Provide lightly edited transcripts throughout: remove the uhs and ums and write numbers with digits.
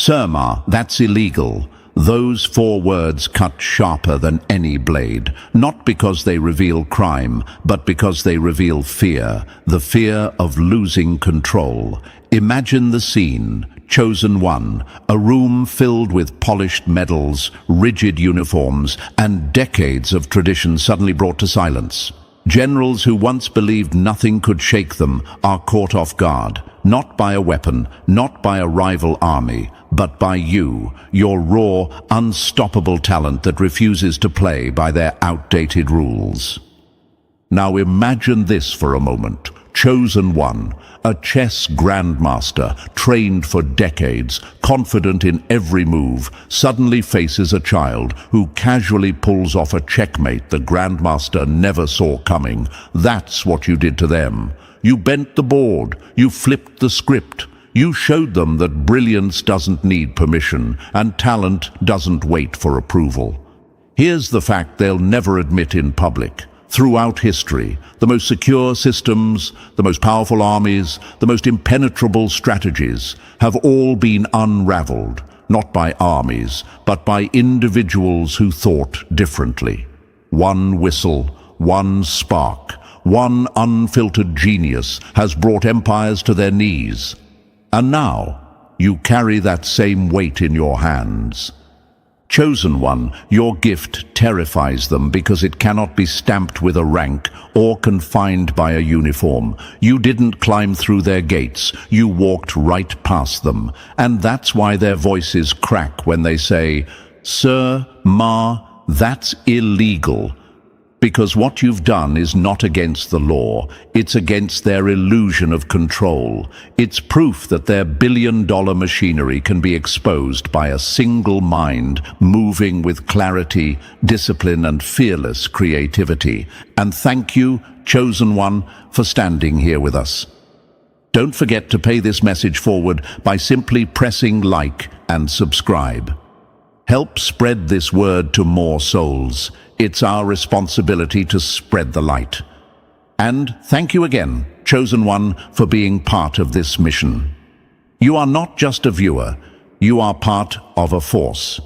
Sir Ma, that's illegal. Those 4 words cut sharper than any blade, not because they reveal crime, but because they reveal fear, the fear of losing control. Imagine the scene. Chosen one, a room filled with polished medals, rigid uniforms, and decades of tradition suddenly brought to silence. Generals who once believed nothing could shake them are caught off guard, not by a weapon, not by a rival army, but by you, your raw, unstoppable talent that refuses to play by their outdated rules. Now imagine this for a moment. Chosen one, a chess grandmaster, trained for decades, confident in every move, suddenly faces a child who casually pulls off a checkmate the grandmaster never saw coming. That's what you did to them. You bent the board, you flipped the script. You showed them that brilliance doesn't need permission and talent doesn't wait for approval. Here's the fact they'll never admit in public. Throughout history, the most secure systems, the most powerful armies, the most impenetrable strategies have all been unraveled, not by armies, but by individuals who thought differently. One whistle, one spark, one unfiltered genius has brought empires to their knees. And now, you carry that same weight in your hands. Chosen one, your gift terrifies them because it cannot be stamped with a rank or confined by a uniform. You didn't climb through their gates, you walked right past them. And that's why their voices crack when they say, "Sir, Ma, that's illegal." Because what you've done is not against the law, it's against their illusion of control. It's proof that their billion-dollar machinery can be exposed by a single mind moving with clarity, discipline, and fearless creativity. And thank you, Chosen One, for standing here with us. Don't forget to pay this message forward by simply pressing like and subscribe. Help spread this word to more souls. It's our responsibility to spread the light. And thank you again, Chosen One, for being part of this mission. You are not just a viewer, you are part of a force.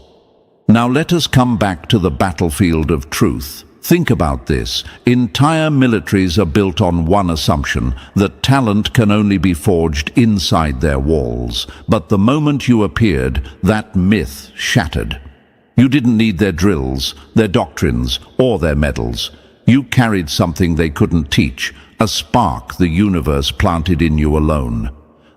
Now let us come back to the battlefield of truth. Think about this. Entire militaries are built on one assumption, that talent can only be forged inside their walls. But the moment you appeared, that myth shattered. You didn't need their drills, their doctrines, or their medals. You carried something they couldn't teach, a spark the universe planted in you alone.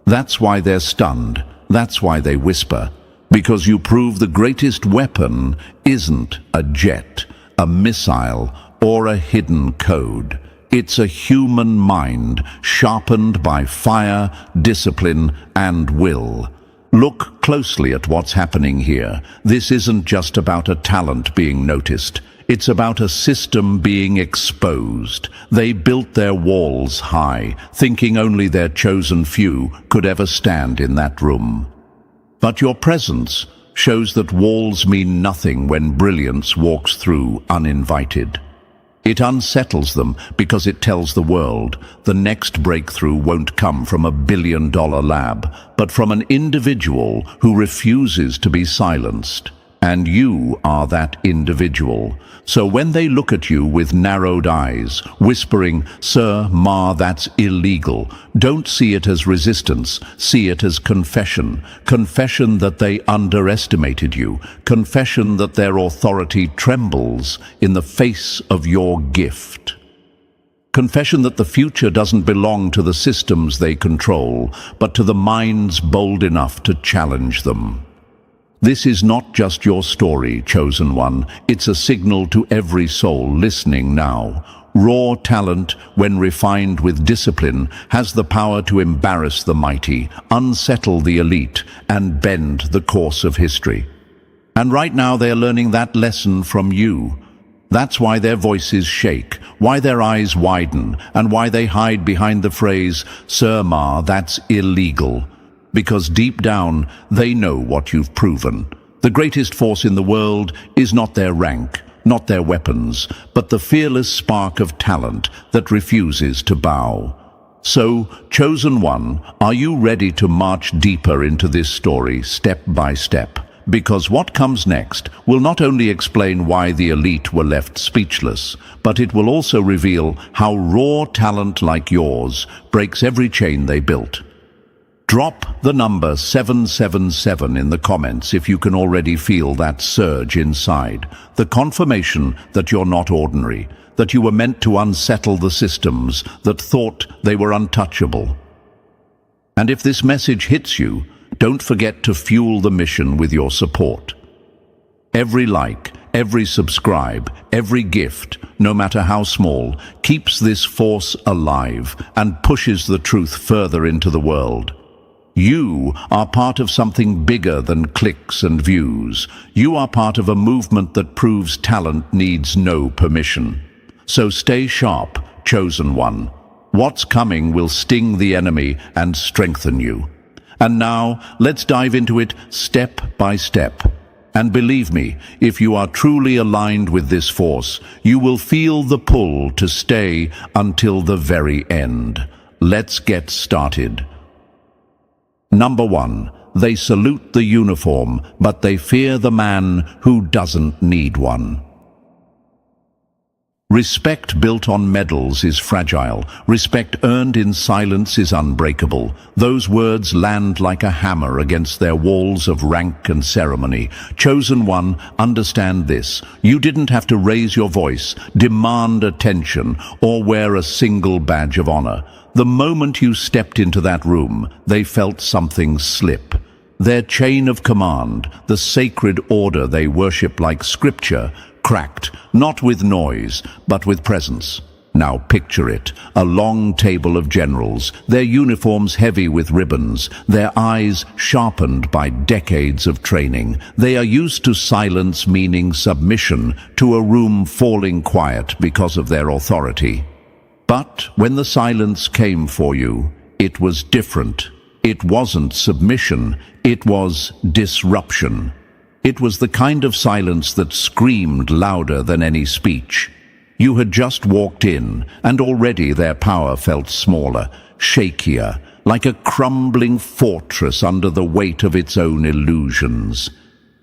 That's why they're stunned. That's why they whisper. Because you prove the greatest weapon isn't a jet, a missile, or a hidden code. It's a human mind sharpened by fire, discipline, and will. Look closely at what's happening here. This isn't just about a talent being noticed. It's about a system being exposed. They built their walls high, thinking only their chosen few could ever stand in that room. But your presence shows that walls mean nothing when brilliance walks through uninvited. It unsettles them because it tells the world the next breakthrough won't come from a billion-dollar lab, but from an individual who refuses to be silenced. And you are that individual. So when they look at you with narrowed eyes, whispering, "Sir, Ma, that's illegal," don't see it as resistance, see it as confession. Confession that they underestimated you. Confession that their authority trembles in the face of your gift. Confession that the future doesn't belong to the systems they control, but to the minds bold enough to challenge them. This is not just your story, Chosen One. It's a signal to every soul listening now. Raw talent, when refined with discipline, has the power to embarrass the mighty, unsettle the elite, and bend the course of history. And right now they're learning that lesson from you. That's why their voices shake, why their eyes widen, and why they hide behind the phrase, "Sir Ma, that's illegal." Because deep down, they know what you've proven. The greatest force in the world is not their rank, not their weapons, but the fearless spark of talent that refuses to bow. So, Chosen One, are you ready to march deeper into this story, step by step? Because what comes next will not only explain why the elite were left speechless, but it will also reveal how raw talent like yours breaks every chain they built. Drop the number 777 in the comments if you can already feel that surge inside, the confirmation that you're not ordinary, that you were meant to unsettle the systems that thought they were untouchable. And if this message hits you, don't forget to fuel the mission with your support. Every like, every subscribe, every gift, no matter how small, keeps this force alive and pushes the truth further into the world. You are part of something bigger than clicks and views. You are part of a movement that proves talent needs no permission. So stay sharp, Chosen One. What's coming will sting the enemy and strengthen you. And now, let's dive into it step by step. And believe me, if you are truly aligned with this force, you will feel the pull to stay until the very end. Let's get started. Number 1. They salute the uniform, but they fear the man who doesn't need one. Respect built on medals is fragile. Respect earned in silence is unbreakable. Those words land like a hammer against their walls of rank and ceremony. Chosen One, understand this. You didn't have to raise your voice, demand attention, or wear a single badge of honor. The moment you stepped into that room, they felt something slip. Their chain of command, the sacred order they worship like scripture, cracked, not with noise, but with presence. Now picture it, a long table of generals, their uniforms heavy with ribbons, their eyes sharpened by decades of training. They are used to silence meaning submission, to a room falling quiet because of their authority. But when the silence came for you, it was different. It wasn't submission, it was disruption. It was the kind of silence that screamed louder than any speech. You had just walked in, and already their power felt smaller, shakier, like a crumbling fortress under the weight of its own illusions.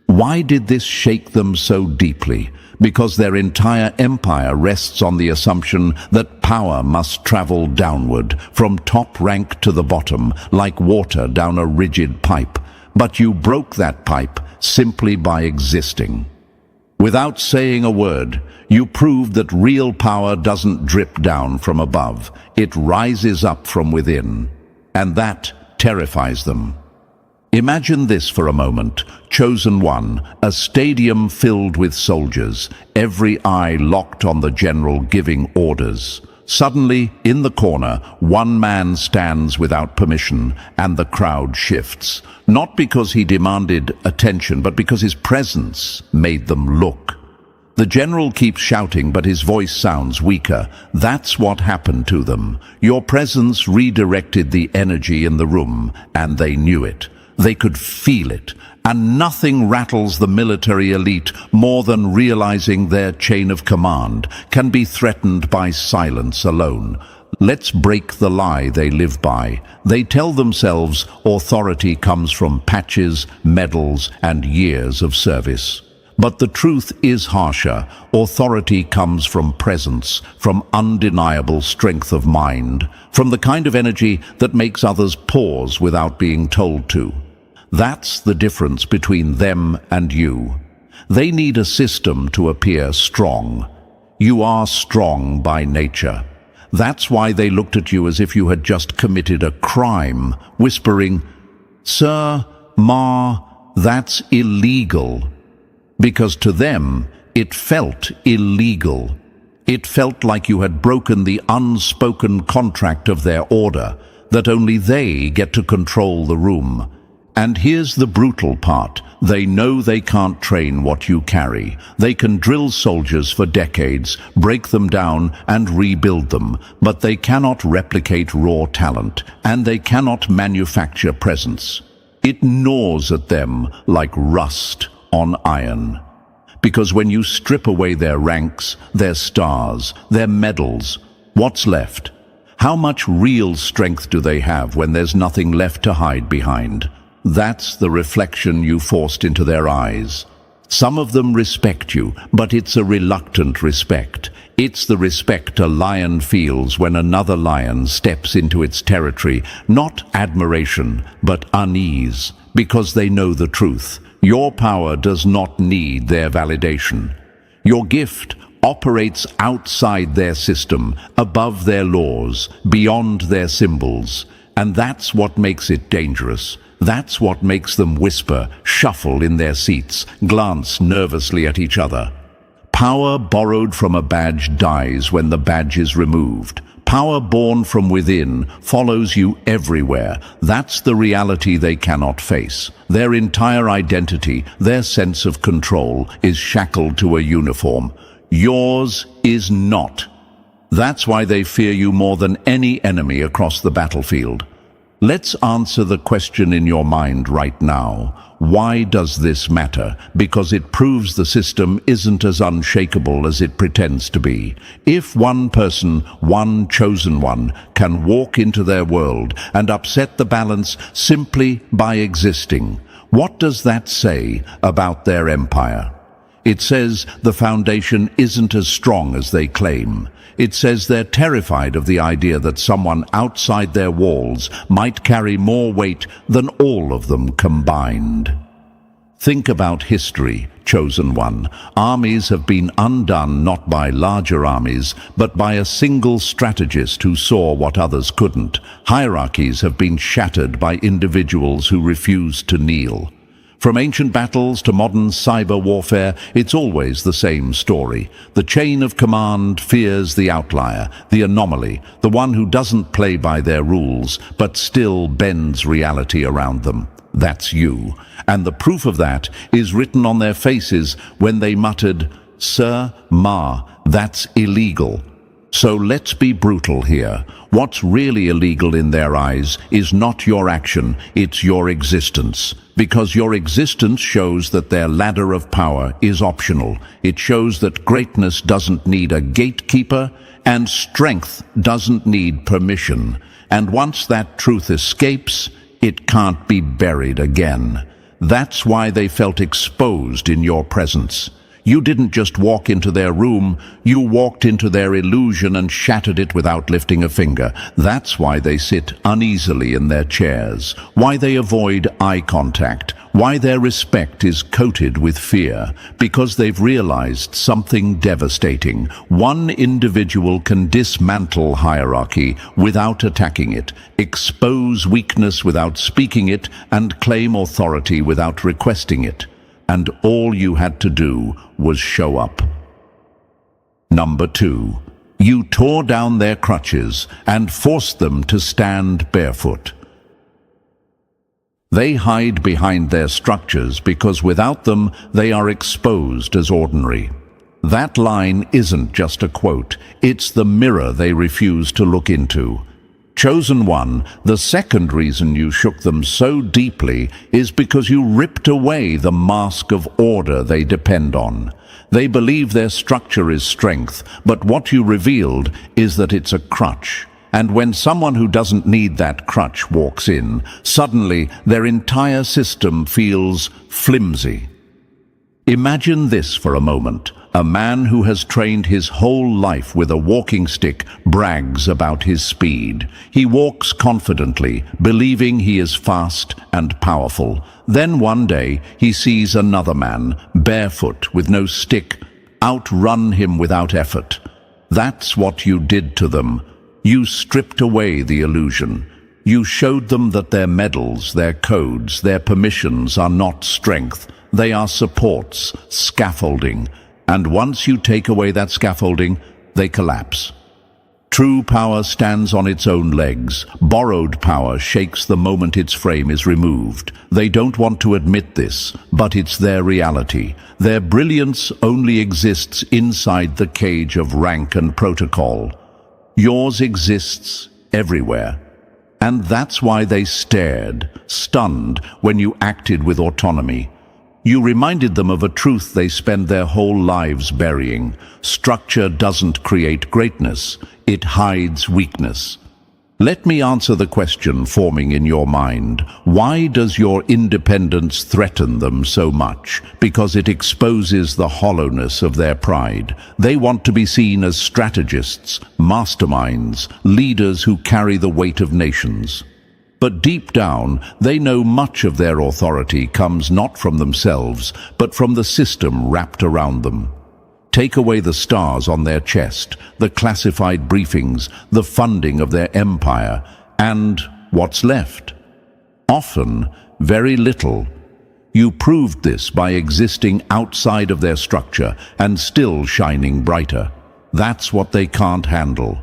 Why did this shake them so deeply? Because their entire empire rests on the assumption that power must travel downward, from top rank to the bottom, like water down a rigid pipe. But you broke that pipe simply by existing. Without saying a word, you proved that real power doesn't drip down from above. It rises up from within. And that terrifies them. Imagine this for a moment. Chosen One, a stadium filled with soldiers, every eye locked on the general giving orders. Suddenly, in the corner, one man stands without permission, and the crowd shifts. Not because he demanded attention, but because his presence made them look. The general keeps shouting, but his voice sounds weaker. That's what happened to them. Your presence redirected the energy in the room, and they knew it. They could feel it. And nothing rattles the military elite more than realizing their chain of command can be threatened by silence alone. Let's break the lie they live by. They tell themselves authority comes from patches, medals, and years of service. But the truth is harsher. Authority comes from presence, from undeniable strength of mind, from the kind of energy that makes others pause without being told to. That's the difference between them and you. They need a system to appear strong. You are strong by nature. That's why they looked at you as if you had just committed a crime, whispering, "Sir, Ma, that's illegal." Because to them, it felt illegal. It felt like you had broken the unspoken contract of their order, that only they get to control the room. And here's the brutal part. They know they can't train what you carry. They can drill soldiers for decades, break them down and rebuild them, but they cannot replicate raw talent, and they cannot manufacture presence. It gnaws at them like rust on iron. Because when you strip away their ranks, their stars, their medals, what's left? How much real strength do they have when there's nothing left to hide behind? That's the reflection you forced into their eyes. Some of them respect you, but it's a reluctant respect. It's the respect a lion feels when another lion steps into its territory, not admiration, but unease, because they know the truth. Your power does not need their validation. Your gift operates outside their system, above their laws, beyond their symbols. And that's what makes it dangerous. That's what makes them whisper, shuffle in their seats, glance nervously at each other. Power borrowed from a badge dies when the badge is removed. Power born from within follows you everywhere. That's the reality they cannot face. Their entire identity, their sense of control, is shackled to a uniform. Yours is not. That's why they fear you more than any enemy across the battlefield. Let's answer the question in your mind right now. Why does this matter? Because it proves the system isn't as unshakable as it pretends to be. If one person, one chosen one, can walk into their world and upset the balance simply by existing, what does that say about their empire? It says the foundation isn't as strong as they claim. It says they're terrified of the idea that someone outside their walls might carry more weight than all of them combined. Think about history, chosen one. Armies have been undone not by larger armies, but by a single strategist who saw what others couldn't. Hierarchies have been shattered by individuals who refused to kneel. From ancient battles to modern cyber warfare, it's always the same story. The chain of command fears the outlier, the anomaly, the one who doesn't play by their rules, but still bends reality around them. That's you. And the proof of that is written on their faces when they muttered, "Sir, Ma, that's illegal." So let's be brutal here. What's really illegal in their eyes is not your action, it's your existence. Because your existence shows that their ladder of power is optional. It shows that greatness doesn't need a gatekeeper, and strength doesn't need permission. And once that truth escapes, it can't be buried again. That's why they felt exposed in your presence. You didn't just walk into their room, you walked into their illusion and shattered it without lifting a finger. That's why they sit uneasily in their chairs, why they avoid eye contact, why their respect is coated with fear, because they've realized something devastating. One individual can dismantle hierarchy without attacking it, expose weakness without speaking it, and claim authority without requesting it. And all you had to do was show up. Number 2. You tore down their crutches and forced them to stand barefoot. They hide behind their structures because without them they are exposed as ordinary. That line isn't just a quote, it's the mirror they refuse to look into. Chosen one, the second reason you shook them so deeply is because you ripped away the mask of order they depend on. They believe their structure is strength, but what you revealed is that it's a crutch. And when someone who doesn't need that crutch walks in, suddenly their entire system feels flimsy. Imagine this for a moment. A man who has trained his whole life with a walking stick brags about his speed. He walks confidently, believing he is fast and powerful. Then one day he sees another man, barefoot with no stick, outrun him without effort. That's what you did to them. You stripped away the illusion. You showed them that their medals, their codes, their permissions are not strength. They are supports, scaffolding. And once you take away that scaffolding, they collapse. True power stands on its own legs. Borrowed power shakes the moment its frame is removed. They don't want to admit this, but it's their reality. Their brilliance only exists inside the cage of rank and protocol. Yours exists everywhere. And that's why they stared, stunned, when you acted with autonomy. You reminded them of a truth they spend their whole lives burying. Structure doesn't create greatness, it hides weakness. Let me answer the question forming in your mind. Why does your independence threaten them so much? Because it exposes the hollowness of their pride. They want to be seen as strategists, masterminds, leaders who carry the weight of nations. But deep down, they know much of their authority comes not from themselves, but from the system wrapped around them. Take away the stars on their chest, the classified briefings, the funding of their empire, and what's left? Often, very little. You proved this by existing outside of their structure and still shining brighter. That's what they can't handle.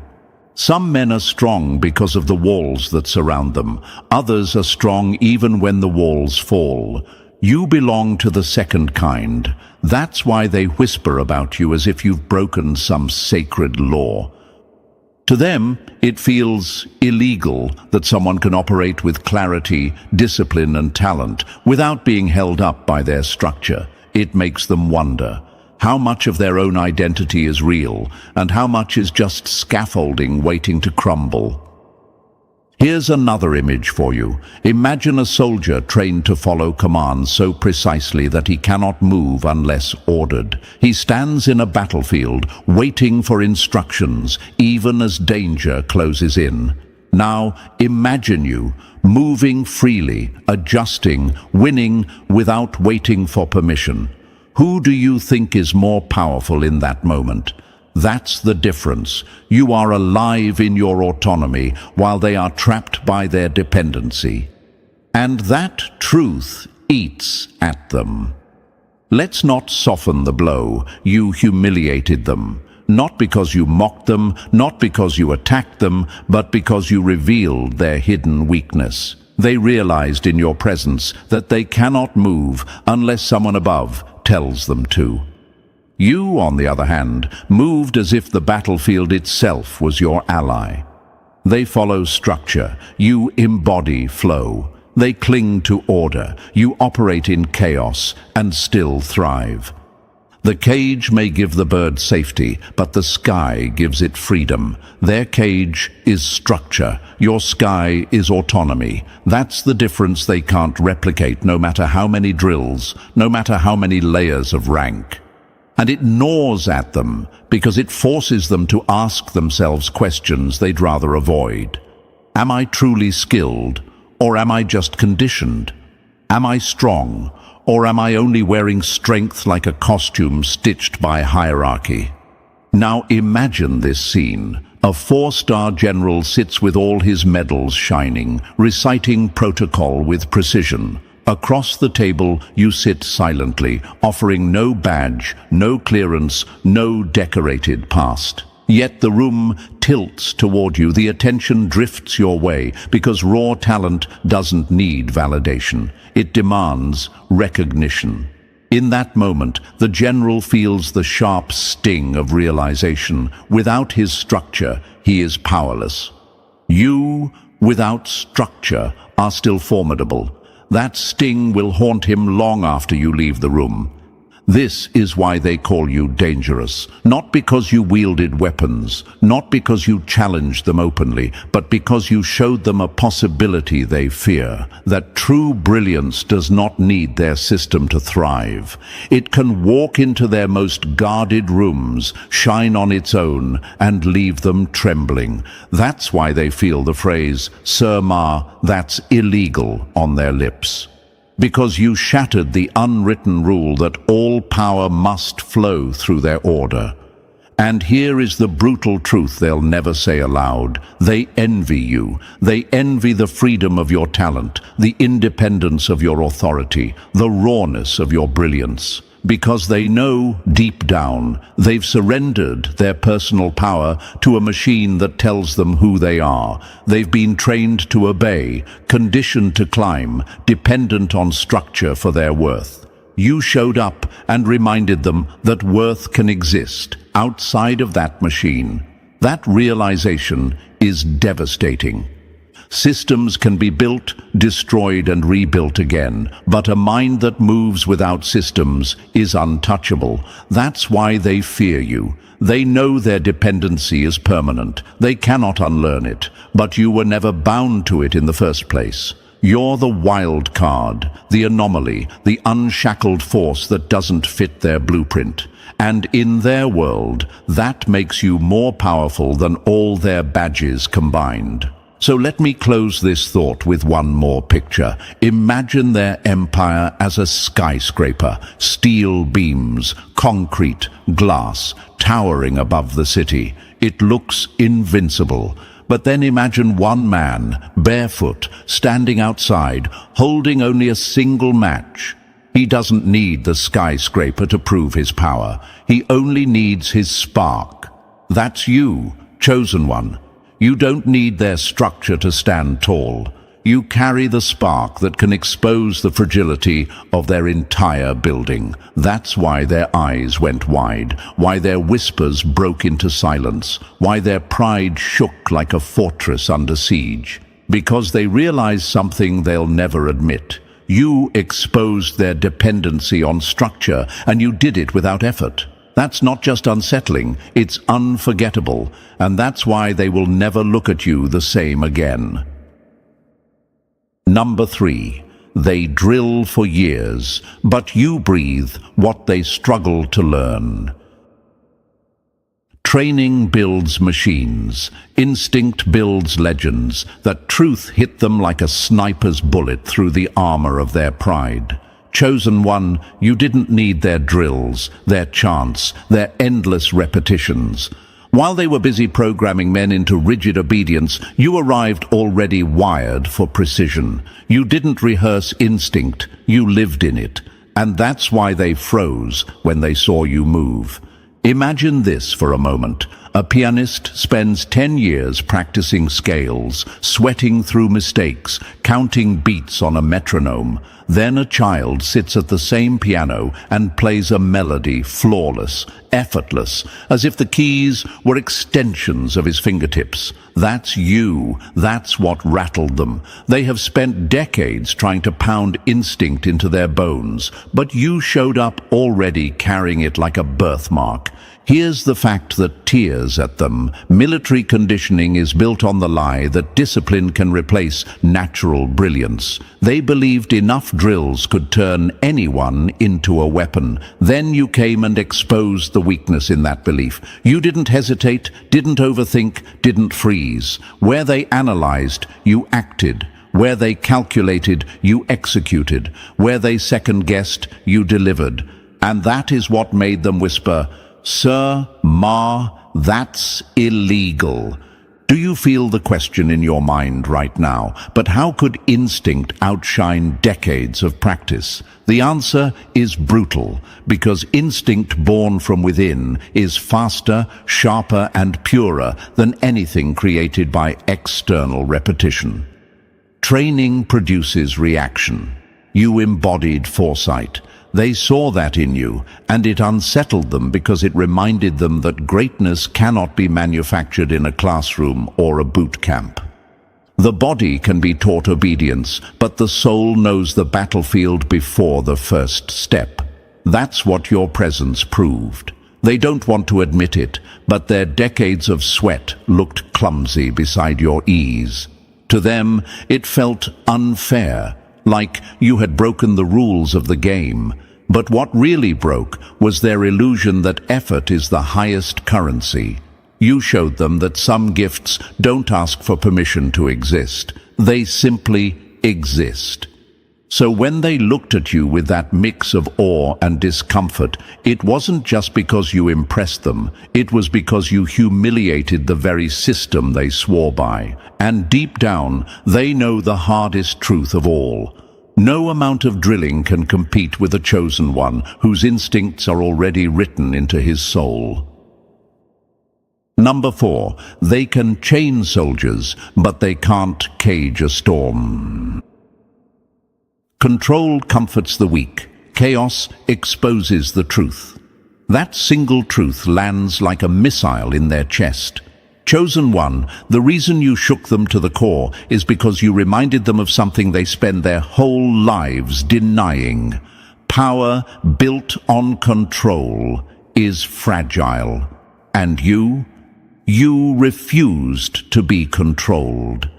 Some men are strong because of the walls that surround them. Others are strong even when the walls fall. You belong to the second kind. That's why they whisper about you as if you've broken some sacred law. To them, it feels illegal that someone can operate with clarity, discipline, and talent without being held up by their structure. It makes them wonder how much of their own identity is real and how much is just scaffolding waiting to crumble. Here's another image for you. Imagine a soldier trained to follow commands so precisely that he cannot move unless ordered. He stands in a battlefield, waiting for instructions, even as danger closes in. Now, imagine you, moving freely, adjusting, winning, without waiting for permission. Who do you think is more powerful in that moment? That's the difference. You are alive in your autonomy while they are trapped by their dependency. And that truth eats at them. Let's not soften the blow. You humiliated them. Not because you mocked them, not because you attacked them, but because you revealed their hidden weakness. They realized in your presence that they cannot move unless someone above tells them to. You, on the other hand, moved as if the battlefield itself was your ally. They follow structure. You embody flow. They cling to order. You operate in chaos and still thrive. The cage may give the bird safety, but the sky gives it freedom. Their cage is structure. Your sky is autonomy. That's the difference they can't replicate, no matter how many drills, no matter how many layers of rank. And it gnaws at them because it forces them to ask themselves questions they'd rather avoid. Am I truly skilled, or am I just conditioned? Am I strong, or am I only wearing strength like a costume stitched by hierarchy? Now imagine this scene. A 4-star general sits with all his medals shining, reciting protocol with precision. Across the table, you sit silently, offering no badge, no clearance, no decorated past. Yet the room tilts toward you, the attention drifts your way, because raw talent doesn't need validation. It demands recognition. In that moment, the general feels the sharp sting of realization. Without his structure, he is powerless. You, without structure, are still formidable. That sting will haunt him long after you leave the room. This is why they call you dangerous. Not because you wielded weapons, not because you challenged them openly, but because you showed them a possibility they fear. That true brilliance does not need their system to thrive. It can walk into their most guarded rooms, shine on its own, and leave them trembling. That's why they feel the phrase, "Sir Ma, that's illegal," on their lips. Because you shattered the unwritten rule that all power must flow through their order. And here is the brutal truth they'll never say aloud. They envy you. They envy the freedom of your talent, the independence of your authority, the rawness of your brilliance. Because they know, deep down, they've surrendered their personal power to a machine that tells them who they are. They've been trained to obey, conditioned to climb, dependent on structure for their worth. You showed up and reminded them that worth can exist outside of that machine. That realization is devastating. Systems can be built, destroyed, and rebuilt again, but a mind that moves without systems is untouchable. That's why they fear you. They know their dependency is permanent. They cannot unlearn it, but you were never bound to it in the first place. You're the wild card, the anomaly, the unshackled force that doesn't fit their blueprint. And in their world, that makes you more powerful than all their badges combined. So let me close this thought with one more picture. Imagine their empire as a skyscraper, steel beams, concrete, glass, towering above the city. It looks invincible. But then imagine one man, barefoot, standing outside, holding only a single match. He doesn't need the skyscraper to prove his power. He only needs his spark. That's you, chosen one. You don't need their structure to stand tall. You carry the spark that can expose the fragility of their entire building. That's why their eyes went wide, why their whispers broke into silence, why their pride shook like a fortress under siege. Because they realized something they'll never admit. You exposed their dependency on structure, and you did it without effort. That's not just unsettling, it's unforgettable, and that's why they will never look at you the same again. Number 3. They drill for years, but you breathe what they struggle to learn. Training builds machines. Instinct builds legends. That truth hit them like a sniper's bullet through the armor of their pride. Chosen one, you didn't need their drills, their chants, their endless repetitions. While they were busy programming men into rigid obedience, you arrived already wired for precision. You didn't rehearse instinct, you lived in it. And that's why they froze when they saw you move. Imagine this for a moment. A pianist spends 10 years practicing scales, sweating through mistakes, counting beats on a metronome. Then a child sits at the same piano and plays a melody flawless, effortless, as if the keys were extensions of his fingertips. That's you. That's what rattled them. They have spent decades trying to pound instinct into their bones, but you showed up already carrying it like a birthmark. Here's the fact that tears at them. Military conditioning is built on the lie that discipline can replace natural brilliance. They believed enough drills could turn anyone into a weapon. Then you came and exposed the weakness in that belief. You didn't hesitate, didn't overthink, didn't freeze. Where they analyzed, you acted. Where they calculated, you executed. Where they second-guessed, you delivered. And that is what made them whisper, "Sir, Ma, that's illegal." Do you feel the question in your mind right now? But how could instinct outshine decades of practice? The answer is brutal, because instinct born from within is faster, sharper, and purer than anything created by external repetition. Training produces reaction. You embodied foresight. They saw that in you, and it unsettled them because it reminded them that greatness cannot be manufactured in a classroom or a boot camp. The body can be taught obedience, but the soul knows the battlefield before the first step. That's what your presence proved. They don't want to admit it, but their decades of sweat looked clumsy beside your ease. To them, it felt unfair, like you had broken the rules of the game. But what really broke was their illusion that effort is the highest currency. You showed them that some gifts don't ask for permission to exist. They simply exist. So when they looked at you with that mix of awe and discomfort, it wasn't just because you impressed them. It was because you humiliated the very system they swore by. And deep down, they know the hardest truth of all. No amount of drilling can compete with a chosen one whose instincts are already written into his soul. Number 4, they can chain soldiers, but they can't cage a storm. Control comforts the weak. Chaos exposes the truth. That single truth lands like a missile in their chest. Chosen one, the reason you shook them to the core is because you reminded them of something they spend their whole lives denying. Power built on control is fragile. And you refused to be controlled.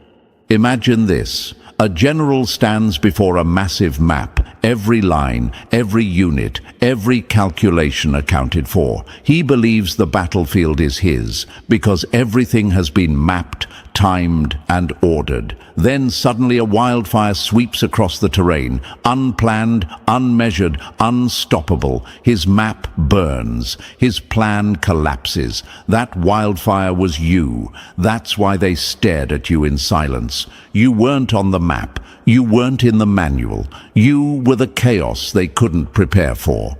Imagine this. A general stands before a massive map, every line, every unit, every calculation accounted for. He believes the battlefield is his, because everything has been mapped, timed, and ordered. Then suddenly a wildfire sweeps across the terrain, unplanned, unmeasured, unstoppable. His map burns. His plan collapses. That wildfire was you. That's why they stared at you in silence. You weren't on the map. You weren't in the manual. You were the chaos they couldn't prepare for.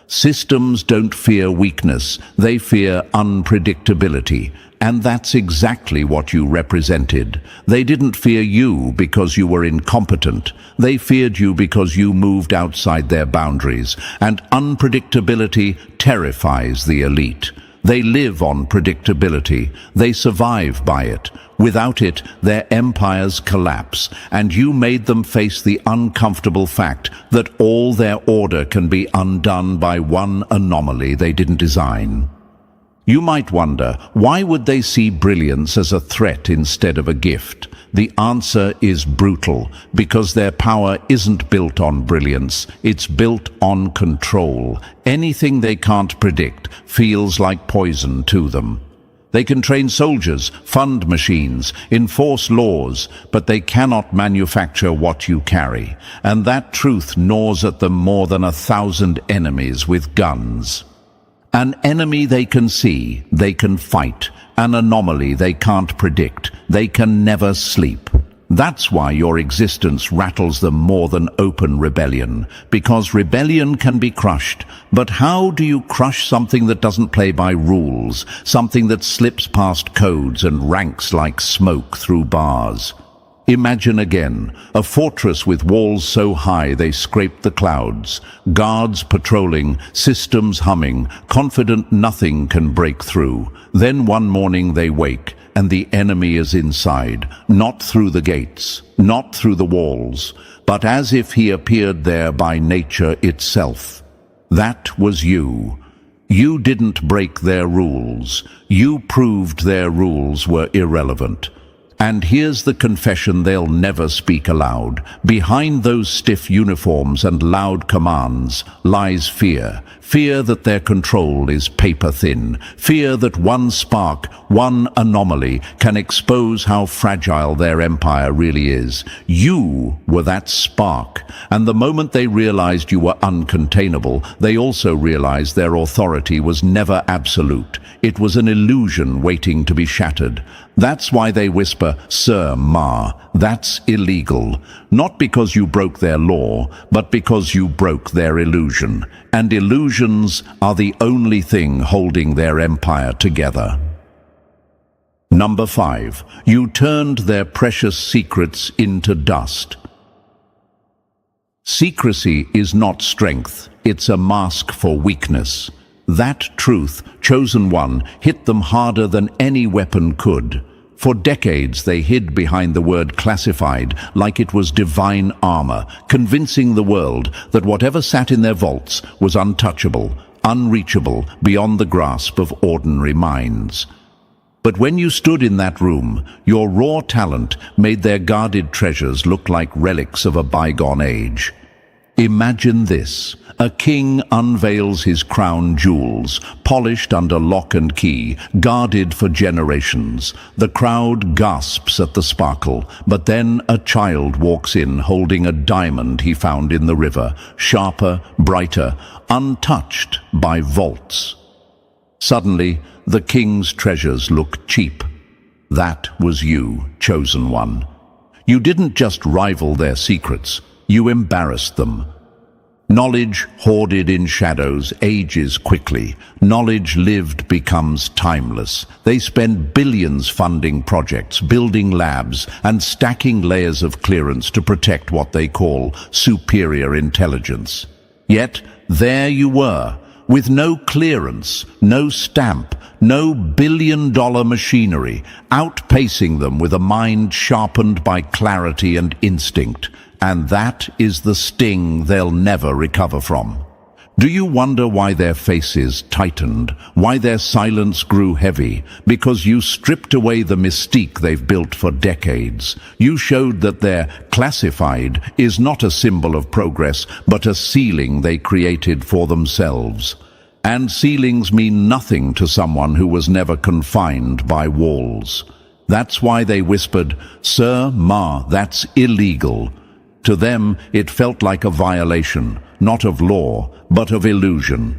Systems don't fear weakness. They fear unpredictability. And that's exactly what you represented. They didn't fear you because you were incompetent. They feared you because you moved outside their boundaries. And unpredictability terrifies the elite. They live on predictability. They survive by it. Without it, their empires collapse, and you made them face the uncomfortable fact that all their order can be undone by one anomaly they didn't design. You might wonder, why would they see brilliance as a threat instead of a gift? The answer is brutal, because their power isn't built on brilliance, it's built on control. Anything they can't predict feels like poison to them. They can train soldiers, fund machines, enforce laws, but they cannot manufacture what you carry. And that truth gnaws at them more than 1,000 enemies with guns. An enemy they can see, they can fight. An anomaly they can't predict, they can never sleep. That's why your existence rattles them more than open rebellion, because rebellion can be crushed. But how do you crush something that doesn't play by rules, something that slips past codes and ranks like smoke through bars? Imagine again, a fortress with walls so high they scrape the clouds, guards patrolling, systems humming, confident nothing can break through. Then one morning they wake, and the enemy is inside, not through the gates, not through the walls, but as if he appeared there by nature itself. That was you. You didn't break their rules. You proved their rules were irrelevant. And here's the confession they'll never speak aloud. Behind those stiff uniforms and loud commands lies fear. Fear that their control is paper-thin. Fear that one spark, one anomaly, can expose how fragile their empire really is. You were that spark. And the moment they realized you were uncontainable, they also realized their authority was never absolute. It was an illusion waiting to be shattered. That's why they whisper, "Sir Ma, that's illegal." Not because you broke their law, but because you broke their illusion. And illusions are the only thing holding their empire together. Number 5. You turned their precious secrets into dust. Secrecy is not strength, it's a mask for weakness. That truth, chosen one, hit them harder than any weapon could. For decades they hid behind the word classified like it was divine armor, convincing the world that whatever sat in their vaults was untouchable, unreachable, beyond the grasp of ordinary minds. But when you stood in that room, your raw talent made their guarded treasures look like relics of a bygone age. Imagine this. A king unveils his crown jewels, polished under lock and key, guarded for generations. The crowd gasps at the sparkle, but then a child walks in holding a diamond he found in the river, sharper, brighter, untouched by vaults. Suddenly, the king's treasures look cheap. That was you, chosen one. You didn't just rival their secrets, you embarrassed them. Knowledge hoarded in shadows ages quickly. Knowledge lived becomes timeless. They spend billions funding projects, building labs, and stacking layers of clearance to protect what they call superior intelligence. Yet, there you were, with no clearance, no stamp, No billion-dollar machinery, outpacing them with a mind sharpened by clarity and instinct. And that is the sting they'll never recover from. Do you wonder why their faces tightened, why their silence grew heavy? Because you stripped away the mystique they've built for decades. You showed that their classified is not a symbol of progress, but a ceiling they created for themselves. And ceilings mean nothing to someone who was never confined by walls. That's why they whispered, "Sir, Ma, that's illegal." To them, it felt like a violation, not of law, but of illusion.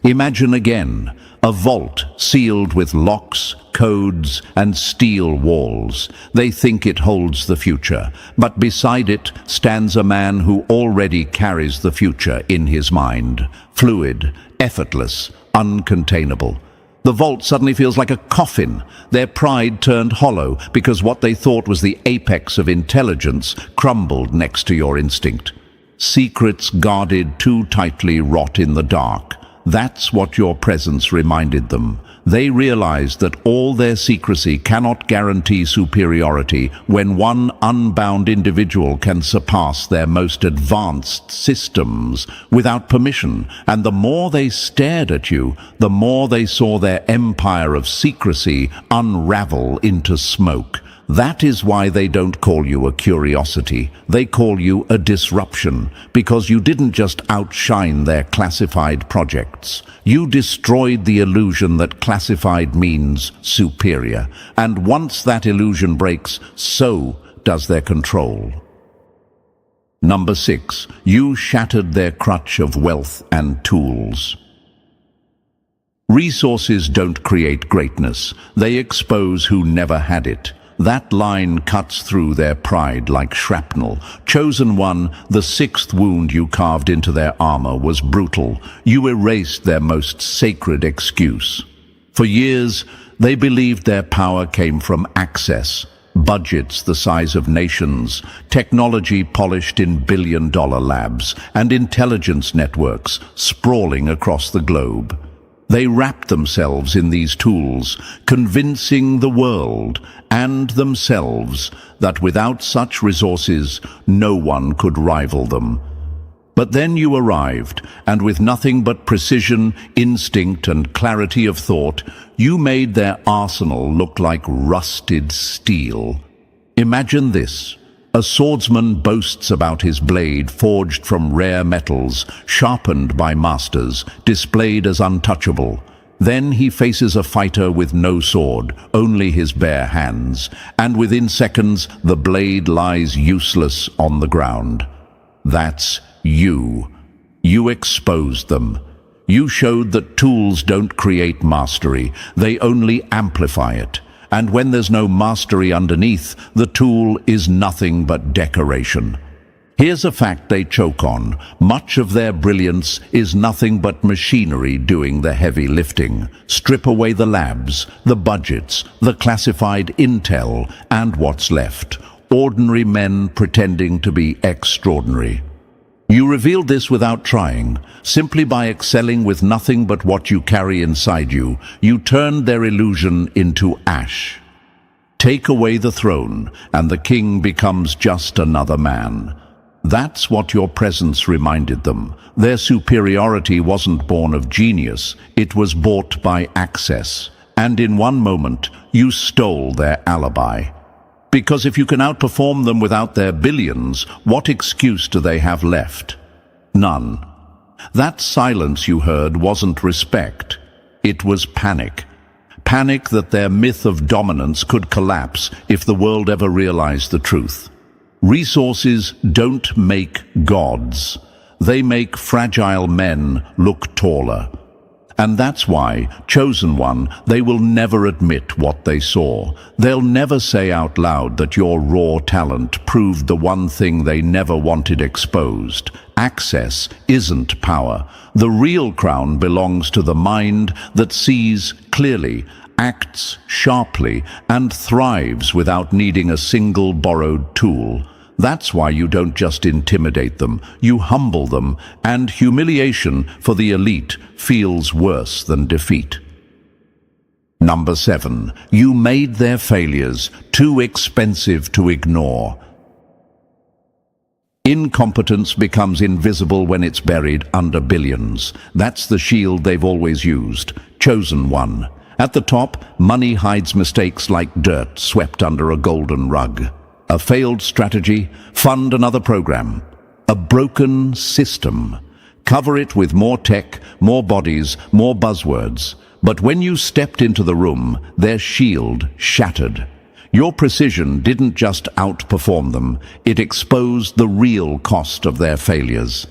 Imagine again, a vault sealed with locks, codes, and steel walls. They think it holds the future, but beside it stands a man who already carries the future in his mind. Fluid, effortless, uncontainable. The vault suddenly feels like a coffin. Their pride turned hollow because what they thought was the apex of intelligence crumbled next to your instinct. Secrets guarded too tightly rot in the dark. That's what your presence reminded them. They realized that all their secrecy cannot guarantee superiority when one unbound individual can surpass their most advanced systems without permission. And the more they stared at you, the more they saw their empire of secrecy unravel into smoke. That is why they don't call you a curiosity. They call you a disruption, because you didn't just outshine their classified projects. You destroyed the illusion that classified means superior. And once that illusion breaks, so does their control. Number 6, you shattered their crutch of wealth and tools. Resources don't create greatness. They expose who never had it. That line cuts through their pride like shrapnel. Chosen one, the 6th wound you carved into their armor was brutal. You erased their most sacred excuse. For years, they believed their power came from access, budgets the size of nations, technology polished in billion-dollar labs, and intelligence networks sprawling across the globe. They wrapped themselves in these tools, convincing the world and themselves that without such resources, no one could rival them. But then you arrived, and with nothing but precision, instinct, and clarity of thought, you made their arsenal look like rusted steel. Imagine this. A swordsman boasts about his blade forged from rare metals, sharpened by masters, displayed as untouchable. Then he faces a fighter with no sword, only his bare hands, and within seconds the blade lies useless on the ground. That's you. You exposed them. You showed that tools don't create mastery, they only amplify it. And when there's no mastery underneath, the tool is nothing but decoration. Here's a fact they choke on. Much of their brilliance is nothing but machinery doing the heavy lifting. Strip away the labs, the budgets, the classified intel, and what's left. Ordinary men pretending to be extraordinary. You revealed this without trying. Simply by excelling with nothing but what you carry inside you, you turned their illusion into ash. Take away the throne, and the king becomes just another man. That's what your presence reminded them. Their superiority wasn't born of genius, it was bought by access. And in one moment, you stole their alibi. Because if you can outperform them without their billions, what excuse do they have left? None. That silence you heard wasn't respect. It was panic. Panic that their myth of dominance could collapse if the world ever realized the truth. Resources don't make gods. They make fragile men look taller. And that's why, chosen one, they will never admit what they saw. They'll never say out loud that your raw talent proved the one thing they never wanted exposed. Access isn't power. The real crown belongs to the mind that sees clearly, acts sharply, and thrives without needing a single borrowed tool. That's why you don't just intimidate them, you humble them, and humiliation for the elite feels worse than defeat. Number 7. You made their failures too expensive to ignore. Incompetence becomes invisible when it's buried under billions. That's the shield they've always used. Chosen one. At the top, money hides mistakes like dirt swept under a golden rug. A failed strategy, fund another program. A broken system. Cover it with more tech, more bodies, more buzzwords. But when you stepped into the room, their shield shattered. Your precision didn't just outperform them, it exposed the real cost of their failures.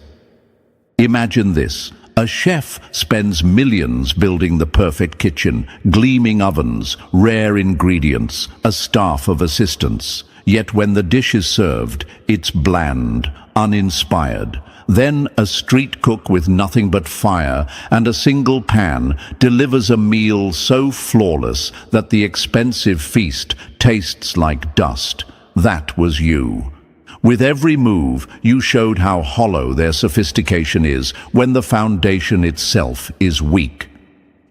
Imagine this. A chef spends millions building the perfect kitchen, gleaming ovens, rare ingredients, a staff of assistants. Yet when the dish is served, it's bland, uninspired. Then a street cook with nothing but fire and a single pan delivers a meal so flawless that the expensive feast tastes like dust. That was you. With every move, you showed how hollow their sophistication is when the foundation itself is weak.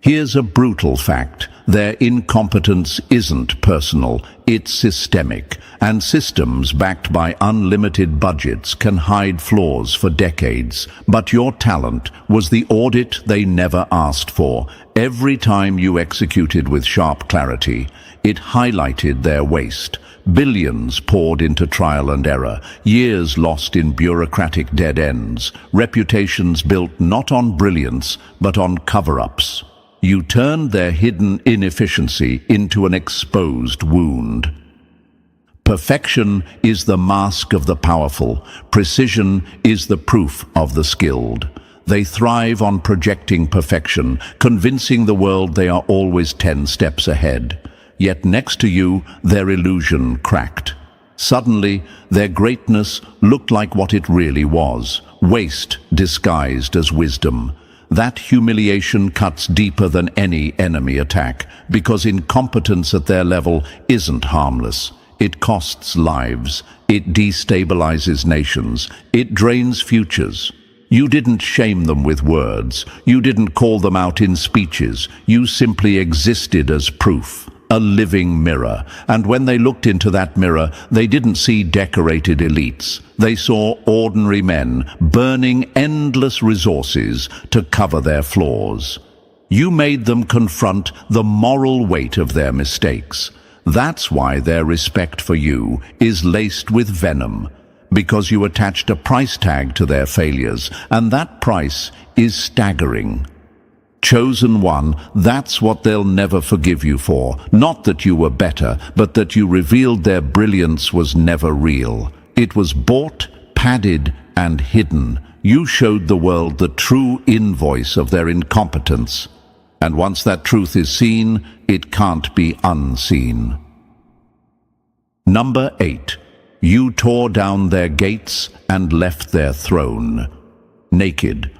Here's a brutal fact. Their incompetence isn't personal, it's systemic, and systems backed by unlimited budgets can hide flaws for decades. But your talent was the audit they never asked for. Every time you executed with sharp clarity, it highlighted their waste. Billions poured into trial and error, years lost in bureaucratic dead ends, reputations built not on brilliance, but on cover-ups. You turned their hidden inefficiency into an exposed wound. Perfection is the mask of the powerful. Precision is the proof of the skilled. They thrive on projecting perfection, convincing the world they are always 10 steps ahead. Yet next to you, their illusion cracked. Suddenly, their greatness looked like what it really was, waste disguised as wisdom. That humiliation cuts deeper than any enemy attack, because incompetence at their level isn't harmless. It costs lives, it destabilizes nations, it drains futures. You didn't shame them with words, you didn't call them out in speeches, you simply existed as proof. A living mirror, and when they looked into that mirror, they didn't see decorated elites. They saw ordinary men burning endless resources to cover their flaws. You made them confront the moral weight of their mistakes. That's why their respect for you is laced with venom, because you attached a price tag to their failures, and that price is staggering. Chosen one, that's what they'll never forgive you for. Not that you were better, but that you revealed their brilliance was never real. It was bought, padded, and hidden. You showed the world the true invoice of their incompetence. And once that truth is seen, it can't be unseen. Number 8. You tore down their gates and left their throne. Naked.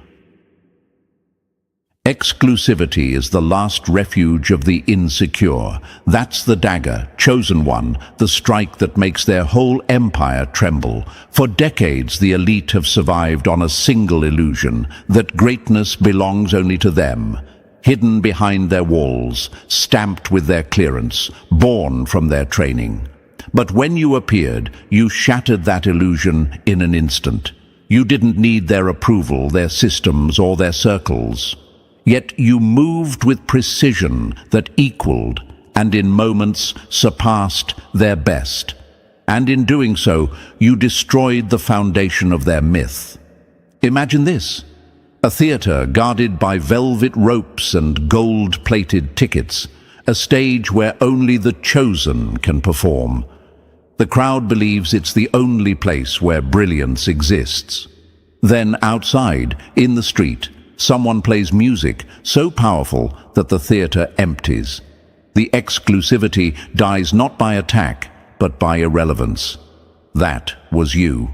Exclusivity is the last refuge of the insecure. That's the dagger, chosen one, the strike that makes their whole empire tremble. For decades, the elite have survived on a single illusion, that greatness belongs only to them. Hidden behind their walls, stamped with their clearance, born from their training. But when you appeared, you shattered that illusion in an instant. You didn't need their approval, their systems, or their circles. Yet you moved with precision that equaled, and in moments surpassed their best. And in doing so, you destroyed the foundation of their myth. Imagine this: a theater guarded by velvet ropes and gold-plated tickets, a stage where only the chosen can perform. The crowd believes it's the only place where brilliance exists. Then outside, in the street, someone plays music so powerful that the theater empties. The exclusivity dies not by attack, but by irrelevance. That was you.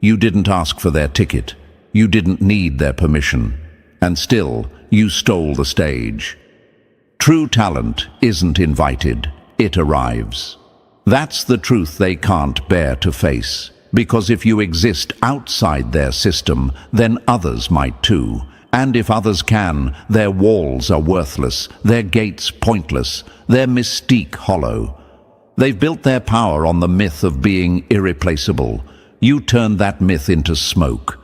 You didn't ask for their ticket. You didn't need their permission. And still, you stole the stage. True talent isn't invited, it arrives. That's the truth they can't bear to face. Because if you exist outside their system, then others might too. And if others can, their walls are worthless, their gates pointless, their mystique hollow. They've built their power on the myth of being irreplaceable. You turn that myth into smoke.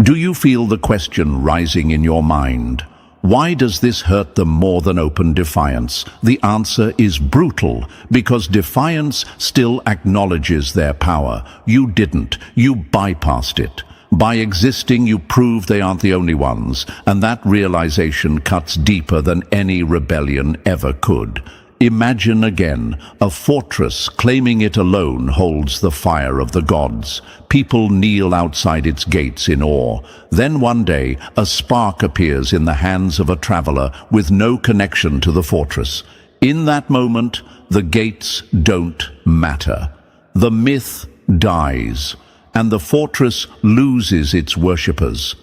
Do you feel the question rising in your mind? Why does this hurt them more than open defiance? The answer is brutal, because defiance still acknowledges their power. You didn't. You bypassed it. By existing, you prove they aren't the only ones, and that realization cuts deeper than any rebellion ever could. Imagine again, a fortress claiming it alone holds the fire of the gods. People kneel outside its gates in awe. Then one day, a spark appears in the hands of a traveler with no connection to the fortress. In that moment, the gates don't matter. The myth dies, and the fortress loses its worshippers.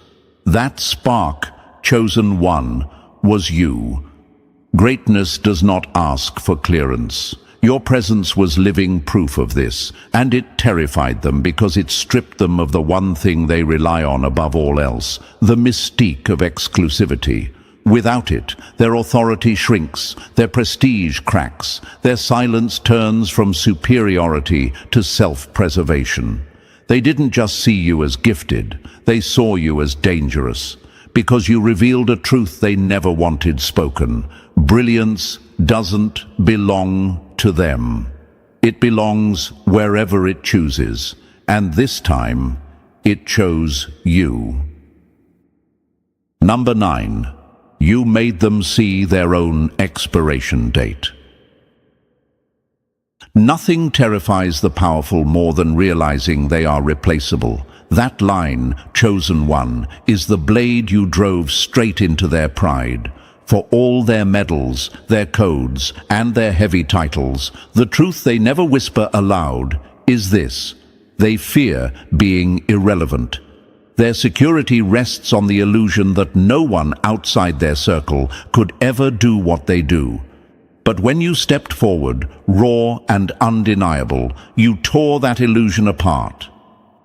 That spark, chosen one, was you. Greatness does not ask for clearance. Your presence was living proof of this, and it terrified them because it stripped them of the one thing they rely on above all else, the mystique of exclusivity. Without it, their authority shrinks, their prestige cracks, their silence turns from superiority to self-preservation. They didn't just see you as gifted, they saw you as dangerous, because you revealed a truth they never wanted spoken. Brilliance doesn't belong to them. It belongs wherever it chooses, and this time, it chose you. Number 9. You made them see their own expiration date. Nothing terrifies the powerful more than realizing they are replaceable. That line, chosen one, is the blade you drove straight into their pride. For all their medals, their codes, and their heavy titles, the truth they never whisper aloud is this: they fear being irrelevant. Their security rests on the illusion that no one outside their circle could ever do what they do. But when you stepped forward, raw and undeniable, you tore that illusion apart.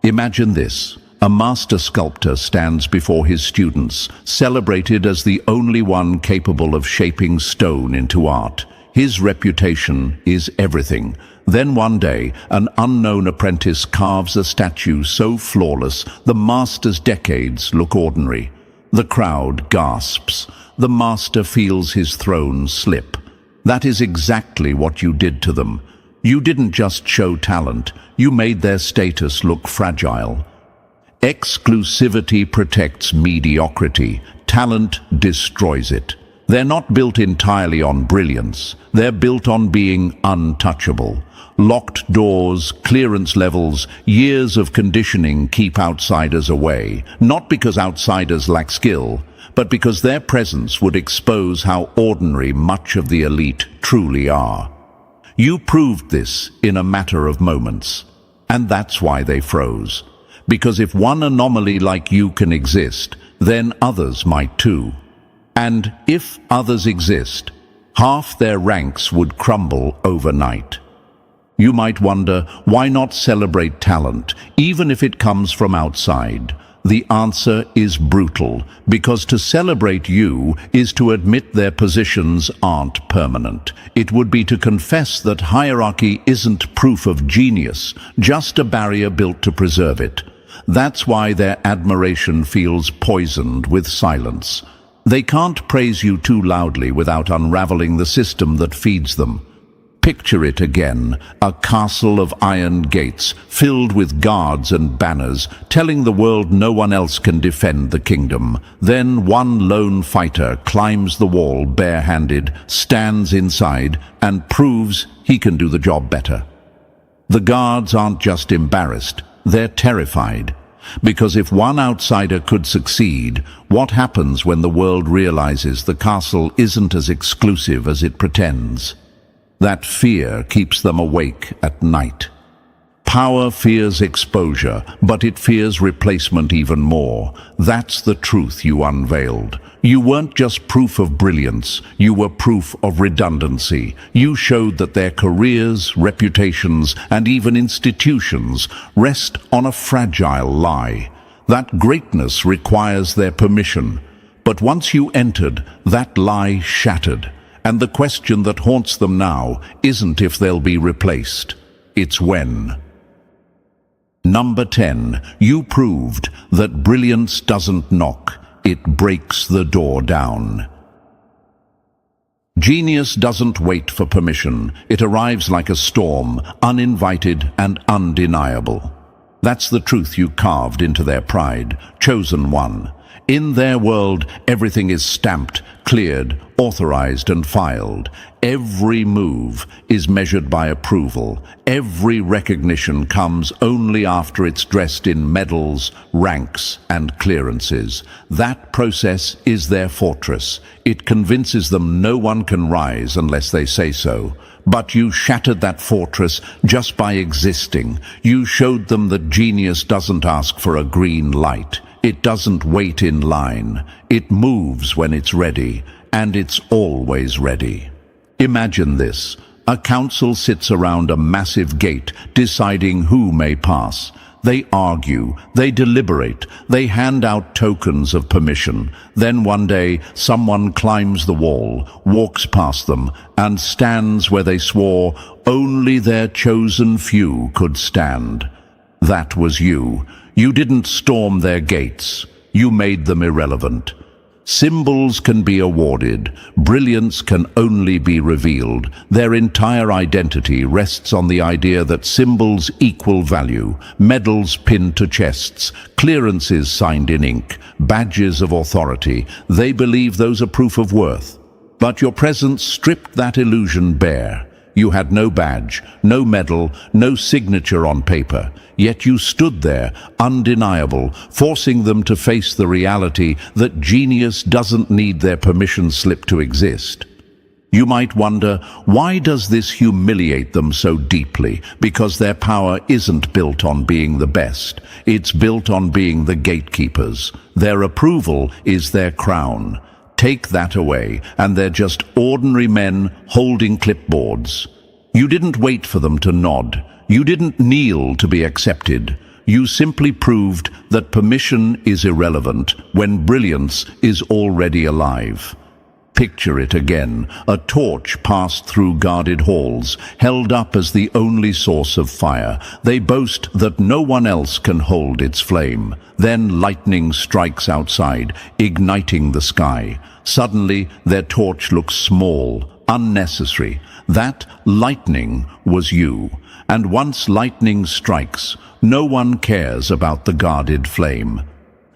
Imagine this. A master sculptor stands before his students, celebrated as the only one capable of shaping stone into art. His reputation is everything. Then one day, an unknown apprentice carves a statue so flawless, the master's decades look ordinary. The crowd gasps. The master feels his throne slip. That is exactly what you did to them. You didn't just show talent, you made their status look fragile. Exclusivity protects mediocrity. Talent destroys it. They're not built entirely on brilliance. They're built on being untouchable. Locked doors, clearance levels, years of conditioning keep outsiders away, not because outsiders lack skill, but because their presence would expose how ordinary much of the elite truly are. You proved this in a matter of moments, and that's why they froze. Because if one anomaly like you can exist, then others might too. And if others exist, half their ranks would crumble overnight. You might wonder, why not celebrate talent, even if it comes from outside? The answer is brutal, because to celebrate you is to admit their positions aren't permanent. It would be to confess that hierarchy isn't proof of genius, just a barrier built to preserve it. That's why their admiration feels poisoned with silence. They can't praise you too loudly without unraveling the system that feeds them. Picture it again, a castle of iron gates, filled with guards and banners, telling the world no one else can defend the kingdom. Then one lone fighter climbs the wall barehanded, stands inside, and proves he can do the job better. The guards aren't just embarrassed, they're terrified. Because if one outsider could succeed, what happens when the world realizes the castle isn't as exclusive as it pretends? That fear keeps them awake at night. Power fears exposure, but it fears replacement even more. That's the truth you unveiled. You weren't just proof of brilliance, you were proof of redundancy. You showed that their careers, reputations, and even institutions rest on a fragile lie. That greatness requires their permission. But once you entered, that lie shattered, and the question that haunts them now isn't if they'll be replaced, it's when. Number 10, you proved that brilliance doesn't knock, it breaks the door down. Genius doesn't wait for permission. It arrives like a storm, uninvited and undeniable. That's the truth you carved into their pride, chosen one. In their world, everything is stamped, cleared, authorized and filed. Every move is measured by approval. Every recognition comes only after it's dressed in medals, ranks and clearances. That process is their fortress. It convinces them no one can rise unless they say so. But you shattered that fortress just by existing. You showed them that genius doesn't ask for a green light. It doesn't wait in line. It moves when it's ready, and it's always ready. Imagine this. A council sits around a massive gate, deciding who may pass. They argue, they deliberate, they hand out tokens of permission. Then one day, someone climbs the wall, walks past them, and stands where they swore only their chosen few could stand. That was you. You didn't storm their gates. You made them irrelevant. Symbols can be awarded. Brilliance can only be revealed. Their entire identity rests on the idea that symbols equal value, medals pinned to chests, clearances signed in ink, badges of authority. They believe those are proof of worth. But your presence stripped that illusion bare. You had no badge, no medal, no signature on paper. Yet you stood there, undeniable, forcing them to face the reality that genius doesn't need their permission slip to exist. You might wonder, why does this humiliate them so deeply? Because their power isn't built on being the best. It's built on being the gatekeepers. Their approval is their crown. Take that away, and they're just ordinary men holding clipboards. You didn't wait for them to nod. You didn't kneel to be accepted. You simply proved that permission is irrelevant when brilliance is already alive. Picture it again, a torch passed through guarded halls, held up as the only source of fire. They boast that no one else can hold its flame. Then lightning strikes outside, igniting the sky. Suddenly, their torch looks small, unnecessary. That lightning was you. And once lightning strikes, no one cares about the guarded flame.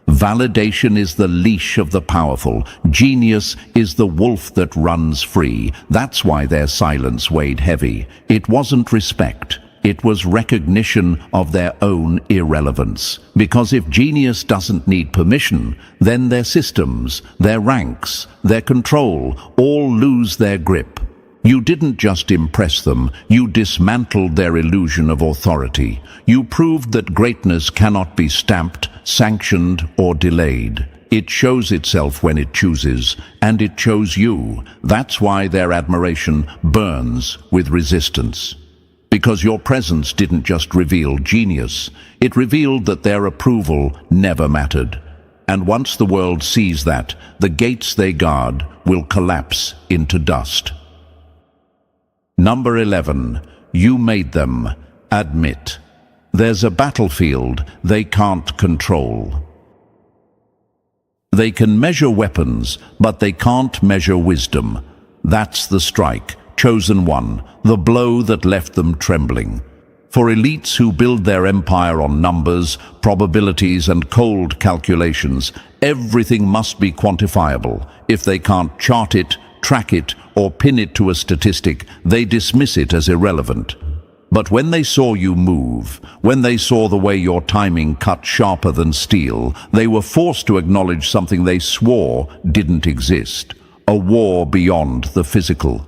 Validation is the leash of the powerful. Genius is the wolf that runs free. That's why their silence weighed heavy. It wasn't respect. It was recognition of their own irrelevance. Because if genius doesn't need permission, then their systems, their ranks, their control all lose their grip. You didn't just impress them, you dismantled their illusion of authority. You proved that greatness cannot be stamped, sanctioned, or delayed. It shows itself when it chooses, and it chose you. That's why their admiration burns with resistance. Because your presence didn't just reveal genius, it revealed that their approval never mattered. And once the world sees that, the gates they guard will collapse into dust. Number 11, you made them admit. There's a battlefield they can't control. They can measure weapons, but they can't measure wisdom. That's the strike, chosen one, the blow that left them trembling. For elites who build their empire on numbers, probabilities, and cold calculations, everything must be quantifiable. If they can't chart it, track it, or pin it to a statistic, they dismiss it as irrelevant. But when they saw you move, when they saw the way your timing cut sharper than steel, they were forced to acknowledge something they swore didn't exist: a war beyond the physical.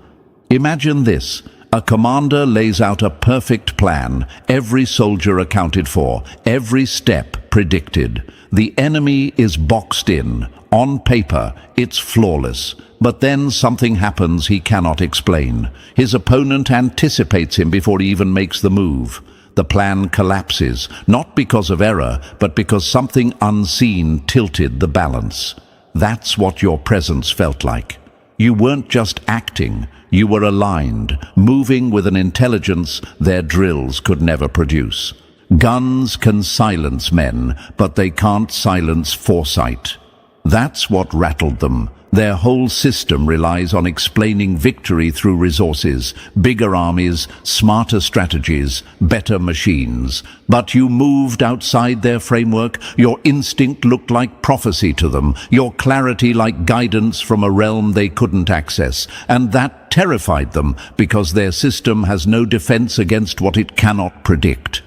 Imagine this. A commander lays out a perfect plan, every soldier accounted for, every step predicted. The enemy is boxed in. On paper, it's flawless. But then something happens he cannot explain. His opponent anticipates him before he even makes the move. The plan collapses, not because of error, but because something unseen tilted the balance. That's what your presence felt like. You weren't just acting, you were aligned, moving with an intelligence their drills could never produce. Guns can silence men, but they can't silence foresight. That's what rattled them. Their whole system relies on explaining victory through resources, bigger armies, smarter strategies, better machines. But you moved outside their framework. Your instinct looked like prophecy to them, your clarity like guidance from a realm they couldn't access. And that terrified them because their system has no defense against what it cannot predict.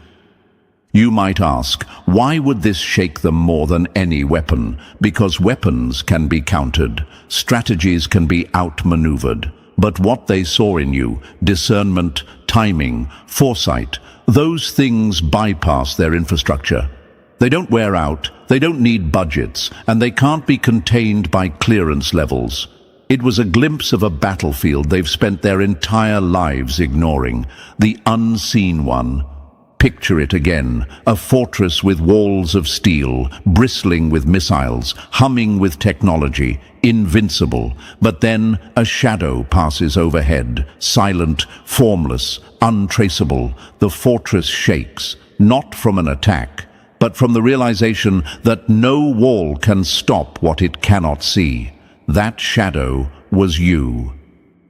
You might ask, why would this shake them more than any weapon? Because weapons can be countered, strategies can be outmaneuvered. But what they saw in you, discernment, timing, foresight, those things bypass their infrastructure. They don't wear out, they don't need budgets, and they can't be contained by clearance levels. It was a glimpse of a battlefield they've spent their entire lives ignoring, the unseen one. Picture it again, a fortress with walls of steel, bristling with missiles, humming with technology, invincible. But then a shadow passes overhead, silent, formless, untraceable. The fortress shakes, not from an attack, but from the realization that no wall can stop what it cannot see. That shadow was you.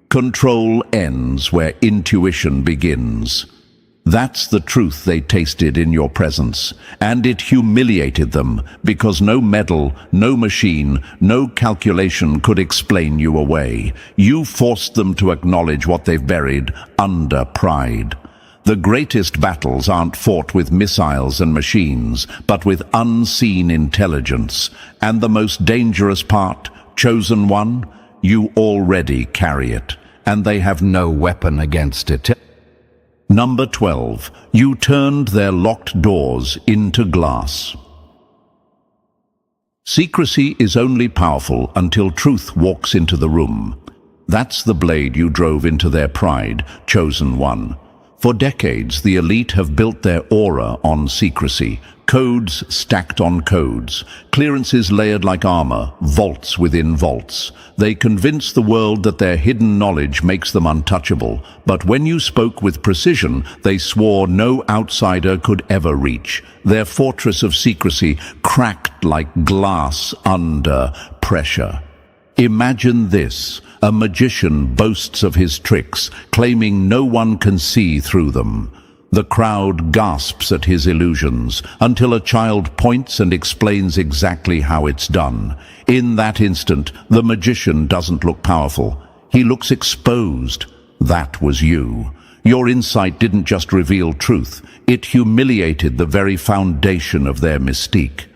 Control ends where intuition begins. That's the truth they tasted in your presence, and it humiliated them because no medal, no machine, no calculation could explain you away. You forced them to acknowledge what they've buried under pride. The greatest battles aren't fought with missiles and machines, but with unseen intelligence. And the most dangerous part, chosen one, you already carry it, and they have no weapon against it. Number 12. You turned their locked doors into glass. Secrecy is only powerful until truth walks into the room. That's the blade you drove into their pride, chosen one. For decades, the elite have built their aura on secrecy, codes stacked on codes, clearances layered like armor, vaults within vaults. They convince the world that their hidden knowledge makes them untouchable, but when you spoke with precision, they swore no outsider could ever reach. Their fortress of secrecy cracked like glass under pressure. Imagine this. A magician boasts of his tricks, claiming no one can see through them. The crowd gasps at his illusions until a child points and explains exactly how it's done. In that instant, the magician doesn't look powerful. He looks exposed. That was you. Your insight didn't just reveal truth. It humiliated the very foundation of their mystique.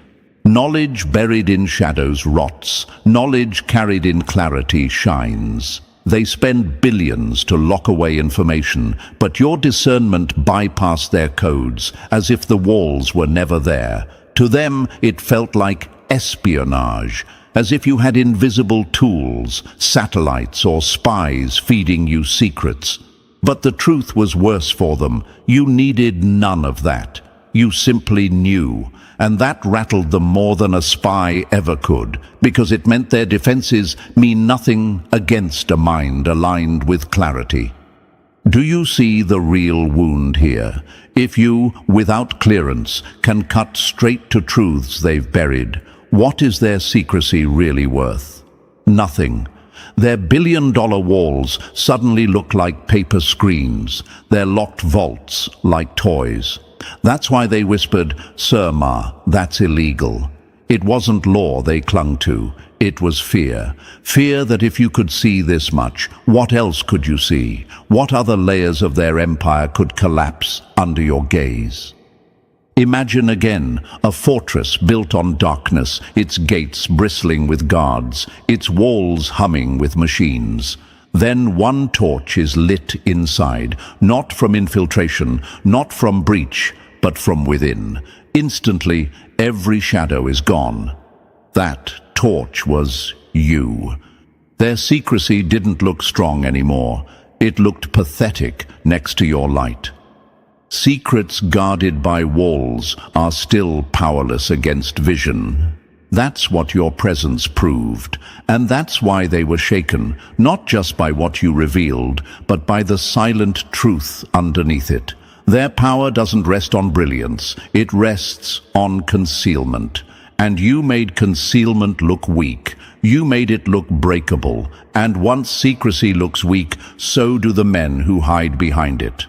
Knowledge buried in shadows rots. Knowledge carried in clarity shines. They spend billions to lock away information, but your discernment bypassed their codes as if the walls were never there. To them, it felt like espionage, as if you had invisible tools, satellites or spies feeding you secrets. But the truth was worse for them. You needed none of that. You simply knew. And that rattled them more than a spy ever could, because it meant their defenses mean nothing against a mind aligned with clarity. Do you see the real wound here? If you, without clearance, can cut straight to truths they've buried, what is their secrecy really worth? Nothing. Their billion-dollar walls suddenly look like paper screens, their locked vaults like toys. That's why they whispered, "Sir Ma, that's illegal." It wasn't law they clung to, it was fear. Fear that if you could see this much, what else could you see? What other layers of their empire could collapse under your gaze? Imagine again a fortress built on darkness, its gates bristling with guards, its walls humming with machines. Then one torch is lit inside, not from infiltration, not from breach, but from within. Instantly, every shadow is gone. That torch was you. Their secrecy didn't look strong anymore. It looked pathetic next to your light. Secrets guarded by walls are still powerless against vision. That's what your presence proved, and that's why they were shaken, not just by what you revealed, but by the silent truth underneath it. Their power doesn't rest on brilliance, it rests on concealment. And you made concealment look weak. You made it look breakable. And once secrecy looks weak, so do the men who hide behind it.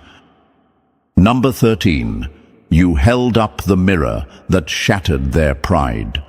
Number 13. You held up the mirror that shattered their pride.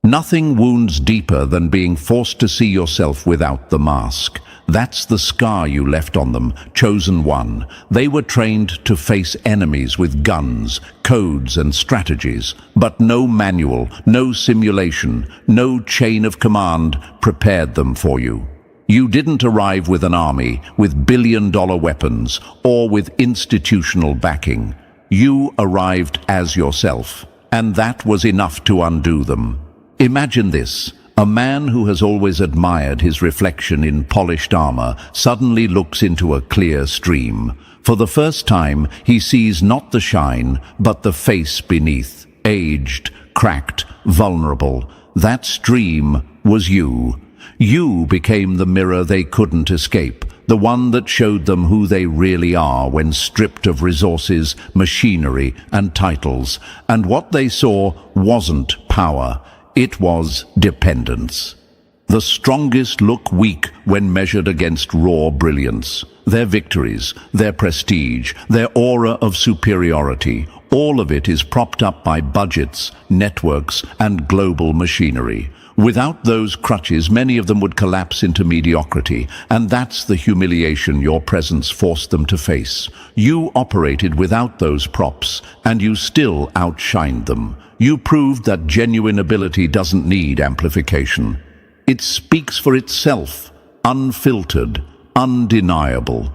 Nothing wounds deeper than being forced to see yourself without the mask. That's the scar you left on them, chosen one. They were trained to face enemies with guns, codes and strategies, but no manual, no simulation, no chain of command prepared them for you. You didn't arrive with an army, with billion-dollar weapons, or with institutional backing. You arrived as yourself, and that was enough to undo them. Imagine this. A man who has always admired his reflection in polished armor suddenly looks into a clear stream. For the first time, he sees not the shine, but the face beneath, aged, cracked, vulnerable. That stream was you. You became the mirror they couldn't escape, the one that showed them who they really are when stripped of resources, machinery, and titles. And what they saw wasn't power. It was dependence. The strongest look weak when measured against raw brilliance. Their victories, their prestige, their aura of superiority, all of it is propped up by budgets, networks, and global machinery. Without those crutches, many of them would collapse into mediocrity, and that's the humiliation your presence forced them to face. You operated without those props, and you still outshined them. You proved that genuine ability doesn't need amplification. It speaks for itself, unfiltered, undeniable.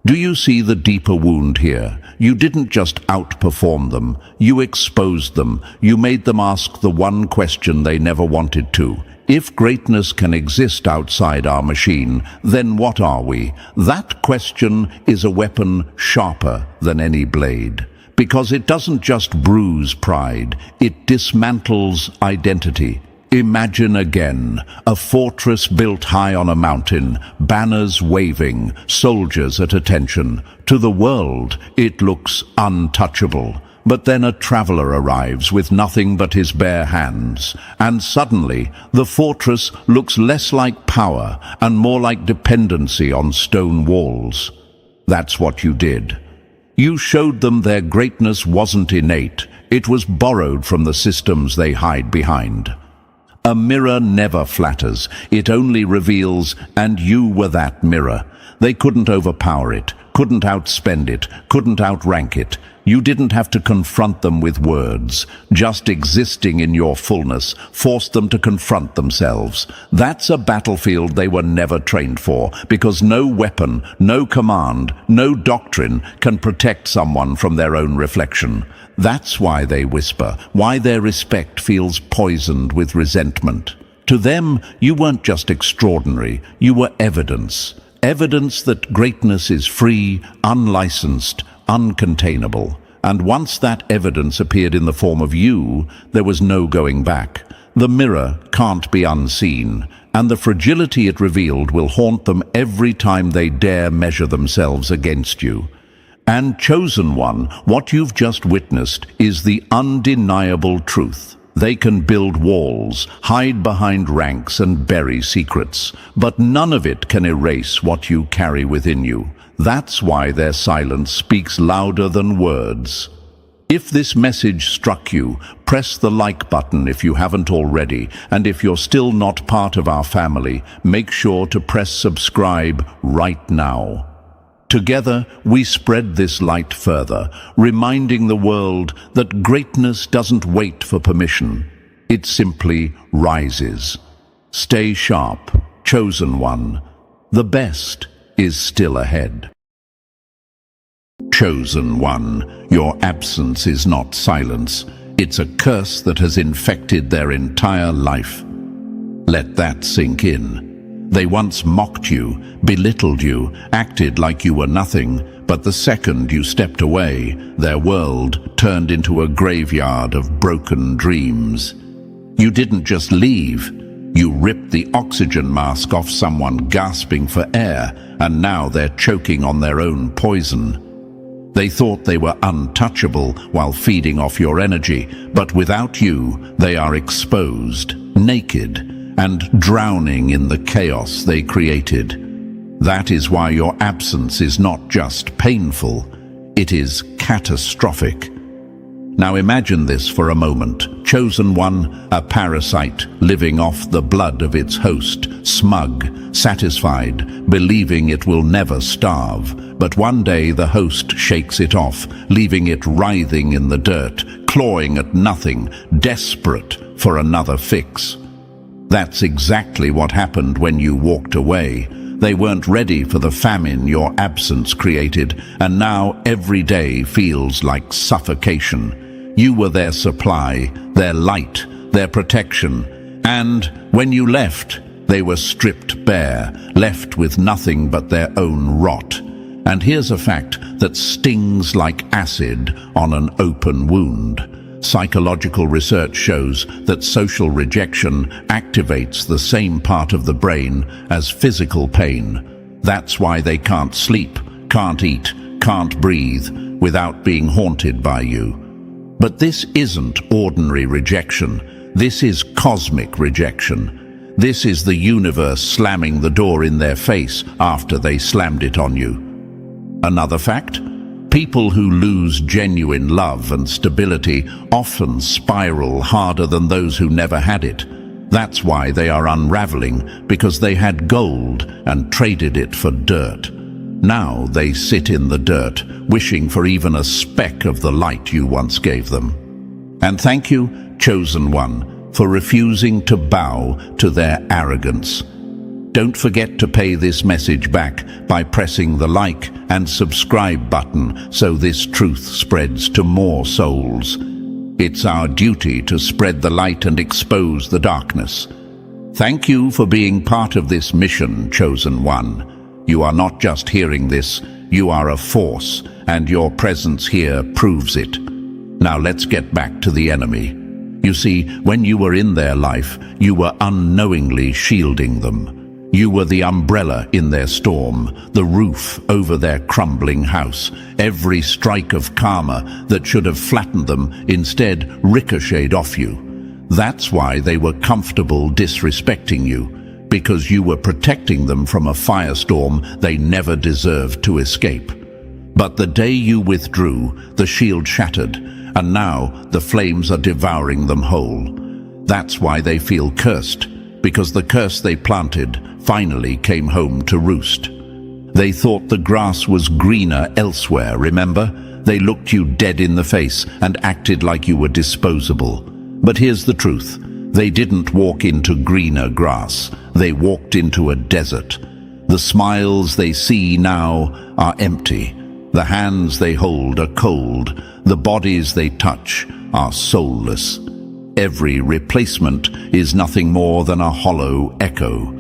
Do you see the deeper wound here? You didn't just outperform them, you exposed them. You made them ask the one question they never wanted to. If greatness can exist outside our machine, then what are we? That question is a weapon sharper than any blade. Because it doesn't just bruise pride, it dismantles identity. Imagine again, a fortress built high on a mountain, banners waving, soldiers at attention. To the world, it looks untouchable. But then a traveler arrives with nothing but his bare hands, and suddenly the fortress looks less like power and more like dependency on stone walls. That's what you did. You showed them their greatness wasn't innate, it was borrowed from the systems they hide behind. A mirror never flatters, it only reveals, and you were that mirror. They couldn't overpower it, couldn't outspend it, couldn't outrank it. You didn't have to confront them with words. Just existing in your fullness forced them to confront themselves. That's a battlefield they were never trained for, because no weapon, no command, no doctrine can protect someone from their own reflection. That's why they whisper, why their respect feels poisoned with resentment. To them, you weren't just extraordinary, you were evidence. Evidence that greatness is free, unlicensed, uncontainable. And once that evidence appeared in the form of you, there was no going back. The mirror can't be unseen, and the fragility it revealed will haunt them every time they dare measure themselves against you. And chosen one, what you've just witnessed is the undeniable truth. They can build walls, hide behind ranks and bury secrets, but none of it can erase what you carry within you. That's why their silence speaks louder than words. If this message struck you, press the like button if you haven't already, and if you're still not part of our family, make sure to press subscribe right now. Together, we spread this light further, reminding the world that greatness doesn't wait for permission. It simply rises. Stay sharp, chosen one. The best is still ahead. Chosen one, your absence is not silence. It's a curse that has infected their entire life. Let that sink in. They once mocked you, belittled you, acted like you were nothing, but the second you stepped away, their world turned into a graveyard of broken dreams. You didn't just leave. You ripped the oxygen mask off someone gasping for air, and now they're choking on their own poison. They thought they were untouchable while feeding off your energy, but without you, they are exposed, naked, and drowning in the chaos they created. That is why your absence is not just painful, it is catastrophic. Now imagine this for a moment. Chosen one, a parasite living off the blood of its host, smug, satisfied, believing it will never starve. But one day the host shakes it off, leaving it writhing in the dirt, clawing at nothing, desperate for another fix. That's exactly what happened when you walked away. They weren't ready for the famine your absence created, and now every day feels like suffocation. You were their supply, their light, their protection, and when you left, they were stripped bare, left with nothing but their own rot. And here's a fact that stings like acid on an open wound. Psychological research shows that social rejection activates the same part of the brain as physical pain. That's why they can't sleep, can't eat, can't breathe without being haunted by you. But this isn't ordinary rejection. This is cosmic rejection. This is the universe slamming the door in their face after they slammed it on you. Another fact? People who lose genuine love and stability often spiral harder than those who never had it. That's why they are unraveling, because they had gold and traded it for dirt. Now they sit in the dirt, wishing for even a speck of the light you once gave them. And thank you, chosen one, for refusing to bow to their arrogance. Don't forget to pay this message back by pressing the like and subscribe button so this truth spreads to more souls. It's our duty to spread the light and expose the darkness. Thank you for being part of this mission, chosen one. You are not just hearing this, you are a force, and your presence here proves it. Now let's get back to the enemy. You see, when you were in their life, you were unknowingly shielding them. You were the umbrella in their storm, the roof over their crumbling house. Every strike of karma that should have flattened them instead ricocheted off you. That's why they were comfortable disrespecting you, because you were protecting them from a firestorm they never deserved to escape. But the day you withdrew, the shield shattered, and now the flames are devouring them whole. That's why they feel cursed, because the curse they planted finally came home to roost. They thought the grass was greener elsewhere, remember? They looked you dead in the face and acted like you were disposable. But here's the truth. They didn't walk into greener grass. They walked into a desert. The smiles they see now are empty. The hands they hold are cold. The bodies they touch are soulless. Every replacement is nothing more than a hollow echo.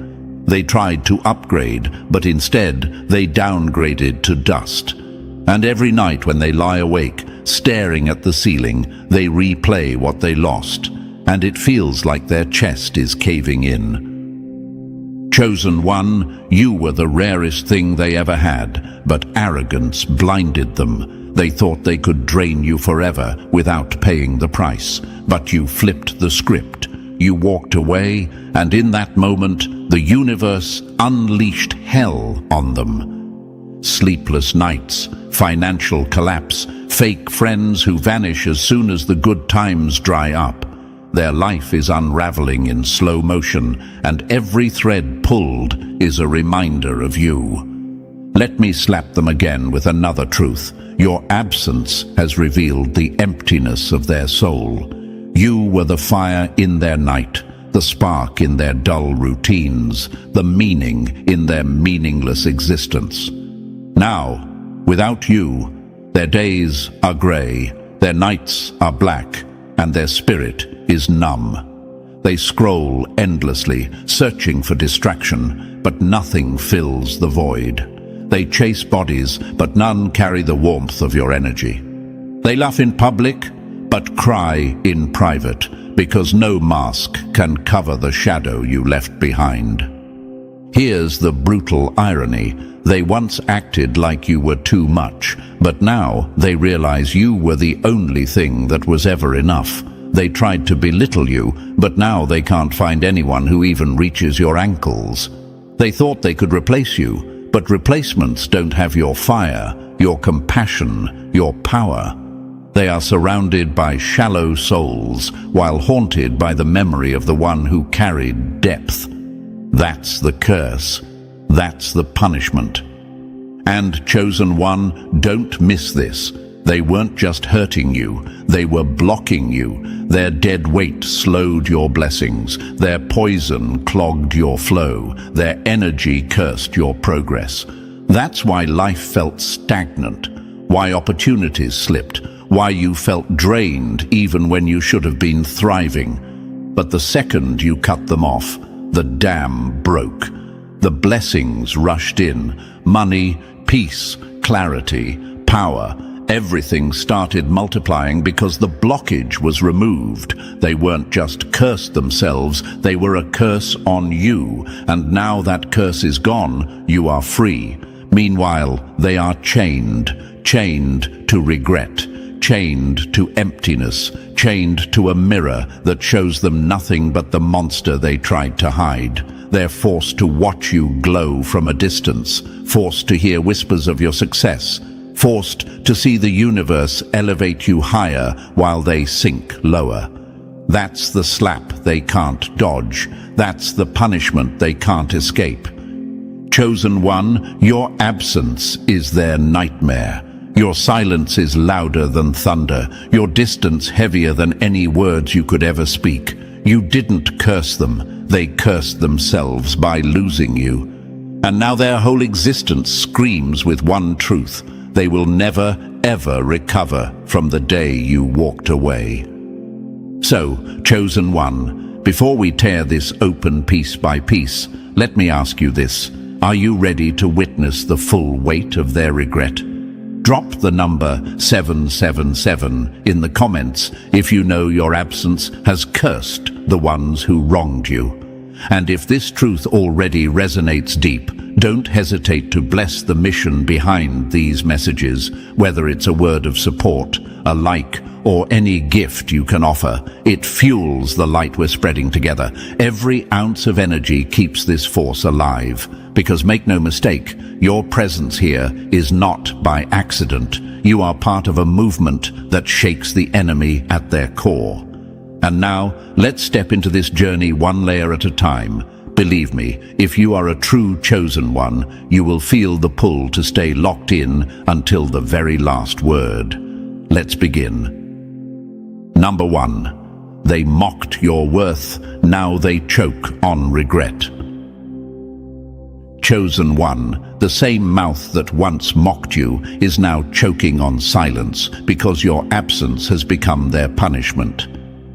They tried to upgrade, but instead they downgraded to dust. And every night when they lie awake, staring at the ceiling, they replay what they lost, and it feels like their chest is caving in. Chosen one, you were the rarest thing they ever had, but arrogance blinded them. They thought they could drain you forever without paying the price, but you flipped the script. You walked away, and in that moment, the universe unleashed hell on them. Sleepless nights, financial collapse, fake friends who vanish as soon as the good times dry up. Their life is unraveling in slow motion, and every thread pulled is a reminder of you. Let me slap them again with another truth. Your absence has revealed the emptiness of their soul. You were the fire in their night, the spark in their dull routines, the meaning in their meaningless existence. Now, without you, their days are grey, their nights are black, and their spirit is numb. They scroll endlessly, searching for distraction, but nothing fills the void. They chase bodies, but none carry the warmth of your energy. They laugh in public, but cry in private, because no mask can cover the shadow you left behind. Here's the brutal irony. They once acted like you were too much, but now they realize you were the only thing that was ever enough. They tried to belittle you, but now they can't find anyone who even reaches your ankles. They thought they could replace you, but replacements don't have your fire, your compassion, your power. They are surrounded by shallow souls, while haunted by the memory of the one who carried depth. That's the curse. That's the punishment. And, Chosen One, don't miss this. They weren't just hurting you, they were blocking you. Their dead weight slowed your blessings. Their poison clogged your flow. Their energy cursed your progress. That's why life felt stagnant, why opportunities slipped, why you felt drained even when you should have been thriving. But the second you cut them off, the dam broke. The blessings rushed in. Money, peace, clarity, power. Everything started multiplying because the blockage was removed. They weren't just cursed themselves, they were a curse on you. And now that curse is gone, you are free. Meanwhile, they are chained to regret, chained to emptiness, chained to a mirror that shows them nothing but the monster they tried to hide. They're forced to watch you glow from a distance, forced to hear whispers of your success, forced to see the universe elevate you higher while they sink lower. That's the slap they can't dodge. That's the punishment they can't escape. Chosen One, your absence is their nightmare. Your silence is louder than thunder, your distance heavier than any words you could ever speak. You didn't curse them, they cursed themselves by losing you. And now their whole existence screams with one truth: they will never, ever recover from the day you walked away. So, Chosen One, before we tear this open piece by piece, let me ask you this. Are you ready to witness the full weight of their regret? Drop the number 777 in the comments if you know your absence has cursed the ones who wronged you. And if this truth already resonates deep, don't hesitate to bless the mission behind these messages, whether it's a word of support, a like, or any gift you can offer. It fuels the light we're spreading together. Every ounce of energy keeps this force alive. Because make no mistake, your presence here is not by accident. You are part of a movement that shakes the enemy at their core. And now, let's step into this journey one layer at a time. Believe me, if you are a true Chosen One, you will feel the pull to stay locked in until the very last word. Let's begin. Number 1. They mocked your worth, now they choke on regret. Chosen One, the same mouth that once mocked you is now choking on silence because your absence has become their punishment.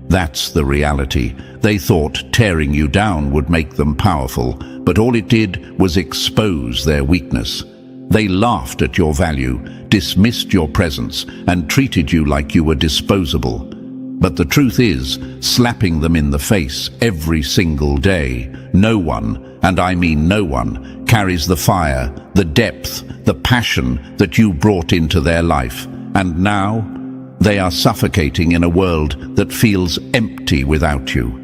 That's the reality. They thought tearing you down would make them powerful, but all it did was expose their weakness. They laughed at your value, dismissed your presence, and treated you like you were disposable. But the truth is, slapping them in the face every single day, no one, and I mean no one, carries the fire, the depth, the passion that you brought into their life. And now, they are suffocating in a world that feels empty without you.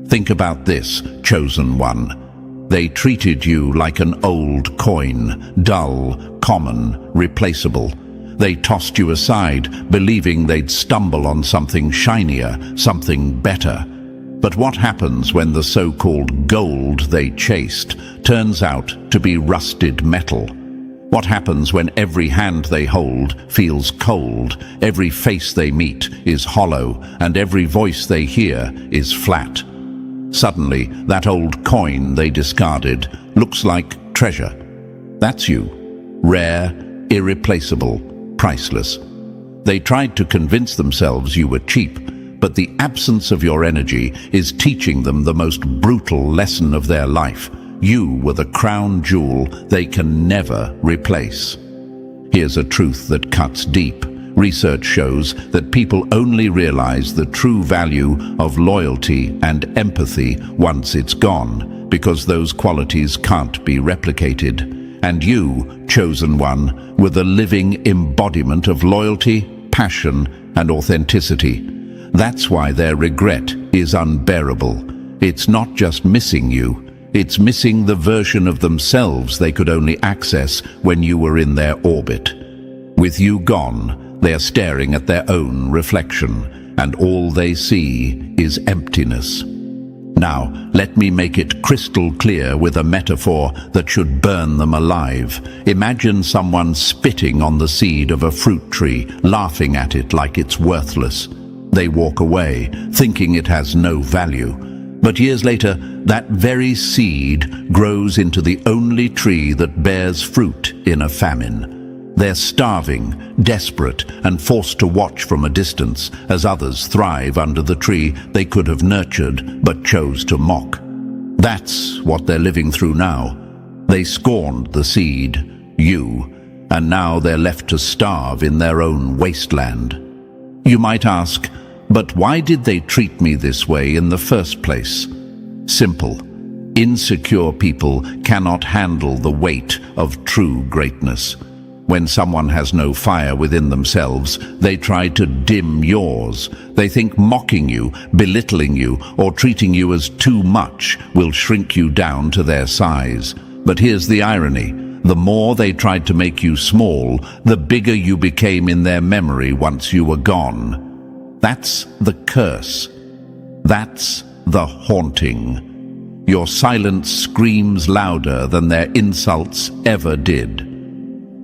Think about this, Chosen One. They treated you like an old coin, dull, common, replaceable. They tossed you aside, believing they'd stumble on something shinier, something better. But what happens when the so-called gold they chased turns out to be rusted metal? What happens when every hand they hold feels cold, every face they meet is hollow, and every voice they hear is flat? Suddenly, that old coin they discarded looks like treasure. That's you. Rare, irreplaceable, priceless. They tried to convince themselves you were cheap, but the absence of your energy is teaching them the most brutal lesson of their life. You were the crown jewel they can never replace. Here's a truth that cuts deep. Research shows that people only realize the true value of loyalty and empathy once it's gone, because those qualities can't be replicated. And you, chosen one, were the living embodiment of loyalty, passion, and authenticity. That's why their regret is unbearable. It's not just missing you, it's missing the version of themselves they could only access when you were in their orbit. With you gone, they are staring at their own reflection, and all they see is emptiness. Now, let me make it crystal clear with a metaphor that should burn them alive. Imagine someone spitting on the seed of a fruit tree, laughing at it like it's worthless. They walk away, thinking it has no value. But years later, that very seed grows into the only tree that bears fruit in a famine. They're starving, desperate, and forced to watch from a distance as others thrive under the tree they could have nurtured but chose to mock. That's what they're living through now. They scorned the seed, you, and now they're left to starve in their own wasteland. You might ask, but why did they treat me this way in the first place? Simple. Insecure people cannot handle the weight of true greatness. When someone has no fire within themselves, they try to dim yours. They think mocking you, belittling you, or treating you as too much will shrink you down to their size. But here's the irony. The more they tried to make you small, the bigger you became in their memory once you were gone. That's the curse. That's the haunting. Your silence screams louder than their insults ever did.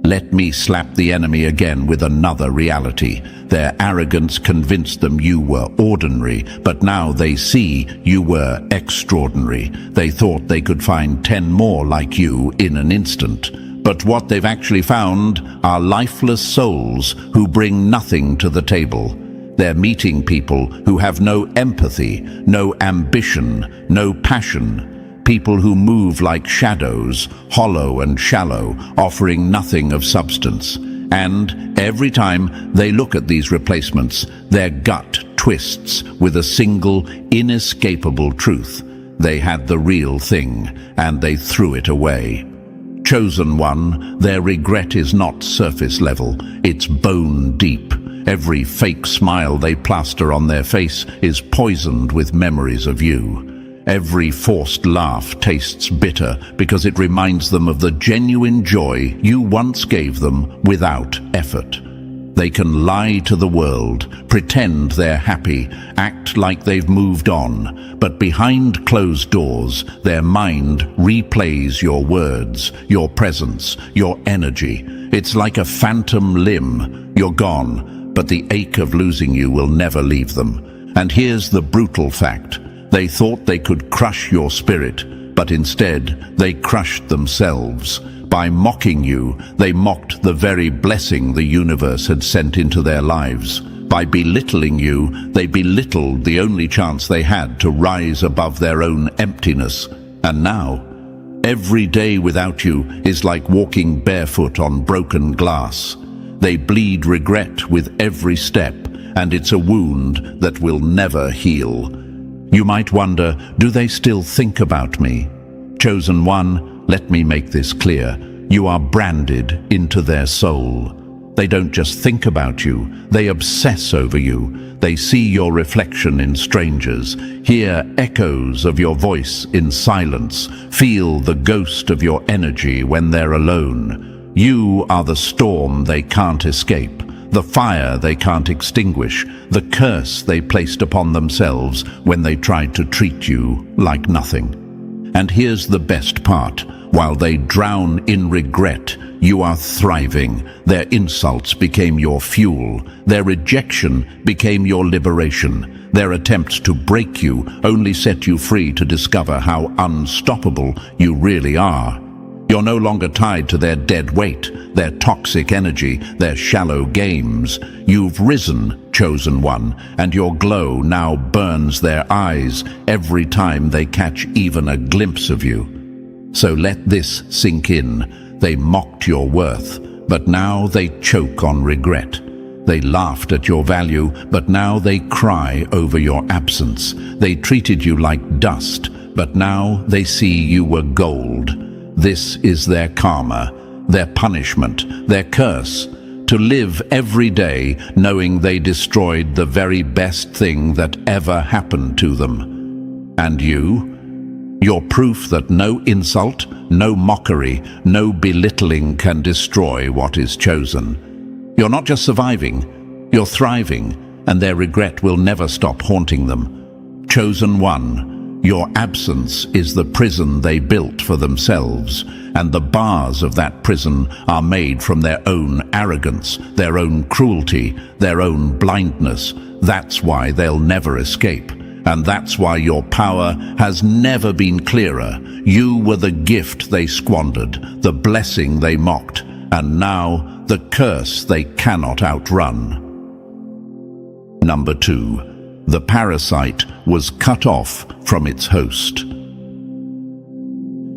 Let me slap the enemy again with another reality. Their arrogance convinced them you were ordinary, but now they see you were extraordinary. They thought they could find 10 more like you in an instant. But what they've actually found are lifeless souls who bring nothing to the table. They're meeting people who have no empathy, no ambition, no passion. People who move like shadows, hollow and shallow, offering nothing of substance. And every time they look at these replacements, their gut twists with a single, inescapable truth. They had the real thing, and they threw it away. Chosen one, their regret is not surface level, it's bone deep. Every fake smile they plaster on their face is poisoned with memories of you. Every forced laugh tastes bitter because it reminds them of the genuine joy you once gave them without effort. They can lie to the world, pretend they're happy, act like they've moved on, but behind closed doors, their mind replays your words, your presence, your energy. It's like a phantom limb. You're gone, but the ache of losing you will never leave them. And here's the brutal fact. They thought they could crush your spirit, but instead they crushed themselves. By mocking you, they mocked the very blessing the universe had sent into their lives. By belittling you, they belittled the only chance they had to rise above their own emptiness. And now, every day without you is like walking barefoot on broken glass. They bleed regret with every step, and it's a wound that will never heal. You might wonder, do they still think about me? Chosen one, let me make this clear. You are branded into their soul. They don't just think about you, they obsess over you. They see your reflection in strangers, hear echoes of your voice in silence, feel the ghost of your energy when they're alone. You are the storm they can't escape, the fire they can't extinguish, the curse they placed upon themselves when they tried to treat you like nothing. And here's the best part. While they drown in regret, you are thriving. Their insults became your fuel. Their rejection became your liberation. Their attempts to break you only set you free to discover how unstoppable you really are. You're no longer tied to their dead weight, their toxic energy, their shallow games. You've risen, chosen one, and your glow now burns their eyes every time they catch even a glimpse of you. So let this sink in. They mocked your worth, but now they choke on regret. They laughed at your value, but now they cry over your absence. They treated you like dust, but now they see you were gold. This is their karma, their punishment, their curse, to live every day knowing they destroyed the very best thing that ever happened to them. And you? You're proof that no insult, no mockery, no belittling can destroy what is chosen. You're not just surviving, you're thriving, and their regret will never stop haunting them. Chosen one, your absence is the prison they built for themselves, and the bars of that prison are made from their own arrogance, their own cruelty, their own blindness. That's why they'll never escape. And that's why your power has never been clearer. You were the gift they squandered, the blessing they mocked, and now the curse they cannot outrun. Number 2. The parasite was cut off from its host.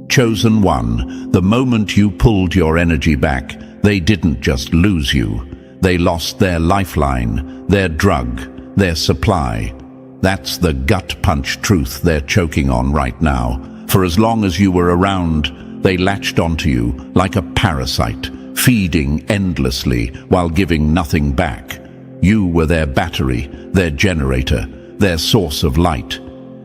Chosen one, the moment you pulled your energy back, they didn't just lose you. They lost their lifeline, their drug, their supply. That's the gut punch truth they're choking on right now. For as long as you were around, they latched onto you like a parasite, feeding endlessly while giving nothing back. You were their battery, their generator, their source of light.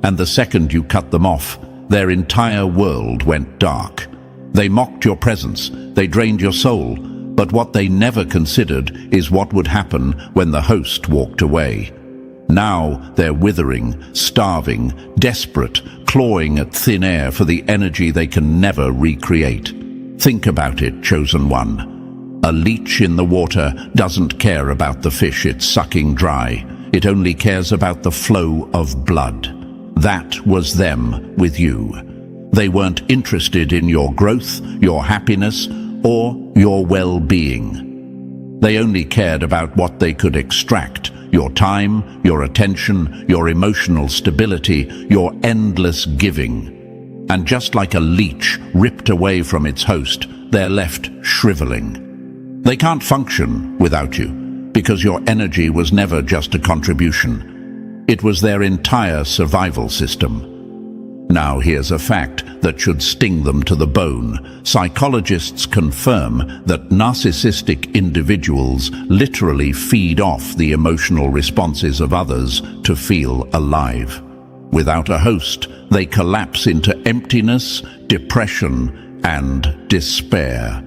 And the second you cut them off, their entire world went dark. They mocked your presence, they drained your soul, but what they never considered is what would happen when the host walked away. Now they're withering, starving, desperate, clawing at thin air for the energy they can never recreate. Think about it, chosen one. A leech in the water doesn't care about the fish it's sucking dry. It only cares about the flow of blood. That was them with you. They weren't interested in your growth, your happiness, or your well-being. They only cared about what they could extract: your time, your attention, your emotional stability, your endless giving. And just like a leech ripped away from its host, they're left shriveling. They can't function without you, because your energy was never just a contribution. It was their entire survival system. Now here's a fact that should sting them to the bone. Psychologists confirm that narcissistic individuals literally feed off the emotional responses of others to feel alive. Without a host, they collapse into emptiness, depression, and despair.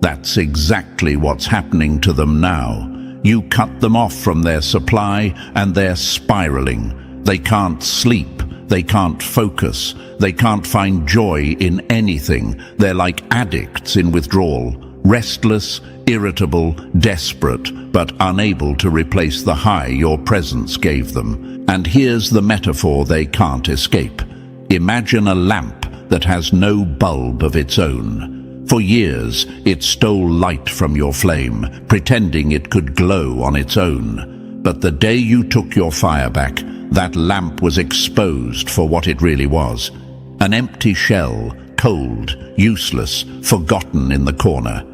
That's exactly what's happening to them now. You cut them off from their supply and they're spiraling. They can't sleep. They can't focus. They can't find joy in anything. They're like addicts in withdrawal, restless, irritable, desperate, but unable to replace the high your presence gave them. And here's the metaphor they can't escape. Imagine a lamp that has no bulb of its own. For years, it stole light from your flame, pretending it could glow on its own. But the day you took your fire back, that lamp was exposed for what it really was. An empty shell, cold, useless, forgotten in the corner.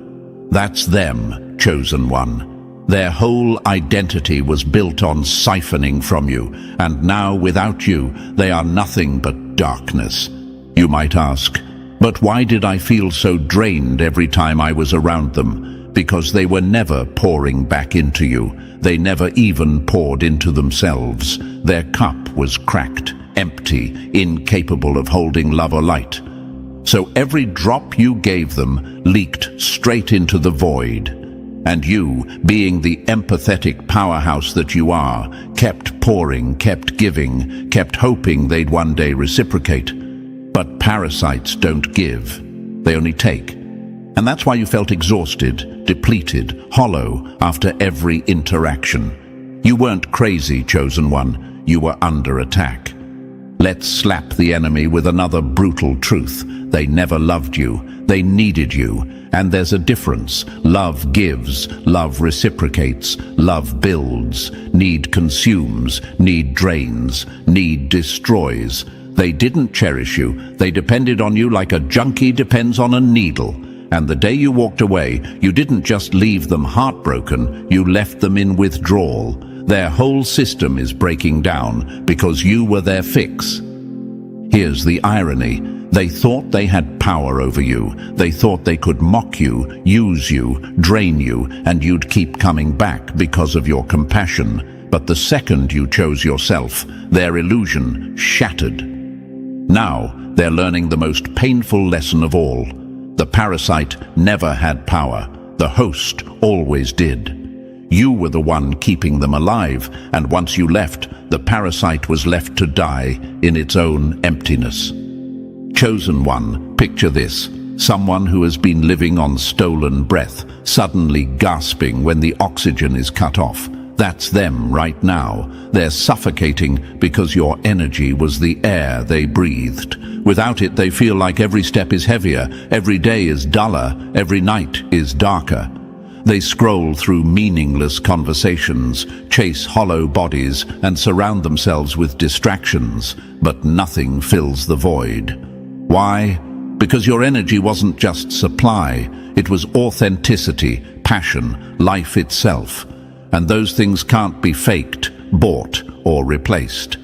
That's them, chosen one. Their whole identity was built on siphoning from you, and now without you, they are nothing but darkness. You might ask, but why did I feel so drained every time I was around them? Because they were never pouring back into you. They never even poured into themselves. Their cup was cracked, empty, incapable of holding love or light. So every drop you gave them leaked straight into the void. And you, being the empathetic powerhouse that you are, kept pouring, kept giving, kept hoping they'd one day reciprocate. But parasites don't give. They only take. And that's why you felt exhausted, depleted, hollow after every interaction. You weren't crazy, chosen one. You were under attack. Let's slap the enemy with another brutal truth. They never loved you. They needed you. And there's a difference. Love gives, love reciprocates, love builds. Need consumes, need drains, need destroys. They didn't cherish you. They depended on you like a junkie depends on a needle. And the day you walked away, you didn't just leave them heartbroken, you left them in withdrawal. Their whole system is breaking down because you were their fix. Here's the irony. They thought they had power over you. They thought they could mock you, use you, drain you, and you'd keep coming back because of your compassion. But the second you chose yourself, their illusion shattered. Now, they're learning the most painful lesson of all. The parasite never had power. The host always did. You were the one keeping them alive, and once you left, the parasite was left to die in its own emptiness. Chosen one, picture this. Someone who has been living on stolen breath, suddenly gasping when the oxygen is cut off. That's them right now. They're suffocating because your energy was the air they breathed. Without it, they feel like every step is heavier, every day is duller, every night is darker. They scroll through meaningless conversations, chase hollow bodies, and surround themselves with distractions, but nothing fills the void. Why? Because your energy wasn't just supply, it was authenticity, passion, life itself. And those things can't be faked, bought, or replaced.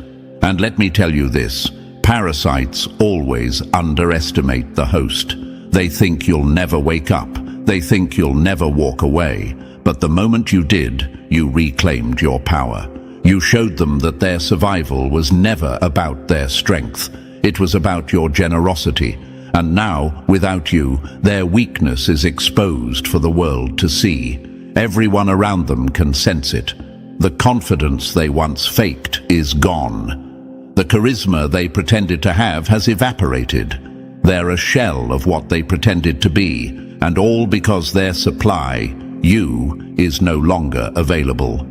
And let me tell you this, parasites always underestimate the host. They think you'll never wake up. They think you'll never walk away. But the moment you did, you reclaimed your power. You showed them that their survival was never about their strength. It was about your generosity. And now, without you, their weakness is exposed for the world to see. Everyone around them can sense it. The confidence they once faked is gone. The charisma they pretended to have has evaporated. They're a shell of what they pretended to be, and all because their supply, you, is no longer available.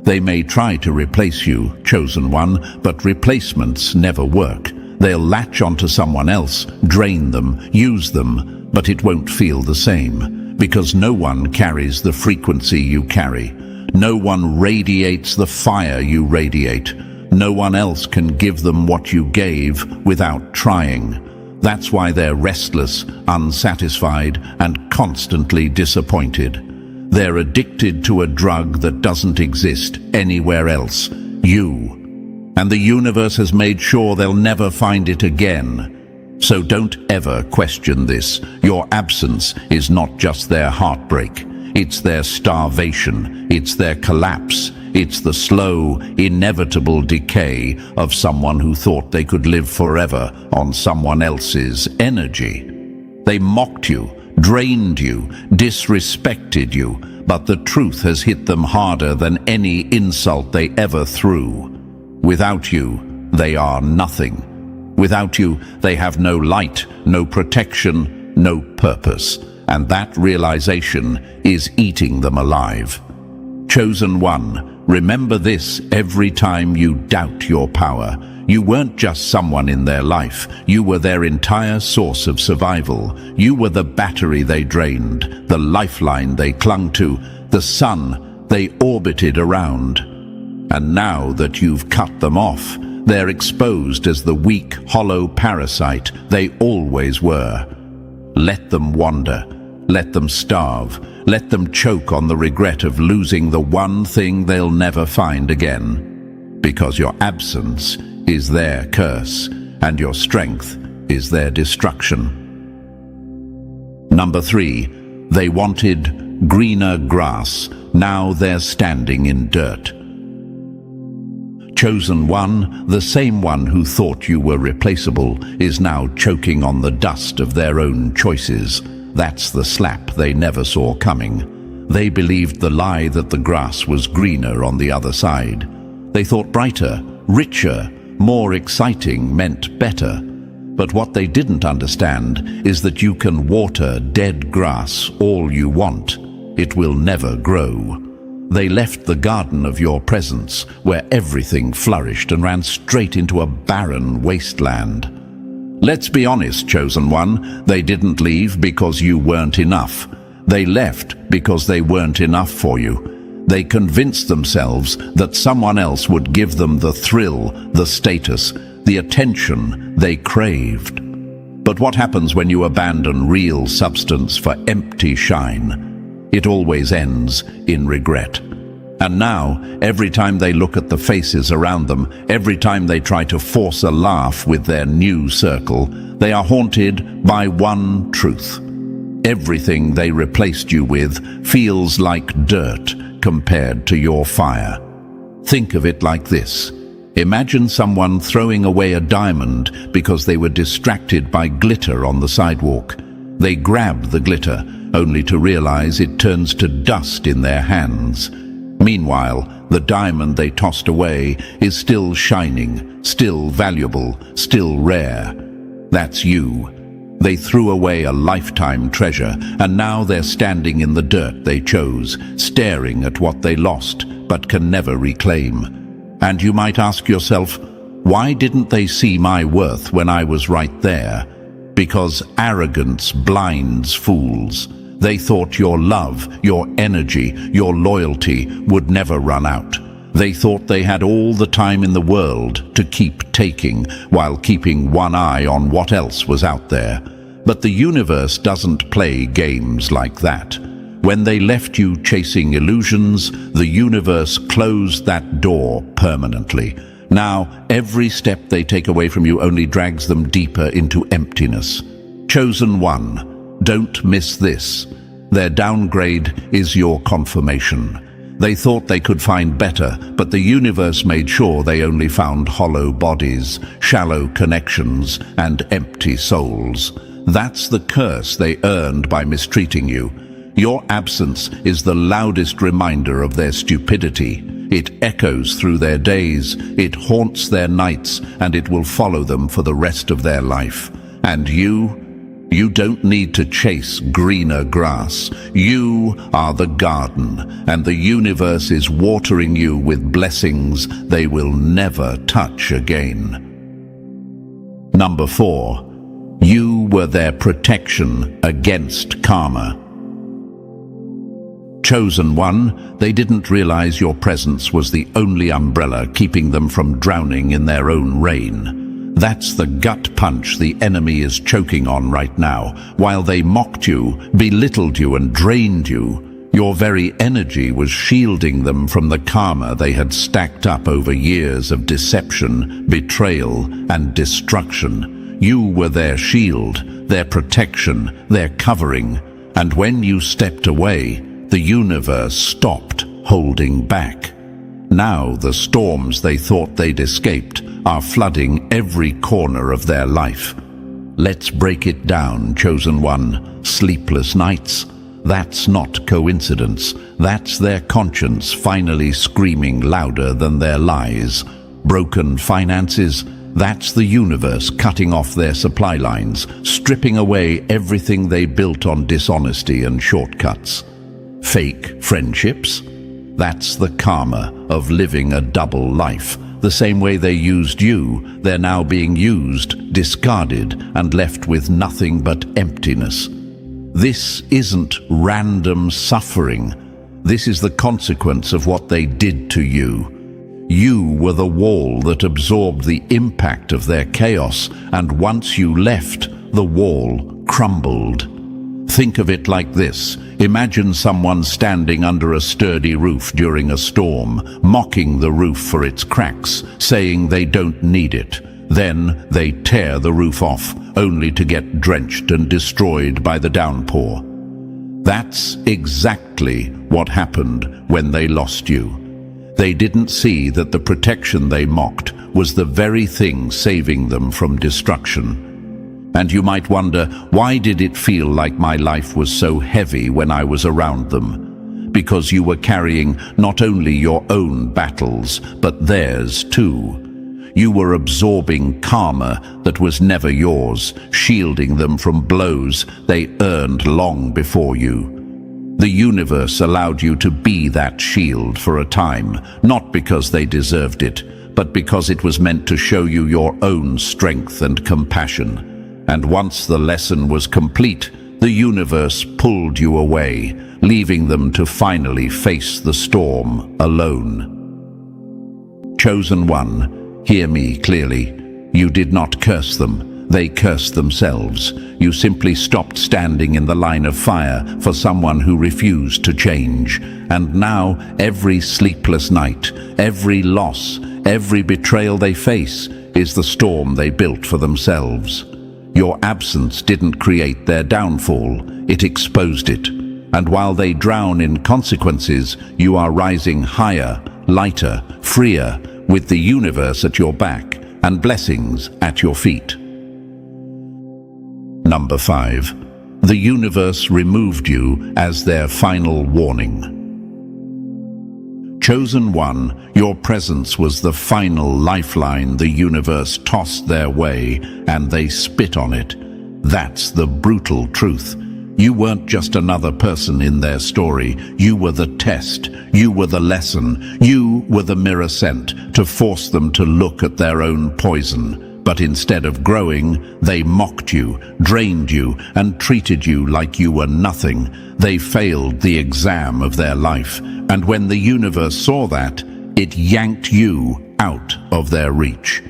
They may try to replace you, chosen one, but replacements never work. They'll latch onto someone else, drain them, use them, but it won't feel the same, because no one carries the frequency you carry. No one radiates the fire you radiate. No one else can give them what you gave without trying. That's why they're restless, unsatisfied, and constantly disappointed. They're addicted to a drug that doesn't exist anywhere else, you. And the universe has made sure they'll never find it again. So don't ever question this. Your absence is not just their heartbreak. It's their starvation. It's their collapse. It's the slow, inevitable decay of someone who thought they could live forever on someone else's energy. They mocked you, drained you, disrespected you, but the truth has hit them harder than any insult they ever threw. Without you, they are nothing. Without you, they have no light, no protection, no purpose. And that realization is eating them alive. Chosen one, remember this every time you doubt your power. You weren't just someone in their life. You were their entire source of survival. You were the battery they drained, the lifeline they clung to, the sun they orbited around. And now that you've cut them off, they're exposed as the weak, hollow parasite they always were. Let them wander. Let them starve. Let them choke on the regret of losing the one thing they'll never find again. Because your absence is their curse, and your strength is their destruction. Number 3, they wanted greener grass. Now they're standing in dirt. Chosen one, the same one who thought you were replaceable, is now choking on the dust of their own choices. That's the slap they never saw coming. They believed the lie that the grass was greener on the other side. They thought brighter, richer, more exciting meant better. But what they didn't understand is that you can water dead grass all you want. It will never grow. They left the garden of your presence, where everything flourished, and ran straight into a barren wasteland. Let's be honest, Chosen One, they didn't leave because you weren't enough. They left because they weren't enough for you. They convinced themselves that someone else would give them the thrill, the status, the attention they craved. But what happens when you abandon real substance for empty shine? It always ends in regret. And now, every time they look at the faces around them, every time they try to force a laugh with their new circle, they are haunted by one truth. Everything they replaced you with feels like dirt compared to your fire. Think of it like this. Imagine someone throwing away a diamond because they were distracted by glitter on the sidewalk. They grab the glitter, only to realize it turns to dust in their hands. Meanwhile, the diamond they tossed away is still shining, still valuable, still rare. That's you. They threw away a lifetime treasure, and now they're standing in the dirt they chose, staring at what they lost but can never reclaim. And you might ask yourself, why didn't they see my worth when I was right there? Because arrogance blinds fools. They thought your love, your energy, your loyalty would never run out. They thought they had all the time in the world to keep taking, while keeping one eye on what else was out there. But the universe doesn't play games like that. When they left you chasing illusions, the universe closed that door permanently. Now, every step they take away from you only drags them deeper into emptiness. Chosen One, don't miss this. Their downgrade is your confirmation. They thought they could find better, but the universe made sure they only found hollow bodies, shallow connections, and empty souls. That's the curse they earned by mistreating you. Your absence is the loudest reminder of their stupidity. It echoes through their days, it haunts their nights, and it will follow them for the rest of their life. And you don't need to chase greener grass. You are the garden, and the universe is watering you with blessings they will never touch again. Number 4. You were their protection against karma. Chosen One, they didn't realize your presence was the only umbrella keeping them from drowning in their own rain. That's the gut punch the enemy is choking on right now. While they mocked you, belittled you, and drained you, your very energy was shielding them from the karma they had stacked up over years of deception, betrayal, and destruction. You were their shield, their protection, their covering. And when you stepped away, the universe stopped holding back. Now the storms they thought they'd escaped are flooding every corner of their life. Let's break it down, Chosen One. Sleepless nights? That's not coincidence. That's their conscience finally screaming louder than their lies. Broken finances? That's the universe cutting off their supply lines, stripping away everything they built on dishonesty and shortcuts. Fake friendships? That's the karma of living a double life. The same way they used you, they're now being used, discarded, and left with nothing but emptiness. This isn't random suffering. This is the consequence of what they did to you. You were the wall that absorbed the impact of their chaos, and once you left, the wall crumbled. Think of it like this. Imagine someone standing under a sturdy roof during a storm, mocking the roof for its cracks, saying they don't need it. Then they tear the roof off, only to get drenched and destroyed by the downpour. That's exactly what happened when they lost you. They didn't see that the protection they mocked was the very thing saving them from destruction. And you might wonder, why did it feel like my life was so heavy when I was around them? Because you were carrying not only your own battles, but theirs too. You were absorbing karma that was never yours, shielding them from blows they earned long before you. The universe allowed you to be that shield for a time, not because they deserved it, but because it was meant to show you your own strength and compassion. And once the lesson was complete, the universe pulled you away, leaving them to finally face the storm alone. Chosen one, hear me clearly. You did not curse them. They cursed themselves. You simply stopped standing in the line of fire for someone who refused to change. And now, every sleepless night, every loss, every betrayal they face is the storm they built for themselves. Your absence didn't create their downfall, it exposed it. And while they drown in consequences, you are rising higher, lighter, freer, with the universe at your back and blessings at your feet. Number 5. The universe removed you as their final warning. Chosen one, your presence was the final lifeline the universe tossed their way, and they spit on it. That's the brutal truth. You weren't just another person in their story. You were the test. You were the lesson. You were the mirror sent to force them to look at their own poison. But instead of growing, they mocked you, drained you, and treated you like you were nothing. They failed the exam of their life. And when the universe saw that, it yanked you out of their reach.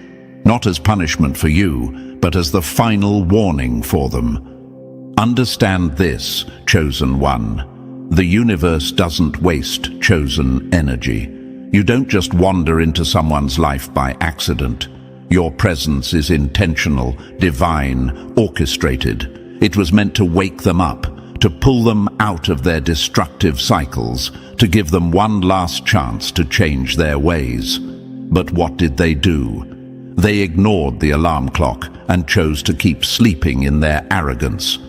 Not as punishment for you, but as the final warning for them. Understand this, chosen one. The universe doesn't waste chosen energy. You don't just wander into someone's life by accident. Your presence is intentional, divine, orchestrated. It was meant to wake them up, to pull them out of their destructive cycles, to give them one last chance to change their ways. But what did they do? They ignored the alarm clock and chose to keep sleeping in their arrogance.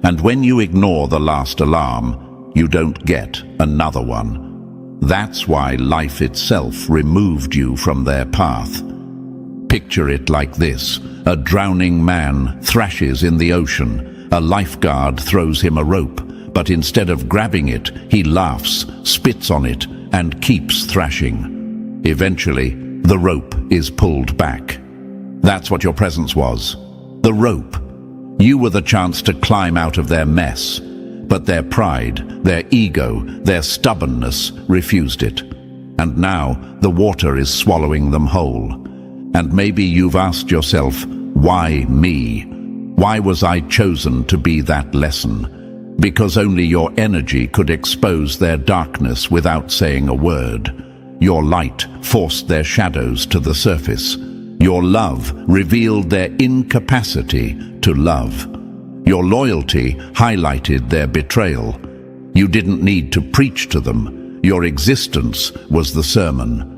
And when you ignore the last alarm, you don't get another one. That's why life itself removed you from their path. Picture it like this. A drowning man thrashes in the ocean. A lifeguard throws him a rope, but instead of grabbing it, he laughs, spits on it, and keeps thrashing. Eventually, the rope is pulled back. That's what your presence was. The rope. You were the chance to climb out of their mess, but their pride, their ego, their stubbornness refused it. And now the water is swallowing them whole. And maybe you've asked yourself, why me? Why was I chosen to be that lesson? Because only your energy could expose their darkness without saying a word. Your light forced their shadows to the surface. Your love revealed their incapacity to love. Your loyalty highlighted their betrayal. You didn't need to preach to them. Your existence was the sermon.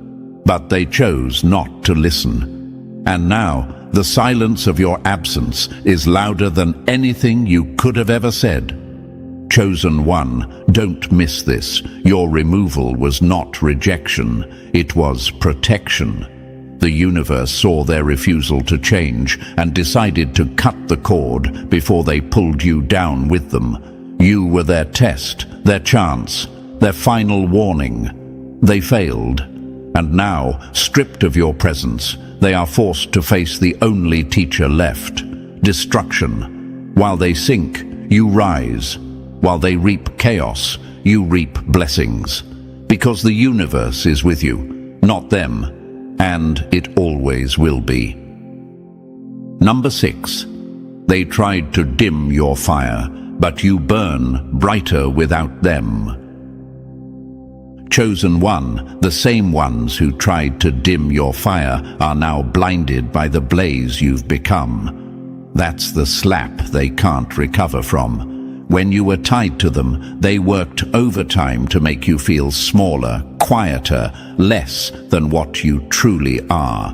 But they chose not to listen. And now, the silence of your absence is louder than anything you could have ever said. Chosen one, don't miss this. Your removal was not rejection. It was protection. The universe saw their refusal to change and decided to cut the cord before they pulled you down with them. You were their test, their chance, their final warning. They failed, and now, stripped of your presence, they are forced to face the only teacher left, destruction. While they sink, you rise. While they reap chaos, you reap blessings. Because the universe is with you, not them. And it always will be. Number 6. They tried to dim your fire, but you burn brighter without them. Chosen one, the same ones who tried to dim your fire are now blinded by the blaze you've become. That's the slap they can't recover from. When you were tied to them, they worked overtime to make you feel smaller, quieter, less than what you truly are.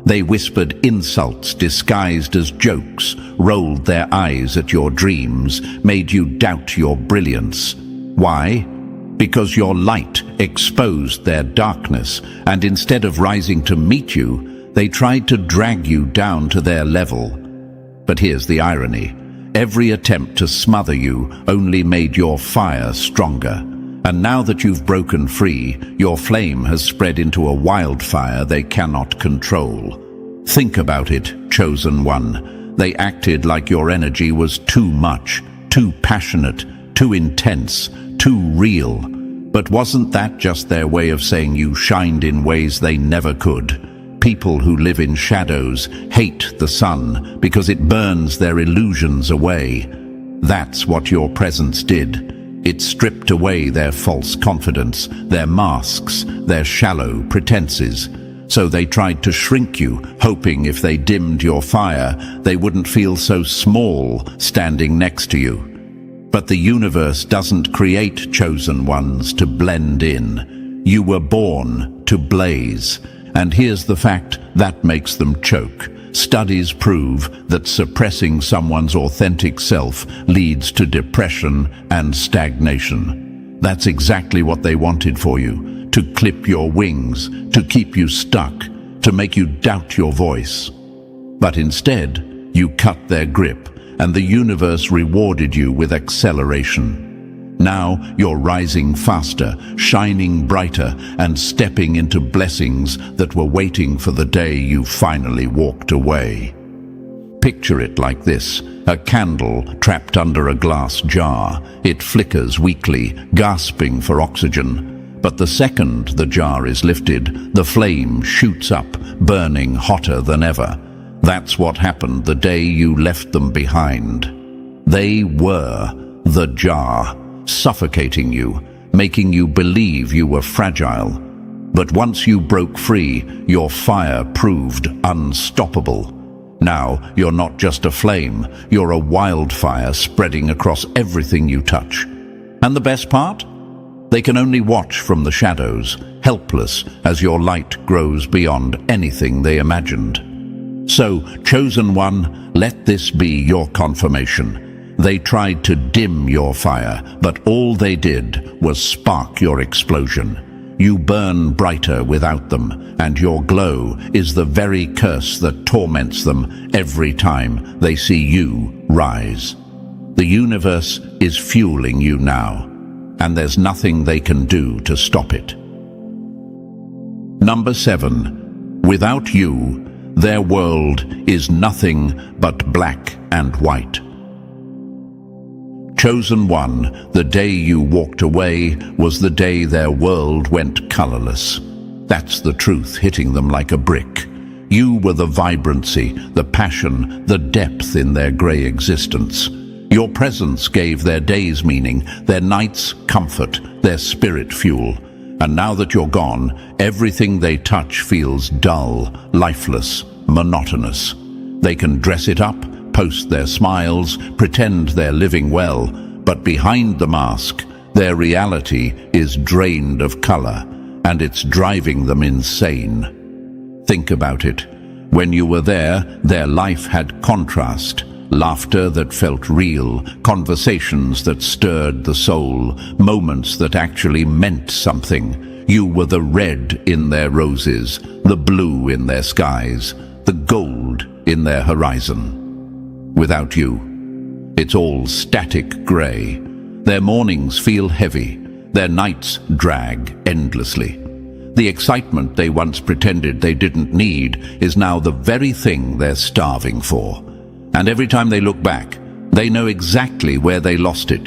They whispered insults disguised as jokes, rolled their eyes at your dreams, made you doubt your brilliance. Why? Because your light exposed their darkness, and instead of rising to meet you, they tried to drag you down to their level. But here's the irony. Every attempt to smother you only made your fire stronger. And now that you've broken free, your flame has spread into a wildfire they cannot control. Think about it, Chosen One. They acted like your energy was too much, too passionate, too intense, too real. But wasn't that just their way of saying you shined in ways they never could? People who live in shadows hate the sun because it burns their illusions away. That's what your presence did. It stripped away their false confidence, their masks, their shallow pretenses. So they tried to shrink you, hoping if they dimmed your fire, they wouldn't feel so small standing next to you. But the universe doesn't create chosen ones to blend in. You were born to blaze. And here's the fact that makes them choke. Studies prove that suppressing someone's authentic self leads to depression and stagnation. That's exactly what they wanted for you, to clip your wings, to keep you stuck, to make you doubt your voice. But instead, you cut their grip, and the universe rewarded you with acceleration. Now you're rising faster, shining brighter, and stepping into blessings that were waiting for the day you finally walked away. Picture it like this: a candle trapped under a glass jar. It flickers weakly, gasping for oxygen. But the second the jar is lifted, the flame shoots up, burning hotter than ever. That's what happened the day you left them behind. They were the jar, suffocating you, making you believe you were fragile. But once you broke free, your fire proved unstoppable. Now you're not just a flame, you're a wildfire spreading across everything you touch. And the best part? They can only watch from the shadows, helpless as your light grows beyond anything they imagined. So, Chosen One, let this be your confirmation. They tried to dim your fire, but all they did was spark your explosion. You burn brighter without them, and your glow is the very curse that torments them every time they see you rise. The universe is fueling you now, and there's nothing they can do to stop it. Number 7. Without you, their world is nothing but black and white. Chosen One, the day you walked away was the day their world went colorless. That's the truth hitting them like a brick. You were the vibrancy, the passion, the depth in their gray existence. Your presence gave their days meaning, their nights comfort, their spirit fuel. And now that you're gone, everything they touch feels dull, lifeless, monotonous. They can dress it up, post their smiles, pretend they're living well, but behind the mask, their reality is drained of color, and it's driving them insane. Think about it. When you were there, their life had contrast, laughter that felt real, conversations that stirred the soul, moments that actually meant something. You were the red in their roses, the blue in their skies, the gold in their horizon. Without you, it's all static gray. Their mornings feel heavy, their nights drag endlessly. The excitement they once pretended they didn't need is now the very thing they're starving for. And every time they look back, they know exactly where they lost it,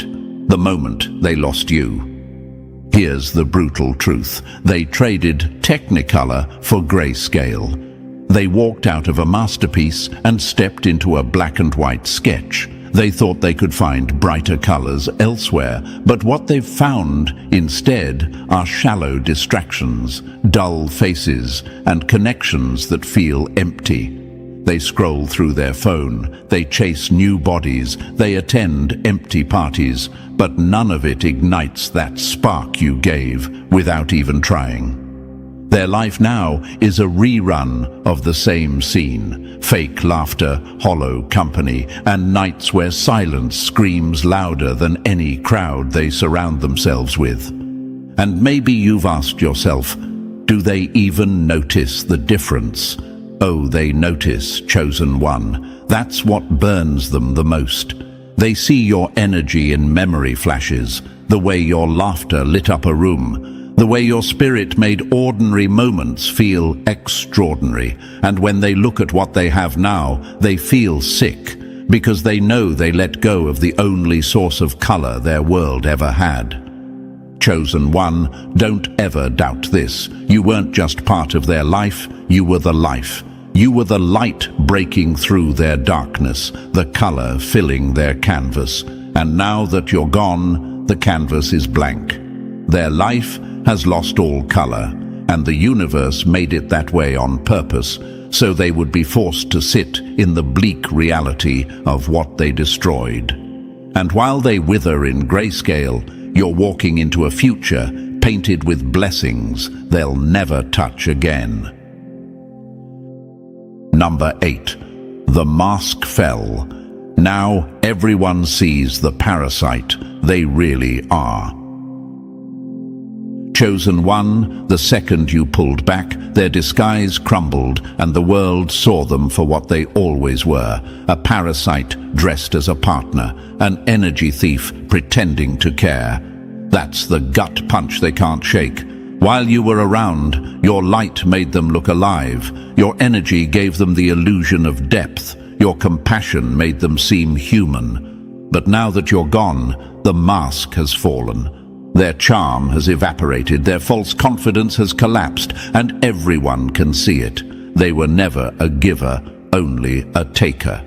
the moment they lost you. Here's the brutal truth. They traded Technicolor for grayscale. They walked out of a masterpiece and stepped into a black and white sketch. They thought they could find brighter colors elsewhere, but what they've found instead are shallow distractions, dull faces, and connections that feel empty. They scroll through their phone, they chase new bodies, they attend empty parties, but none of it ignites that spark you gave without even trying. Their life now is a rerun of the same scene: fake laughter, hollow company, and nights where silence screams louder than any crowd they surround themselves with. And maybe you've asked yourself, do they even notice the difference? Oh, they notice, Chosen One. That's what burns them the most. They see your energy in memory flashes, the way your laughter lit up a room, the way your spirit made ordinary moments feel extraordinary. And when they look at what they have now, they feel sick, because they know they let go of the only source of color their world ever had. Chosen one, don't ever doubt this. You weren't just part of their life, you were the life. You were the light breaking through their darkness, the color filling their canvas. And now that you're gone, the canvas is blank. Their life has lost all color, and the universe made it that way on purpose, so they would be forced to sit in the bleak reality of what they destroyed. And while they wither in grayscale, you're walking into a future painted with blessings they'll never touch again. Number 8. The mask fell. Now everyone sees the parasite they really are. Chosen one, the second you pulled back, their disguise crumbled and the world saw them for what they always were, a parasite dressed as a partner, an energy thief pretending to care. That's the gut punch they can't shake. While you were around, your light made them look alive. Your energy gave them the illusion of depth. Your compassion made them seem human. But now that you're gone, the mask has fallen. Their charm has evaporated, their false confidence has collapsed, and everyone can see it. They were never a giver, only a taker.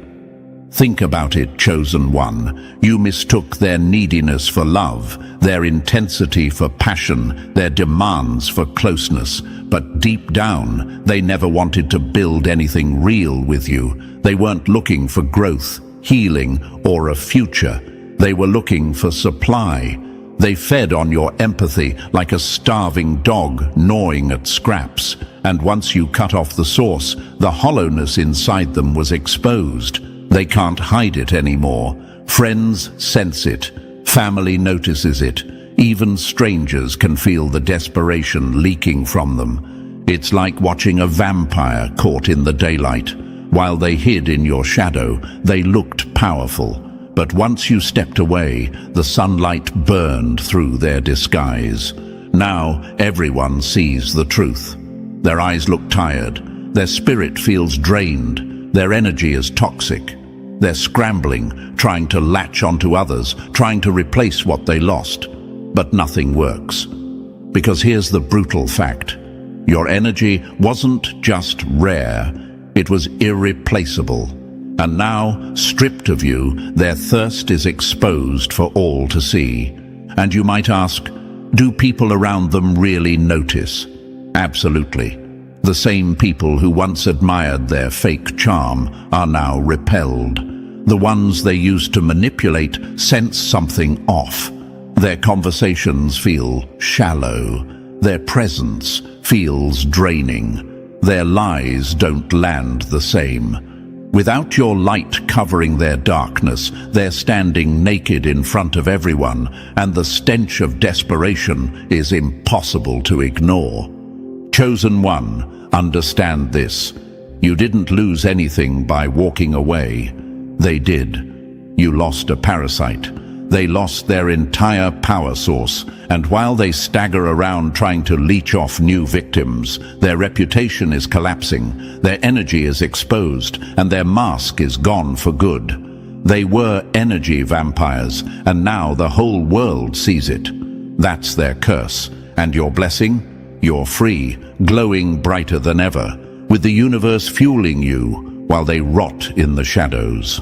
Think about it, chosen one. You mistook their neediness for love, their intensity for passion, their demands for closeness. But deep down, they never wanted to build anything real with you. They weren't looking for growth, healing, or a future. They were looking for supply. They fed on your empathy like a starving dog gnawing at scraps. And once you cut off the source, the hollowness inside them was exposed. They can't hide it anymore. Friends sense it. Family notices it. Even strangers can feel the desperation leaking from them. It's like watching a vampire caught in the daylight. While they hid in your shadow, they looked powerful. But once you stepped away, the sunlight burned through their disguise. Now everyone sees the truth. Their eyes look tired. Their spirit feels drained. Their energy is toxic. They're scrambling, trying to latch onto others, trying to replace what they lost. But nothing works. Because here's the brutal fact. Your energy wasn't just rare, it was irreplaceable. And now, stripped of you, their thirst is exposed for all to see. And you might ask, do people around them really notice? Absolutely. The same people who once admired their fake charm are now repelled. The ones they used to manipulate sense something off. Their conversations feel shallow. Their presence feels draining. Their lies don't land the same. Without your light covering their darkness, they're standing naked in front of everyone, and the stench of desperation is impossible to ignore. Chosen one, understand this. You didn't lose anything by walking away. They did. You lost a parasite. They lost their entire power source, and while they stagger around trying to leech off new victims, their reputation is collapsing, their energy is exposed, and their mask is gone for good. They were energy vampires, and now the whole world sees it. That's their curse. And your blessing? You're free, glowing brighter than ever, with the universe fueling you while they rot in the shadows.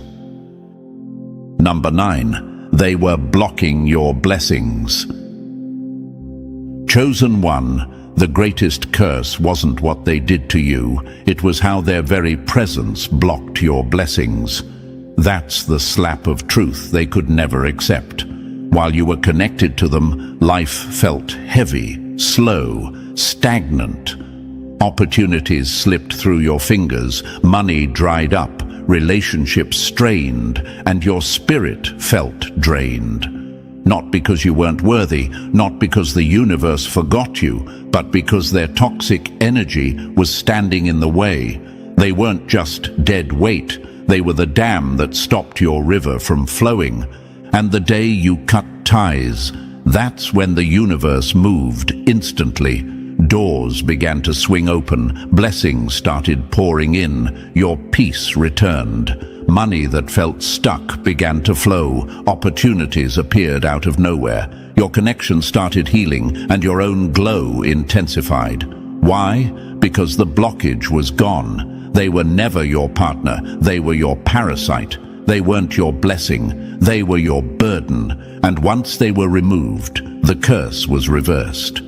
Number 9. They were blocking your blessings. Chosen one, the greatest curse wasn't what they did to you, it was how their very presence blocked your blessings. That's the slap of truth they could never accept. While you were connected to them, life felt heavy, slow, stagnant. Opportunities slipped through your fingers, money dried up, relationships strained, and your spirit felt drained. Not because you weren't worthy, not because the universe forgot you, but because their toxic energy was standing in the way. They weren't just dead weight, They were the dam that stopped your river from flowing. And the day you cut ties, that's when the universe moved instantly. Doors began to swing open, blessings started pouring in, your peace returned. Money that felt stuck began to flow, opportunities appeared out of nowhere. Your connection started healing and your own glow intensified. Why? Because the blockage was gone. They were never your partner, they were your parasite. They weren't your blessing, they were your burden. And once they were removed, the curse was reversed.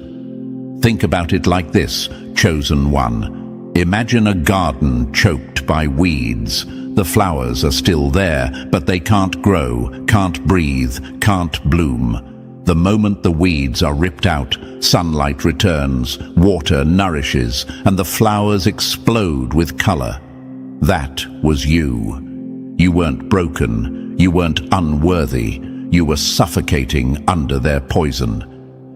Think about it like this, chosen one. Imagine a garden choked by weeds. The flowers are still there, but they can't grow, can't breathe, can't bloom. The moment the weeds are ripped out, sunlight returns, water nourishes, and the flowers explode with color. That was you. You weren't broken, you weren't unworthy, you were suffocating under their poison.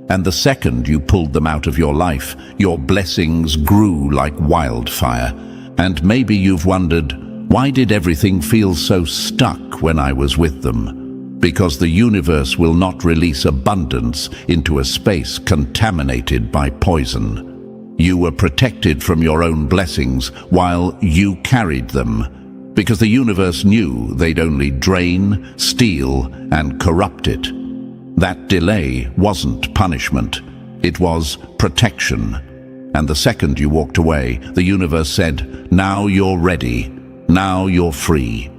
And the second you pulled them out of your life, your blessings grew like wildfire. And maybe you've wondered, why did everything feel so stuck when I was with them? Because the universe will not release abundance into a space contaminated by poison. You were protected from your own blessings while you carried them. Because the universe knew they'd only drain, steal, and corrupt it. That delay wasn't punishment, it was protection. And the second you walked away, the universe said, now you're ready, now you're free.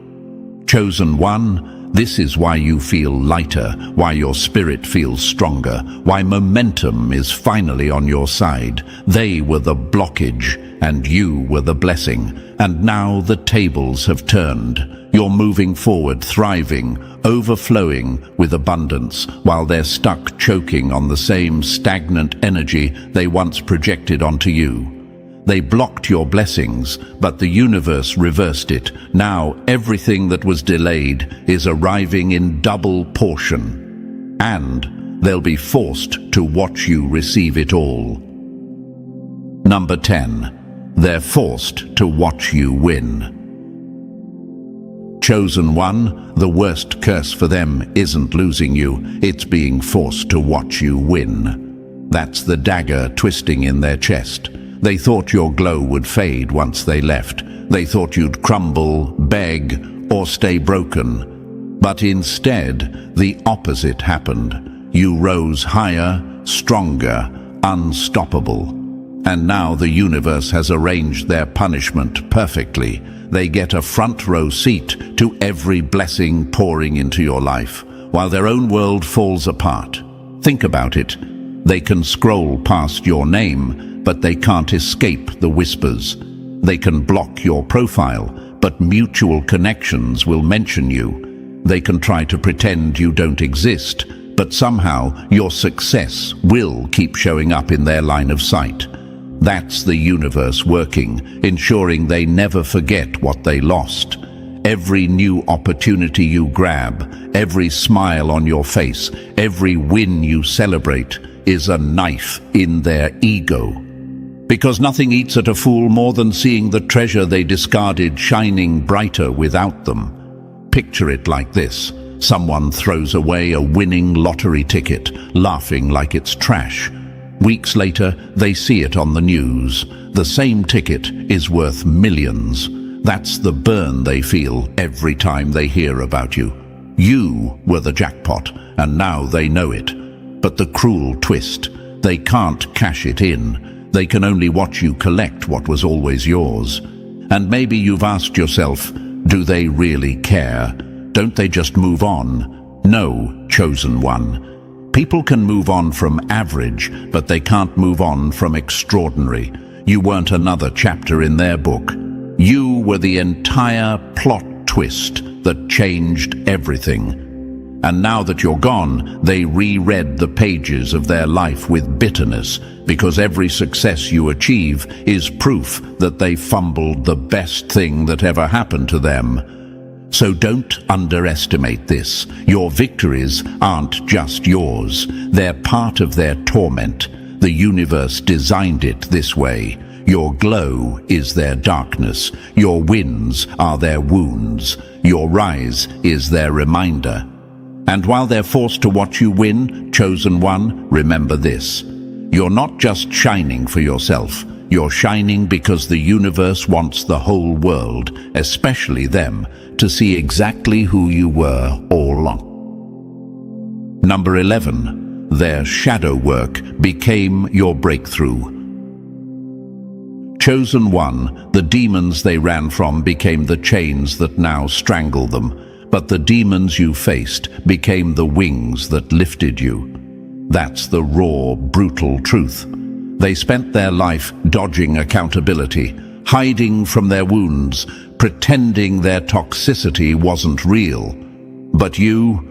Chosen one, this is why you feel lighter, why your spirit feels stronger, why momentum is finally on your side. They were the blockage, and you were the blessing. And now the tables have turned. You're moving forward, thriving, overflowing with abundance, while they're stuck choking on the same stagnant energy they once projected onto you. They blocked your blessings, but the universe reversed it. Now everything that was delayed is arriving in double portion. And they'll be forced to watch you receive it all. Number 10. They're forced to watch you win. Chosen one, the worst curse for them isn't losing you, it's being forced to watch you win. That's the dagger twisting in their chest. They thought your glow would fade once they left. They thought you'd crumble, beg, or stay broken. But instead, the opposite happened. You rose higher, stronger, unstoppable. And now the universe has arranged their punishment perfectly. They get a front row seat to every blessing pouring into your life, while their own world falls apart. Think about it. They can scroll past your name, but they can't escape the whispers. They can block your profile, but mutual connections will mention you. They can try to pretend you don't exist, but somehow your success will keep showing up in their line of sight. That's the universe working, ensuring they never forget what they lost. Every new opportunity you grab, every smile on your face, every win you celebrate is a knife in their ego. Because nothing eats at a fool more than seeing the treasure they discarded shining brighter without them. Picture it like this. Someone throws away a winning lottery ticket, laughing like it's trash. Weeks later, they see it on the news. The same ticket is worth millions. That's the burn they feel every time they hear about you. You were the jackpot, and now they know it. But the cruel twist, they can't cash it in. They can only watch you collect what was always yours. And maybe you've asked yourself, do they really care? Don't they just move on? No, chosen one. People can move on from average, but they can't move on from extraordinary. You weren't another chapter in their book. You were the entire plot twist that changed everything. And now that you're gone, they reread the pages of their life with bitterness, because every success you achieve is proof that they fumbled the best thing that ever happened to them. So don't underestimate this. Your victories aren't just yours. They're part of their torment. The universe designed it this way. Your glow is their darkness. Your wins are their wounds. Your rise is their reminder. And while they're forced to watch you win, chosen one, remember this. You're not just shining for yourself. You're shining because the universe wants the whole world, especially them, to see exactly who you were all along. Number 11. Their shadow work became your breakthrough. Chosen one, the demons they ran from became the chains that now strangle them, but the demons you faced became the wings that lifted you. That's the raw, brutal truth. They spent their life dodging accountability, hiding from their wounds, pretending their toxicity wasn't real. But you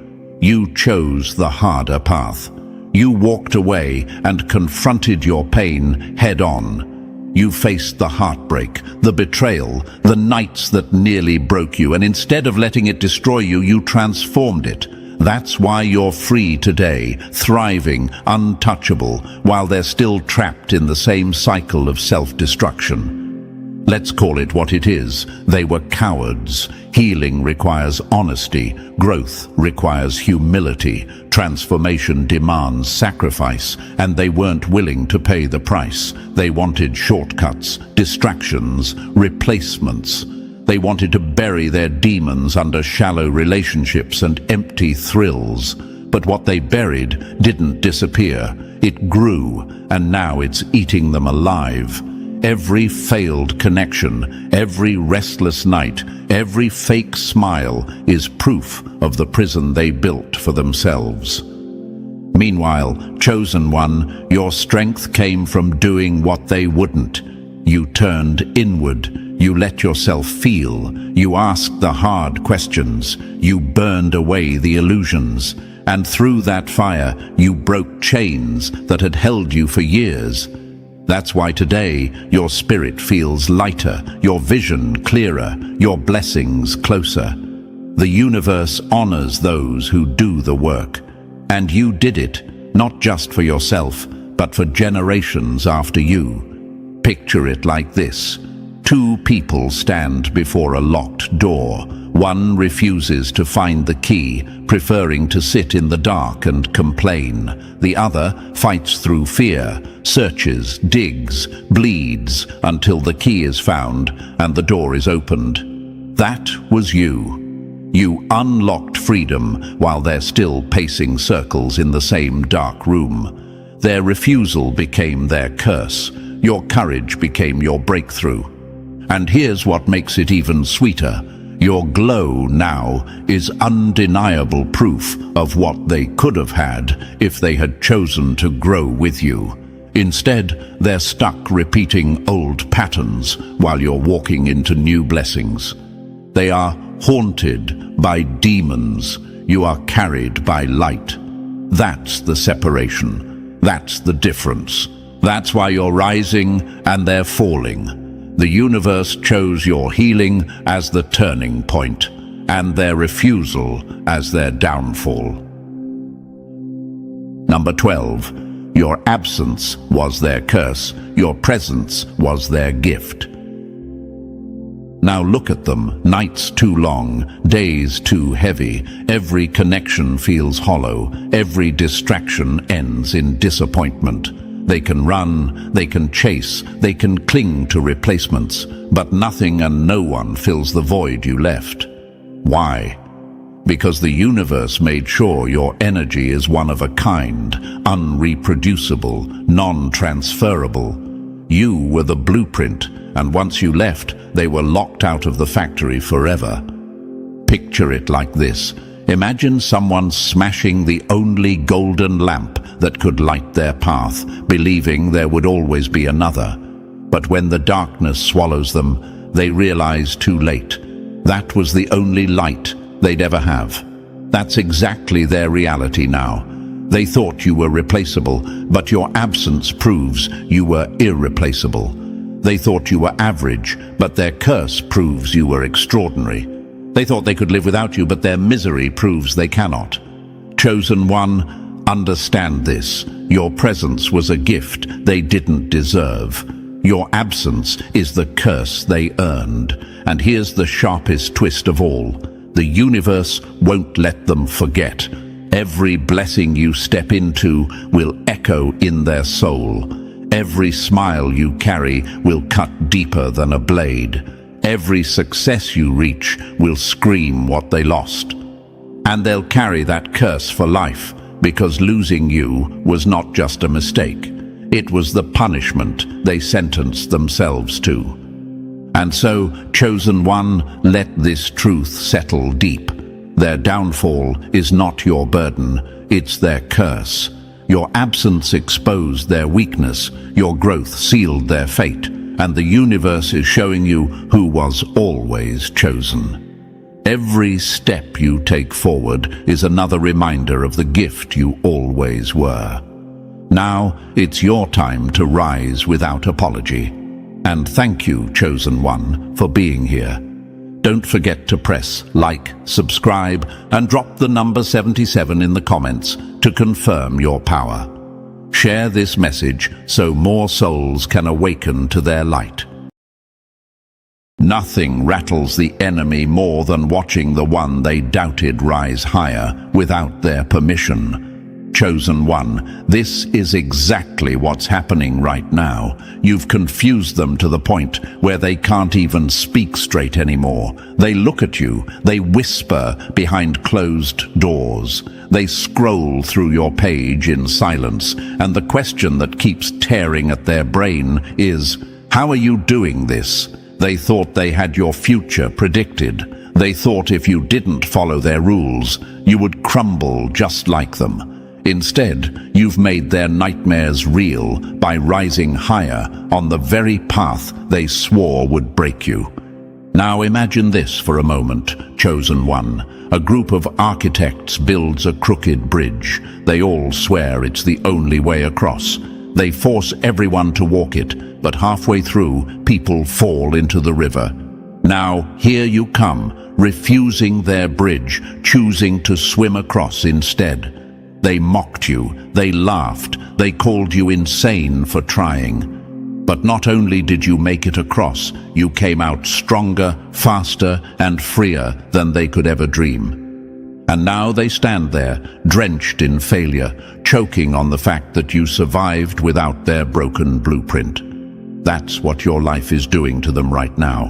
chose the harder path. You walked away and confronted your pain head-on. You faced the heartbreak, the betrayal, the nights that nearly broke you, and instead of letting it destroy you, you transformed it. That's why you're free today, thriving, untouchable, while they're still trapped in the same cycle of self-destruction. Let's call it what it is. They were cowards. Healing requires honesty. Growth requires humility. Transformation demands sacrifice, and they weren't willing to pay the price. They wanted shortcuts, distractions, replacements. They wanted to bury their demons under shallow relationships and empty thrills. But what they buried didn't disappear. It grew, and now it's eating them alive. Every failed connection, every restless night, every fake smile is proof of the prison they built for themselves. Meanwhile, chosen one, your strength came from doing what they wouldn't. You turned inward. You let yourself feel. You asked the hard questions. You burned away the illusions. And through that fire, you broke chains that had held you for years. That's why today, your spirit feels lighter, your vision clearer, your blessings closer. The universe honors those who do the work. And you did it, not just for yourself, but for generations after you. Picture it like this. Two people stand before a locked door. One refuses to find the key, preferring to sit in the dark and complain. The other fights through fear, searches, digs, bleeds, until the key is found and the door is opened. That was you. You unlocked freedom while they're still pacing circles in the same dark room. Their refusal became their curse. Your courage became your breakthrough. And here's what makes it even sweeter. Your glow now is undeniable proof of what they could have had if they had chosen to grow with you. Instead, they're stuck repeating old patterns while you're walking into new blessings. They are haunted by demons. You are carried by light. That's the separation. That's the difference. That's why you're rising and they're falling. The universe chose your healing as the turning point, and their refusal as their downfall. Number 12. Your absence was their curse. Your presence was their gift. Now look at them. Nights too long, days too heavy. Every connection feels hollow. Every distraction ends in disappointment. They can run, they can chase, they can cling to replacements, but nothing and no one fills the void you left. Why? Because the universe made sure your energy is one of a kind, unreproducible, non-transferable. You were the blueprint, and once you left, they were locked out of the factory forever. Picture it like this. Imagine someone smashing the only golden lamp that could light their path, believing there would always be another. But when the darkness swallows them, they realize too late. That was the only light they'd ever have. That's exactly their reality now. They thought you were replaceable, but your absence proves you were irreplaceable. They thought you were average, but their curse proves you were extraordinary. They thought they could live without you, but their misery proves they cannot. Chosen one, understand this. Your presence was a gift they didn't deserve. Your absence is the curse they earned. And here's the sharpest twist of all. The universe won't let them forget. Every blessing you step into will echo in their soul. Every smile you carry will cut deeper than a blade. Every success you reach will scream what they lost. And they'll carry that curse for life, because losing you was not just a mistake. It was the punishment they sentenced themselves to. And so, chosen one, let this truth settle deep. Their downfall is not your burden, it's their curse. Your absence exposed their weakness, your growth sealed their fate, and the universe is showing you who was always chosen. Every step you take forward is another reminder of the gift you always were. Now it's your time to rise without apology. And thank you, chosen one, for being here. Don't forget to press like, subscribe, and drop the number 77 in the comments to confirm your power. Share this message so more souls can awaken to their light. Nothing rattles the enemy more than watching the one they doubted rise higher without their permission. Chosen one, this is exactly what's happening right now. You've confused them to the point where they can't even speak straight anymore. They look at you, they whisper behind closed doors. They scroll through your page in silence, and the question that keeps tearing at their brain is, how are you doing this? They thought they had your future predicted. They thought if you didn't follow their rules, you would crumble just like them. Instead, you've made their nightmares real by rising higher on the very path they swore would break you. Now imagine this for a moment, chosen one. A group of architects builds a crooked bridge. They all swear it's the only way across. They force everyone to walk it, but halfway through, people fall into the river. Now, here you come, refusing their bridge, choosing to swim across instead. They mocked you, they laughed, they called you insane for trying. But not only did you make it across, you came out stronger, faster, and freer than they could ever dream. And now they stand there, drenched in failure, choking on the fact that you survived without their broken blueprint. That's what your life is doing to them right now.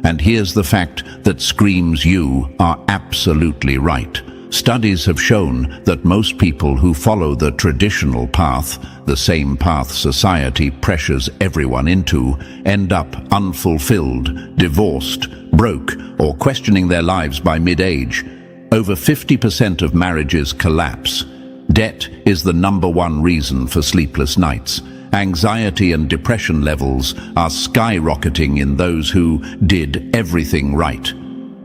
And here's the fact that screams you are absolutely right. Studies have shown that most people who follow the traditional path, the same path society pressures everyone into, end up unfulfilled, divorced, broke, or questioning their lives by mid-age. Over 50% of marriages collapse. Debt is the #1 reason for sleepless nights. Anxiety and depression levels are skyrocketing in those who did everything right.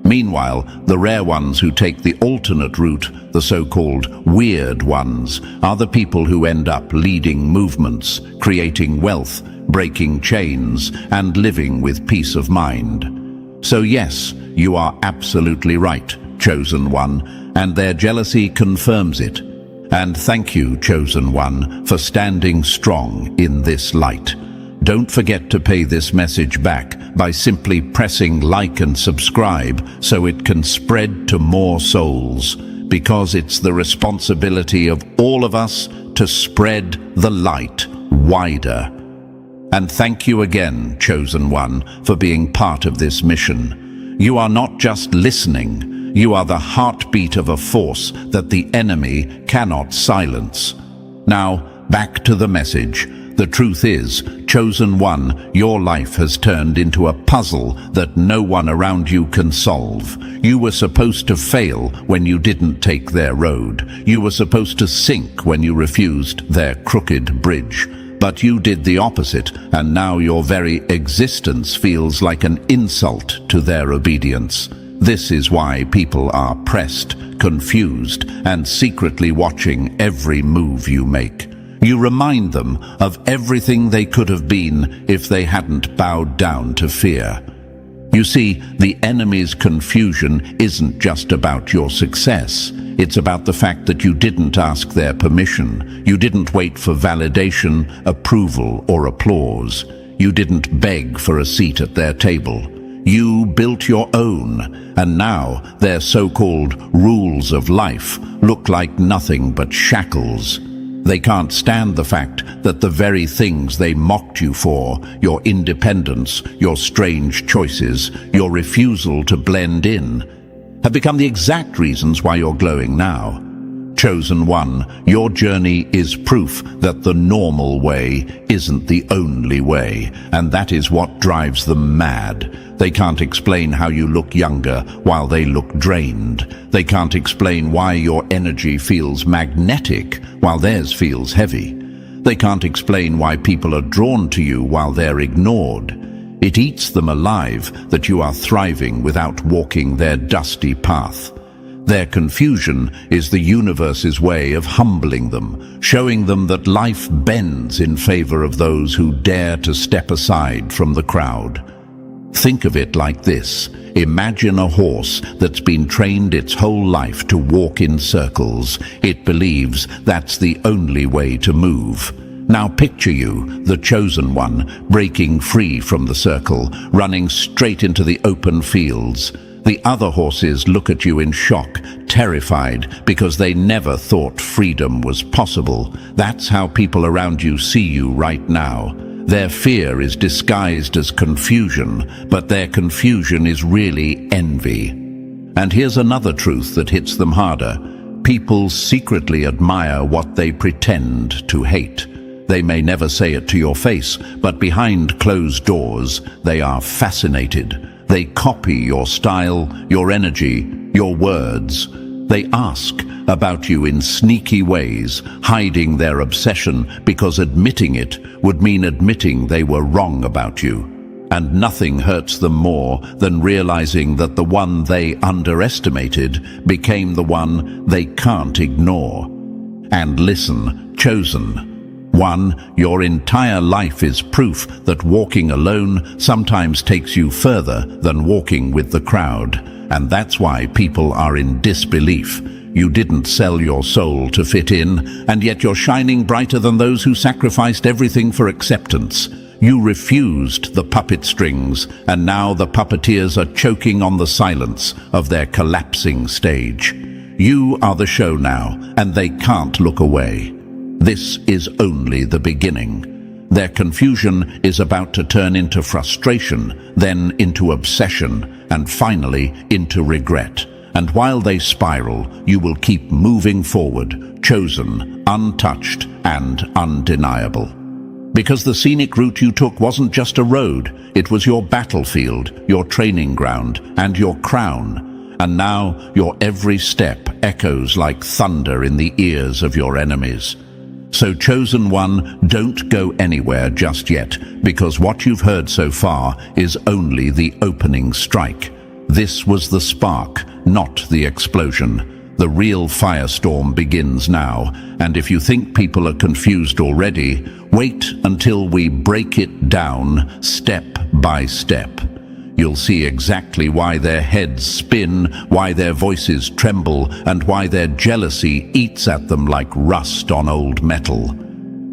Meanwhile, the rare ones who take the alternate route, the so-called weird ones, are the people who end up leading movements, creating wealth, breaking chains, and living with peace of mind. So yes, you are absolutely right, chosen one, and their jealousy confirms it. And thank you, chosen one, for standing strong in this light. Don't forget to pay this message back by simply pressing like and subscribe so it can spread to more souls, because it's the responsibility of all of us to spread the light wider. And thank you again, chosen one, for being part of this mission. You are not just listening, you are the heartbeat of a force that the enemy cannot silence. Now, back to the message. The truth is, chosen one, your life has turned into a puzzle that no one around you can solve. You were supposed to fail when you didn't take their road. You were supposed to sink when you refused their crooked bridge. But you did the opposite, and now your very existence feels like an insult to their obedience. This is why people are pressed, confused, and secretly watching every move you make. You remind them of everything they could have been if they hadn't bowed down to fear. You see, the enemy's confusion isn't just about your success. It's about the fact that you didn't ask their permission. You didn't wait for validation, approval, or applause. You didn't beg for a seat at their table. You built your own, and now their so-called rules of life look like nothing but shackles. They can't stand the fact that the very things they mocked you for, your independence, your strange choices, your refusal to blend in, have become the exact reasons why you're glowing now. Chosen one, your journey is proof that the normal way isn't the only way, and that is what drives them mad. They can't explain how you look younger while they look drained. They can't explain why your energy feels magnetic while theirs feels heavy. They can't explain why people are drawn to you while they're ignored. It eats them alive that you are thriving without walking their dusty path. Their confusion is the universe's way of humbling them, showing them that life bends in favor of those who dare to step aside from the crowd. Think of it like this. Imagine a horse that's been trained its whole life to walk in circles. It believes that's the only way to move. Now picture you, the chosen one, breaking free from the circle, running straight into the open fields. The other horses look at you in shock, terrified, because they never thought freedom was possible. That's how people around you see you right now. Their fear is disguised as confusion, but their confusion is really envy. And here's another truth that hits them harder. People secretly admire what they pretend to hate. They may never say it to your face, but behind closed doors, they are fascinated. They copy your style, your energy, your words. They ask about you in sneaky ways, hiding their obsession because admitting it would mean admitting they were wrong about you. And nothing hurts them more than realizing that the one they underestimated became the one they can't ignore. And listen, chosen one, your entire life is proof that walking alone sometimes takes you further than walking with the crowd. And that's why people are in disbelief. You didn't sell your soul to fit in, and yet you're shining brighter than those who sacrificed everything for acceptance. You refused the puppet strings, and now the puppeteers are choking on the silence of their collapsing stage. You are the show now, and they can't look away. This is only the beginning. Their confusion is about to turn into frustration, then into obsession, and finally into regret. And while they spiral, you will keep moving forward, chosen, untouched, and undeniable. Because the scenic route you took wasn't just a road, it was your battlefield, your training ground, and your crown. And now your every step echoes like thunder in the ears of your enemies. So chosen one, don't go anywhere just yet, because what you've heard so far is only the opening strike. This was the spark, not the explosion. The real firestorm begins now, and if you think people are confused already, wait until we break it down step by step. You'll see exactly why their heads spin, why their voices tremble, and why their jealousy eats at them like rust on old metal.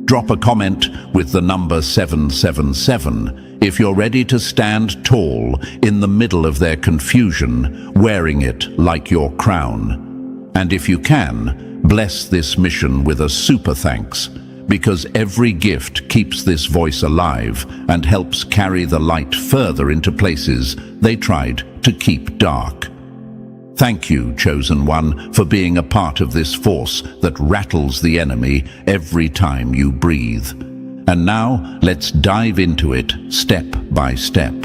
Drop a comment with the number 777 if you're ready to stand tall in the middle of their confusion, wearing it like your crown. And if you can, bless this mission with a super thanks, because every gift keeps this voice alive and helps carry the light further into places they tried to keep dark. Thank you, chosen one, for being a part of this force that rattles the enemy every time you breathe. And now, let's dive into it step by step.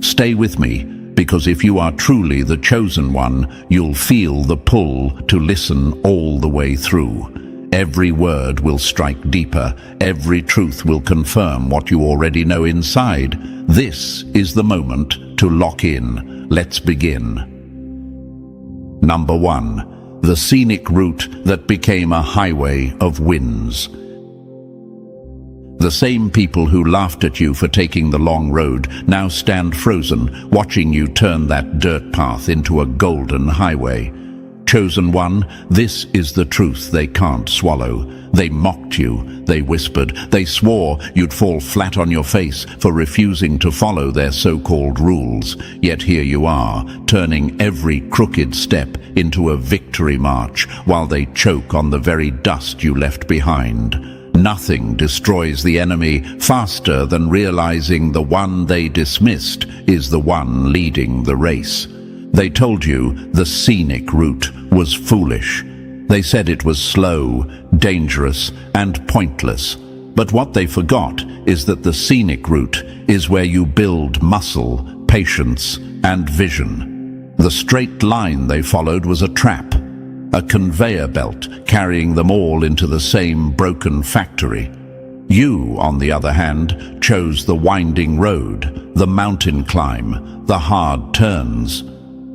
Stay with me, because if you are truly the chosen one, you'll feel the pull to listen all the way through. Every word will strike deeper. Every truth will confirm what you already know inside. This is the moment to lock in. Let's begin. Number 1. The scenic route that became a highway of wins. The same people who laughed at you for taking the long road now stand frozen, watching you turn that dirt path into a golden highway. Chosen one, this is the truth they can't swallow. They mocked you, they whispered, they swore you'd fall flat on your face for refusing to follow their so-called rules. Yet here you are, turning every crooked step into a victory march while they choke on the very dust you left behind. Nothing destroys the enemy faster than realizing the one they dismissed is the one leading the race. They told you the scenic route was foolish. They said it was slow, dangerous, and pointless. But what they forgot is that the scenic route is where you build muscle, patience, and vision. The straight line they followed was a trap, a conveyor belt carrying them all into the same broken factory. You, on the other hand, chose the winding road, the mountain climb, the hard turns.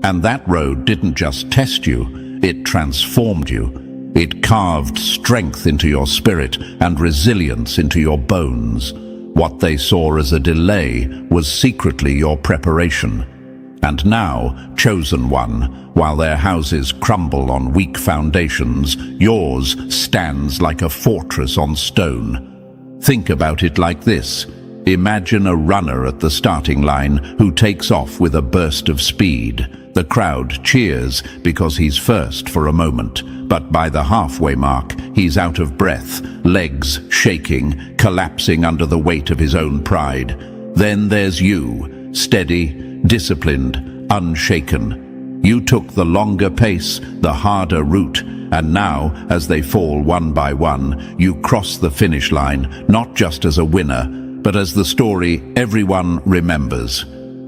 And that road didn't just test you, it transformed you. It carved strength into your spirit and resilience into your bones. What they saw as a delay was secretly your preparation. And now, chosen one, while their houses crumble on weak foundations, yours stands like a fortress on stone. Think about it like this. Imagine a runner at the starting line who takes off with a burst of speed. The crowd cheers because he's first for a moment, but by the halfway mark, he's out of breath, legs shaking, collapsing under the weight of his own pride. Then there's you, steady, disciplined, unshaken. You took the longer pace, the harder route, and now, as they fall one by one, you cross the finish line, not just as a winner, but as the story everyone remembers.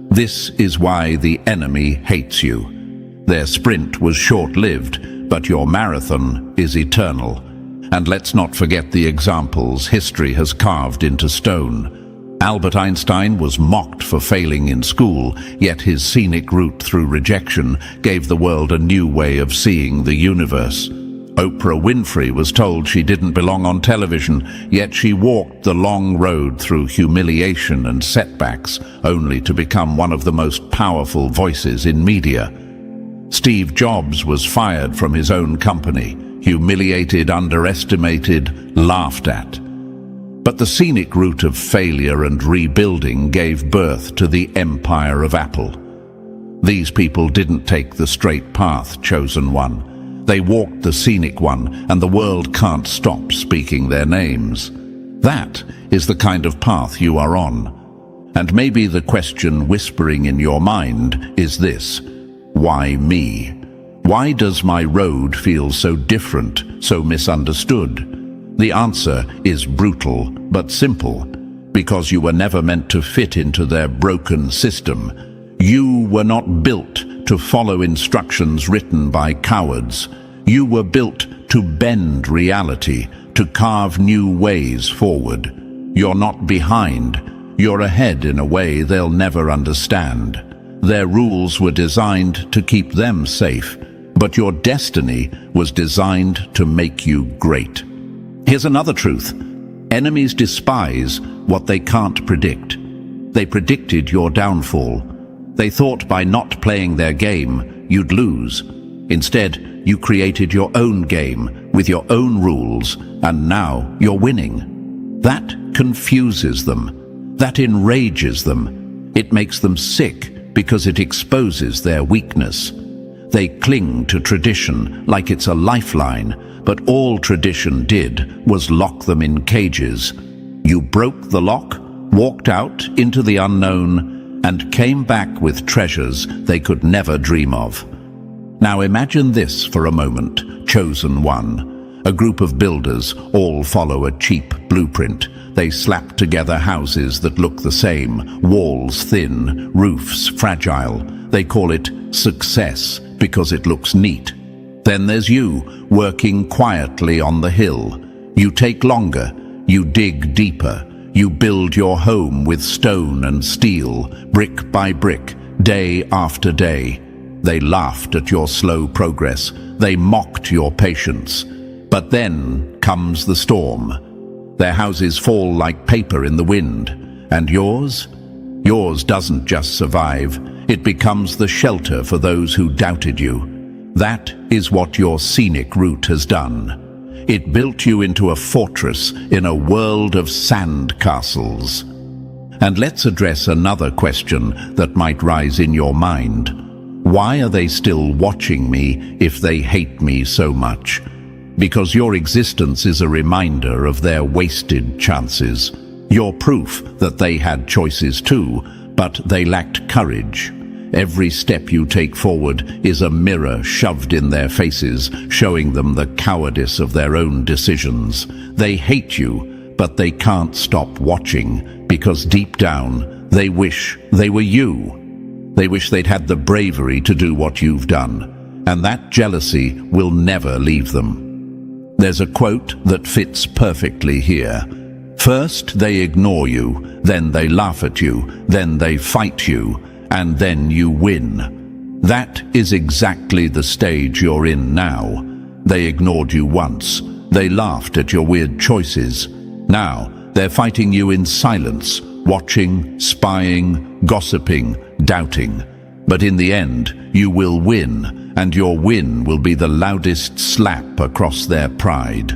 This is why the enemy hates you. Their sprint was short-lived, but your marathon is eternal. And let's not forget the examples history has carved into stone. Albert Einstein was mocked for failing in school, yet his scenic route through rejection gave the world a new way of seeing the universe. Oprah Winfrey was told she didn't belong on television, yet she walked the long road through humiliation and setbacks, only to become one of the most powerful voices in media. Steve Jobs was fired from his own company, humiliated, underestimated, laughed at. But the scenic route of failure and rebuilding gave birth to the empire of Apple. These people didn't take the straight path, chosen one. They walked the scenic one, and the world can't stop speaking their names. That is the kind of path you are on. And maybe the question whispering in your mind is this: why me? Why does my road feel so different, so misunderstood? The answer is brutal, but simple. Because you were never meant to fit into their broken system. You were not built to follow instructions written by cowards. You were built to bend reality, to carve new ways forward. You're not behind. You're ahead in a way they'll never understand. Their rules were designed to keep them safe, but your destiny was designed to make you great. Here's another truth. Enemies despise what they can't predict. They predicted your downfall. They thought by not playing their game, you'd lose. Instead, you created your own game with your own rules, and now you're winning. That confuses them. That enrages them. It makes them sick because it exposes their weakness. They cling to tradition like it's a lifeline, but all tradition did was lock them in cages. You broke the lock, walked out into the unknown, and came back with treasures they could never dream of. Now imagine this for a moment, chosen one. A group of builders all follow a cheap blueprint. They slap together houses that look the same, walls thin, roofs fragile. They call it success because it looks neat. Then there's you, working quietly on the hill. You take longer, you dig deeper, you build your home with stone and steel, brick by brick, day after day. They laughed at your slow progress. They mocked your patience. But then comes the storm. Their houses fall like paper in the wind. And yours? Yours doesn't just survive. It becomes the shelter for those who doubted you. That is what your scenic route has done. It built you into a fortress in a world of sand castles. And let's address another question that might rise in your mind. Why are they still watching me if they hate me so much? Because your existence is a reminder of their wasted chances. You're proof that they had choices too, but they lacked courage. Every step you take forward is a mirror shoved in their faces, showing them the cowardice of their own decisions. They hate you, but they can't stop watching, because deep down, they wish they were you. They wish they'd had the bravery to do what you've done, and that jealousy will never leave them. There's a quote that fits perfectly here. First, they ignore you, then they laugh at you, then they fight you, and then you win. That is exactly the stage you're in now. They ignored you once. They laughed at your weird choices. Now, they're fighting you in silence, watching, spying, gossiping, doubting. But in the end, you will win, and your win will be the loudest slap across their pride.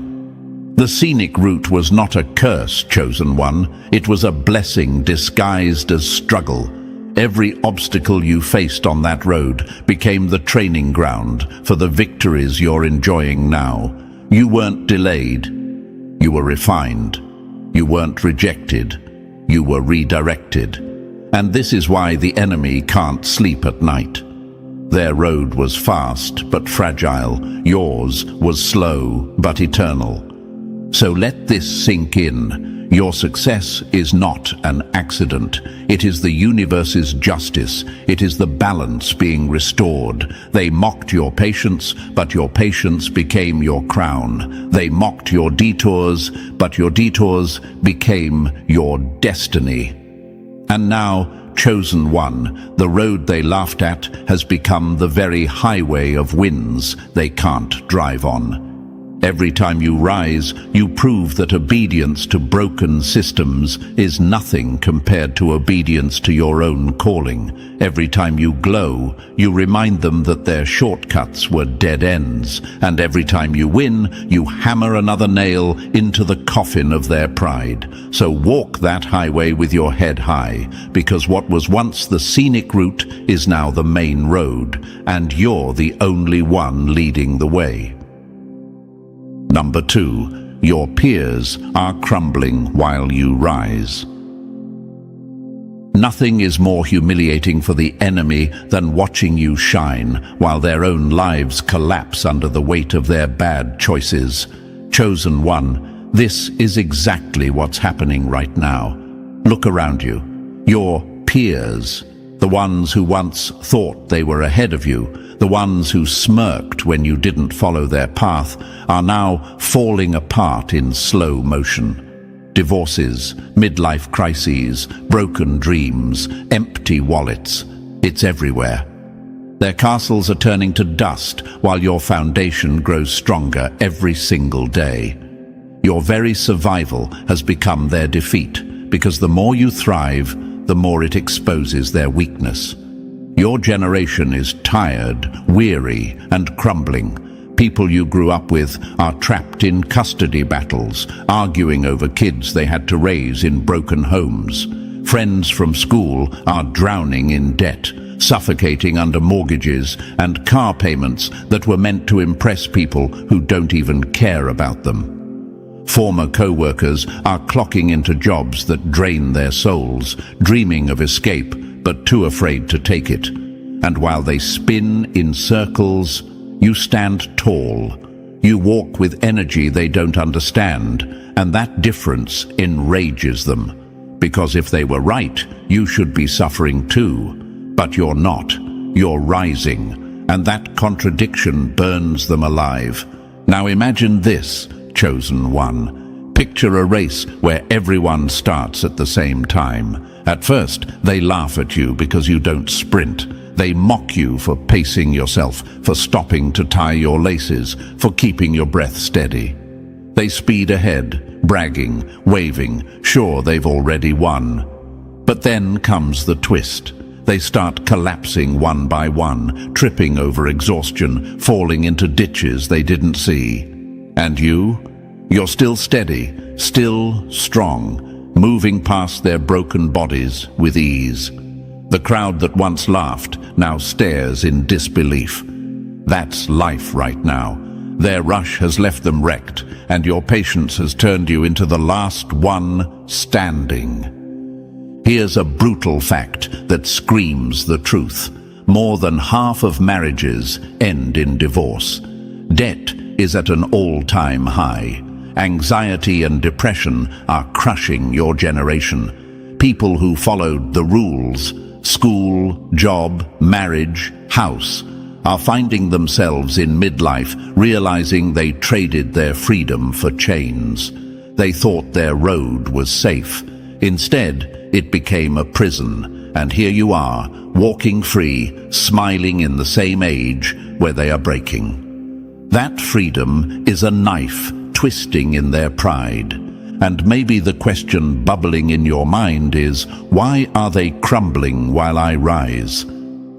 The scenic route was not a curse, chosen one. It was a blessing disguised as struggle. Every obstacle you faced on that road became the training ground for the victories you're enjoying now. You weren't delayed. You were refined. You weren't rejected. You were redirected. And this is why the enemy can't sleep at night. Their road was fast but fragile. Yours was slow but eternal. So let this sink in. Your success is not an accident. It is the universe's justice. It is the balance being restored. They mocked your patience, but your patience became your crown. They mocked your detours, but your detours became your destiny. And now, chosen one, the road they laughed at has become the very highway of wins they can't drive on. Every time you rise, you prove that obedience to broken systems is nothing compared to obedience to your own calling. Every time you glow, you remind them that their shortcuts were dead ends. And every time you win, you hammer another nail into the coffin of their pride. So walk that highway with your head high, because what was once the scenic route is now the main road, and you're the only one leading the way. Number 2, your peers are crumbling while you rise. Nothing is more humiliating for the enemy than watching you shine while their own lives collapse under the weight of their bad choices. Chosen one, this is exactly what's happening right now. Look around you. Your peers, the ones who once thought they were ahead of you, the ones who smirked when you didn't follow their path, are now falling apart in slow motion. Divorces, midlife crises, broken dreams, empty wallets. It's everywhere. Their castles are turning to dust while your foundation grows stronger every single day. Your very survival has become their defeat, because the more you thrive, the more it exposes their weakness. Your generation is tired, weary, and crumbling. People you grew up with are trapped in custody battles, arguing over kids they had to raise in broken homes. Friends from school are drowning in debt, suffocating under mortgages and car payments that were meant to impress people who don't even care about them. Former co-workers are clocking into jobs that drain their souls, dreaming of escape, but too afraid to take it. And while they spin in circles, you stand tall. You walk with energy they don't understand, and that difference enrages them. Because if they were right, you should be suffering too. But you're not. You're rising, and that contradiction burns them alive. Now imagine this, chosen one. Picture a race where everyone starts at the same time. At first, they laugh at you because you don't sprint. They mock you for pacing yourself, for stopping to tie your laces, for keeping your breath steady. They speed ahead, bragging, waving, sure they've already won. But then comes the twist. They start collapsing one by one, tripping over exhaustion, falling into ditches they didn't see. And you're still steady, still strong, moving past their broken bodies with ease. The crowd that once laughed now stares in disbelief. That's life right now. Their rush has left them wrecked, and your patience has turned you into the last one standing. Here's a brutal fact that screams the truth. More than half of marriages end in divorce. Debt is at an all-time high. Anxiety and depression are crushing your generation. People who followed the rules, school, job, marriage, house, are finding themselves in midlife realizing they traded their freedom for chains. They thought their road was safe. Instead, it became a prison, and here you are, walking free, smiling in the same age where they are breaking. That freedom is a knife twisting in their pride. And maybe the question bubbling in your mind is, why are they crumbling while I rise?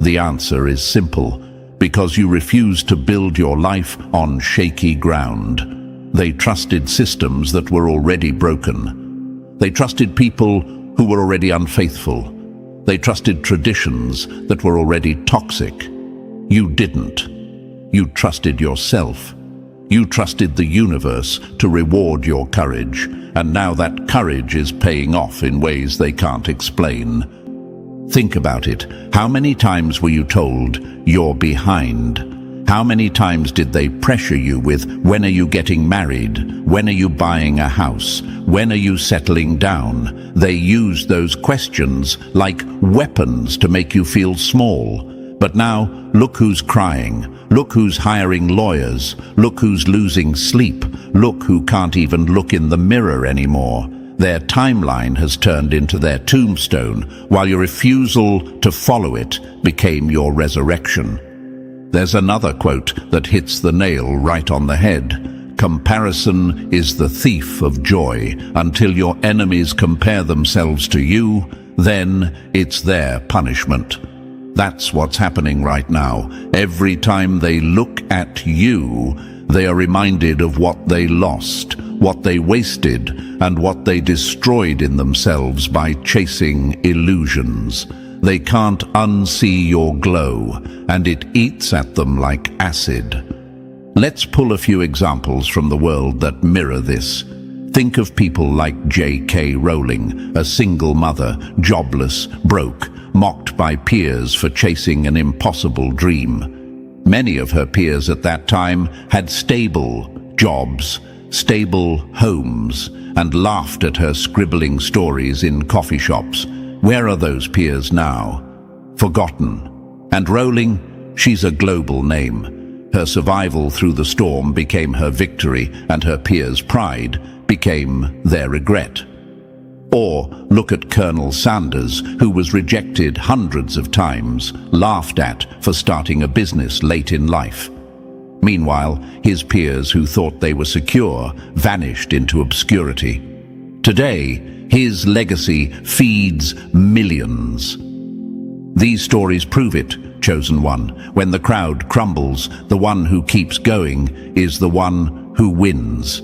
The answer is simple: because you refuse to build your life on shaky ground. They trusted systems that were already broken. They trusted people who were already unfaithful. They trusted traditions that were already toxic. You didn't. You trusted yourself. You trusted the universe to reward your courage, and now that courage is paying off in ways they can't explain. Think about it. How many times were you told you're behind? How many times did they pressure you with, when are you getting married? When are you buying a house? When are you settling down? They used those questions like weapons to make you feel small. But now, look who's crying. Look who's hiring lawyers. Look who's losing sleep. Look who can't even look in the mirror anymore. Their timeline has turned into their tombstone, while your refusal to follow it became your resurrection. There's another quote that hits the nail right on the head. Comparison is the thief of joy. Until your enemies compare themselves to you, then it's their punishment. That's what's happening right now. Every time they look at you, they are reminded of what they lost, what they wasted, and what they destroyed in themselves by chasing illusions. They can't unsee your glow, and it eats at them like acid. Let's pull a few examples from the world that mirror this. Think of people like J.K. Rowling, a single mother, jobless, broke, mocked by peers for chasing an impossible dream. Many of her peers at that time had stable jobs, stable homes, and laughed at her scribbling stories in coffee shops. Where are those peers now? Forgotten. And Rowling, she's a global name. Her survival through the storm became her victory, and her peers' pride became their regret. Or look at Colonel Sanders, who was rejected hundreds of times, laughed at for starting a business late in life. Meanwhile, his peers who thought they were secure vanished into obscurity. Today, his legacy feeds millions. These stories prove it, chosen one. When the crowd crumbles, the one who keeps going is the one who wins.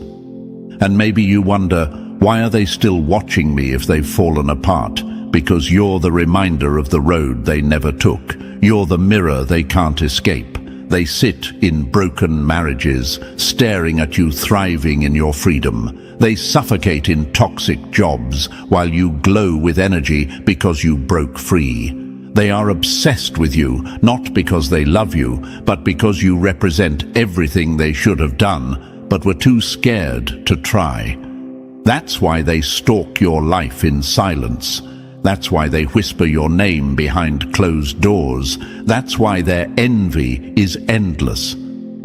And maybe you wonder, why are they still watching me if they've fallen apart? Because you're the reminder of the road they never took. You're the mirror they can't escape. They sit in broken marriages, staring at you thriving in your freedom. They suffocate in toxic jobs while you glow with energy because you broke free. They are obsessed with you, not because they love you, but because you represent everything they should have done, but were too scared to try. That's why they stalk your life in silence. That's why they whisper your name behind closed doors. That's why their envy is endless.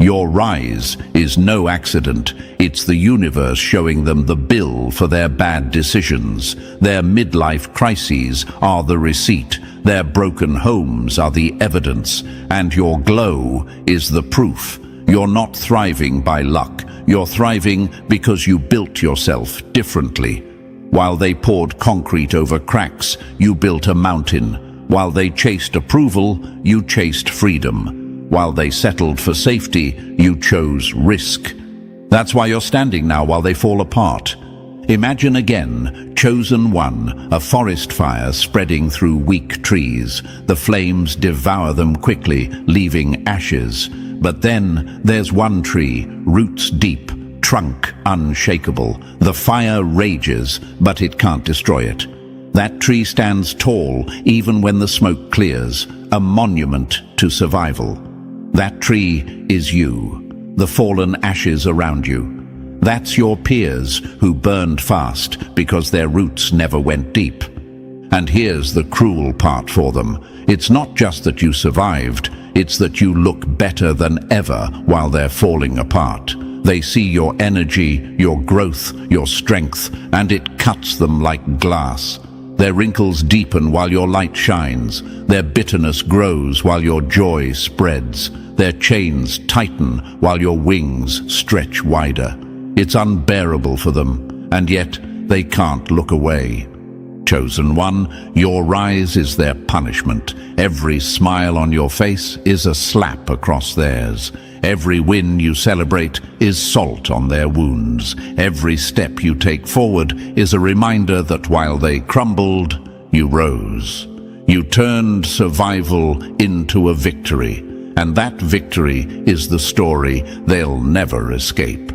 Your rise is no accident. It's the universe showing them the bill for their bad decisions. Their midlife crises are the receipt. Their broken homes are the evidence. And your glow is the proof. You're not thriving by luck. You're thriving because you built yourself differently. While they poured concrete over cracks, you built a mountain. While they chased approval, you chased freedom. While they settled for safety, you chose risk. That's why you're standing now while they fall apart. Imagine again, chosen one, a forest fire spreading through weak trees. The flames devour them quickly, leaving ashes. But then there's one tree, roots deep, trunk unshakable. The fire rages, but it can't destroy it. That tree stands tall, even when the smoke clears, a monument to survival. That tree is you, the fallen ashes around you. That's your peers who burned fast because their roots never went deep. And here's the cruel part for them. It's not just that you survived, it's that you look better than ever while they're falling apart. They see your energy, your growth, your strength, and it cuts them like glass. Their wrinkles deepen while your light shines. Their bitterness grows while your joy spreads. Their chains tighten while your wings stretch wider. It's unbearable for them, and yet they can't look away. Chosen one, your rise is their punishment. Every smile on your face is a slap across theirs. Every win you celebrate is salt on their wounds. Every step you take forward is a reminder that while they crumbled, you rose. You turned survival into a victory, and that victory is the story they'll never escape.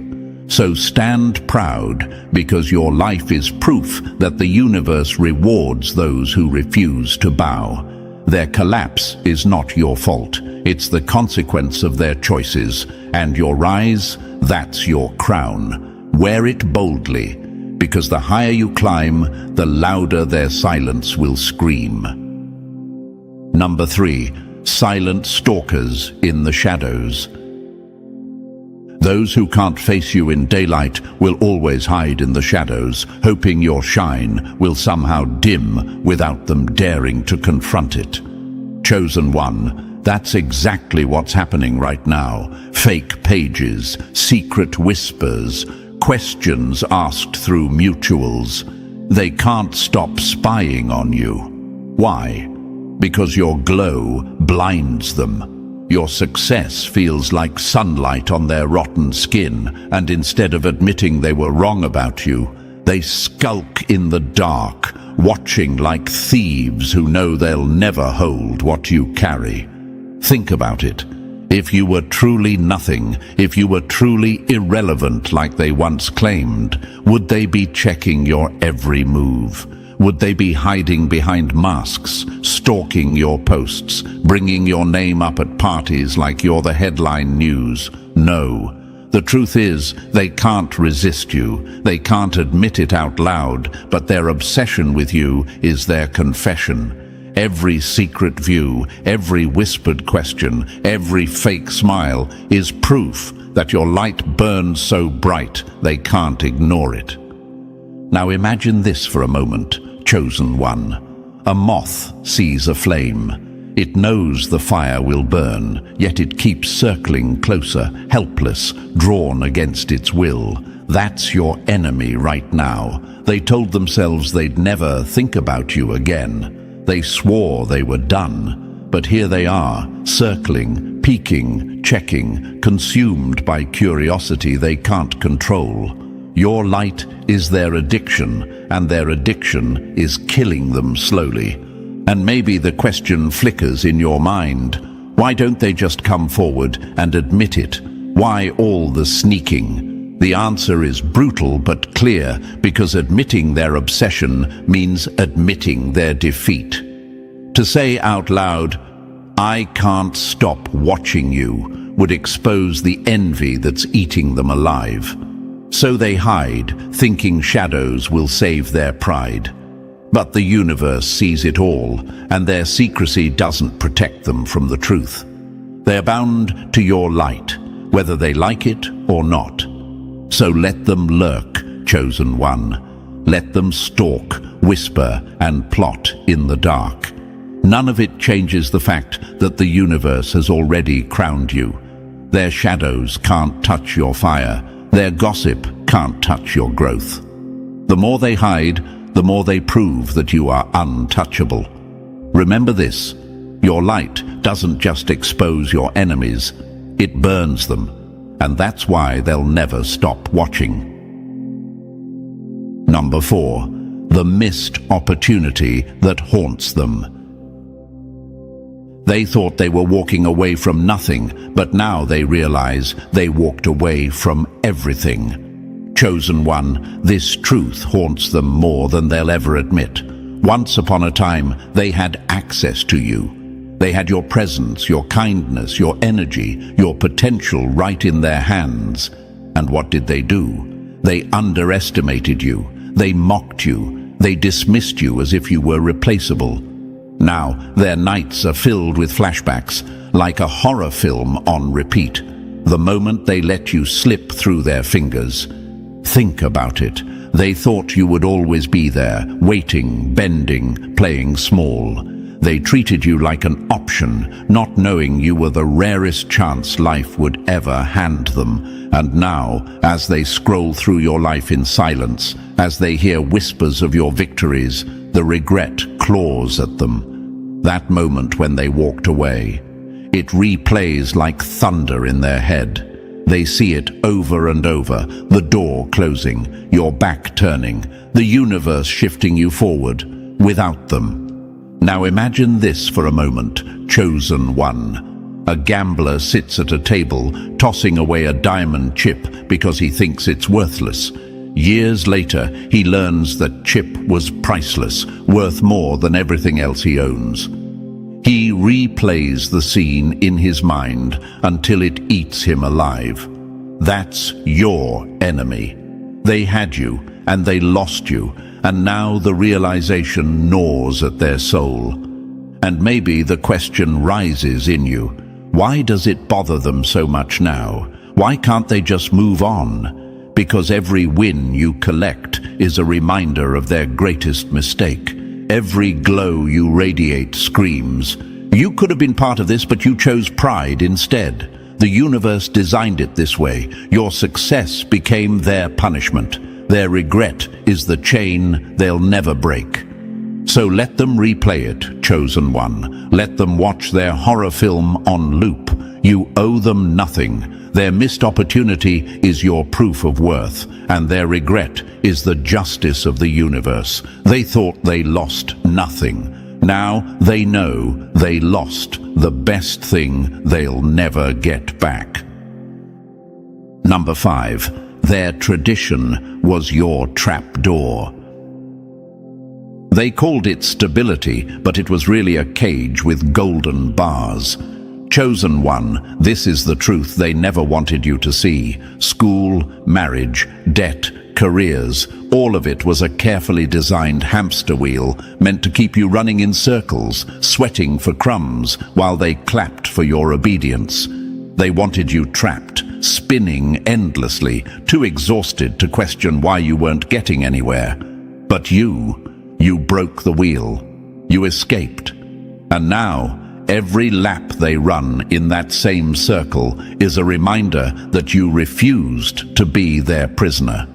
So stand proud, because your life is proof that the universe rewards those who refuse to bow. Their collapse is not your fault. It's the consequence of their choices. And your rise, that's your crown. Wear it boldly, because the higher you climb, the louder their silence will scream. Number 3. Silent stalkers in the shadows. Those who can't face you in daylight will always hide in the shadows, hoping your shine will somehow dim without them daring to confront it. Chosen one, that's exactly what's happening right now. Fake pages, secret whispers, questions asked through mutuals. They can't stop spying on you. Why? Because your glow blinds them. Your success feels like sunlight on their rotten skin, and instead of admitting they were wrong about you, they skulk in the dark, watching like thieves who know they'll never hold what you carry. Think about it. If you were truly nothing, if you were truly irrelevant like they once claimed, would they be checking your every move? Would they be hiding behind masks, stalking your posts, bringing your name up at parties like you're the headline news? No. The truth is, they can't resist you. They can't admit it out loud, but their obsession with you is their confession. Every secret view, every whispered question, every fake smile is proof that your light burns so bright they can't ignore it. Now imagine this for a moment, chosen one. A moth sees a flame. It knows the fire will burn, yet it keeps circling closer, helpless, drawn against its will. That's your enemy right now. They told themselves they'd never think about you again. They swore they were done, but here they are, circling, peeking, checking, consumed by curiosity they can't control. Your light is their addiction, and their addiction is killing them slowly. And maybe the question flickers in your mind. Why don't they just come forward and admit it? Why all the sneaking? The answer is brutal but clear, because admitting their obsession means admitting their defeat. To say out loud, "I can't stop watching you," would expose the envy that's eating them alive. So they hide, thinking shadows will save their pride. But the universe sees it all, and their secrecy doesn't protect them from the truth. They're bound to your light, whether they like it or not. So let them lurk, chosen one. Let them stalk, whisper, and plot in the dark. None of it changes the fact that the universe has already crowned you. Their shadows can't touch your fire. Their gossip can't touch your growth. The more they hide, the more they prove that you are untouchable. Remember this, your light doesn't just expose your enemies, it burns them, and that's why they'll never stop watching. Number 4, the missed opportunity that haunts them. They thought they were walking away from nothing, but now they realize they walked away from everything. Chosen one, this truth haunts them more than they'll ever admit. Once upon a time, they had access to you. They had your presence, your kindness, your energy, your potential right in their hands. And what did they do? They underestimated you. They mocked you. They dismissed you as if you were replaceable. Now, their nights are filled with flashbacks, like a horror film on repeat. The moment they let you slip through their fingers. Think about it. They thought you would always be there, waiting, bending, playing small. They treated you like an option, not knowing you were the rarest chance life would ever hand them. And now, as they scroll through your life in silence, as they hear whispers of your victories, the regret claws at them. That moment when they walked away, it replays like thunder in their head. They see it over and over, the door closing, your back turning, the universe shifting you forward, without them. Now imagine this for a moment, chosen one. A gambler sits at a table, tossing away a diamond chip because he thinks it's worthless. Years later, he learns that chip was priceless, worth more than everything else he owns. He replays the scene in his mind until it eats him alive. That's your enemy. They had you, and they lost you, and now the realization gnaws at their soul. And maybe the question rises in you, why does it bother them so much now? Why can't they just move on? Because every win you collect is a reminder of their greatest mistake. Every glow you radiate screams, you could have been part of this, but you chose pride instead. The universe designed it this way. Your success became their punishment. Their regret is the chain they'll never break. So let them replay it, chosen one. Let them watch their horror film on loop. You owe them nothing. Their missed opportunity is your proof of worth, and their regret is the justice of the universe. They thought they lost nothing. Now they know they lost the best thing they'll never get back. Number 5. Their tradition was your trapdoor. They called it stability, but it was really a cage with golden bars. Chosen one, this is the truth they never wanted you to see. School, marriage, debt, careers, all of it was a carefully designed hamster wheel meant to keep you running in circles, sweating for crumbs while they clapped for your obedience. They wanted you trapped, spinning endlessly, too exhausted to question why you weren't getting anywhere. But you broke the wheel. You escaped. And now, every lap they run in that same circle is a reminder that you refused to be their prisoner.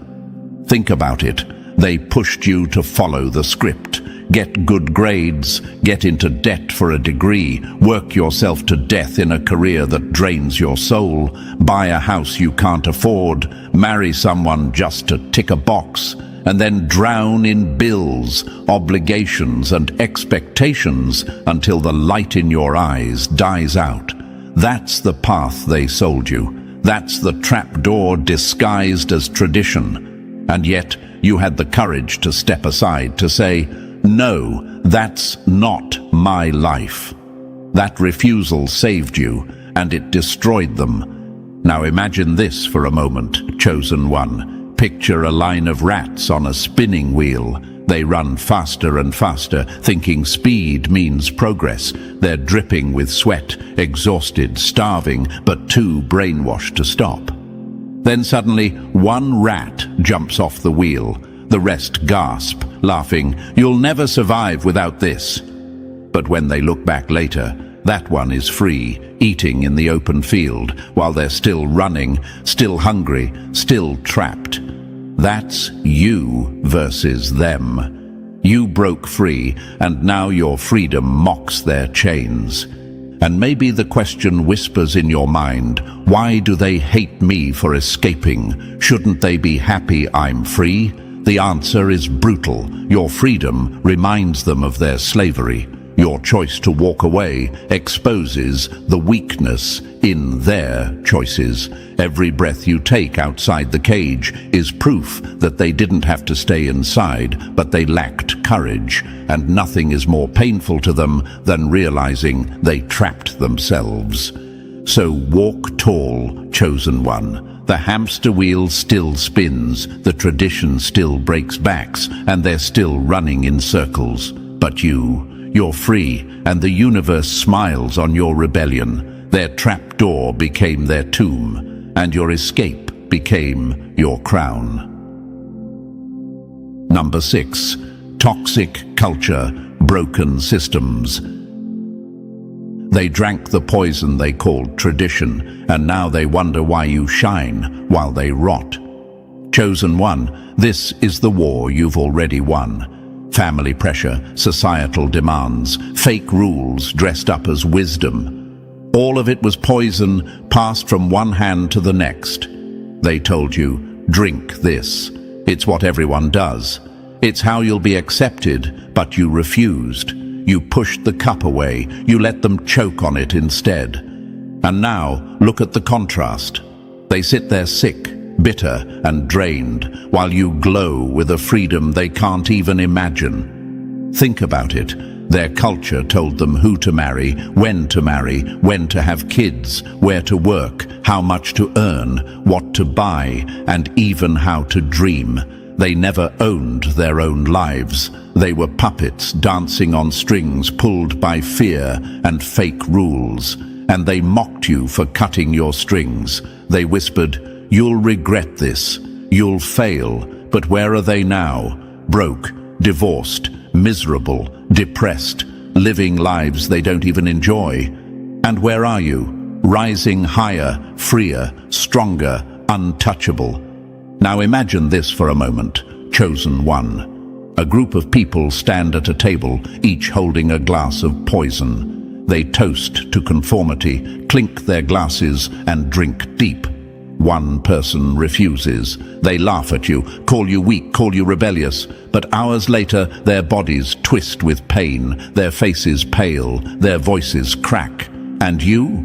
Think about it. They pushed you to follow the script. Get good grades, get into debt for a degree, work yourself to death in a career that drains your soul, buy a house you can't afford, marry someone just to tick a box, and then drown in bills, obligations, and expectations until the light in your eyes dies out. That's the path they sold you. That's the trapdoor disguised as tradition. And yet, you had the courage to step aside, to say, "No, that's not my life." That refusal saved you, and it destroyed them. Now imagine this for a moment, chosen one. Picture a line of rats on a spinning wheel. They run faster and faster, thinking speed means progress. They're dripping with sweat, exhausted, starving, but too brainwashed to stop. Then suddenly, one rat jumps off the wheel. The rest gasp, laughing, "You'll never survive without this." But when they look back later, that one is free, eating in the open field, while they're still running, still hungry, still trapped. That's you versus them. You broke free, and now your freedom mocks their chains. And maybe the question whispers in your mind, why do they hate me for escaping? Shouldn't they be happy I'm free? The answer is brutal. Your freedom reminds them of their slavery. Your choice to walk away exposes the weakness in their choices. Every breath you take outside the cage is proof that they didn't have to stay inside, but they lacked courage, and nothing is more painful to them than realizing they trapped themselves. So walk tall, chosen one. The hamster wheel still spins, the tradition still breaks backs, and they're still running in circles. But you're free, and the universe smiles on your rebellion. Their trapdoor became their tomb, and your escape became your crown. Number 6. Toxic culture, broken systems. They drank the poison they called tradition, and now they wonder why you shine while they rot. Chosen one, this is the war you've already won. Family pressure, societal demands, fake rules dressed up as wisdom. All of it was poison passed from one hand to the next. They told you, drink this. It's what everyone does. It's how you'll be accepted, but you refused. You pushed the cup away. You let them choke on it instead. And now, look at the contrast. They sit there sick, bitter and drained, while you glow with a freedom they can't even imagine. Think about it. Their culture told them who to marry, when to have kids, where to work, how much to earn, what to buy, and even how to dream. They never owned their own lives. They were puppets dancing on strings pulled by fear and fake rules. And they mocked you for cutting your strings. They whispered, "You'll regret this. You'll fail." But where are they now? Broke, divorced, miserable, depressed, living lives they don't even enjoy. And where are you? Rising higher, freer, stronger, untouchable. Now imagine this for a moment, chosen one. A group of people stand at a table, each holding a glass of poison. They toast to conformity, clink their glasses, and drink deep. One person refuses. They laugh at you, call you weak, call you rebellious. But hours later, their bodies twist with pain, their faces pale, their voices crack. And you?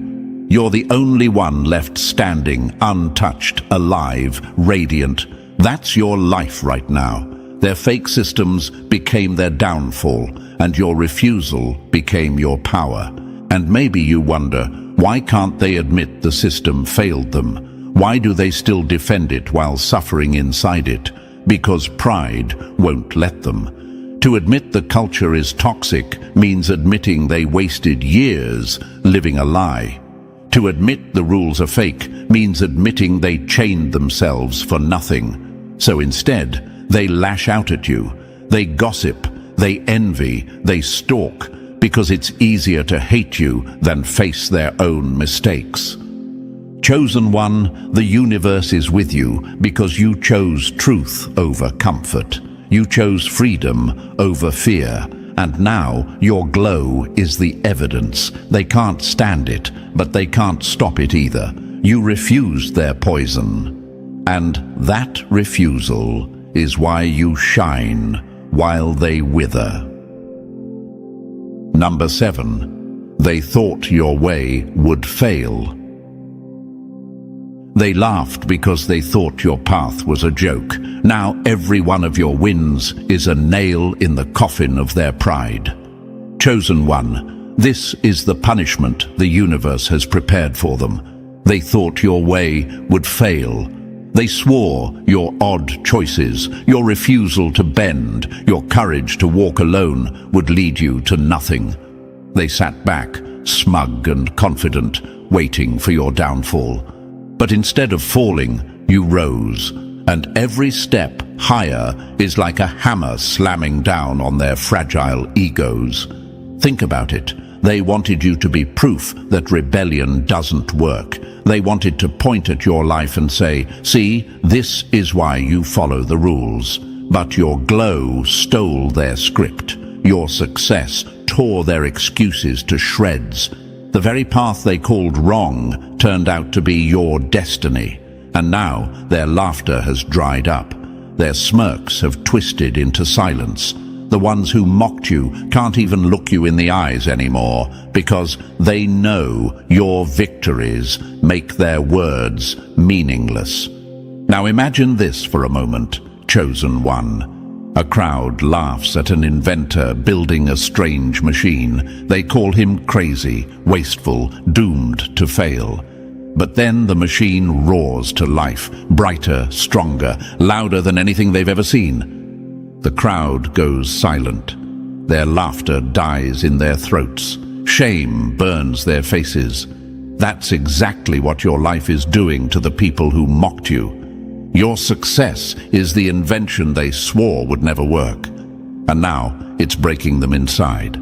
You're the only one left standing, untouched, alive, radiant. That's your life right now. Their fake systems became their downfall, and your refusal became your power. And maybe you wonder, why can't they admit the system failed them? Why do they still defend it while suffering inside it? Because pride won't let them. To admit the culture is toxic means admitting they wasted years living a lie. To admit the rules are fake means admitting they chained themselves for nothing. So instead, they lash out at you. They gossip, they envy, they stalk, because it's easier to hate you than face their own mistakes. Chosen one, the universe is with you because you chose truth over comfort. You chose freedom over fear. And now your glow is the evidence. They can't stand it, but they can't stop it either. You refused their poison. And that refusal is why you shine while they wither. Number 7. They thought your way would fail. They laughed because they thought your path was a joke. Now every one of your wins is a nail in the coffin of their pride. Chosen one, this is the punishment the universe has prepared for them. They thought your way would fail. They swore your odd choices, your refusal to bend, your courage to walk alone would lead you to nothing. They sat back, smug and confident, waiting for your downfall. But instead of falling, you rose, and every step higher is like a hammer slamming down on their fragile egos. Think about it. They wanted you to be proof that rebellion doesn't work. They wanted to point at your life and say, "See, this is why you follow the rules." But your glow stole their script. Your success tore their excuses to shreds. The very path they called wrong turned out to be your destiny. And now their laughter has dried up. Their smirks have twisted into silence. The ones who mocked you can't even look you in the eyes anymore because they know your victories make their words meaningless. Now imagine this for a moment, chosen one. A crowd laughs at an inventor building a strange machine. They call him crazy, wasteful, doomed to fail. But then the machine roars to life, brighter, stronger, louder than anything they've ever seen. The crowd goes silent. Their laughter dies in their throats. Shame burns their faces. That's exactly what your life is doing to the people who mocked you. Your success is the invention they swore would never work. And now it's breaking them inside.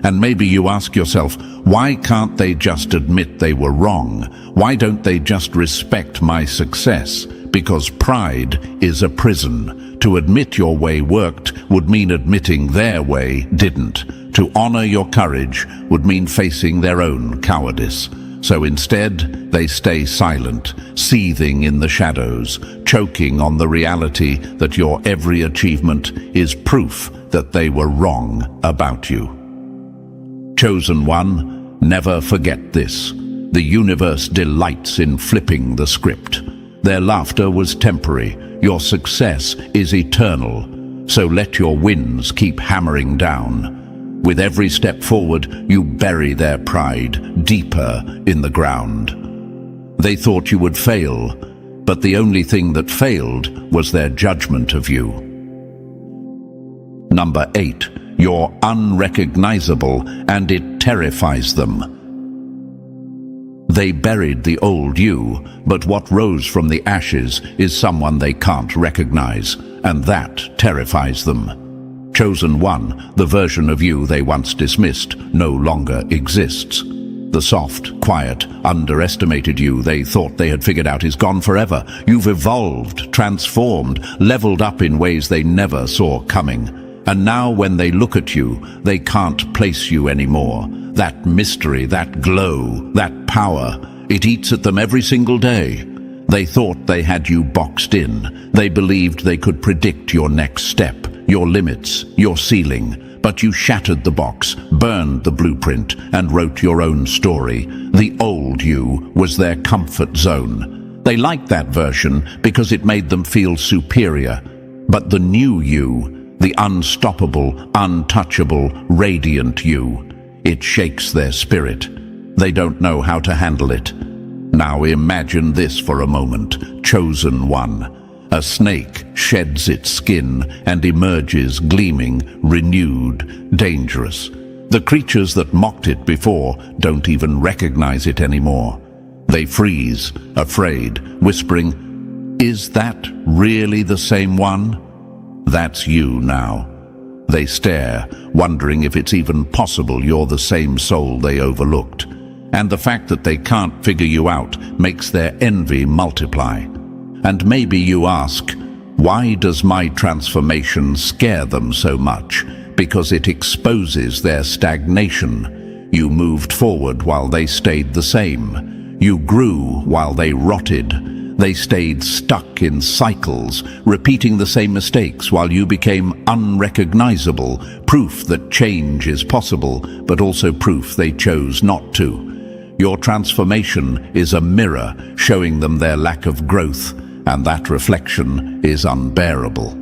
And maybe you ask yourself, why can't they just admit they were wrong? Why don't they just respect my success? Because pride is a prison. To admit your way worked would mean admitting their way didn't. To honor your courage would mean facing their own cowardice. So instead, they stay silent, seething in the shadows, choking on the reality that your every achievement is proof that they were wrong about you. Chosen one, never forget this. The universe delights in flipping the script. Their laughter was temporary. Your success is eternal. So let your wins keep hammering down. With every step forward, you bury their pride deeper in the ground. They thought you would fail, but the only thing that failed was their judgment of you. Number 8. You're unrecognizable, and it terrifies them. They buried the old you, but what rose from the ashes is someone they can't recognize, and that terrifies them. Chosen one, the version of you they once dismissed, no longer exists. The soft, quiet, underestimated you they thought they had figured out is gone forever. You've evolved, transformed, leveled up in ways they never saw coming. And now when they look at you, they can't place you anymore. That mystery, that glow, that power, it eats at them every single day. They thought they had you boxed in. They believed they could predict your next step, your limits, your ceiling. But you shattered the box, burned the blueprint, and wrote your own story. The old you was their comfort zone. They liked that version because it made them feel superior. But the new you, the unstoppable, untouchable, radiant you, it shakes their spirit. They don't know how to handle it. Now imagine this for a moment, chosen one. A snake sheds its skin and emerges gleaming, renewed, dangerous. The creatures that mocked it before don't even recognize it anymore. They freeze, afraid, whispering, "Is that really the same one?" That's you now. They stare, wondering if it's even possible you're the same soul they overlooked. And the fact that they can't figure you out makes their envy multiply. And maybe you ask, why does my transformation scare them so much? Because it exposes their stagnation. You moved forward while they stayed the same. You grew while they rotted. They stayed stuck in cycles, repeating the same mistakes while you became unrecognizable, proof that change is possible, but also proof they chose not to. Your transformation is a mirror showing them their lack of growth, and that reflection is unbearable.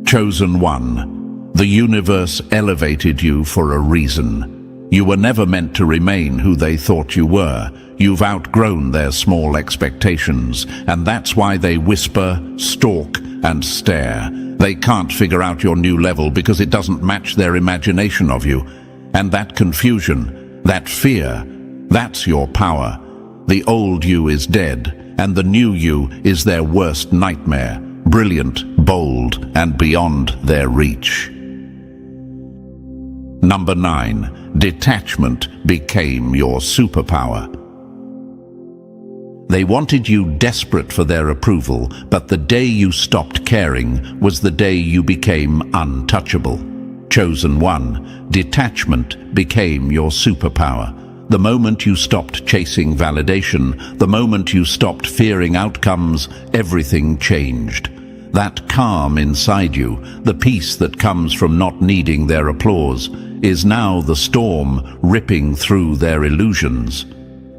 Chosen one, the universe elevated you for a reason. You were never meant to remain who they thought you were. You've outgrown their small expectations, and that's why they whisper, stalk, and stare. They can't figure out your new level because it doesn't match their imagination of you. And that confusion, that fear, that's your power. The old you is dead, and the new you is their worst nightmare, brilliant, bold, and beyond their reach. Number 9, detachment became your superpower. They wanted you desperate for their approval, but the day you stopped caring was the day you became untouchable. Chosen one, detachment became your superpower. The moment you stopped chasing validation, the moment you stopped fearing outcomes, everything changed. That calm inside you, the peace that comes from not needing their applause, is now the storm ripping through their illusions.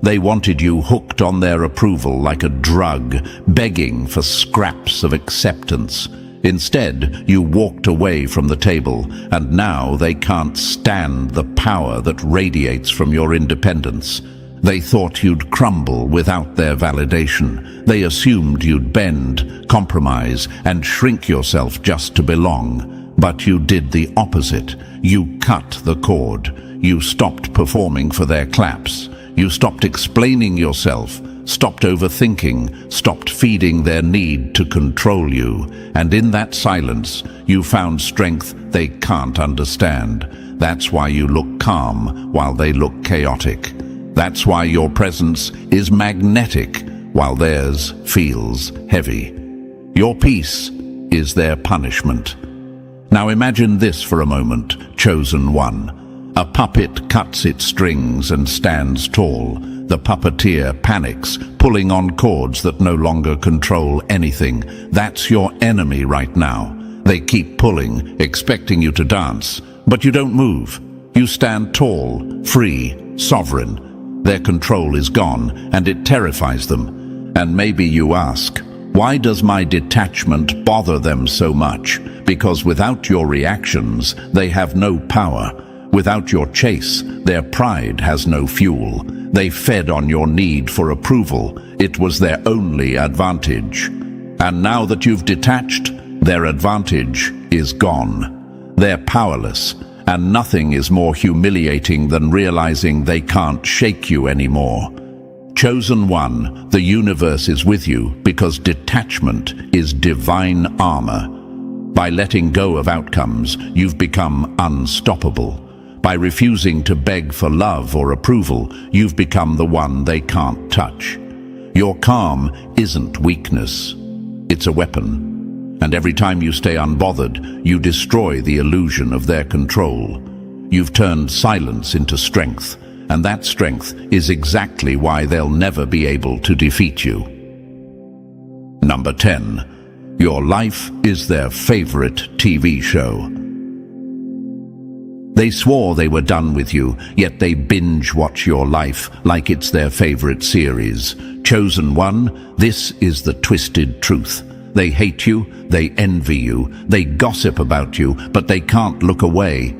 They wanted you hooked on their approval like a drug, begging for scraps of acceptance. Instead, you walked away from the table, and now they can't stand the power that radiates from your independence. They thought you'd crumble without their validation. They assumed you'd bend, compromise, and shrink yourself just to belong. But you did the opposite. You cut the cord. You stopped performing for their claps. You stopped explaining yourself, stopped overthinking, stopped feeding their need to control you. And in that silence, you found strength they can't understand. That's why you look calm while they look chaotic. That's why your presence is magnetic while theirs feels heavy. Your peace is their punishment. Now imagine this for a moment, chosen one. A puppet cuts its strings and stands tall. The puppeteer panics, pulling on cords that no longer control anything. That's your enemy right now. They keep pulling, expecting you to dance, but you don't move. You stand tall, free, sovereign. Their control is gone, and it terrifies them. And maybe you ask, why does my detachment bother them so much? Because without your reactions, they have no power. Without your chase, their pride has no fuel. They fed on your need for approval. It was their only advantage. And now that you've detached, their advantage is gone. They're powerless, and nothing is more humiliating than realizing they can't shake you anymore. Chosen one, the universe is with you because detachment is divine armor. By letting go of outcomes, you've become unstoppable. By refusing to beg for love or approval, you've become the one they can't touch. Your calm isn't weakness, it's a weapon. And every time you stay unbothered, you destroy the illusion of their control. You've turned silence into strength, and that strength is exactly why they'll never be able to defeat you. Number 10. Your life is their favorite TV show. They swore they were done with you, yet they binge-watch your life like it's their favorite series. Chosen one, this is the twisted truth. They hate you, they envy you, they gossip about you, but they can't look away.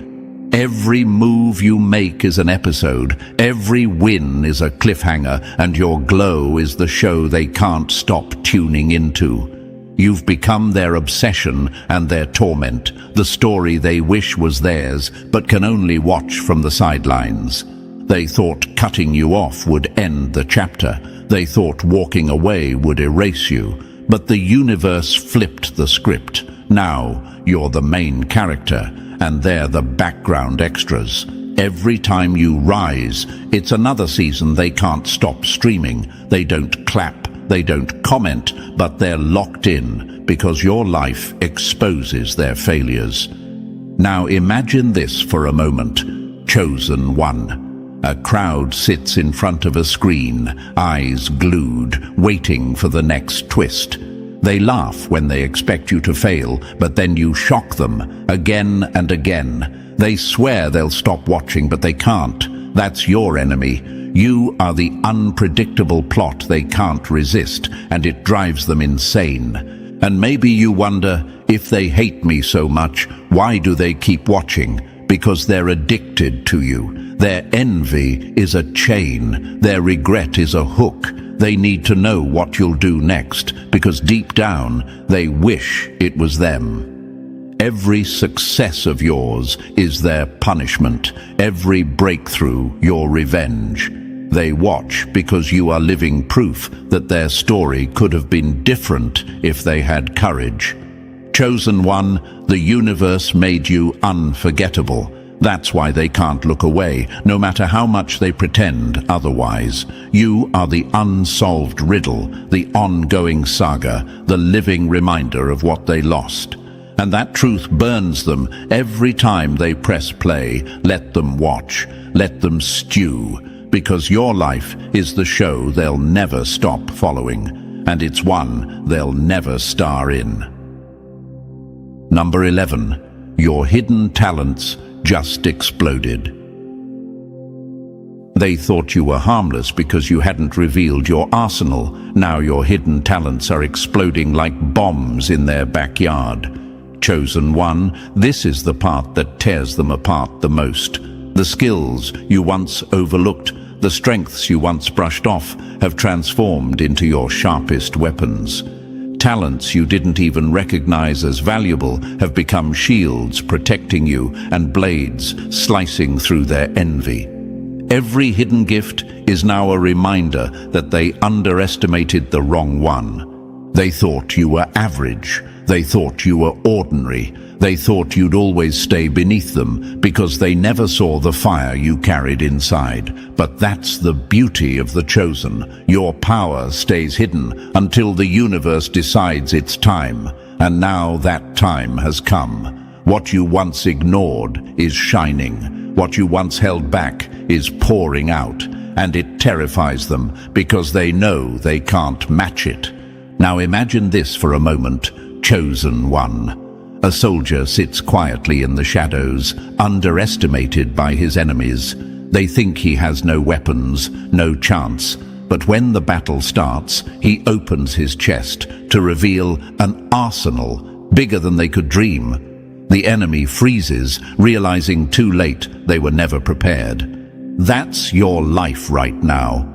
Every move you make is an episode, every win is a cliffhanger, and your glow is the show they can't stop tuning into. You've become their obsession and their torment, the story they wish was theirs, but can only watch from the sidelines. They thought cutting you off would end the chapter. They thought walking away would erase you. But the universe flipped the script. Now you're the main character, and they're the background extras. Every time you rise, it's another season they can't stop streaming. They don't clap. They don't comment, but they're locked in because your life exposes their failures. Now imagine this for a moment. Chosen one. A crowd sits in front of a screen, eyes glued, waiting for the next twist. They laugh when they expect you to fail, but then you shock them again and again. They swear they'll stop watching, but they can't. That's your enemy. You are the unpredictable plot they can't resist, and it drives them insane. And maybe you wonder, if they hate me so much, why do they keep watching? Because they're addicted to you. Their envy is a chain. Their regret is a hook. They need to know what you'll do next, because deep down, they wish it was them. Every success of yours is their punishment. Every breakthrough, your revenge. They watch because you are living proof that their story could have been different if they had courage. Chosen one, the universe made you unforgettable. That's why they can't look away, no matter how much they pretend otherwise. You are the unsolved riddle, the ongoing saga, the living reminder of what they lost. And that truth burns them every time they press play. Let them watch, let them stew, because your life is the show they'll never stop following, and it's one they'll never star in. Number 11. Your hidden talents just exploded. They thought you were harmless because you hadn't revealed your arsenal. Now your hidden talents are exploding like bombs in their backyard. Chosen one, this is the part that tears them apart the most. The skills you once overlooked, the strengths you once brushed off, have transformed into your sharpest weapons. Talents you didn't even recognize as valuable have become shields protecting you and blades slicing through their envy. Every hidden gift is now a reminder that they underestimated the wrong one. They thought you were average. They thought you were ordinary. They thought you'd always stay beneath them because they never saw the fire you carried inside. But that's the beauty of the chosen. Your power stays hidden until the universe decides it's time. And now that time has come. What you once ignored is shining. What you once held back is pouring out. And it terrifies them because they know they can't match it. Now imagine this for a moment. Chosen one. A soldier sits quietly in the shadows, underestimated by his enemies. They think he has no weapons, no chance. But when the battle starts, he opens his chest to reveal an arsenal bigger than they could dream. The enemy freezes, realizing too late they were never prepared. That's your life right now.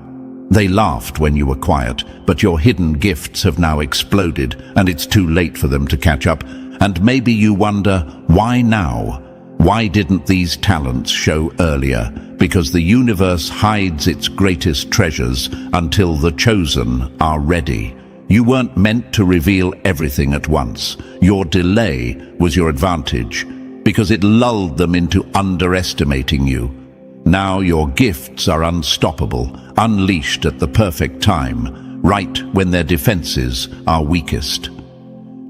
They laughed when you were quiet, but your hidden gifts have now exploded, and it's too late for them to catch up. And maybe you wonder, why now? Why didn't these talents show earlier? Because the universe hides its greatest treasures until the chosen are ready. You weren't meant to reveal everything at once. Your delay was your advantage, because it lulled them into underestimating you. Now your gifts are unstoppable, unleashed at the perfect time, right when their defenses are weakest.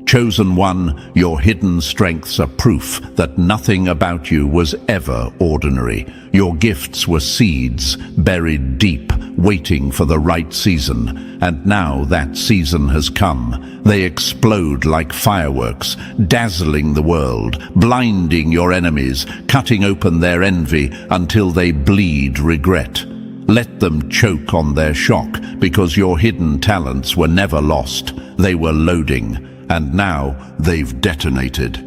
Chosen one, your hidden strengths are proof that nothing about you was ever ordinary. Your gifts were seeds buried deep, waiting for the right season. And now that season has come. They explode like fireworks, dazzling the world, blinding your enemies, cutting open their envy until they bleed regret. Let them choke on their shock, because your hidden talents were never lost. They were loading. And now they've detonated.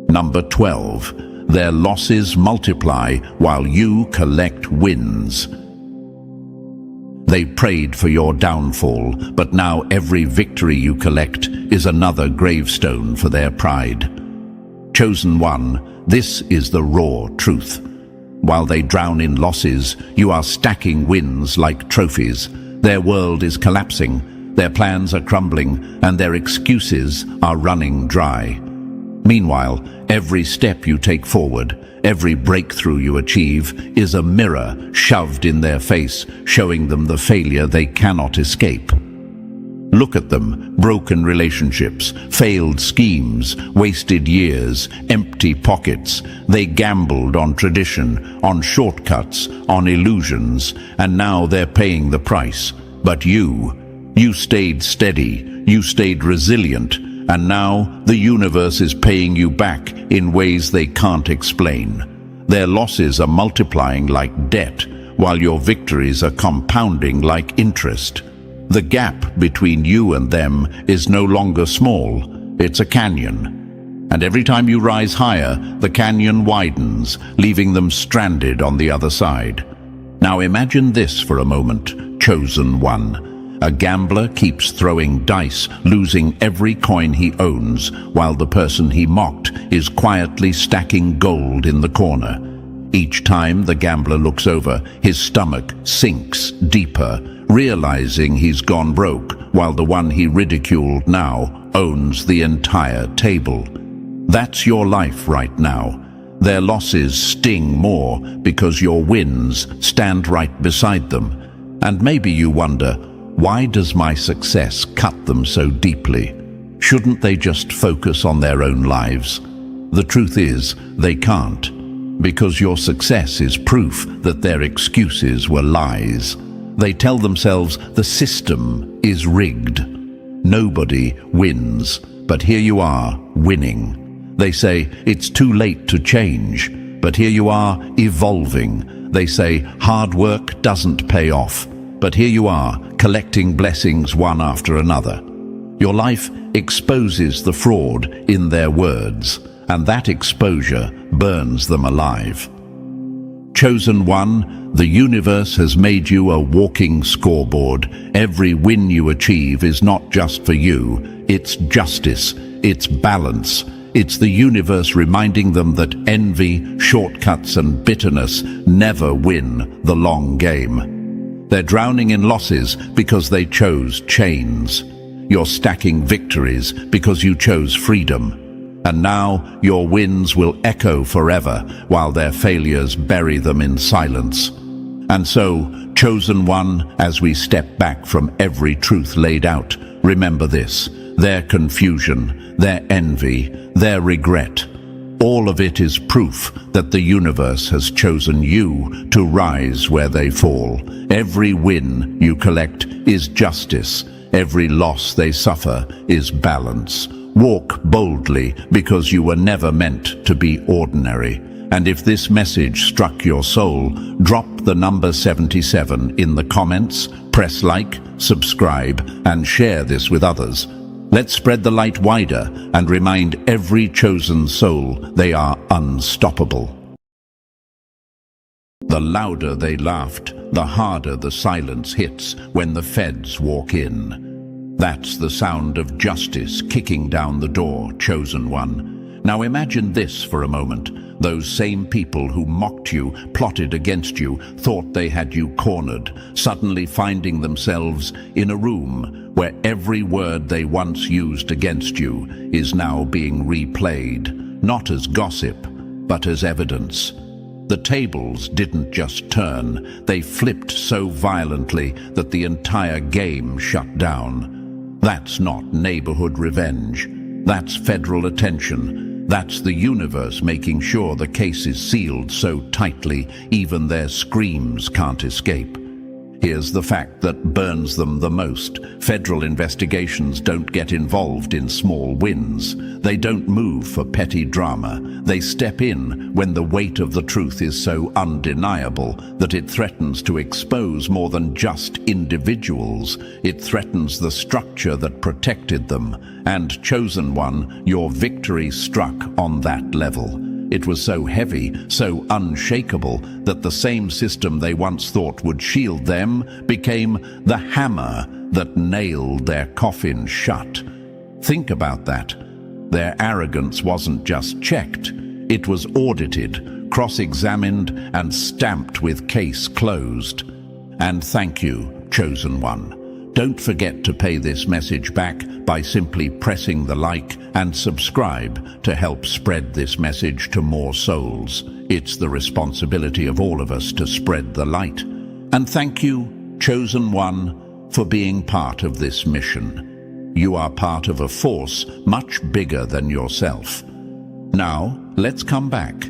Number 12. Their losses multiply while you collect wins. They prayed for your downfall, but now every victory you collect is another gravestone for their pride. Chosen one, this is the raw truth. While they drown in losses, you are stacking wins like trophies. Their world is collapsing. Their plans are crumbling, and their excuses are running dry. Meanwhile, every step you take forward, every breakthrough you achieve, is a mirror shoved in their face, showing them the failure they cannot escape. Look at them: broken relationships, failed schemes, wasted years, empty pockets. They gambled on tradition, on shortcuts, on illusions, and now they're paying the price. But you stayed steady, you stayed resilient, and now the universe is paying you back in ways they can't explain. Their losses are multiplying like debt, while your victories are compounding like interest. The gap between you and them is no longer small, it's a canyon. And every time you rise higher, the canyon widens, leaving them stranded on the other side. Now imagine this for a moment, chosen one. A gambler keeps throwing dice, losing every coin he owns, while the person he mocked is quietly stacking gold in the corner. Each time the gambler looks over, his stomach sinks deeper, realizing he's gone broke, while the one he ridiculed now owns the entire table. That's your life right now. Their losses sting more because your wins stand right beside them. And maybe you wonder, why does my success cut them so deeply? Shouldn't they just focus on their own lives? The truth is, they can't, because your success is proof that their excuses were lies. They tell themselves the system is rigged. Nobody wins, but here you are, winning. They say it's too late to change, but here you are, evolving. They say hard work doesn't pay off, but here you are, collecting blessings one after another. Your life exposes the fraud in their words, and that exposure burns them alive. Chosen one, the universe has made you a walking scoreboard. Every win you achieve is not just for you, it's justice, it's balance. It's the universe reminding them that envy, shortcuts and bitterness never win the long game. They're drowning in losses because they chose chains. You're stacking victories because you chose freedom. And now your wins will echo forever while their failures bury them in silence. And so, chosen one, as we step back from every truth laid out, remember this: their confusion, their envy, their regret, all of it is proof that the universe has chosen you to rise where they fall. Every win you collect is justice. Every loss they suffer is balance. Walk boldly because you were never meant to be ordinary. And if this message struck your soul, drop the number 77 in the comments, press like, subscribe, and share this with others. Let's spread the light wider and remind every chosen soul they are unstoppable. The louder they laughed, the harder the silence hits when the feds walk in. That's the sound of justice kicking down the door, chosen one. Now imagine this for a moment. Those same people who mocked you, plotted against you, thought they had you cornered, suddenly finding themselves in a room where every word they once used against you is now being replayed, not as gossip, but as evidence. The tables didn't just turn, they flipped so violently that the entire game shut down. That's not neighborhood revenge. That's federal attention. That's the universe making sure the case is sealed so tightly even their screams can't escape. Here's the fact that burns them the most. Federal investigations don't get involved in small wins. They don't move for petty drama. They step in when the weight of the truth is so undeniable that it threatens to expose more than just individuals. It threatens the structure that protected them. And chosen one, your victory struck on that level. It was so heavy, so unshakable, that the same system they once thought would shield them became the hammer that nailed their coffin shut. Think about that. Their arrogance wasn't just checked. It was audited, cross-examined, and stamped with case closed. And thank you, chosen one. Don't forget to pay this message back by simply pressing the like and subscribe to help spread this message to more souls. It's the responsibility of all of us to spread the light. And thank you, chosen one, for being part of this mission. You are part of a force much bigger than yourself. Now, let's come back.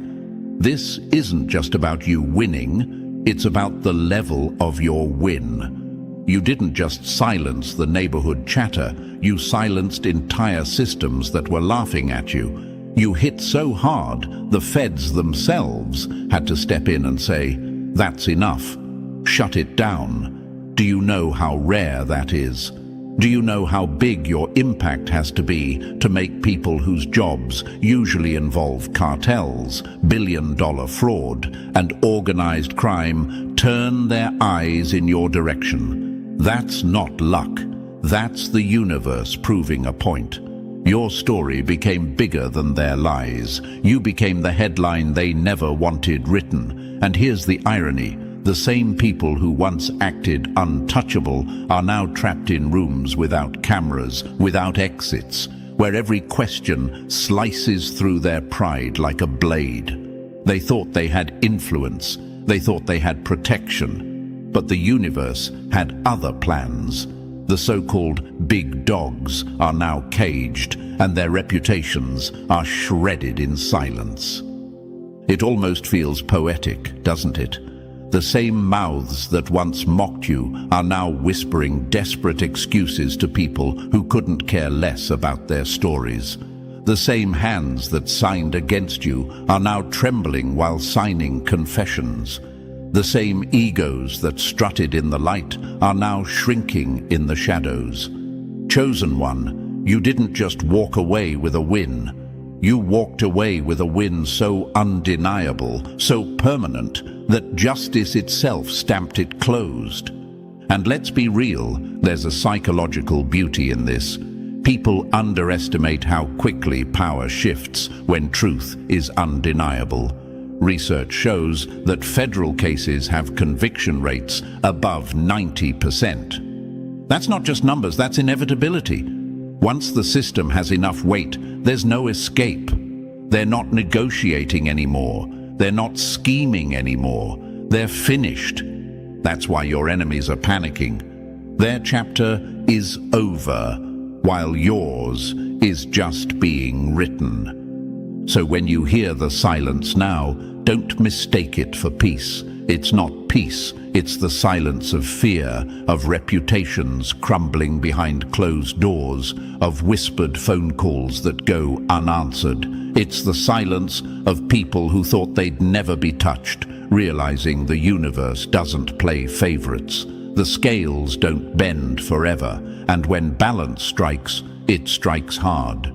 This isn't just about you winning, it's about the level of your win. You didn't just silence the neighborhood chatter, you silenced entire systems that were laughing at you. You hit so hard, the feds themselves had to step in and say, "That's enough. Shut it down." Do you know how rare that is? Do you know how big your impact has to be to make people whose jobs usually involve cartels, billion-dollar fraud, and organized crime turn their eyes in your direction? That's not luck. That's the universe proving a point. Your story became bigger than their lies. You became the headline they never wanted written. And here's the irony. The same people who once acted untouchable are now trapped in rooms without cameras, without exits, where every question slices through their pride like a blade. They thought they had influence. They thought they had protection. But the universe had other plans. The so-called big dogs are now caged, and their reputations are shredded in silence. It almost feels poetic, doesn't it? The same mouths that once mocked you are now whispering desperate excuses to people who couldn't care less about their stories. The same hands that signed against you are now trembling while signing confessions. The same egos that strutted in the light are now shrinking in the shadows. Chosen one, you didn't just walk away with a win. You walked away with a win so undeniable, so permanent, that justice itself stamped it closed. And let's be real, there's a psychological beauty in this. People underestimate how quickly power shifts when truth is undeniable. Research shows that federal cases have conviction rates above 90%. That's not just numbers, that's inevitability. Once the system has enough weight, there's no escape. They're not negotiating anymore. They're not scheming anymore. They're finished. That's why your enemies are panicking. Their chapter is over, while yours is just being written. So when you hear the silence now, don't mistake it for peace. It's not peace. It's the silence of fear, of reputations crumbling behind closed doors, of whispered phone calls that go unanswered. It's the silence of people who thought they'd never be touched, realizing the universe doesn't play favorites. The scales don't bend forever, and when balance strikes, it strikes hard.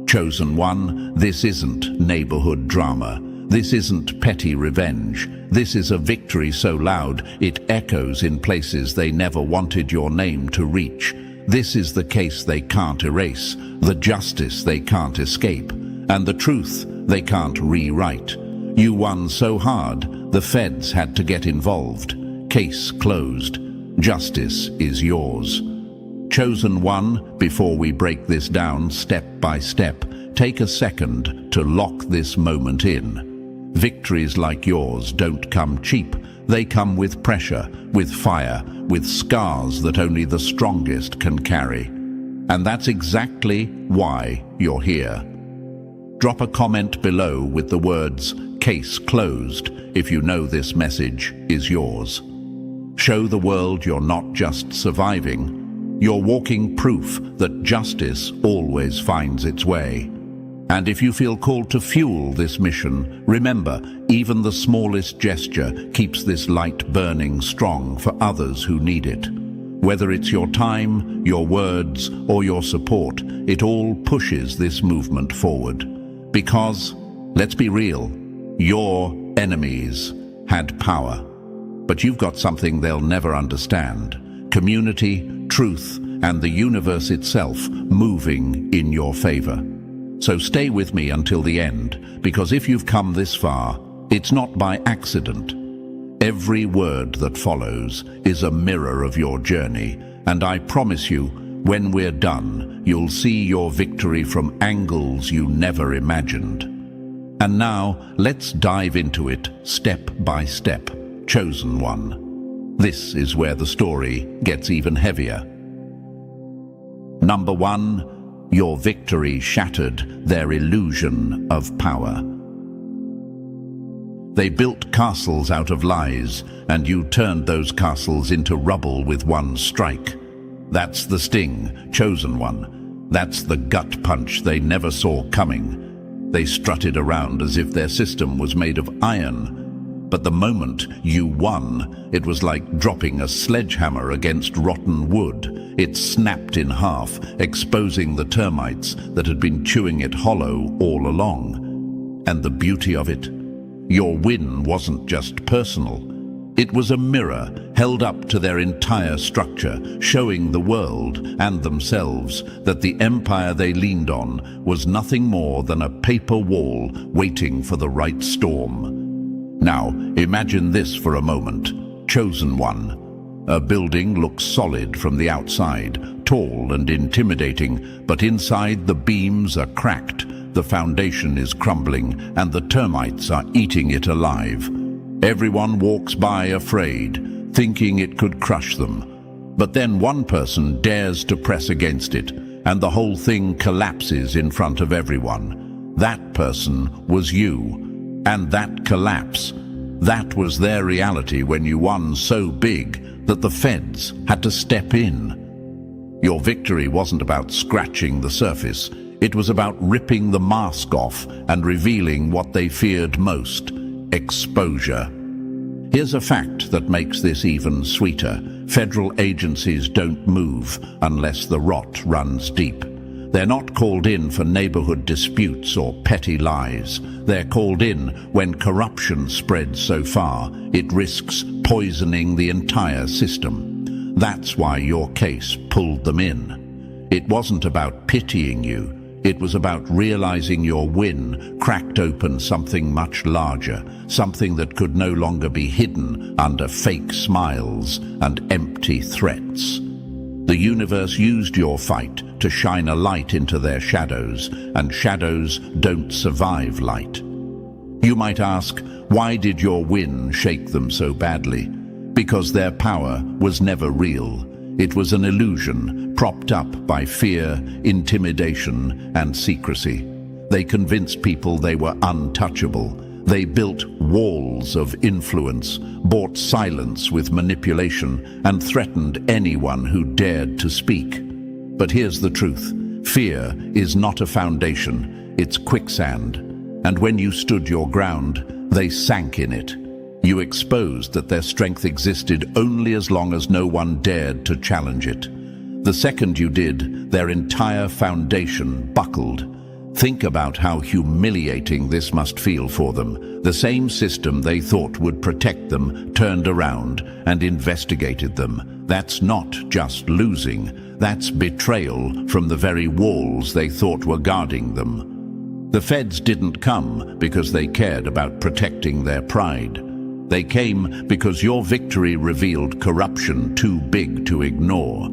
Chosen one, this isn't neighborhood drama. This isn't petty revenge. This is a victory so loud it echoes in places they never wanted your name to reach. This is the case they can't erase, the justice they can't escape, and the truth they can't rewrite. You won so hard, the feds had to get involved. Case closed. Justice is yours. Chosen one, before we break this down step by step, take a second to lock this moment in. Victories like yours don't come cheap. They come with pressure, with fire, with scars that only the strongest can carry. And that's exactly why you're here. Drop a comment below with the words, "Case closed," if you know this message is yours. Show the world you're not just surviving, you're walking proof that justice always finds its way. And if you feel called to fuel this mission, remember, even the smallest gesture keeps this light burning strong for others who need it. Whether it's your time, your words, or your support, it all pushes this movement forward. Because, let's be real, your enemies had power. But you've got something they'll never understand. Community, truth, and the universe itself moving in your favor. So stay with me until the end, because if you've come this far, it's not by accident. Every word that follows is a mirror of your journey, and I promise you, when we're done, you'll see your victory from angles you never imagined. And now, let's dive into it, step by step. Chosen one. This is where the story gets even heavier. Number 1. Your victory shattered their illusion of power. They built castles out of lies, and you turned those castles into rubble with one strike. That's the sting, chosen one. That's the gut punch they never saw coming. They strutted around as if their system was made of iron. But the moment you won, it was like dropping a sledgehammer against rotten wood. It snapped in half, exposing the termites that had been chewing it hollow all along. And the beauty of it? Your win wasn't just personal. It was a mirror held up to their entire structure, showing the world and themselves that the empire they leaned on was nothing more than a paper wall waiting for the right storm. Now, imagine this for a moment. Chosen one. A building looks solid from the outside, tall and intimidating, but inside the beams are cracked, the foundation is crumbling and the termites are eating it alive. Everyone walks by afraid, thinking it could crush them. But then one person dares to press against it, and the whole thing collapses in front of everyone. That person was you. And that collapse, that was their reality when you won so big that the feds had to step in. Your victory wasn't about scratching the surface. It was about ripping the mask off and revealing what they feared most: exposure. Here's a fact that makes this even sweeter. Federal agencies don't move unless the rot runs deep. They're not called in for neighborhood disputes or petty lies. They're called in when corruption spreads so far it risks poisoning the entire system. That's why your case pulled them in. It wasn't about pitying you. It was about realizing your win cracked open something much larger, something that could no longer be hidden under fake smiles and empty threats. The universe used your fight to shine a light into their shadows, and shadows don't survive light. You might ask, why did your win shake them so badly? Because their power was never real. It was an illusion, propped up by fear, intimidation, and secrecy. They convinced people they were untouchable. They built walls of influence, bought silence with manipulation, and threatened anyone who dared to speak. But here's the truth. Fear is not a foundation, it's quicksand. And when you stood your ground, they sank in it. You exposed that their strength existed only as long as no one dared to challenge it. The second you did, their entire foundation buckled. Think about how humiliating this must feel for them. The same system they thought would protect them turned around and investigated them. That's not just losing, that's betrayal from the very walls they thought were guarding them. The feds didn't come because they cared about protecting their pride. They came because your victory revealed corruption too big to ignore.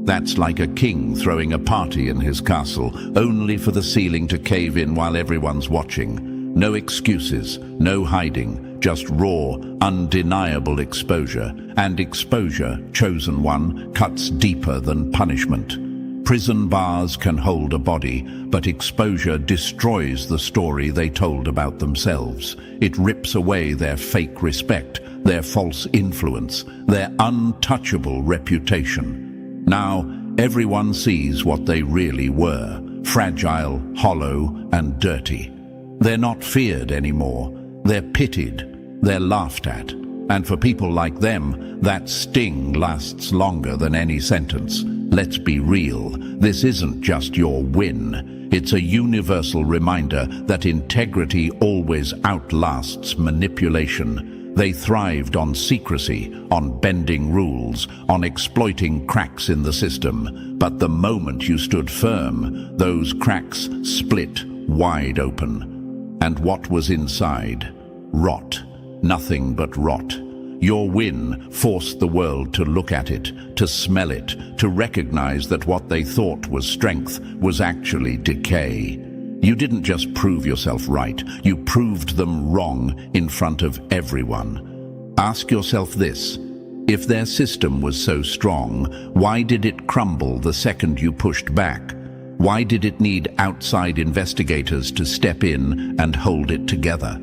That's like a king throwing a party in his castle, only for the ceiling to cave in while everyone's watching. No excuses, no hiding, just raw, undeniable exposure. And exposure, chosen one, cuts deeper than punishment. Prison bars can hold a body, but exposure destroys the story they told about themselves. It rips away their fake respect, their false influence, their untouchable reputation. Now, everyone sees what they really were: fragile, hollow, and dirty. They're not feared anymore. They're pitied. They're laughed at. And for people like them, that sting lasts longer than any sentence. Let's be real. This isn't just your win. It's a universal reminder that integrity always outlasts manipulation. They thrived on secrecy, on bending rules, on exploiting cracks in the system. But the moment you stood firm, those cracks split wide open. And what was inside? Rot. Nothing but rot. Your win forced the world to look at it, to smell it, to recognize that what they thought was strength was actually decay. You didn't just prove yourself right, you proved them wrong in front of everyone. Ask yourself this: if their system was so strong, why did it crumble the second you pushed back? Why did it need outside investigators to step in and hold it together?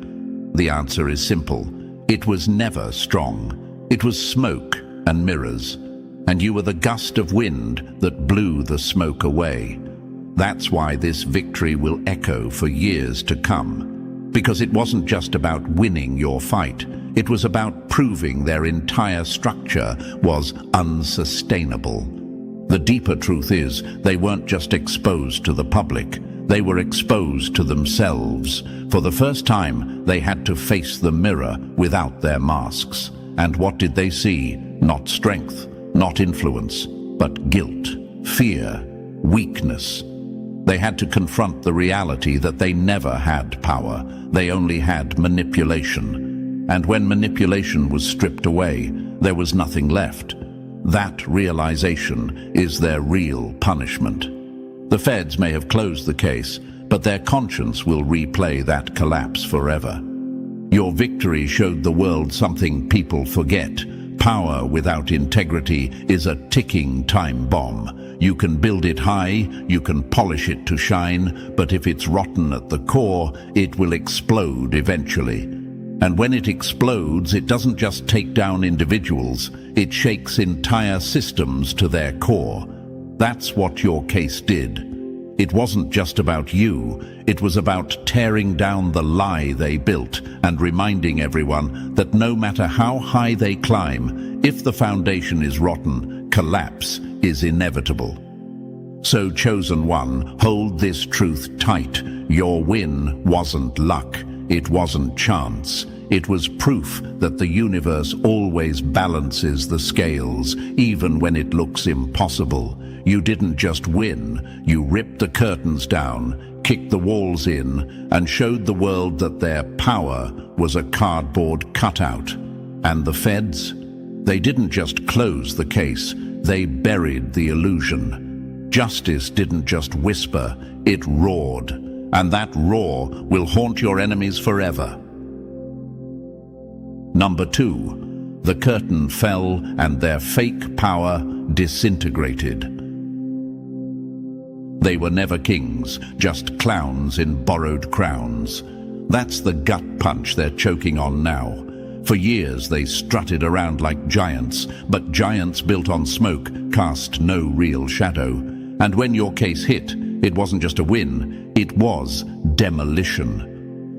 The answer is simple. It was never strong. It was smoke and mirrors. And you were the gust of wind that blew the smoke away. That's why this victory will echo for years to come. Because it wasn't just about winning your fight. It was about proving their entire structure was unsustainable. The deeper truth is, they weren't just exposed to the public. They were exposed to themselves. For the first time, they had to face the mirror without their masks. And what did they see? Not strength, not influence, but guilt, fear, weakness. They had to confront the reality that they never had power. They only had manipulation. And when manipulation was stripped away, there was nothing left. That realization is their real punishment. The feds may have closed the case, but their conscience will replay that collapse forever. Your victory showed the world something people forget. Power without integrity is a ticking time bomb. You can build it high, you can polish it to shine, but if it's rotten at the core, it will explode eventually. And when it explodes, it doesn't just take down individuals, it shakes entire systems to their core. That's what your case did. It wasn't just about you, it was about tearing down the lie they built and reminding everyone that no matter how high they climb, if the foundation is rotten, collapse is inevitable. So, Chosen One, hold this truth tight. Your win wasn't luck, it wasn't chance. It was proof that the universe always balances the scales, even when it looks impossible. You didn't just win, you ripped the curtains down, kicked the walls in, and showed the world that their power was a cardboard cutout. And the feds? They didn't just close the case, they buried the illusion. Justice didn't just whisper, it roared. And that roar will haunt your enemies forever. Number 2, the curtain fell and their fake power disintegrated. They were never kings, just clowns in borrowed crowns. That's the gut punch they're choking on now. For years they strutted around like giants, but giants built on smoke cast no real shadow. And when your case hit, it wasn't just a win, it was demolition.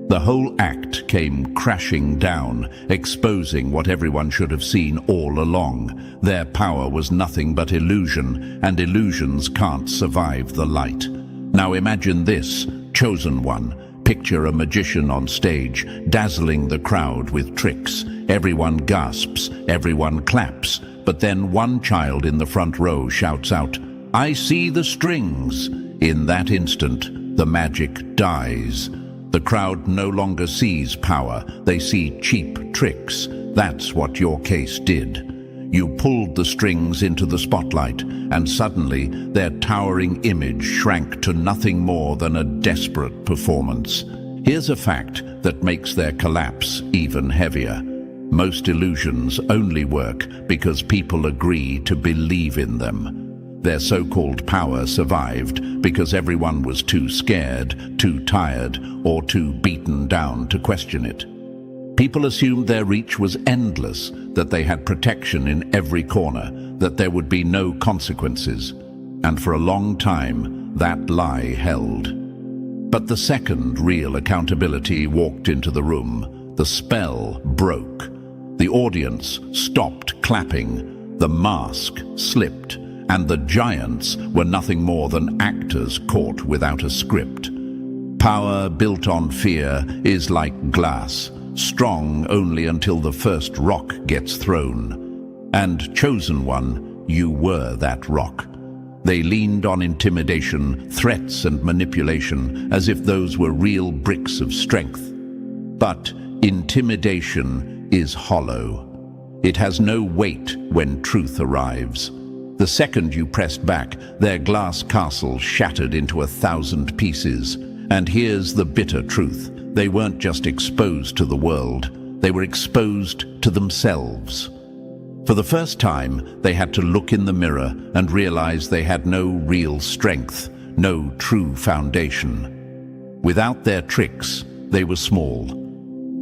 The whole act came crashing down, exposing what everyone should have seen all along. Their power was nothing but illusion, and illusions can't survive the light. Now imagine this, Chosen One. Picture a magician on stage, dazzling the crowd with tricks. Everyone gasps, everyone claps, but then one child in the front row shouts out, "I see the strings." In that instant, the magic dies. The crowd no longer sees power, they see cheap tricks. That's what your case did. You pulled the strings into the spotlight, and suddenly their towering image shrank to nothing more than a desperate performance. Here's a fact that makes their collapse even heavier. Most illusions only work because people agree to believe in them. Their so-called power survived because everyone was too scared, too tired, or too beaten down to question it. People assumed their reach was endless, that they had protection in every corner, that there would be no consequences. And for a long time, that lie held. But the second real accountability walked into the room. The spell broke. The audience stopped clapping. The mask slipped. And the giants were nothing more than actors caught without a script. Power built on fear is like glass, strong only until the first rock gets thrown. And Chosen One, you were that rock. They leaned on intimidation, threats and manipulation as if those were real bricks of strength. But intimidation is hollow. It has no weight when truth arrives. The second you pressed back, their glass castle shattered into 1,000 pieces. And here's the bitter truth. They weren't just exposed to the world, they were exposed to themselves. For the first time, they had to look in the mirror and realize they had no real strength, no true foundation. Without their tricks, they were small.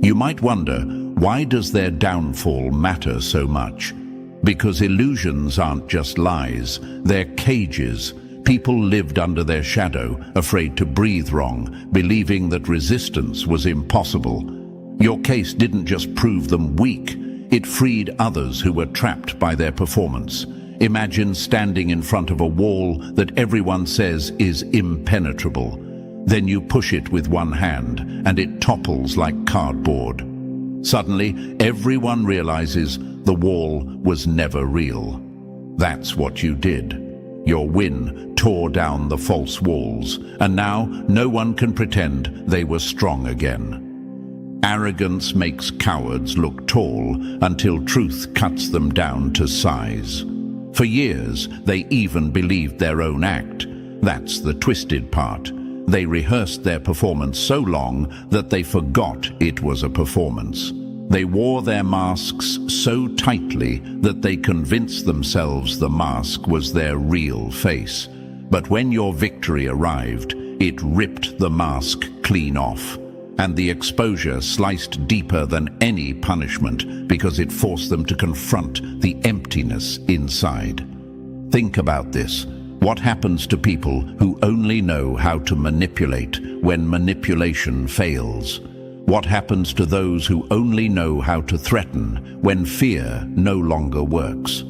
You might wonder, why does their downfall matter so much? Because illusions aren't just lies, they're cages. People lived under their shadow, afraid to breathe wrong, believing that resistance was impossible. Your case didn't just prove them weak, it freed others who were trapped by their performance. Imagine standing in front of a wall that everyone says is impenetrable. Then you push it with one hand, and it topples like cardboard. Suddenly, everyone realizes the wall was never real. That's what you did. Your win tore down the false walls, and now no one can pretend they were strong again. Arrogance makes cowards look tall until truth cuts them down to size. For years, they even believed their own act. That's the twisted part. They rehearsed their performance so long that they forgot it was a performance. They wore their masks so tightly that they convinced themselves the mask was their real face. But when your victory arrived, it ripped the mask clean off, and the exposure sliced deeper than any punishment because it forced them to confront the emptiness inside. Think about this. What happens to people who only know how to manipulate when manipulation fails? What happens to those who only know how to threaten when fear no longer works?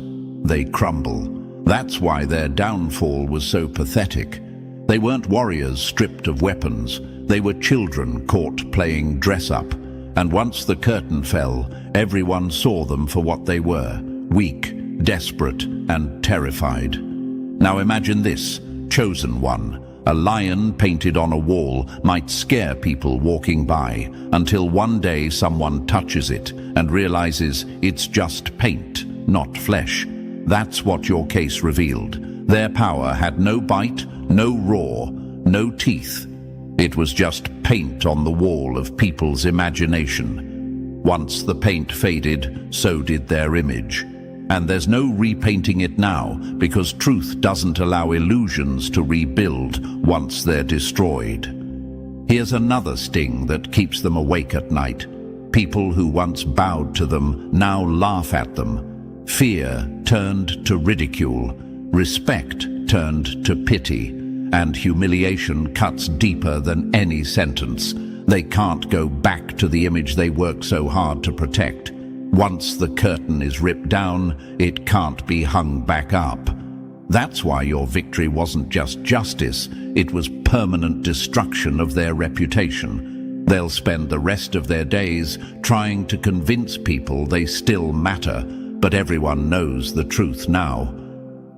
They crumble. That's why their downfall was so pathetic. They weren't warriors stripped of weapons. They were children caught playing dress-up. And once the curtain fell, everyone saw them for what they were: weak, desperate, and terrified. Now imagine this: chosen one. A lion painted on a wall might scare people walking by, until one day someone touches it and realizes it's just paint, not flesh. That's what your case revealed. Their power had no bite, no roar, no teeth. It was just paint on the wall of people's imagination. Once the paint faded, so did their image. And there's no repainting it now, because truth doesn't allow illusions to rebuild once they're destroyed. Here's another sting that keeps them awake at night. People who once bowed to them now laugh at them. Fear turned to ridicule, respect turned to pity, and humiliation cuts deeper than any sentence. They can't go back to the image they worked so hard to protect. Once the curtain is ripped down, it can't be hung back up. That's why your victory wasn't just justice, it was permanent destruction of their reputation. They'll spend the rest of their days trying to convince people they still matter, but everyone knows the truth now.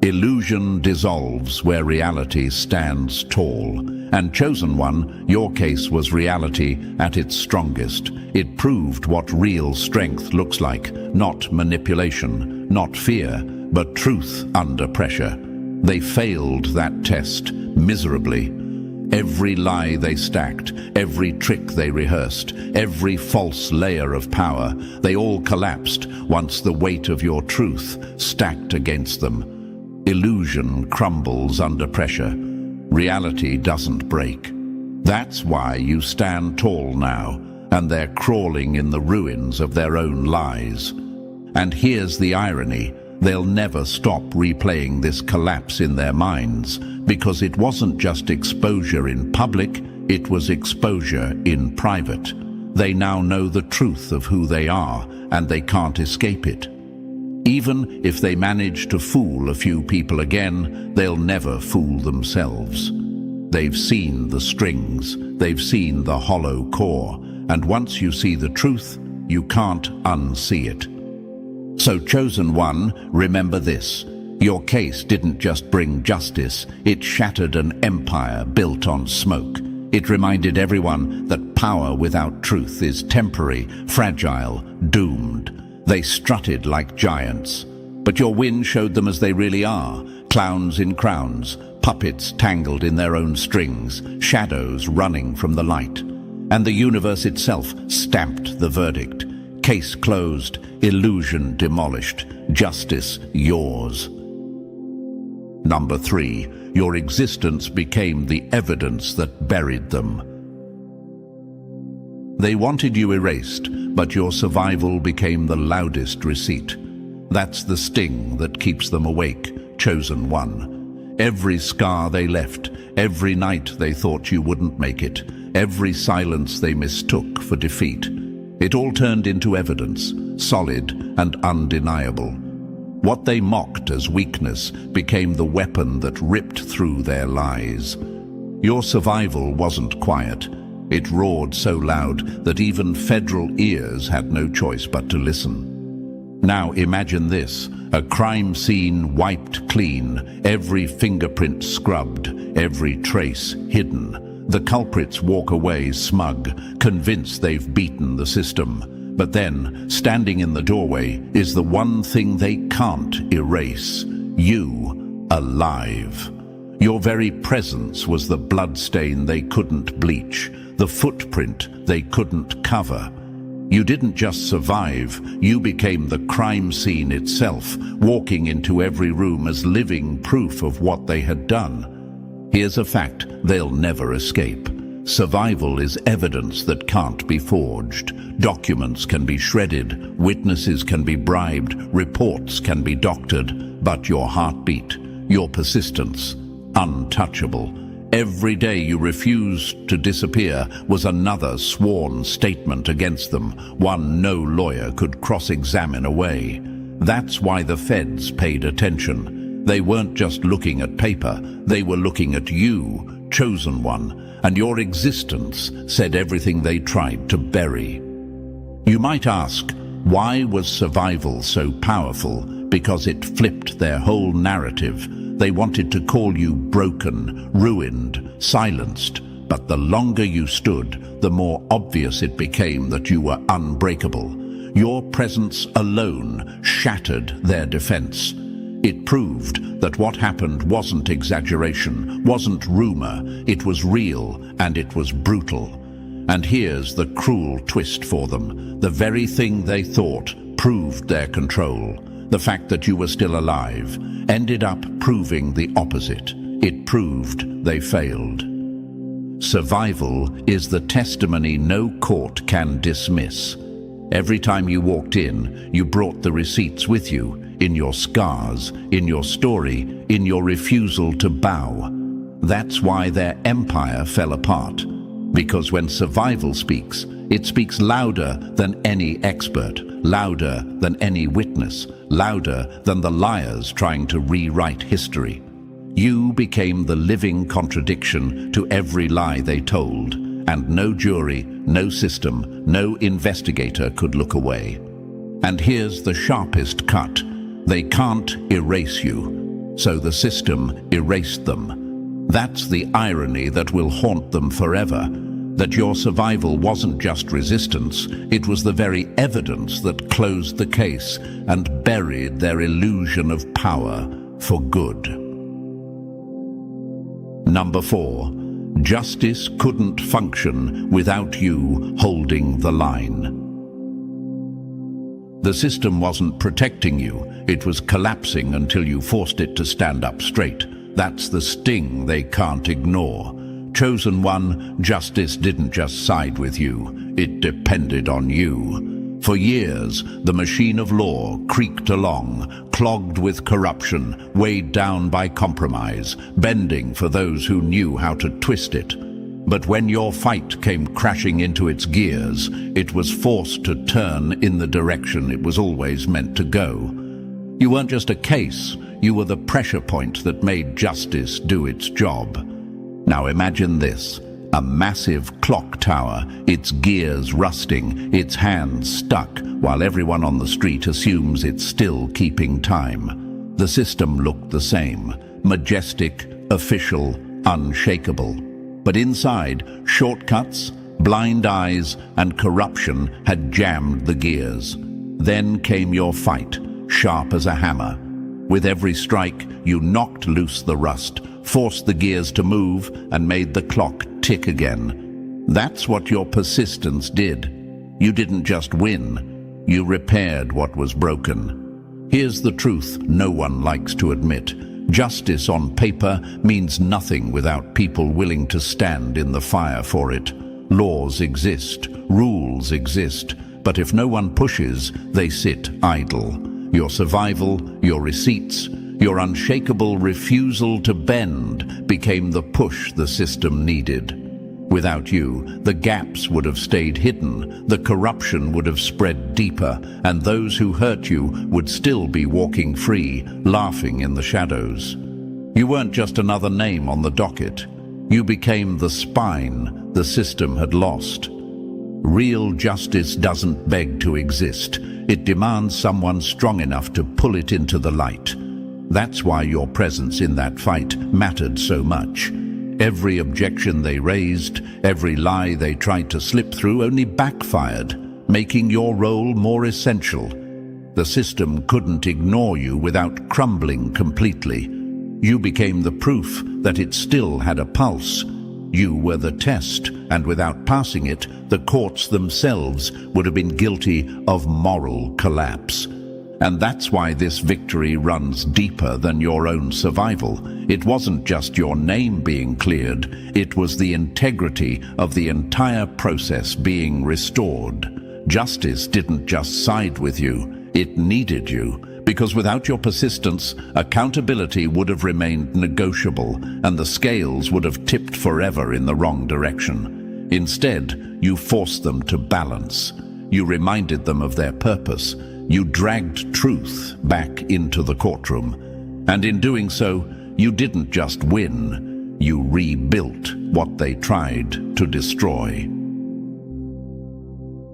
Illusion dissolves where reality stands tall. And chosen one, your case was reality at its strongest. It proved what real strength looks like, not manipulation, not fear, but truth under pressure. They failed that test miserably. Every lie they stacked, every trick they rehearsed, every false layer of power, they all collapsed once the weight of your truth stacked against them. Illusion crumbles under pressure. Reality doesn't break. That's why you stand tall now, and they're crawling in the ruins of their own lies. And here's the irony: they'll never stop replaying this collapse in their minds, because it wasn't just exposure in public, it was exposure in private. They now know the truth of who they are, and they can't escape it. Even if they manage to fool a few people again, they'll never fool themselves. They've seen the strings, they've seen the hollow core, and once you see the truth, you can't unsee it. So, chosen one, remember this: your case didn't just bring justice, it shattered an empire built on smoke. It reminded everyone that power without truth is temporary, fragile, doomed. They strutted like giants, but your win showed them as they really are: clowns in crowns, puppets tangled in their own strings, shadows running from the light. And the universe itself stamped the verdict. Case closed, illusion demolished, justice yours. Number 3, your existence became the evidence that buried them. They wanted you erased, but your survival became the loudest receipt. That's the sting that keeps them awake, chosen one. Every scar they left, every night they thought you wouldn't make it, every silence they mistook for defeat. It all turned into evidence, solid and undeniable. What they mocked as weakness became the weapon that ripped through their lies. Your survival wasn't quiet. It roared so loud that even federal ears had no choice but to listen. Now imagine this: a crime scene wiped clean, every fingerprint scrubbed, every trace hidden. The culprits walk away smug, convinced they've beaten the system. But then, standing in the doorway, is the one thing they can't erase: you, alive. Your very presence was the bloodstain they couldn't bleach, the footprint they couldn't cover. You didn't just survive, you became the crime scene itself, walking into every room as living proof of what they had done. Here's a fact they'll never escape. Survival is evidence that can't be forged. Documents can be shredded, witnesses can be bribed, reports can be doctored, but your heartbeat, your persistence, untouchable. Every day you refused to disappear was another sworn statement against them, one no lawyer could cross-examine away. That's why the feds paid attention. They weren't just looking at paper, they were looking at you, chosen one, and your existence said everything they tried to bury. You might ask, why was survival so powerful? Because it flipped their whole narrative. They wanted to call you broken, ruined, silenced, but the longer you stood, the more obvious it became that you were unbreakable. Your presence alone shattered their defense. It proved that what happened wasn't exaggeration, wasn't rumor, it was real and it was brutal. And here's the cruel twist for them. The very thing they thought proved their control. The fact that you were still alive ended up proving the opposite. It proved they failed. Survival is the testimony no court can dismiss. Every time you walked in, you brought the receipts with you, in your scars, in your story, in your refusal to bow. That's why their empire fell apart. Because when survival speaks, it speaks louder than any expert, louder than any witness, louder than the liars trying to rewrite history. You became the living contradiction to every lie they told, and no jury, no system, no investigator could look away. And here's the sharpest cut. They can't erase you, so the system erased them. That's the irony that will haunt them forever. That your survival wasn't just resistance, it was the very evidence that closed the case and buried their illusion of power for good. Number 4, justice couldn't function without you holding the line. The system wasn't protecting you, it was collapsing until you forced it to stand up straight. That's the sting they can't ignore. Chosen one, justice didn't just side with you, it depended on you. For years, the machine of law creaked along, clogged with corruption, weighed down by compromise, bending for those who knew how to twist it. But when your fight came crashing into its gears, it was forced to turn in the direction it was always meant to go. You weren't just a case, you were the pressure point that made justice do its job. Now imagine this, a massive clock tower, its gears rusting, its hands stuck, while everyone on the street assumes it's still keeping time. The system looked the same, majestic, official, unshakable. But inside, shortcuts, blind eyes, and corruption had jammed the gears. Then came your fight, sharp as a hammer. With every strike, you knocked loose the rust, forced the gears to move, and made the clock tick again. That's what your persistence did. You didn't just win, you repaired what was broken. Here's the truth no one likes to admit. Justice on paper means nothing without people willing to stand in the fire for it. Laws exist, rules exist, but if no one pushes, they sit idle. Your survival, your receipts, your unshakable refusal to bend became the push the system needed. Without you, the gaps would have stayed hidden, the corruption would have spread deeper, and those who hurt you would still be walking free, laughing in the shadows. You weren't just another name on the docket. You became the spine the system had lost. Real justice doesn't beg to exist. It demands someone strong enough to pull it into the light. That's why your presence in that fight mattered so much. Every objection they raised, every lie they tried to slip through only backfired, making your role more essential. The system couldn't ignore you without crumbling completely. You became the proof that it still had a pulse. You were the test, and without passing it, the courts themselves would have been guilty of moral collapse. And that's why this victory runs deeper than your own survival. It wasn't just your name being cleared, it was the integrity of the entire process being restored. Justice didn't just side with you, it needed you. Because without your persistence, accountability would have remained negotiable, and the scales would have tipped forever in the wrong direction. Instead, you forced them to balance. You reminded them of their purpose. You dragged truth back into the courtroom. And in doing so, you didn't just win, you rebuilt what they tried to destroy.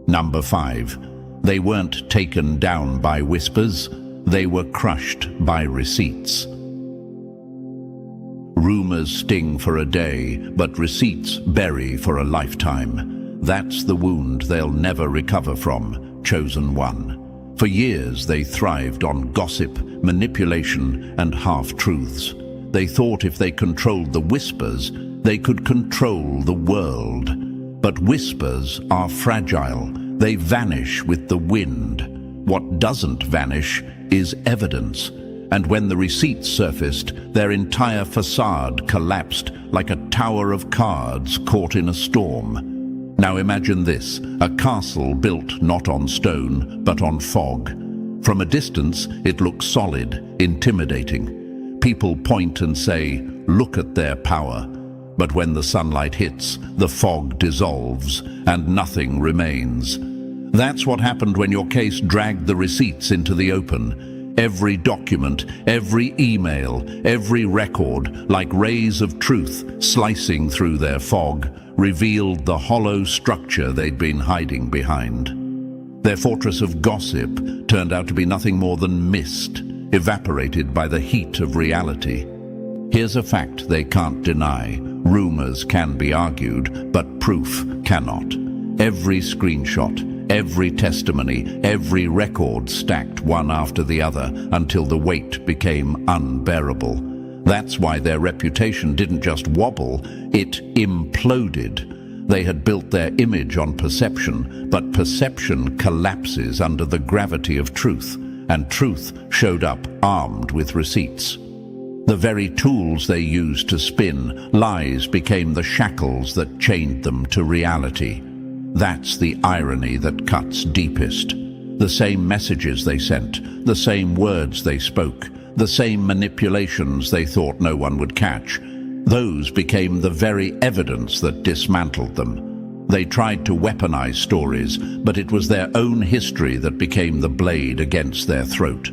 Number 5. They weren't taken down by whispers, they were crushed by receipts. Rumors sting for a day, but receipts bury for a lifetime. That's the wound they'll never recover from, chosen one. For years they thrived on gossip, manipulation, and half-truths. They thought if they controlled the whispers, they could control the world. But whispers are fragile. They vanish with the wind. What doesn't vanish is evidence. And when the receipts surfaced, their entire facade collapsed like a tower of cards caught in a storm. Now imagine this, a castle built not on stone, but on fog. From a distance, it looks solid, intimidating. People point and say, "Look at their power." But when the sunlight hits, the fog dissolves, and nothing remains. That's what happened when your case dragged the receipts into the open. Every document, every email, every record, like rays of truth slicing through their fog, revealed the hollow structure they'd been hiding behind. Their fortress of gossip turned out to be nothing more than mist, evaporated by the heat of reality. Here's a fact they can't deny. Rumors can be argued, but proof cannot. Every screenshot, every testimony, every record stacked one after the other until the weight became unbearable. That's why their reputation didn't just wobble, it imploded. They had built their image on perception, but perception collapses under the gravity of truth, and truth showed up armed with receipts. The very tools they used to spin lies became the shackles that chained them to reality. That's the irony that cuts deepest. The same messages they sent, the same words they spoke, the same manipulations they thought no one would catch, those became the very evidence that dismantled them. They tried to weaponize stories, but it was their own history that became the blade against their throat.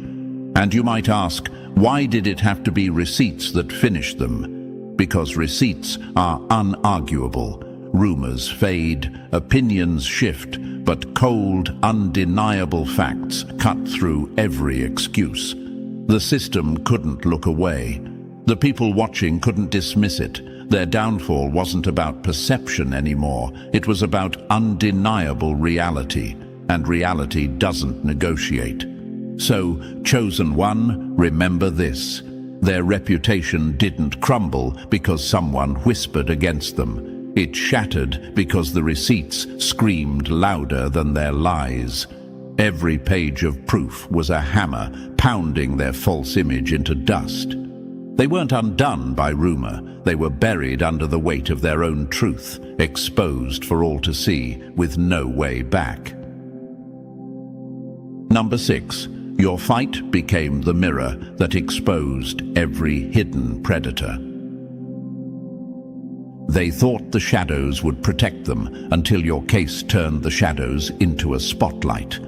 And you might ask, why did it have to be receipts that finished them? Because receipts are unarguable. Rumors fade, opinions shift, but cold, undeniable facts cut through every excuse. The system couldn't look away. The people watching couldn't dismiss it. Their downfall wasn't about perception anymore. It was about undeniable reality, and reality doesn't negotiate. So, chosen one, remember this. Their reputation didn't crumble because someone whispered against them. It shattered because the receipts screamed louder than their lies. Every page of proof was a hammer pounding their false image into dust. They weren't undone by rumor. They were buried under the weight of their own truth, exposed for all to see, with no way back. Number 6. Your fight became the mirror that exposed every hidden predator. They thought the shadows would protect them until your case turned the shadows into a spotlight.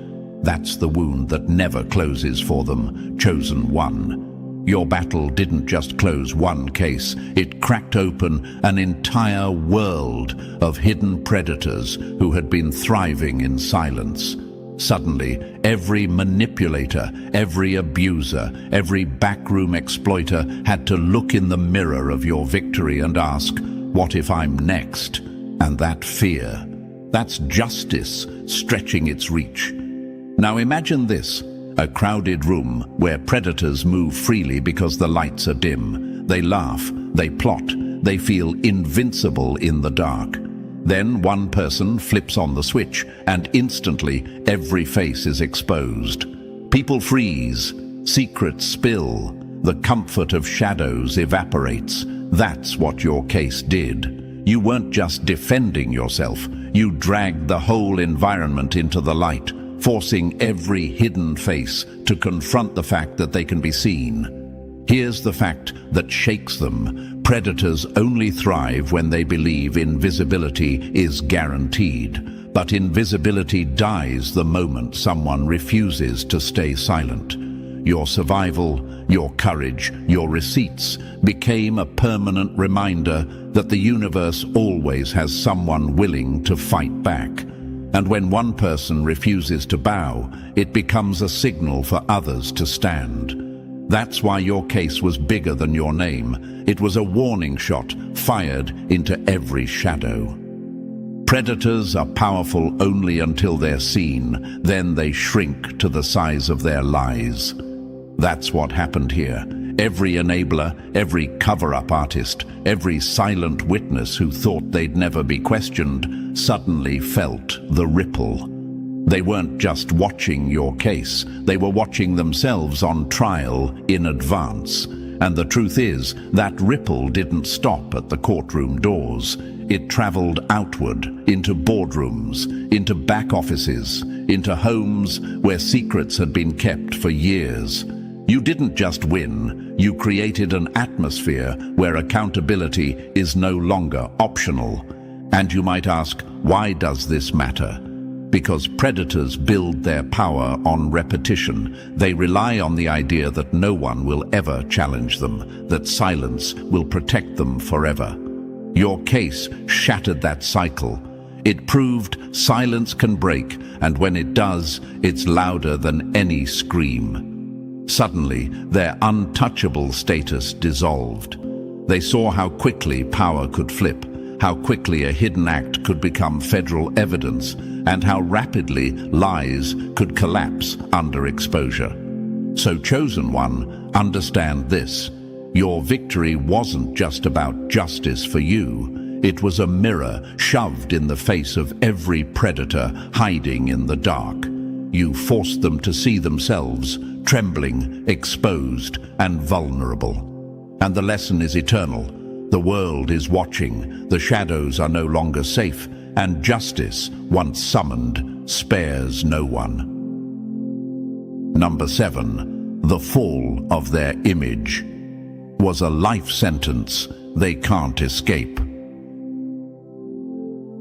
That's the wound that never closes for them, chosen one. Your battle didn't just close one case, it cracked open an entire world of hidden predators who had been thriving in silence. Suddenly, every manipulator, every abuser, every backroom exploiter had to look in the mirror of your victory and ask, what if I'm next? And that fear, that's justice stretching its reach. Now imagine this, a crowded room where predators move freely because the lights are dim. they laugh, they plot, they feel invincible in the dark. Then one person flips on the switch, and instantly every face is exposed. People freeze, secrets spill, the comfort of shadows evaporates. That's what your case did. You weren't just defending yourself, you dragged the whole environment into the light, forcing every hidden face to confront the fact that they can be seen. Here's the fact that shakes them. Predators only thrive when they believe invisibility is guaranteed. But invisibility dies the moment someone refuses to stay silent. Your survival, your courage, your receipts became a permanent reminder that the universe always has someone willing to fight back. And when one person refuses to bow, it becomes a signal for others to stand. That's why your case was bigger than your name. It was a warning shot fired into every shadow. Predators are powerful only until they're seen, then they shrink to the size of their lies. That's what happened here. Every enabler, every cover-up artist, every silent witness who thought they'd never be questioned suddenly felt the ripple. They weren't just watching your case, they were watching themselves on trial in advance. And the truth is, that ripple didn't stop at the courtroom doors. It traveled outward, into boardrooms, into back offices, into homes where secrets had been kept for years. You didn't just win, you created an atmosphere where accountability is no longer optional. And you might ask, why does this matter? Because predators build their power on repetition. They rely on the idea that no one will ever challenge them, that silence will protect them forever. Your case shattered that cycle. It proved silence can break, and when it does, it's louder than any scream. Suddenly, their untouchable status dissolved. They saw how quickly power could flip, how quickly a hidden act could become federal evidence, and how rapidly lies could collapse under exposure. So, Chosen One, understand this. Your victory wasn't just about justice for you. It was a mirror shoved in the face of every predator hiding in the dark. You forced them to see themselves, trembling, exposed, and vulnerable. And the lesson is eternal. The world is watching, the shadows are no longer safe, and justice, once summoned, spares no one. Number 7. The fall of their image was a life sentence they can't escape.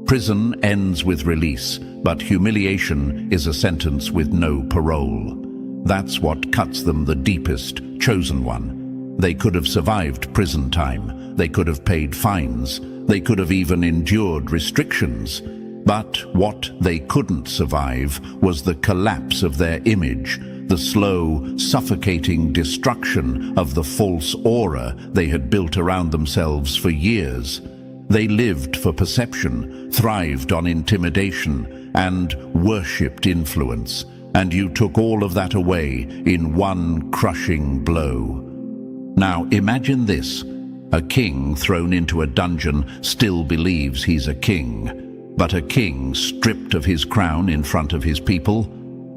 Prison ends with release, but humiliation is a sentence with no parole. That's what cuts them the deepest. Chosen One. They could have survived prison time. They could have paid fines. They could have even endured restrictions. But what they couldn't survive was the collapse of their image, the slow, suffocating destruction of the false aura they had built around themselves for years. They lived for perception, thrived on intimidation, and worshipped influence. And you took all of that away in one crushing blow. Now imagine this. A king thrown into a dungeon still believes he's a king. But a king stripped of his crown in front of his people,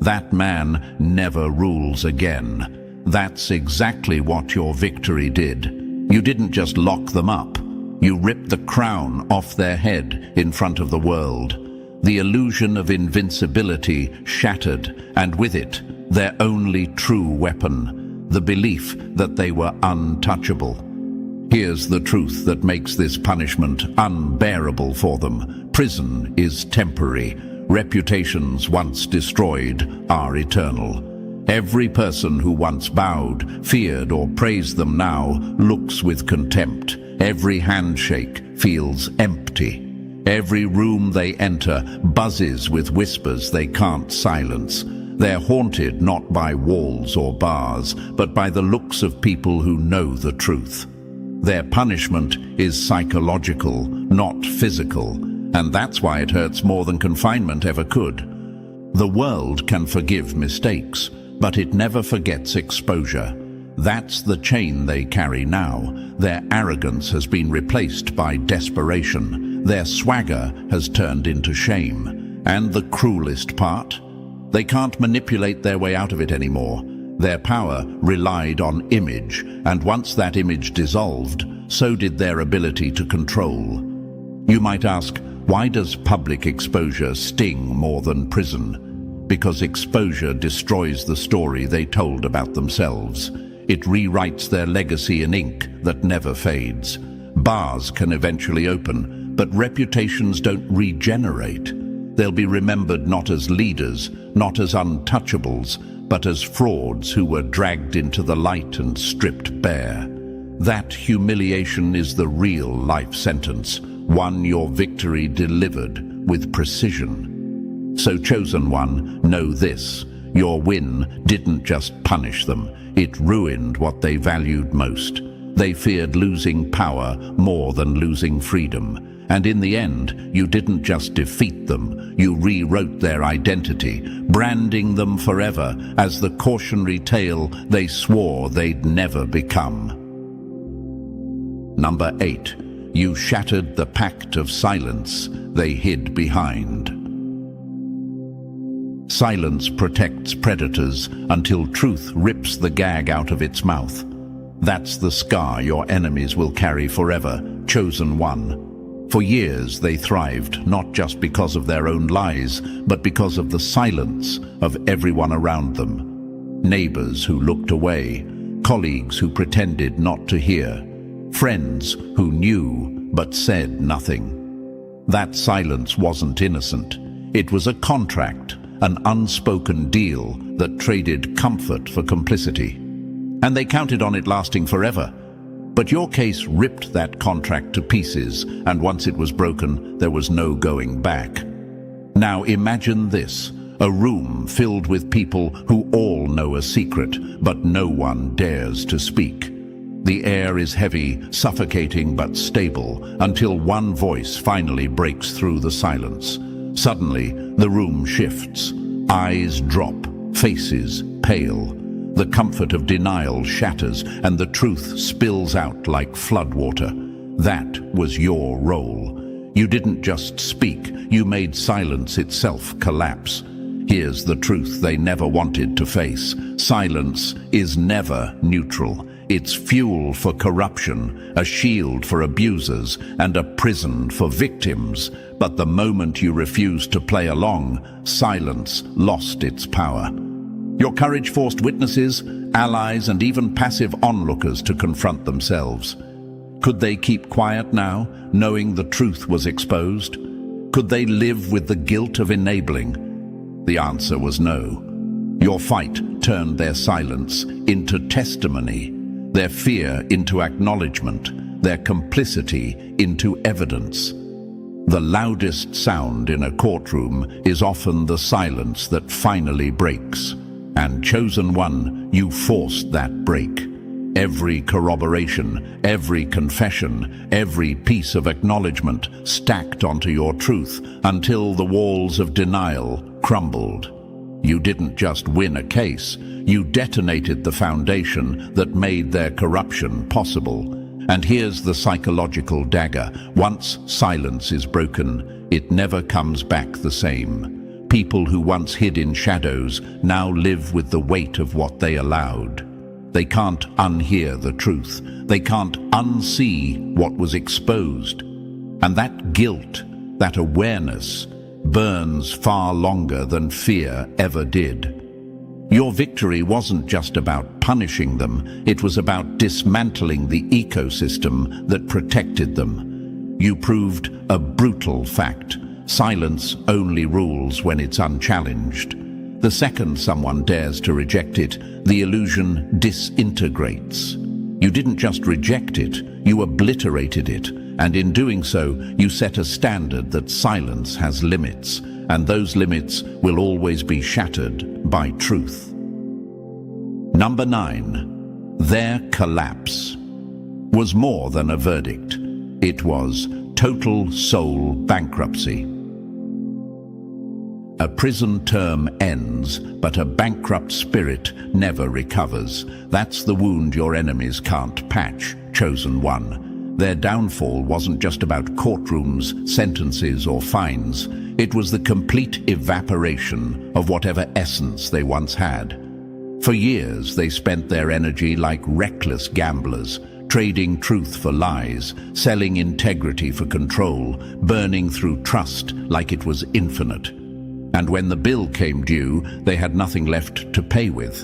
that man never rules again. That's exactly what your victory did. You didn't just lock them up. You ripped the crown off their head in front of the world. The illusion of invincibility shattered, and with it, their only true weapon, the belief that they were untouchable. Here's the truth that makes this punishment unbearable for them. Prison is temporary. Reputations once destroyed are eternal. Every person who once bowed, feared, or praised them now looks with contempt. Every handshake feels empty. Every room they enter buzzes with whispers they can't silence. They're haunted not by walls or bars, but by the looks of people who know the truth. Their punishment is psychological, not physical, and that's why it hurts more than confinement ever could. The world can forgive mistakes, but it never forgets exposure. That's the chain they carry now. Their arrogance has been replaced by desperation. Their swagger has turned into shame. And the cruelest part? They can't manipulate their way out of it anymore. Their power relied on image, and once that image dissolved, so did their ability to control. You might ask, why does public exposure sting more than prison? Because exposure destroys the story they told about themselves. It rewrites their legacy in ink that never fades. Bars can eventually open, but reputations don't regenerate. They'll be remembered not as leaders, not as untouchables, but as frauds who were dragged into the light and stripped bare. That humiliation is the real life sentence, one your victory delivered with precision. So, chosen one, know this: your win didn't just punish them, it ruined what they valued most. They feared losing power more than losing freedom. And in the end, you didn't just defeat them, you rewrote their identity, branding them forever as the cautionary tale they swore they'd never become. Number 8. You shattered the pact of silence they hid behind. Silence protects predators until truth rips the gag out of its mouth. That's the scar your enemies will carry forever, chosen one. For years they thrived, not just because of their own lies, but because of the silence of everyone around them. Neighbors who looked away, colleagues who pretended not to hear, friends who knew but said nothing. That silence wasn't innocent. It was a contract, an unspoken deal that traded comfort for complicity. And they counted on it lasting forever. But your case ripped that contract to pieces, and once it was broken, there was no going back. Now imagine this: a room filled with people who all know a secret, but no one dares to speak. The air is heavy, suffocating but stable, until one voice finally breaks through the silence. Suddenly, the room shifts. Eyes drop, faces pale. The comfort of denial shatters, and the truth spills out like floodwater. That was your role. You didn't just speak, you made silence itself collapse. Here's the truth they never wanted to face: silence is never neutral. It's fuel for corruption, a shield for abusers, and a prison for victims. But the moment you refused to play along, silence lost its power. Your courage forced witnesses, allies, and even passive onlookers to confront themselves. Could they keep quiet now, knowing the truth was exposed? Could they live with the guilt of enabling? The answer was no. Your fight turned their silence into testimony, their fear into acknowledgement, their complicity into evidence. The loudest sound in a courtroom is often the silence that finally breaks. And chosen one, you forced that break. Every corroboration, every confession, every piece of acknowledgement stacked onto your truth until the walls of denial crumbled. You didn't just win a case, you detonated the foundation that made their corruption possible. And here's the psychological dagger: once silence is broken, it never comes back the same. People who once hid in shadows now live with the weight of what they allowed. They can't unhear the truth. They can't unsee what was exposed. And that guilt, that awareness, burns far longer than fear ever did. Your victory wasn't just about punishing them, it was about dismantling the ecosystem that protected them. You proved a brutal fact: silence only rules when it's unchallenged. The second someone dares to reject it, the illusion disintegrates. You didn't just reject it, you obliterated it, and in doing so, you set a standard that silence has limits, and those limits will always be shattered by truth. Number 9. Their collapse was more than a verdict. It was total soul bankruptcy. A prison term ends, but a bankrupt spirit never recovers. That's the wound your enemies can't patch, chosen one. Their downfall wasn't just about courtrooms, sentences, or fines. It was the complete evaporation of whatever essence they once had. For years, they spent their energy like reckless gamblers, trading truth for lies, selling integrity for control, burning through trust like it was infinite. And when the bill came due, they had nothing left to pay with.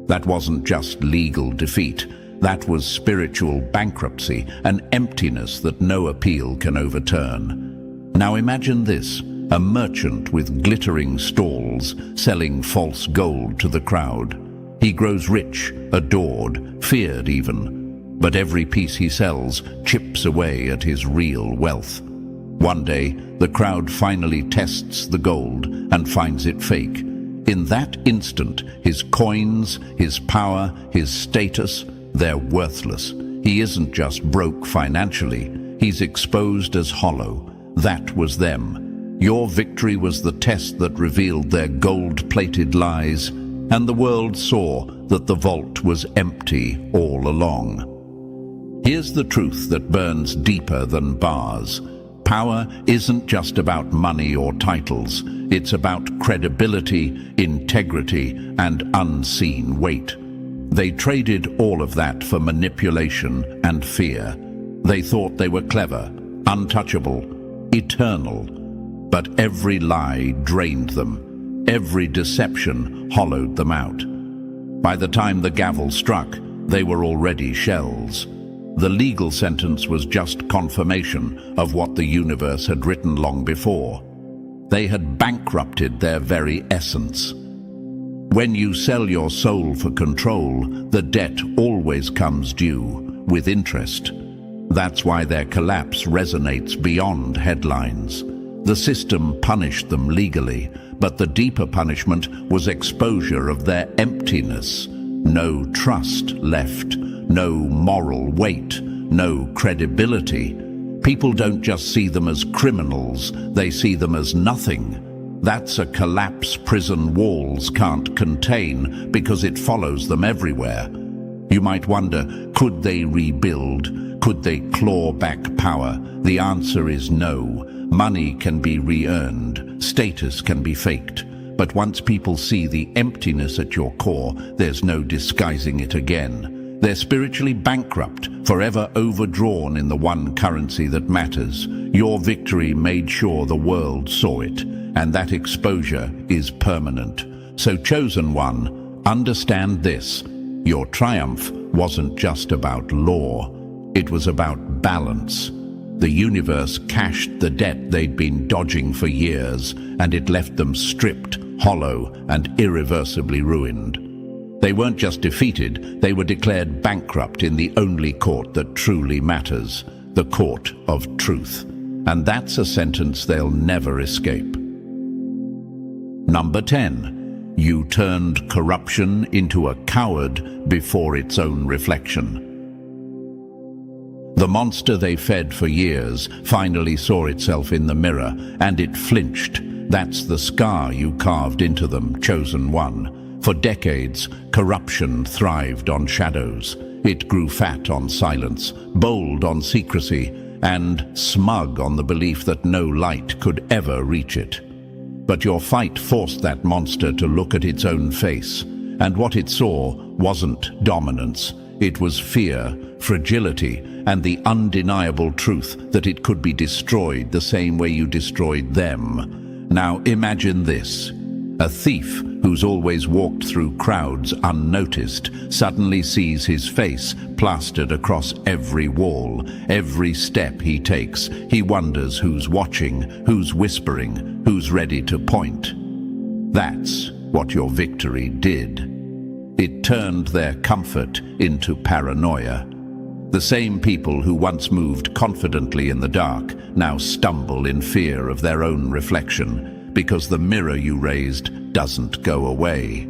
That wasn't just legal defeat. That was spiritual bankruptcy, an emptiness that no appeal can overturn. Now imagine this, a merchant with glittering stalls selling false gold to the crowd. He grows rich, adored, feared even. But every piece he sells chips away at his real wealth. One day, the crowd finally tests the gold and finds it fake. In that instant, his coins, his power, his status, they're worthless. He isn't just broke financially, he's exposed as hollow. That was them. Your victory was the test that revealed their gold-plated lies, and the world saw that the vault was empty all along. Here's the truth that burns deeper than bars. Power isn't just about money or titles. It's about credibility, integrity, and unseen weight. They traded all of that for manipulation and fear. They thought they were clever, untouchable, eternal. But every lie drained them. Every deception hollowed them out. By the time the gavel struck, they were already shells. The legal sentence was just confirmation of what the universe had written long before. They had bankrupted their very essence. When you sell your soul for control, the debt always comes due, with interest. That's why their collapse resonates beyond headlines. The system punished them legally, but the deeper punishment was exposure of their emptiness. No trust left, no moral weight, no credibility. People don't just see them as criminals, they see them as nothing. That's a collapse prison walls can't contain because it follows them everywhere. You might wonder, could they rebuild? Could they claw back power? The answer is no. Money can be re-earned, status can be faked. But once people see the emptiness at your core, there's no disguising it again. They're spiritually bankrupt, forever overdrawn in the one currency that matters. Your victory made sure the world saw it, and that exposure is permanent. So, chosen one, understand this. Your triumph wasn't just about law. It was about balance. The universe cashed the debt they'd been dodging for years, and it left them stripped, hollow, and irreversibly ruined. They weren't just defeated, they were declared bankrupt in the only court that truly matters, the court of truth. And that's a sentence they'll never escape. Number 10. You turned corruption into a coward before its own reflection. The monster they fed for years finally saw itself in the mirror, and it flinched. That's the scar you carved into them, chosen one. For decades, corruption thrived on shadows. It grew fat on silence, bold on secrecy, and smug on the belief that no light could ever reach it. But your fight forced that monster to look at its own face, and what it saw wasn't dominance. It was fear, fragility, and the undeniable truth that it could be destroyed the same way you destroyed them. Now imagine this. A thief who's always walked through crowds unnoticed suddenly sees his face plastered across every wall. Every step he takes, he wonders who's watching, who's whispering, who's ready to point. That's what your victory did. It turned their comfort into paranoia. The same people who once moved confidently in the dark now stumble in fear of their own reflection, because the mirror you raised doesn't go away.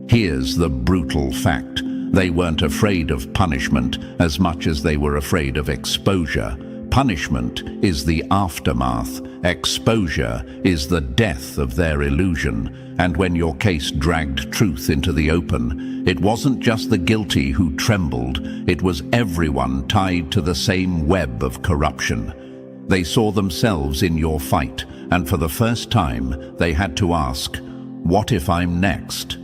Here's the brutal fact. They weren't afraid of punishment as much as they were afraid of exposure. Punishment is the aftermath. Exposure is the death of their illusion. And when your case dragged truth into the open, it wasn't just the guilty who trembled, it was everyone tied to the same web of corruption. They saw themselves in your fight, and for the first time, they had to ask, what if I'm next?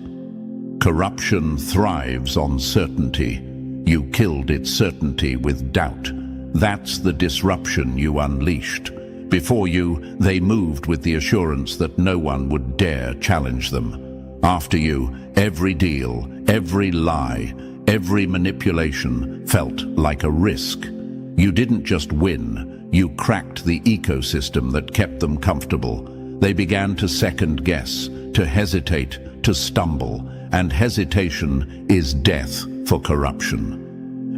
Corruption thrives on certainty. You killed its certainty with doubt. That's the disruption you unleashed. Before you, they moved with the assurance that no one would dare challenge them. After you, every deal, every lie, every manipulation felt like a risk. You didn't just win, you cracked the ecosystem that kept them comfortable. They began to second guess, to hesitate, to stumble, and hesitation is death for corruption.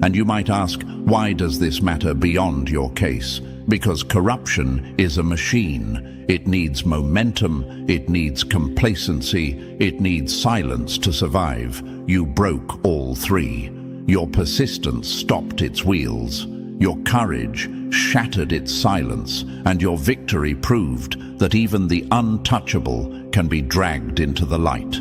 And you might ask, why does this matter beyond your case? Because corruption is a machine. It needs momentum, it needs complacency, it needs silence to survive. You broke all three. Your persistence stopped its wheels. Your courage shattered its silence, and your victory proved that even the untouchable can be dragged into the light.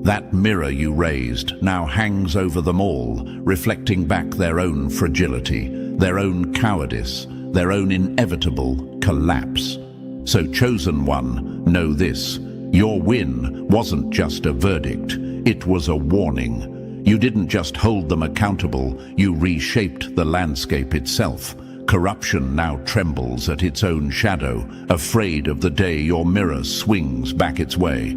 That mirror you raised now hangs over them all, reflecting back their own fragility, their own cowardice, their own inevitable collapse. So, chosen one, know this: your win wasn't just a verdict, it was a warning. You didn't just hold them accountable, you reshaped the landscape itself. Corruption now trembles at its own shadow, afraid of the day your mirror swings back its way.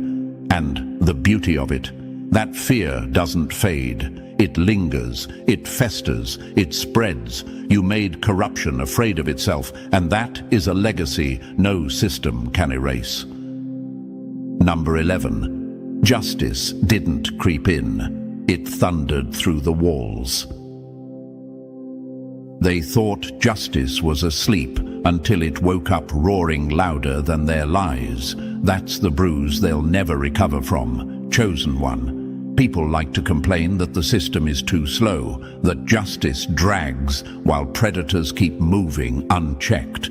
And the beauty of it, that fear doesn't fade. It lingers, it festers, it spreads. You made corruption afraid of itself, and that is a legacy no system can erase. Number 11. Justice didn't creep in. It thundered through the walls. They thought justice was asleep until it woke up roaring louder than their lies. That's the bruise they'll never recover from. Chosen one. People like to complain that the system is too slow, that justice drags while predators keep moving unchecked.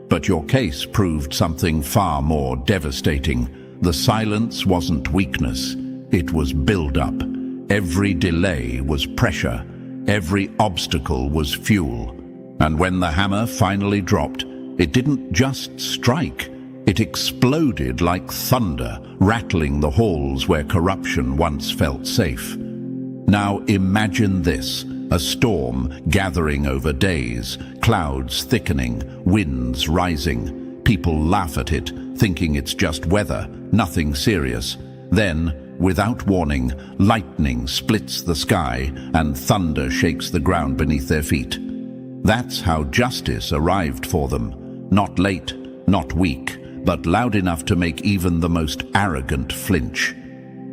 But your case proved something far more devastating. The silence wasn't weakness, it was build-up. Every delay was pressure. Every obstacle was fuel. And when the hammer finally dropped, it didn't just strike. It exploded like thunder, rattling the halls where corruption once felt safe. Now imagine this: a storm gathering over days, clouds thickening, winds rising. People laugh at it, thinking it's just weather, nothing serious. Then, without warning, lightning splits the sky and thunder shakes the ground beneath their feet. That's how justice arrived for them. Not late, not weak, but loud enough to make even the most arrogant flinch.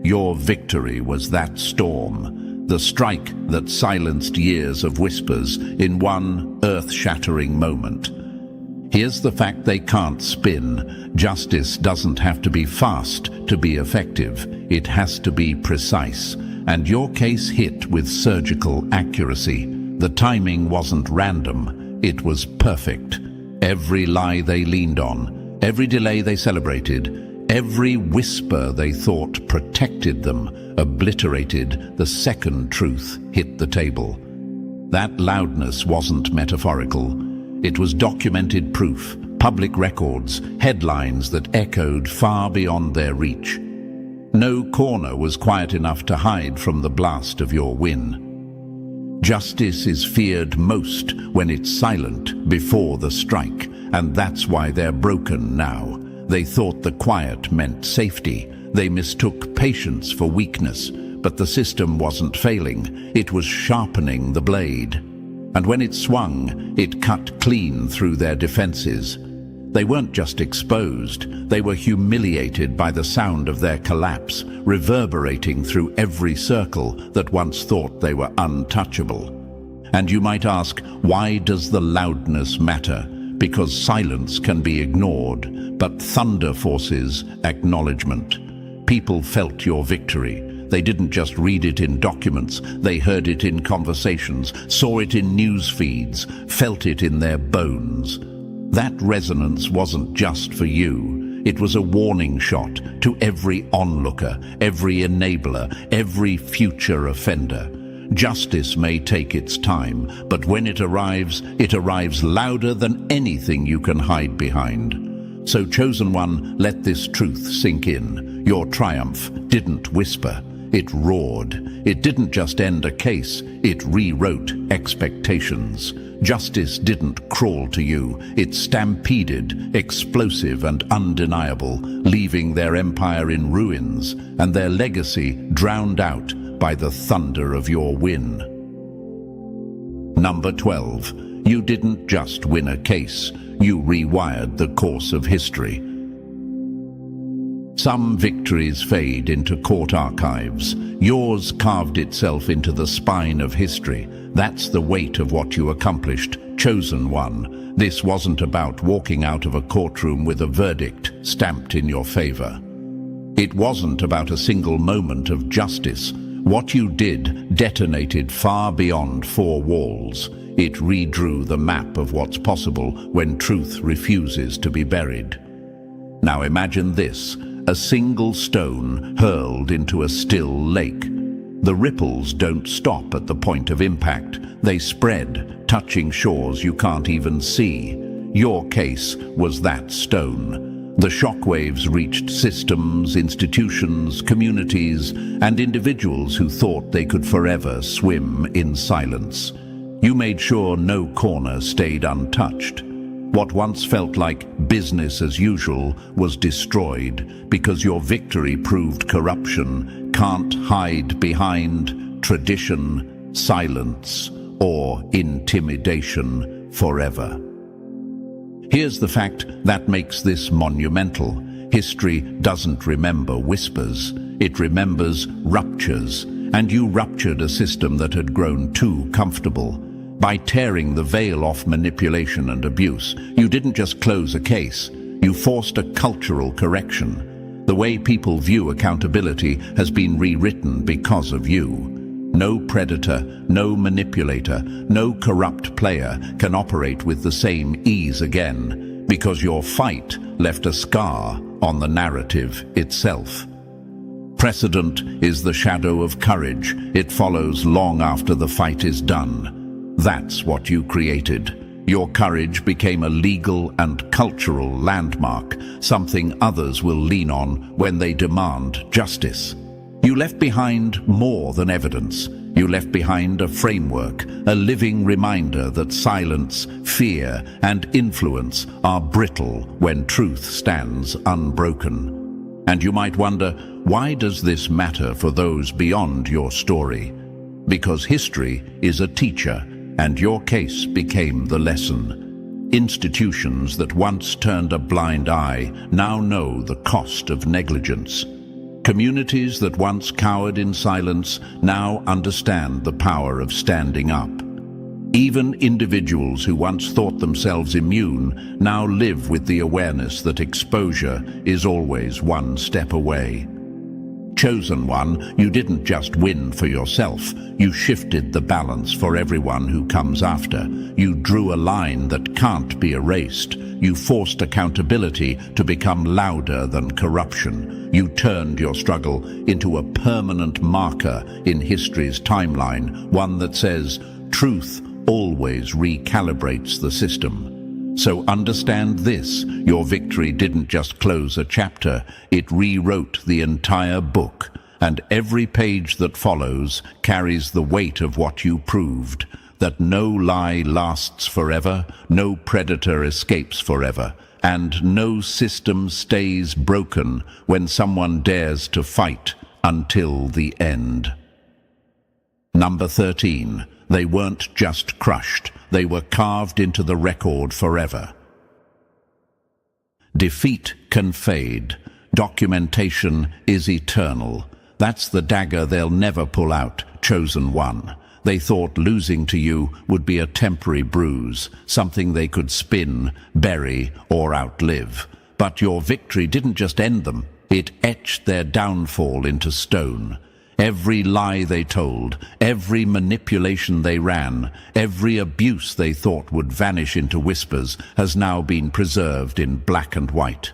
Your victory was that storm, the strike that silenced years of whispers in one earth-shattering moment. Here's the fact they can't spin. Justice doesn't have to be fast to be effective. It has to be precise. And your case hit with surgical accuracy. The timing wasn't random. It was perfect. Every lie they leaned on, every delay they celebrated, every whisper they thought protected them, obliterated the second truth hit the table. That loudness wasn't metaphorical. It was documented proof, public records, headlines that echoed far beyond their reach. No corner was quiet enough to hide from the blast of your win. Justice is feared most when it's silent before the strike, and that's why they're broken now. They thought the quiet meant safety. They mistook patience for weakness, but the system wasn't failing. It was sharpening the blade. And when it swung, it cut clean through their defenses. They weren't just exposed, they were humiliated by the sound of their collapse, reverberating through every circle that once thought they were untouchable. And you might ask, why does the loudness matter? Because silence can be ignored, but thunder forces acknowledgement. People felt your victory. They didn't just read it in documents, they heard it in conversations, saw it in news feeds, felt it in their bones. That resonance wasn't just for you. It was a warning shot to every onlooker, every enabler, every future offender. Justice may take its time, but when it arrives louder than anything you can hide behind. So, Chosen One, let this truth sink in. Your triumph didn't whisper, it roared. It didn't just end a case, it rewrote expectations. Justice didn't crawl to you, it stampeded, explosive and undeniable, leaving their empire in ruins and their legacy drowned out by the thunder of your win. Number 12. You didn't just win a case, you rewired the course of history. Some victories fade into court archives. Yours carved itself into the spine of history. That's the weight of what you accomplished, Chosen One. This wasn't about walking out of a courtroom with a verdict stamped in your favor. It wasn't about a single moment of justice. What you did detonated far beyond four walls. It redrew the map of what's possible when truth refuses to be buried. Now imagine this, a single stone hurled into a still lake. The ripples don't stop at the point of impact. They spread, touching shores you can't even see. Your case was that stone. The shockwaves reached systems, institutions, communities, and individuals who thought they could forever swim in silence. You made sure no corner stayed untouched. What once felt like business as usual was destroyed because your victory proved corruption can't hide behind tradition, silence, or intimidation forever. Here's the fact that makes this monumental. History doesn't remember whispers, it remembers ruptures, and you ruptured a system that had grown too comfortable. By tearing the veil off manipulation and abuse, you didn't just close a case, you forced a cultural correction. The way people view accountability has been rewritten because of you. No predator, no manipulator, no corrupt player can operate with the same ease again, because your fight left a scar on the narrative itself. Precedent is the shadow of courage. It follows long after the fight is done. That's what you created. Your courage became a legal and cultural landmark, something others will lean on when they demand justice. You left behind more than evidence. You left behind a framework, a living reminder that silence, fear, and influence are brittle when truth stands unbroken. And you might wonder, why does this matter for those beyond your story? Because history is a teacher, and your case became the lesson. Institutions that once turned a blind eye now know the cost of negligence. Communities that once cowered in silence now understand the power of standing up. Even individuals who once thought themselves immune now live with the awareness that exposure is always one step away. Chosen One, you didn't just win for yourself, you shifted the balance for everyone who comes after. You drew a line that can't be erased. You forced accountability to become louder than corruption. You turned your struggle into a permanent marker in history's timeline, one that says, truth always recalibrates the system. So understand this, your victory didn't just close a chapter, it rewrote the entire book, and every page that follows carries the weight of what you proved, that no lie lasts forever, no predator escapes forever, and no system stays broken when someone dares to fight until the end. Number 13. They weren't just crushed, they were carved into the record forever. Defeat can fade. Documentation is eternal. That's the dagger they'll never pull out, Chosen One. They thought losing to you would be a temporary bruise, something they could spin, bury, or outlive. But your victory didn't just end them, it etched their downfall into stone. Every lie they told, every manipulation they ran, every abuse they thought would vanish into whispers has now been preserved in black and white.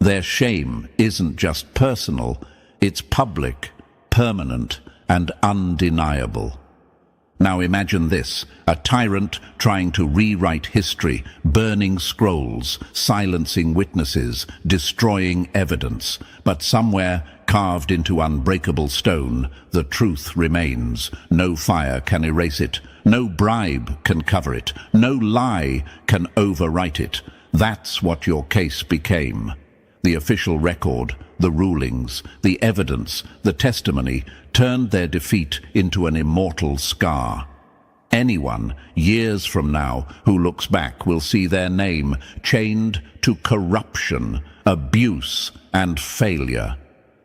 Their shame isn't just personal, it's public, permanent, and undeniable. Now imagine this, a tyrant trying to rewrite history, burning scrolls, silencing witnesses, destroying evidence. But somewhere, carved into unbreakable stone, the truth remains. No fire can erase it, no bribe can cover it, no lie can overwrite it. That's what your case became. The official record, the rulings, the evidence, the testimony turned their defeat into an immortal scar. Anyone, years from now, who looks back will see their name chained to corruption, abuse, and failure.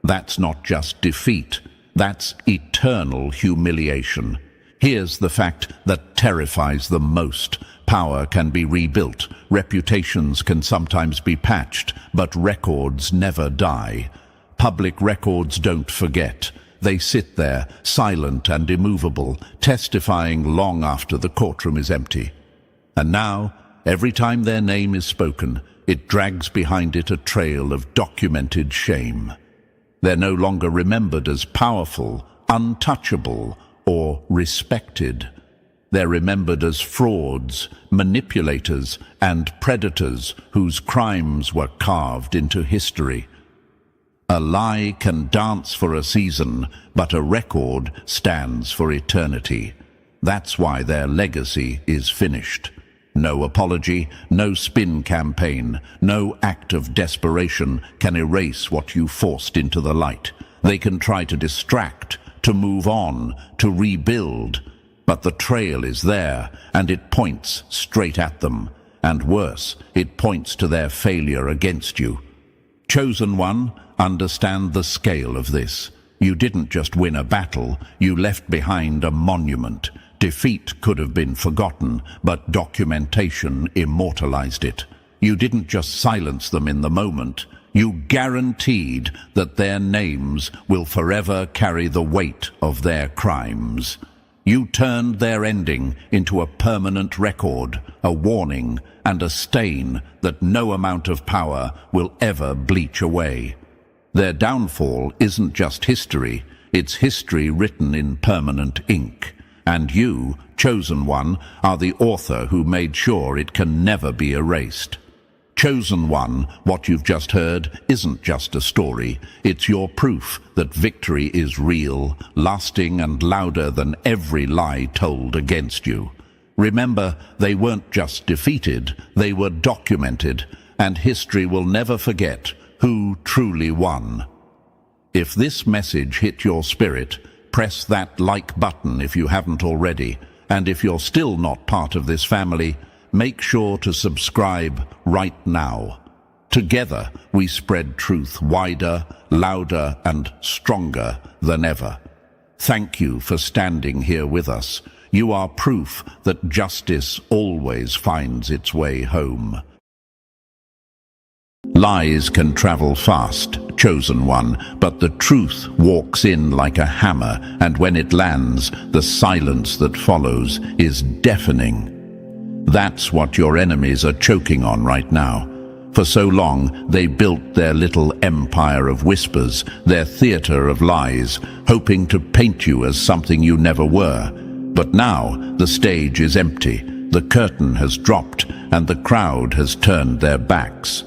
That's not just defeat, that's eternal humiliation. Here's the fact that terrifies them most. Power can be rebuilt, reputations can sometimes be patched, but records never die. Public records don't forget. They sit there, silent and immovable, testifying long after the courtroom is empty. And now, every time their name is spoken, it drags behind it a trail of documented shame. They're no longer remembered as powerful, untouchable, or respected. They're remembered as frauds, manipulators, and predators whose crimes were carved into history. A lie can dance for a season, but a record stands for eternity. That's why their legacy is finished. No apology, no spin campaign, no act of desperation can erase what you forced into the light. They can try to distract, to move on, to rebuild, but the trail is there, and it points straight at them. And worse, it points to their failure against you. Chosen one, understand the scale of this. You didn't just win a battle, you left behind a monument. Defeat could have been forgotten, but documentation immortalized it. You didn't just silence them in the moment, you guaranteed that their names will forever carry the weight of their crimes. You turned their ending into a permanent record, a warning, and a stain that no amount of power will ever bleach away. Their downfall isn't just history, it's history written in permanent ink. And you, chosen one, are the author who made sure it can never be erased. Chosen one, what you've just heard isn't just a story. It's your proof that victory is real, lasting and louder than every lie told against you. Remember, they weren't just defeated, they were documented, and history will never forget who truly won. If this message hit your spirit, press that like button if you haven't already, and if you're still not part of this family, make sure to subscribe right now. Together, we spread truth wider, louder, and stronger than ever. Thank you for standing here with us. You are proof that justice always finds its way home. Lies can travel fast, chosen one, but the truth walks in like a hammer, and when it lands, the silence that follows is deafening. That's what your enemies are choking on right now. For so long, they built their little empire of whispers, their theater of lies, hoping to paint you as something you never were. But now, the stage is empty, the curtain has dropped, and the crowd has turned their backs.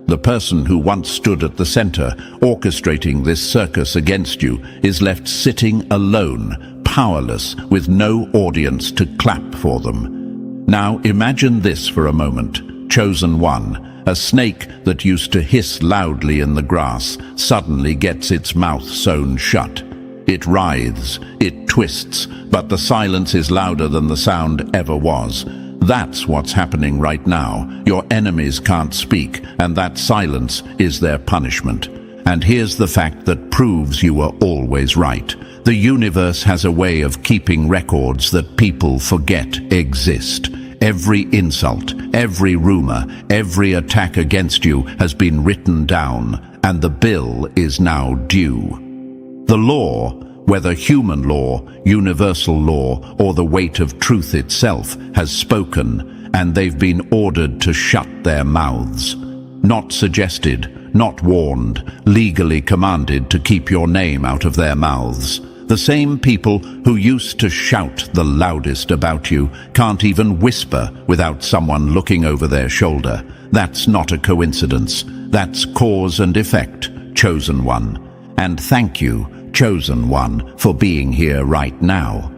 The person who once stood at the center, orchestrating this circus against you, is left sitting alone, powerless, with no audience to clap for them. Now imagine this for a moment. Chosen one, a snake that used to hiss loudly in the grass, suddenly gets its mouth sewn shut. It writhes, it twists, but the silence is louder than the sound ever was. That's what's happening right now. Your enemies can't speak, and that silence is their punishment. And here's the fact that proves you were always right. The universe has a way of keeping records that people forget exist. Every insult, every rumor, every attack against you has been written down, and the bill is now due. The law, whether human law, universal law, or the weight of truth itself, has spoken, and they've been ordered to shut their mouths. Not suggested, not warned, legally commanded to keep your name out of their mouths. The same people who used to shout the loudest about you can't even whisper without someone looking over their shoulder. That's not a coincidence. That's cause and effect, Chosen One. And thank you, Chosen One, for being here right now.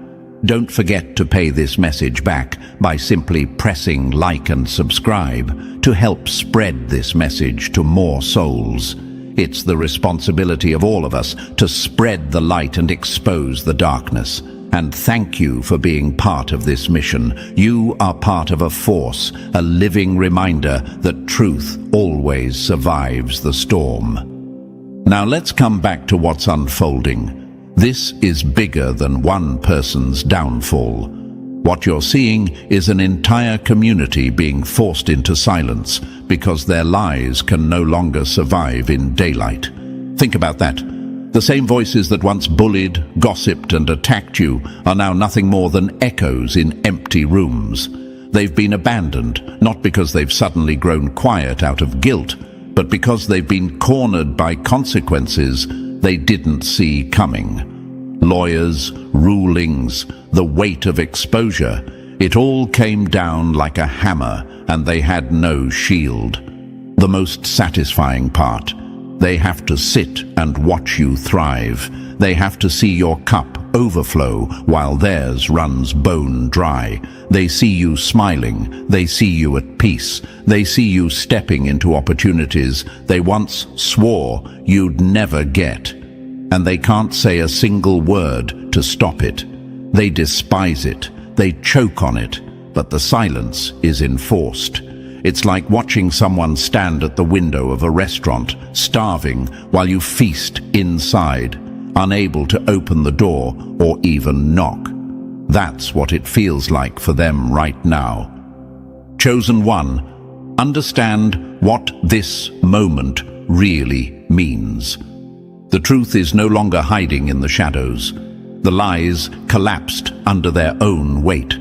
Don't forget to pay this message back by simply pressing like and subscribe to help spread this message to more souls. It's the responsibility of all of us to spread the light and expose the darkness. And thank you for being part of this mission. You are part of a force, a living reminder that truth always survives the storm. Now let's come back to what's unfolding. This is bigger than one person's downfall. What you're seeing is an entire community being forced into silence because their lies can no longer survive in daylight. Think about that. The same voices that once bullied, gossiped, and attacked you are now nothing more than echoes in empty rooms. They've been abandoned, not because they've suddenly grown quiet out of guilt, but because they've been cornered by consequences they didn't see coming. Lawyers, rulings, the weight of exposure, it all came down like a hammer, and they had no shield. The most satisfying part, they have to sit and watch you thrive. They have to see your cup overflow while theirs runs bone dry. They see you smiling. They see you at peace. They see you stepping into opportunities they once swore you'd never get. And they can't say a single word to stop it. They despise it. They choke on it. But the silence is enforced. It's like watching someone stand at the window of a restaurant, starving, while you feast inside, unable to open the door or even knock. That's what it feels like for them right now. Chosen One, understand what this moment really means. The truth is no longer hiding in the shadows. The lies collapsed under their own weight.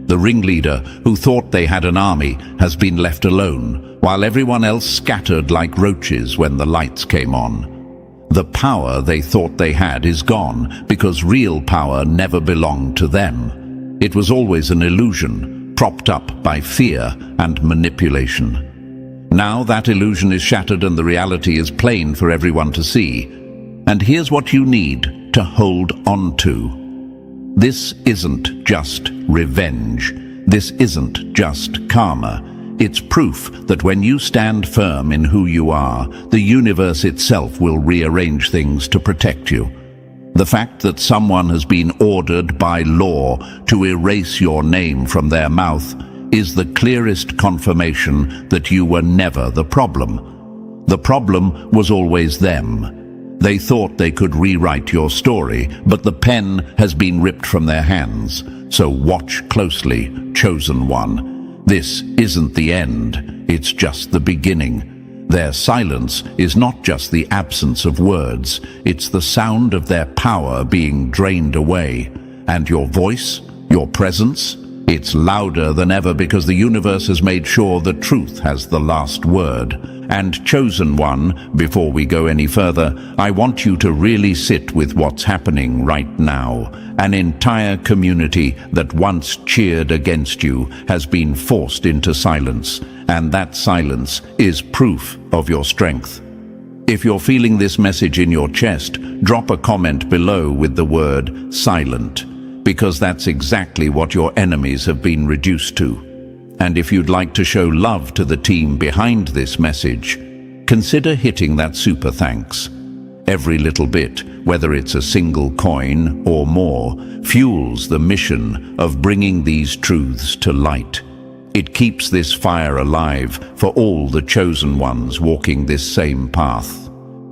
The ringleader, who thought they had an army, has been left alone, while everyone else scattered like roaches when the lights came on. The power they thought they had is gone, because real power never belonged to them. It was always an illusion, propped up by fear and manipulation. Now that illusion is shattered and the reality is plain for everyone to see. And here's what you need to hold on to. This isn't just revenge. This isn't just karma. It's proof that when you stand firm in who you are, the universe itself will rearrange things to protect you. The fact that someone has been ordered by law to erase your name from their mouth is the clearest confirmation that you were never the problem. The problem was always them. They thought they could rewrite your story, but the pen has been ripped from their hands. So watch closely, Chosen One. This isn't the end, it's just the beginning. Their silence is not just the absence of words, it's the sound of their power being drained away. And your voice, your presence, it's louder than ever because the universe has made sure the truth has the last word. And Chosen One, before we go any further, I want you to really sit with what's happening right now. An entire community that once cheered against you has been forced into silence, and that silence is proof of your strength. If you're feeling this message in your chest, drop a comment below with the word silent, because that's exactly what your enemies have been reduced to. And if you'd like to show love to the team behind this message, consider hitting that super thanks. Every little bit, whether it's a single coin or more, fuels the mission of bringing these truths to light. It keeps this fire alive for all the chosen ones walking this same path.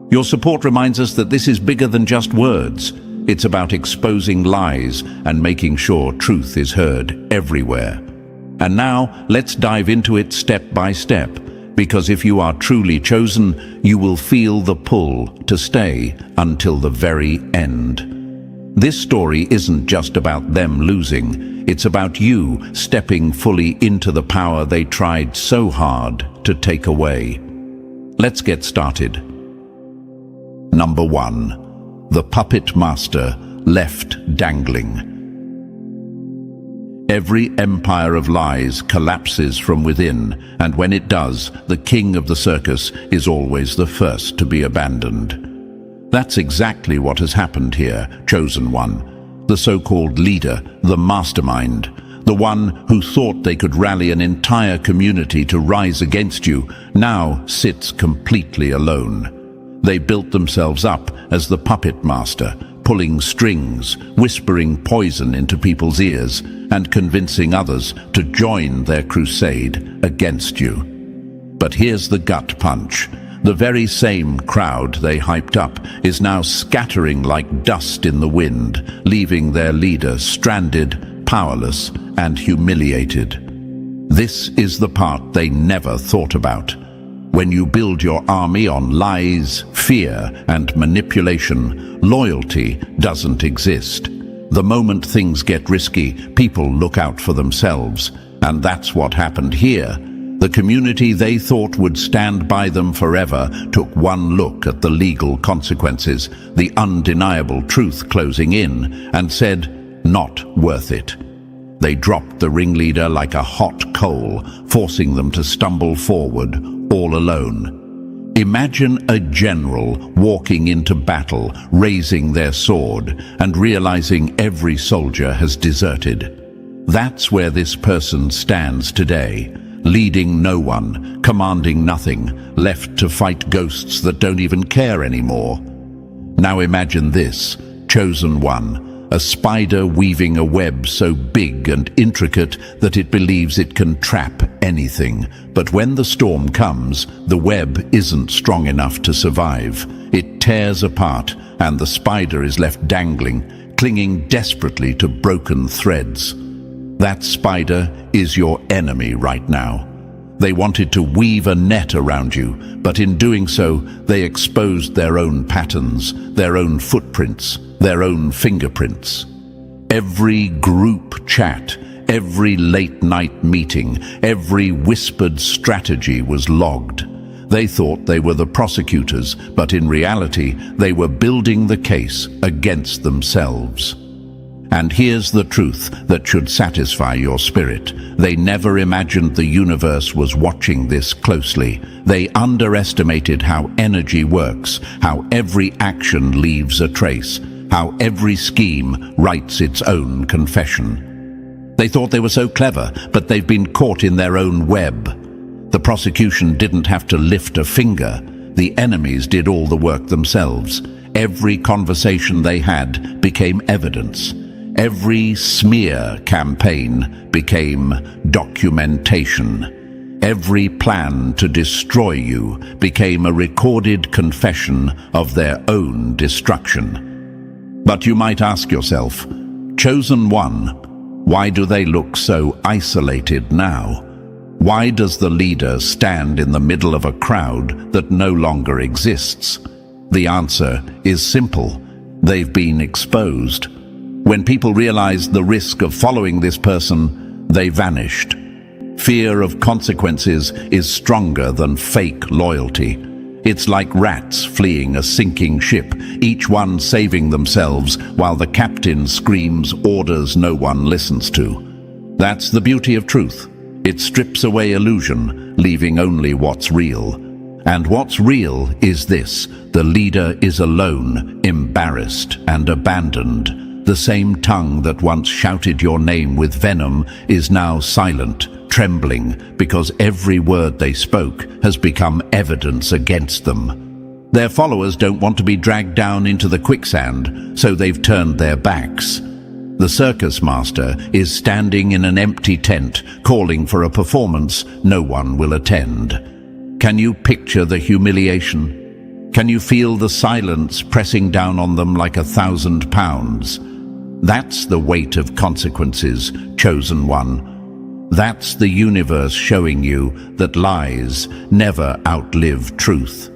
Your support reminds us that this is bigger than just words. It's about exposing lies and making sure truth is heard everywhere. And now, let's dive into it step by step, because if you are truly chosen, you will feel the pull to stay until the very end. This story isn't just about them losing. It's about you stepping fully into the power they tried so hard to take away. Let's get started. Number 1. The puppet master left dangling. Every empire of lies collapses from within, and when it does, the king of the circus is always the first to be abandoned. That's exactly what has happened here, Chosen One. The so-called leader, the mastermind, the one who thought they could rally an entire community to rise against you, now sits completely alone. They built themselves up as the puppet master, pulling strings, whispering poison into people's ears, and convincing others to join their crusade against you. But here's the gut punch. The very same crowd they hyped up is now scattering like dust in the wind, leaving their leader stranded, powerless, and humiliated. This is the part they never thought about. When you build your army on lies, fear, and manipulation, loyalty doesn't exist. The moment things get risky, people look out for themselves. And that's what happened here. The community they thought would stand by them forever took one look at the legal consequences, the undeniable truth closing in, and said, "Not worth it." They dropped the ringleader like a hot coal, forcing them to stumble forward, all alone. Imagine a general walking into battle, raising their sword, and realizing every soldier has deserted. That's where this person stands today, leading no one, commanding nothing, left to fight ghosts that don't even care anymore. Now imagine this, Chosen One, a spider weaving a web so big and intricate that it believes it can trap anything. But when the storm comes, the web isn't strong enough to survive. It tears apart, and the spider is left dangling, clinging desperately to broken threads. That spider is your enemy right now. They wanted to weave a net around you, but in doing so, they exposed their own patterns, their own footprints, their own fingerprints. Every group chat, every late-night meeting, every whispered strategy was logged. They thought they were the prosecutors, but in reality, they were building the case against themselves. And here's the truth that should satisfy your spirit. They never imagined the universe was watching this closely. They underestimated how energy works, how every action leaves a trace, how every scheme writes its own confession. They thought they were so clever, but they've been caught in their own web. The prosecution didn't have to lift a finger. The enemies did all the work themselves. Every conversation they had became evidence. Every smear campaign became documentation. Every plan to destroy you became a recorded confession of their own destruction. But you might ask yourself, Chosen One, why do they look so isolated now? Why does the leader stand in the middle of a crowd that no longer exists? The answer is simple. They've been exposed. When people realized the risk of following this person, they vanished. Fear of consequences is stronger than fake loyalty. It's like rats fleeing a sinking ship, each one saving themselves while the captain screams orders no one listens to. That's the beauty of truth. It strips away illusion, leaving only what's real. And what's real is this: the leader is alone, embarrassed and abandoned. The same tongue that once shouted your name with venom is now silent, trembling, because every word they spoke has become evidence against them. Their followers don't want to be dragged down into the quicksand, so they've turned their backs. The circus master is standing in an empty tent, calling for a performance no one will attend. Can you picture the humiliation? Can you feel the silence pressing down on them like 1,000 pounds? That's the weight of consequences, Chosen One. That's the universe showing you that lies never outlive truth.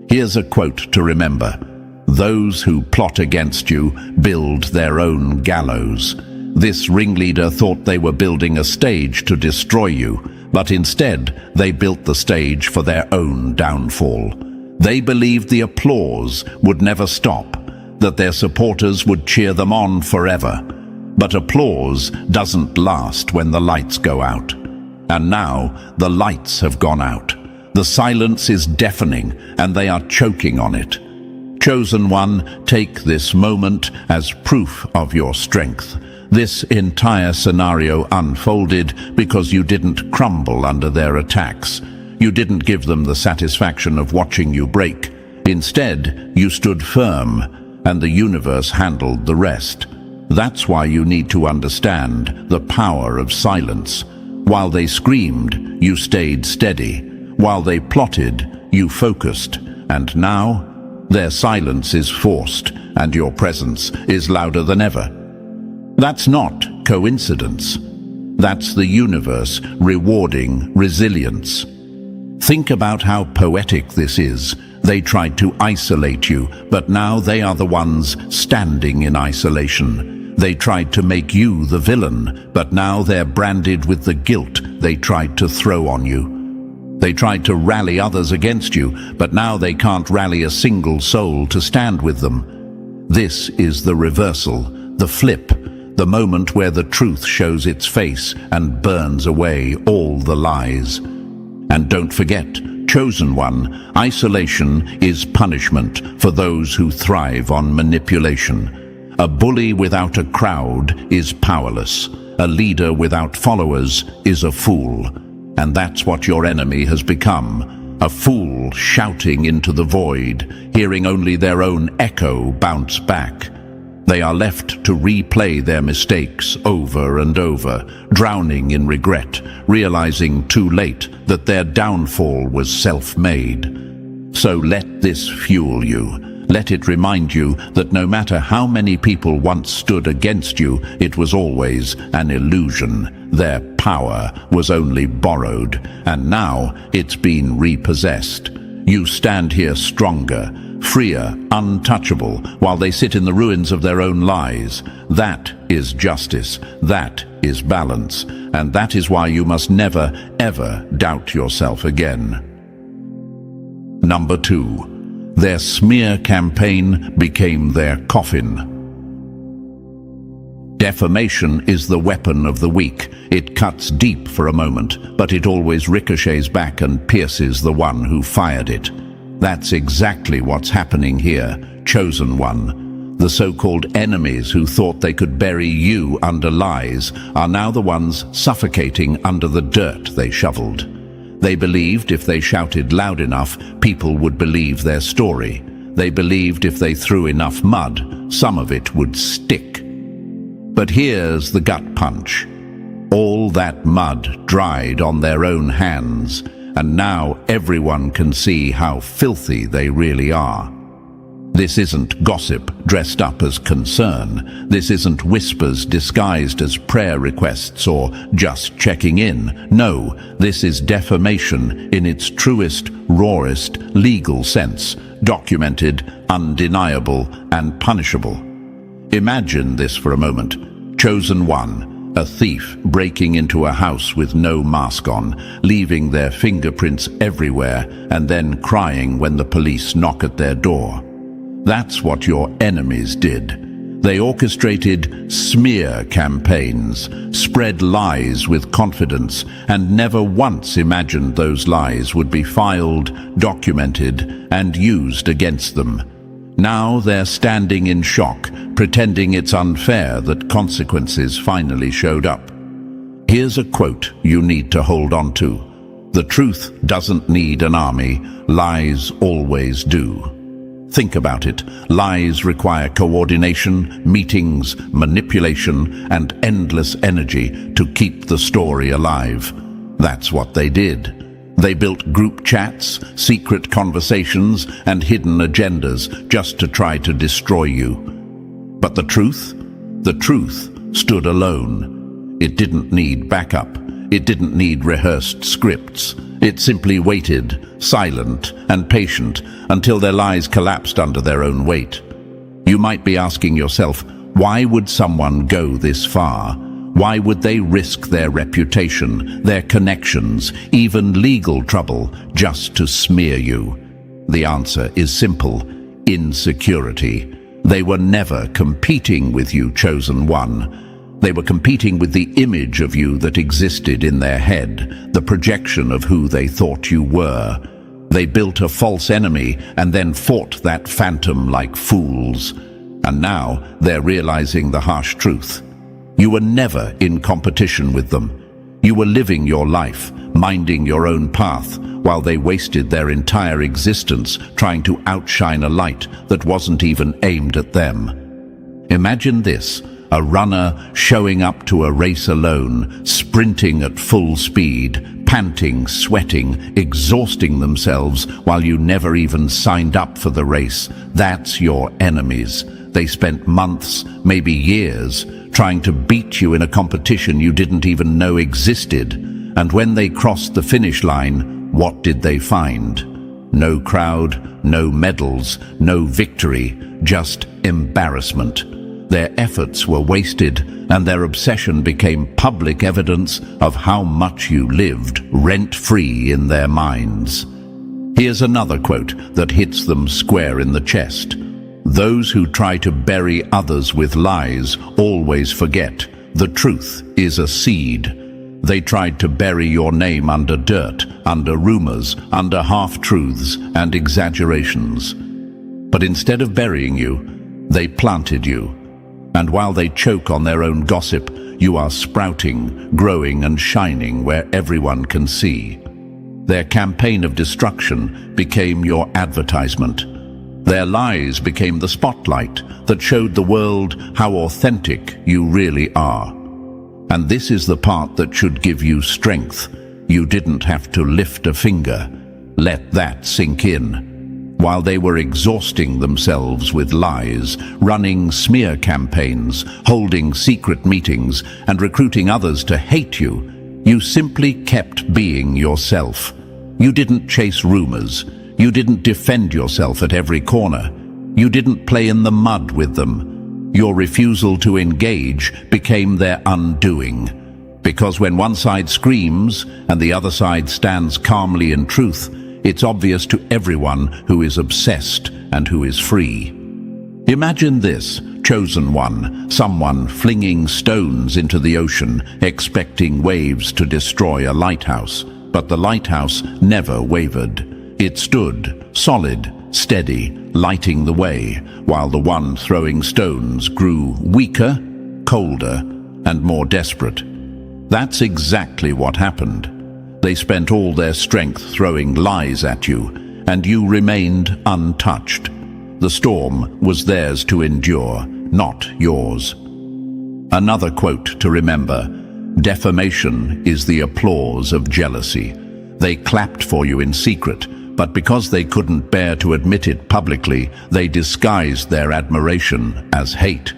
Here's a quote to remember. Those who plot against you build their own gallows. This ringleader thought they were building a stage to destroy you, but instead they built the stage for their own downfall. They believed the applause would never stop, that their supporters would cheer them on forever. But applause doesn't last when the lights go out. And now the lights have gone out. The silence is deafening, and they are choking on it. Chosen One, take this moment as proof of your strength. This entire scenario unfolded because you didn't crumble under their attacks. You didn't give them the satisfaction of watching you break. Instead, you stood firm, and the universe handled the rest. That's why you need to understand the power of silence. While they screamed, you stayed steady. While they plotted, you focused. And now, their silence is forced, and your presence is louder than ever. That's not coincidence. That's the universe rewarding resilience. Think about how poetic this is. They tried to isolate you, but now they are the ones standing in isolation. They tried to make you the villain, but now they're branded with the guilt they tried to throw on you. They tried to rally others against you, but now they can't rally a single soul to stand with them. This is the reversal, the flip, the moment where the truth shows its face and burns away all the lies. And don't forget, Chosen One, isolation is punishment for those who thrive on manipulation. A bully without a crowd is powerless. A leader without followers is a fool. And that's what your enemy has become, a fool shouting into the void, hearing only their own echo bounce back. They are left to replay their mistakes over and over, drowning in regret, realizing too late that their downfall was self-made. So let this fuel you. Let it remind you that no matter how many people once stood against you, it was always an illusion. Their power was only borrowed, and now it's been repossessed. You stand here stronger, freer, untouchable, while they sit in the ruins of their own lies. That is justice. That is balance. And that is why you must never, ever doubt yourself again. Number 2. Their smear campaign became their coffin. Defamation is the weapon of the weak. It cuts deep for a moment, but it always ricochets back and pierces the one who fired it. That's exactly what's happening here, Chosen One. The so-called enemies who thought they could bury you under lies are now the ones suffocating under the dirt they shoveled. They believed if they shouted loud enough, people would believe their story. They believed if they threw enough mud, some of it would stick. But here's the gut punch. All that mud dried on their own hands, and now everyone can see how filthy they really are. This isn't gossip dressed up as concern. This isn't whispers disguised as prayer requests or just checking in. No, this is defamation in its truest, rawest legal sense, documented, undeniable, and punishable. Imagine this for a moment. Chosen One, a thief breaking into a house with no mask on, leaving their fingerprints everywhere, and then crying when the police knock at their door. That's what your enemies did. They orchestrated smear campaigns, spread lies with confidence, and never once imagined those lies would be filed, documented, and used against them. Now they're standing in shock, pretending it's unfair that consequences finally showed up. Here's a quote you need to hold on to. The truth doesn't need an army, lies always do. Think about it. Lies require coordination, meetings, manipulation, and endless energy to keep the story alive. That's what they did. They built group chats, secret conversations, and hidden agendas just to try to destroy you. But the truth stood alone. It didn't need backup. It didn't need rehearsed scripts. It simply waited, silent and patient, until their lies collapsed under their own weight. You might be asking yourself, why would someone go this far? Why would they risk their reputation, their connections, even legal trouble, just to smear you? The answer is simple: insecurity. They were never competing with you, chosen one. They were competing with the image of you that existed in their head, the projection of who they thought you were. They built a false enemy and then fought that phantom like fools. And now they're realizing the harsh truth. You were never in competition with them. You were living your life, minding your own path, while they wasted their entire existence trying to outshine a light that wasn't even aimed at them. Imagine this: a runner showing up to a race alone, sprinting at full speed, panting, sweating, exhausting themselves while you never even signed up for the race. That's your enemies. They spent months, maybe years, trying to beat you in a competition you didn't even know existed. And when they crossed the finish line, what did they find? No crowd, no medals, no victory, just embarrassment. Their efforts were wasted, and their obsession became public evidence of how much you lived rent-free in their minds. Here's another quote that hits them square in the chest. Those who try to bury others with lies always forget. The truth is a seed. They tried to bury your name under dirt, under rumors, under half-truths and exaggerations. But instead of burying you, they planted you. And while they choke on their own gossip, you are sprouting, growing and shining where everyone can see. Their campaign of destruction became your advertisement. Their lies became the spotlight that showed the world how authentic you really are. And this is the part that should give you strength. You didn't have to lift a finger. Let that sink in. While they were exhausting themselves with lies, running smear campaigns, holding secret meetings, and recruiting others to hate you, you simply kept being yourself. You didn't chase rumors. You didn't defend yourself at every corner. You didn't play in the mud with them. Your refusal to engage became their undoing. Because when one side screams and the other side stands calmly in truth, it's obvious to everyone who is obsessed and who is free. Imagine this, chosen one, someone flinging stones into the ocean, expecting waves to destroy a lighthouse. But the lighthouse never wavered. It stood, solid, steady, lighting the way, while the one throwing stones grew weaker, colder, and more desperate. That's exactly what happened. They spent all their strength throwing lies at you, and you remained untouched. The storm was theirs to endure, not yours. Another quote to remember: defamation is the applause of jealousy. They clapped for you in secret, but because they couldn't bear to admit it publicly, they disguised their admiration as hate.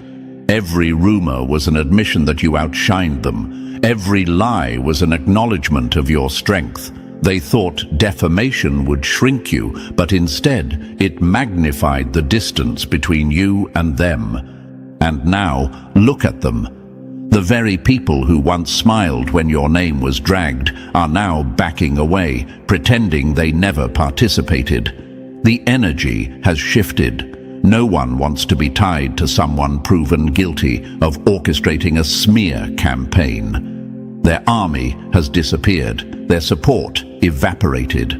Every rumor was an admission that you outshined them. Every lie was an acknowledgement of your strength. They thought defamation would shrink you, but instead it magnified the distance between you and them. And now, look at them. The very people who once smiled when your name was dragged are now backing away, pretending they never participated. The energy has shifted. No one wants to be tied to someone proven guilty of orchestrating a smear campaign. Their army has disappeared, their support evaporated.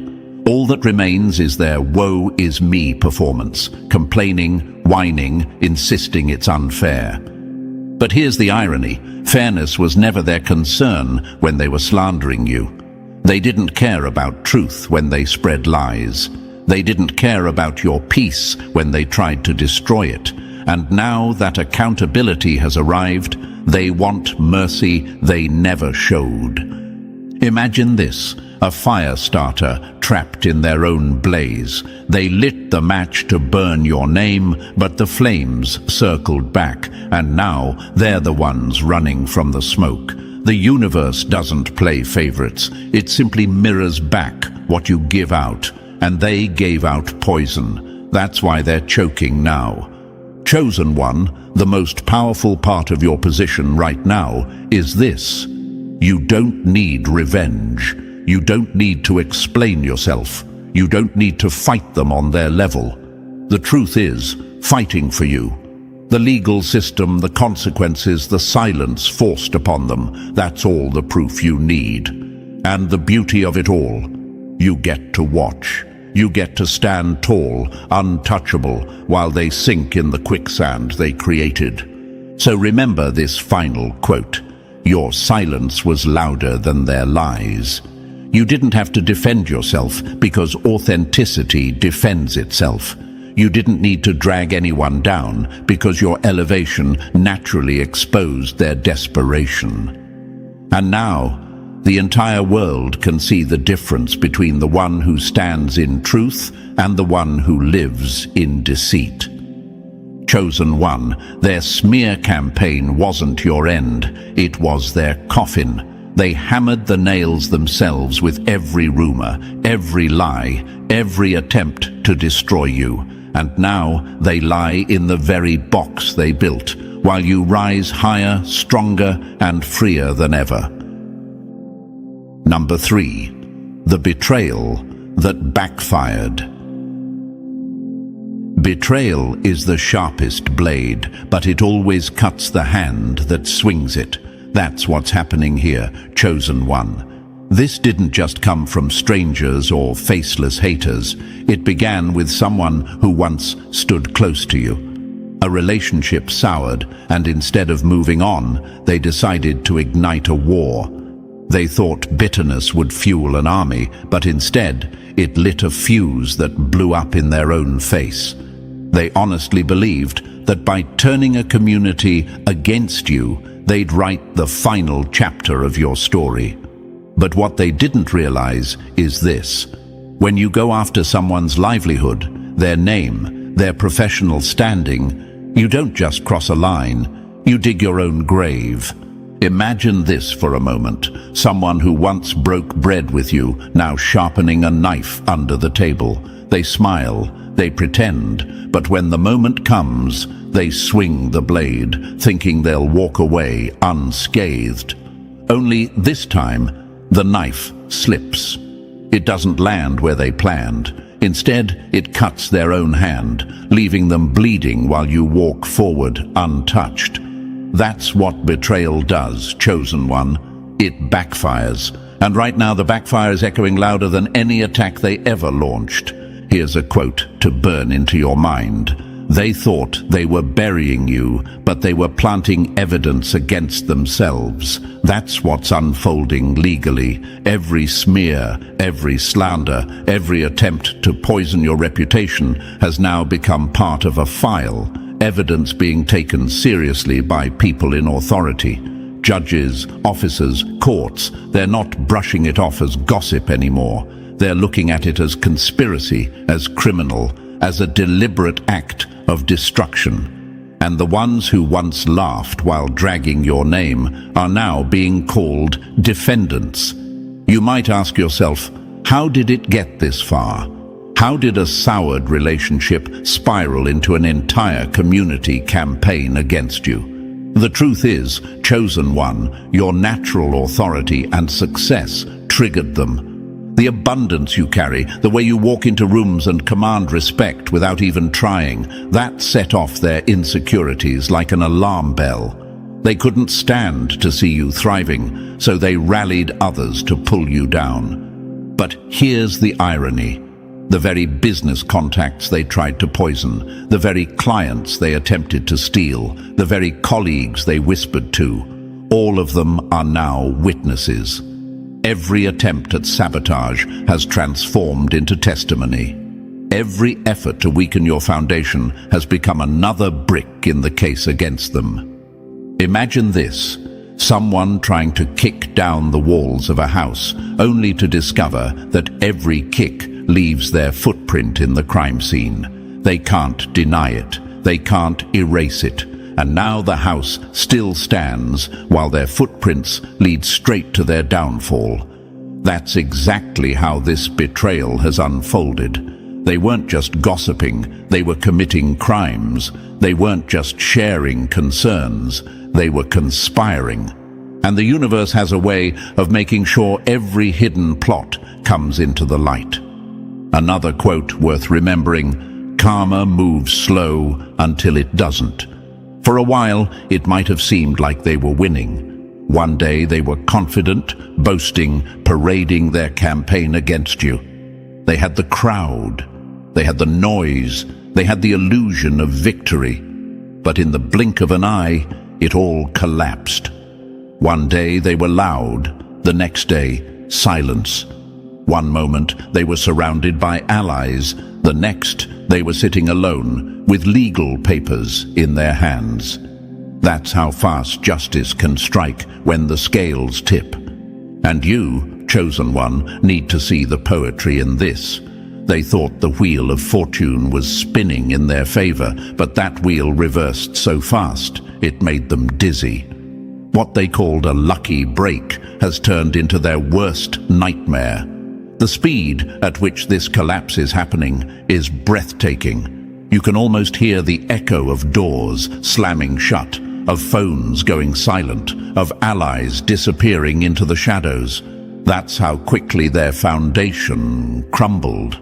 All that remains is their woe is me performance, complaining, whining, insisting it's unfair. But here's the irony: fairness was never their concern when they were slandering you. They didn't care about truth when they spread lies. They didn't care about your peace when they tried to destroy it. And now that accountability has arrived, they want mercy they never showed. Imagine this: a fire starter trapped in their own blaze. They lit the match to burn your name, but the flames circled back, and now they're the ones running from the smoke. The universe doesn't play favorites. It simply mirrors back what you give out, and they gave out poison. That's why they're choking now. Chosen one, the most powerful part of your position right now is this. You don't need revenge. You don't need to explain yourself. You don't need to fight them on their level. The truth is, fighting for you. The legal system, the consequences, the silence forced upon them, that's all the proof you need. And the beauty of it all, you get to watch. You get to stand tall, untouchable, while they sink in the quicksand they created. So remember this final quote. Your silence was louder than their lies. You didn't have to defend yourself because authenticity defends itself. You didn't need to drag anyone down because your elevation naturally exposed their desperation. And now, the entire world can see the difference between the one who stands in truth and the one who lives in deceit. Chosen one, their smear campaign wasn't your end, it was their coffin. They hammered the nails themselves with every rumor, every lie, every attempt to destroy you. And now they lie in the very box they built, while you rise higher, stronger, and freer than ever. Number 3. The betrayal that backfired. Betrayal is the sharpest blade, but it always cuts the hand that swings it. That's what's happening here, chosen one. This didn't just come from strangers or faceless haters. It began with someone who once stood close to you. A relationship soured, and instead of moving on, they decided to ignite a war. They thought bitterness would fuel an army, but instead, it lit a fuse that blew up in their own face. They honestly believed that by turning a community against you, they'd write the final chapter of your story. But what they didn't realize is this. When you go after someone's livelihood, their name, their professional standing, you don't just cross a line, you dig your own grave. Imagine this for a moment. Someone who once broke bread with you, now sharpening a knife under the table. They smile, they pretend, but when the moment comes, they swing the blade, thinking they'll walk away unscathed. Only this time, the knife slips. It doesn't land where they planned. Instead, it cuts their own hand, leaving them bleeding while you walk forward untouched. That's what betrayal does, chosen one. It backfires. And right now the backfire is echoing louder than any attack they ever launched. Here's a quote to burn into your mind. They thought they were burying you, but they were planting evidence against themselves. That's what's unfolding legally. Every smear, every slander, every attempt to poison your reputation has now become part of a file, evidence being taken seriously by people in authority. Judges, officers, courts, they're not brushing it off as gossip anymore. They're looking at it as conspiracy, as criminal, as a deliberate act of destruction. And the ones who once laughed while dragging your name are now being called defendants. You might ask yourself, how did it get this far? How did a soured relationship spiral into an entire community campaign against you? The truth is, chosen one, your natural authority and success triggered them. The abundance you carry, the way you walk into rooms and command respect without even trying, that set off their insecurities like an alarm bell. They couldn't stand to see you thriving, so they rallied others to pull you down. But here's the irony. The very business contacts they tried to poison, the very clients they attempted to steal, the very colleagues they whispered to, all of them are now witnesses. Every attempt at sabotage has transformed into testimony. Every effort to weaken your foundation has become another brick in the case against them. Imagine this, someone trying to kick down the walls of a house, only to discover that every kick leaves their footprint in the crime scene. They can't deny it, they can't erase it, And now the house still stands while their footprints lead straight to their downfall. That's exactly how this betrayal has unfolded. They weren't just gossiping, they were committing crimes. They weren't just sharing concerns, they were conspiring. And the universe has a way of making sure every hidden plot comes into the light. Another quote worth remembering: karma moves slow until it doesn't. For a while, it might have seemed like they were winning. One day they were confident, boasting, parading their campaign against you. They had the crowd, they had the noise, they had the illusion of victory. But in the blink of an eye, it all collapsed. One day they were loud, the next day, silence. One moment they were surrounded by allies, the next they were sitting alone with legal papers in their hands. That's how fast justice can strike when the scales tip. And you, chosen one, need to see the poetry in this. They thought the wheel of fortune was spinning in their favor, but that wheel reversed so fast it made them dizzy. What they called a lucky break has turned into their worst nightmare. The speed at which this collapse is happening is breathtaking. You can almost hear the echo of doors slamming shut, of phones going silent, of allies disappearing into the shadows. That's how quickly their foundation crumbled.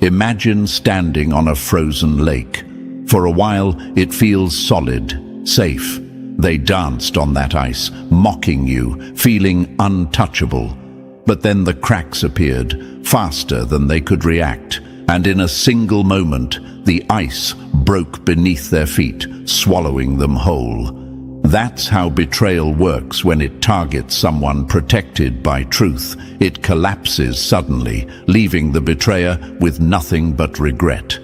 Imagine standing on a frozen lake. For a while, it feels solid, safe. They danced on that ice, mocking you, feeling untouchable. But then the cracks appeared, faster than they could react, and in a single moment, the ice broke beneath their feet, swallowing them whole. That's how betrayal works when it targets someone protected by truth. It collapses suddenly, leaving the betrayer with nothing but regret.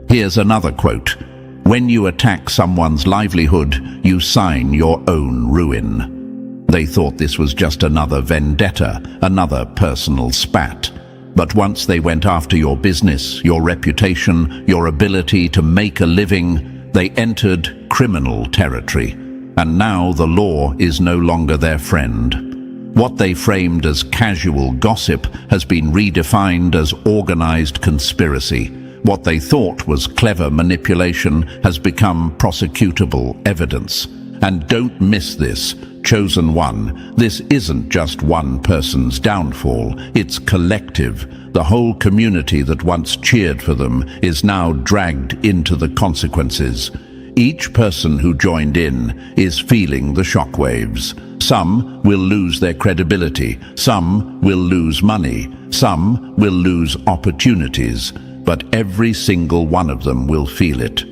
Here's another quote: "When you attack someone's livelihood, you sign your own ruin." They thought this was just another vendetta, another personal spat. But once they went after your business, your reputation, your ability to make a living, they entered criminal territory. And now the law is no longer their friend. What they framed as casual gossip has been redefined as organized conspiracy. What they thought was clever manipulation has become prosecutable evidence. And don't miss this, chosen one. This isn't just one person's downfall, it's collective. The whole community that once cheered for them is now dragged into the consequences. Each person who joined in is feeling the shockwaves. Some will lose their credibility, some will lose money, some will lose opportunities, but every single one of them will feel it.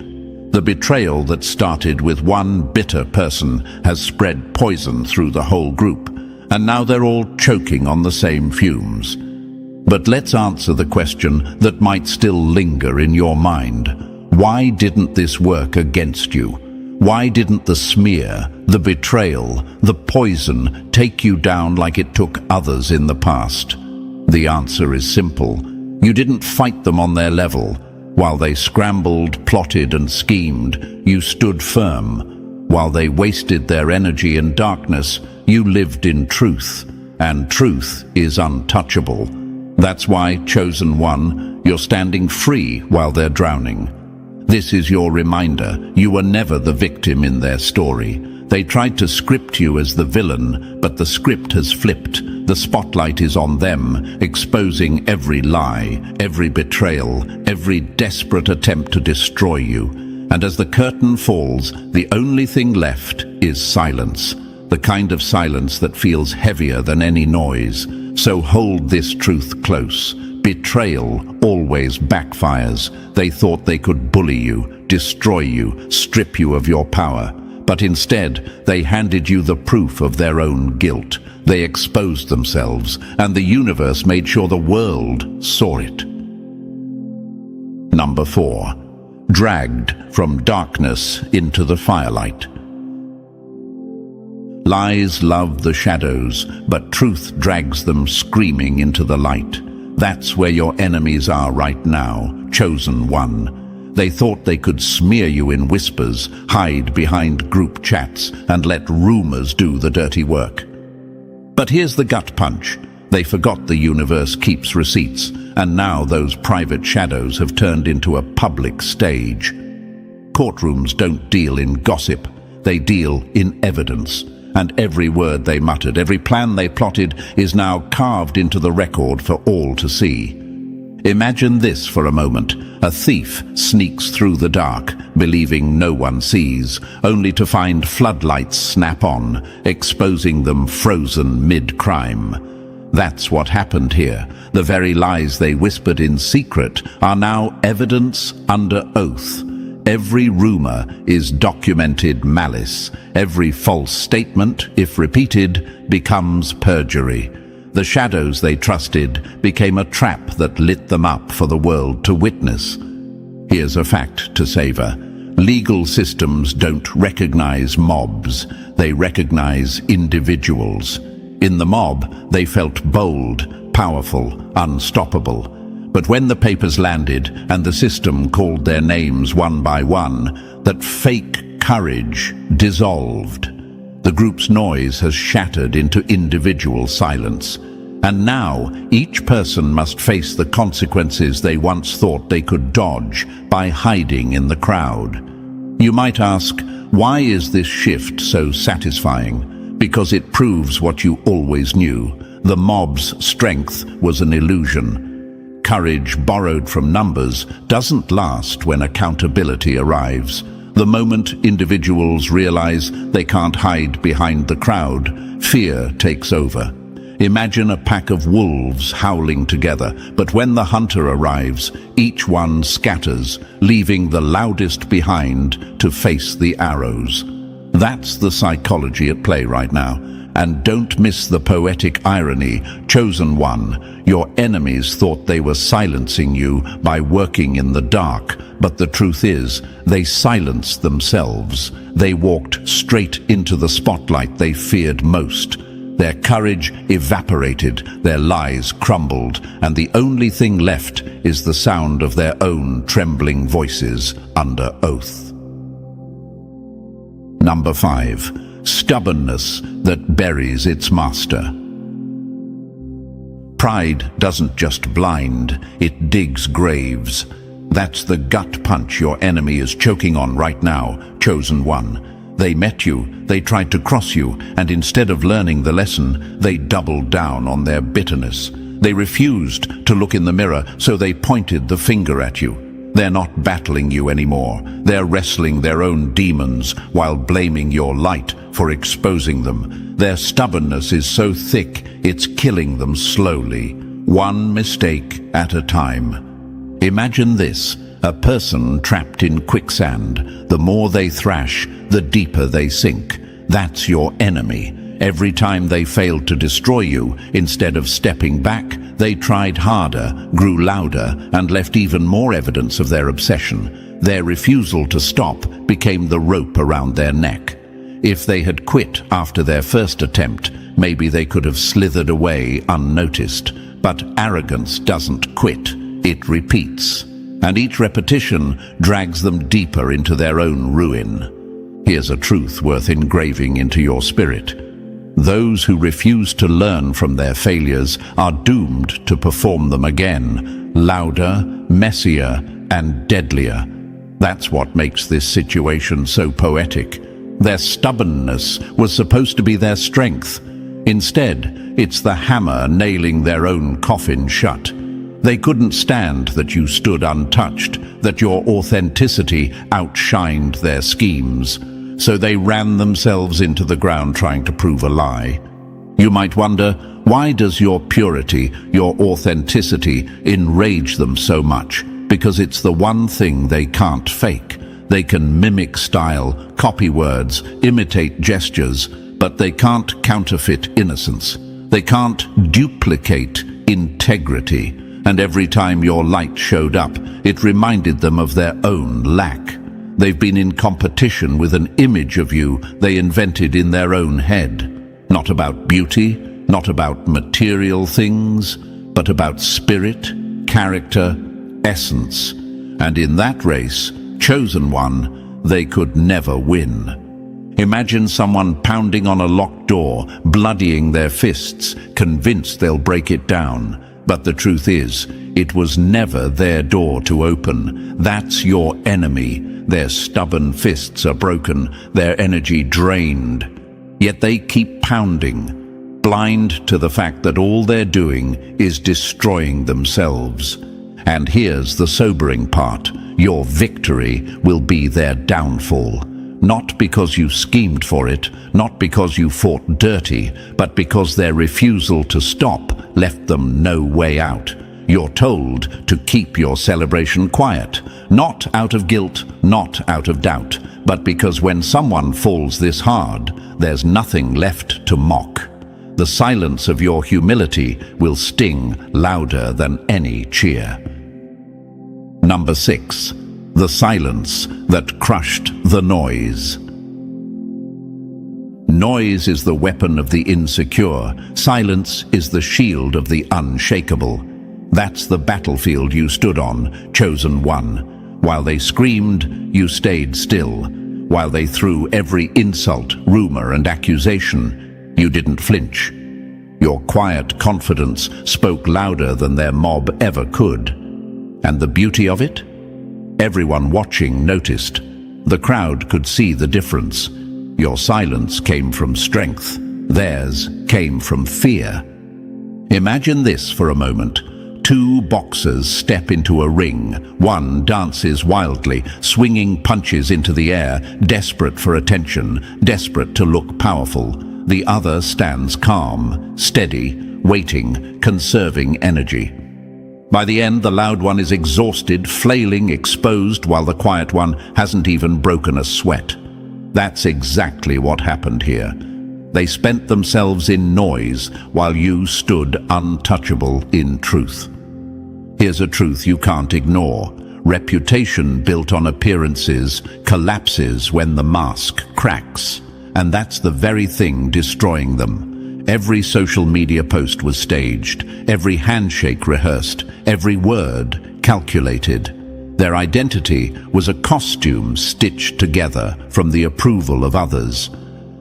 The betrayal that started with one bitter person has spread poison through the whole group, and now they're all choking on the same fumes. But let's answer the question that might still linger in your mind. Why didn't this work against you? Why didn't the smear, the betrayal, the poison take you down like it took others in the past? The answer is simple. You didn't fight them on their level. While they scrambled, plotted and schemed, you stood firm. While they wasted their energy in darkness, you lived in truth. And truth is untouchable. That's why, chosen one, you're standing free while they're drowning. This is your reminder. You were never the victim in their story. They tried to script you as the villain, but the script has flipped. The spotlight is on them, exposing every lie, every betrayal, every desperate attempt to destroy you. And as the curtain falls, the only thing left is silence. The kind of silence that feels heavier than any noise. So hold this truth close. Betrayal always backfires. They thought they could bully you, destroy you, strip you of your power. But instead, they handed you the proof of their own guilt. They exposed themselves, and the universe made sure the world saw it. Number 4. Dragged from darkness into the firelight. Lies love the shadows, but truth drags them screaming into the light. That's where your enemies are right now, chosen one. They thought they could smear you in whispers, hide behind group chats, and let rumors do the dirty work. But here's the gut punch. They forgot the universe keeps receipts, and now those private shadows have turned into a public stage. Courtrooms don't deal in gossip, they deal in evidence. And every word they muttered, every plan they plotted is now carved into the record for all to see. Imagine this for a moment. A thief sneaks through the dark, believing no one sees, only to find floodlights snap on, exposing them frozen mid-crime. That's what happened here. The very lies they whispered in secret are now evidence under oath. Every rumor is documented malice. Every false statement, if repeated, becomes perjury. The shadows they trusted became a trap that lit them up for the world to witness. Here's a fact to savor. Legal systems don't recognize mobs. They recognize individuals. In the mob, they felt bold, powerful, unstoppable. But when the papers landed and the system called their names one by one, that fake courage dissolved. The group's noise has shattered into individual silence. And now each person must face the consequences they once thought they could dodge by hiding in the crowd. You might ask, why is this shift so satisfying? Because it proves what you always knew. The mob's strength was an illusion. Courage borrowed from numbers doesn't last when accountability arrives. The moment individuals realize they can't hide behind the crowd, fear takes over. Imagine a pack of wolves howling together, but when the hunter arrives, each one scatters, leaving the loudest behind to face the arrows. That's the psychology at play right now. And don't miss the poetic irony. Chosen one, your enemies thought they were silencing you by working in the dark, but the truth is, they silenced themselves. They walked straight into the spotlight they feared most. Their courage evaporated, their lies crumbled, and the only thing left is the sound of their own trembling voices under oath. Number 5. Stubbornness that buries its master. Pride doesn't just blind, it digs graves. That's the gut punch your enemy is choking on right now, chosen one. They met you, they tried to cross you, and instead of learning the lesson, they doubled down on their bitterness. They refused to look in the mirror, so they pointed the finger at you. They're not battling you anymore. They're wrestling their own demons while blaming your light for exposing them. Their stubbornness is so thick, it's killing them slowly, one mistake at a time. Imagine this, a person trapped in quicksand. The more they thrash, the deeper they sink. That's your enemy. Every time they failed to destroy you, instead of stepping back, they tried harder, grew louder, and left even more evidence of their obsession. Their refusal to stop became the rope around their neck. If they had quit after their first attempt, maybe they could have slithered away unnoticed. But arrogance doesn't quit, it repeats. And each repetition drags them deeper into their own ruin. Here's a truth worth engraving into your spirit. Those who refuse to learn from their failures are doomed to perform them again, louder, messier, and deadlier. That's what makes this situation so poetic. Their stubbornness was supposed to be their strength. Instead, it's the hammer nailing their own coffin shut. They couldn't stand that you stood untouched, that your authenticity outshined their schemes. So they ran themselves into the ground trying to prove a lie. You might wonder, why does your purity, your authenticity, enrage them so much? Because it's the one thing they can't fake. They can mimic style, copy words, imitate gestures, but they can't counterfeit innocence. They can't duplicate integrity. And every time your light showed up, it reminded them of their own lack. They've been in competition with an image of you they invented in their own head. Not about beauty, not about material things, but about spirit, character, essence. And in that race, chosen one, they could never win. Imagine someone pounding on a locked door, bloodying their fists, convinced they'll break it down. But the truth is, it was never their door to open. That's your enemy. Their stubborn fists are broken, their energy drained. Yet they keep pounding, blind to the fact that all they're doing is destroying themselves. And here's the sobering part. Your victory will be their downfall. Not because you schemed for it, not because you fought dirty, but because their refusal to stop left them no way out. You're told to keep your celebration quiet, not out of guilt, not out of doubt, but because when someone falls this hard, there's nothing left to mock. The silence of your humility will sting louder than any cheer. Number 6. The silence that crushed the noise. Noise is the weapon of the insecure. Silence is the shield of the unshakable. That's the battlefield you stood on, chosen one. While they screamed, you stayed still. While they threw every insult, rumor, and accusation, you didn't flinch. Your quiet confidence spoke louder than their mob ever could. And the beauty of it? Everyone watching noticed. The crowd could see the difference. Your silence came from strength. Theirs came from fear. Imagine this for a moment. 2 boxers step into a ring. One dances wildly, swinging punches into the air, desperate for attention, desperate to look powerful. The other stands calm, steady, waiting, conserving energy. By the end, the loud one is exhausted, flailing, exposed, while the quiet one hasn't even broken a sweat. That's exactly what happened here. They spent themselves in noise, while you stood untouchable in truth. Here's a truth you can't ignore. Reputation built on appearances collapses when the mask cracks. And that's the very thing destroying them. Every social media post was staged, every handshake rehearsed, every word calculated. Their identity was a costume stitched together from the approval of others.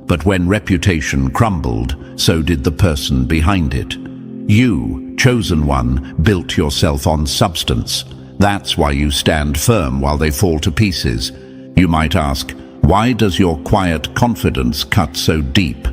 But when reputation crumbled, so did the person behind it. You, chosen one, built yourself on substance. That's why you stand firm while they fall to pieces. You might ask, why does your quiet confidence cut so deep?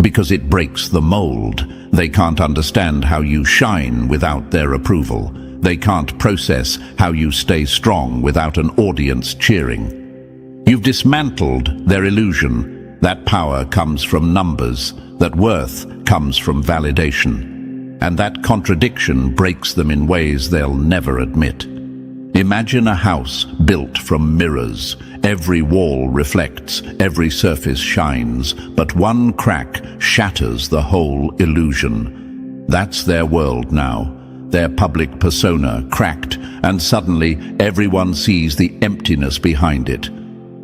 Because it breaks the mold. They can't understand how you shine without their approval. They can't process how you stay strong without an audience cheering. You've dismantled their illusion. That power comes from numbers. That worth comes from validation. And that contradiction breaks them in ways they'll never admit. Imagine a house built from mirrors. Every wall reflects, every surface shines, but one crack shatters the whole illusion. That's their world now, their public persona cracked, and suddenly everyone sees the emptiness behind it.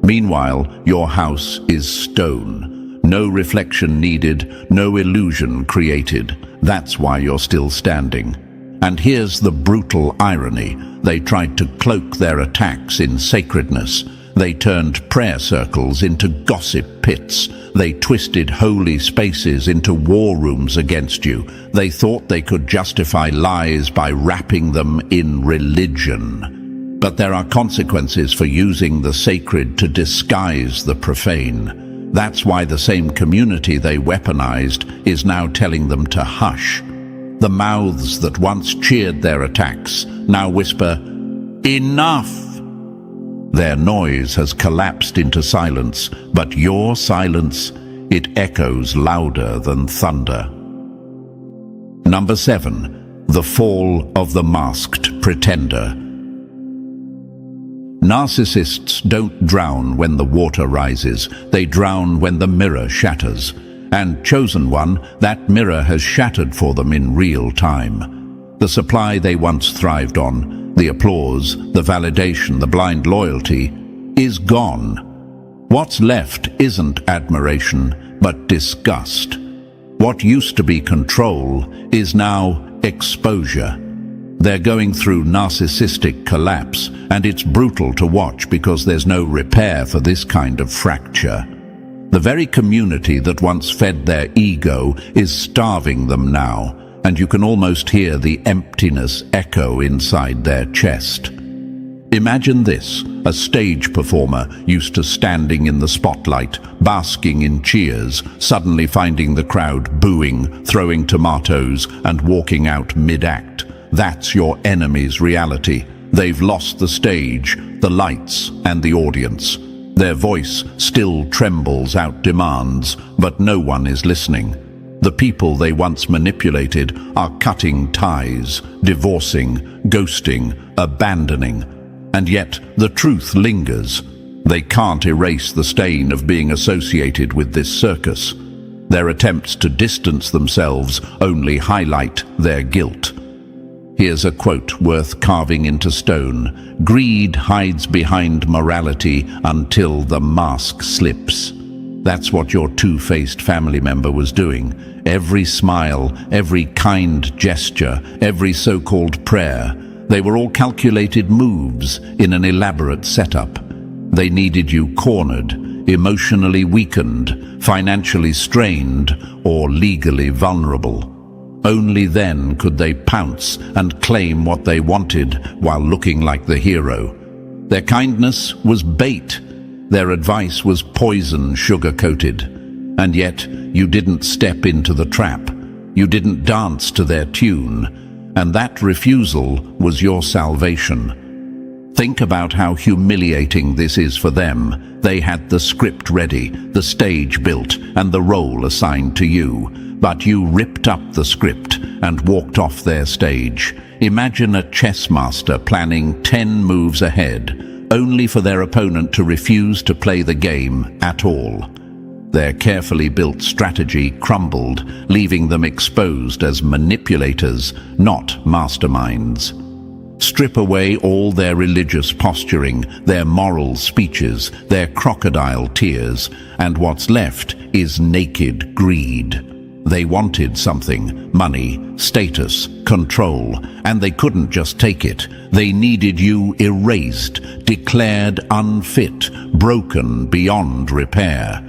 Meanwhile, your house is stone. No reflection needed, no illusion created. That's why you're still standing. And here's the brutal irony. They tried to cloak their attacks in sacredness. They turned prayer circles into gossip pits. They twisted holy spaces into war rooms against you. They thought they could justify lies by wrapping them in religion. But there are consequences for using the sacred to disguise the profane. That's why the same community they weaponized is now telling them to hush. The mouths that once cheered their attacks now whisper, "Enough!" Their noise has collapsed into silence, but your silence, it echoes louder than thunder. Number 7. The fall of the masked pretender. Narcissists don't drown when the water rises. They drown when the mirror shatters. And chosen one, that mirror has shattered for them in real time. The supply they once thrived on, the applause, the validation, the blind loyalty, is gone. What's left isn't admiration, but disgust. What used to be control is now exposure. They're going through narcissistic collapse, and it's brutal to watch because there's no repair for this kind of fracture. The very community that once fed their ego is starving them now, and you can almost hear the emptiness echo inside their chest. Imagine this: a stage performer used to standing in the spotlight, basking in cheers, suddenly finding the crowd booing, throwing tomatoes, and walking out mid-act. That's your enemy's reality. They've lost the stage, the lights, and the audience. Their voice still trembles out demands, but no one is listening. The people they once manipulated are cutting ties, divorcing, ghosting, abandoning. And yet the truth lingers. They can't erase the stain of being associated with this circus. Their attempts to distance themselves only highlight their guilt. Here's a quote worth carving into stone: "Greed hides behind morality until the mask slips." That's what your two-faced family member was doing. Every smile, every kind gesture, every so-called prayer, they were all calculated moves in an elaborate setup. They needed you cornered, emotionally weakened, financially strained, or legally vulnerable. Only then could they pounce and claim what they wanted while looking like the hero. Their kindness was bait. Their advice was poison sugar-coated. And yet you didn't step into the trap. You didn't dance to their tune. And that refusal was your salvation. Think about how humiliating this is for them. They had the script ready, the stage built, and the role assigned to you. But you ripped up the script and walked off their stage. Imagine a chess master planning 10 moves ahead, only for their opponent to refuse to play the game at all. Their carefully built strategy crumbled, leaving them exposed as manipulators, not masterminds. Strip away all their religious posturing, their moral speeches, their crocodile tears, and what's left is naked greed. They wanted something: money, status, control, and they couldn't just take it. They needed you erased, declared unfit, broken beyond repair.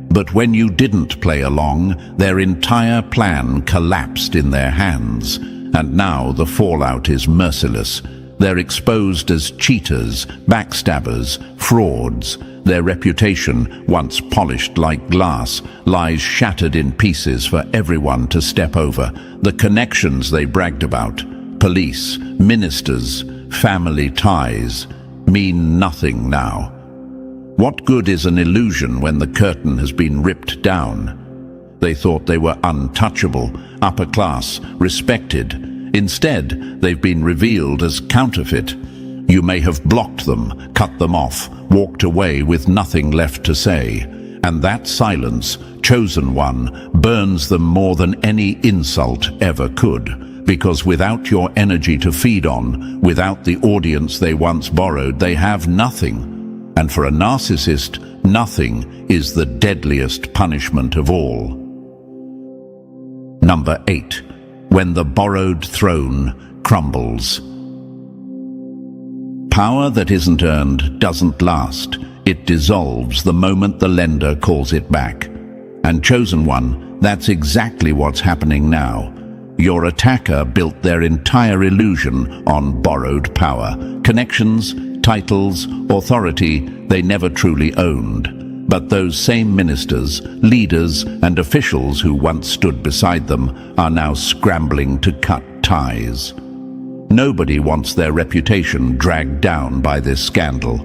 But when you didn't play along, their entire plan collapsed in their hands. And now the fallout is merciless. They're exposed as cheaters, backstabbers, frauds. Their reputation, once polished like glass, lies shattered in pieces for everyone to step over. The connections they bragged about, police, ministers, family ties, mean nothing now. What good is an illusion when the curtain has been ripped down? They thought they were untouchable, upper class, respected. Instead, they've been revealed as counterfeit. You may have blocked them, cut them off, walked away with nothing left to say. And that silence, chosen one, burns them more than any insult ever could. Because without your energy to feed on, without the audience they once borrowed, they have nothing. And for a narcissist, nothing is the deadliest punishment of all. Number 8. When the borrowed throne crumbles. Power that isn't earned doesn't last. It dissolves the moment the lender calls it back. And chosen one, that's exactly what's happening now. Your attacker built their entire illusion on borrowed power. Connections, titles, authority they never truly owned. But those same ministers, leaders, and officials who once stood beside them are now scrambling to cut ties. Nobody wants their reputation dragged down by this scandal.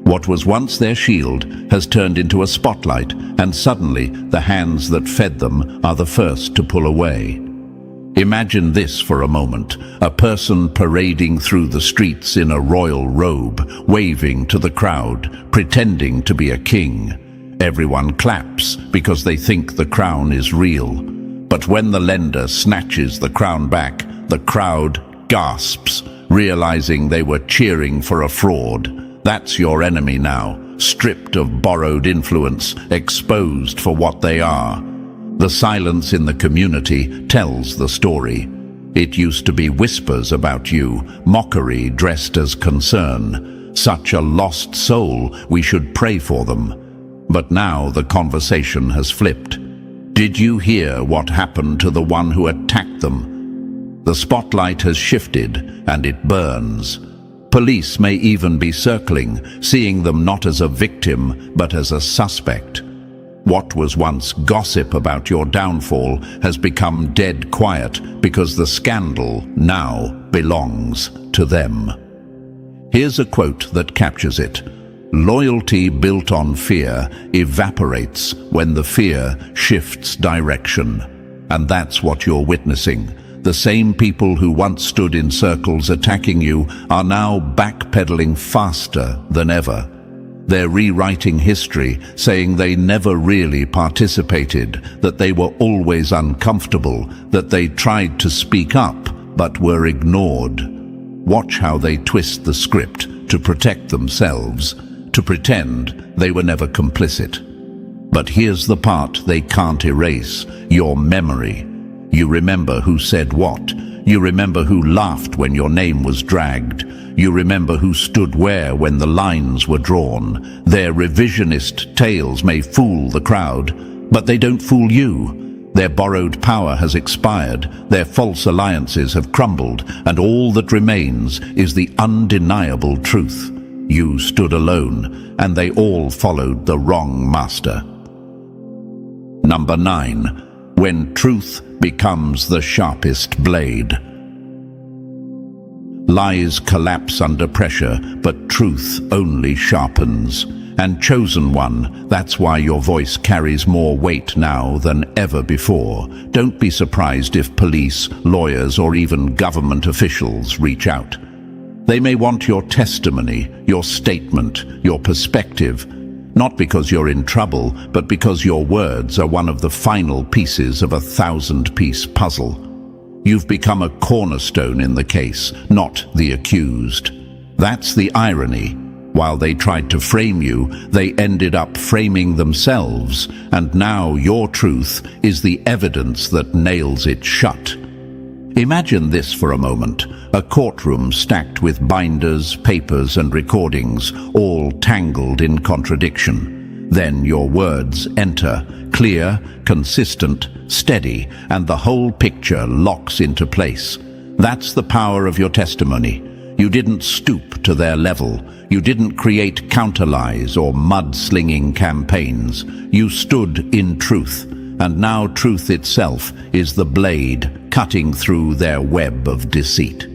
What was once their shield has turned into a spotlight, and suddenly the hands that fed them are the first to pull away. Imagine this for a moment: a person parading through the streets in a royal robe, waving to the crowd, pretending to be a king. Everyone claps because they think the crown is real. But when the lender snatches the crown back, the crowd gasps, realizing they were cheering for a fraud. That's your enemy now, stripped of borrowed influence, exposed for what they are. The silence in the community tells the story. It used to be whispers about you, mockery dressed as concern. Such a lost soul, we should pray for them. But now the conversation has flipped. Did you hear what happened to the one who attacked them? The spotlight has shifted, and it burns. Police may even be circling, seeing them not as a victim, but as a suspect. What was once gossip about your downfall has become dead quiet because the scandal now belongs to them. Here's a quote that captures it. Loyalty built on fear evaporates when the fear shifts direction. And that's what you're witnessing. The same people who once stood in circles attacking you are now backpedaling faster than ever. They're rewriting history, saying they never really participated, that they were always uncomfortable, that they tried to speak up but were ignored. Watch how they twist the script to protect themselves, to pretend they were never complicit. But here's the part they can't erase: your memory. You remember who said what. You remember who laughed when your name was dragged. You remember who stood where when the lines were drawn. Their revisionist tales may fool the crowd, but they don't fool you. Their borrowed power has expired, their false alliances have crumbled, and all that remains is the undeniable truth. You stood alone, and they all followed the wrong master. Number 9. When truth becomes the sharpest blade. Lies collapse under pressure, but truth only sharpens. And chosen one, that's why your voice carries more weight now than ever before. Don't be surprised if police, lawyers, or even government officials reach out. They may want your testimony, your statement, your perspective, not because you're in trouble, but because your words are one of the final pieces of a 1,000-piece puzzle. You've become a cornerstone in the case, not the accused. That's the irony. While they tried to frame you, they ended up framing themselves, and now your truth is the evidence that nails it shut. Imagine this for a moment: a courtroom stacked with binders, papers, and recordings, all tangled in contradiction. Then your words enter, clear, consistent, steady, and the whole picture locks into place. That's the power of your testimony. You didn't stoop to their level. You didn't create counter-lies or mud-slinging campaigns. You stood in truth, and now truth itself is the blade cutting through their web of deceit.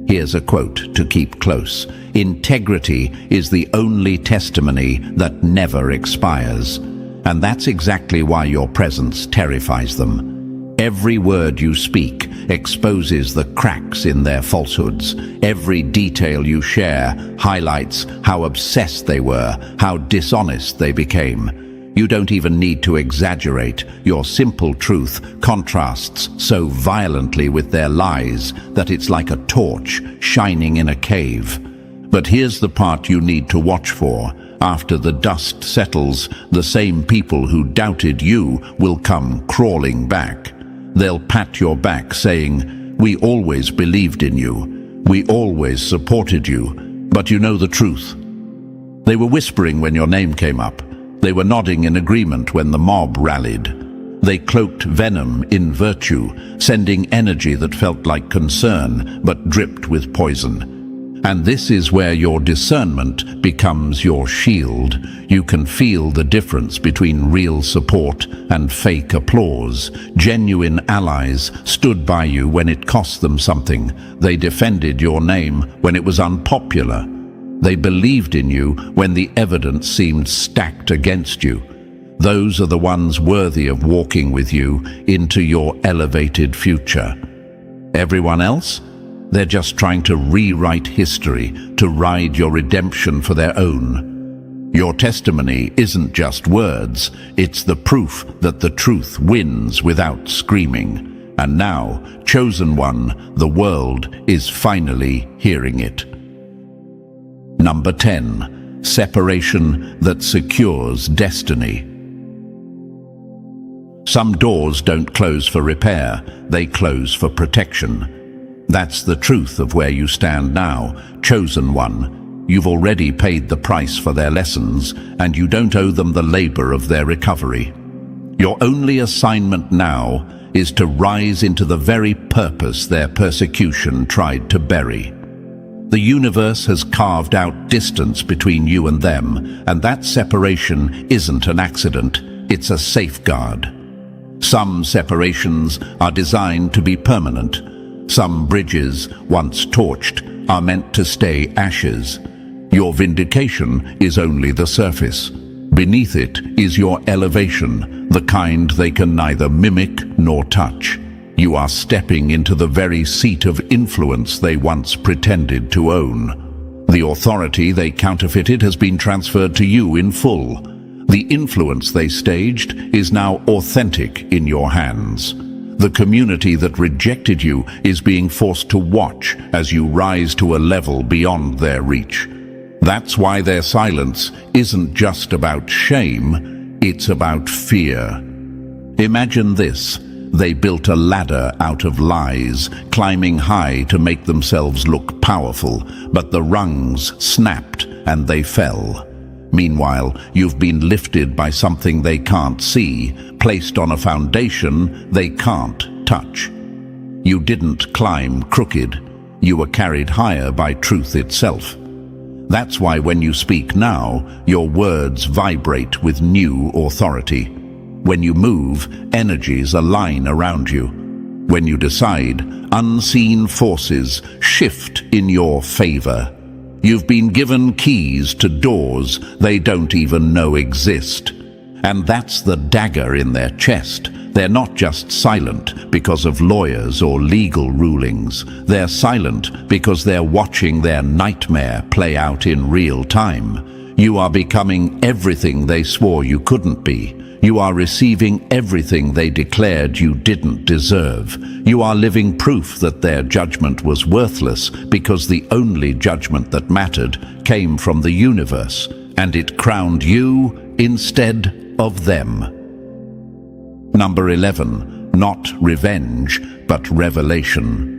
Here's a quote to keep close. Integrity is the only testimony that never expires. And that's exactly why your presence terrifies them. Every word you speak exposes the cracks in their falsehoods. Every detail you share highlights how obsessed they were, how dishonest they became. You don't even need to exaggerate. Your simple truth contrasts so violently with their lies that it's like a torch shining in a cave. But here's the part you need to watch for. After the dust settles, the same people who doubted you will come crawling back. They'll pat your back saying, "We always believed in you. We always supported you. But you know the truth." They were whispering when your name came up. They were nodding in agreement when the mob rallied. They cloaked venom in virtue, sending energy that felt like concern but dripped with poison. And this is where your discernment becomes your shield. You can feel the difference between real support and fake applause. Genuine allies stood by you when it cost them something. They defended your name when it was unpopular. They believed in you when the evidence seemed stacked against you. Those are the ones worthy of walking with you into your elevated future. Everyone else? They're just trying to rewrite history, to ride your redemption for their own. Your testimony isn't just words, it's the proof that the truth wins without screaming. And now, chosen one, the world is finally hearing it. Number 10. Separation that secures destiny. Some doors don't close for repair, they close for protection. That's the truth of where you stand now, chosen one. You've already paid the price for their lessons, and you don't owe them the labor of their recovery. Your only assignment now is to rise into the very purpose their persecution tried to bury. The universe has carved out distance between you and them, and that separation isn't an accident, it's a safeguard. Some separations are designed to be permanent. Some bridges, once torched, are meant to stay ashes. Your vindication is only the surface. Beneath it is your elevation, the kind they can neither mimic nor touch. You are stepping into the very seat of influence they once pretended to own. The authority they counterfeited has been transferred to you in full. The influence they staged is now authentic in your hands. The community that rejected you is being forced to watch as you rise to a level beyond their reach. That's why their silence isn't just about shame, it's about fear. Imagine this. They built a ladder out of lies, climbing high to make themselves look powerful, but the rungs snapped and they fell. Meanwhile, you've been lifted by something they can't see, placed on a foundation they can't touch. You didn't climb crooked. You were carried higher by truth itself. That's why when you speak now, your words vibrate with new authority. When you move, energies align around you. When you decide, unseen forces shift in your favor. You've been given keys to doors they don't even know exist. And that's the dagger in their chest. They're not just silent because of lawyers or legal rulings. They're silent because they're watching their nightmare play out in real time. You are becoming everything they swore you couldn't be. You are receiving everything they declared you didn't deserve. You are living proof that their judgment was worthless because the only judgment that mattered came from the universe, and it crowned you instead of them. Number 11, not revenge, but revelation.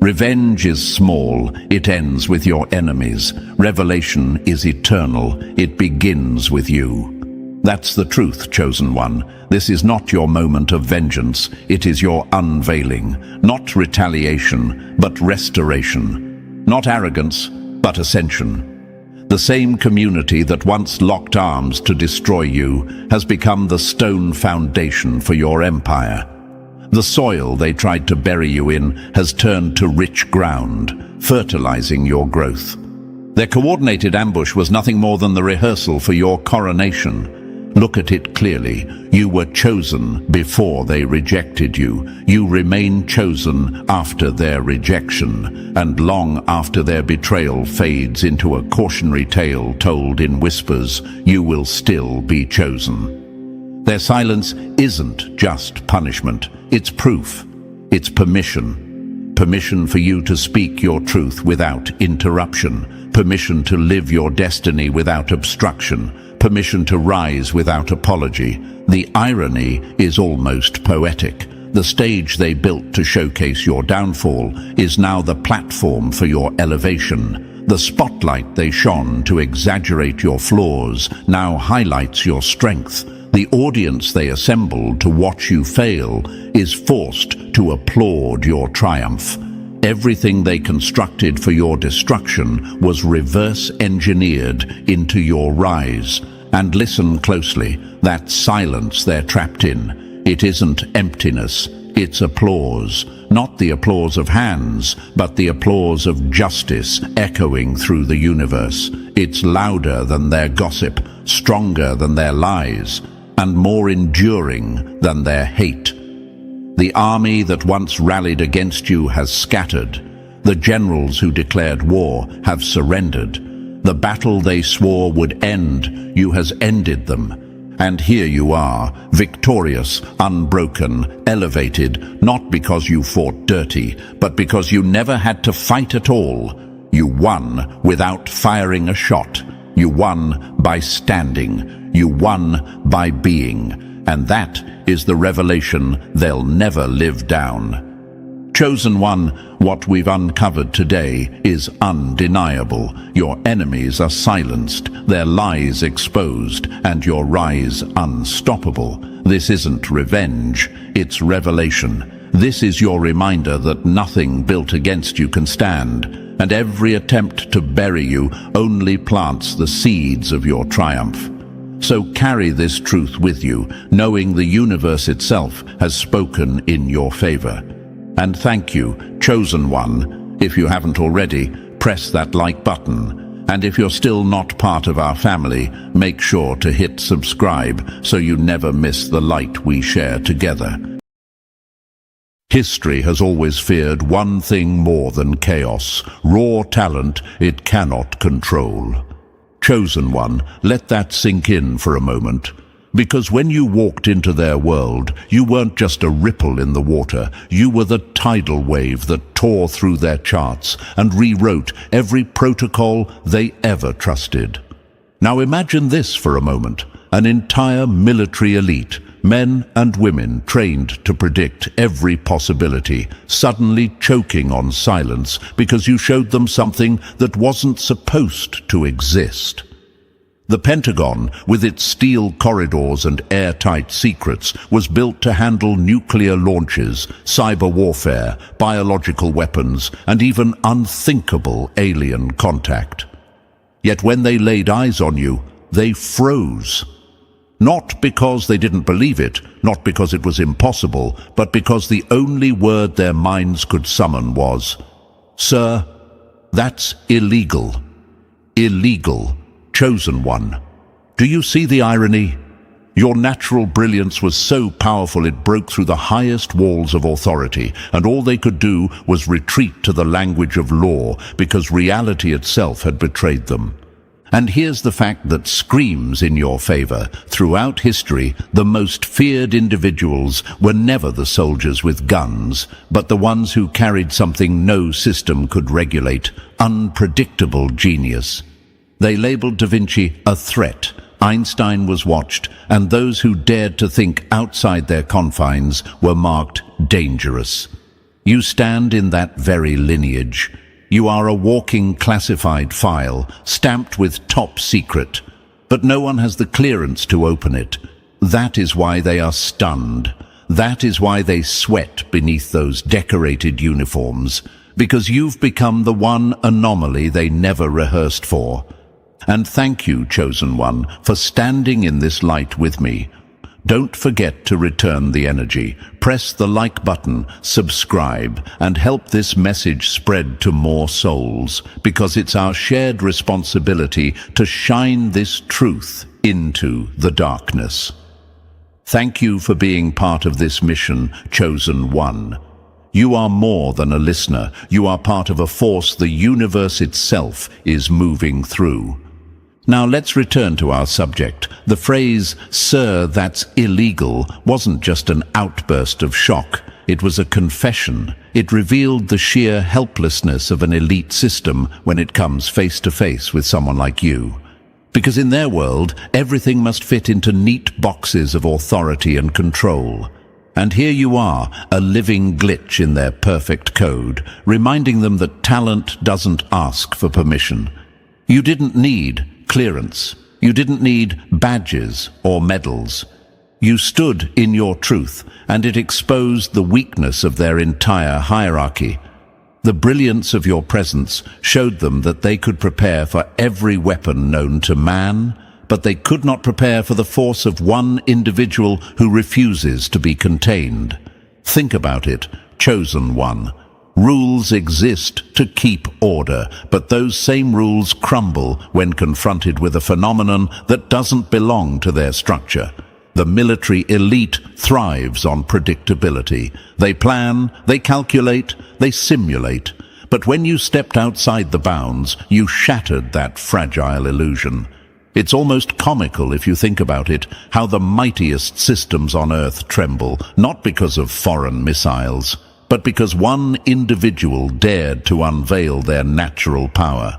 Revenge is small, it ends with your enemies. Revelation is eternal, it begins with you. That's the truth, chosen one. This is not your moment of vengeance, it is your unveiling. Not retaliation, but restoration. Not arrogance, but ascension. The same community that once locked arms to destroy you has become the stone foundation for your empire. The soil they tried to bury you in has turned to rich ground, fertilizing your growth. Their coordinated ambush was nothing more than the rehearsal for your coronation. Look at it clearly. You were chosen before they rejected you. You remain chosen after their rejection, and long after their betrayal fades into a cautionary tale told in whispers, you will still be chosen. Their silence isn't just punishment, it's proof, it's permission. Permission for you to speak your truth without interruption, permission to live your destiny without obstruction, permission to rise without apology. The irony is almost poetic. The stage they built to showcase your downfall is now the platform for your elevation. The spotlight they shone to exaggerate your flaws now highlights your strength. The audience they assembled to watch you fail is forced to applaud your triumph. Everything they constructed for your destruction was reverse-engineered into your rise. And listen closely, that silence they're trapped in. It isn't emptiness, it's applause. Not the applause of hands, but the applause of justice echoing through the universe. It's louder than their gossip, stronger than their lies, and more enduring than their hate. The army that once rallied against you has scattered. The generals who declared war have surrendered. The battle they swore would end, you has ended them. And here you are, victorious, unbroken, elevated, not because you fought dirty, but because you never had to fight at all. You won without firing a shot. You won by standing. You won by being. And that is the revelation they'll never live down. Chosen One, what we've uncovered today is undeniable. Your enemies are silenced, their lies exposed, and your rise unstoppable. This isn't revenge, it's revelation. This is your reminder that nothing built against you can stand, and every attempt to bury you only plants the seeds of your triumph. So carry this truth with you, knowing the universe itself has spoken in your favor. And thank you, Chosen One. If you haven't already, press that like button. And if you're still not part of our family, make sure to hit subscribe so you never miss the light we share together. History has always feared one thing more than chaos: raw talent it cannot control. Chosen One, let that sink in for a moment. Because when you walked into their world, you weren't just a ripple in the water, you were the tidal wave that tore through their charts and rewrote every protocol they ever trusted. Now imagine this for a moment: an entire military elite, men and women trained to predict every possibility, suddenly choking on silence because you showed them something that wasn't supposed to exist. The Pentagon, with its steel corridors and airtight secrets, was built to handle nuclear launches, cyber warfare, biological weapons, and even unthinkable alien contact. Yet when they laid eyes on you, they froze. Not because they didn't believe it, not because it was impossible, but because the only word their minds could summon was, "Sir, that's illegal. Illegal. Chosen One." Do you see the irony? Your natural brilliance was so powerful it broke through the highest walls of authority, and all they could do was retreat to the language of law because reality itself had betrayed them. And here's the fact that screams in your favor. Throughout history, the most feared individuals were never the soldiers with guns, but the ones who carried something no system could regulate: unpredictable genius. They labeled Da Vinci a threat. Einstein was watched, and those who dared to think outside their confines were marked dangerous. You stand in that very lineage. You are a walking classified file, stamped with top secret, but no one has the clearance to open it. That is why they are stunned. That is why they sweat beneath those decorated uniforms, because you've become the one anomaly they never rehearsed for. And thank you, Chosen One, for standing in this light with me. Don't forget to return the energy. Press the like button, subscribe, and help this message spread to more souls, because it's our shared responsibility to shine this truth into the darkness. Thank you for being part of this mission, Chosen One. You are more than a listener. You are part of a force the universe itself is moving through. Now let's return to our subject. The phrase, "Sir, that's illegal," wasn't just an outburst of shock. It was a confession. It revealed the sheer helplessness of an elite system when it comes face to face with someone like you. Because in their world, everything must fit into neat boxes of authority and control. And here you are, a living glitch in their perfect code, reminding them that talent doesn't ask for permission. You didn't need clearance. You didn't need badges or medals. You stood in your truth, and it exposed the weakness of their entire hierarchy. The brilliance of your presence showed them that they could prepare for every weapon known to man, but they could not prepare for the force of one individual who refuses to be contained. Think about it, Chosen One. Rules exist to keep order, but those same rules crumble when confronted with a phenomenon that doesn't belong to their structure. The military elite thrives on predictability. They plan, they calculate, they simulate. But when you stepped outside the bounds, you shattered that fragile illusion. It's almost comical if you think about it, how the mightiest systems on Earth tremble, not because of foreign missiles, but because one individual dared to unveil their natural power.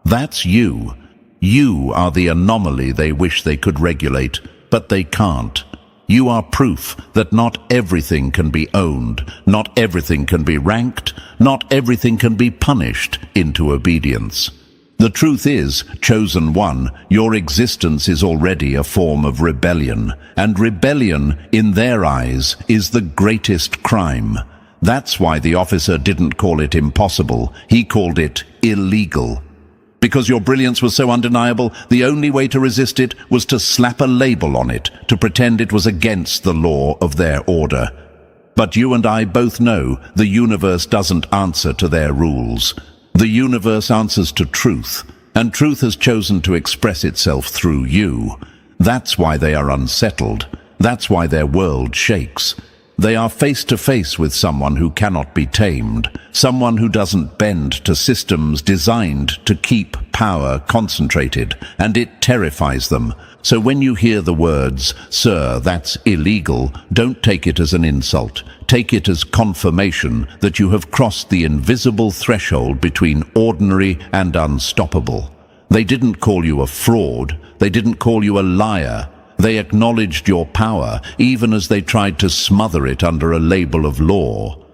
That's you. You are the anomaly they wish they could regulate, but they can't. You are proof that not everything can be owned, not everything can be ranked, not everything can be punished into obedience. The truth is, chosen one, your existence is already a form of rebellion, and rebellion, in their eyes, is the greatest crime. That's why the officer didn't call it impossible, he called it illegal. Because your brilliance was so undeniable, the only way to resist it was to slap a label on it, to pretend it was against the law of their order. But you and I both know the universe doesn't answer to their rules. The universe answers to truth, and truth has chosen to express itself through you. That's why they are unsettled. That's why their world shakes. They are face to face with someone who cannot be tamed, someone who doesn't bend to systems designed to keep power concentrated, and it terrifies them. So when you hear the words, "Sir, that's illegal," don't take it as an insult. Take it as confirmation that you have crossed the invisible threshold between ordinary and unstoppable. They didn't call you a fraud. They didn't call you a liar. They acknowledged your power, even as they tried to smother it under a label of law.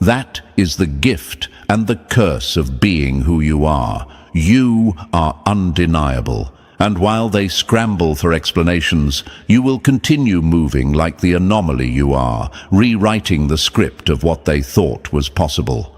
That is the gift and the curse of being who you are. You are undeniable. And while they scramble for explanations, you will continue moving like the anomaly you are, rewriting the script of what they thought was possible.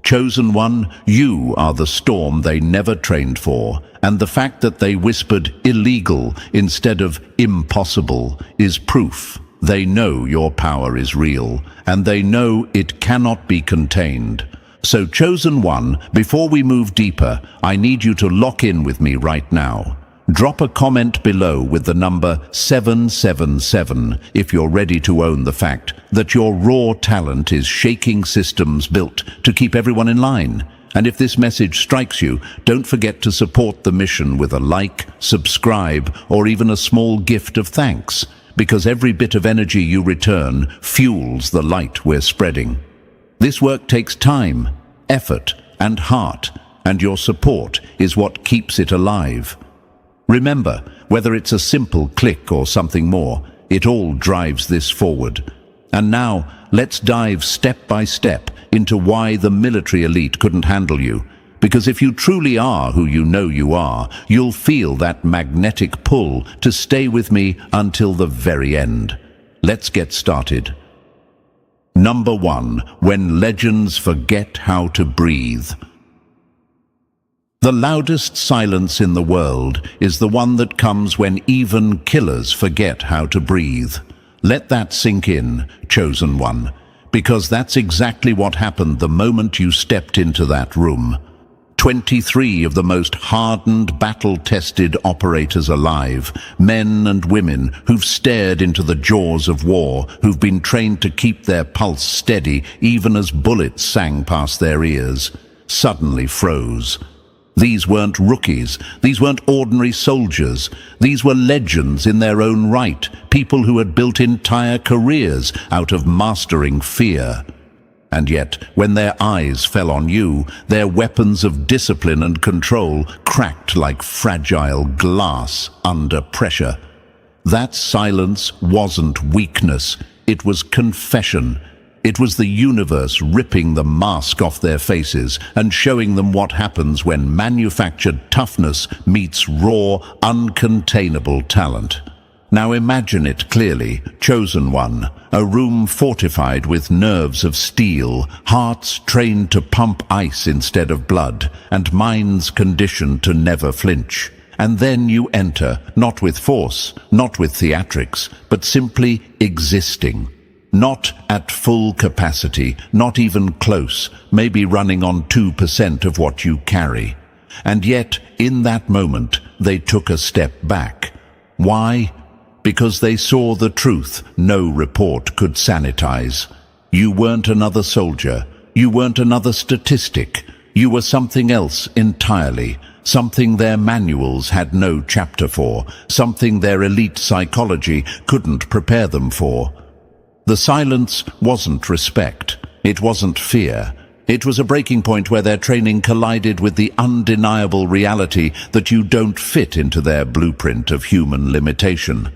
Chosen one, you are the storm they never trained for, and the fact that they whispered illegal instead of impossible is proof. They know your power is real, and they know it cannot be contained. So, chosen one, before we move deeper, I need you to lock in with me right now. Drop a comment below with the number 777 if you're ready to own the fact that your raw talent is shaking systems built to keep everyone in line. And if this message strikes you, don't forget to support the mission with a like, subscribe, or even a small gift of thanks, because every bit of energy you return fuels the light we're spreading. This work takes time, effort, and heart, and your support is what keeps it alive. Remember, whether it's a simple click or something more, it all drives this forward. And now, let's dive step by step into why the military elite couldn't handle you. Because if you truly are who you know you are, you'll feel that magnetic pull to stay with me until the very end. Let's get started. Number 1, when legends forget how to breathe. The loudest silence in the world is the one that comes when even killers forget how to breathe. Let that sink in, chosen one, because that's exactly what happened the moment you stepped into that room. 23 of the most hardened, battle-tested operators alive, men and women who've stared into the jaws of war, who've been trained to keep their pulse steady even as bullets sang past their ears, suddenly froze. These weren't rookies. These weren't ordinary soldiers. These were legends in their own right, people who had built entire careers out of mastering fear. And yet, when their eyes fell on you, their weapons of discipline and control cracked like fragile glass under pressure. That silence wasn't weakness. It was confession. It was the universe ripping the mask off their faces and showing them what happens when manufactured toughness meets raw, uncontainable talent. Now imagine it clearly, chosen one, a room fortified with nerves of steel, hearts trained to pump ice instead of blood, and minds conditioned to never flinch. And then you enter, not with force, not with theatrics, but simply existing. Not at full capacity, not even close, maybe running on 2% of what you carry. And yet, in that moment, they took a step back. Why? Because they saw the truth no report could sanitize. You weren't another soldier. You weren't another statistic. You were something else entirely. Something their manuals had no chapter for. Something their elite psychology couldn't prepare them for. The silence wasn't respect. It wasn't fear. It was a breaking point where their training collided with the undeniable reality that you don't fit into their blueprint of human limitation.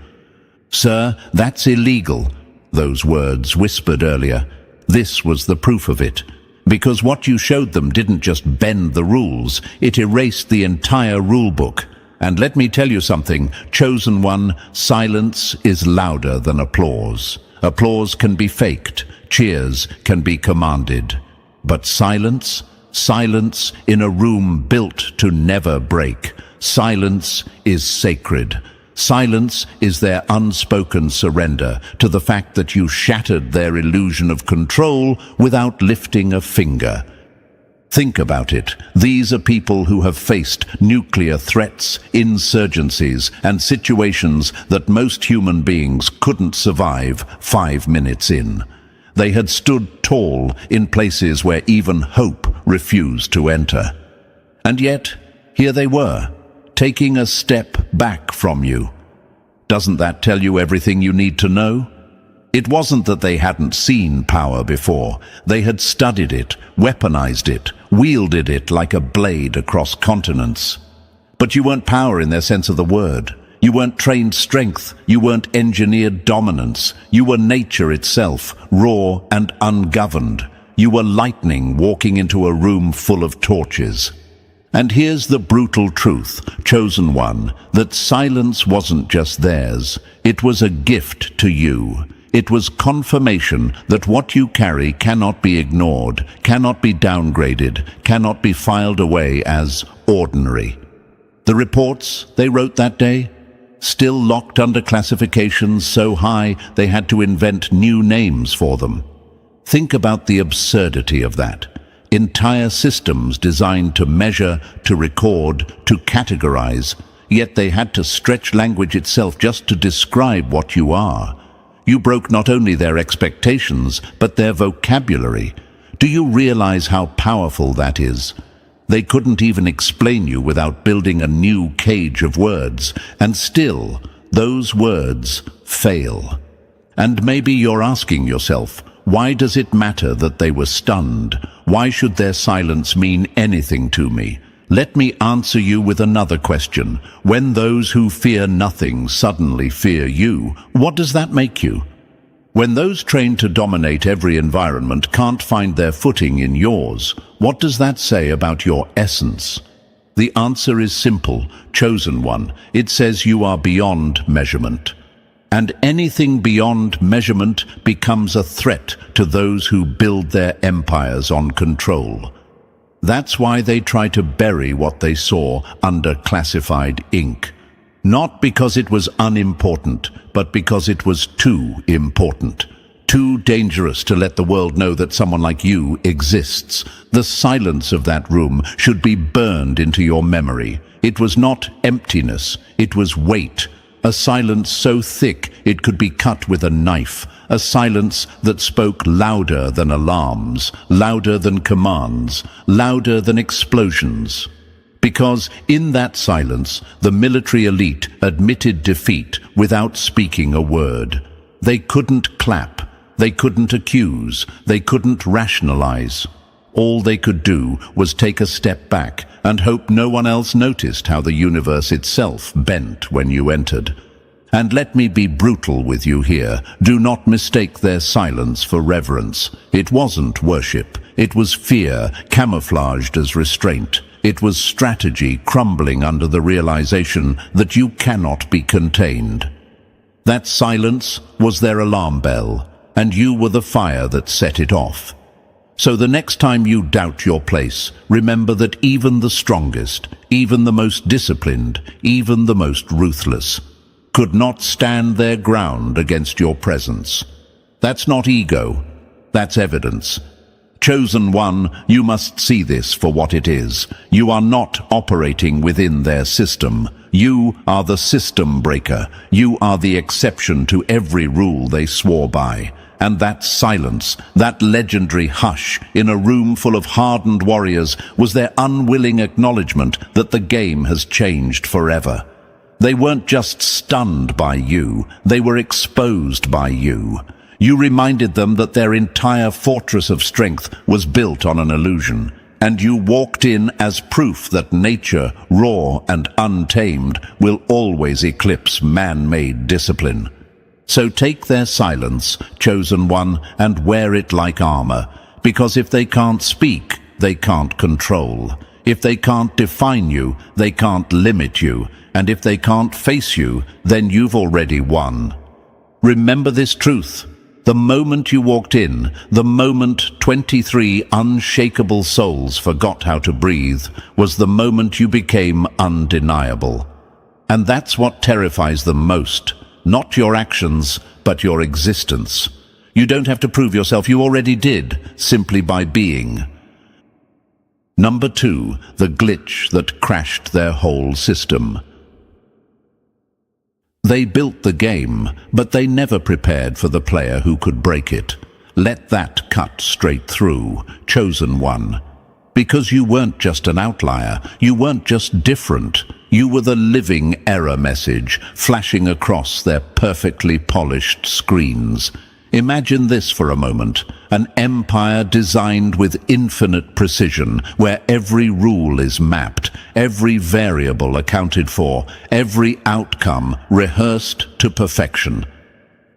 "Sir, that's illegal," those words whispered earlier. This was the proof of it. Because what you showed them didn't just bend the rules, it erased the entire rulebook. And let me tell you something, Chosen One, silence is louder than applause. Applause can be faked, cheers can be commanded. But silence? Silence in a room built to never break. Silence is sacred. Silence is their unspoken surrender to the fact that you shattered their illusion of control without lifting a finger. Think about it. These are people who have faced nuclear threats, insurgencies, and situations that most human beings couldn't survive 5 minutes in. They had stood tall in places where even hope refused to enter. And yet, here they were, taking a step back from you. Doesn't that tell you everything you need to know? It wasn't that they hadn't seen power before. They had studied it, weaponized it, wielded it like a blade across continents. But you weren't power in their sense of the word. You weren't trained strength. You weren't engineered dominance. You were nature itself, raw and ungoverned. You were lightning walking into a room full of torches. And here's the brutal truth, Chosen One, that silence wasn't just theirs. It was a gift to you. It was confirmation that what you carry cannot be ignored, cannot be downgraded, cannot be filed away as ordinary. The reports they wrote that day? Still locked under classifications so high they had to invent new names for them. Think about the absurdity of that. Entire systems designed to measure, to record, to categorize, yet they had to stretch language itself just to describe what you are. You broke not only their expectations, but their vocabulary. Do you realize how powerful that is? They couldn't even explain you without building a new cage of words, and still, those words fail. And maybe you're asking yourself, why does it matter that they were stunned? Why should their silence mean anything to me? Let me answer you with another question. When those who fear nothing suddenly fear you, what does that make you? When those trained to dominate every environment can't find their footing in yours, what does that say about your essence? The answer is simple, Chosen One. It says you are beyond measurement. And anything beyond measurement becomes a threat to those who build their empires on control. That's why they try to bury what they saw under classified ink. Not because it was unimportant, but because it was too important. Too dangerous to let the world know that someone like you exists. The silence of that room should be burned into your memory. It was not emptiness, it was weight. A silence so thick it could be cut with a knife. A silence that spoke louder than alarms, louder than commands, louder than explosions. Because in that silence, the military elite admitted defeat without speaking a word. They couldn't clap, they couldn't accuse, they couldn't rationalize. All they could do was take a step back and hope no one else noticed how the universe itself bent when you entered. And let me be brutal with you here. Do not mistake their silence for reverence. It wasn't worship. It was fear, camouflaged as restraint. It was strategy crumbling under the realization that you cannot be contained. That silence was their alarm bell, and you were the fire that set it off. So the next time you doubt your place, remember that even the strongest, even the most disciplined, even the most ruthless, could not stand their ground against your presence. That's not ego, that's evidence. Chosen One, you must see this for what it is. You are not operating within their system. You are the system breaker. You are the exception to every rule they swore by. And that silence, that legendary hush in a room full of hardened warriors was their unwilling acknowledgement that the game has changed forever. They weren't just stunned by you, they were exposed by you. You reminded them that their entire fortress of strength was built on an illusion, and you walked in as proof that nature, raw and untamed, will always eclipse man-made discipline. So take their silence, chosen one, and wear it like armor, because if they can't speak, they can't control. If they can't define you, they can't limit you, and if they can't face you, then you've already won. Remember this truth. The moment you walked in, the moment 23 unshakable souls forgot how to breathe, was the moment you became undeniable. And that's what terrifies them most. Not your actions, but your existence. You don't have to prove yourself, you already did, simply by being. Number 2, the glitch that crashed their whole system. They built the game, but they never prepared for the player who could break it. Let that cut straight through, chosen one. Because you weren't just an outlier, you weren't just different. You were the living error message flashing across their perfectly polished screens. Imagine this for a moment, an empire designed with infinite precision, where every rule is mapped, every variable accounted for, every outcome rehearsed to perfection.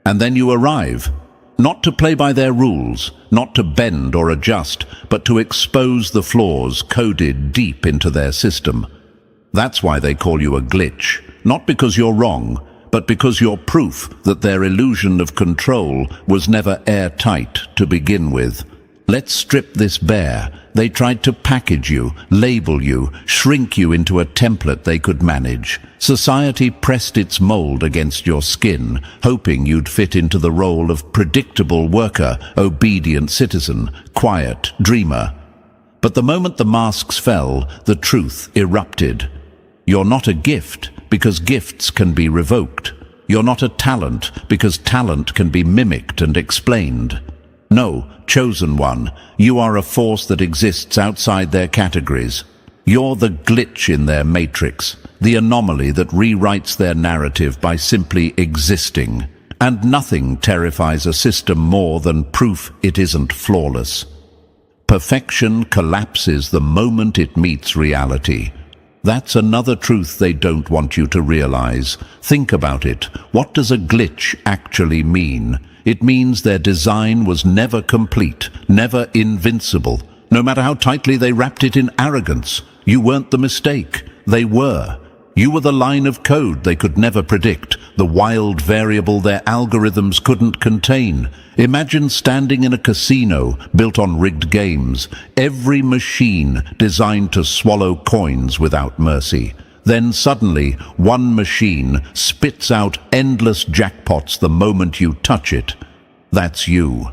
And then you arrive, not to play by their rules, not to bend or adjust, but to expose the flaws coded deep into their system. That's why they call you a glitch, not because you're wrong, but because you're proof that their illusion of control was never airtight to begin with. Let's strip this bare. They tried to package you, label you, shrink you into a template they could manage. Society pressed its mold against your skin, hoping you'd fit into the role of predictable worker, obedient citizen, quiet dreamer. But the moment the masks fell, the truth erupted. You're not a gift, because gifts can be revoked. You're not a talent, because talent can be mimicked and explained. No, chosen one, you are a force that exists outside their categories. You're the glitch in their matrix, the anomaly that rewrites their narrative by simply existing. And nothing terrifies a system more than proof it isn't flawless. Perfection collapses the moment it meets reality. That's another truth they don't want you to realize. Think about it. What does a glitch actually mean? It means their design was never complete, never invincible. No matter how tightly they wrapped it in arrogance, you weren't the mistake. They were. You were the line of code they could never predict, the wild variable their algorithms couldn't contain. Imagine standing in a casino built on rigged games, every machine designed to swallow coins without mercy. Then suddenly, one machine spits out endless jackpots the moment you touch it. That's you.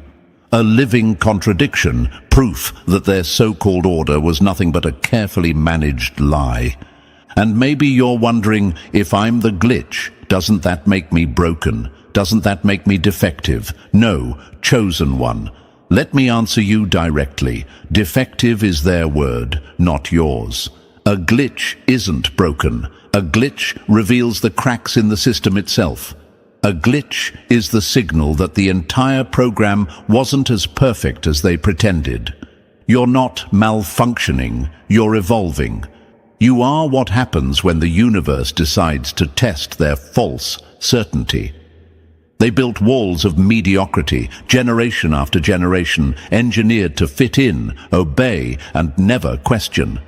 A living contradiction, proof that their so-called order was nothing but a carefully managed lie. And maybe you're wondering, if I'm the glitch, doesn't that make me broken? Doesn't that make me defective? No, chosen one. Let me answer you directly. Defective is their word, not yours. A glitch isn't broken. A glitch reveals the cracks in the system itself. A glitch is the signal that the entire program wasn't as perfect as they pretended. You're not malfunctioning, you're evolving. You are what happens when the universe decides to test their false certainty. They built walls of mediocrity, generation after generation, engineered to fit in, obey, and never question.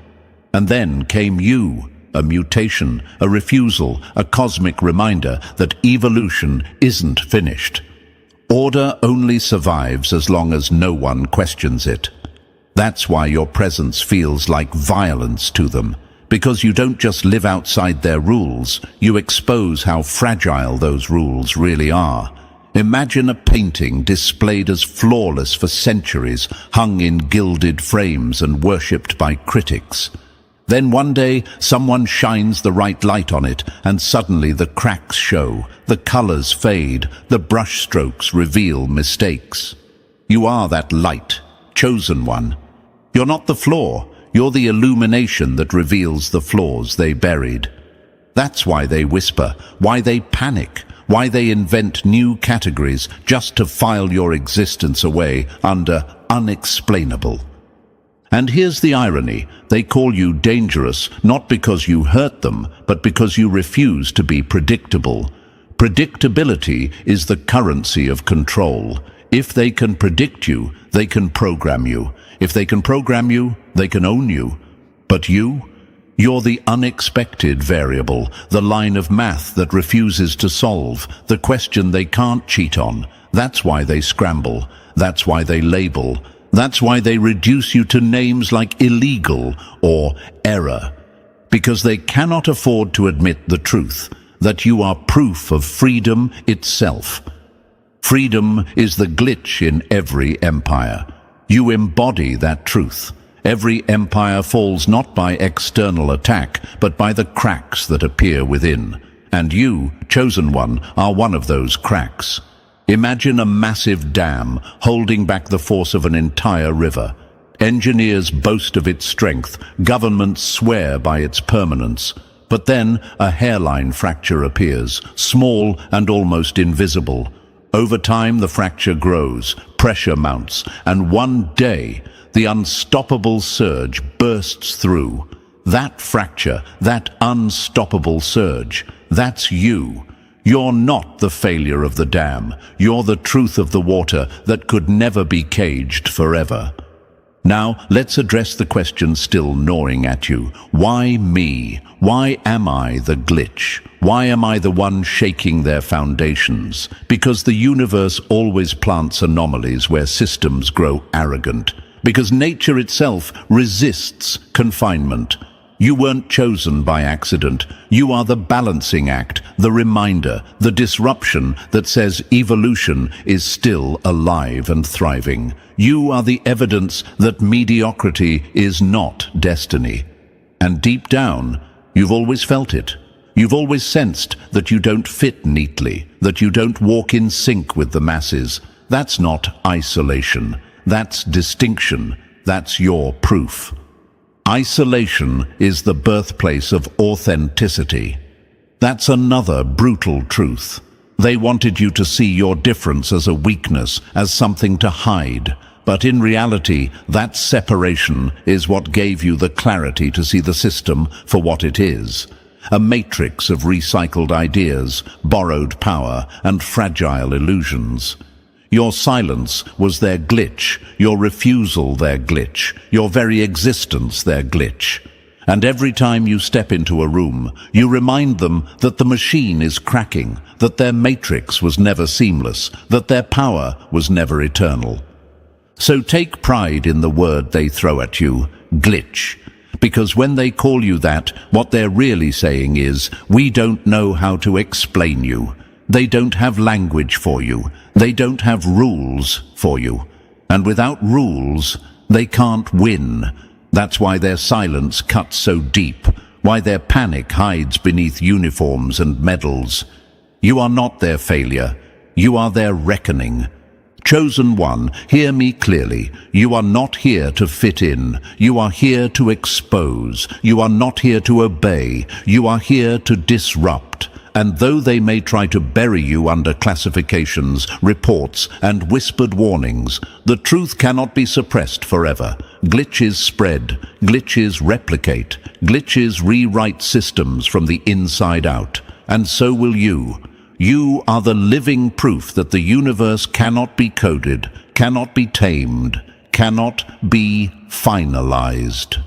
And then came you, a mutation, a refusal, a cosmic reminder that evolution isn't finished. Order only survives as long as no one questions it. That's why your presence feels like violence to them. Because you don't just live outside their rules, you expose how fragile those rules really are. Imagine a painting displayed as flawless for centuries, hung in gilded frames and worshipped by critics. Then one day, someone shines the right light on it, and suddenly the cracks show, the colors fade, the brushstrokes reveal mistakes. You are that light, chosen one. You're not the flaw. You're the illumination that reveals the flaws they buried. That's why they whisper, why they panic, why they invent new categories just to file your existence away under unexplainable. And here's the irony. They call you dangerous not because you hurt them, but because you refuse to be predictable. Predictability is the currency of control. If they can predict you, they can program you. If they can program you, they can own you. But you're the unexpected variable, the line of math that refuses to solve, the question they can't cheat on. That's why they scramble. That's why they label. That's why they reduce you to names like illegal or error. Because they cannot afford to admit the truth, that you are proof of freedom itself. Freedom is the glitch in every empire. You embody that truth. Every empire falls not by external attack, but by the cracks that appear within. And you, chosen one, are one of those cracks. Imagine a massive dam holding back the force of an entire river. Engineers boast of its strength, governments swear by its permanence. But then a hairline fracture appears, small and almost invisible. Over time the fracture grows, pressure mounts, and one day the unstoppable surge bursts through. That fracture, that unstoppable surge, that's you. You're not the failure of the dam. You're the truth of the water that could never be caged forever. Now, let's address the question still gnawing at you. Why me? Why am I the glitch? Why am I the one shaking their foundations? Because the universe always plants anomalies where systems grow arrogant. Because nature itself resists confinement. You weren't chosen by accident. You are the balancing act, the reminder, the disruption that says evolution is still alive and thriving. You are the evidence that mediocrity is not destiny. And deep down, you've always felt it. You've always sensed that you don't fit neatly, that you don't walk in sync with the masses. That's not isolation. That's distinction. That's your proof. Isolation is the birthplace of authenticity. That's another brutal truth. They wanted you to see your difference as a weakness, as something to hide. But in reality, that separation is what gave you the clarity to see the system for what it is. A matrix of recycled ideas, borrowed power, and fragile illusions. Your silence was their glitch, your refusal their glitch, your very existence their glitch. And every time you step into a room, you remind them that the machine is cracking, that their matrix was never seamless, that their power was never eternal. So take pride in the word they throw at you, glitch. Because when they call you that, what they're really saying is, we don't know how to explain you. They don't have language for you. They don't have rules for you. And without rules, they can't win. That's why their silence cuts so deep, why their panic hides beneath uniforms and medals. You are not their failure. You are their reckoning. Chosen one, hear me clearly. You are not here to fit in. You are here to expose. You are not here to obey. You are here to disrupt. And though they may try to bury you under classifications, reports, and whispered warnings, the truth cannot be suppressed forever. Glitches spread, glitches replicate, glitches rewrite systems from the inside out. And so will you. You are the living proof that the universe cannot be coded, cannot be tamed, cannot be finalized.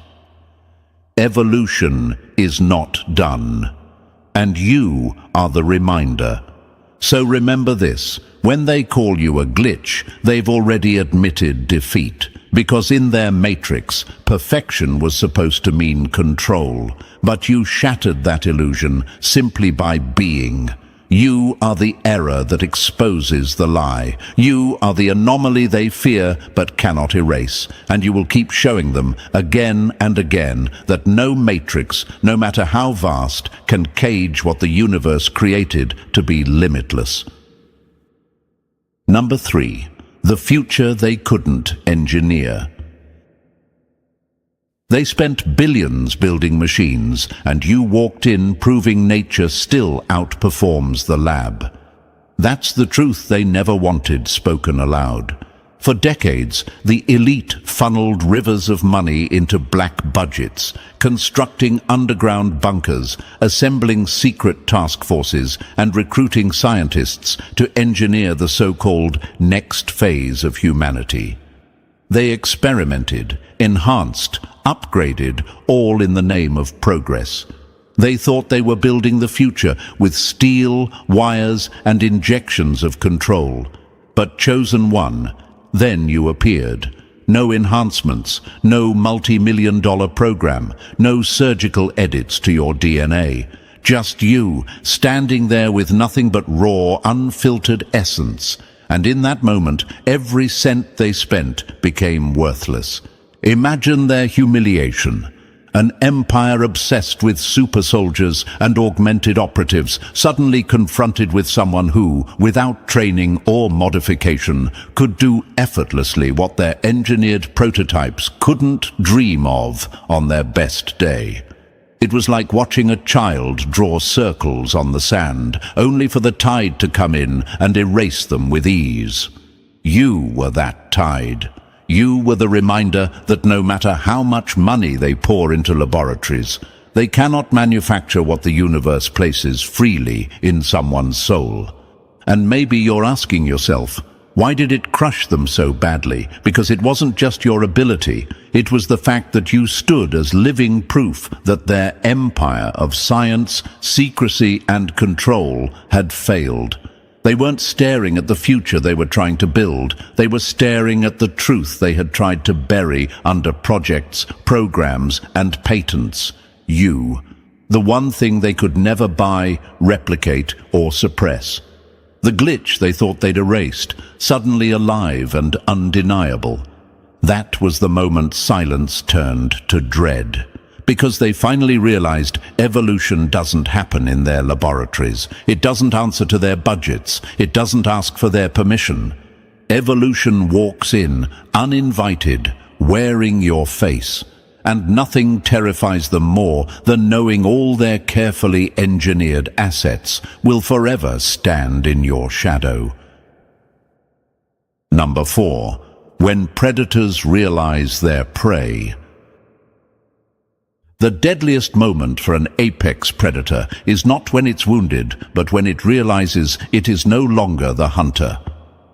Evolution is not done. And you are the reminder. So remember this, when they call you a glitch, they've already admitted defeat. Because in their matrix, perfection was supposed to mean control. But you shattered that illusion simply by being. You are the error that exposes the lie. You are the anomaly they fear but cannot erase. And you will keep showing them again and again that no matrix, no matter how vast, can cage what the universe created to be limitless. Number 3. The future they couldn't engineer. They spent billions building machines, and you walked in proving nature still outperforms the lab. That's the truth they never wanted spoken aloud. For decades, the elite funneled rivers of money into black budgets, constructing underground bunkers, assembling secret task forces, and recruiting scientists to engineer the so-called next phase of humanity. They experimented, enhanced, upgraded, all in the name of progress. They thought they were building the future with steel, wires, and injections of control. But Chosen One, then you appeared. No enhancements, no multi-million-dollar program, no surgical edits to your DNA. Just you, standing there with nothing but raw, unfiltered essence. And in that moment, every cent they spent became worthless. Imagine their humiliation. An empire obsessed with super soldiers and augmented operatives suddenly confronted with someone who, without training or modification, could do effortlessly what their engineered prototypes couldn't dream of on their best day. It was like watching a child draw circles on the sand, only for the tide to come in and erase them with ease. You were that tide. You were the reminder that no matter how much money they pour into laboratories, they cannot manufacture what the universe places freely in someone's soul. And maybe you're asking yourself, why did it crush them so badly? Because it wasn't just your ability, it was the fact that you stood as living proof that their empire of science, secrecy, and control had failed. They weren't staring at the future they were trying to build. They were staring at the truth they had tried to bury under projects, programs, and patents. You. The one thing they could never buy, replicate, or suppress. The glitch they thought they'd erased, suddenly alive and undeniable. That was the moment silence turned to dread. Because they finally realized evolution doesn't happen in their laboratories. It doesn't answer to their budgets. It doesn't ask for their permission. Evolution walks in, uninvited, wearing your face. And nothing terrifies them more than knowing all their carefully engineered assets will forever stand in your shadow. Number 4. When predators realize their prey. The deadliest moment for an apex predator is not when it's wounded, but when it realizes it is no longer the hunter.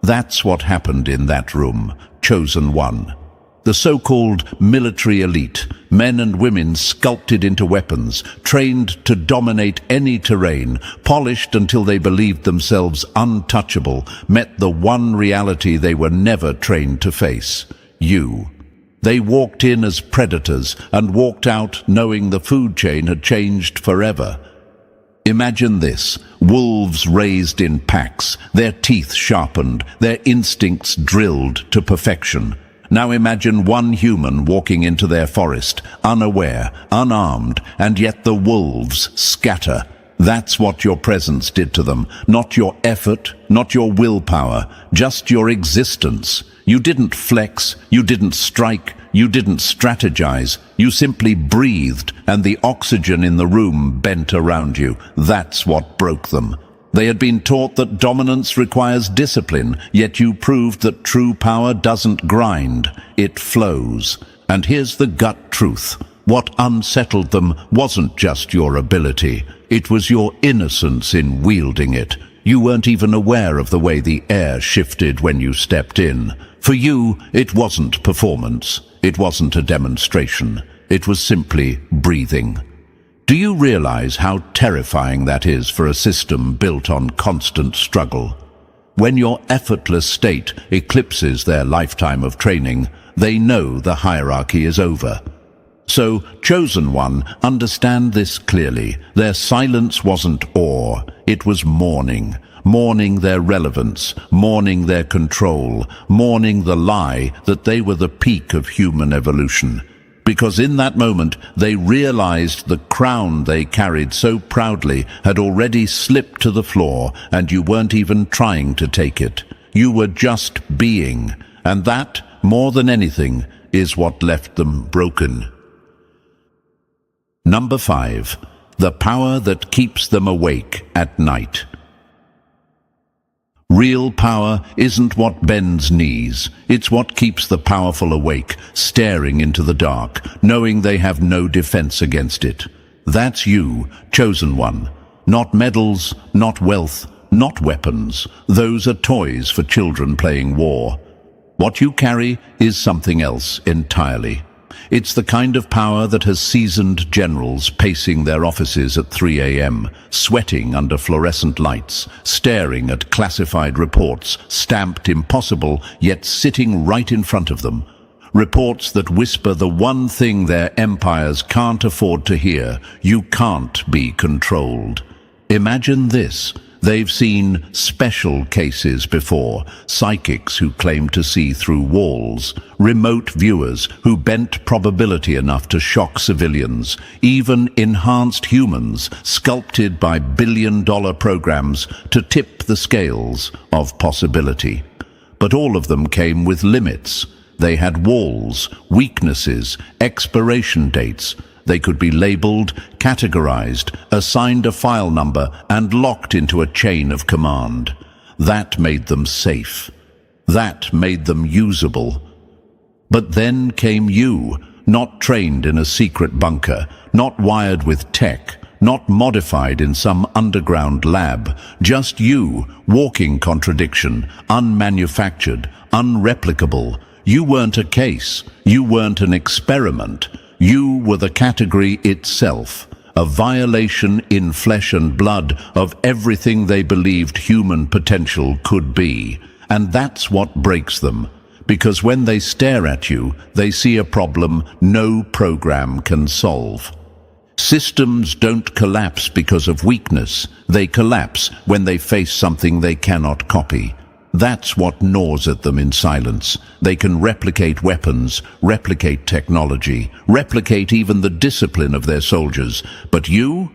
That's what happened in that room, Chosen One. The so-called military elite, men and women sculpted into weapons, trained to dominate any terrain, polished until they believed themselves untouchable, met the one reality they were never trained to face: you. They walked in as predators and walked out knowing the food chain had changed forever. Imagine this: wolves raised in packs, their teeth sharpened, their instincts drilled to perfection. Now imagine one human walking into their forest, unaware, unarmed, and yet the wolves scatter. That's what your presence did to them. Not your effort, not your willpower, just your existence. You didn't flex, you didn't strike, you didn't strategize. You simply breathed, and the oxygen in the room bent around you. That's what broke them. They had been taught that dominance requires discipline, yet you proved that true power doesn't grind, it flows. And here's the gut truth. What unsettled them wasn't just your ability. It was your innocence in wielding it. You weren't even aware of the way the air shifted when you stepped in. For you, it wasn't performance. It wasn't a demonstration. It was simply breathing. Do you realize how terrifying that is for a system built on constant struggle? When your effortless state eclipses their lifetime of training, they know the hierarchy is over. So, Chosen One, understand this clearly. Their silence wasn't awe, it was mourning. Mourning their relevance, mourning their control, mourning the lie that they were the peak of human evolution. Because in that moment, they realized the crown they carried so proudly had already slipped to the floor, and you weren't even trying to take it. You were just being, and that, more than anything, is what left them broken. Number 5. The power that keeps them awake at night. Real power isn't what bends knees. It's what keeps the powerful awake, staring into the dark, knowing they have no defense against it. That's you, chosen one. Not medals, not wealth, not weapons. Those are toys for children playing war. What you carry is something else entirely. It's the kind of power that has seasoned generals pacing their offices at 3 a.m., sweating under fluorescent lights, staring at classified reports, stamped impossible, yet sitting right in front of them. Reports that whisper the one thing their empires can't afford to hear: you can't be controlled. Imagine this. They've seen special cases before, psychics who claim to see through walls, remote viewers who bent probability enough to shock civilians, even enhanced humans sculpted by billion-dollar programs to tip the scales of possibility. But all of them came with limits. They had walls, weaknesses, expiration dates. They could be labeled, categorized, assigned a file number, and locked into a chain of command. That made them safe. That made them usable. But then came you, not trained in a secret bunker, not wired with tech, not modified in some underground lab. Just you, walking contradiction, unmanufactured, unreplicable. You weren't a case. You weren't an experiment. You were the category itself, a violation in flesh and blood of everything they believed human potential could be. And that's what breaks them, because when they stare at you, they see a problem no program can solve. Systems don't collapse because of weakness. They collapse when they face something they cannot copy. That's what gnaws at them in silence. They can replicate weapons, replicate technology, replicate even the discipline of their soldiers. But you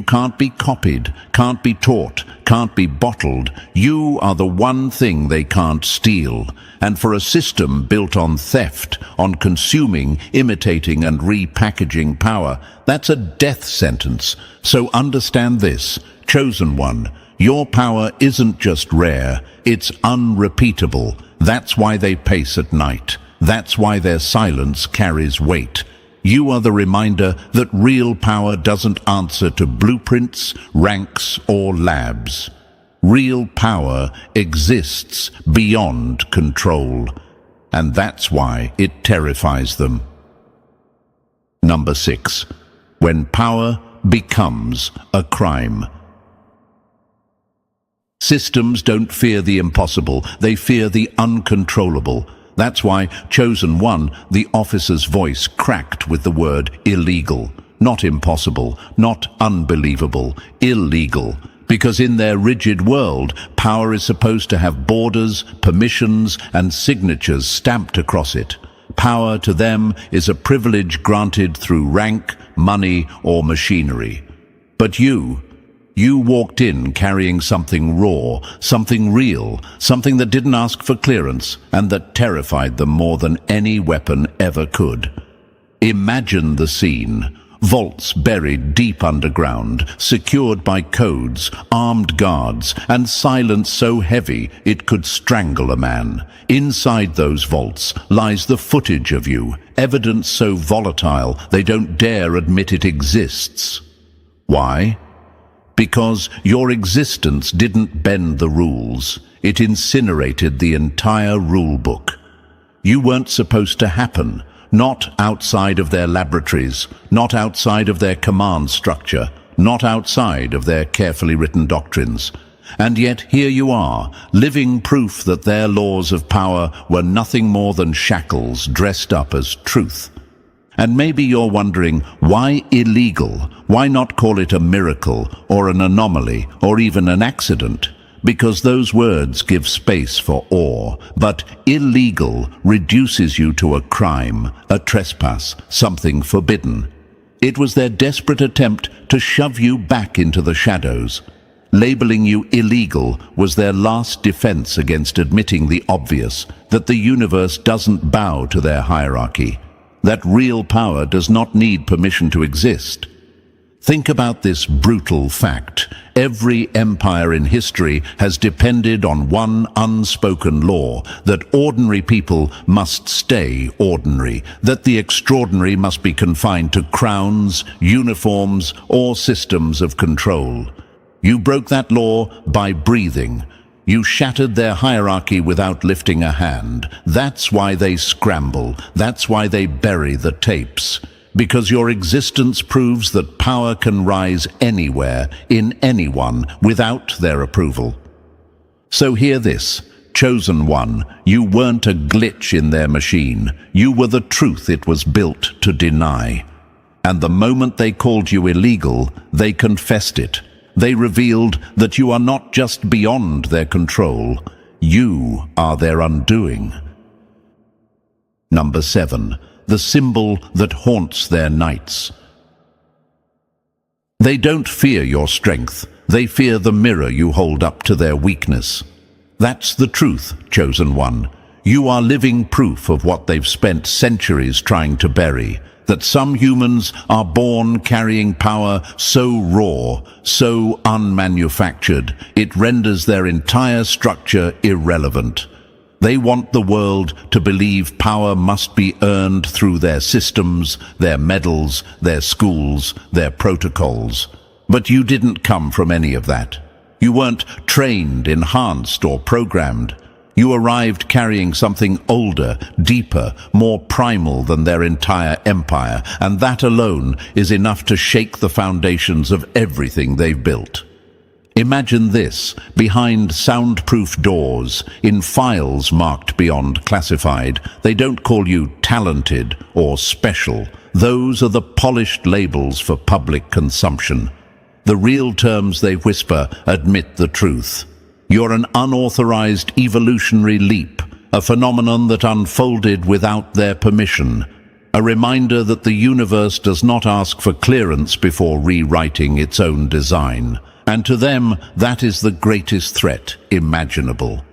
can't be copied, can't be taught, can't be bottled. You are the one thing they can't steal. And for a system built on theft, on consuming, imitating, and repackaging power, that's a death sentence. So understand this, chosen one. Your power isn't just rare, it's unrepeatable. That's why they pace at night. That's why their silence carries weight. You are the reminder that real power doesn't answer to blueprints, ranks, or labs. Real power exists beyond control, and that's why it terrifies them. Number 6. When power becomes a crime. Systems don't fear the impossible, they fear the uncontrollable. That's why, chosen one, the officer's voice cracked with the word illegal. Not impossible, not unbelievable, illegal. Because in their rigid world, power is supposed to have borders, permissions, and signatures stamped across it. Power to them is a privilege granted through rank, money, or machinery. But you walked in carrying something raw, something real, something that didn't ask for clearance and that terrified them more than any weapon ever could. Imagine the scene. Vaults buried deep underground, secured by codes, armed guards, and silence so heavy it could strangle a man. Inside those vaults lies the footage of you, evidence so volatile they don't dare admit it exists. Why? Because your existence didn't bend the rules. It incinerated the entire rule book. You weren't supposed to happen, not outside of their laboratories, not outside of their command structure, not outside of their carefully written doctrines. And yet here you are, living proof that their laws of power were nothing more than shackles dressed up as truth. And maybe you're wondering, why illegal? Why not call it a miracle, or an anomaly, or even an accident? Because those words give space for awe. But illegal reduces you to a crime, a trespass, something forbidden. It was their desperate attempt to shove you back into the shadows. Labeling you illegal was their last defense against admitting the obvious, that the universe doesn't bow to their hierarchy. That real power does not need permission to exist. Think about this brutal fact. Every empire in history has depended on one unspoken law, that ordinary people must stay ordinary, that the extraordinary must be confined to crowns, uniforms, or systems of control. You broke that law by breathing. You shattered their hierarchy without lifting a hand. That's why they scramble. That's why they bury the tapes. Because your existence proves that power can rise anywhere, in anyone, without their approval. So hear this, chosen one, you weren't a glitch in their machine. You were the truth it was built to deny. And the moment they called you illegal, they confessed it. They revealed that you are not just beyond their control, you are their undoing. Number 7. The symbol that haunts their nights. They don't fear your strength. They fear the mirror you hold up to their weakness. That's the truth, chosen one. You are living proof of what they've spent centuries trying to bury, that some humans are born carrying power so raw, so unmanufactured, it renders their entire structure irrelevant. They want the world to believe power must be earned through their systems, their medals, their schools, their protocols. But you didn't come from any of that. You weren't trained, enhanced, or programmed. You arrived carrying something older, deeper, more primal than their entire empire, and that alone is enough to shake the foundations of everything they've built. Imagine this, behind soundproof doors, in files marked beyond classified, they don't call you talented or special. Those are the polished labels for public consumption. The real terms they whisper admit the truth. You're an unauthorized evolutionary leap, a phenomenon that unfolded without their permission. A reminder that the universe does not ask for clearance before rewriting its own design. And to them, that is the greatest threat imaginable.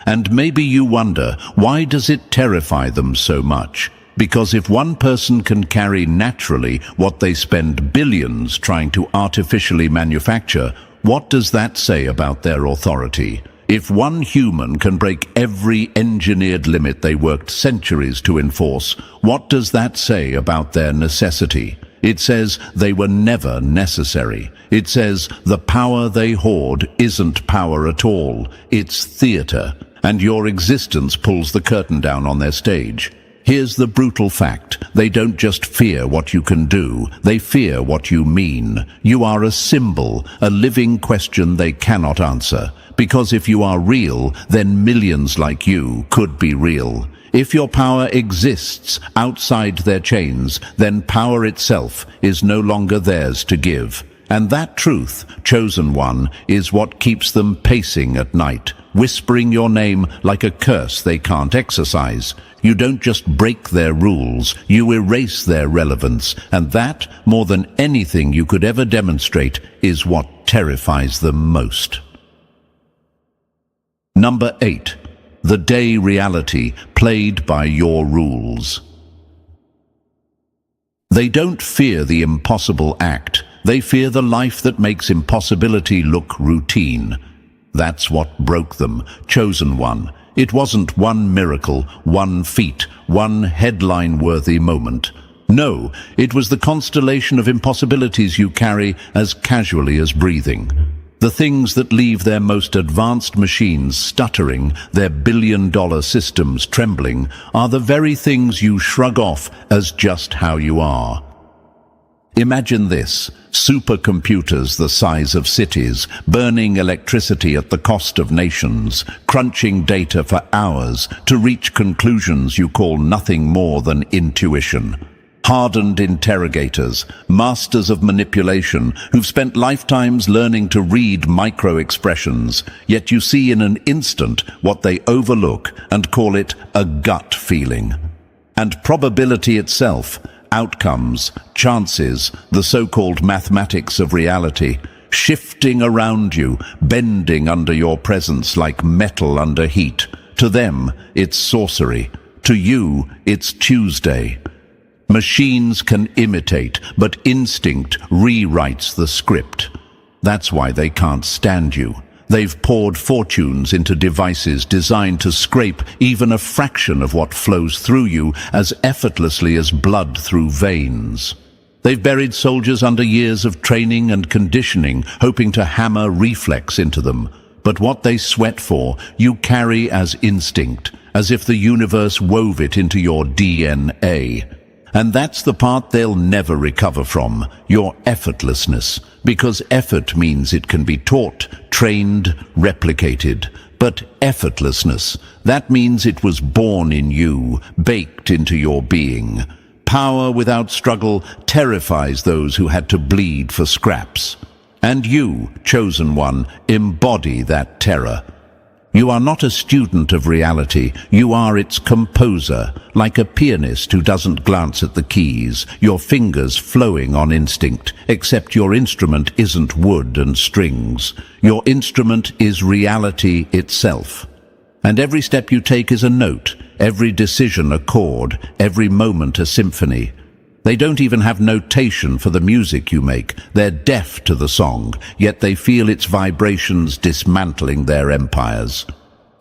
And maybe you wonder, why does it terrify them so much? Because if one person can carry naturally what they spend billions trying to artificially manufacture, what does that say about their authority? If one human can break every engineered limit they worked centuries to enforce, what does that say about their necessity? It says they were never necessary. It says the power they hoard isn't power at all. It's theater, and your existence pulls the curtain down on their stage. Here's the brutal fact. They don't just fear what you can do, they fear what you mean. You are a symbol, a living question they cannot answer. Because if you are real, then millions like you could be real. If your power exists outside their chains, then power itself is no longer theirs to give. And that truth, chosen one, is what keeps them pacing at night, whispering your name like a curse they can't exercise. You don't just break their rules, you erase their relevance, and that, more than anything you could ever demonstrate, is what terrifies them most. Number 8. The day reality played by your rules. They don't fear the impossible act. They fear the life that makes impossibility look routine. That's what broke them, chosen one. It wasn't one miracle, one feat, one headline-worthy moment. No, it was the constellation of impossibilities you carry as casually as breathing. The things that leave their most advanced machines stuttering, their billion-dollar systems trembling, are the very things you shrug off as just how you are. Imagine this, supercomputers the size of cities, burning electricity at the cost of nations, crunching data for hours to reach conclusions you call nothing more than intuition. Hardened interrogators, masters of manipulation, who've spent lifetimes learning to read micro-expressions, yet you see in an instant what they overlook and call it a gut feeling. And probability itself, outcomes, chances, the so-called mathematics of reality, shifting around you, bending under your presence like metal under heat. To them, it's sorcery. To you, it's Tuesday. Machines can imitate, but instinct rewrites the script. That's why they can't stand you. They've poured fortunes into devices designed to scrape even a fraction of what flows through you as effortlessly as blood through veins. They've buried soldiers under years of training and conditioning, hoping to hammer reflex into them. But what they sweat for, you carry as instinct, as if the universe wove it into your DNA. And that's the part they'll never recover from, your effortlessness, because effort means it can be taught, trained, replicated. But effortlessness, that means it was born in you, baked into your being. Power without struggle terrifies those who had to bleed for scraps. And you, chosen one, embody that terror. You are not a student of reality, you are its composer, like a pianist who doesn't glance at the keys, your fingers flowing on instinct, except your instrument isn't wood and strings. Your instrument is reality itself. And every step you take is a note, every decision a chord, every moment a symphony. They don't even have notation for the music you make. They're deaf to the song, yet they feel its vibrations dismantling their empires.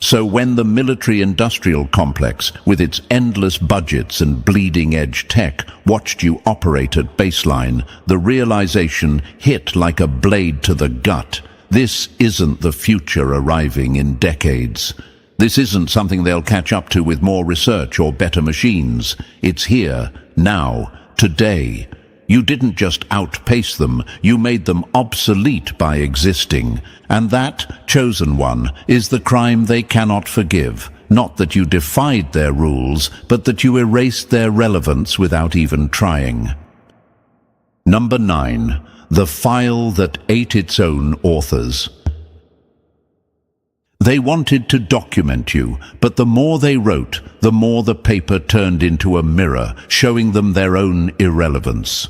So when the military-industrial complex, with its endless budgets and bleeding-edge tech, watched you operate at baseline, the realization hit like a blade to the gut. This isn't the future arriving in decades. This isn't something they'll catch up to with more research or better machines. It's here, now, today. You didn't just outpace them, you made them obsolete by existing. And that, chosen one, is the crime they cannot forgive. Not that you defied their rules, but that you erased their relevance without even trying. Number 9. The file that ate its own authors. They wanted to document you, but the more they wrote, the more the paper turned into a mirror, showing them their own irrelevance.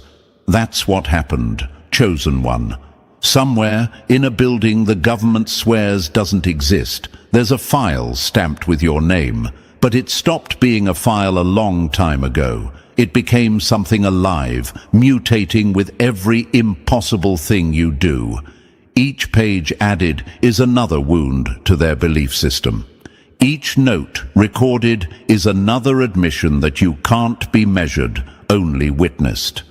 That's what happened, chosen one. Somewhere, in a building the government swears doesn't exist, there's a file stamped with your name. But it stopped being a file a long time ago. It became something alive, mutating with every impossible thing you do. Each page added is another wound to their belief system. Each note recorded is another admission that you can't be measured, only witnessed.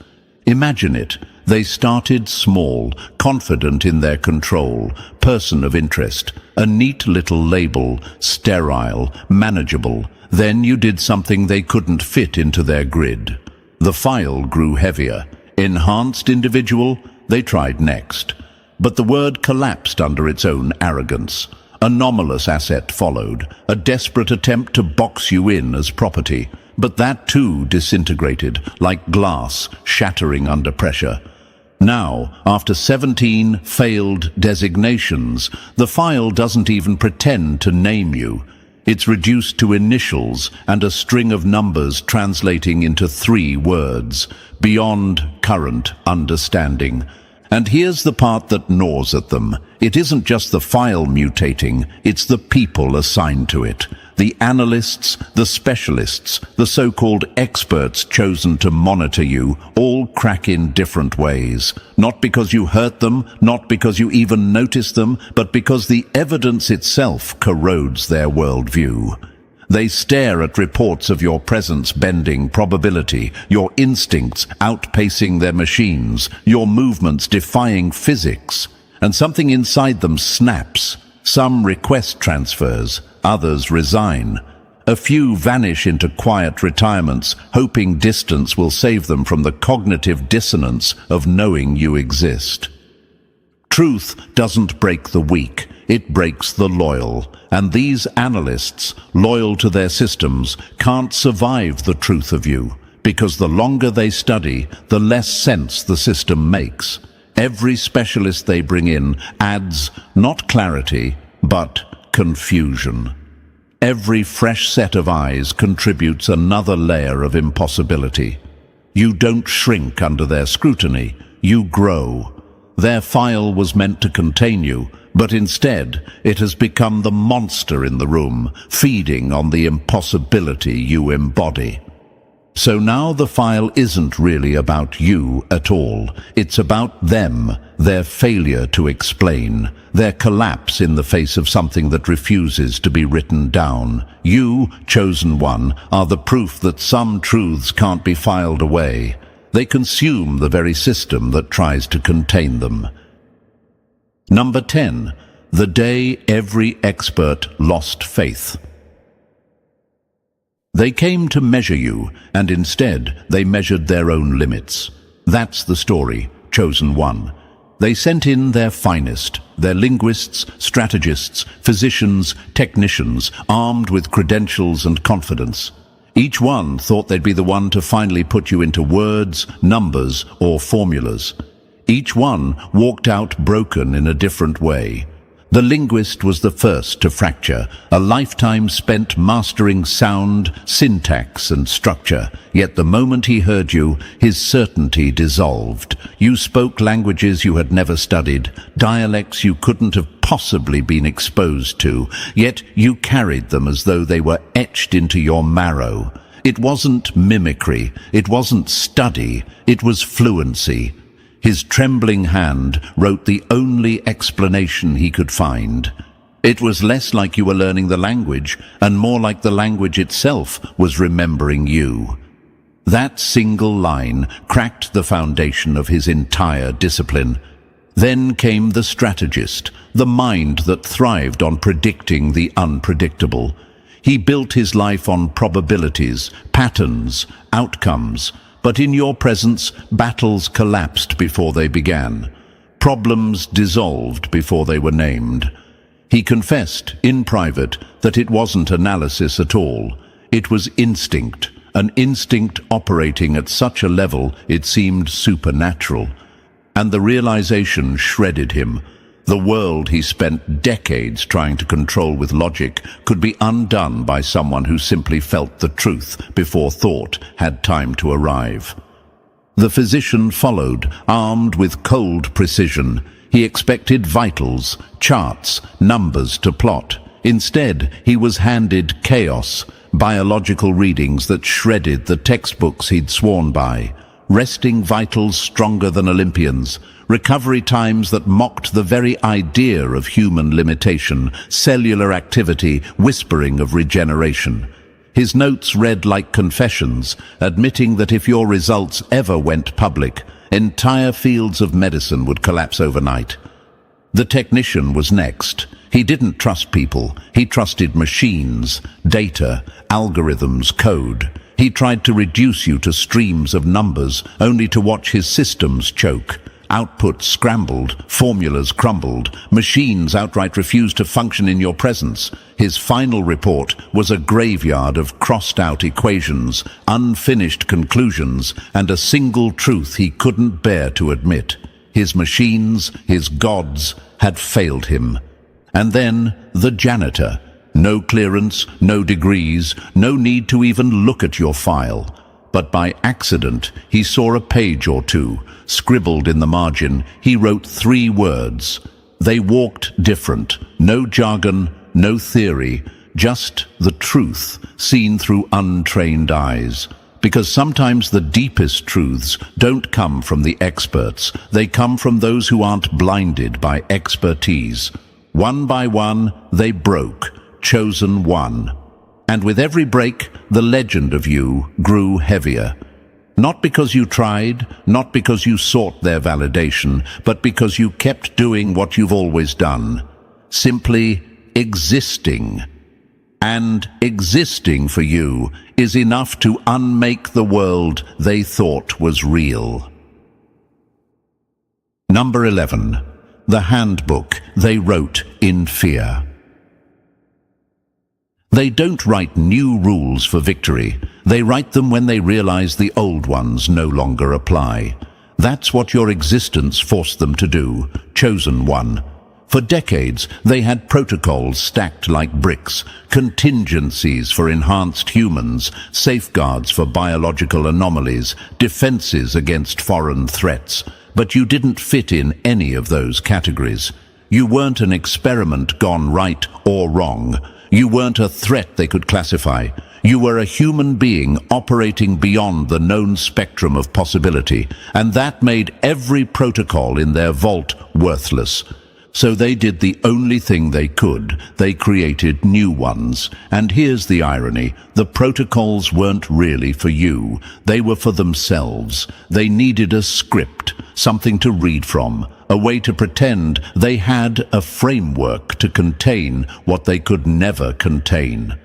Imagine it. They started small, confident in their control, person of interest, a neat little label, sterile, manageable. Then you did something they couldn't fit into their grid. The file grew heavier. Enhanced individual, they tried next. But the word collapsed under its own arrogance. Anomalous asset followed, a desperate attempt to box you in as property. But that too disintegrated, like glass shattering under pressure. Now, after 17 failed designations, the file doesn't even pretend to name you. It's reduced to initials and a string of numbers translating into 3 words, beyond current understanding. And here's the part that gnaws at them. It isn't just the file mutating, it's the people assigned to it. The analysts, the specialists, the so-called experts chosen to monitor you, all crack in different ways. Not because you hurt them, not because you even notice them, but because the evidence itself corrodes their worldview. They stare at reports of your presence bending probability, your instincts outpacing their machines, your movements defying physics. And something inside them snaps. Some request transfers, others resign. A few vanish into quiet retirements, hoping distance will save them from the cognitive dissonance of knowing you exist. Truth doesn't break the weak, it breaks the loyal. And these analysts, loyal to their systems, can't survive the truth of you, because the longer they study, the less sense the system makes. Every specialist they bring in adds not clarity, but confusion. Every fresh set of eyes contributes another layer of impossibility. You don't shrink under their scrutiny, you grow. Their file was meant to contain you, but instead it has become the monster in the room, feeding on the impossibility you embody. So now the file isn't really about you at all. It's about them, their failure to explain, their collapse in the face of something that refuses to be written down. You, chosen one, are the proof that some truths can't be filed away. They consume the very system that tries to contain them. Number 10. The day every expert lost faith. They came to measure you, and instead they measured their own limits. That's the story, chosen one. They sent in their finest, their linguists, strategists, physicians, technicians, armed with credentials and confidence. Each one thought they'd be the one to finally put you into words, numbers, or formulas. Each one walked out broken in a different way. The linguist was the first to fracture, a lifetime spent mastering sound, syntax, and structure. Yet the moment he heard you, his certainty dissolved. You spoke languages you had never studied, dialects you couldn't have possibly been exposed to, yet you carried them as though they were etched into your marrow. It wasn't mimicry, it wasn't study, it was fluency. His trembling hand wrote the only explanation he could find. It was less like you were learning the language, and more like the language itself was remembering you. That single line cracked the foundation of his entire discipline. Then came the strategist, the mind that thrived on predicting the unpredictable. He built his life on probabilities, patterns, outcomes. But in your presence, battles collapsed before they began. Problems dissolved before they were named. He confessed, in private, that it wasn't analysis at all. It was instinct, an instinct operating at such a level it seemed supernatural. And the realization shredded him. The world he spent decades trying to control with logic could be undone by someone who simply felt the truth before thought had time to arrive. The physician followed, armed with cold precision. He expected vitals, charts, numbers to plot. Instead, he was handed chaos, biological readings that shredded the textbooks he'd sworn by, resting vitals stronger than Olympians, recovery times that mocked the very idea of human limitation, cellular activity whispering of regeneration. His notes read like confessions, admitting that if your results ever went public, entire fields of medicine would collapse overnight. The technician was next. He didn't trust people. He trusted machines, data, algorithms, code. He tried to reduce you to streams of numbers, only to watch his systems choke. Output scrambled, formulas crumbled, machines outright refused to function in your presence. His final report was a graveyard of crossed-out equations, unfinished conclusions, and a single truth he couldn't bear to admit. His machines, his gods, had failed him. And then the janitor. No clearance, no degrees, no need to even look at your file. But by accident, he saw a page or two. Scribbled in the margin, he wrote 3 words. They walked different. No jargon, no theory, just the truth seen through untrained eyes. Because sometimes the deepest truths don't come from the experts. They come from those who aren't blinded by expertise. One by one, they broke, chosen one. And with every break, the legend of you grew heavier. Not because you tried, not because you sought their validation, but because you kept doing what you've always done. Simply existing. And existing for you is enough to unmake the world they thought was real. Number 11. The handbook they wrote in fear. They don't write new rules for victory. They write them when they realize the old ones no longer apply. That's what your existence forced them to do, chosen one. For decades, they had protocols stacked like bricks, contingencies for enhanced humans, safeguards for biological anomalies, defenses against foreign threats. But you didn't fit in any of those categories. You weren't an experiment gone right or wrong. You weren't a threat they could classify. You were a human being operating beyond the known spectrum of possibility, and that made every protocol in their vault worthless. So they did the only thing they could. They created new ones. And here's the irony. The protocols weren't really for you. They were for themselves. They needed a script, something to read from, a way to pretend they had a framework to contain what they could never contain.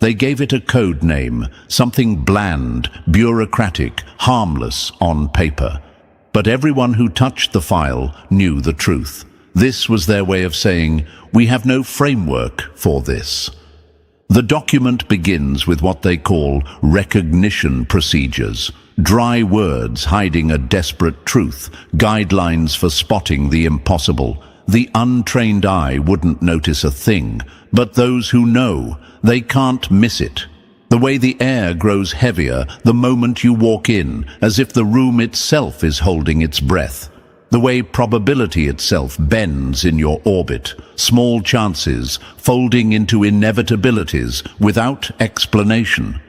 They gave it a code name, something bland, bureaucratic, harmless on paper. But everyone who touched the file knew the truth. This was their way of saying, we have no framework for this. The document begins with what they call recognition procedures, dry words hiding a desperate truth, guidelines for spotting the impossible. The untrained eye wouldn't notice a thing, but those who know, they can't miss it. The way the air grows heavier the moment you walk in, as if the room itself is holding its breath. The way probability itself bends in your orbit, small chances folding into inevitabilities without explanation.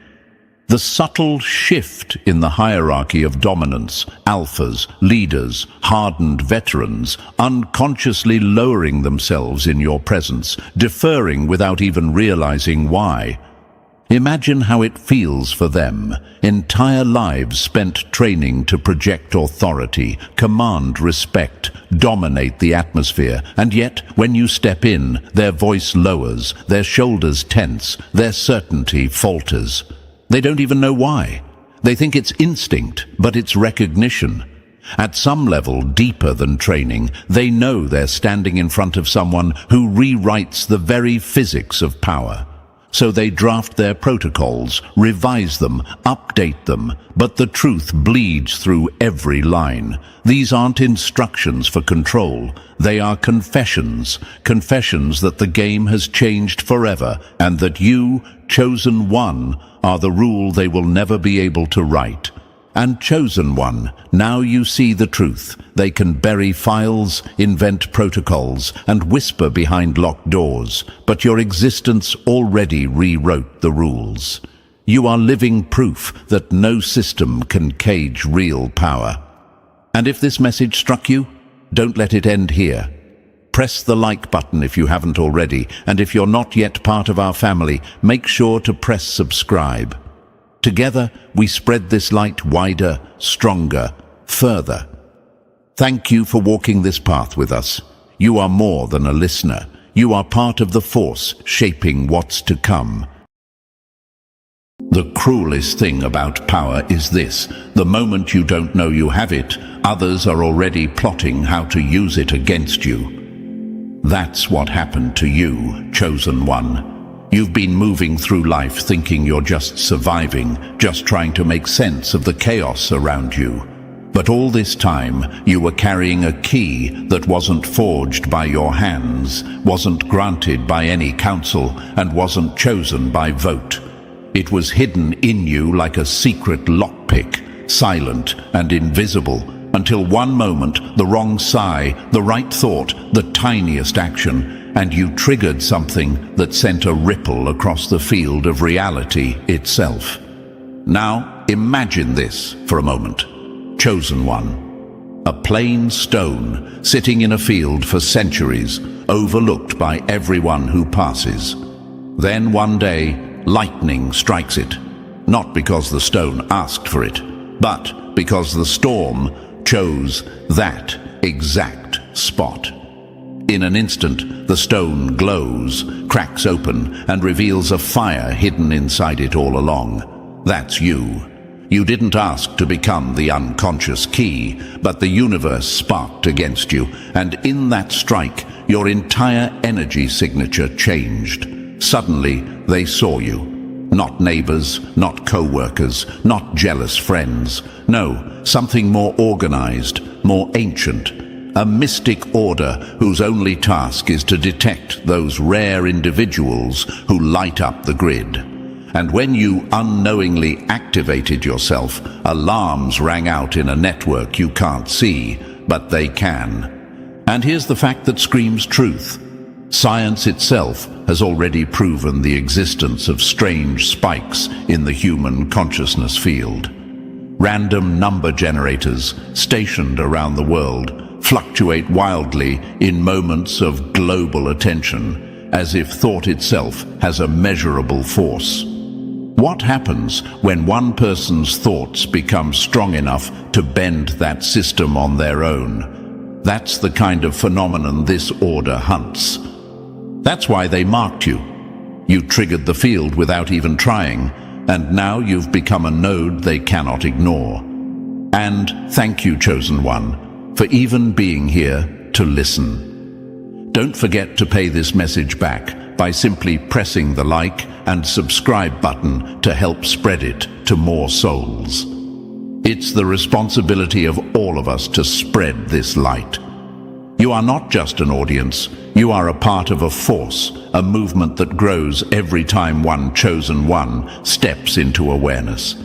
The subtle shift in the hierarchy of dominance, alphas, leaders, hardened veterans, unconsciously lowering themselves in your presence, deferring without even realizing why. Imagine how it feels for them, entire lives spent training to project authority, command respect, dominate the atmosphere, and yet, when you step in, their voice lowers, their shoulders tense, their certainty falters. They don't even know why. They think it's instinct, but it's recognition. At some level deeper than training, they know they're standing in front of someone who rewrites the very physics of power. So they draft their protocols, revise them, update them, but the truth bleeds through every line. These aren't instructions for control. They are confessions, confessions that the game has changed forever, and that you, chosen one, are the rule they will never be able to write. And chosen one, now you see the truth. They can bury files, invent protocols, and whisper behind locked doors, but your existence already rewrote the rules. You are living proof that no system can cage real power. And if this message struck you, don't let it end here. Press the like button if you haven't already, and if you're not yet part of our family, make sure to press subscribe. Together, we spread this light wider, stronger, further. Thank you for walking this path with us. You are more than a listener. You are part of the force shaping what's to come. The cruelest thing about power is this: the moment you don't know you have it, others are already plotting how to use it against you. That's what happened to you, chosen one. You've been moving through life thinking you're just surviving, just trying to make sense of the chaos around you. But all this time, you were carrying a key that wasn't forged by your hands, wasn't granted by any council, and wasn't chosen by vote. It was hidden in you like a secret lockpick, silent and invisible, until one moment, the wrong sigh, the right thought, the tiniest action, and you triggered something that sent a ripple across the field of reality itself. Now, imagine this for a moment. Chosen one. A plain stone sitting in a field for centuries, overlooked by everyone who passes. Then one day, lightning strikes it. Not because the stone asked for it, but because the storm chose that exact spot. In an instant, the stone glows, cracks open, and reveals a fire hidden inside it all along. That's you. You didn't ask to become the unconscious key, but the universe sparked against you, and in that strike, your entire energy signature changed. Suddenly, they saw you. Not neighbors, not co-workers, not jealous friends. No, something more organized, more ancient. A mystic order whose only task is to detect those rare individuals who light up the grid. And when you unknowingly activated yourself, alarms rang out in a network you can't see, but they can. And here's the fact that screams truth. Science itself has already proven the existence of strange spikes in the human consciousness field. Random number generators stationed around the world fluctuate wildly in moments of global attention, as if thought itself has a measurable force. What happens when one person's thoughts become strong enough to bend that system on their own? That's the kind of phenomenon this order hunts. That's why they marked you. You triggered the field without even trying, and now you've become a node they cannot ignore. And thank you, Chosen One, for even being here to listen. Don't forget to pay this message back by simply pressing the like and subscribe button to help spread it to more souls. It's the responsibility of all of us to spread this light. You are not just an audience, you are a part of a force, a movement that grows every time one chosen one steps into awareness.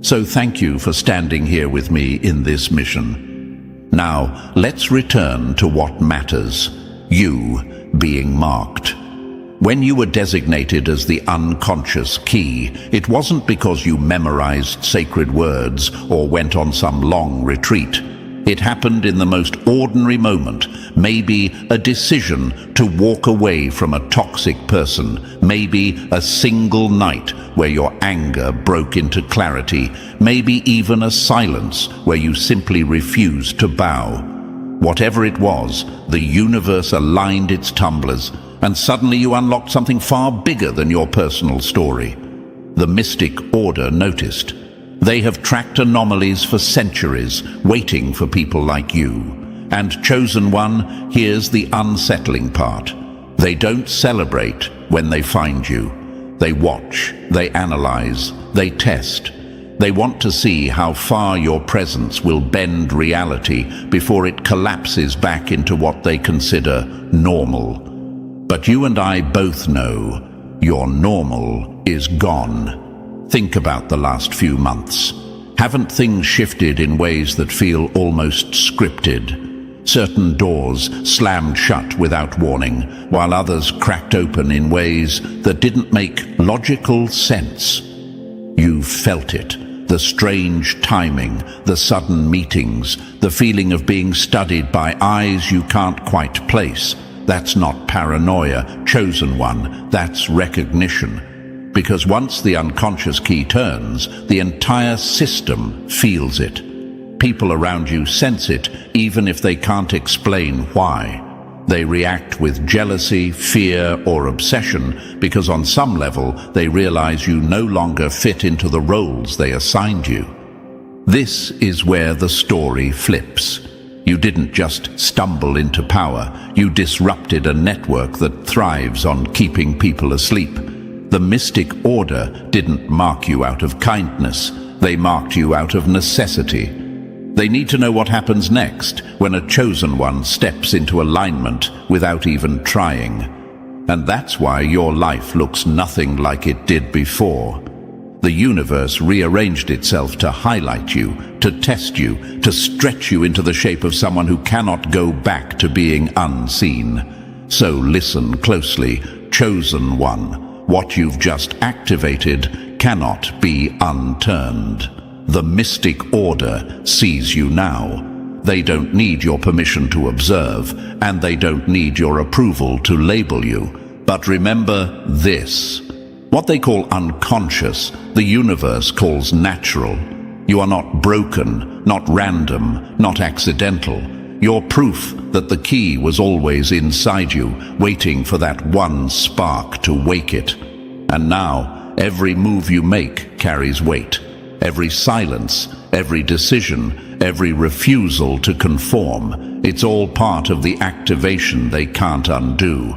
So thank you for standing here with me in this mission. Now, let's return to what matters, you being marked. When you were designated as the unconscious key, it wasn't because you memorized sacred words or went on some long retreat. It happened in the most ordinary moment, maybe a decision to walk away from a toxic person, maybe a single night where your anger broke into clarity, maybe even a silence where you simply refused to bow. Whatever it was, the universe aligned its tumblers, and suddenly you unlocked something far bigger than your personal story. The mystic order noticed. They have tracked anomalies for centuries, waiting for people like you. And Chosen One, here's the unsettling part. They don't celebrate when they find you. They watch, they analyze, they test. They want to see how far your presence will bend reality before it collapses back into what they consider normal. But you and I both know your normal is gone. Think about the last few months. Haven't things shifted in ways that feel almost scripted? Certain doors slammed shut without warning, while others cracked open in ways that didn't make logical sense. You felt it. The strange timing, the sudden meetings, the feeling of being studied by eyes you can't quite place. That's not paranoia, Chosen One, that's recognition. Because once the unconscious key turns, the entire system feels it. People around you sense it, even if they can't explain why. They react with jealousy, fear, or obsession, because on some level they realize you no longer fit into the roles they assigned you. This is where the story flips. You didn't just stumble into power, you disrupted a network that thrives on keeping people asleep. The mystic order didn't mark you out of kindness, they marked you out of necessity. They need to know what happens next when a chosen one steps into alignment without even trying. And that's why your life looks nothing like it did before. The universe rearranged itself to highlight you, to test you, to stretch you into the shape of someone who cannot go back to being unseen. So listen closely, chosen one. What you've just activated cannot be unturned. The mystic order sees you now. They don't need your permission to observe, and they don't need your approval to label you. But remember this. What they call unconscious, the universe calls natural. You are not broken, not random, not accidental. You're proof that the key was always inside you, waiting for that one spark to wake it. And now, every move you make carries weight. Every silence, every decision, every refusal to conform, it's all part of the activation they can't undo.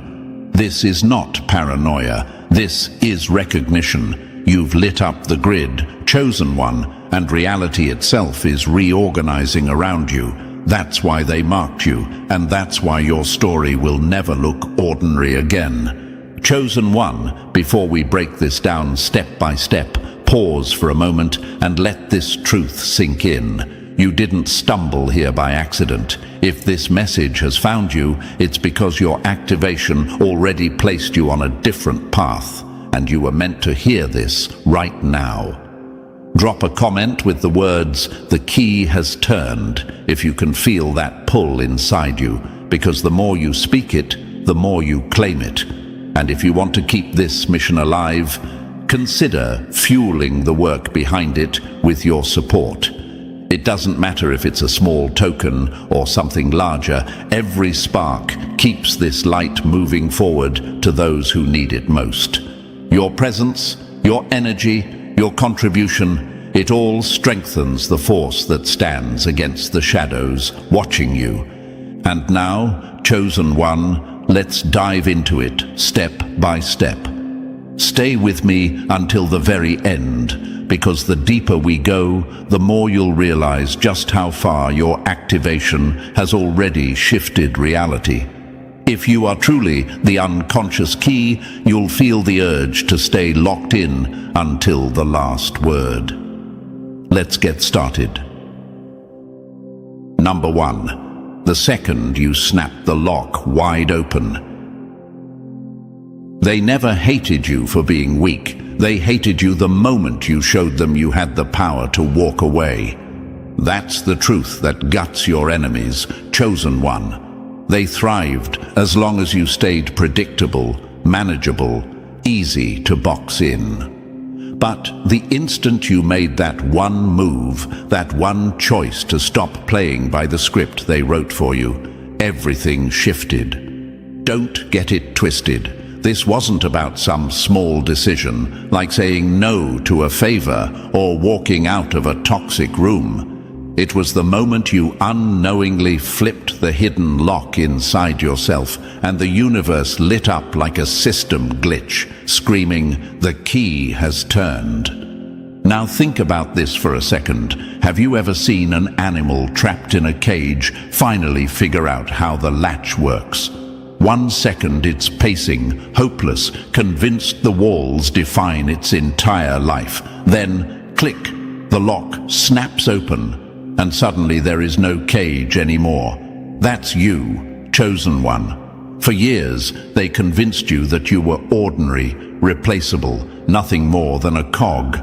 This is not paranoia. This is recognition. You've lit up the grid, chosen one, and reality itself is reorganizing around you. That's why they marked you, and that's why your story will never look ordinary again. Chosen one, before we break this down step by step, pause for a moment and let this truth sink in. You didn't stumble here by accident. If this message has found you, it's because your activation already placed you on a different path, and you were meant to hear this right now. Drop a comment with the words, "The key has turned," if you can feel that pull inside you, because the more you speak it, the more you claim it. And if you want to keep this mission alive, consider fueling the work behind it with your support. It doesn't matter if it's a small token or something larger. Every spark keeps this light moving forward to those who need it most. Your presence, your energy, your contribution, it all strengthens the force that stands against the shadows, watching you. And now, Chosen One, let's dive into it, step by step. Stay with me until the very end, because the deeper we go, the more you'll realize just how far your activation has already shifted reality. If you are truly the unconscious key, you'll feel the urge to stay locked in until the last word. Let's get started. Number 1. The second you snap the lock wide open. They never hated you for being weak. They hated you the moment you showed them you had the power to walk away. That's the truth that guts your enemies, Chosen One. They thrived as long as you stayed predictable, manageable, easy to box in. But the instant you made that one move, that one choice to stop playing by the script they wrote for you, everything shifted. Don't get it twisted. This wasn't about some small decision, like saying no to a favor or walking out of a toxic room. It was the moment you unknowingly flipped the hidden lock inside yourself, and the universe lit up like a system glitch, screaming, "The key has turned." Now think about this for a second. Have you ever seen an animal trapped in a cage finally figure out how the latch works? 1 second it's pacing, hopeless, convinced the walls define its entire life. Then, click, the lock snaps open, and suddenly there is no cage anymore. That's you, Chosen One. For years, they convinced you that you were ordinary, replaceable, nothing more than a cog.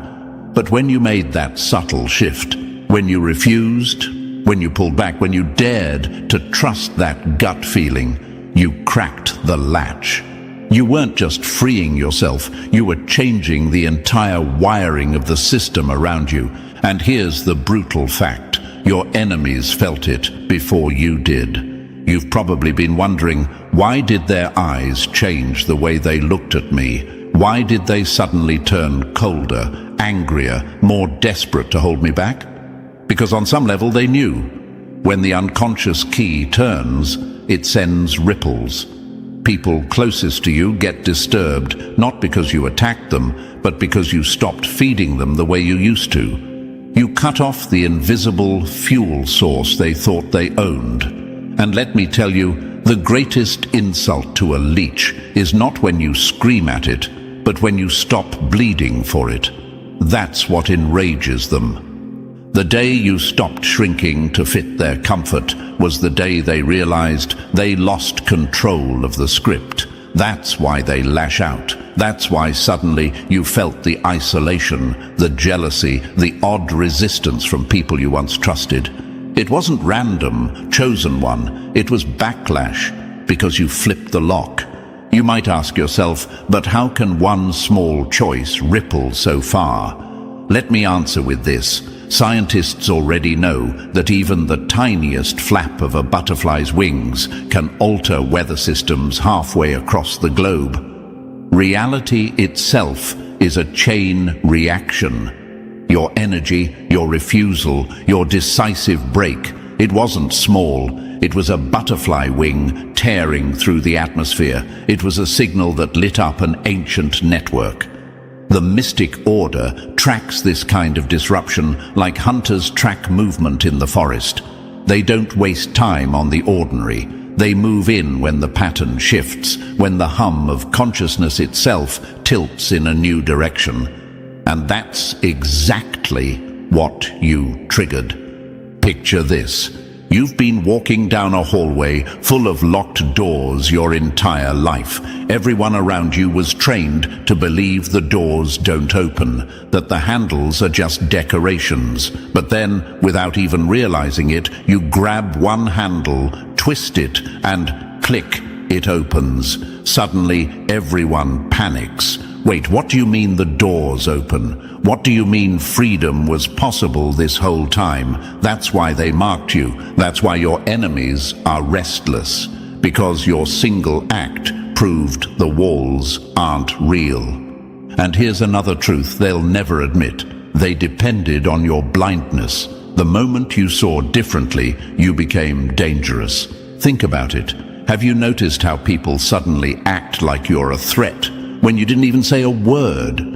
But when you made that subtle shift, when you refused, when you pulled back, when you dared to trust that gut feeling, you cracked the latch. You weren't just freeing yourself, you were changing the entire wiring of the system around you. And here's the brutal fact. Your enemies felt it before you did. You've probably been wondering, why did their eyes change the way they looked at me? Why did they suddenly turn colder, angrier, more desperate to hold me back? Because on some level they knew. When the unconscious key turns, it sends ripples. People closest to you get disturbed, not because you attacked them, but because you stopped feeding them the way you used to. You cut off the invisible fuel source they thought they owned. And let me tell you, the greatest insult to a leech is not when you scream at it, but when you stop bleeding for it. That's what enrages them. The day you stopped shrinking to fit their comfort was the day they realized they lost control of the script. That's why they lash out. That's why suddenly you felt the isolation, the jealousy, the odd resistance from people you once trusted. It wasn't random, Chosen One. It was backlash, because you flipped the lock. You might ask yourself, but how can one small choice ripple so far? Let me answer with this. Scientists already know that even the tiniest flap of a butterfly's wings can alter weather systems halfway across the globe. Reality itself is a chain reaction. Your energy, your refusal, your decisive break, it wasn't small. It was a butterfly wing tearing through the atmosphere. It was a signal that lit up an ancient network. The mystic order tracks this kind of disruption like hunters track movement in the forest. They don't waste time on the ordinary. They move in when the pattern shifts, when the hum of consciousness itself tilts in a new direction. And that's exactly what you triggered. Picture this. You've been walking down a hallway full of locked doors your entire life. Everyone around you was trained to believe the doors don't open, that the handles are just decorations. But then, without even realizing it, you grab one handle, twist it, and click, it opens. Suddenly, everyone panics. Wait, what do you mean the doors open? What do you mean freedom was possible this whole time? That's why they marked you. That's why your enemies are restless. Because your single act proved the walls aren't real. And here's another truth they'll never admit. They depended on your blindness. The moment you saw differently, you became dangerous. Think about it. Have you noticed how people suddenly act like you're a threat when you didn't even say a word?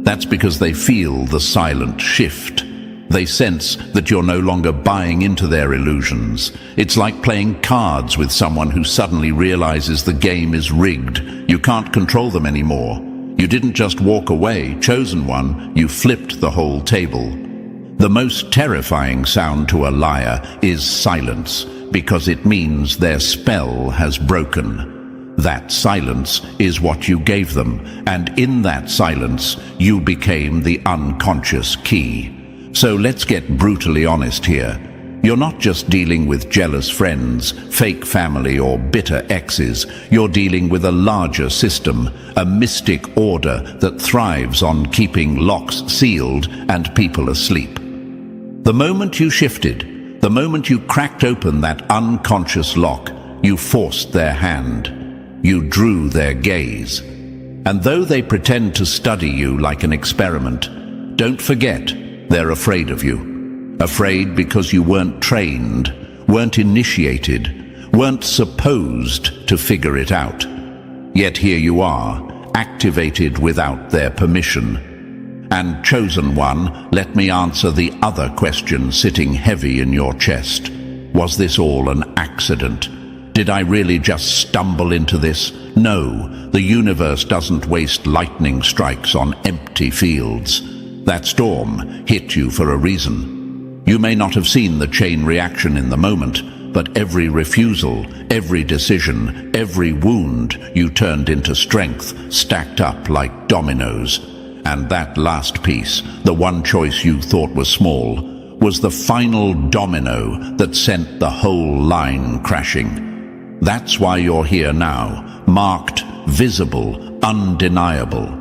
That's because they feel the silent shift. They sense that you're no longer buying into their illusions. It's like playing cards with someone who suddenly realizes the game is rigged. You can't control them anymore. You didn't just walk away, chosen one, you flipped the whole table. The most terrifying sound to a liar is silence, because it means their spell has broken. That silence is what you gave them, and in that silence, you became the unconscious key. So let's get brutally honest here. You're not just dealing with jealous friends, fake family, or bitter exes. You're dealing with a larger system, a mystic order that thrives on keeping locks sealed and people asleep. The moment you shifted, the moment you cracked open that unconscious lock, you forced their hand. You drew their gaze. And though they pretend to study you like an experiment, don't forget, they're afraid of you. Afraid because you weren't trained, weren't initiated, weren't supposed to figure it out. Yet here you are, activated without their permission. And chosen one, let me answer the other question sitting heavy in your chest. Was this all an accident? Did I really just stumble into this? No, the universe doesn't waste lightning strikes on empty fields. That storm hit you for a reason. You may not have seen the chain reaction in the moment, but every refusal, every decision, every wound you turned into strength stacked up like dominoes. And that last piece, the one choice you thought was small, was the final domino that sent the whole line crashing. That's why you're here now, marked, visible, undeniable.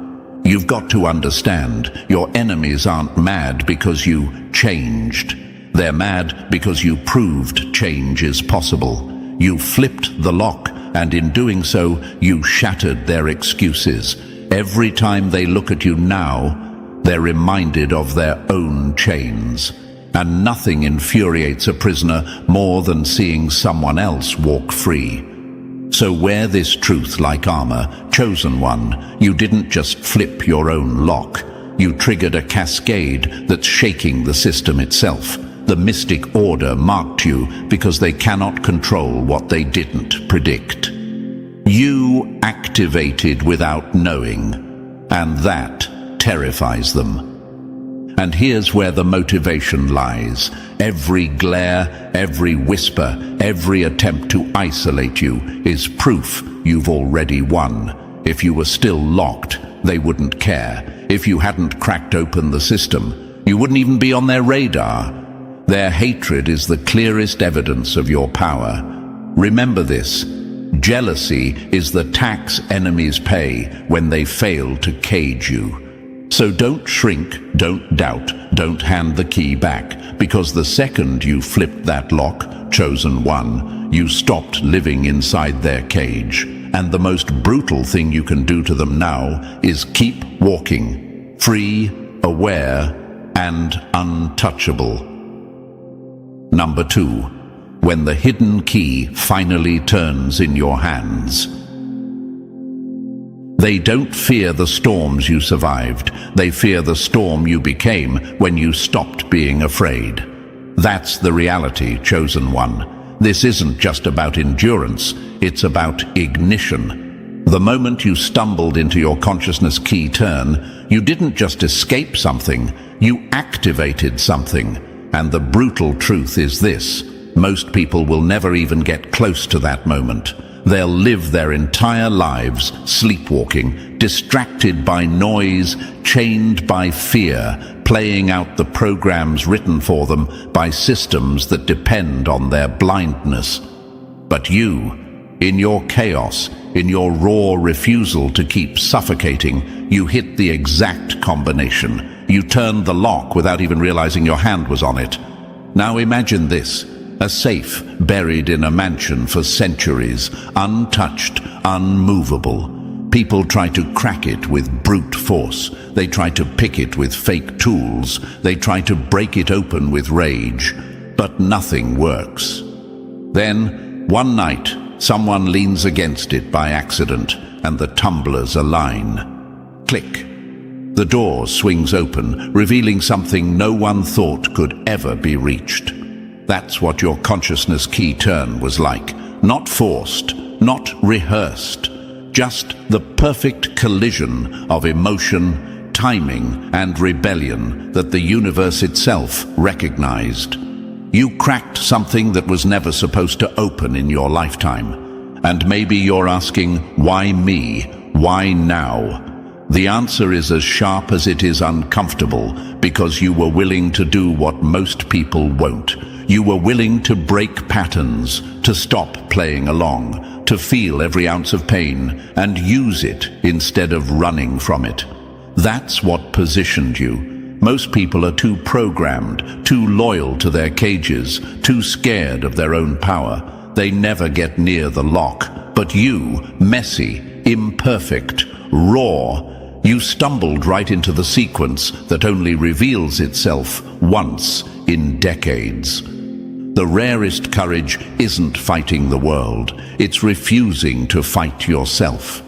You've got to understand, your enemies aren't mad because you changed. They're mad because you proved change is possible. You flipped the lock, and in doing so, you shattered their excuses. Every time they look at you now, they're reminded of their own chains. And nothing infuriates a prisoner more than seeing someone else walk free. So wear this truth like armor, chosen one. You didn't just flip your own lock. You triggered a cascade that's shaking the system itself. The mystic order marked you because they cannot control what they didn't predict. You activated without knowing, and that terrifies them. And here's where the motivation lies. Every glare, every whisper, every attempt to isolate you is proof you've already won. If you were still locked, they wouldn't care. If you hadn't cracked open the system, you wouldn't even be on their radar. Their hatred is the clearest evidence of your power. Remember this. Jealousy is the tax enemies pay when they fail to cage you. So don't shrink, don't doubt, don't hand the key back, because the second you flipped that lock, chosen one, you stopped living inside their cage. And the most brutal thing you can do to them now is keep walking, free, aware, and untouchable. Number 2, when the hidden key finally turns in your hands. They don't fear the storms you survived. They fear the storm you became when you stopped being afraid. That's the reality, chosen one. This isn't just about endurance, it's about ignition. The moment you stumbled into your consciousness key turn, you didn't just escape something, you activated something. And the brutal truth is this: most people will never even get close to that moment. They'll live their entire lives sleepwalking, distracted by noise, chained by fear, playing out the programs written for them by systems that depend on their blindness. But you, in your chaos, in your raw refusal to keep suffocating, you hit the exact combination. You turned the lock without even realizing your hand was on it. Now imagine this: a safe buried in a mansion for centuries, untouched, unmovable. People try to crack it with brute force. They try to pick it with fake tools. They try to break it open with rage. But nothing works. Then, one night, someone leans against it by accident, and the tumblers align. Click. The door swings open, revealing something no one thought could ever be reached. That's what your consciousness key turn was like. Not forced, not rehearsed. Just the perfect collision of emotion, timing, and rebellion that the universe itself recognized. You cracked something that was never supposed to open in your lifetime. And maybe you're asking, why me? Why now? The answer is as sharp as it is uncomfortable, because you were willing to do what most people won't. You were willing to break patterns, to stop playing along, to feel every ounce of pain and use it instead of running from it. That's what positioned you. Most people are too programmed, too loyal to their cages, too scared of their own power. They never get near the lock. But you, messy, imperfect, raw, you stumbled right into the sequence that only reveals itself once in decades. The rarest courage isn't fighting the world, it's refusing to fight yourself.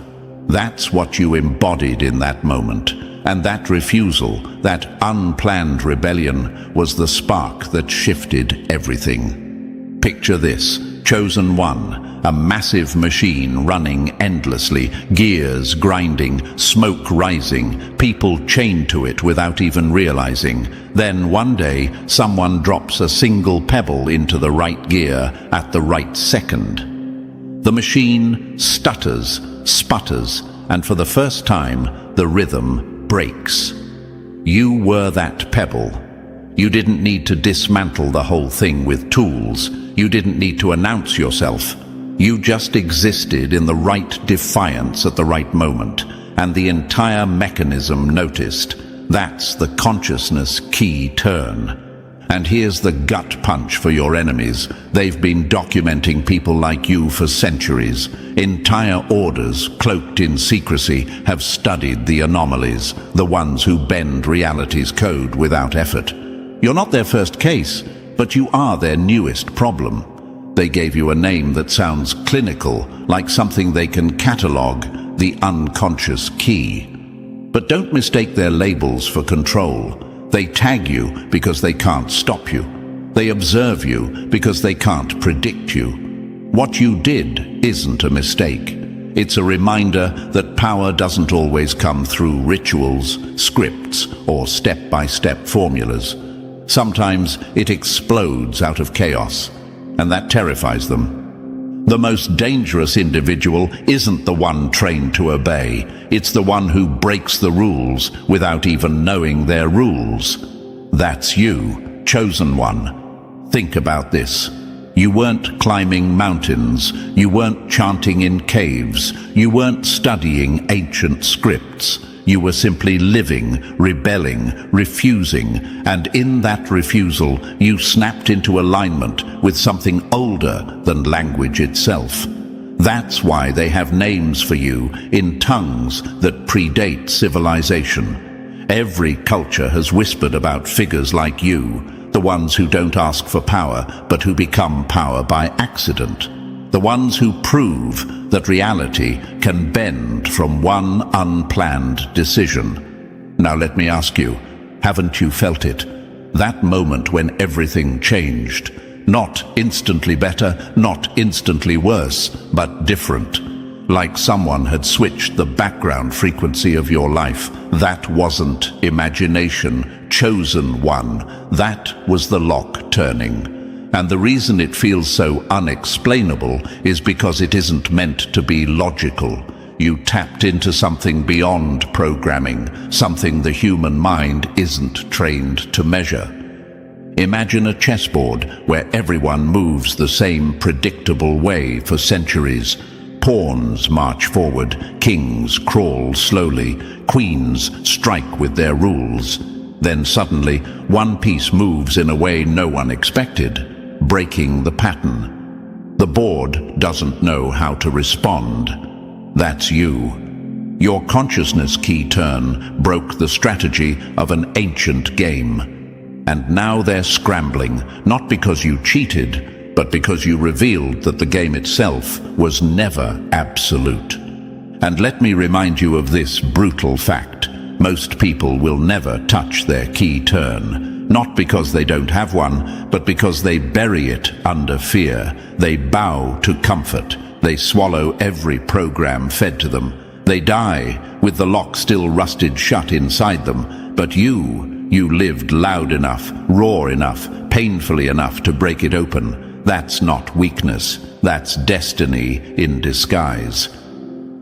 That's what you embodied in that moment. And that refusal, that unplanned rebellion, was the spark that shifted everything. Picture this: Chosen One, a massive machine running endlessly, gears grinding, smoke rising, people chained to it without even realizing. Then one day, someone drops a single pebble into the right gear at the right second. The machine stutters, sputters, and for the first time, the rhythm breaks. You were that pebble. You didn't need to dismantle the whole thing with tools. You didn't need to announce yourself. You just existed in the right defiance at the right moment, and the entire mechanism noticed. That's the consciousness key turn. And here's the gut punch for your enemies. They've been documenting people like you for centuries. Entire orders, cloaked in secrecy, have studied the anomalies, the ones who bend reality's code without effort. You're not their first case, but you are their newest problem. They gave you a name that sounds clinical, like something they can catalog: the unconscious key. But don't mistake their labels for control. They tag you because they can't stop you. They observe you because they can't predict you. What you did isn't a mistake. It's a reminder that power doesn't always come through rituals, scripts, or step-by-step formulas. Sometimes it explodes out of chaos, and that terrifies them. The most dangerous individual isn't the one trained to obey. It's the one who breaks the rules without even knowing their rules. That's you, Chosen One. Think about this. You weren't climbing mountains. You weren't chanting in caves. You weren't studying ancient scripts. You were simply living, rebelling, refusing, and in that refusal, you snapped into alignment with something older than language itself. That's why they have names for you in tongues that predate civilization. Every culture has whispered about figures like you, the ones who don't ask for power, but who become power by accident. The ones who prove that reality can bend from one unplanned decision. Now let me ask you, haven't you felt it? That moment when everything changed. Not instantly better, not instantly worse, but different. Like someone had switched the background frequency of your life. That wasn't imagination, chosen one. That was the lock turning. And the reason it feels so unexplainable is because it isn't meant to be logical. You tapped into something beyond programming, something the human mind isn't trained to measure. Imagine a chessboard where everyone moves the same predictable way for centuries. Pawns march forward, kings crawl slowly, queens strike with their rules. Then suddenly, one piece moves in a way no one expected, breaking the pattern. The board doesn't know how to respond. That's you. Your consciousness key turn broke the strategy of an ancient game. And now they're scrambling, not because you cheated, but because you revealed that the game itself was never absolute. And let me remind you of this brutal fact. Most people will never touch their key turn, not because they don't have one, but because they bury it under fear. They bow to comfort. They swallow every program fed to them. They die with the lock still rusted shut inside them. But you lived loud enough, raw enough, painfully enough to break it open. That's not weakness. That's destiny in disguise.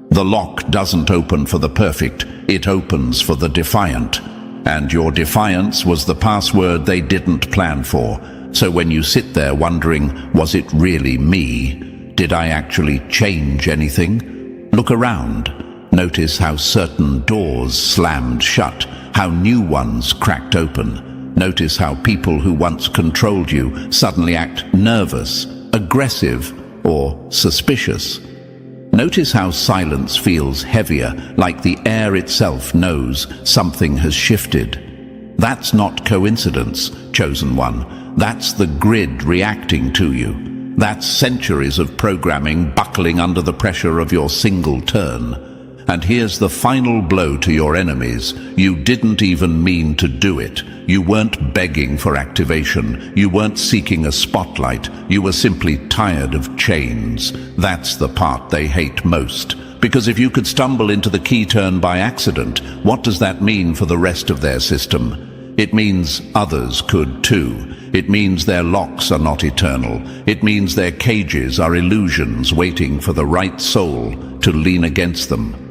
The lock doesn't open for the perfect. It opens for the defiant. And your defiance was the password they didn't plan for. So when you sit there wondering, was it really me? Did I actually change anything? Look around. Notice how certain doors slammed shut, how new ones cracked open. Notice how people who once controlled you suddenly act nervous, aggressive, or suspicious. Notice how silence feels heavier, like the air itself knows something has shifted. That's not coincidence, chosen one. That's the grid reacting to you. That's centuries of programming buckling under the pressure of your single turn. And here's the final blow to your enemies. You didn't even mean to do it. You weren't begging for activation. You weren't seeking a spotlight. You were simply tired of chains. That's the part they hate most. Because if you could stumble into the key turn by accident, what does that mean for the rest of their system? It means others could too. It means their locks are not eternal. It means their cages are illusions waiting for the right soul to lean against them.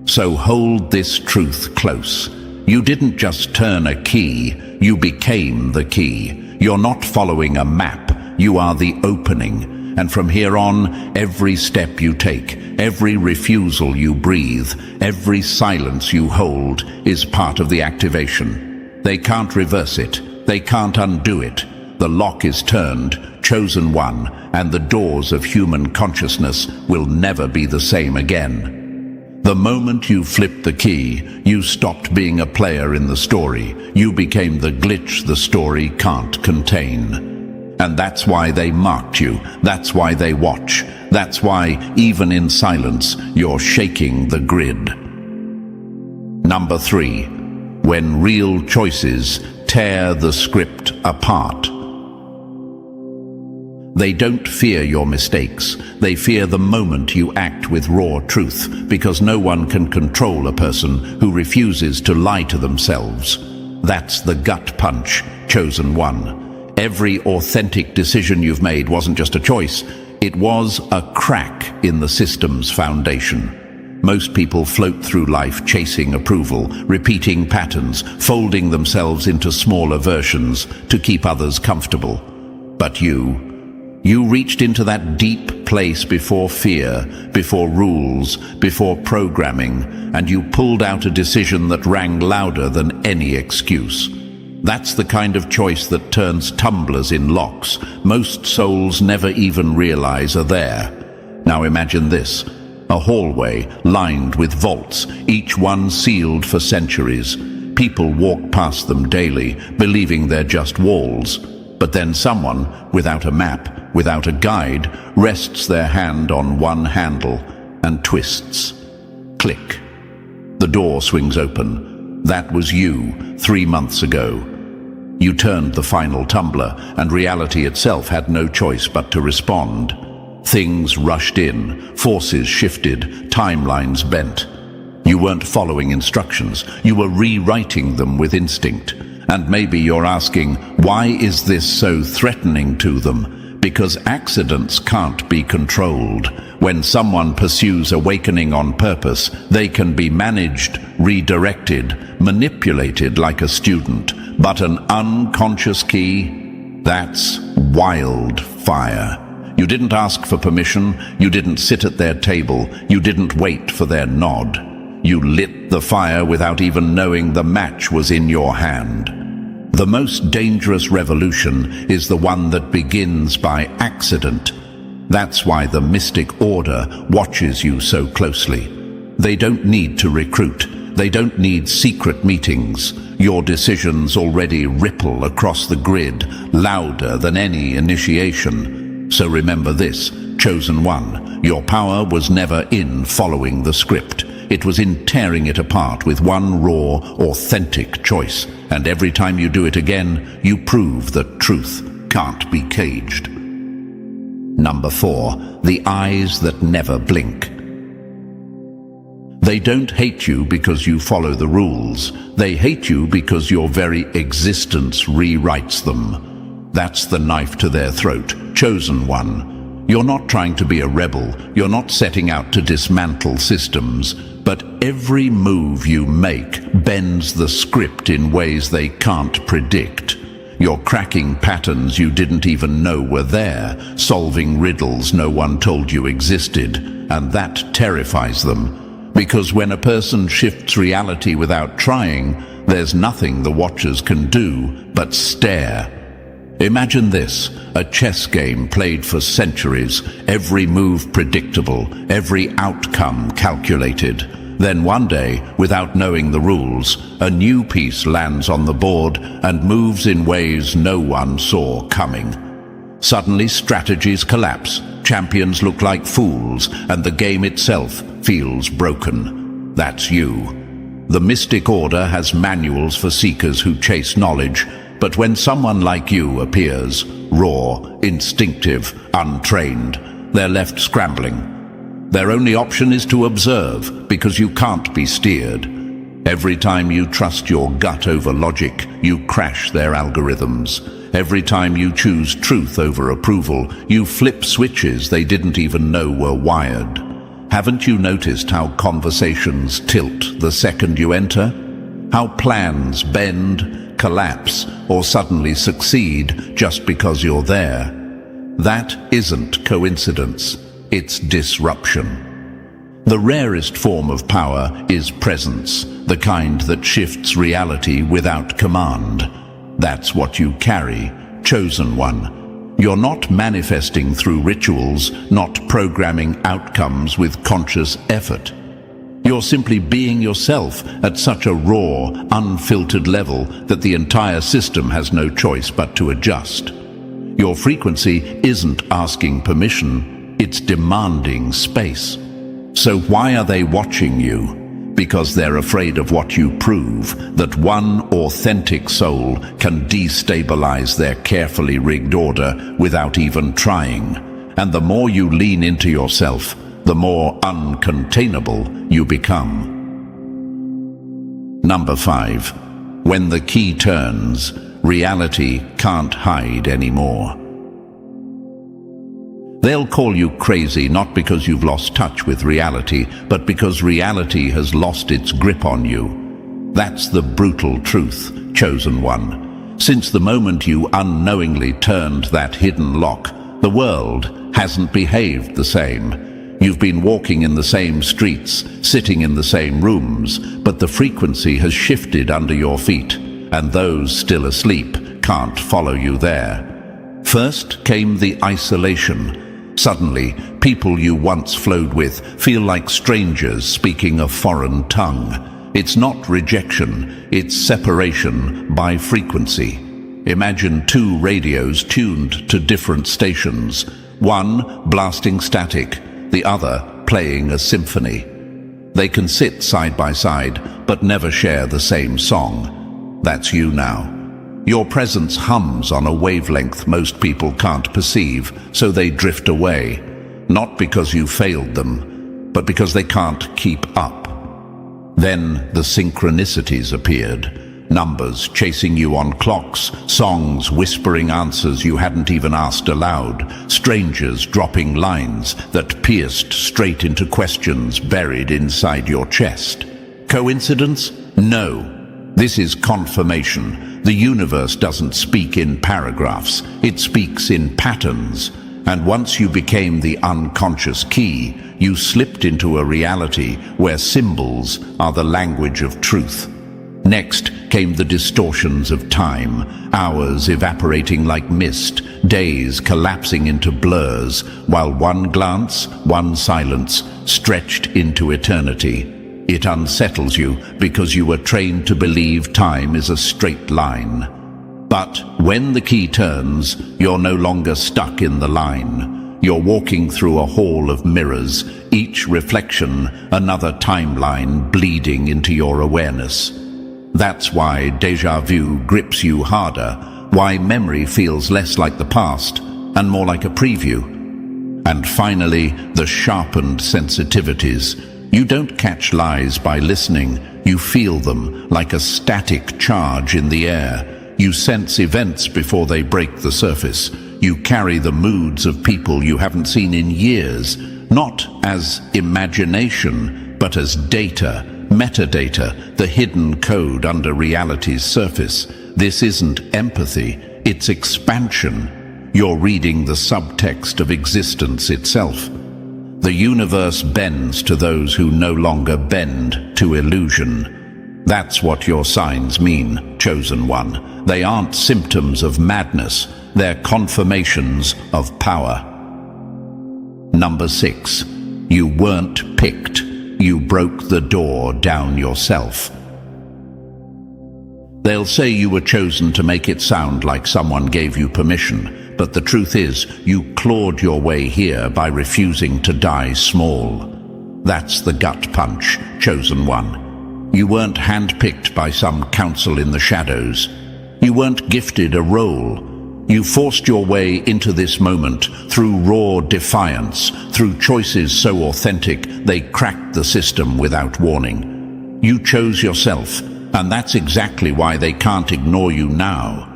So hold this truth close. You didn't just turn a key, you became the key. You're not following a map, you are the opening. And from here on, every step you take, every refusal you breathe, every silence you hold is part of the activation. They can't reverse it. They can't undo it. The lock is turned, chosen one, and the doors of human consciousness will never be the same again. The moment you flipped the key, you stopped being a player in the story. You became the glitch the story can't contain. And that's why they marked you. That's why they watch. That's why, even in silence, you're shaking the grid. Number 3. When real choices tear the script apart. They don't fear your mistakes. They fear the moment you act with raw truth, because no one can control a person who refuses to lie to themselves. That's the gut punch, chosen one. Every authentic decision you've made wasn't just a choice. It was a crack in the system's foundation. Most people float through life chasing approval, repeating patterns, folding themselves into smaller versions to keep others comfortable. But you reached into that deep place before fear, before rules, before programming, and you pulled out a decision that rang louder than any excuse. That's the kind of choice that turns tumblers in locks most souls never even realize are there. Now imagine this. A hallway lined with vaults, each one sealed for centuries. People walk past them daily, believing they're just walls. But then someone, without a map, without a guide, rests their hand on one handle and twists. Click. The door swings open. That was you 3 months ago. You turned the final tumbler, and reality itself had no choice but to respond. Things rushed in, forces shifted, timelines bent. You weren't following instructions. You were rewriting them with instinct. And maybe you're asking, why is this so threatening to them? Because accidents can't be controlled. When someone pursues awakening on purpose, they can be managed, redirected, manipulated like a student. But an unconscious key, that's wildfire. You didn't ask for permission, you didn't sit at their table, you didn't wait for their nod. You lit the fire without even knowing the match was in your hand. The most dangerous revolution is the one that begins by accident. That's why the mystic order watches you so closely. They don't need to recruit. They don't need secret meetings. Your decisions already ripple across the grid, louder than any initiation. So remember this, chosen one, your power was never in following the script. It was in tearing it apart with one raw, authentic choice. And every time you do it again, you prove that truth can't be caged. Number 4, the eyes that never blink. They don't hate you because you follow the rules. They hate you because your very existence rewrites them. That's the knife to their throat, chosen one. You're not trying to be a rebel. You're not setting out to dismantle systems. But every move you make bends the script in ways they can't predict. You're cracking patterns you didn't even know were there, solving riddles no one told you existed, and that terrifies them. Because when a person shifts reality without trying, there's nothing the watchers can do but stare. Imagine this, a chess game played for centuries, every move predictable, every outcome calculated. Then one day, without knowing the rules, a new piece lands on the board and moves in ways no one saw coming. Suddenly strategies collapse, champions look like fools, and the game itself feels broken. That's you. The mystic order has manuals for seekers who chase knowledge, but when someone like you appears, raw, instinctive, untrained, they're left scrambling. Their only option is to observe, because you can't be steered. Every time you trust your gut over logic, you crash their algorithms. Every time you choose truth over approval, you flip switches they didn't even know were wired. Haven't you noticed how conversations tilt the second you enter? How plans bend, collapse, or suddenly succeed just because you're there? That isn't coincidence. It's disruption. The rarest form of power is presence, the kind that shifts reality without command. That's what you carry, chosen one. You're not manifesting through rituals, not programming outcomes with conscious effort. You're simply being yourself at such a raw, unfiltered level that the entire system has no choice but to adjust. Your frequency isn't asking permission. It's demanding space. So why are they watching you? Because they're afraid of what you prove, that one authentic soul can destabilize their carefully rigged order without even trying. And the more you lean into yourself, the more uncontainable you become. Number 5. When the key turns, reality can't hide anymore. They'll call you crazy not because you've lost touch with reality, but because reality has lost its grip on you. That's the brutal truth, chosen one. Since the moment you unknowingly turned that hidden lock, the world hasn't behaved the same. You've been walking in the same streets, sitting in the same rooms, but the frequency has shifted under your feet, and those still asleep can't follow you there. First came the isolation. Suddenly, people you once flowed with feel like strangers speaking a foreign tongue. It's not rejection, it's separation by frequency. Imagine 2 radios tuned to different stations, one blasting static, the other playing a symphony. They can sit side by side, but never share the same song. That's you now. Your presence hums on a wavelength most people can't perceive, so they drift away. Not because you failed them, but because they can't keep up. Then the synchronicities appeared. Numbers chasing you on clocks, songs whispering answers you hadn't even asked aloud, strangers dropping lines that pierced straight into questions buried inside your chest. Coincidence? No. This is confirmation. The universe doesn't speak in paragraphs, it speaks in patterns. And once you became the unconscious key, you slipped into a reality where symbols are the language of truth. Next came the distortions of time, hours evaporating like mist, days collapsing into blurs, while one glance, one silence, stretched into eternity. It unsettles you because you were trained to believe time is a straight line. But when the key turns, you're no longer stuck in the line. You're walking through a hall of mirrors, each reflection another timeline bleeding into your awareness. That's why déjà vu grips you harder, why memory feels less like the past and more like a preview. And finally, the sharpened sensitivities. You don't catch lies by listening, you feel them like a static charge in the air. You sense events before they break the surface. You carry the moods of people you haven't seen in years, not as imagination, but as data, metadata, the hidden code under reality's surface. This isn't empathy, it's expansion. You're reading the subtext of existence itself. The universe bends to those who no longer bend to illusion. That's what your signs mean, chosen one. They aren't symptoms of madness, they're confirmations of power. Number 6. You weren't picked. You broke the door down yourself. They'll say you were chosen to make it sound like someone gave you permission, but the truth is, you clawed your way here by refusing to die small. That's the gut punch, chosen one. You weren't handpicked by some council in the shadows. You weren't gifted a role. You forced your way into this moment through raw defiance, through choices so authentic they cracked the system without warning. You chose yourself, and that's exactly why they can't ignore you now.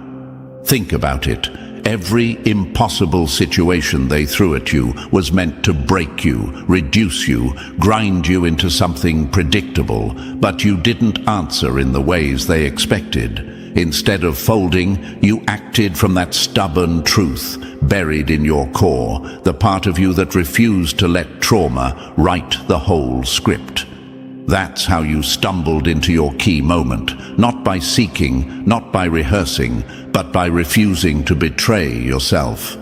Think about it. Every impossible situation they threw at you was meant to break you, reduce you, grind you into something predictable, but you didn't answer in the ways they expected. Instead of folding, you acted from that stubborn truth buried in your core, the part of you that refused to let trauma write the whole script. That's how you stumbled into your key moment, not by seeking, not by rehearsing, but by refusing to betray yourself.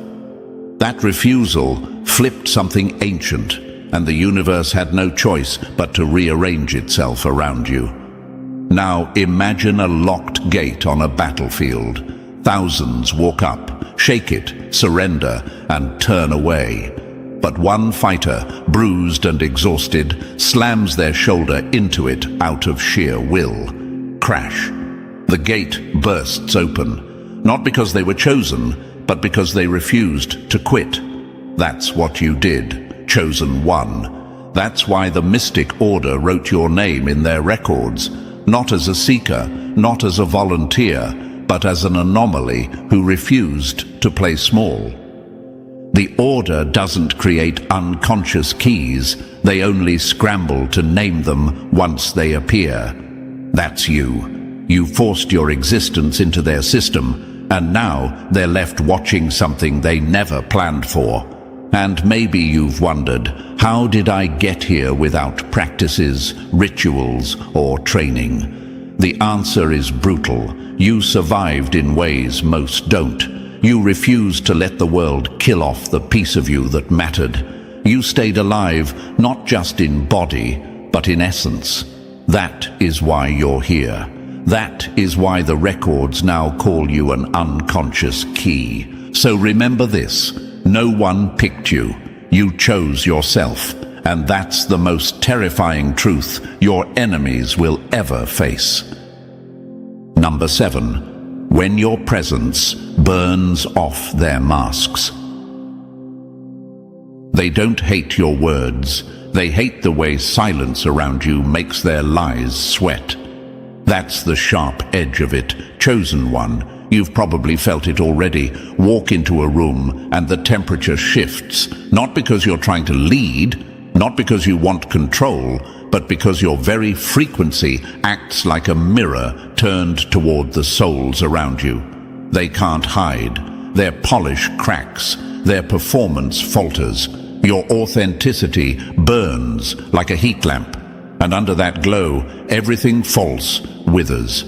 That refusal flipped something ancient, and the universe had no choice but to rearrange itself around you. Now imagine a locked gate on a battlefield. Thousands walk up, shake it, surrender, and turn away. But one fighter, bruised and exhausted, slams their shoulder into it out of sheer will. Crash. The gate bursts open, not because they were chosen, but because they refused to quit. That's what you did, chosen one. That's why the Mystic Order wrote your name in their records, not as a seeker, not as a volunteer, but as an anomaly who refused to play small. The Order doesn't create unconscious keys, they only scramble to name them once they appear. That's you. You forced your existence into their system, and now they're left watching something they never planned for. And maybe you've wondered, how did I get here without practices, rituals, or training? The answer is brutal. You survived in ways most don't. You refused to let the world kill off the piece of you that mattered. You stayed alive, not just in body, but in essence. That is why you're here. That is why the records now call you an unconscious key. So remember this. No one picked you. You chose yourself. And that's the most terrifying truth your enemies will ever face. Number 7. When your presence burns off their masks. They don't hate your words. They hate the way silence around you makes their lies sweat. That's the sharp edge of it, chosen one. You've probably felt it already. Walk into a room and the temperature shifts, not because you're trying to lead, not because you want control, but because your very frequency acts like a mirror turned toward the souls around you. They can't hide. Their polish cracks. Their performance falters. Your authenticity burns like a heat lamp. And under that glow, everything false withers.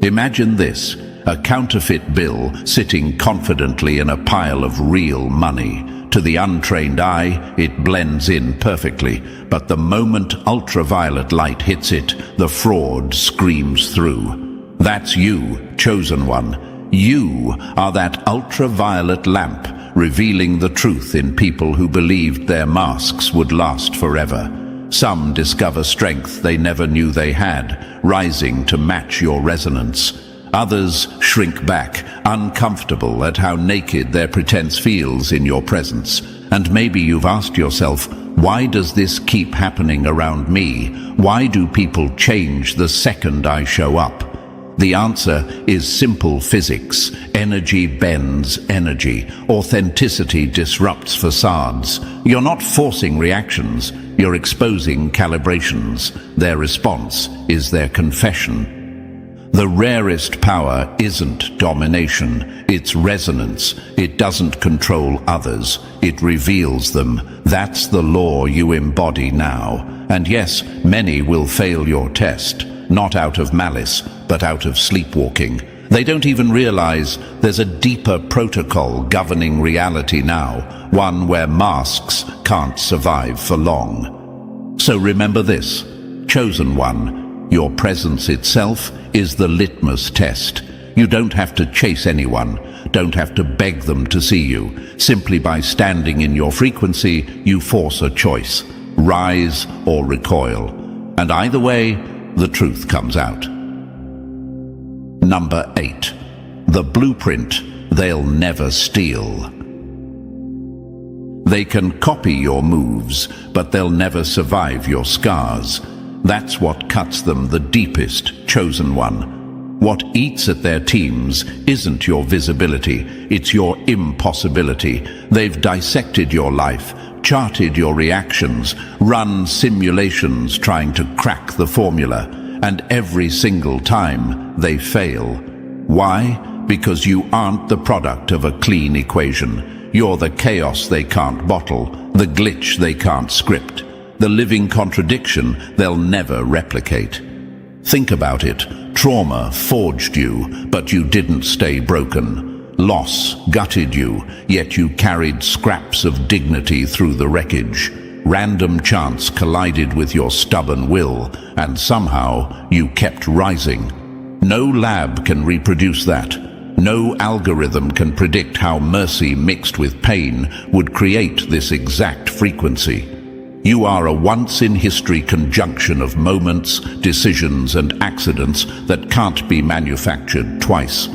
Imagine this, a counterfeit bill sitting confidently in a pile of real money. To the untrained eye, it blends in perfectly, but the moment ultraviolet light hits it, the fraud screams through. That's you, chosen one. You are that ultraviolet lamp, revealing the truth in people who believed their masks would last forever. Some discover strength they never knew they had, rising to match your resonance. Others shrink back, uncomfortable at how naked their pretense feels in your presence. And maybe you've asked yourself, why does this keep happening around me? Why do people change the second I show up? The answer is simple physics. Energy bends energy. Authenticity disrupts facades. You're not forcing reactions. You're exposing calibrations. Their response is their confession. The rarest power isn't domination, it's resonance. It doesn't control others, it reveals them. That's the law you embody now. And yes, many will fail your test, not out of malice, but out of sleepwalking. They don't even realize there's a deeper protocol governing reality now, one where masks can't survive for long. So remember this, chosen one. Your presence itself is the litmus test. You don't have to chase anyone, don't have to beg them to see you. Simply by standing in your frequency, you force a choice, rise or recoil. And either way, the truth comes out. Number 8. The blueprint they'll never steal. They can copy your moves, but they'll never survive your scars. That's what cuts them the deepest, chosen one. What eats at their teams isn't your visibility, it's your impossibility. They've dissected your life, charted your reactions, run simulations trying to crack the formula, and every single time they fail. Why? Because you aren't the product of a clean equation. You're the chaos they can't bottle, the glitch they can't script. The living contradiction they'll never replicate. Think about it. Trauma forged you, but you didn't stay broken. Loss gutted you, yet you carried scraps of dignity through the wreckage. Random chance collided with your stubborn will, and somehow you kept rising. No lab can reproduce that. No algorithm can predict how mercy mixed with pain would create this exact frequency. You are a once-in-history conjunction of moments, decisions, and accidents that can't be manufactured twice.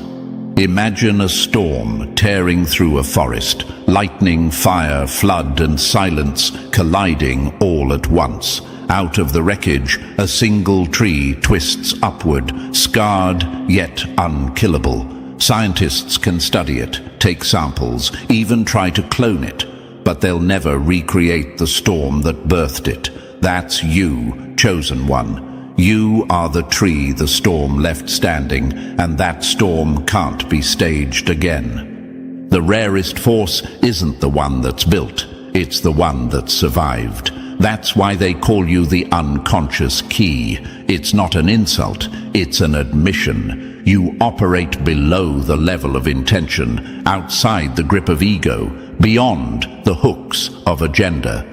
Imagine a storm tearing through a forest, lightning, fire, flood, and silence colliding all at once. Out of the wreckage, a single tree twists upward, scarred yet unkillable. Scientists can study it, take samples, even try to clone it. But they'll never recreate the storm that birthed it. That's you, chosen one. You are the tree the storm left standing, and that storm can't be staged again. The rarest force isn't the one that's built, it's the one that's survived. That's why they call you the unconscious key. It's not an insult, it's an admission. You operate below the level of intention, outside the grip of ego, beyond the hooks of agenda.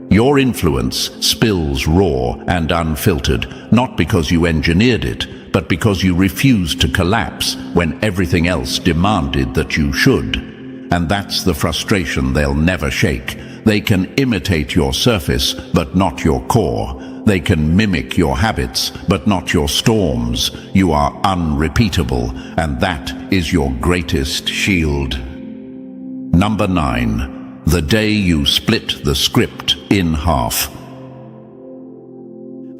Your influence spills raw and unfiltered, not because you engineered it, but because you refused to collapse when everything else demanded that you should. And that's the frustration they'll never shake. They can imitate your surface, but not your core. They can mimic your habits, but not your storms. You are unrepeatable, and that is your greatest shield. Number 9. The day you split the script in half.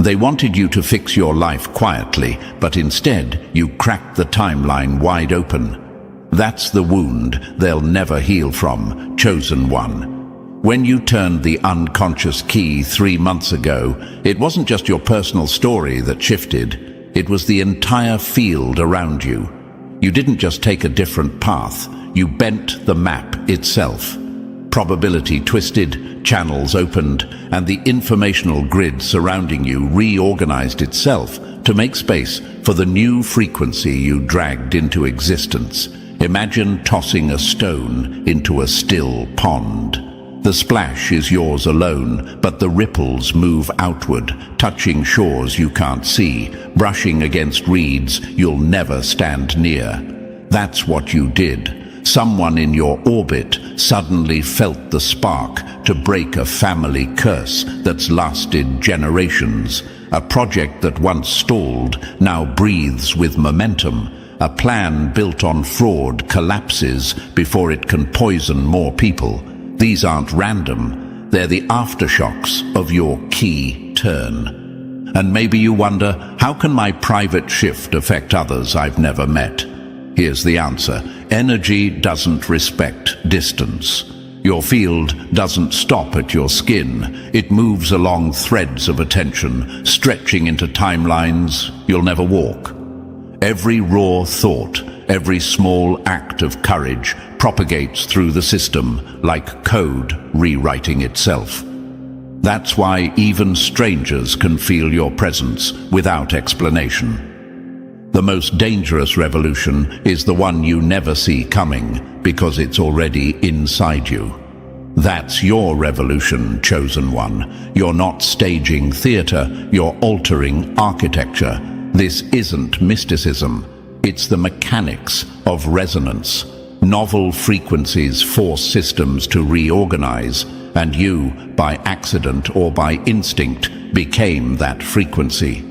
They wanted you to fix your life quietly, but instead you cracked the timeline wide open. That's the wound they'll never heal from, chosen one. When you turned the unconscious key 3 months ago, it wasn't just your personal story that shifted. It was the entire field around you. You didn't just take a different path, you bent the map itself. Probability twisted, channels opened, and the informational grid surrounding you reorganized itself to make space for the new frequency you dragged into existence. Imagine tossing a stone into a still pond. The splash is yours alone, but the ripples move outward, touching shores you can't see, brushing against reeds you'll never stand near. That's what you did. Someone in your orbit suddenly felt the spark to break a family curse that's lasted generations. A project that once stalled now breathes with momentum. A plan built on fraud collapses before it can poison more people. These aren't random, they're the aftershocks of your key turn. And maybe you wonder, how can my private shift affect others I've never met? Here's the answer. Energy doesn't respect distance. Your field doesn't stop at your skin. It moves along threads of attention, stretching into timelines you'll never walk. Every raw thought, every small act of courage propagates through the system like code rewriting itself. That's why even strangers can feel your presence without explanation. The most dangerous revolution is the one you never see coming because it's already inside you. That's your revolution, chosen one. You're not staging theater, you're altering architecture. This isn't mysticism. It's the mechanics of resonance. Novel frequencies force systems to reorganize, and you, by accident or by instinct, became that frequency.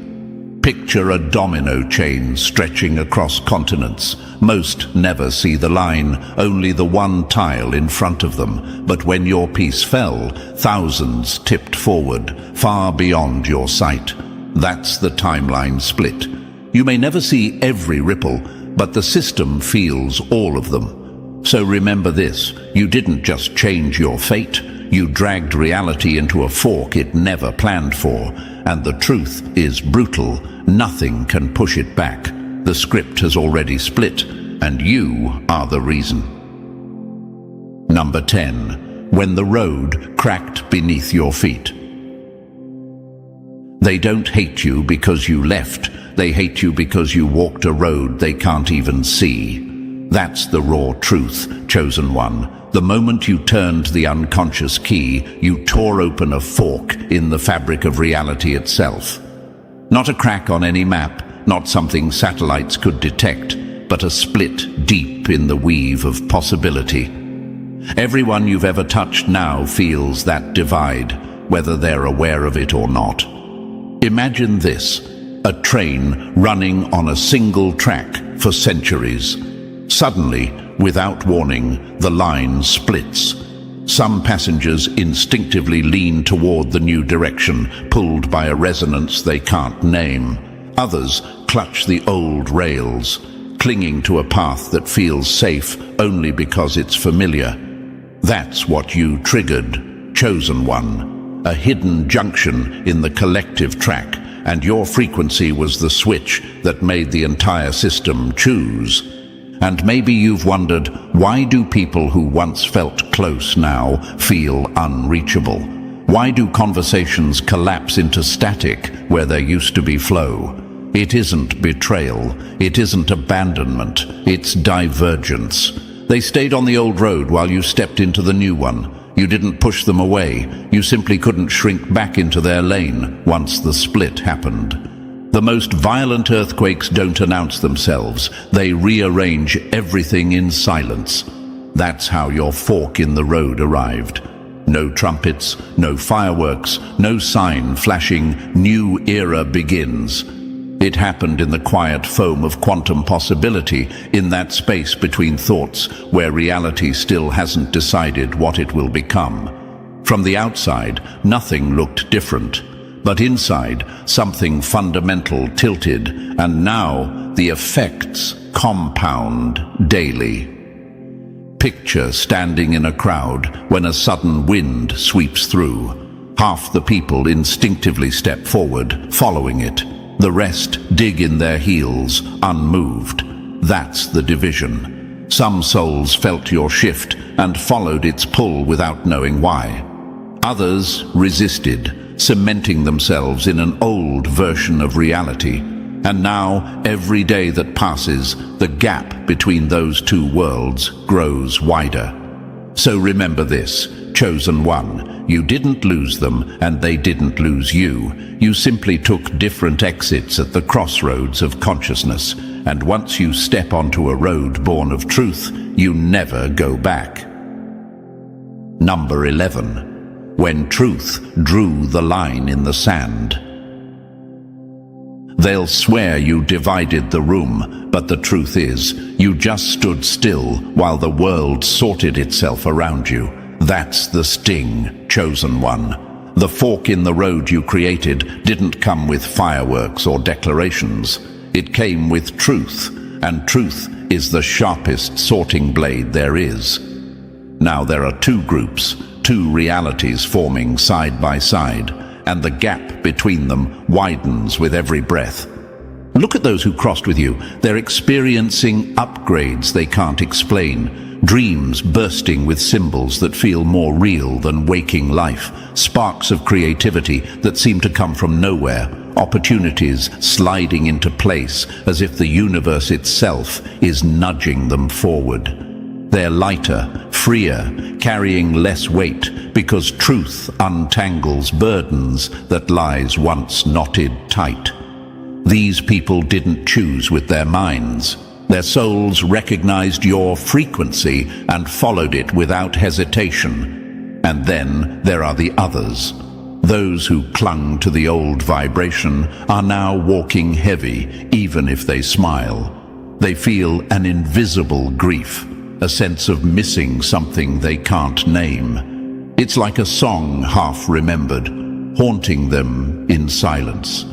Picture a domino chain stretching across continents. Most never see the line, only the one tile in front of them. But when your piece fell, thousands tipped forward, far beyond your sight. That's the timeline split. You may never see every ripple, but the system feels all of them. So remember this, you didn't just change your fate, you dragged reality into a fork it never planned for. And the truth is brutal, nothing can push it back. The script has already split, and you are the reason. Number 10. When the road cracked beneath your feet. They don't hate you because you left. They hate you because you walked a road they can't even see. That's the raw truth, chosen one. The moment you turned the unconscious key, you tore open a fork in the fabric of reality itself. Not a crack on any map, not something satellites could detect, but a split deep in the weave of possibility. Everyone you've ever touched now feels that divide, whether they're aware of it or not. Imagine this. A train running on a single track for centuries. Suddenly, without warning, the line splits. Some passengers instinctively lean toward the new direction, pulled by a resonance they can't name. Others clutch the old rails, clinging to a path that feels safe only because it's familiar. That's what you triggered, chosen one. A hidden junction in the collective track, and your frequency was the switch that made the entire system choose. And maybe you've wondered, why do people who once felt close now feel unreachable? Why do conversations collapse into static where there used to be flow? It isn't betrayal, it isn't abandonment, it's divergence. They stayed on the old road while you stepped into the new one. You didn't push them away, you simply couldn't shrink back into their lane once the split happened. The most violent earthquakes don't announce themselves, they rearrange everything in silence. That's how your fork in the road arrived. No trumpets, no fireworks, no sign flashing, new era begins. It happened in the quiet foam of quantum possibility, in that space between thoughts where reality still hasn't decided what it will become. From the outside, nothing looked different. But inside, something fundamental tilted, and now the effects compound daily. Picture standing in a crowd when a sudden wind sweeps through. Half the people instinctively step forward, following it. The rest dig in their heels, unmoved. That's the division. Some souls felt your shift and followed its pull without knowing why. Others resisted, cementing themselves in an old version of reality. And now, every day that passes, the gap between those two worlds grows wider. So remember this, chosen one. You didn't lose them, and they didn't lose you. You simply took different exits at the crossroads of consciousness. And once you step onto a road born of truth, you never go back. Number 11. When truth drew the line in the sand. They'll swear you divided the room, but the truth is, you just stood still while the world sorted itself around you. That's the sting, chosen one. The fork in the road you created didn't come with fireworks or declarations. It came with truth, and truth is the sharpest sorting blade there is. Now there are two groups, two realities forming side by side, and the gap between them widens with every breath. Look at those who crossed with you. They're experiencing upgrades they can't explain, dreams bursting with symbols that feel more real than waking life, sparks of creativity that seem to come from nowhere, opportunities sliding into place as if the universe itself is nudging them forward. They're lighter, freer, carrying less weight, because truth untangles burdens that lies once knotted tight. These people didn't choose with their minds. Their souls recognized your frequency and followed it without hesitation. And then there are the others. Those who clung to the old vibration are now walking heavy, even if they smile. They feel an invisible grief, a sense of missing something they can't name. It's like a song half remembered, haunting them in silence.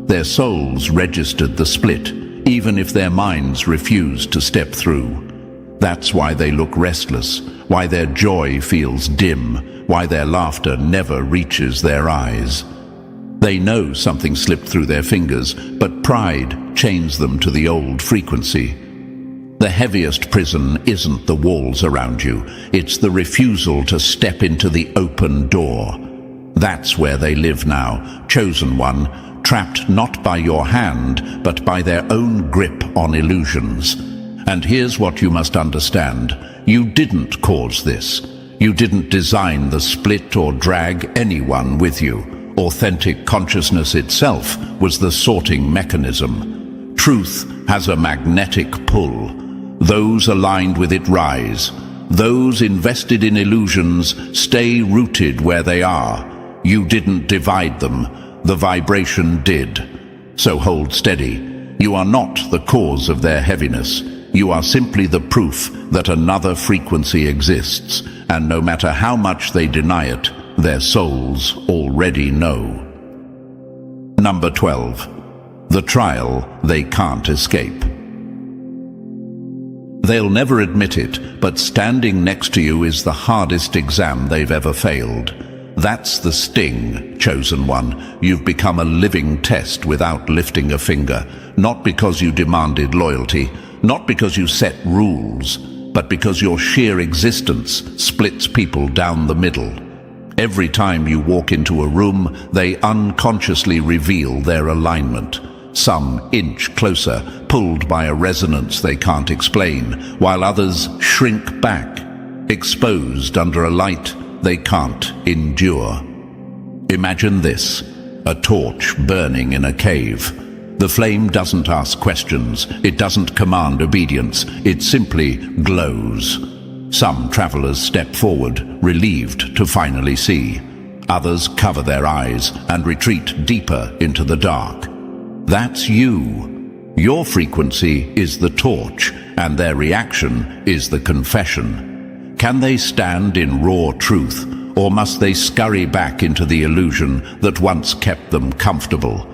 Their souls registered the split, even if their minds refused to step through. That's why they look restless, why their joy feels dim, why their laughter never reaches their eyes. They know something slipped through their fingers, but pride chains them to the old frequency. The heaviest prison isn't the walls around you, it's the refusal to step into the open door. That's where they live now, chosen one, trapped not by your hand, but by their own grip on illusions. And here's what you must understand. You didn't cause this. You didn't design the split or drag anyone with you. Authentic consciousness itself was the sorting mechanism. Truth has a magnetic pull. Those aligned with it rise. Those invested in illusions stay rooted where they are. You didn't divide them. The vibration did. So hold steady. You are not the cause of their heaviness. You are simply the proof that another frequency exists, and no matter how much they deny it, their souls already know. Number 12. The trial they can't escape. They'll never admit it, but standing next to you is the hardest exam they've ever failed. That's the sting, chosen one. You've become a living test without lifting a finger, not because you demanded loyalty, not because you set rules, but because your sheer existence splits people down the middle. Every time you walk into a room, they unconsciously reveal their alignment. Some inch closer, pulled by a resonance they can't explain, while others shrink back, exposed under a light they can't endure. Imagine this, a torch burning in a cave. The flame doesn't ask questions, it doesn't command obedience, it simply glows. Some travelers step forward, relieved to finally see. Others cover their eyes and retreat deeper into the dark. That's you. Your frequency is the torch, and their reaction is the confession. Can they stand in raw truth, Or must they scurry back into the illusion that once kept them comfortable?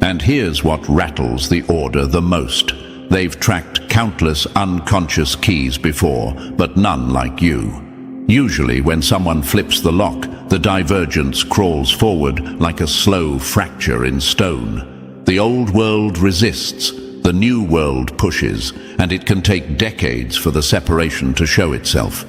And here's what rattles the order the most. They've tracked countless unconscious keys before, but none like you. Usually, when someone flips the lock, the divergence crawls forward like a slow fracture in stone. The old world resists, the new world pushes, and it can take decades for the separation to show itself.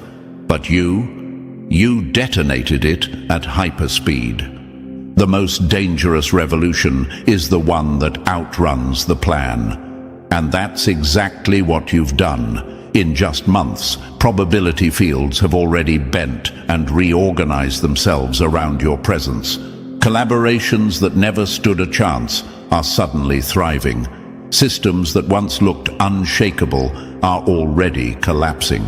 But you detonated it at hyperspeed. The most dangerous revolution is the one that outruns the plan. And that's exactly what you've done. In just months, probability fields have already bent and reorganized themselves around your presence. Collaborations that never stood a chance are suddenly thriving. Systems that once looked unshakable are already collapsing.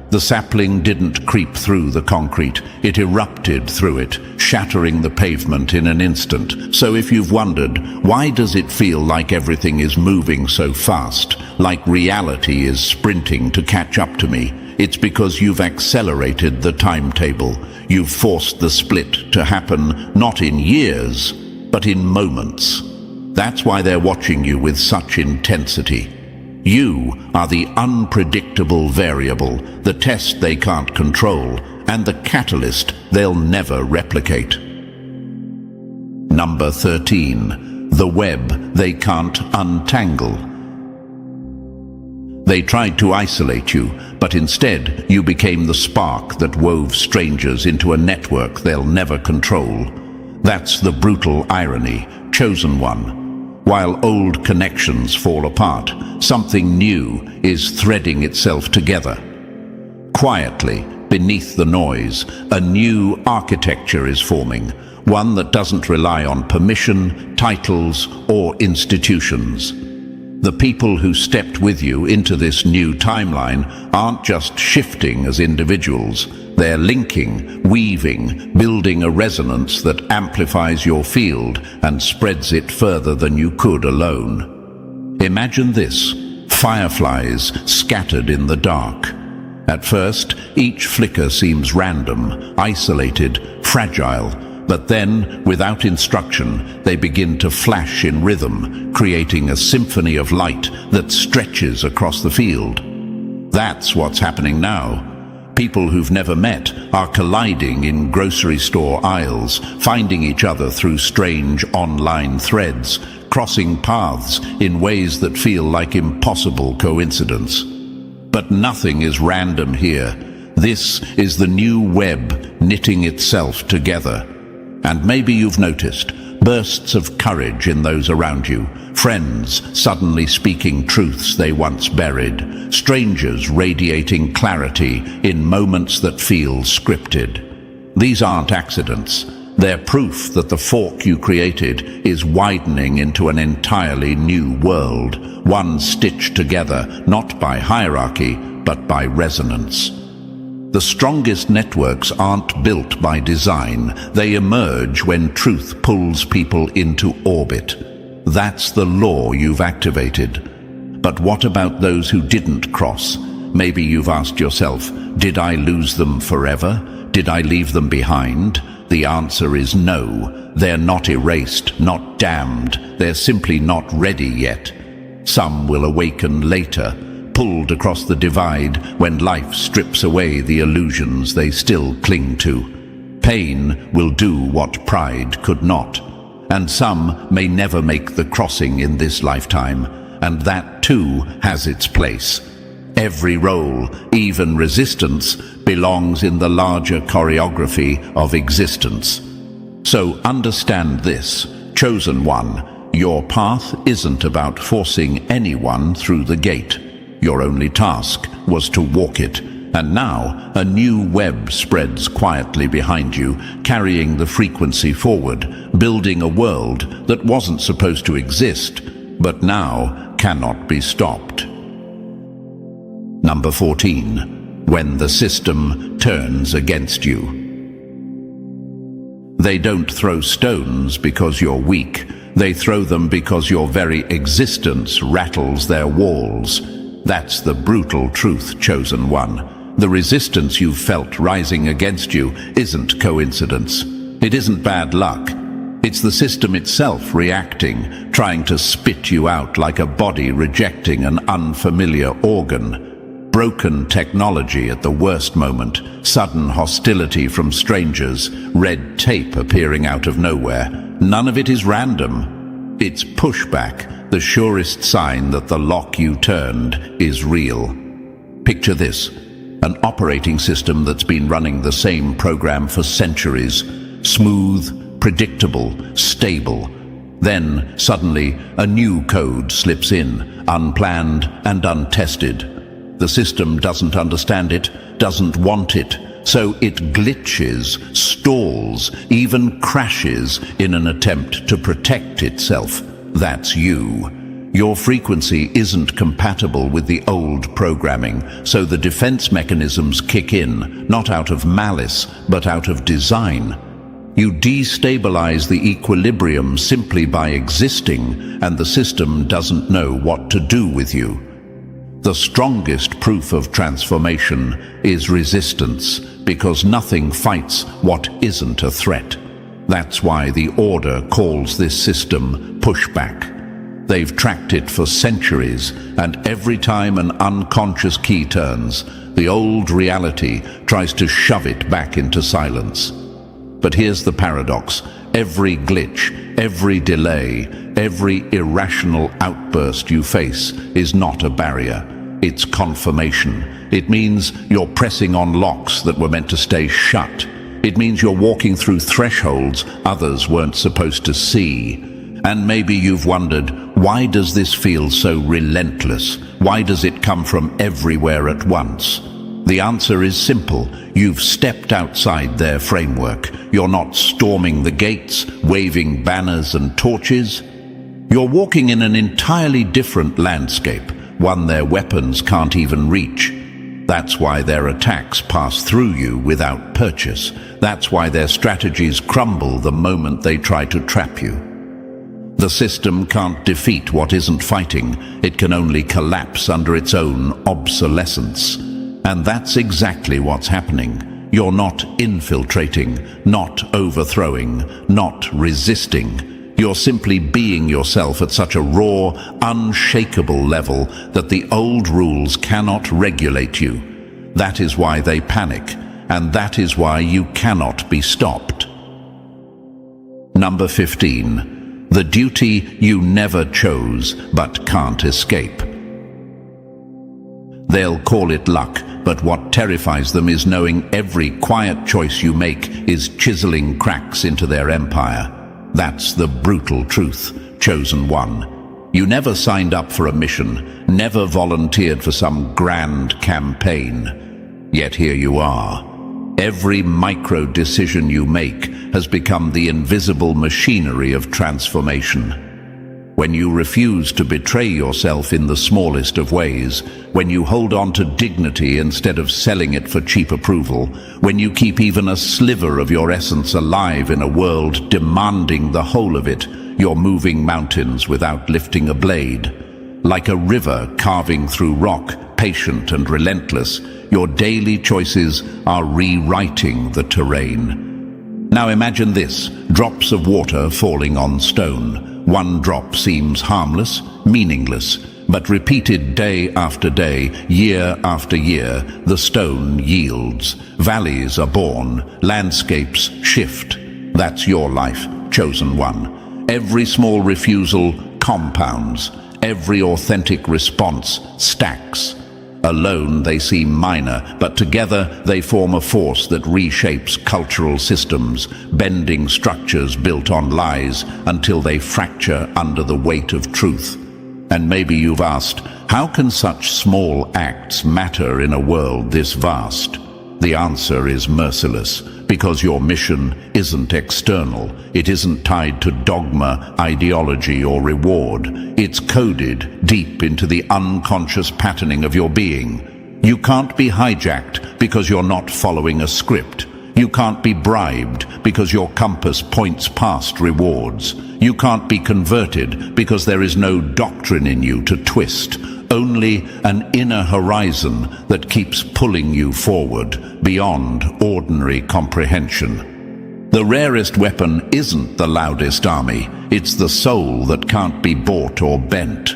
The sapling didn't creep through the concrete, it erupted through it, shattering the pavement in an instant. So if you've wondered, why does it feel like everything is moving so fast, like reality is sprinting to catch up to me? It's because you've accelerated the timetable. You've forced the split to happen not in years, but in moments. That's why they're watching you with such intensity. You are the unpredictable variable, the test they can't control, and the catalyst they'll never replicate. Number 13. The web they can't untangle. They tried to isolate you, but instead you became the spark that wove strangers into a network they'll never control. That's the brutal irony, chosen one. While old connections fall apart, something new is threading itself together. Quietly, beneath the noise, a new architecture is forming, one that doesn't rely on permission, titles, or institutions. The people who stepped with you into this new timeline aren't just shifting as individuals. They're linking, weaving, building a resonance that amplifies your field and spreads it further than you could alone. Imagine this: fireflies scattered in the dark. At first, each flicker seems random, isolated, fragile, but then, without instruction, they begin to flash in rhythm, creating a symphony of light that stretches across the field. That's what's happening now. People who've never met are colliding in grocery store aisles, finding each other through strange online threads, crossing paths in ways that feel like impossible coincidence. But nothing is random here. This is the new web knitting itself together. And maybe you've noticed bursts of courage in those around you, friends suddenly speaking truths they once buried, strangers radiating clarity in moments that feel scripted. These aren't accidents. They're proof that the fork you created is widening into an entirely new world, one stitched together not by hierarchy, but by resonance. The strongest networks aren't built by design. They emerge when truth pulls people into orbit. That's the law you've activated. But what about those who didn't cross? Maybe you've asked yourself, did I lose them forever? Did I leave them behind? The answer is no. They're not erased, not damned. They're simply not ready yet. Some will awaken later, pulled across the divide when life strips away the illusions they still cling to. Pain will do what pride could not. And some may never make the crossing in this lifetime, and that too has its place. Every role, even resistance, belongs in the larger choreography of existence. So understand this, chosen one, your path isn't about forcing anyone through the gate. Your only task was to walk it, and now a new web spreads quietly behind you, carrying the frequency forward, building a world that wasn't supposed to exist, but now cannot be stopped. Number 14. When the system turns against you. They don't throw stones because you're weak. They throw them because your very existence rattles their walls. That's the brutal truth, chosen one. The resistance you've felt rising against you isn't coincidence. It isn't bad luck. It's the system itself reacting, trying to spit you out like a body rejecting an unfamiliar organ. Broken technology at the worst moment, sudden hostility from strangers, red tape appearing out of nowhere. None of it is random. It's pushback, the surest sign that the lock you turned is real. Picture this, an operating system that's been running the same program for centuries. Smooth, predictable, stable. Then, suddenly, a new code slips in, unplanned and untested. The system doesn't understand it, doesn't want it, so it glitches, stalls, even crashes in an attempt to protect itself. That's you. Your frequency isn't compatible with the old programming, so the defense mechanisms kick in, not out of malice, but out of design. You destabilize the equilibrium simply by existing, and the system doesn't know what to do with you. The strongest proof of transformation is resistance, because nothing fights what isn't a threat. That's why the Order calls this system pushback. They've tracked it for centuries, and every time an unconscious key turns, the old reality tries to shove it back into silence. But here's the paradox. Every glitch, every delay, every irrational outburst you face is not a barrier. It's confirmation. It means you're pressing on locks that were meant to stay shut. It means you're walking through thresholds others weren't supposed to see. And maybe you've wondered, why does this feel so relentless? Why does it come from everywhere at once? The answer is simple. You've stepped outside their framework. You're not storming the gates, waving banners and torches. You're walking in an entirely different landscape, one their weapons can't even reach. That's why their attacks pass through you without purchase. That's why their strategies crumble the moment they try to trap you. The system can't defeat what isn't fighting. It can only collapse under its own obsolescence. And that's exactly what's happening. You're not infiltrating, not overthrowing, not resisting. You're simply being yourself at such a raw, unshakable level that the old rules cannot regulate you. That is why they panic, and that is why you cannot be stopped. Number 15. The duty you never chose but can't escape. They'll call it luck, but what terrifies them is knowing every quiet choice you make is chiseling cracks into their empire. That's the brutal truth, chosen one. You never signed up for a mission, never volunteered for some grand campaign. Yet here you are. Every micro decision you make has become the invisible machinery of transformation. When you refuse to betray yourself in the smallest of ways, when you hold on to dignity instead of selling it for cheap approval, when you keep even a sliver of your essence alive in a world demanding the whole of it, you're moving mountains without lifting a blade. Like a river carving through rock, patient and relentless, your daily choices are rewriting the terrain. Now imagine this, drops of water falling on stone. One drop seems harmless, meaningless, but repeated day after day, year after year, the stone yields. Valleys are born, landscapes shift. That's your life, chosen one. Every small refusal compounds. Every authentic response stacks. Alone they seem minor, but together they form a force that reshapes cultural systems, bending structures built on lies until they fracture under the weight of truth. And maybe you've asked, how can such small acts matter in a world this vast? The answer is merciless, because your mission isn't external. It isn't tied to dogma, ideology, or reward. It's coded deep into the unconscious patterning of your being. You can't be hijacked because you're not following a script. You can't be bribed because your compass points past rewards. You can't be converted because there is no doctrine in you to twist. only an inner horizon that keeps pulling you forward, beyond ordinary comprehension. The rarest weapon isn't the loudest army, it's the soul that can't be bought or bent.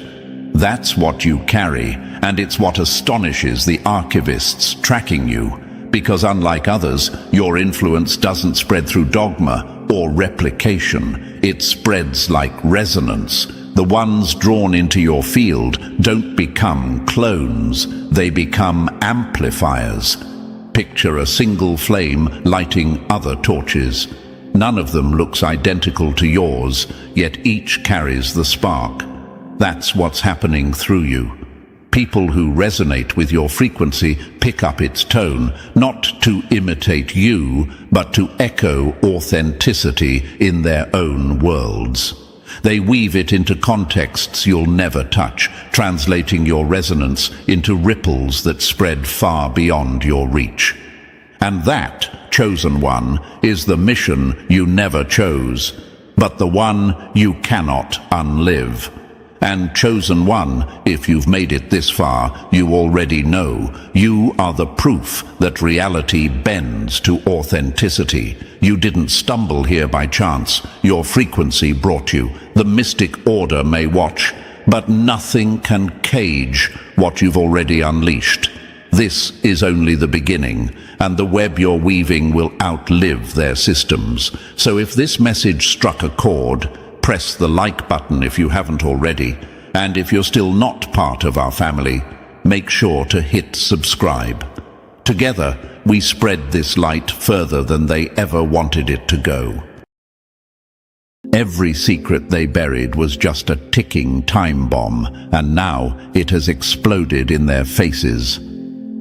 That's what you carry, and it's what astonishes the archivists tracking you, because unlike others, your influence doesn't spread through dogma or replication. It spreads like resonance. The ones drawn into your field don't become clones, they become amplifiers. Picture a single flame lighting other torches. None of them looks identical to yours, yet each carries the spark. That's what's happening through you. People who resonate with your frequency pick up its tone, not to imitate you, but to echo authenticity in their own worlds. They weave it into contexts you'll never touch, translating your resonance into ripples that spread far beyond your reach. And that, chosen one, is the mission you never chose, but the one you cannot unlive. And chosen one, if you've made it this far, you already know, you are the proof that reality bends to authenticity. You didn't stumble here by chance. Your frequency brought you. The mystic order may watch, but nothing can cage what you've already unleashed. This is only the beginning, and the web you're weaving will outlive their systems. So if this message struck a chord, press the like button if you haven't already, and if you're still not part of our family, make sure to hit subscribe. Together, we spread this light further than they ever wanted it to go. Every secret they buried was just a ticking time bomb, and now it has exploded in their faces.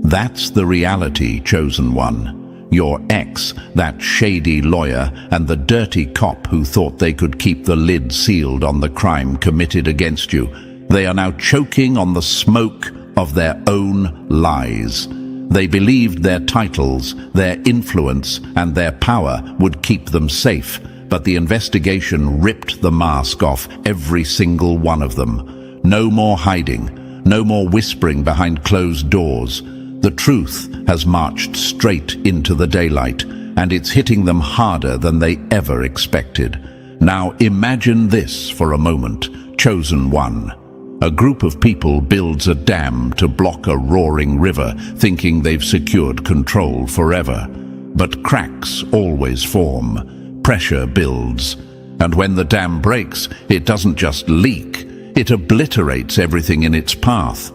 That's the reality, chosen one. Your ex, that shady lawyer, and the dirty cop who thought they could keep the lid sealed on the crime committed against you, they are now choking on the smoke of their own lies. They believed their titles, their influence, and their power would keep them safe, but the investigation ripped the mask off every single one of them. No more hiding, no more whispering behind closed doors. The truth has marched straight into the daylight, and it's hitting them harder than they ever expected. Now imagine this for a moment, chosen one. A group of people builds a dam to block a roaring river, thinking they've secured control forever. But cracks always form, pressure builds, and when the dam breaks, it doesn't just leak, it obliterates everything in its path.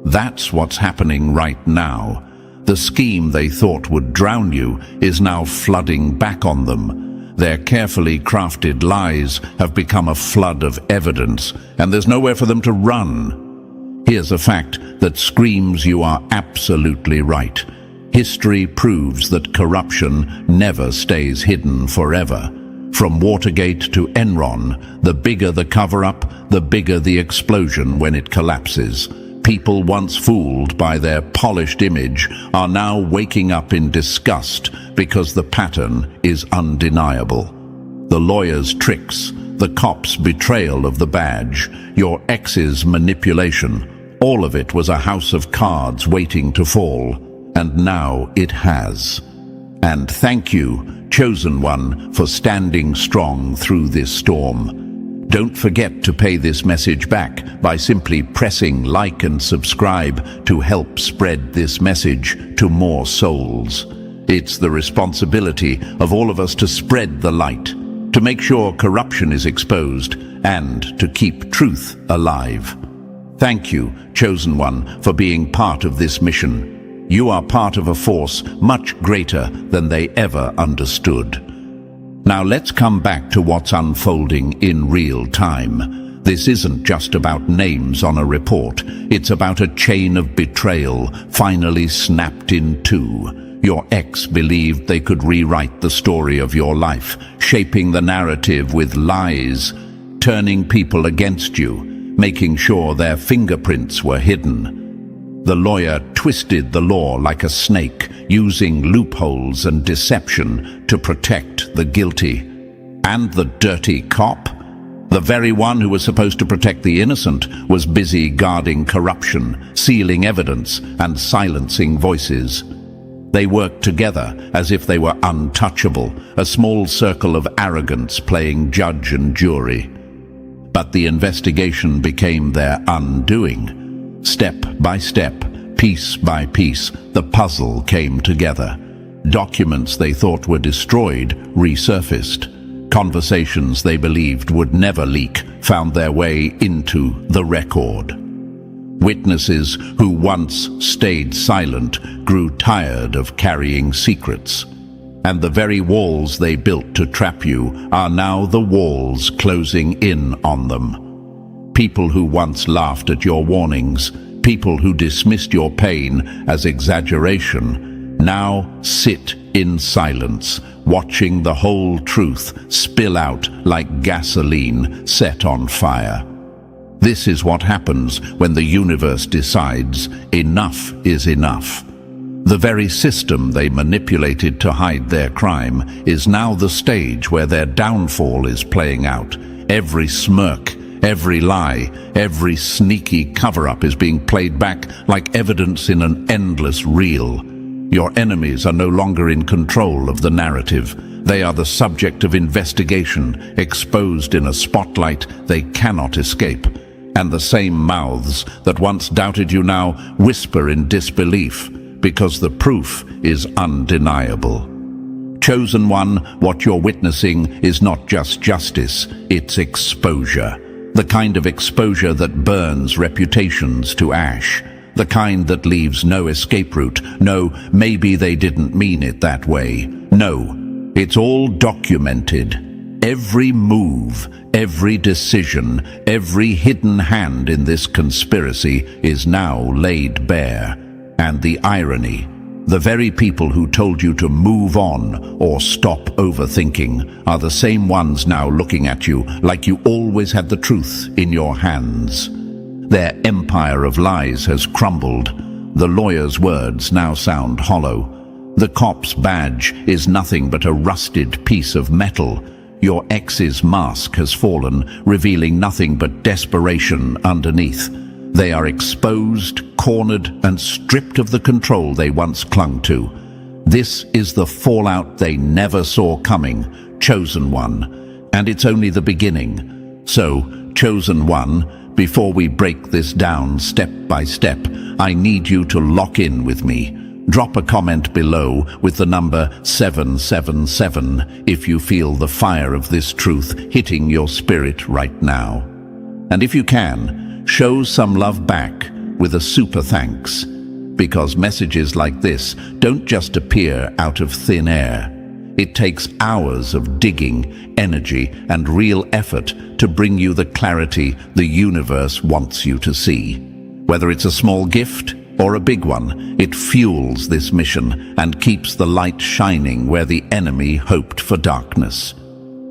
That's what's happening right now. The scheme they thought would drown you is now flooding back on them. Their carefully crafted lies have become a flood of evidence, and there's nowhere for them to run. Here's a fact that screams you are absolutely right. History proves that corruption never stays hidden forever. From Watergate to Enron, the bigger the cover-up, the bigger the explosion when it collapses. People once fooled by their polished image are now waking up in disgust because the pattern is undeniable. The lawyer's tricks, the cop's betrayal of the badge, your ex's manipulation, all of it was a house of cards waiting to fall, and now it has. And thank you, chosen one, for standing strong through this storm. Don't forget to pay this message back by simply pressing like and subscribe to help spread this message to more souls. It's the responsibility of all of us to spread the light, to make sure corruption is exposed, and to keep truth alive. Thank you, chosen one, for being part of this mission. You are part of a force much greater than they ever understood. Now let's come back to what's unfolding in real time. This isn't just about names on a report. It's about a chain of betrayal finally snapped in two. Your ex believed they could rewrite the story of your life, shaping the narrative with lies, turning people against you, making sure their fingerprints were hidden. The lawyer twisted the law like a snake, using loopholes and deception to protect the guilty. And the dirty cop? The very one who was supposed to protect the innocent was busy guarding corruption, sealing evidence, and silencing voices. They worked together as if they were untouchable, a small circle of arrogance playing judge and jury. But the investigation became their undoing. Step by step, piece by piece, the puzzle came together. Documents they thought were destroyed resurfaced. Conversations they believed would never leak found their way into the record. Witnesses who once stayed silent grew tired of carrying secrets. And the very walls they built to trap you are now the walls closing in on them. People who once laughed at your warnings, people who dismissed your pain as exaggeration, now sit in silence, watching the whole truth spill out like gasoline set on fire. This is what happens when the universe decides enough is enough. The very system they manipulated to hide their crime is now the stage where their downfall is playing out. Every smirk, every lie, every sneaky cover-up is being played back like evidence in an endless reel. Your enemies are no longer in control of the narrative. They are the subject of investigation, exposed in a spotlight they cannot escape. And the same mouths that once doubted you now whisper in disbelief, because the proof is undeniable. Chosen One, what you're witnessing is not just justice, it's exposure. The kind of exposure that burns reputations to ash. The kind that leaves no escape route. No, maybe they didn't mean it that way. No, it's all documented. Every move, every decision, every hidden hand in this conspiracy is now laid bare. And the irony, the very people who told you to move on or stop overthinking are the same ones now looking at you like you always had the truth in your hands. Their empire of lies has crumbled. The lawyer's words now sound hollow. The cop's badge is nothing but a rusted piece of metal. Your ex's mask has fallen, revealing nothing but desperation underneath. They are exposed, cornered, and stripped of the control they once clung to. This is the fallout they never saw coming, Chosen One. And it's only the beginning. So, Chosen One, before we break this down step by step, I need you to lock in with me. Drop a comment below with the number 777 if you feel the fire of this truth hitting your spirit right now. And if you can, show some love back with a super thanks, because messages like this don't just appear out of thin air. It takes hours of digging, energy, and real effort to bring you the clarity the universe wants you to see. Whether it's a small gift or a big one, it fuels this mission and keeps the light shining where the enemy hoped for darkness.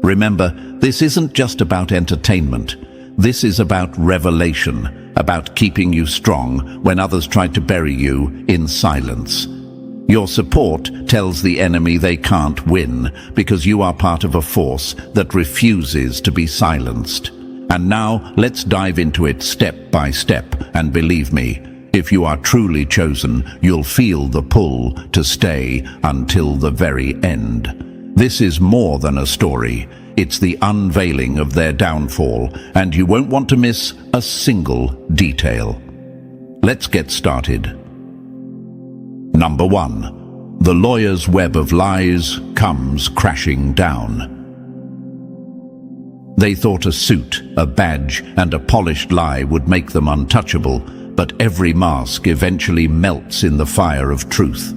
Remember, this isn't just about entertainment. This is about revelation, about keeping you strong when others tried to bury you in silence. Your support tells the enemy they can't win because you are part of a force that refuses to be silenced. And now let's dive into it step by step, and believe me, if you are truly chosen, you'll feel the pull to stay until the very end. This is more than a story. It's the unveiling of their downfall, and you won't want to miss a single detail. Let's get started. Number 1. The lawyer's web of lies comes crashing down. They thought a suit, a badge, and a polished lie would make them untouchable, but every mask eventually melts in the fire of truth.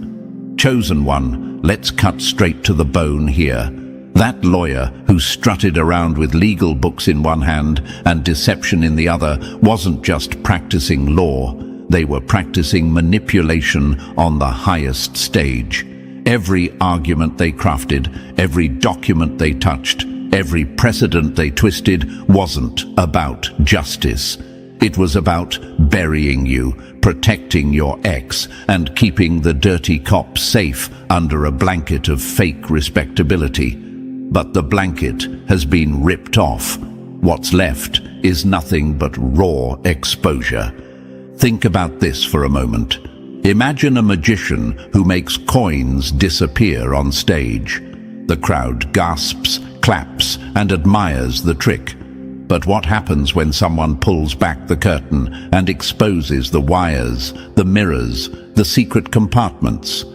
Chosen One, let's cut straight to the bone here. That lawyer who strutted around with legal books in one hand and deception in the other wasn't just practicing law. They were practicing manipulation on the highest stage. Every argument they crafted, every document they touched, every precedent they twisted wasn't about justice. It was about burying you, protecting your ex, and keeping the dirty cop safe under a blanket of fake respectability. But the blanket has been ripped off. What's left is nothing but raw exposure. Think about this for a moment. Imagine a magician who makes coins disappear on stage. The crowd gasps, claps, and admires the trick. But what happens when someone pulls back the curtain and exposes the wires, the mirrors, the secret compartments?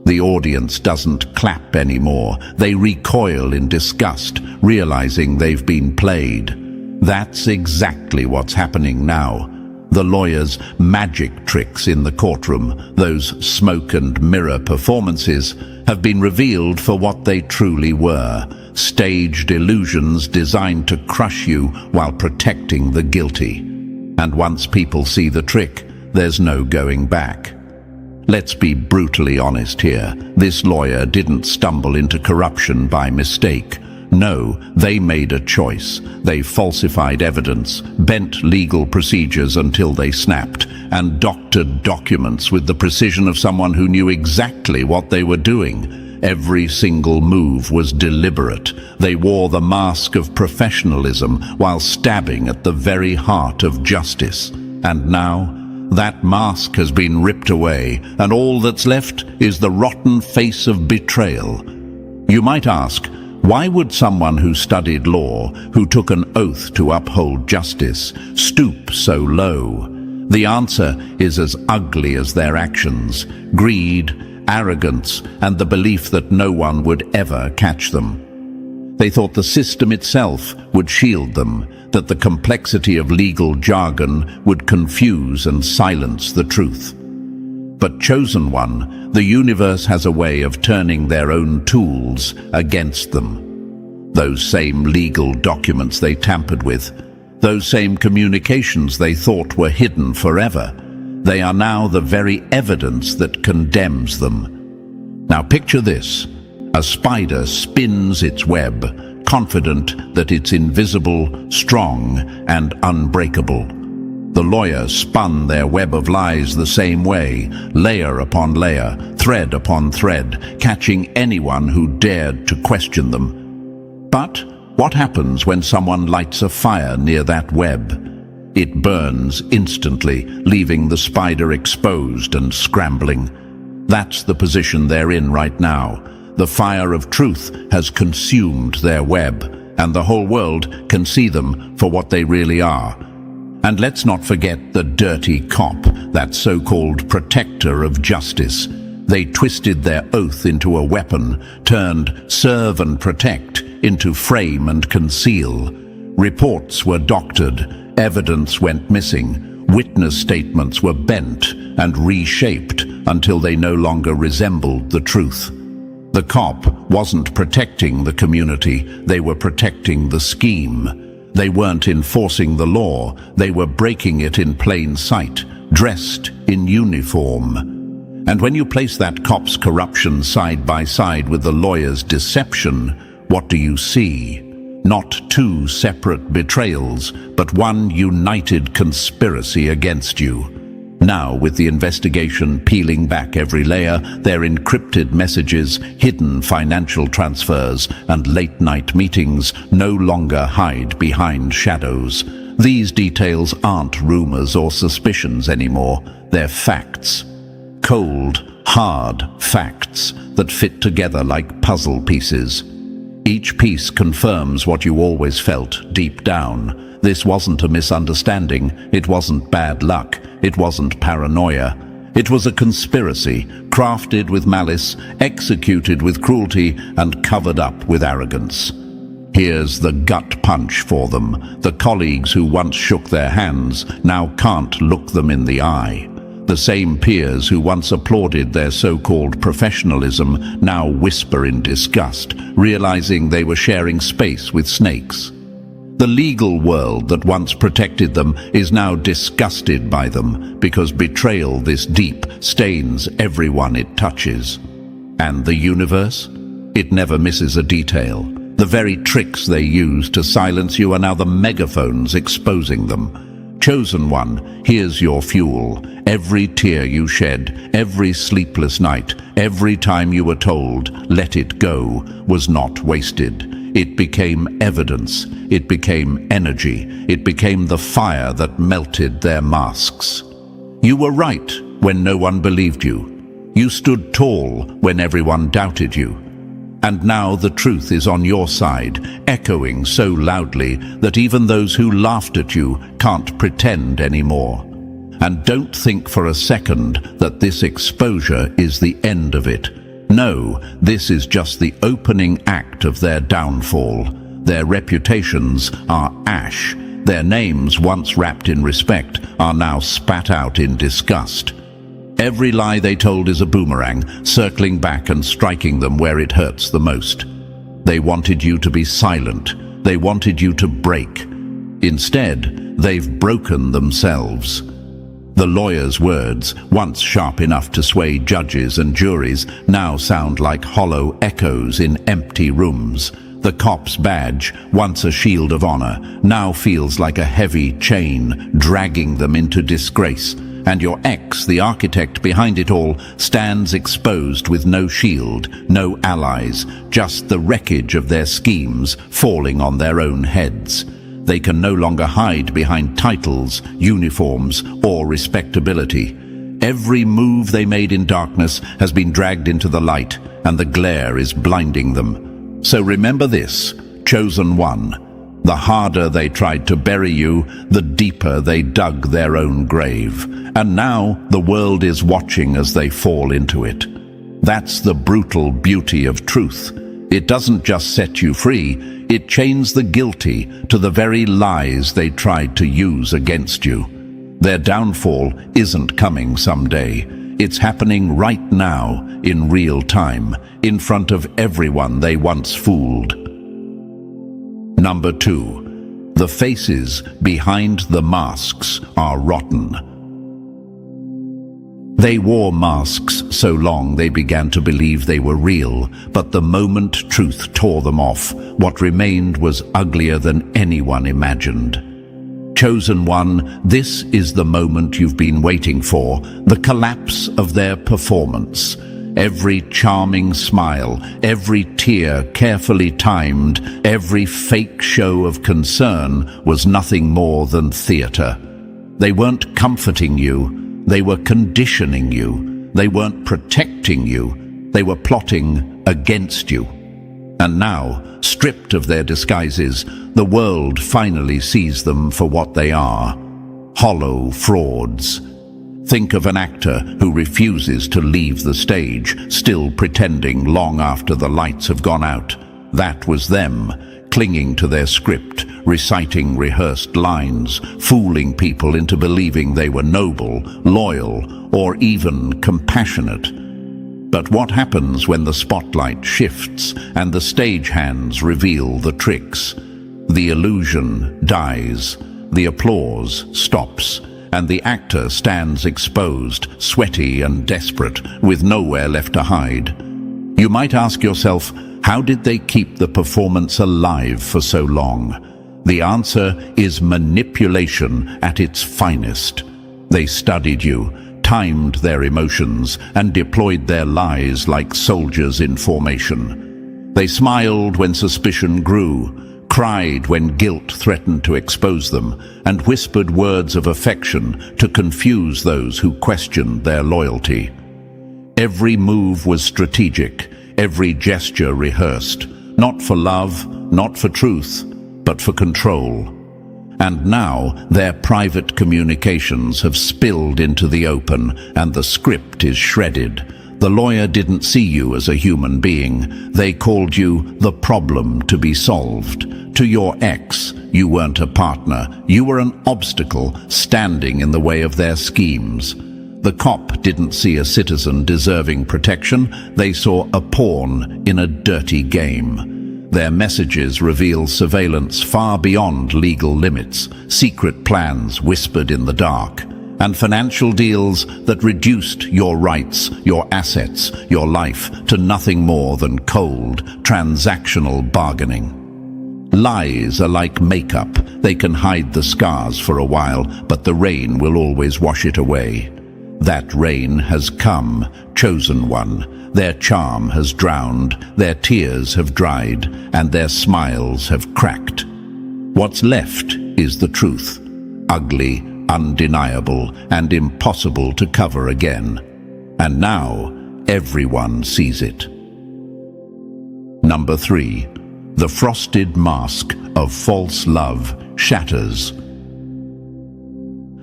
The audience doesn't clap anymore. They recoil in disgust, realizing they've been played. That's exactly what's happening now. The lawyers' magic tricks in the courtroom, those smoke and mirror performances, have been revealed for what they truly were: staged illusions designed to crush you while protecting the guilty. And once people see the trick, there's no going back. Let's be brutally honest here. This lawyer didn't stumble into corruption by mistake. No, they made a choice. They falsified evidence, bent legal procedures until they snapped, and doctored documents with the precision of someone who knew exactly what they were doing. Every single move was deliberate. They wore the mask of professionalism while stabbing at the very heart of justice. And now, that mask has been ripped away, and all that's left is the rotten face of betrayal. You might ask, why would someone who studied law, who took an oath to uphold justice, stoop so low? The answer is as ugly as their actions: greed, arrogance, and the belief that no one would ever catch them. They thought the system itself would shield them, that the complexity of legal jargon would confuse and silence the truth. But chosen one, the universe has a way of turning their own tools against them. Those same legal documents they tampered with, those same communications they thought were hidden forever, they are now the very evidence that condemns them. Now picture this: a spider spins its web, confident that it's invisible, strong, and unbreakable. The lawyer spun their web of lies the same way, layer upon layer, thread upon thread, catching anyone who dared to question them. But what happens when someone lights a fire near that web? It burns instantly, leaving the spider exposed and scrambling. That's the position they're in right now. The fire of truth has consumed their web, and the whole world can see them for what they really are. And let's not forget the dirty cop, that so-called protector of justice. They twisted their oath into a weapon, turned serve and protect into frame and conceal. Reports were doctored, evidence went missing, witness statements were bent and reshaped until they no longer resembled the truth. The cop wasn't protecting the community, they were protecting the scheme. They weren't enforcing the law, they were breaking it in plain sight, dressed in uniform. And when you place that cop's corruption side by side with the lawyer's deception, what do you see? Not two separate betrayals, but one united conspiracy against you. Now, with the investigation peeling back every layer, their encrypted messages, hidden financial transfers, and late-night meetings no longer hide behind shadows. These details aren't rumors or suspicions anymore. They're facts. Cold, hard facts that fit together like puzzle pieces. Each piece confirms what you always felt deep down. This wasn't a misunderstanding, it wasn't bad luck, it wasn't paranoia. It was a conspiracy, crafted with malice, executed with cruelty, and covered up with arrogance. Here's the gut punch for them. The colleagues who once shook their hands now can't look them in the eye. The same peers who once applauded their so-called professionalism now whisper in disgust, realizing they were sharing space with snakes. The legal world that once protected them is now disgusted by them because betrayal this deep stains everyone it touches. And the universe? It never misses a detail. The very tricks they use to silence you are now the megaphones exposing them. Chosen one, here's your fuel. Every tear you shed, every sleepless night, every time you were told, let it go, was not wasted. It became evidence. It became energy. It became the fire that melted their masks. You were right when no one believed you. You stood tall when everyone doubted you. And now the truth is on your side, echoing so loudly that even those who laughed at you can't pretend anymore. And don't think for a second that this exposure is the end of it. No, this is just the opening act of their downfall. Their reputations are ash. Their names, once wrapped in respect, are now spat out in disgust. Every lie they told is a boomerang, circling back and striking them where it hurts the most. They wanted you to be silent. They wanted you to break. Instead, they've broken themselves. The lawyer's words, once sharp enough to sway judges and juries, now sound like hollow echoes in empty rooms. The cop's badge, once a shield of honor, now feels like a heavy chain dragging them into disgrace. And your ex, the architect behind it all, stands exposed with no shield, no allies, just the wreckage of their schemes falling on their own heads. They can no longer hide behind titles, uniforms, or respectability. Every move they made in darkness has been dragged into the light, and the glare is blinding them. So remember this, chosen one. The harder they tried to bury you, the deeper they dug their own grave. And now the world is watching as they fall into it. That's the brutal beauty of truth. It doesn't just set you free, it chains the guilty to the very lies they tried to use against you. Their downfall isn't coming someday. It's happening right now, in real time, in front of everyone they once fooled. Number 2. The faces behind the masks are rotten. They wore masks so long they began to believe they were real, but the moment truth tore them off, what remained was uglier than anyone imagined. Chosen one, this is the moment you've been waiting for, the collapse of their performance. Every charming smile, every tear carefully timed, every fake show of concern was nothing more than theater. They weren't comforting you, they were conditioning you. They weren't protecting you, they were plotting against you. And now, stripped of their disguises, the world finally sees them for what they are: hollow frauds. Think of an actor who refuses to leave the stage, still pretending long after the lights have gone out. That was them, clinging to their script, reciting rehearsed lines, fooling people into believing they were noble, loyal, or even compassionate. But what happens when the spotlight shifts and the stagehands reveal the tricks? The illusion dies, the applause stops, and the actor stands exposed, sweaty and desperate, with nowhere left to hide. You might ask yourself, how did they keep the performance alive for so long? The answer is manipulation at its finest. They studied you, timed their emotions, and deployed their lies like soldiers in formation. They smiled when suspicion grew, cried when guilt threatened to expose them, and whispered words of affection to confuse those who questioned their loyalty. Every move was strategic, every gesture rehearsed, not for love, not for truth, but for control. And now their private communications have spilled into the open, and the script is shredded. The lawyer didn't see you as a human being. They called you the problem to be solved. To your ex, you weren't a partner. You were an obstacle standing in the way of their schemes. The cop didn't see a citizen deserving protection. They saw a pawn in a dirty game. Their messages reveal surveillance far beyond legal limits, secret plans whispered in the dark, and financial deals that reduced your rights, your assets, your life to nothing more than cold, transactional bargaining. Lies are like makeup. They can hide the scars for a while, but the rain will always wash it away. That rain has come, chosen one. Their charm has drowned, their tears have dried, and their smiles have cracked. What's left is the truth, ugly, undeniable, and impossible to cover again. And now, everyone sees it. Number 3. The frosted mask of false love shatters.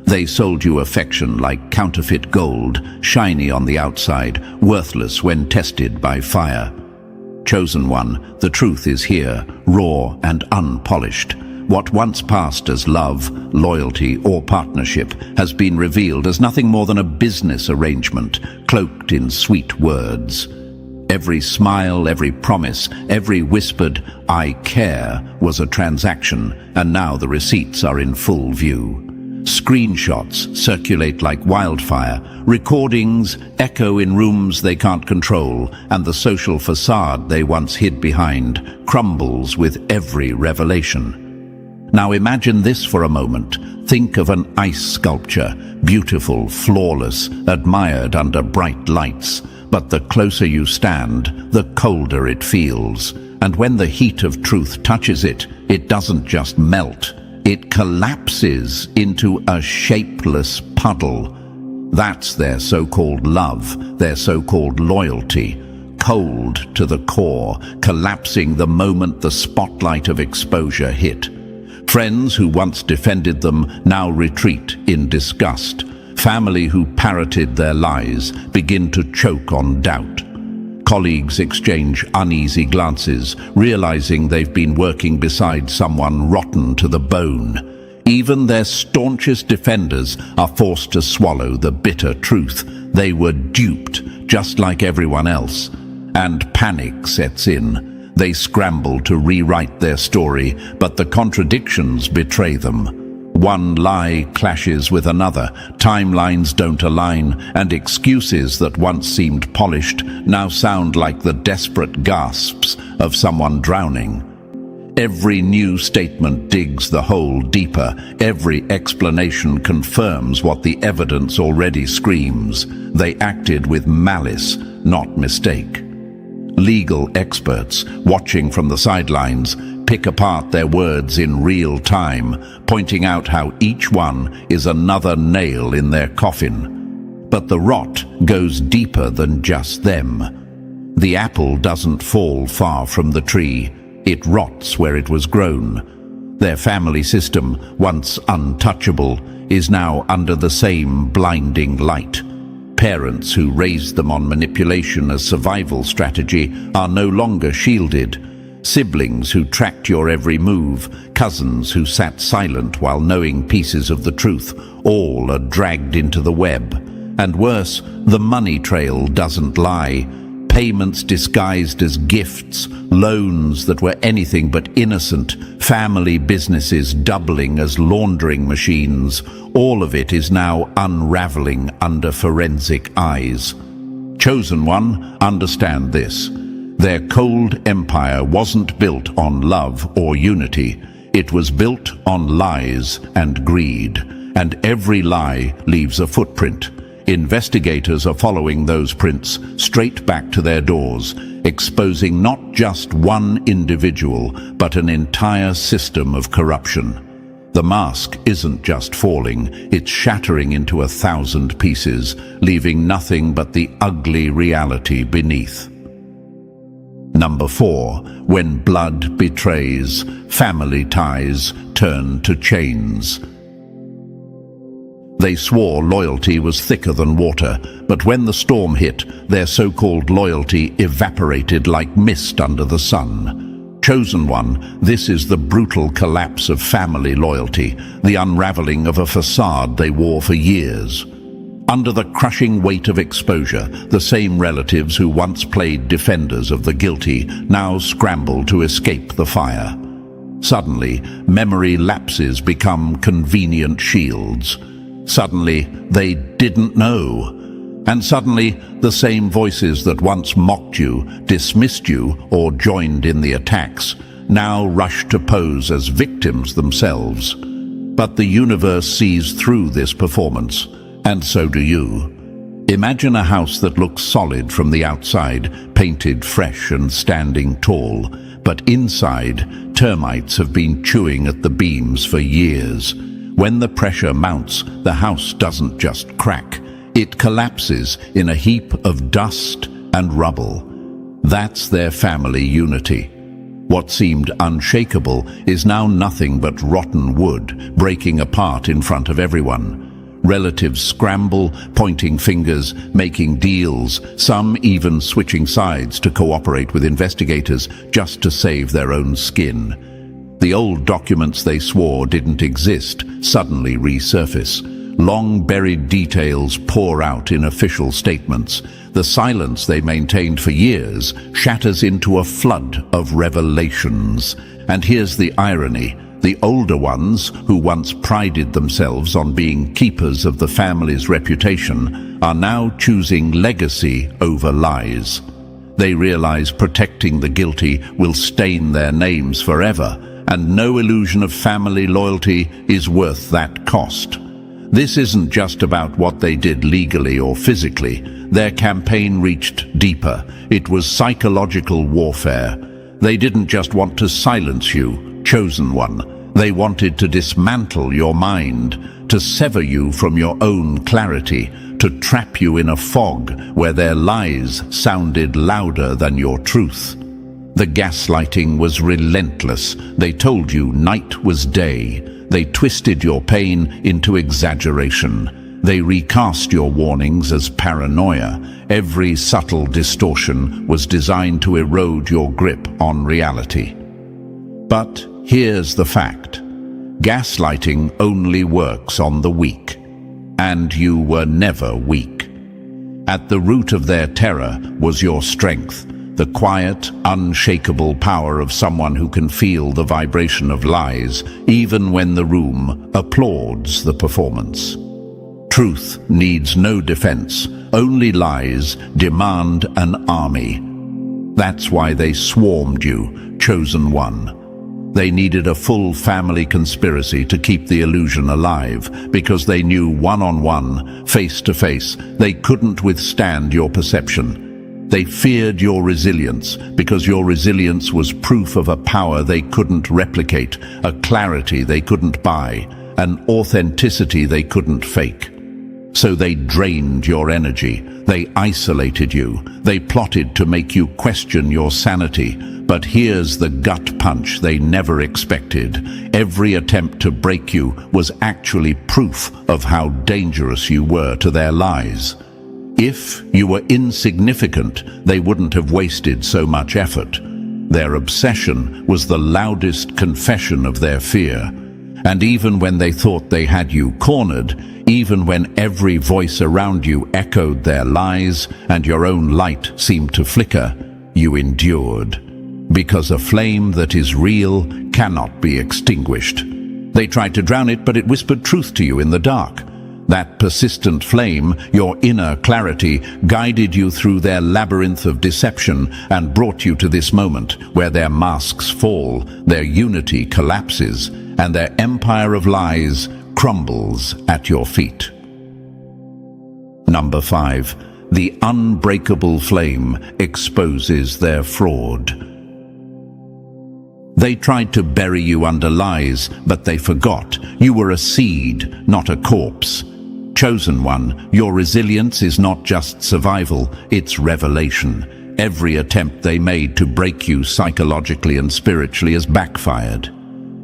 They sold you affection like counterfeit gold, shiny on the outside, worthless when tested by fire. Chosen one, the truth is here, raw and unpolished. What once passed as love, loyalty, or partnership has been revealed as nothing more than a business arrangement, cloaked in sweet words. Every smile, every promise, every whispered, "I care," was a transaction, and now the receipts are in full view. Screenshots circulate like wildfire, recordings echo in rooms they can't control, and the social facade they once hid behind crumbles with every revelation. Now imagine this for a moment. Think of an ice sculpture, beautiful, flawless, admired under bright lights. But the closer you stand, the colder it feels. And when the heat of truth touches it, it doesn't just melt. It collapses into a shapeless puddle. That's their so-called love, their so-called loyalty. Cold to the core, collapsing the moment the spotlight of exposure hit. Friends who once defended them now retreat in disgust. Family who parroted their lies begin to choke on doubt. Colleagues exchange uneasy glances, realizing they've been working beside someone rotten to the bone. Even their staunchest defenders are forced to swallow the bitter truth. They were duped, just like everyone else. And panic sets in. They scramble to rewrite their story, but the contradictions betray them. One lie clashes with another, timelines don't align, and excuses that once seemed polished now sound like the desperate gasps of someone drowning. Every new statement digs the hole deeper. Every explanation confirms what the evidence already screams. They acted with malice, not mistake. Legal experts, watching from the sidelines, pick apart their words in real time, pointing out how each one is another nail in their coffin. But the rot goes deeper than just them. The apple doesn't fall far from the tree. It rots where it was grown. Their family system, once untouchable, is now under the same blinding light. Parents who raised them on manipulation as survival strategy are no longer shielded. Siblings who tracked your every move, cousins who sat silent while knowing pieces of the truth, all are dragged into the web. And worse, the money trail doesn't lie. Payments disguised as gifts, loans that were anything but innocent, family businesses doubling as laundering machines. All of it is now unraveling under forensic eyes. Chosen one, understand this. Their cold empire wasn't built on love or unity. It was built on lies and greed. And every lie leaves a footprint. Investigators are following those prints straight back to their doors, exposing not just one individual, but an entire system of corruption. The mask isn't just falling, it's shattering into 1,000 pieces, leaving nothing but the ugly reality beneath. Number 4. When blood betrays, family ties turn to chains. They swore loyalty was thicker than water, but when the storm hit, their so-called loyalty evaporated like mist under the sun. Chosen one, this is the brutal collapse of family loyalty, the unraveling of a facade they wore for years. Under the crushing weight of exposure, the same relatives who once played defenders of the guilty now scramble to escape the fire. Suddenly, memory lapses become convenient shields. Suddenly, they didn't know. And suddenly, the same voices that once mocked you, dismissed you, or joined in the attacks, now rush to pose as victims themselves. But the universe sees through this performance, and so do you. Imagine a house that looks solid from the outside, painted fresh and standing tall, but inside, termites have been chewing at the beams for years. When the pressure mounts, the house doesn't just crack. It collapses in a heap of dust and rubble. That's their family unity. What seemed unshakable is now nothing but rotten wood, breaking apart in front of everyone. Relatives scramble, pointing fingers, making deals, some even switching sides to cooperate with investigators just to save their own skin. The old documents they swore didn't exist suddenly resurface. Long-buried details pour out in official statements. The silence they maintained for years shatters into a flood of revelations. And here's the irony. The older ones, who once prided themselves on being keepers of the family's reputation, are now choosing legacy over lies. They realize protecting the guilty will stain their names forever, and no illusion of family loyalty is worth that cost. This isn't just about what they did legally or physically. Their campaign reached deeper. It was psychological warfare. They didn't just want to silence you, chosen one. They wanted to dismantle your mind, to sever you from your own clarity, to trap you in a fog where their lies sounded louder than your truth. The gaslighting was relentless. They told you night was day. They twisted your pain into exaggeration. They recast your warnings as paranoia. Every subtle distortion was designed to erode your grip on reality. But here's the fact. Gaslighting only works on the weak. And you were never weak. At the root of their terror was your strength, the quiet, unshakable power of someone who can feel the vibration of lies, even when the room applauds the performance. Truth needs no defense. Only lies demand an army. That's why they swarmed you, chosen one. They needed a full family conspiracy to keep the illusion alive, because they knew one-on-one, face-to-face, they couldn't withstand your perception. They feared your resilience, because your resilience was proof of a power they couldn't replicate, a clarity they couldn't buy, an authenticity they couldn't fake. So they drained your energy, they isolated you, they plotted to make you question your sanity. But here's the gut punch they never expected. Every attempt to break you was actually proof of how dangerous you were to their lies. If you were insignificant, they wouldn't have wasted so much effort. Their obsession was the loudest confession of their fear. And even when they thought they had you cornered, even when every voice around you echoed their lies and your own light seemed to flicker, you endured. Because a flame that is real cannot be extinguished. They tried to drown it, but it whispered truth to you in the dark. That persistent flame, your inner clarity, guided you through their labyrinth of deception and brought you to this moment where their masks fall, their unity collapses, and their empire of lies crumbles at your feet. Number 5. The unbreakable flame exposes their fraud. They tried to bury you under lies, but they forgot. You were a seed, not a corpse. Chosen one, your resilience is not just survival, it's revelation. Every attempt they made to break you psychologically and spiritually has backfired.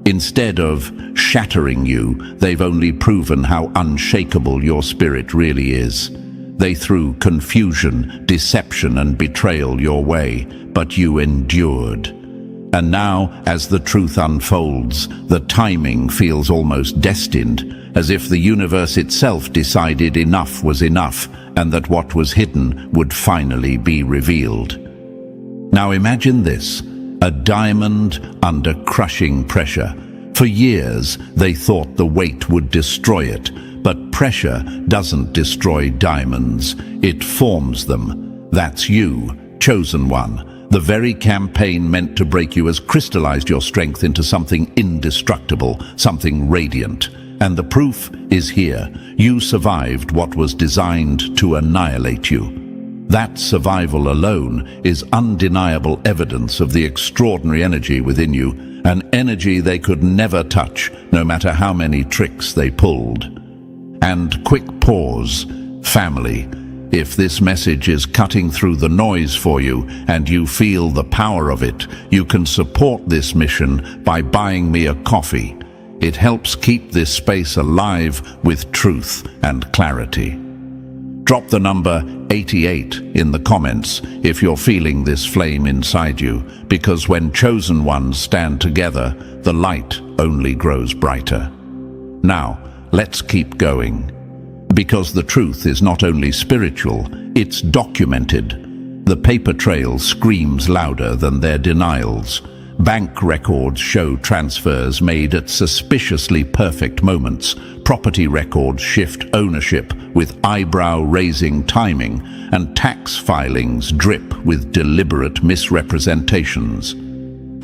Instead of shattering you, they've only proven how unshakable your spirit really is. They threw confusion, deception, and betrayal your way, but you endured. And now, as the truth unfolds, the timing feels almost destined, as if the universe itself decided enough was enough, and that what was hidden would finally be revealed. Now imagine this, a diamond under crushing pressure. For years, they thought the weight would destroy it, but pressure doesn't destroy diamonds, it forms them. That's you, chosen one. The very campaign meant to break you has crystallized your strength into something indestructible, something radiant. And the proof is here. You survived what was designed to annihilate you. That survival alone is undeniable evidence of the extraordinary energy within you, an energy they could never touch, no matter how many tricks they pulled. And quick pause, family. If this message is cutting through the noise for you and you feel the power of it, you can support this mission by buying me a coffee. It helps keep this space alive with truth and clarity. Drop the number 88 in the comments if you're feeling this flame inside you, because when chosen ones stand together, the light only grows brighter. Now, let's keep going. Because the truth is not only spiritual, it's documented. The paper trail screams louder than their denials. Bank records show transfers made at suspiciously perfect moments. Property records shift ownership with eyebrow-raising timing, and tax filings drip with deliberate misrepresentations.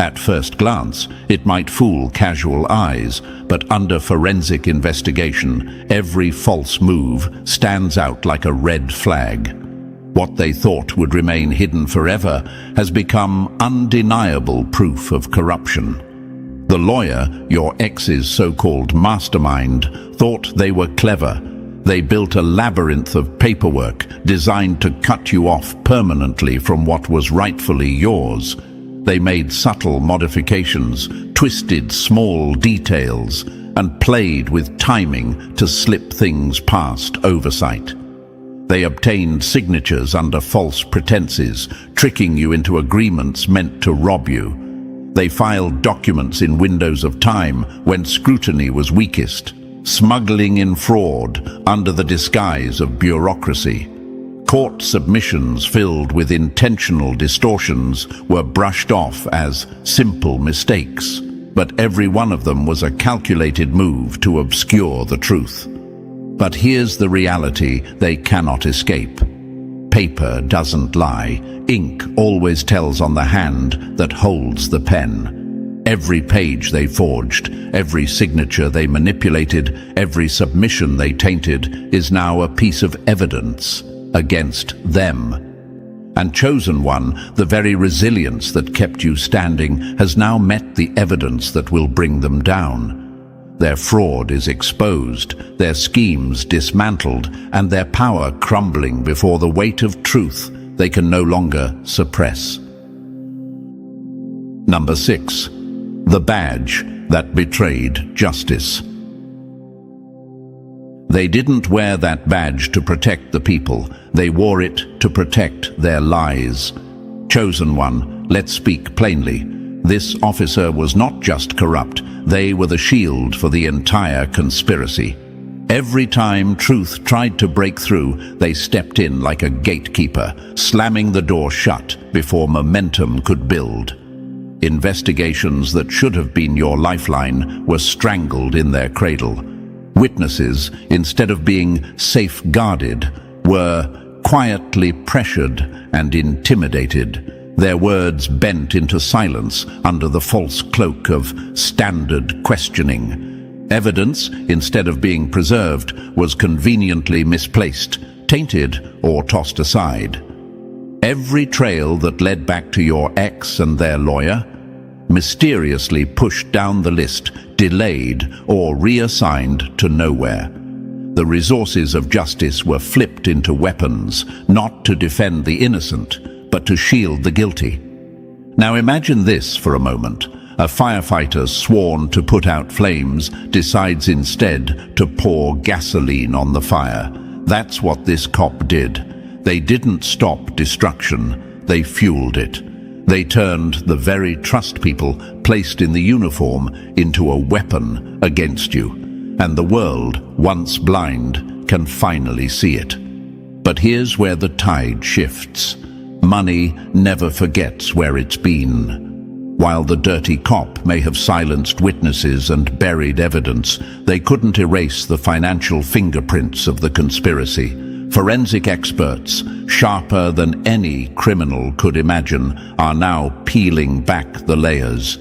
At first glance, it might fool casual eyes, but under forensic investigation, every false move stands out like a red flag. What they thought would remain hidden forever has become undeniable proof of corruption. The lawyer, your ex's so-called mastermind, thought they were clever. They built a labyrinth of paperwork designed to cut you off permanently from what was rightfully yours. They made subtle modifications, twisted small details, and played with timing to slip things past oversight. They obtained signatures under false pretenses, tricking you into agreements meant to rob you. They filed documents in windows of time when scrutiny was weakest, smuggling in fraud under the disguise of bureaucracy. Court submissions filled with intentional distortions were brushed off as simple mistakes, but every one of them was a calculated move to obscure the truth. But here's the reality they cannot escape. Paper doesn't lie. Ink always tells on the hand that holds the pen. Every page they forged, every signature they manipulated, every submission they tainted is now a piece of evidence against them. And chosen one, the very resilience that kept you standing, has now met the evidence that will bring them down. Their fraud is exposed, their schemes dismantled, and their power crumbling before the weight of truth they can no longer suppress. Number 6. The badge that betrayed justice. They didn't wear that badge to protect the people. They wore it to protect their lies. Chosen one, let's speak plainly. This officer was not just corrupt, they were the shield for the entire conspiracy. Every time truth tried to break through, they stepped in like a gatekeeper, slamming the door shut before momentum could build. Investigations that should have been your lifeline were strangled in their cradle. Witnesses, instead of being safeguarded, were quietly pressured and intimidated. Their words bent into silence under the false cloak of standard questioning. Evidence, instead of being preserved, was conveniently misplaced, tainted, or tossed aside. Every trail that led back to your ex and their lawyer, mysteriously pushed down the list, delayed, or reassigned to nowhere. The resources of justice were flipped into weapons, not to defend the innocent, but to shield the guilty. Now imagine this for a moment. A firefighter sworn to put out flames decides instead to pour gasoline on the fire. That's what this cop did. They didn't stop destruction, they fueled it. They turned the very trust people placed in the uniform into a weapon against you. And the world, once blind, can finally see it. But here's where the tide shifts. Money never forgets where it's been. While the dirty cop may have silenced witnesses and buried evidence, they couldn't erase the financial fingerprints of the conspiracy. Forensic experts, sharper than any criminal could imagine, are now peeling back the layers.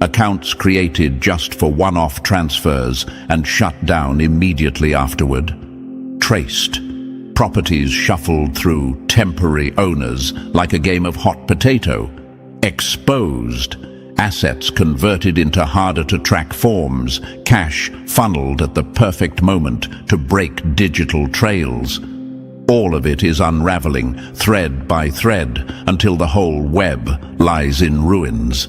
accounts created just for one-off transfers and shut down immediately afterward. Traced, properties shuffled through temporary owners like a game of hot potato. Exposed, assets converted into harder-to-track forms, cash funneled at the perfect moment to break digital trails. All of it is unraveling, thread by thread, until the whole web lies in ruins.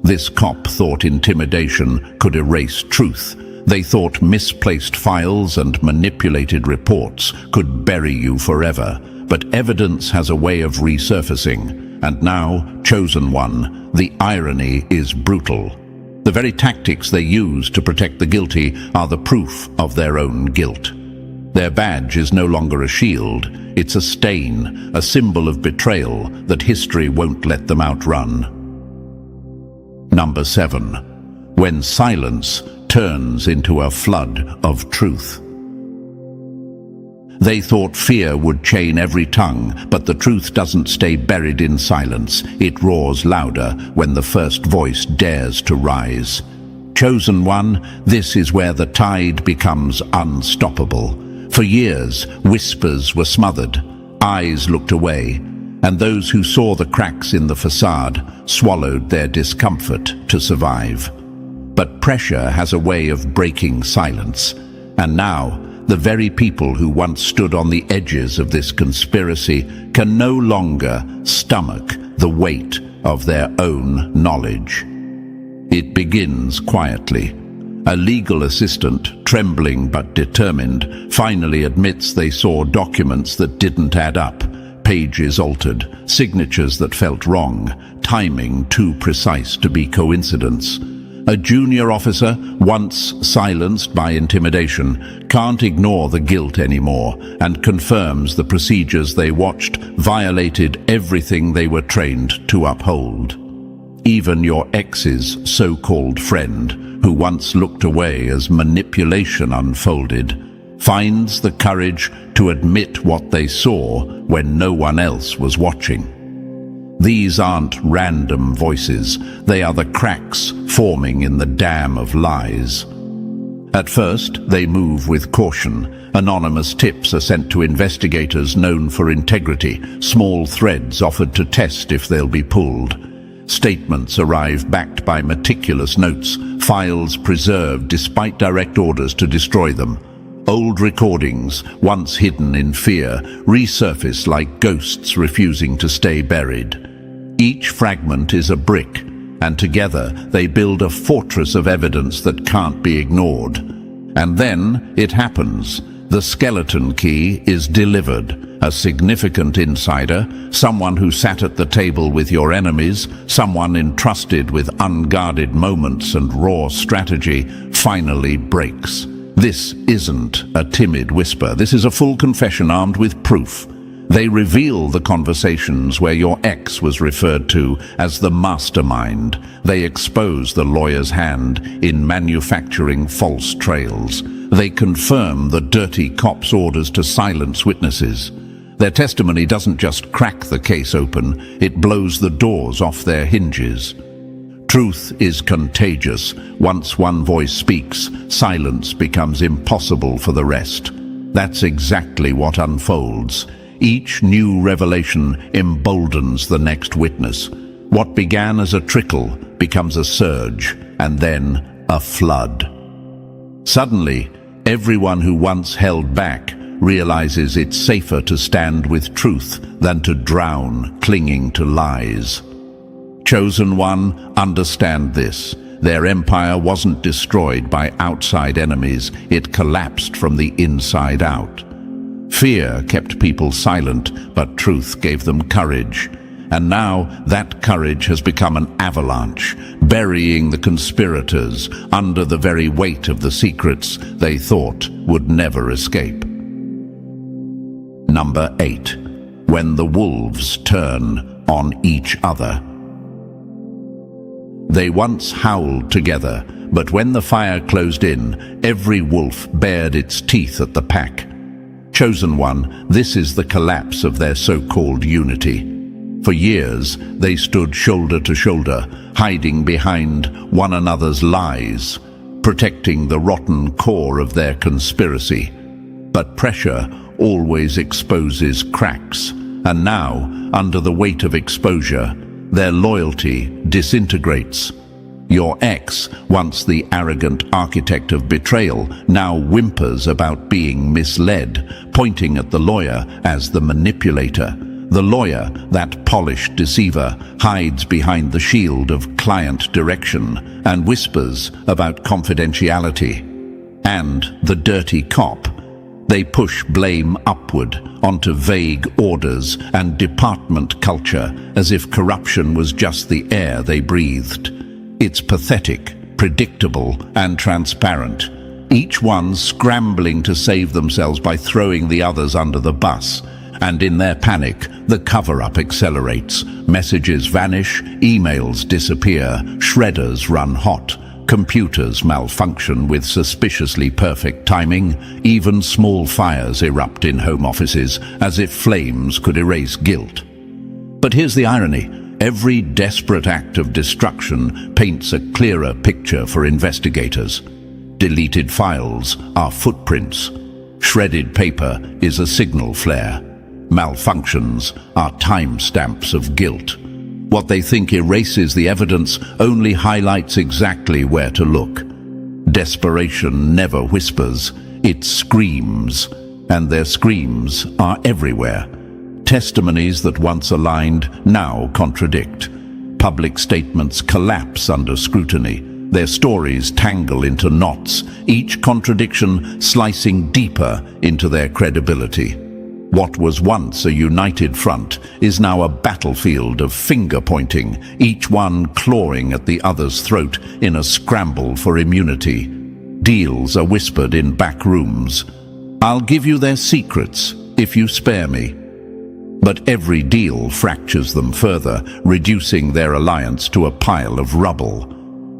This cop thought intimidation could erase truth. They thought misplaced files and manipulated reports could bury you forever. But evidence has a way of resurfacing. And now, chosen one, the irony is brutal. The very tactics they use to protect the guilty are the proof of their own guilt. Their badge is no longer a shield, it's a stain, a symbol of betrayal that history won't let them outrun. Number 7. When silence turns into a flood of truth. They thought fear would chain every tongue, but the truth doesn't stay buried in silence. It roars louder when the first voice dares to rise. Chosen one, this is where the tide becomes unstoppable. For years, whispers were smothered, eyes looked away, and those who saw the cracks in the facade swallowed their discomfort to survive. But pressure has a way of breaking silence, and now, the very people who once stood on the edges of this conspiracy can no longer stomach the weight of their own knowledge. It begins quietly. A legal assistant, trembling but determined, finally admits they saw documents that didn't add up, pages altered, signatures that felt wrong, timing too precise to be coincidence. A junior officer, once silenced by intimidation, can't ignore the guilt anymore and confirms the procedures they watched violated everything they were trained to uphold. Even your ex's so-called friend, who once looked away as manipulation unfolded, finds the courage to admit what they saw when no one else was watching. These aren't random voices, they are the cracks forming in the dam of lies. At first, they move with caution. Anonymous tips are sent to investigators known for integrity, small threads offered to test if they'll be pulled. Statements arrive backed by meticulous notes, files preserved despite direct orders to destroy them. Old recordings, once hidden in fear, resurface like ghosts refusing to stay buried. Each fragment is a brick, and together they build a fortress of evidence that can't be ignored. And then it happens. The skeleton key is delivered. A significant insider, someone who sat at the table with your enemies, someone entrusted with unguarded moments and raw strategy, finally breaks. This isn't a timid whisper. This is a full confession armed with proof. They reveal the conversations where your ex was referred to as the mastermind. They expose the lawyer's hand in manufacturing false trails. They confirm the dirty cop's orders to silence witnesses. Their testimony doesn't just crack the case open, it blows the doors off their hinges. Truth is contagious. Once one voice speaks, silence becomes impossible for the rest. That's exactly what unfolds. Each new revelation emboldens the next witness. What began as a trickle becomes a surge, and then a flood. Suddenly, everyone who once held back realizes it's safer to stand with truth than to drown clinging to lies. Chosen one, understand this. Their empire wasn't destroyed by outside enemies, it collapsed from the inside out. Fear kept people silent, but truth gave them courage. And now that courage has become an avalanche, burying the conspirators under the very weight of the secrets they thought would never escape. Number 8. When the wolves turn on each other. They once howled together, but when the fire closed in, every wolf bared its teeth at the pack. Chosen one, this is the collapse of their so-called unity. For years, they stood shoulder to shoulder, hiding behind one another's lies, protecting the rotten core of their conspiracy. But pressure always exposes cracks, and now, under the weight of exposure, their loyalty disintegrates. Your ex, once the arrogant architect of betrayal, now whimpers about being misled, pointing at the lawyer as the manipulator. The lawyer, that polished deceiver, hides behind the shield of client direction and whispers about confidentiality. And the dirty cop. They push blame upward onto vague orders and department culture as if corruption was just the air they breathed. It's pathetic, predictable, and transparent, each one scrambling to save themselves by throwing the others under the bus. And in their panic, the cover-up accelerates. Messages vanish, emails disappear, shredders run hot, computers malfunction with suspiciously perfect timing, even small fires erupt in home offices as if flames could erase guilt. But here's the irony. Every desperate act of destruction paints a clearer picture for investigators. Deleted files are footprints. Shredded paper is a signal flare. Malfunctions are timestamps of guilt. What they think erases the evidence only highlights exactly where to look. Desperation never whispers, it screams, and their screams are everywhere. Testimonies that once aligned now contradict. Public statements collapse under scrutiny. Their stories tangle into knots, each contradiction slicing deeper into their credibility. What was once a united front is now a battlefield of finger-pointing, each one clawing at the other's throat in a scramble for immunity. Deals are whispered in back rooms. I'll give you their secrets if you spare me. But every deal fractures them further, reducing their alliance to a pile of rubble.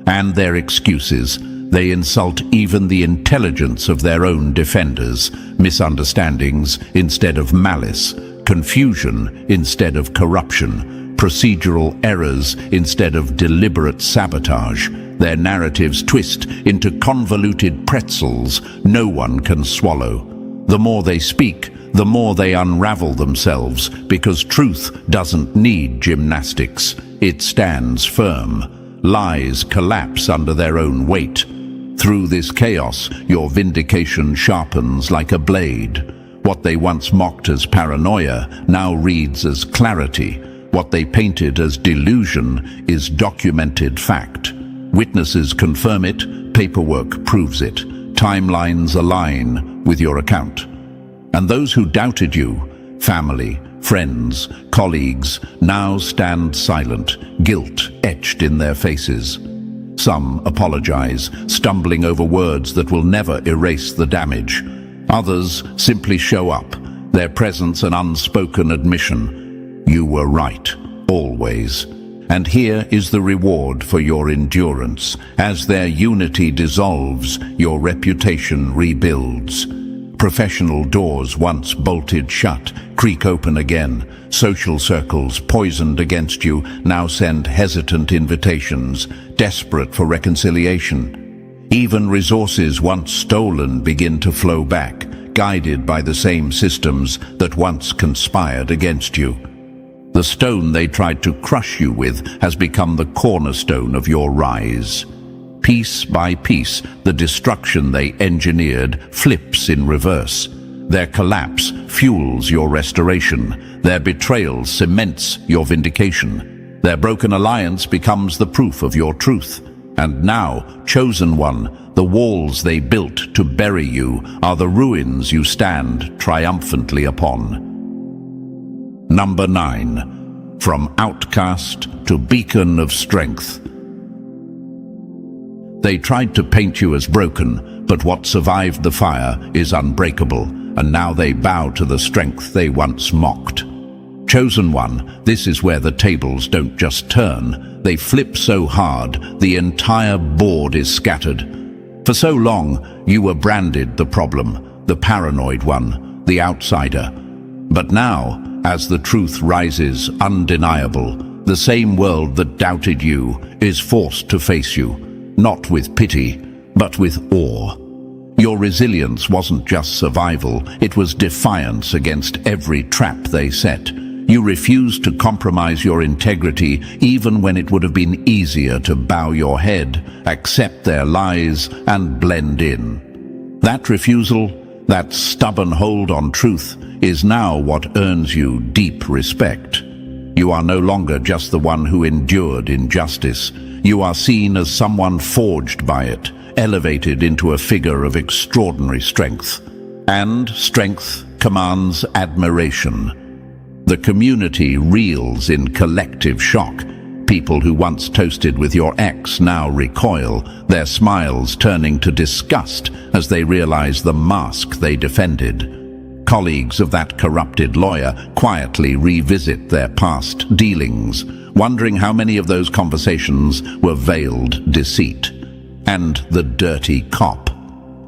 And their excuses, they insult even the intelligence of their own defenders, misunderstandings instead of malice, confusion instead of corruption, procedural errors instead of deliberate sabotage. Their narratives twist into convoluted pretzels no one can swallow. The more they speak, the more they unravel themselves, because truth doesn't need gymnastics. It stands firm. Lies collapse under their own weight. Through this chaos, your vindication sharpens like a blade. What they once mocked as paranoia now reads as clarity. What they painted as delusion is documented fact. Witnesses confirm it, paperwork proves it. Timelines align with your account. And those who doubted you, family, friends, colleagues, now stand silent, guilt etched in their faces. Some apologize, stumbling over words that will never erase the damage. Others simply show up, their presence an unspoken admission. You were right, always. And here is the reward for your endurance. As their unity dissolves, your reputation rebuilds. Professional doors once bolted shut creak open again. Social circles poisoned against you now send hesitant invitations, desperate for reconciliation. Even resources once stolen begin to flow back, guided by the same systems that once conspired against you. The stone they tried to crush you with has become the cornerstone of your rise. Piece by piece, the destruction they engineered flips in reverse. Their collapse fuels your restoration. Their betrayal cements your vindication. Their broken alliance becomes the proof of your truth. And now, chosen one, the walls they built to bury you are the ruins you stand triumphantly upon. Number 9. From outcast to beacon of strength. They tried to paint you as broken, but what survived the fire is unbreakable, and now they bow to the strength they once mocked. Chosen one, this is where the tables don't just turn, they flip so hard the entire board is scattered. For so long, you were branded the problem, the paranoid one, the outsider. But now, as the truth rises undeniable, the same world that doubted you is forced to face you, not with pity, but with awe. Your resilience wasn't just survival, it was defiance against every trap they set. You refused to compromise your integrity even when it would have been easier to bow your head, accept their lies, and blend in. That refusal, that stubborn hold on truth, is now what earns you deep respect. You are no longer just the one who endured injustice. You are seen as someone forged by it, elevated into a figure of extraordinary strength. And strength commands admiration. The community reels in collective shock. People who once toasted with your ex now recoil, their smiles turning to disgust as they realize the mask they defended. Colleagues of that corrupted lawyer quietly revisit their past dealings, wondering how many of those conversations were veiled deceit. And the dirty cop.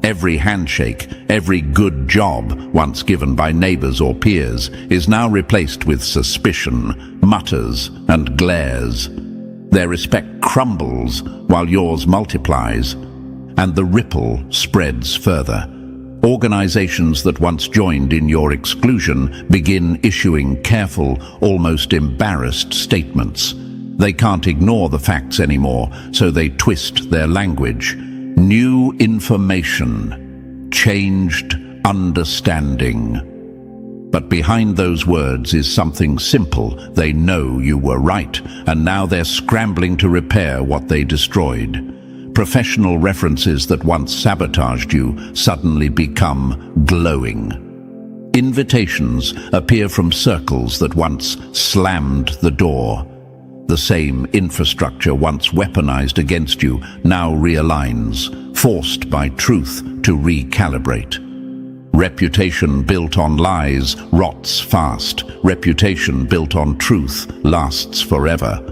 Every handshake, every good job, once given by neighbors or peers, is now replaced with suspicion, mutters, and glares. Their respect crumbles while yours multiplies, and the ripple spreads further. Organizations that once joined in your exclusion begin issuing careful, almost embarrassed statements. They can't ignore the facts anymore, so they twist their language. New information, changed understanding. But behind those words is something simple. They know you were right, and now they're scrambling to repair what they destroyed. Professional references that once sabotaged you suddenly become glowing. Invitations appear from circles that once slammed the door. The same infrastructure once weaponized against you now realigns, forced by truth to recalibrate. Reputation built on lies rots fast. Reputation built on truth lasts forever.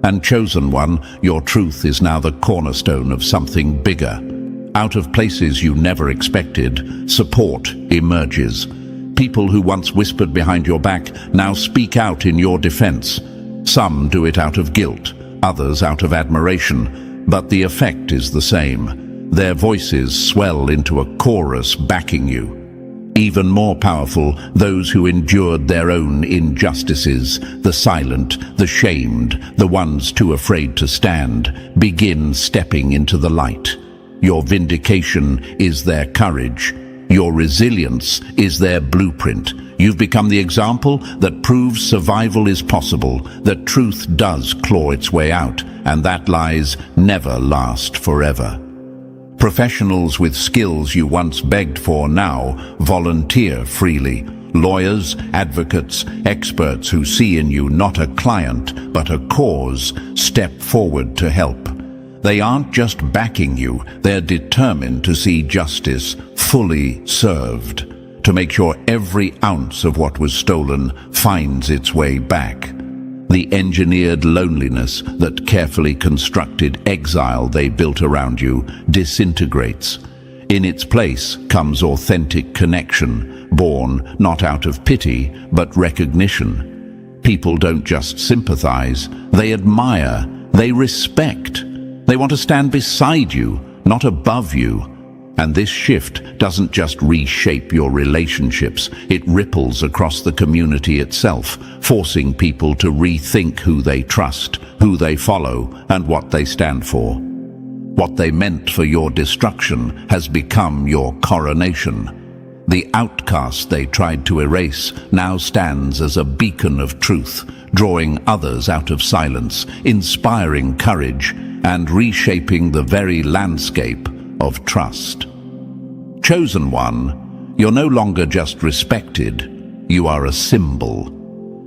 And chosen one, your truth is now the cornerstone of something bigger. Out of places you never expected, support emerges. People who once whispered behind your back now speak out in your defense. Some do it out of guilt, others out of admiration, but the effect is the same. Their voices swell into a chorus backing you. Even more powerful, those who endured their own injustices, the silent, the shamed, the ones too afraid to stand, begin stepping into the light. Your vindication is their courage. Your resilience is their blueprint. You've become the example that proves survival is possible, that truth does claw its way out, and that lies never last forever. Professionals with skills you once begged for now volunteer freely. Lawyers, advocates, experts who see in you not a client but a cause step forward to help. They aren't just backing you, they're determined to see justice fully served, to make sure every ounce of what was stolen finds its way back. The engineered loneliness that carefully constructed exile they built around you disintegrates. In its place comes authentic connection, born not out of pity, but recognition. People don't just sympathize, they admire, they respect. They want to stand beside you, not above you. And this shift doesn't just reshape your relationships, it ripples across the community itself, forcing people to rethink who they trust, who they follow, and what they stand for. What they meant for your destruction has become your coronation. The outcast they tried to erase now stands as a beacon of truth, drawing others out of silence, inspiring courage, and reshaping the very landscape of trust. Chosen one, you're no longer just respected, you are a symbol.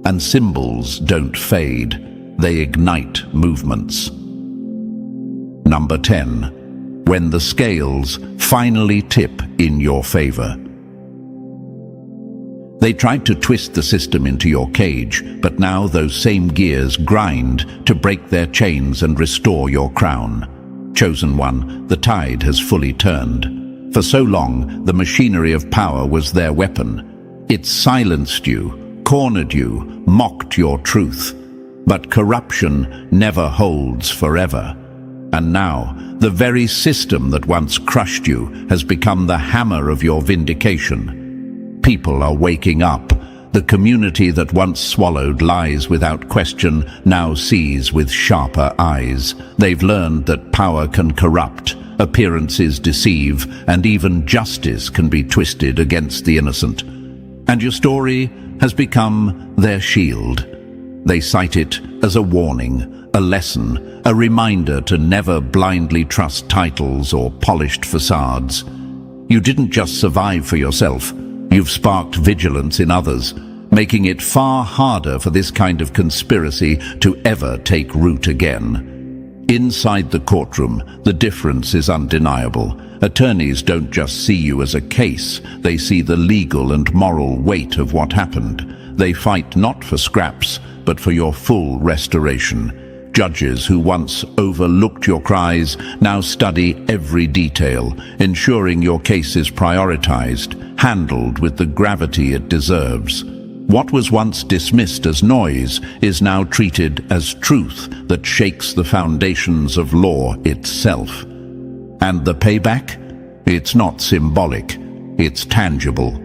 And symbols don't fade, they ignite movements. Number 10. When the scales finally tip in your favor. They tried to twist the system into your cage, but now those same gears grind to break their chains and restore your crown. Chosen one, the tide has fully turned. For so long, the machinery of power was their weapon. It silenced you, cornered you, mocked your truth. But corruption never holds forever. And now, the very system that once crushed you has become the hammer of your vindication. People are waking up. The community that once swallowed lies without question now sees with sharper eyes. They've learned that power can corrupt, appearances deceive, and even justice can be twisted against the innocent. And your story has become their shield. They cite it as a warning, a lesson, a reminder to never blindly trust titles or polished facades. You didn't just survive for yourself, you've sparked vigilance in others, making it far harder for this kind of conspiracy to ever take root again. Inside the courtroom, the difference is undeniable. Attorneys don't just see you as a case, they see the legal and moral weight of what happened. They fight not for scraps, but for your full restoration. Judges who once overlooked your cries now study every detail, ensuring your case is prioritized, handled with the gravity it deserves. What was once dismissed as noise is now treated as truth that shakes the foundations of law itself. And the payback? It's not symbolic, it's tangible.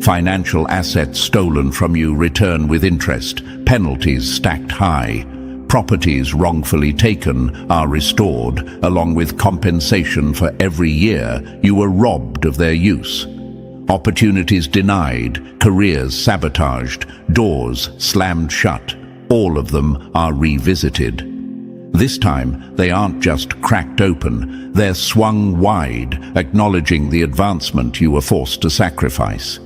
Financial assets stolen from you return with interest, penalties stacked high. Properties wrongfully taken are restored, along with compensation for every year you were robbed of their use. Opportunities denied, careers sabotaged, doors slammed shut. All of them are revisited. This time, they aren't just cracked open, they're swung wide, acknowledging the advancement you were forced to sacrifice.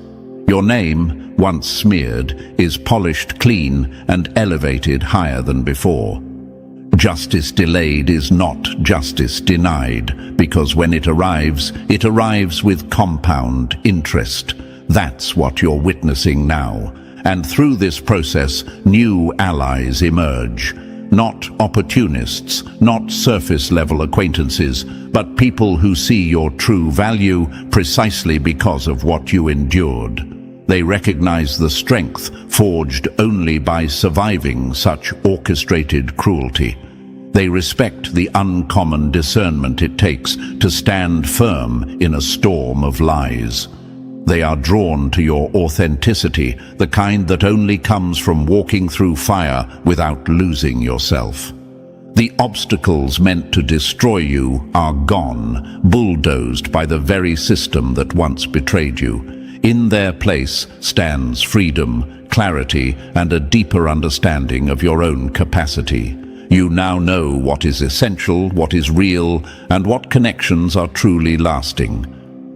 Your name, once smeared, is polished clean and elevated higher than before. Justice delayed is not justice denied, because when it arrives with compound interest. That's what you're witnessing now. And through this process, new allies emerge. Not opportunists, not surface-level acquaintances, but people who see your true value precisely because of what you endured. They recognize the strength forged only by surviving such orchestrated cruelty. They respect the uncommon discernment it takes to stand firm in a storm of lies. They are drawn to your authenticity, the kind that only comes from walking through fire without losing yourself. The obstacles meant to destroy you are gone, bulldozed by the very system that once betrayed you. In their place stands freedom, clarity, and a deeper understanding of your own capacity. You now know what is essential, what is real, and what connections are truly lasting.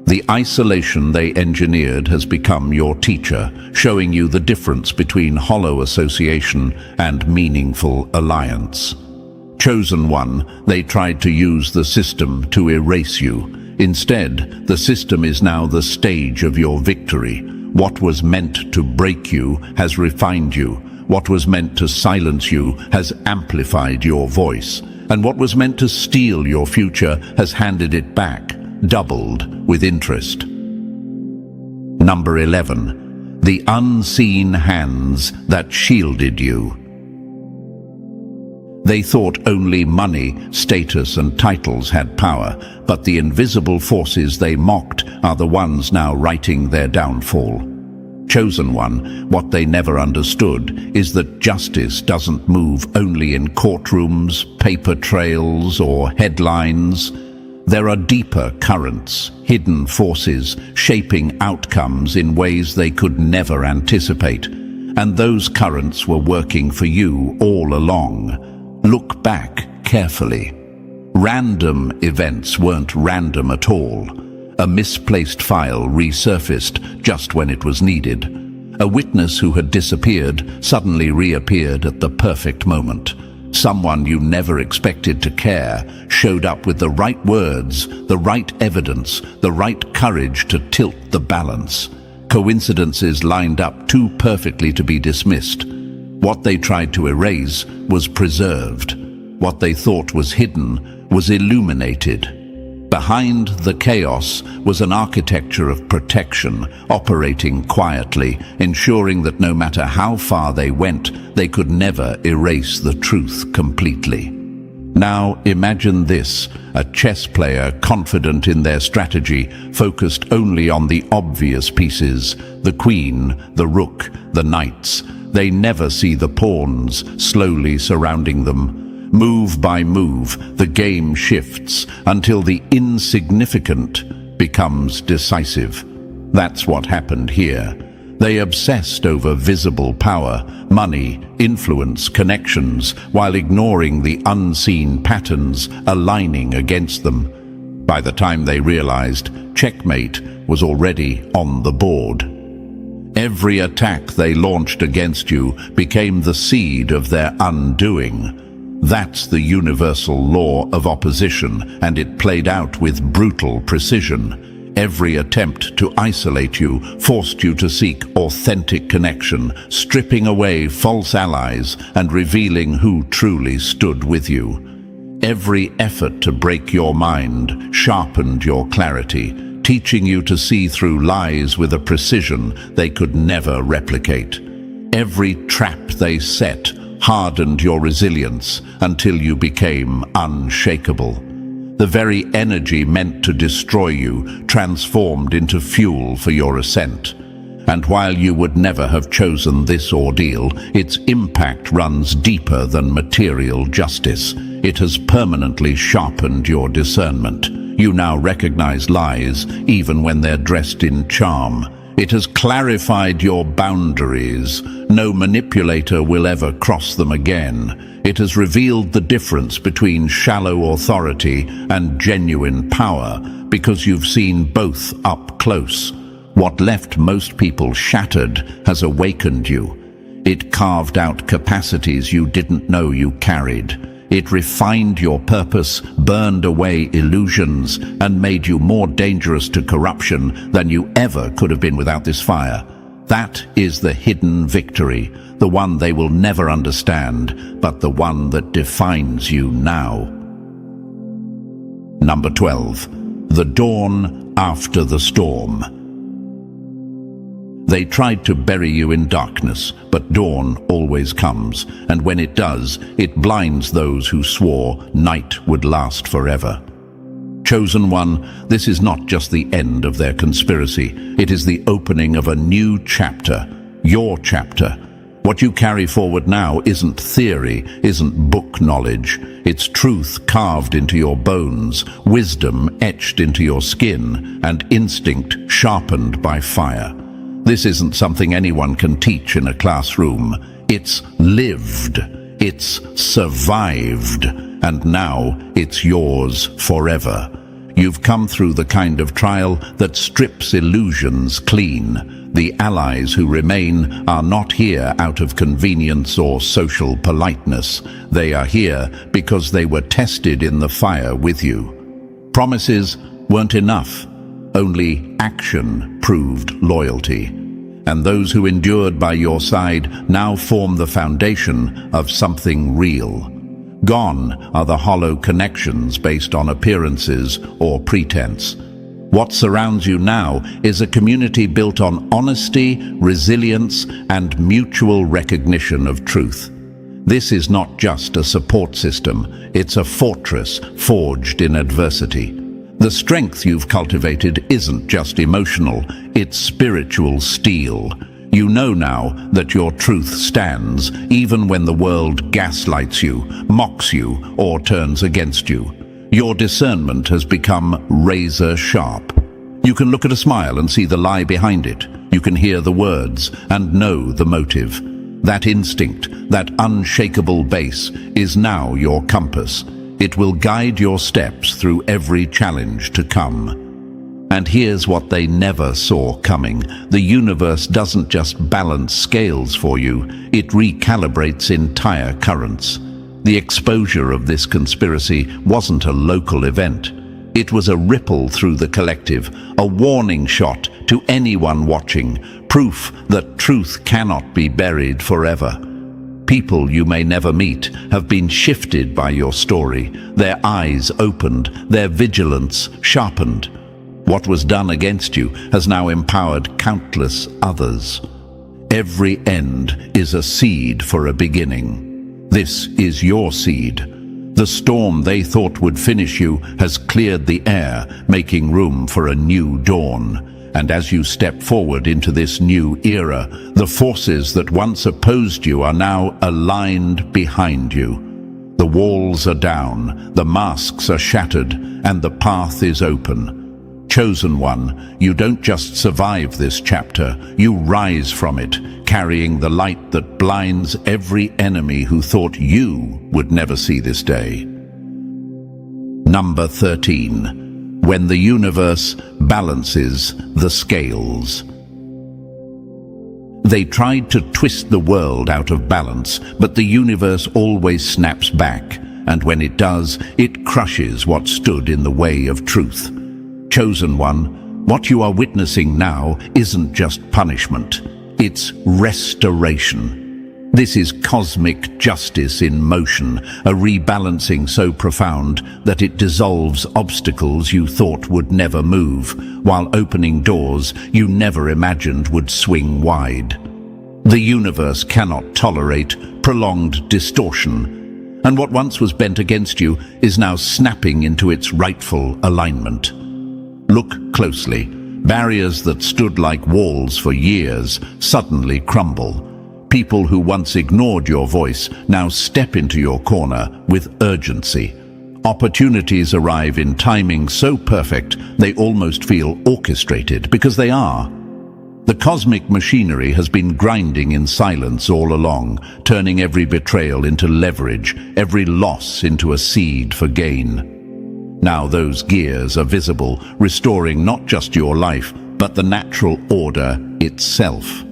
The isolation they engineered has become your teacher, showing you the difference between hollow association and meaningful alliance. Chosen one, they tried to use the system to erase you. Instead, the system is now the stage of your victory. What was meant to break you has refined you. What was meant to silence you has amplified your voice. And what was meant to steal your future has handed it back, doubled with interest. Number 11. The unseen hands that shielded you. They thought only money, status, and titles had power, but the invisible forces they mocked are the ones now writing their downfall. Chosen one, what they never understood is that justice doesn't move only in courtrooms, paper trails, or headlines. There are deeper currents, hidden forces, shaping outcomes in ways they could never anticipate. And those currents were working for you all along. Look back carefully. Random events weren't random at all. A misplaced file resurfaced just when it was needed. A witness who had disappeared suddenly reappeared at the perfect moment. Someone you never expected to care showed up with the right words, the right evidence, the right courage to tilt the balance. Coincidences lined up too perfectly to be dismissed. What they tried to erase was preserved. What they thought was hidden was illuminated. Behind the chaos was an architecture of protection, operating quietly, ensuring that no matter how far they went, they could never erase the truth completely. Now imagine this, a chess player confident in their strategy, focused only on the obvious pieces, the queen, the rook, the knights. They never see the pawns slowly surrounding them. Move by move, the game shifts until the insignificant becomes decisive. That's what happened here. They obsessed over visible power, money, influence, connections, while ignoring the unseen patterns aligning against them. By the time they realized, checkmate was already on the board. Every attack they launched against you became the seed of their undoing. That's the universal law of opposition, and it played out with brutal precision. Every attempt to isolate you forced you to seek authentic connection, stripping away false allies and revealing who truly stood with you. Every effort to break your mind sharpened your clarity, teaching you to see through lies with a precision they could never replicate. Every trap they set hardened your resilience until you became unshakable. The very energy meant to destroy you transformed into fuel for your ascent. And while you would never have chosen this ordeal, its impact runs deeper than material justice. It has permanently sharpened your discernment. You now recognize lies even when they're dressed in charm. It has clarified your boundaries. No manipulator will ever cross them again. It has revealed the difference between shallow authority and genuine power, because you've seen both up close. What left most people shattered has awakened you. It carved out capacities you didn't know you carried. It refined your purpose, burned away illusions, and made you more dangerous to corruption than you ever could have been without this fire. That is the hidden victory, the one they will never understand, but the one that defines you now. Number 12. The dawn after the storm. They tried to bury you in darkness, but dawn always comes, and when it does, it blinds those who swore night would last forever. Chosen one, this is not just the end of their conspiracy. It is the opening of a new chapter, your chapter. What you carry forward now isn't theory, isn't book knowledge. It's truth carved into your bones, wisdom etched into your skin, and instinct sharpened by fire. This isn't something anyone can teach in a classroom. It's lived, it's survived, and now it's yours forever. You've come through the kind of trial that strips illusions clean. The allies who remain are not here out of convenience or social politeness. They are here because they were tested in the fire with you. Promises weren't enough. Only action proved loyalty. And those who endured by your side now form the foundation of something real. Gone are the hollow connections based on appearances or pretense. What surrounds you now is a community built on honesty, resilience, and mutual recognition of truth. This is not just a support system, it's a fortress forged in adversity. The strength you've cultivated isn't just emotional, it's spiritual steel. You know now that your truth stands even when the world gaslights you, mocks you, or turns against you. Your discernment has become razor sharp. You can look at a smile and see the lie behind it. You can hear the words and know the motive. That instinct, that unshakable base, is now your compass. It will guide your steps through every challenge to come. And here's what they never saw coming. The universe doesn't just balance scales for you, it recalibrates entire currents. The exposure of this conspiracy wasn't a local event. It was a ripple through the collective, a warning shot to anyone watching, proof that truth cannot be buried forever. people you may never meet have been shifted by your story, their eyes opened, their vigilance sharpened. What was done against you has now empowered countless others. Every end is a seed for a beginning. This is your seed. The storm they thought would finish you has cleared the air, making room for a new dawn. And as you step forward into this new era, the forces that once opposed you are now aligned behind you. The walls are down, the masks are shattered, and the path is open. Chosen one, you don't just survive this chapter, you rise from it, carrying the light that blinds every enemy who thought you would never see this day. Number 13. When the universe balances the scales. They tried to twist the world out of balance, but the universe always snaps back, and when it does, it crushes what stood in the way of truth. Chosen one, what you are witnessing now isn't just punishment, it's restoration. This is cosmic justice in motion, a rebalancing so profound that it dissolves obstacles you thought would never move, while opening doors you never imagined would swing wide. The universe cannot tolerate prolonged distortion, and what once was bent against you is now snapping into its rightful alignment. Look closely. Barriers that stood like walls for years suddenly crumble. People who once ignored your voice now step into your corner with urgency. Opportunities arrive in timing so perfect they almost feel orchestrated, because they are. The cosmic machinery has been grinding in silence all along, turning every betrayal into leverage, every loss into a seed for gain. Now those gears are visible, restoring not just your life, but the natural order itself.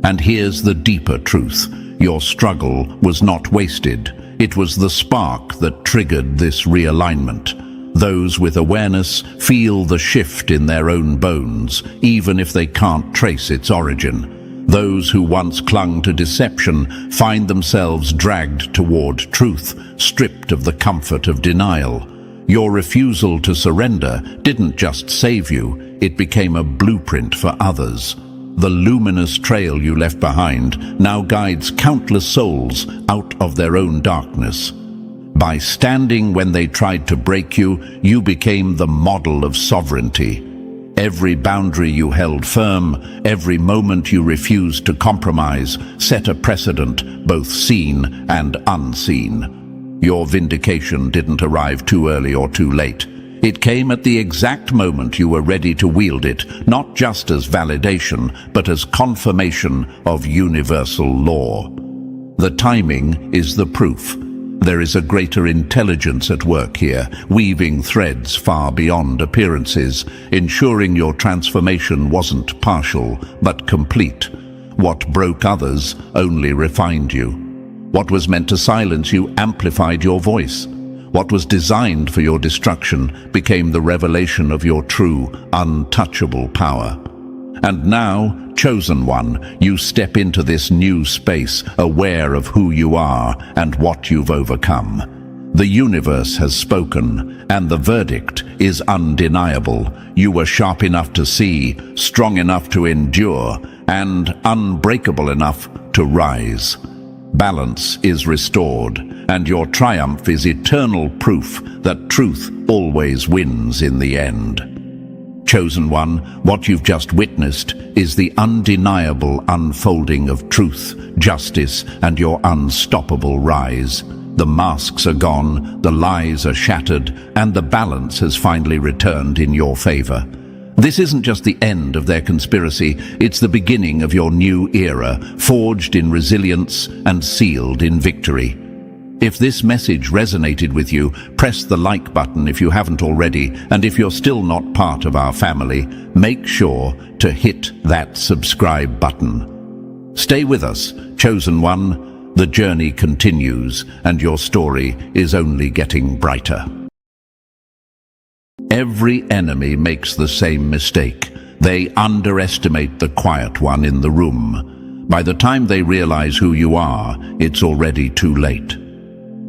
And here's the deeper truth. Your struggle was not wasted. It was the spark that triggered this realignment. Those with awareness feel the shift in their own bones, even if they can't trace its origin. Those who once clung to deception find themselves dragged toward truth, stripped of the comfort of denial. Your refusal to surrender didn't just save you, it became a blueprint for others. The luminous trail you left behind now guides countless souls out of their own darkness. By standing when they tried to break you, you became the model of sovereignty. Every boundary you held firm, every moment you refused to compromise, set a precedent, both seen and unseen. Your vindication didn't arrive too early or too late. It came at the exact moment you were ready to wield it, not just as validation, but as confirmation of universal law. The timing is the proof. There is a greater intelligence at work here, weaving threads far beyond appearances, ensuring your transformation wasn't partial, but complete. What broke others only refined you. What was meant to silence you amplified your voice. What was designed for your destruction became the revelation of your true, untouchable power. And now, chosen one, you step into this new space, aware of who you are and what you've overcome. The universe has spoken, and the verdict is undeniable. You were sharp enough to see, strong enough to endure, and unbreakable enough to rise. Balance is restored, and your triumph is eternal proof that truth always wins in the end. Chosen one, what you've just witnessed is the undeniable unfolding of truth, justice, and your unstoppable rise. The masks are gone, the lies are shattered, and the balance has finally returned in your favor. This isn't just the end of their conspiracy, it's the beginning of your new era, forged in resilience and sealed in victory. If this message resonated with you, press the like button if you haven't already, and if you're still not part of our family, make sure to hit that subscribe button. Stay with us, chosen one. The journey continues, and your story is only getting brighter. Every enemy makes the same mistake. They underestimate the quiet one in the room. By the time they realize who you are, it's already too late.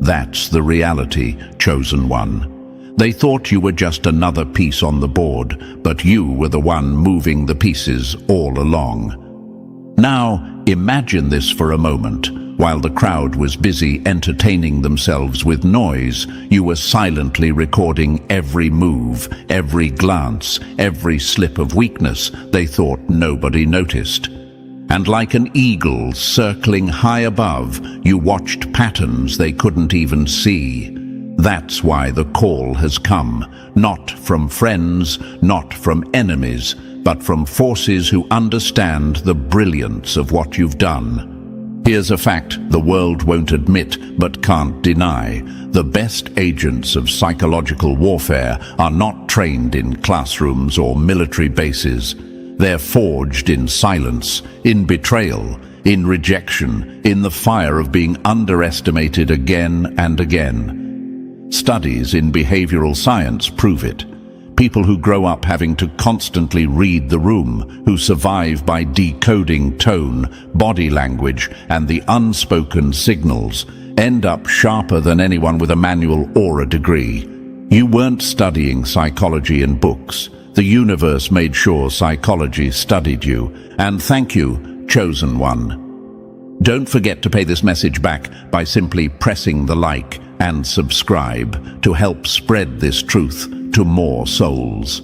That's the reality, chosen one. They thought you were just another piece on the board, but you were the one moving the pieces all along. Now, imagine this for a moment. While the crowd was busy entertaining themselves with noise, you were silently recording every move, every glance, every slip of weakness. They thought nobody noticed. And like an eagle circling high above, you watched patterns they couldn't even see. That's why the call has come, not from friends, not from enemies, but from forces who understand the brilliance of what you've done. Here's a fact the world won't admit but can't deny. The best agents of psychological warfare are not trained in classrooms or military bases. They're forged in silence, in betrayal, in rejection, in the fire of being underestimated again and again. Studies in behavioral science prove it. People who grow up having to constantly read the room, who survive by decoding tone, body language, and the unspoken signals, end up sharper than anyone with a manual or a degree. You weren't studying psychology in books. The universe made sure psychology studied you. And thank you, chosen one. Don't forget to pay this message back by simply pressing the like and subscribe to help spread this truth to more souls.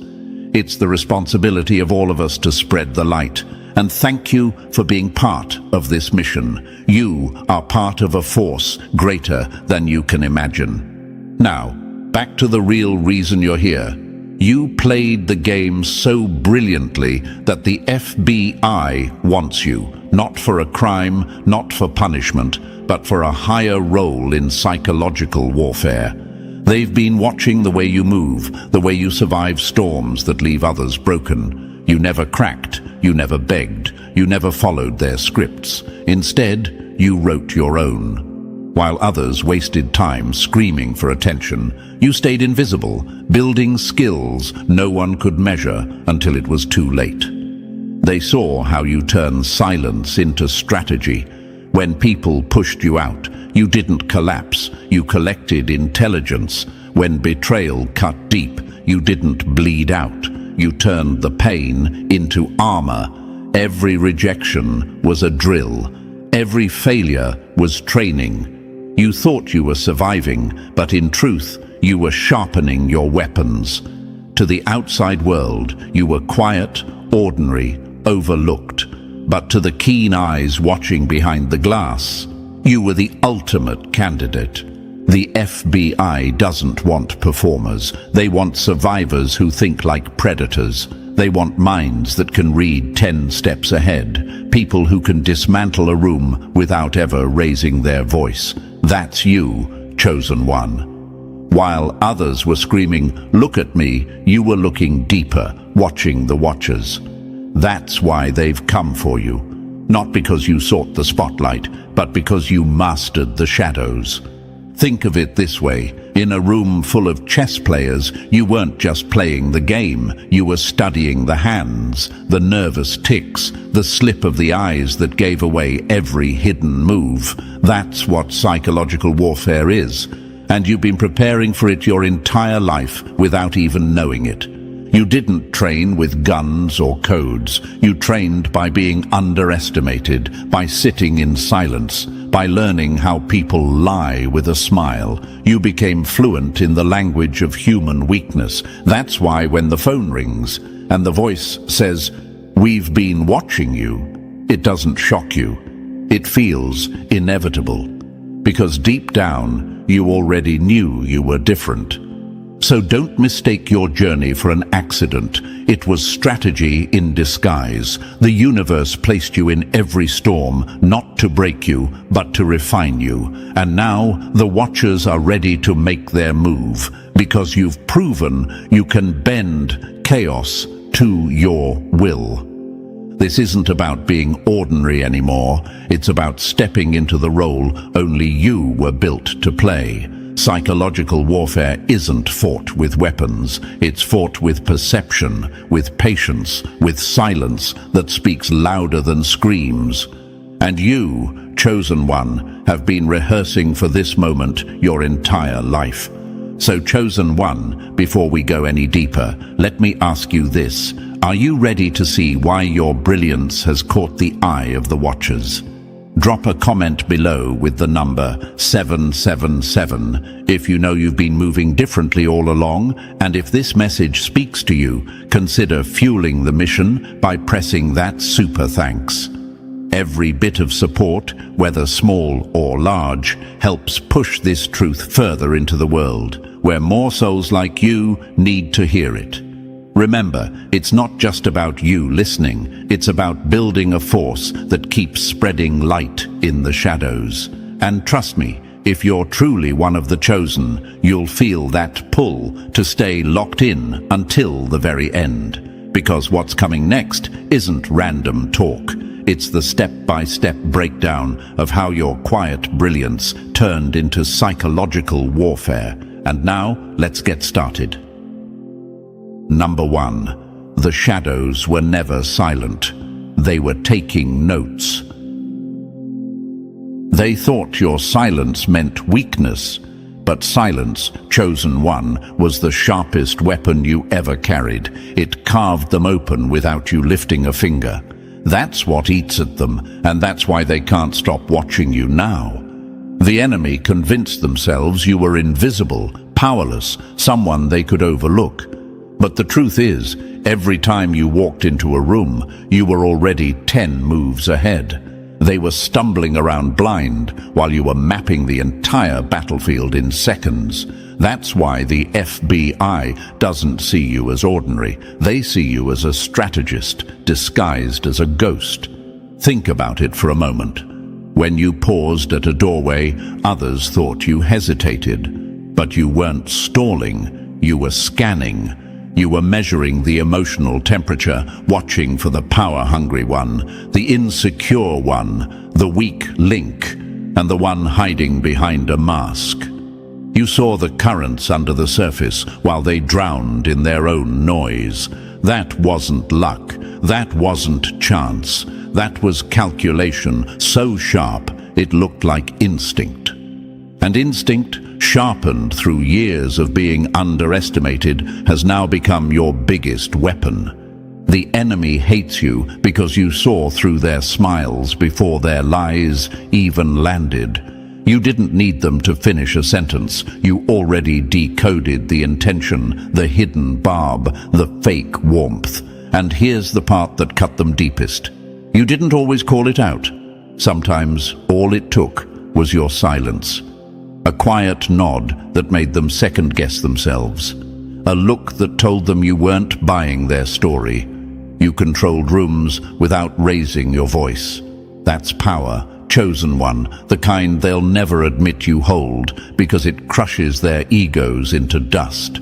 It's the responsibility of all of us to spread the light, and thank you for being part of this mission. You are part of a force greater than you can imagine. Now, back to the real reason you're here. You played the game so brilliantly that the FBI wants you, not for a crime, not for punishment, but for a higher role in psychological warfare. They've been watching the way you move, the way you survive storms that leave others broken. You never cracked, you never begged, you never followed their scripts. Instead, you wrote your own. While others wasted time screaming for attention, you stayed invisible, building skills no one could measure until it was too late. They saw how you turned silence into strategy. When people pushed you out, you didn't collapse, you collected intelligence. When betrayal cut deep, you didn't bleed out, you turned the pain into armor. Every rejection was a drill. Every failure was training. You thought you were surviving, but in truth, you were sharpening your weapons. To the outside world, you were quiet, ordinary, overlooked. But to the keen eyes watching behind the glass, you were the ultimate candidate. The FBI doesn't want performers. They want survivors who think like predators. They want minds that can read 10 steps ahead. People who can dismantle a room without ever raising their voice. That's you, chosen one. While others were screaming, "Look at me," you were looking deeper, watching the watchers. That's why they've come for you. Not because you sought the spotlight, but because you mastered the shadows. Think of it this way. In a room full of chess players, you weren't just playing the game. You were studying the hands, the nervous ticks, the slip of the eyes that gave away every hidden move. That's what psychological warfare is. And you've been preparing for it your entire life without even knowing it. You didn't train with guns or codes. You trained by being underestimated, by sitting in silence, by learning how people lie with a smile. You became fluent in the language of human weakness. That's why when the phone rings and the voice says, "We've been watching you," it doesn't shock you. It feels inevitable. Because deep down, you already knew you were different. So don't mistake your journey for an accident. It was strategy in disguise. The universe placed you in every storm, not to break you, but to refine you. And now the watchers are ready to make their move, because you've proven you can bend chaos to your will. This isn't about being ordinary anymore. It's about stepping into the role only you were built to play. Psychological warfare isn't fought with weapons. It's fought with perception, with patience, with silence that speaks louder than screams. And you, chosen one, have been rehearsing for this moment your entire life. So, chosen one, before we go any deeper, let me ask you this. Are you ready to see why your brilliance has caught the eye of the watchers? Drop a comment below with the number 777 if you know you've been moving differently all along, and if this message speaks to you, consider fueling the mission by pressing that super thanks. Every bit of support, whether small or large, helps push this truth further into the world, where more souls like you need to hear it. Remember, it's not just about you listening, it's about building a force that keeps spreading light in the shadows. And trust me, if you're truly one of the chosen, you'll feel that pull to stay locked in until the very end. Because what's coming next isn't random talk. It's the step-by-step breakdown of how your quiet brilliance turned into psychological warfare. And now, let's get started. Number 1. The shadows were never silent. They were taking notes. They thought your silence meant weakness, but silence, chosen one, was the sharpest weapon you ever carried. It carved them open without you lifting a finger. That's what eats at them, and that's why they can't stop watching you now. The enemy convinced themselves you were invisible, powerless, someone they could overlook. But the truth is, every time you walked into a room, you were already 10 moves ahead. They were stumbling around blind while you were mapping the entire battlefield in seconds. That's why the FBI doesn't see you as ordinary. They see you as a strategist, disguised as a ghost. Think about it for a moment. When you paused at a doorway, others thought you hesitated. But you weren't stalling, you were scanning. You were measuring the emotional temperature, watching for the power-hungry one, the insecure one, the weak link, and the one hiding behind a mask. You saw the currents under the surface while they drowned in their own noise. That wasn't luck. That wasn't chance. That was calculation so sharp it looked like instinct. And instinct, sharpened through years of being underestimated, has now become your biggest weapon. The enemy hates you because you saw through their smiles before their lies even landed. You didn't need them to finish a sentence. You already decoded the intention, the hidden barb, the fake warmth. And here's the part that cut them deepest. You didn't always call it out. Sometimes all it took was your silence. A quiet nod that made them second-guess themselves. A look that told them you weren't buying their story. You controlled rooms without raising your voice. That's power, chosen one, the kind they'll never admit you hold because it crushes their egos into dust.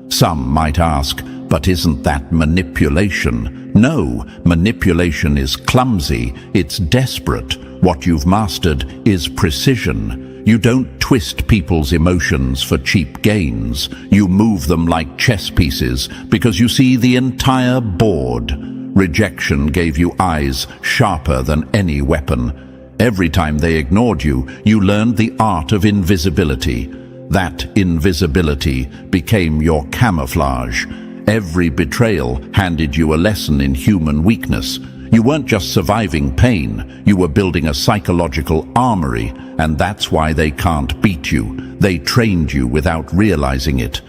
Some might ask, but isn't that manipulation? No, manipulation is clumsy, it's desperate. What you've mastered is precision. You don't twist people's emotions for cheap gains. You move them like chess pieces because you see the entire board. Rejection gave you eyes sharper than any weapon. Every time they ignored you, you learned the art of invisibility. That invisibility became your camouflage. Every betrayal handed you a lesson in human weakness. You weren't just surviving pain, you were building a psychological armory, and that's why they can't beat you. They trained you without realizing it.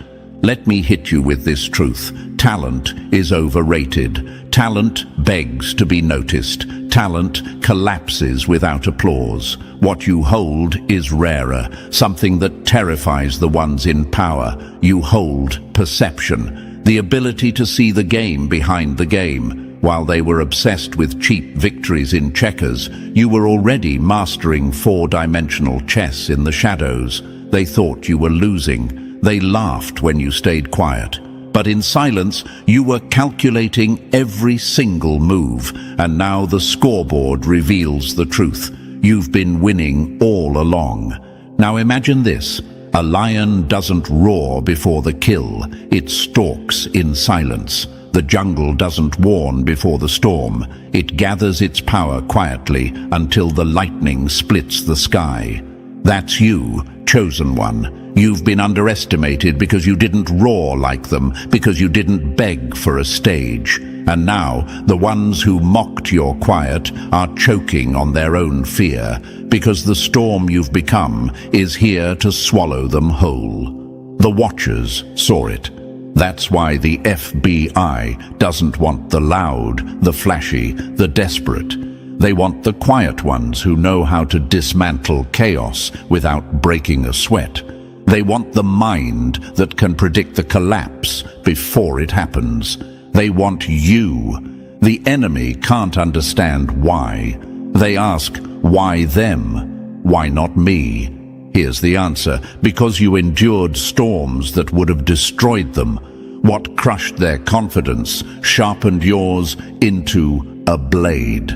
Let me hit you with this truth. Talent is overrated. Talent begs to be noticed. Talent collapses without applause. What you hold is rarer, something that terrifies the ones in power. You hold perception, the ability to see the game behind the game. While they were obsessed with cheap victories in checkers, you were already mastering four-dimensional chess in the shadows. They thought you were losing. They laughed when you stayed quiet. But in silence, you were calculating every single move, and now the scoreboard reveals the truth. You've been winning all along. Now imagine this. A lion doesn't roar before the kill. It stalks in silence. The jungle doesn't warn before the storm. It gathers its power quietly until the lightning splits the sky. That's you, chosen one. You've been underestimated because you didn't roar like them, because you didn't beg for a stage. And now, the ones who mocked your quiet are choking on their own fear, because the storm you've become is here to swallow them whole. The Watchers saw it. That's why the FBI doesn't want the loud, the flashy, the desperate. They want the quiet ones who know how to dismantle chaos without breaking a sweat. They want the mind that can predict the collapse before it happens. They want you. The enemy can't understand why. They ask, why them? Why not me? Here's the answer: because you endured storms that would have destroyed them. What crushed their confidence sharpened yours into a blade.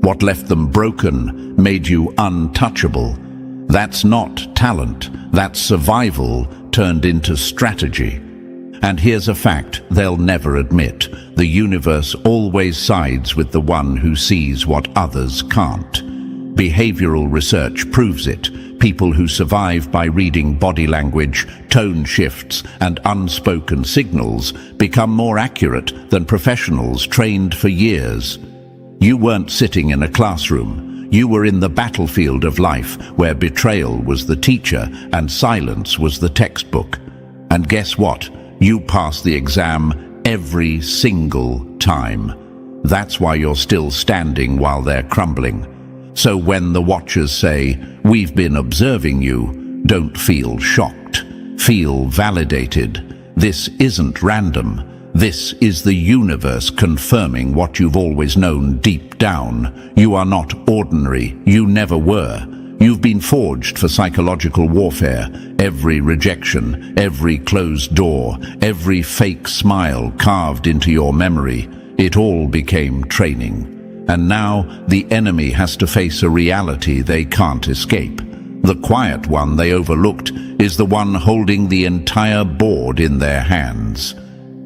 What left them broken made you untouchable. That's not talent, that's survival turned into strategy. And here's a fact they'll never admit: the universe always sides with the one who sees what others can't. Behavioral research proves it. People who survive by reading body language, tone shifts, and unspoken signals become more accurate than professionals trained for years. You weren't sitting in a classroom. You were in the battlefield of life, where betrayal was the teacher and silence was the textbook. And guess what? You passed the exam every single time. That's why you're still standing while they're crumbling. So when the Watchers say, "We've been observing you," don't feel shocked. Feel validated. This isn't random. This is the universe confirming what you've always known deep down. You are not ordinary. You never were. You've been forged for psychological warfare. Every rejection, every closed door, every fake smile carved into your memory, it all became training. And now the enemy has to face a reality they can't escape. The quiet one they overlooked is the one holding the entire board in their hands.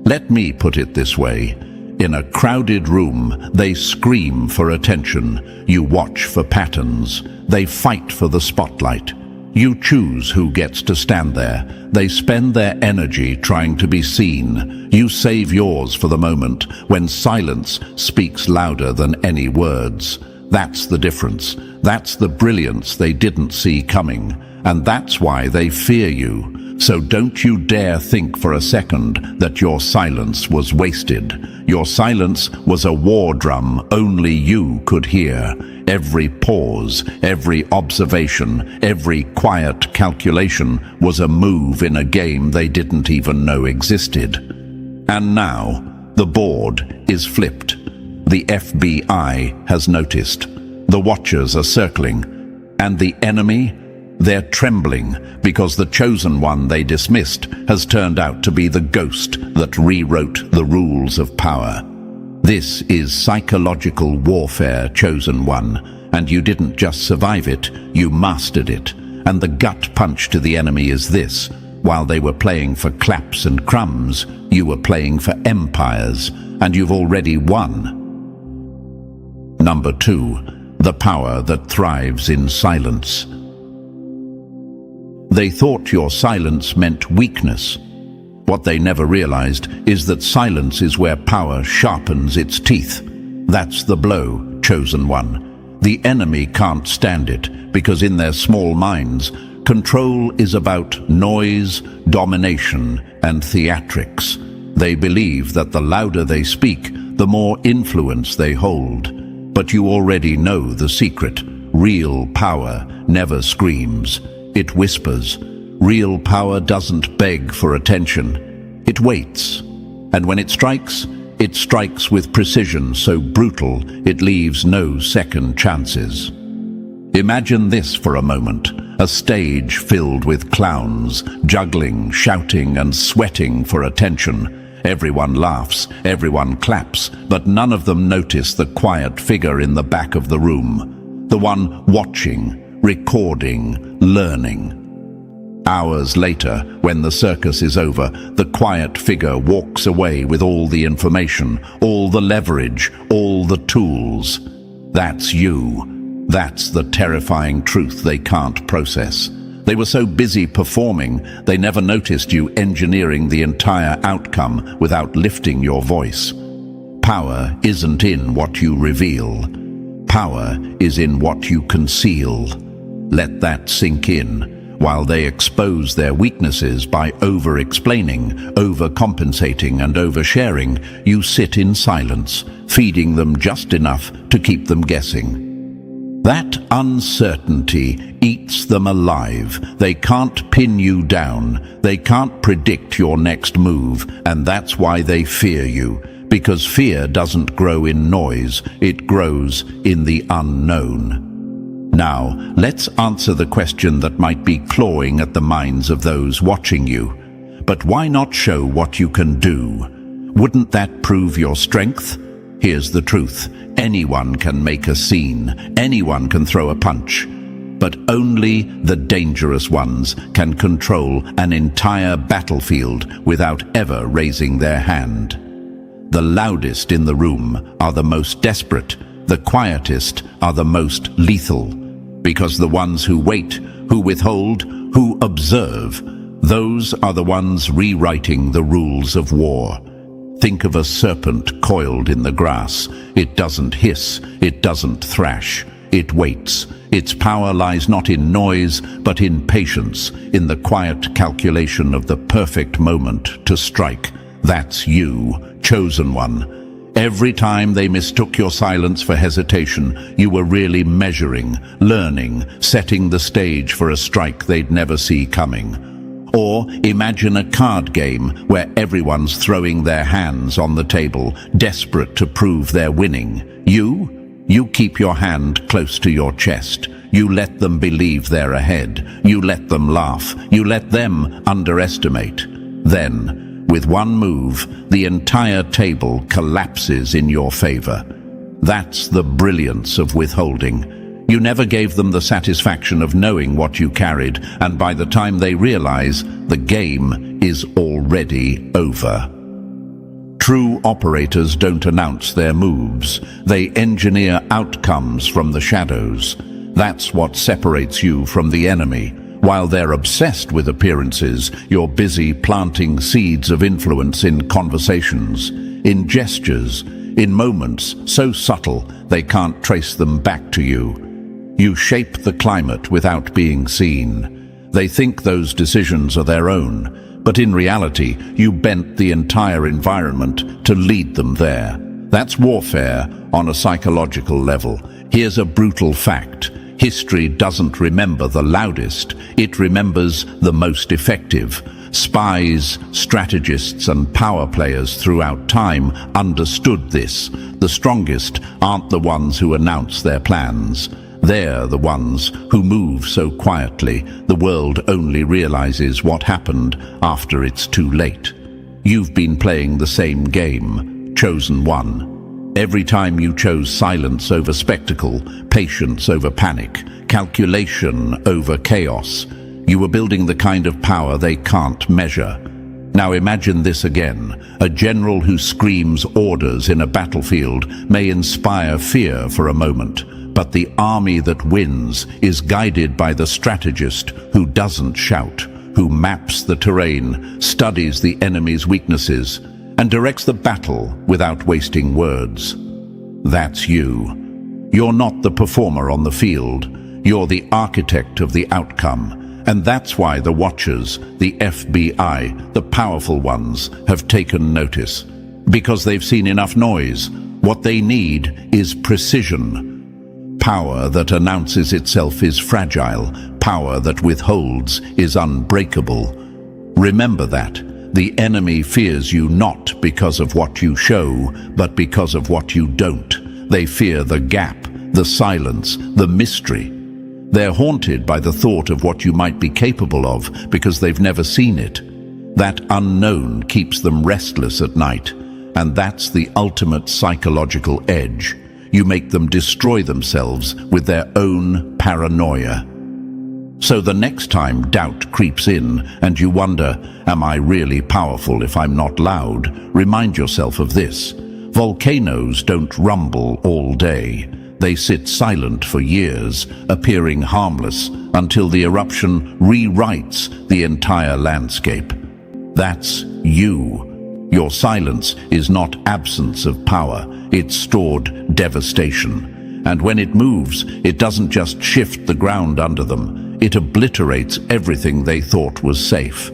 Let me put it this way. In a crowded room, they scream for attention. You watch for patterns. They fight for the spotlight. You choose who gets to stand there. They spend their energy trying to be seen. You save yours for the moment when silence speaks louder than any words. That's the difference. That's the brilliance they didn't see coming. And that's why they fear you. So don't you dare think for a second that your silence was wasted. Your silence was a war drum only you could hear. Every pause, every observation, every quiet calculation was a move in a game they didn't even know existed. And now, the board is flipped. The FBI has noticed. The Watchers are circling. And the enemy? They're trembling because the chosen one they dismissed has turned out to be the ghost that rewrote the rules of power. This is psychological warfare, chosen one, and you didn't just survive it, you mastered it. And the gut punch to the enemy is this: while they were playing for claps and crumbs, you were playing for empires, and you've already won. Number 2, the power that thrives in silence. They thought your silence meant weakness. What they never realized is that silence is where power sharpens its teeth. That's the blow, chosen one. The enemy can't stand it, because in their small minds, control is about noise, domination, and theatrics. They believe that the louder they speak, the more influence they hold. But you already know the secret. Real power never screams. It whispers. Real power doesn't beg for attention. It waits. And when it strikes with precision so brutal it leaves no second chances. Imagine this for a moment. A stage filled with clowns, juggling, shouting, and sweating for attention. Everyone laughs, everyone claps, but none of them notice the quiet figure in the back of the room. The one watching, recording, learning. Hours later, when the circus is over, the quiet figure walks away with all the information, all the leverage, all the tools. That's you. That's the terrifying truth they can't process. They were so busy performing, they never noticed you engineering the entire outcome without lifting your voice. Power isn't in what you reveal. Power is in what you conceal. Let that sink in. While they expose their weaknesses by over-explaining, overcompensating and oversharing, you sit in silence, feeding them just enough to keep them guessing. That uncertainty eats them alive. They can't pin you down. They can't predict your next move, and that's why they fear you. Because fear doesn't grow in noise, it grows in the unknown. Now, let's answer the question that might be clawing at the minds of those watching you. But why not show what you can do? Wouldn't that prove your strength? Here's the truth. Anyone can make a scene. Anyone can throw a punch. But only the dangerous ones can control an entire battlefield without ever raising their hand. The loudest in the room are the most desperate. The quietest are the most lethal. Because the ones who wait, who withhold, who observe, those are the ones rewriting the rules of war. Think of a serpent coiled in the grass. It doesn't hiss, it doesn't thrash. It waits. Its power lies not in noise, but in patience, in the quiet calculation of the perfect moment to strike. That's you, chosen one. Every time they mistook your silence for hesitation, you were really measuring, learning, setting the stage for a strike they'd never see coming. Or imagine a card game where everyone's throwing their hands on the table, desperate to prove they're winning. You keep your hand close to your chest. You let them believe they're ahead. You let them laugh. You let them underestimate. Then, with one move, the entire table collapses in your favor. That's the brilliance of withholding. You never gave them the satisfaction of knowing what you carried, and by the time they realize, the game is already over. True operators don't announce their moves. They engineer outcomes from the shadows. That's what separates you from the enemy. While they're obsessed with appearances, you're busy planting seeds of influence in conversations, in gestures, in moments so subtle they can't trace them back to you. You shape the climate without being seen. They think those decisions are their own, but in reality, you bent the entire environment to lead them there. That's warfare on a psychological level. Here's a brutal fact. History doesn't remember the loudest, it remembers the most effective. Spies, strategists and power players throughout time understood this. The strongest aren't the ones who announce their plans. They're the ones who move so quietly, the world only realizes what happened after it's too late. You've been playing the same game, chosen one. Every time you chose silence over spectacle, patience over panic, calculation over chaos, you were building the kind of power they can't measure. Now imagine this again. A general who screams orders in a battlefield may inspire fear for a moment, but the army that wins is guided by the strategist who doesn't shout, who maps the terrain, studies the enemy's weaknesses, and directs the battle without wasting words. That's you. You're not the performer on the field. You're the architect of the outcome. And that's why the Watchers, the FBI, the powerful ones, have taken notice. Because they've seen enough noise. What they need is precision. Power that announces itself is fragile. Power that withholds is unbreakable. Remember that. The enemy fears you not because of what you show, but because of what you don't. They fear the gap, the silence, the mystery. They're haunted by the thought of what you might be capable of because they've never seen it. That unknown keeps them restless at night, and that's the ultimate psychological edge. You make them destroy themselves with their own paranoia. So the next time doubt creeps in and you wonder, am I really powerful if I'm not loud? Remind yourself of this. Volcanoes don't rumble all day. They sit silent for years, appearing harmless until the eruption rewrites the entire landscape. That's you. Your silence is not absence of power, it's stored devastation. And when it moves, it doesn't just shift the ground under them, it obliterates everything they thought was safe.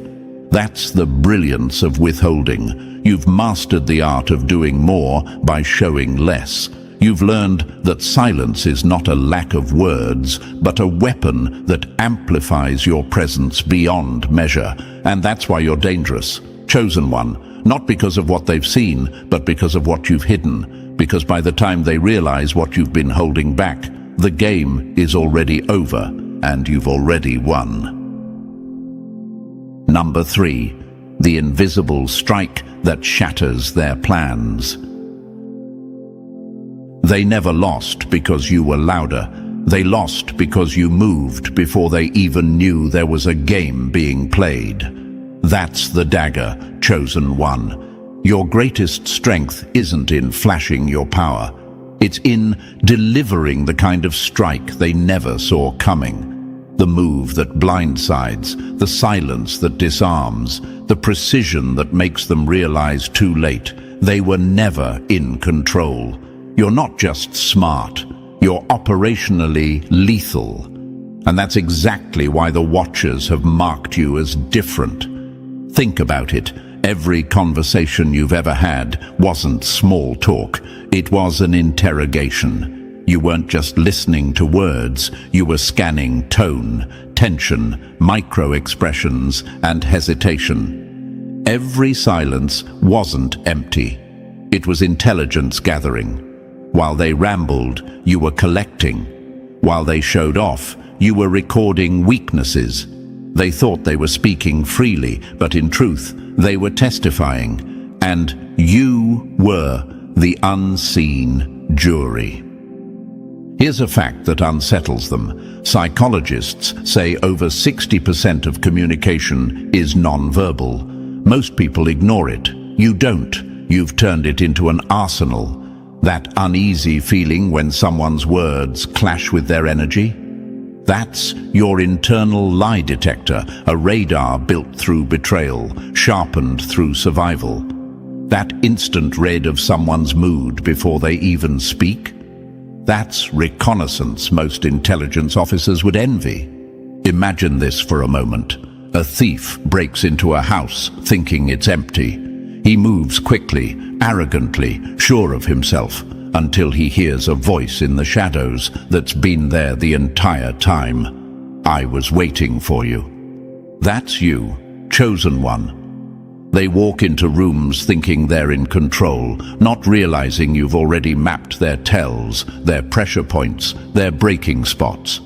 That's the brilliance of withholding. You've mastered the art of doing more by showing less. You've learned that silence is not a lack of words, but a weapon that amplifies your presence beyond measure. And that's why you're dangerous. Chosen one, not because of what they've seen, but because of what you've hidden. Because by the time they realize what you've been holding back, the game is already over, and you've already won. Number 3, the invisible strike that shatters their plans. They never lost because you were louder. They lost because you moved before they even knew there was a game being played. That's the dagger, chosen one. Your greatest strength isn't in flashing your power. It's in delivering the kind of strike they never saw coming. The move that blindsides, the silence that disarms, the precision that makes them realize too late. They were never in control. You're not just smart, you're operationally lethal. And that's exactly why the Watchers have marked you as different. Think about it. Every conversation you've ever had wasn't small talk. It was an interrogation. You weren't just listening to words, you were scanning tone, tension, micro-expressions, and hesitation. Every silence wasn't empty. It was intelligence gathering. While they rambled, you were collecting. While they showed off, you were recording weaknesses. They thought they were speaking freely, but in truth, they were testifying. And you were the unseen jury. Here's a fact that unsettles them. Psychologists say over 60% of communication is nonverbal. Most people ignore it. You don't. You've turned it into an arsenal. That uneasy feeling when someone's words clash with their energy? That's your internal lie detector, a radar built through betrayal, sharpened through survival. That instant read of someone's mood before they even speak? That's reconnaissance most intelligence officers would envy. Imagine this for a moment. A thief breaks into a house thinking it's empty. He moves quickly, arrogantly, sure of himself, until he hears a voice in the shadows that's been there the entire time. I was waiting for you. That's you, chosen one. They walk into rooms thinking they're in control, not realizing you've already mapped their tells, their pressure points, their breaking spots.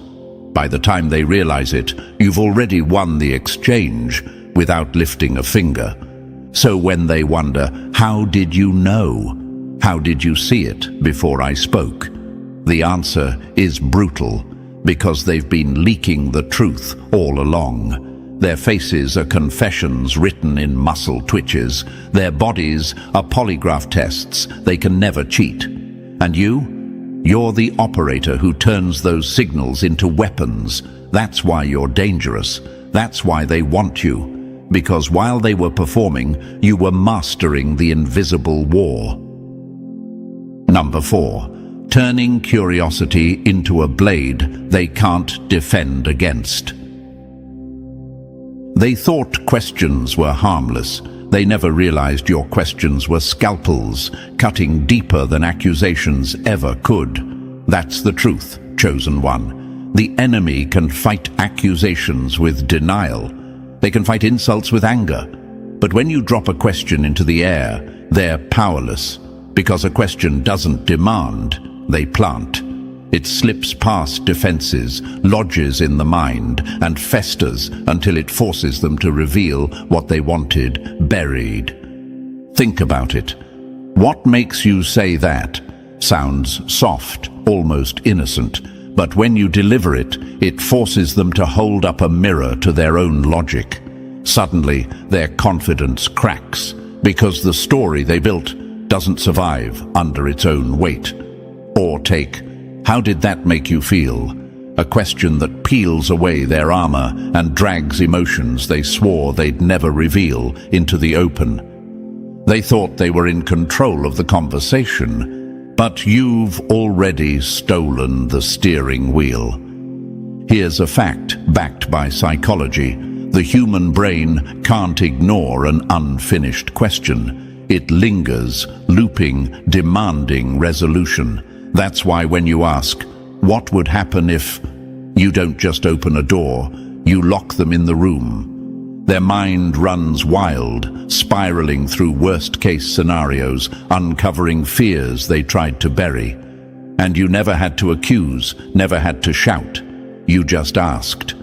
By the time they realize it, you've already won the exchange without lifting a finger. So when they wonder, how did you know? How did you see it before I spoke? The answer is brutal, because they've been leaking the truth all along. Their faces are confessions written in muscle twitches. Their bodies are polygraph tests they can never cheat. And you're the operator who turns those signals into weapons. That's why you're dangerous. That's why they want you. Because while they were performing, you were mastering the invisible war. Number 4, turning curiosity into a blade they can't defend against. They thought questions were harmless. They never realized your questions were scalpels, cutting deeper than accusations ever could. That's the truth, chosen one. The enemy can fight accusations with denial. They can fight insults with anger. But when you drop a question into the air, they're powerless. Because a question doesn't demand, they plant. It slips past defenses, lodges in the mind, and festers until it forces them to reveal what they wanted buried. Think about it. What makes you say that? Sounds soft, almost innocent. But when you deliver it, it forces them to hold up a mirror to their own logic. Suddenly, their confidence cracks, because the story they built doesn't survive under its own weight. Or take, "How did that make you feel?" A question that peels away their armor and drags emotions they swore they'd never reveal into the open. They thought they were in control of the conversation, but you've already stolen the steering wheel. Here's a fact backed by psychology. The human brain can't ignore an unfinished question. It lingers, looping, demanding resolution. That's why when you ask, "What would happen if," you don't just open a door, you lock them in the room. Their mind runs wild, spiraling through worst-case scenarios, uncovering fears they tried to bury. And you never had to accuse, never had to shout. You just asked.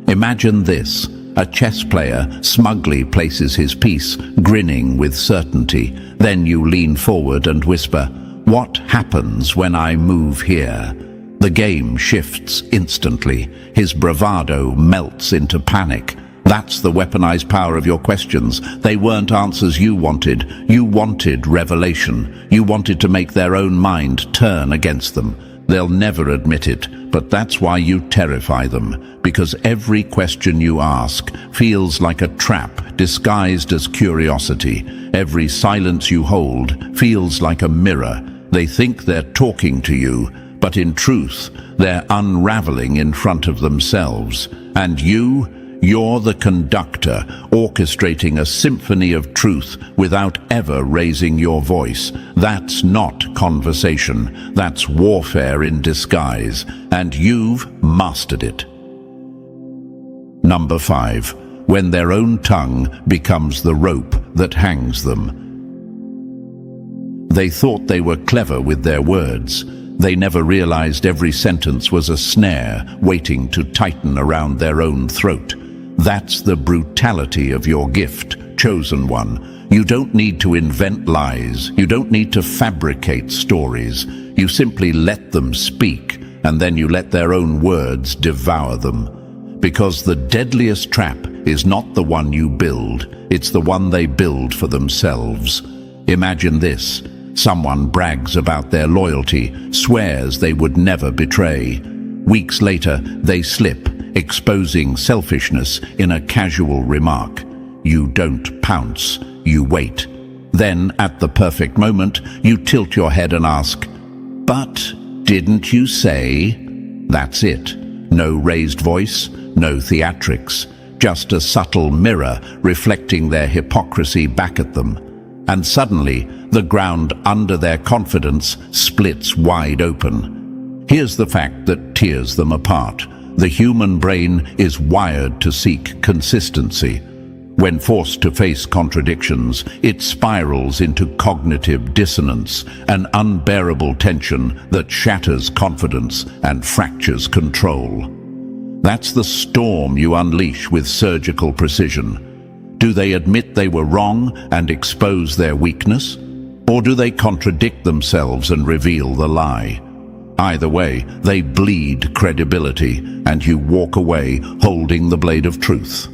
Imagine this. A chess player smugly places his piece, grinning with certainty. Then you lean forward and whisper, "What happens when I move here?" The game shifts instantly. His bravado melts into panic. That's the weaponized power of your questions. They weren't answers you wanted. You wanted revelation. You wanted to make their own mind turn against them. They'll never admit it, but that's why you terrify them. Because every question you ask feels like a trap disguised as curiosity. Every silence you hold feels like a mirror. They think they're talking to you, but in truth, they're unraveling in front of themselves. And you're the conductor, orchestrating a symphony of truth without ever raising your voice. That's not conversation. That's warfare in disguise, and you've mastered it. Number 5. When their own tongue becomes the rope that hangs them. They thought they were clever with their words. They never realized every sentence was a snare waiting to tighten around their own throat. That's the brutality of your gift, chosen one. You don't need to invent lies. You don't need to fabricate stories. You simply let them speak, and then you let their own words devour them. Because the deadliest trap is not the one you build, it's the one they build for themselves. Imagine this. Someone brags about their loyalty, swears they would never betray. Weeks later, they slip, exposing selfishness in a casual remark. You don't pounce, you wait. Then, at the perfect moment, you tilt your head and ask, "But didn't you say?" That's it. No raised voice, no theatrics, just a subtle mirror reflecting their hypocrisy back at them. And suddenly, the ground under their confidence splits wide open. Here's the fact that tears them apart. The human brain is wired to seek consistency. When forced to face contradictions, it spirals into cognitive dissonance, an unbearable tension that shatters confidence and fractures control. That's the storm you unleash with surgical precision. Do they admit they were wrong and expose their weakness? Or do they contradict themselves and reveal the lie? Either way, they bleed credibility, and you walk away holding the blade of truth.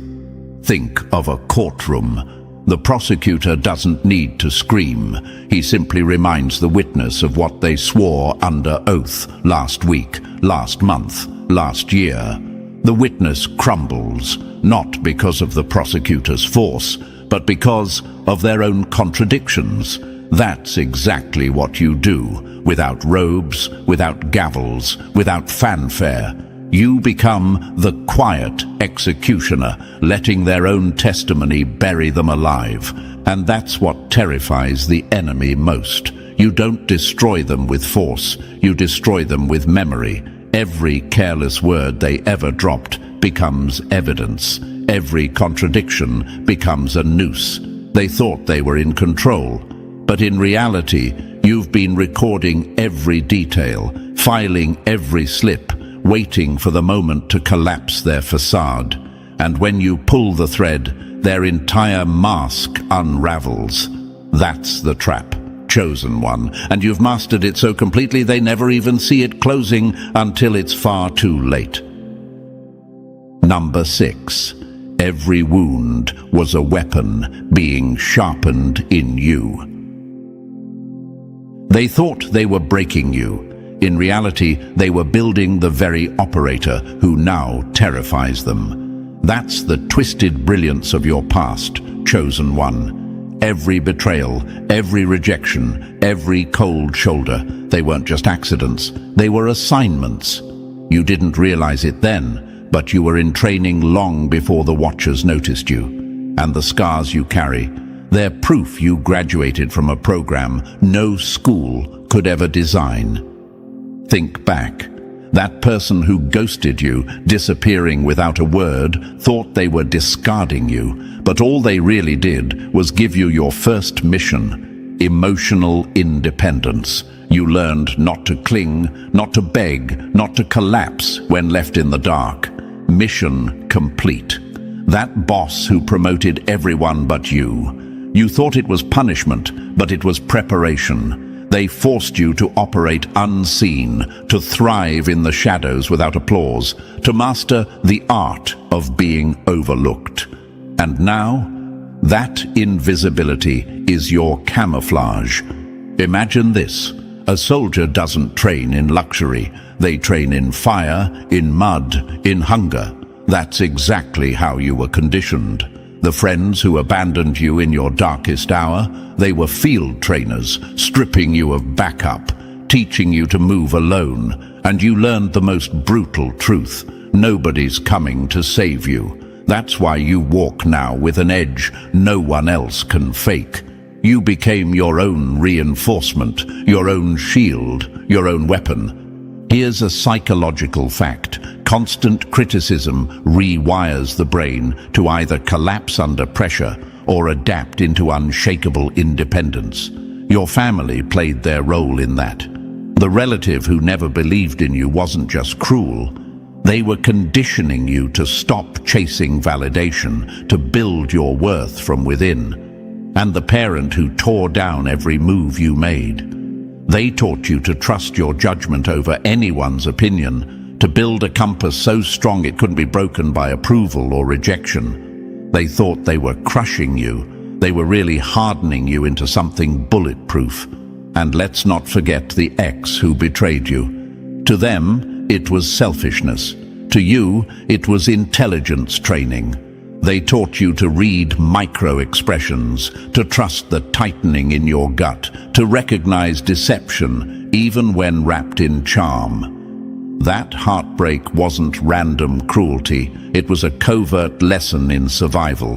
Think of a courtroom. The prosecutor doesn't need to scream. He simply reminds the witness of what they swore under oath last week, last month, last year. The witness crumbles, not because of the prosecutor's force, but because of their own contradictions. That's exactly what you do, without robes, without gavels, without fanfare. You become the quiet executioner, letting their own testimony bury them alive. And that's what terrifies the enemy most. You don't destroy them with force, you destroy them with memory. Every careless word they ever dropped becomes evidence. Every contradiction becomes a noose. They thought they were in control, but in reality, you've been recording every detail, filing every slip, waiting for the moment to collapse their facade. And when you pull the thread, their entire mask unravels. That's the trap, chosen one, and you've mastered it so completely they never even see it closing until it's far too late. Number 6. Every wound was a weapon being sharpened in you. They thought they were breaking you. In reality, they were building the very operator who now terrifies them. That's the twisted brilliance of your past, chosen one. Every betrayal, every rejection, every cold shoulder, they weren't just accidents, they were assignments. You didn't realize it then, but you were in training long before the Watchers noticed you. And the scars you carry, they're proof you graduated from a program no school could ever design. Think back. That person who ghosted you, disappearing without a word, thought they were discarding you, but all they really did was give you your first mission: emotional independence. You learned not to cling, not to beg, not to collapse when left in the dark. Mission complete. That boss who promoted everyone but you. You thought it was punishment, but it was preparation. They forced you to operate unseen, to thrive in the shadows without applause, to master the art of being overlooked. And now, that invisibility is your camouflage. Imagine this. A soldier doesn't train in luxury. They train in fire, in mud, in hunger. That's exactly how you were conditioned. The friends who abandoned you in your darkest hour, they were field trainers, stripping you of backup, teaching you to move alone, and you learned the most brutal truth: nobody's coming to save you. That's why you walk now with an edge no one else can fake. You became your own reinforcement, your own shield, your own weapon. Here's a psychological fact. Constant criticism rewires the brain to either collapse under pressure or adapt into unshakable independence. Your family played their role in that. The relative who never believed in you wasn't just cruel. They were conditioning you to stop chasing validation, to build your worth from within. And the parent who tore down every move you made. They taught you to trust your judgment over anyone's opinion, to build a compass so strong it couldn't be broken by approval or rejection. They thought they were crushing you. They were really hardening you into something bulletproof. And let's not forget the ex who betrayed you. To them, it was selfishness. To you, it was intelligence training. They taught you to read micro-expressions, to trust the tightening in your gut, to recognize deception, even when wrapped in charm. That heartbreak wasn't random cruelty, it was a covert lesson in survival.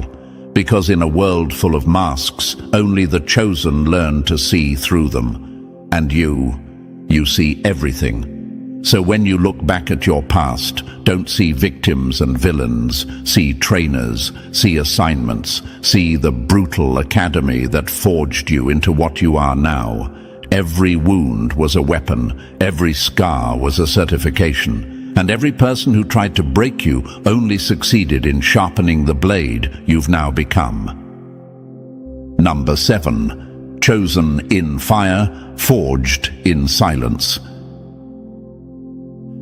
Because in a world full of masks, only the chosen learn to see through them. And you see everything. So when you look back at your past, don't see victims and villains, see trainers, see assignments, see the brutal academy that forged you into what you are now. Every wound was a weapon, every scar was a certification, and every person who tried to break you only succeeded in sharpening the blade you've now become. Number 7. Chosen in fire, forged in silence.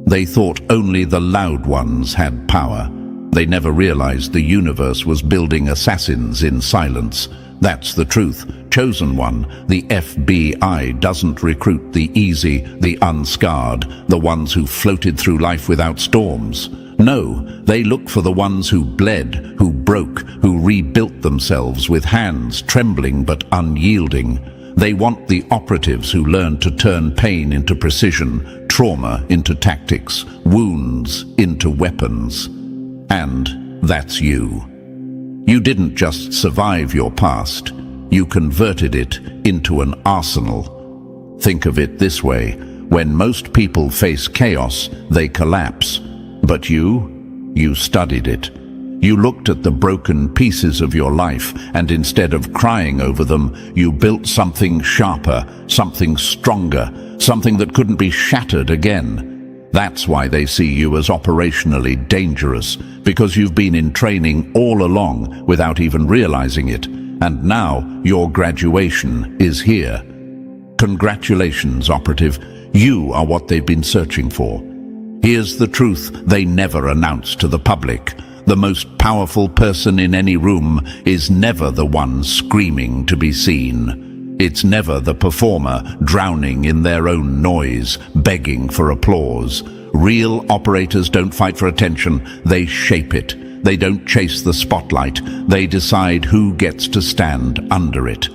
They thought only the loud ones had power. They never realized the universe was building assassins in silence. That's the truth. Chosen one, the FBI doesn't recruit the easy, the unscarred, the ones who floated through life without storms. No, they look for the ones who bled, who broke, who rebuilt themselves with hands trembling but unyielding. They want the operatives who learn to turn pain into precision, trauma into tactics, wounds into weapons. And that's you. You didn't just survive your past, you converted it into an arsenal. Think of it this way: when most people face chaos, they collapse. But you studied it. You looked at the broken pieces of your life, and instead of crying over them, you built something sharper, something stronger, something that couldn't be shattered again. That's why they see you as operationally dangerous, because you've been in training all along without even realizing it. And now your graduation is here. Congratulations, operative. You are what they've been searching for. Here's the truth they never announce to the public. The most powerful person in any room is never the one screaming to be seen. It's never the performer drowning in their own noise, begging for applause. Real operators don't fight for attention, they shape it. They don't chase the spotlight, they decide who gets to stand under it.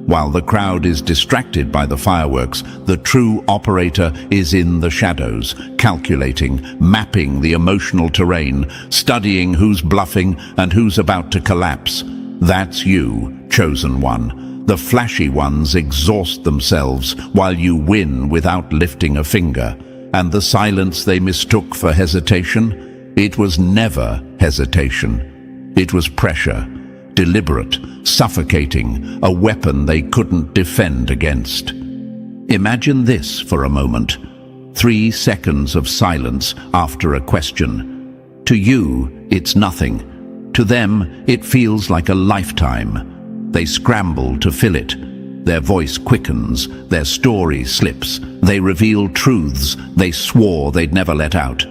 While the crowd is distracted by the fireworks, the true operator is in the shadows, calculating, mapping the emotional terrain, studying who's bluffing and who's about to collapse. That's you, chosen one. The flashy ones exhaust themselves while you win without lifting a finger. And the silence they mistook for hesitation? It was never hesitation. It was pressure. Deliberate, suffocating, a weapon they couldn't defend against. Imagine this for a moment. 3 seconds of silence after a question. To you, it's nothing. To them, it feels like a lifetime. They scramble to fill it. Their voice quickens, their story slips. They reveal truths they swore they'd never let out.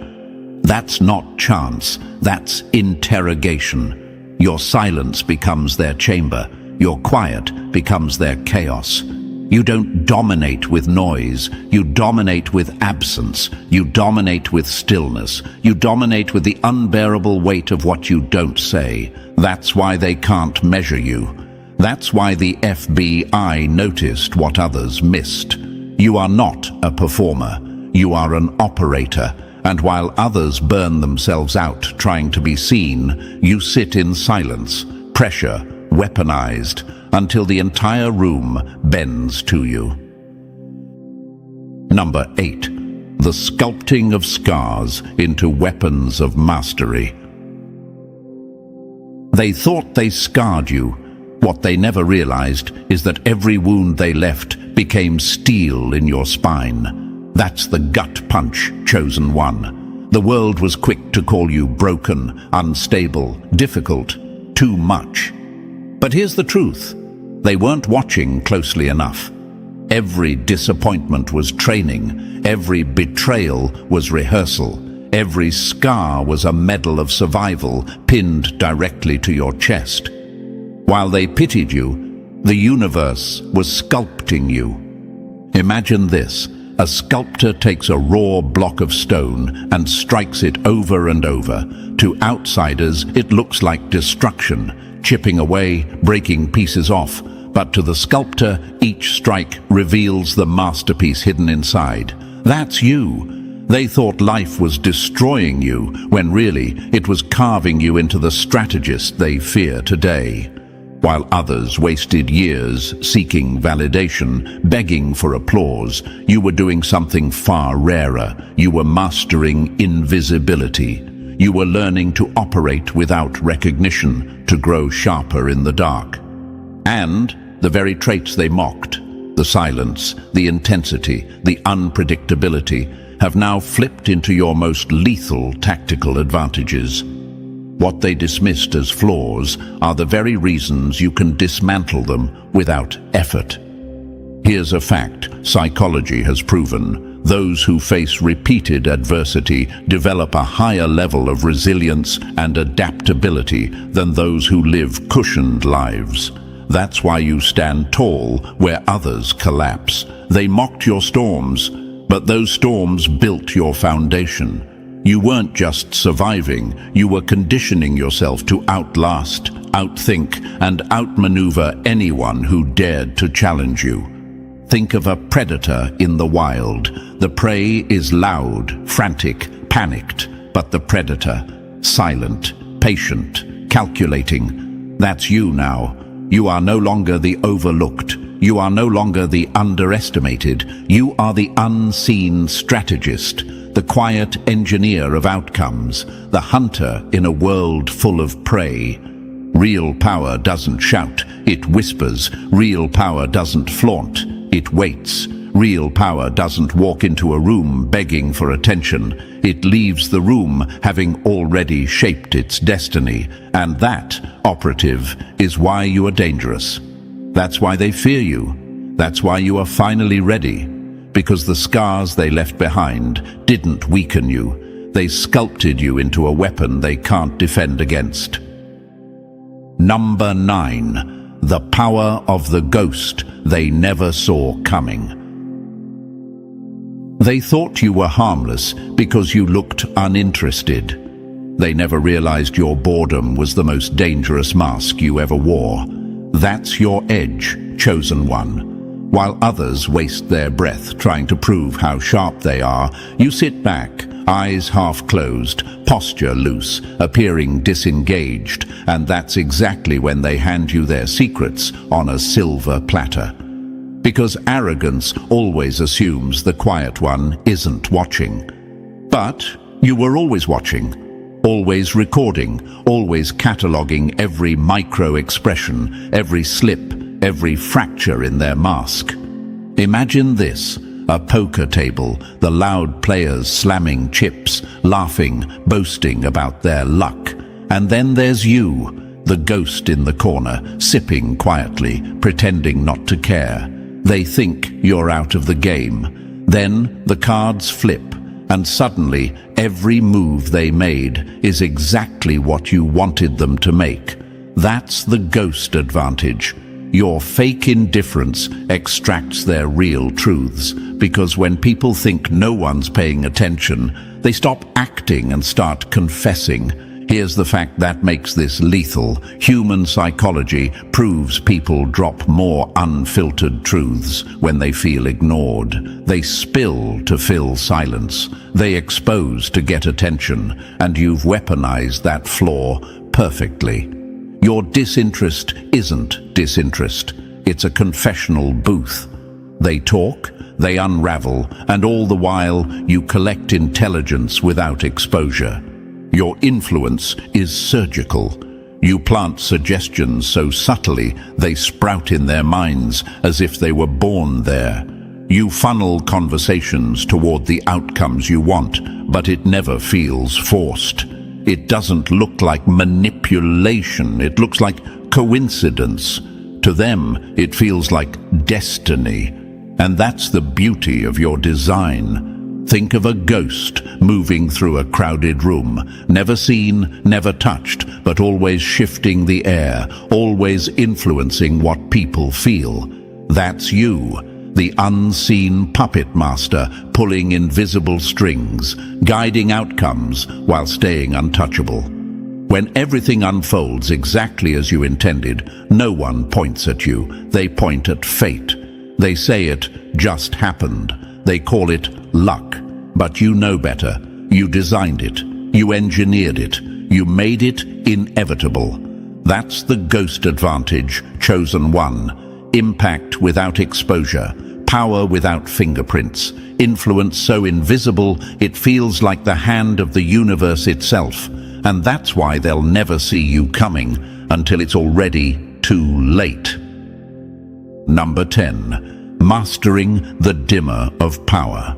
That's not chance, that's interrogation. Your silence becomes their chamber. Your quiet becomes their chaos. You don't dominate with noise. You dominate with absence. You dominate with stillness. You dominate with the unbearable weight of what you don't say. That's why they can't measure you. That's why the FBI noticed what others missed. You are not a performer. You are an operator. And while others burn themselves out trying to be seen, you sit in silence, pressure, weaponized, until the entire room bends to you. Number 8. The sculpting of scars into weapons of mastery. They thought they scarred you. What they never realized is that every wound they left became steel in your spine. That's the gut punch, chosen one. The world was quick to call you broken, unstable, difficult, too much. But here's the truth. They weren't watching closely enough. Every disappointment was training. Every betrayal was rehearsal. Every scar was a medal of survival pinned directly to your chest. While they pitied you, the universe was sculpting you. Imagine this. A sculptor takes a raw block of stone and strikes it over and over. To outsiders, it looks like destruction, chipping away, breaking pieces off. But to the sculptor, each strike reveals the masterpiece hidden inside. That's you. They thought life was destroying you, when really it was carving you into the strategist they fear today. While others wasted years seeking validation, begging for applause, you were doing something far rarer. You were mastering invisibility. You were learning to operate without recognition, to grow sharper in the dark. And the very traits they mocked, the silence, the intensity, the unpredictability, have now flipped into your most lethal tactical advantages. What they dismissed as flaws are the very reasons you can dismantle them without effort. Here's a fact psychology has proven. Those who face repeated adversity develop a higher level of resilience and adaptability than those who live cushioned lives. That's why you stand tall where others collapse. They mocked your storms, but those storms built your foundation. You weren't just surviving, you were conditioning yourself to outlast, outthink, and outmaneuver anyone who dared to challenge you. Think of a predator in the wild. The prey is loud, frantic, panicked, but the predator, silent, patient, calculating. That's you now. You are no longer the overlooked. You are no longer the underestimated. You are the unseen strategist, the quiet engineer of outcomes, the hunter in a world full of prey. Real power doesn't shout, it whispers. Real power doesn't flaunt, it waits. Real power doesn't walk into a room begging for attention. It leaves the room having already shaped its destiny. And that, operative, is why you are dangerous. That's why they fear you. That's why you are finally ready, because the scars they left behind didn't weaken you. They sculpted you into a weapon they can't defend against. Number 9. The power of the ghost they never saw coming. They thought you were harmless because you looked uninterested. They never realized your boredom was the most dangerous mask you ever wore. That's your edge, chosen one. While others waste their breath trying to prove how sharp they are, you sit back, eyes half closed, posture loose, appearing disengaged, and that's exactly when they hand you their secrets on a silver platter. Because arrogance always assumes the quiet one isn't watching. But you were always watching. Always recording, always cataloguing every micro-expression, every slip, every fracture in their mask. Imagine this, a poker table, the loud players slamming chips, laughing, boasting about their luck. And then there's you, the ghost in the corner, sipping quietly, pretending not to care. They think you're out of the game. Then the cards flip. And suddenly, every move they made is exactly what you wanted them to make. That's the ghost advantage. Your fake indifference extracts their real truths, because when people think no one's paying attention, they stop acting and start confessing. Here's the fact that makes this lethal. Human psychology proves people drop more unfiltered truths when they feel ignored. They spill to fill silence. They expose to get attention, and you've weaponized that flaw perfectly. Your disinterest isn't disinterest. It's a confessional booth. They talk, they unravel, and all the while you collect intelligence without exposure. Your influence is surgical. You plant suggestions so subtly they sprout in their minds as if they were born there. You funnel conversations toward the outcomes you want, but it never feels forced. It doesn't look like manipulation, it looks like coincidence. To them, it feels like destiny. And that's the beauty of your design. Think of a ghost moving through a crowded room, never seen, never touched, but always shifting the air, always influencing what people feel. That's you, the unseen puppet master, pulling invisible strings, guiding outcomes while staying untouchable. When everything unfolds exactly as you intended, no one points at you. They point at fate. They say it just happened. They call it luck, but you know better. You designed it. You engineered it. You made it inevitable. That's the ghost advantage, chosen one. Impact without exposure. Power without fingerprints. Influence so invisible it feels like the hand of the universe itself. And that's why they'll never see you coming until it's already too late. Number 10. Mastering the dimmer of power.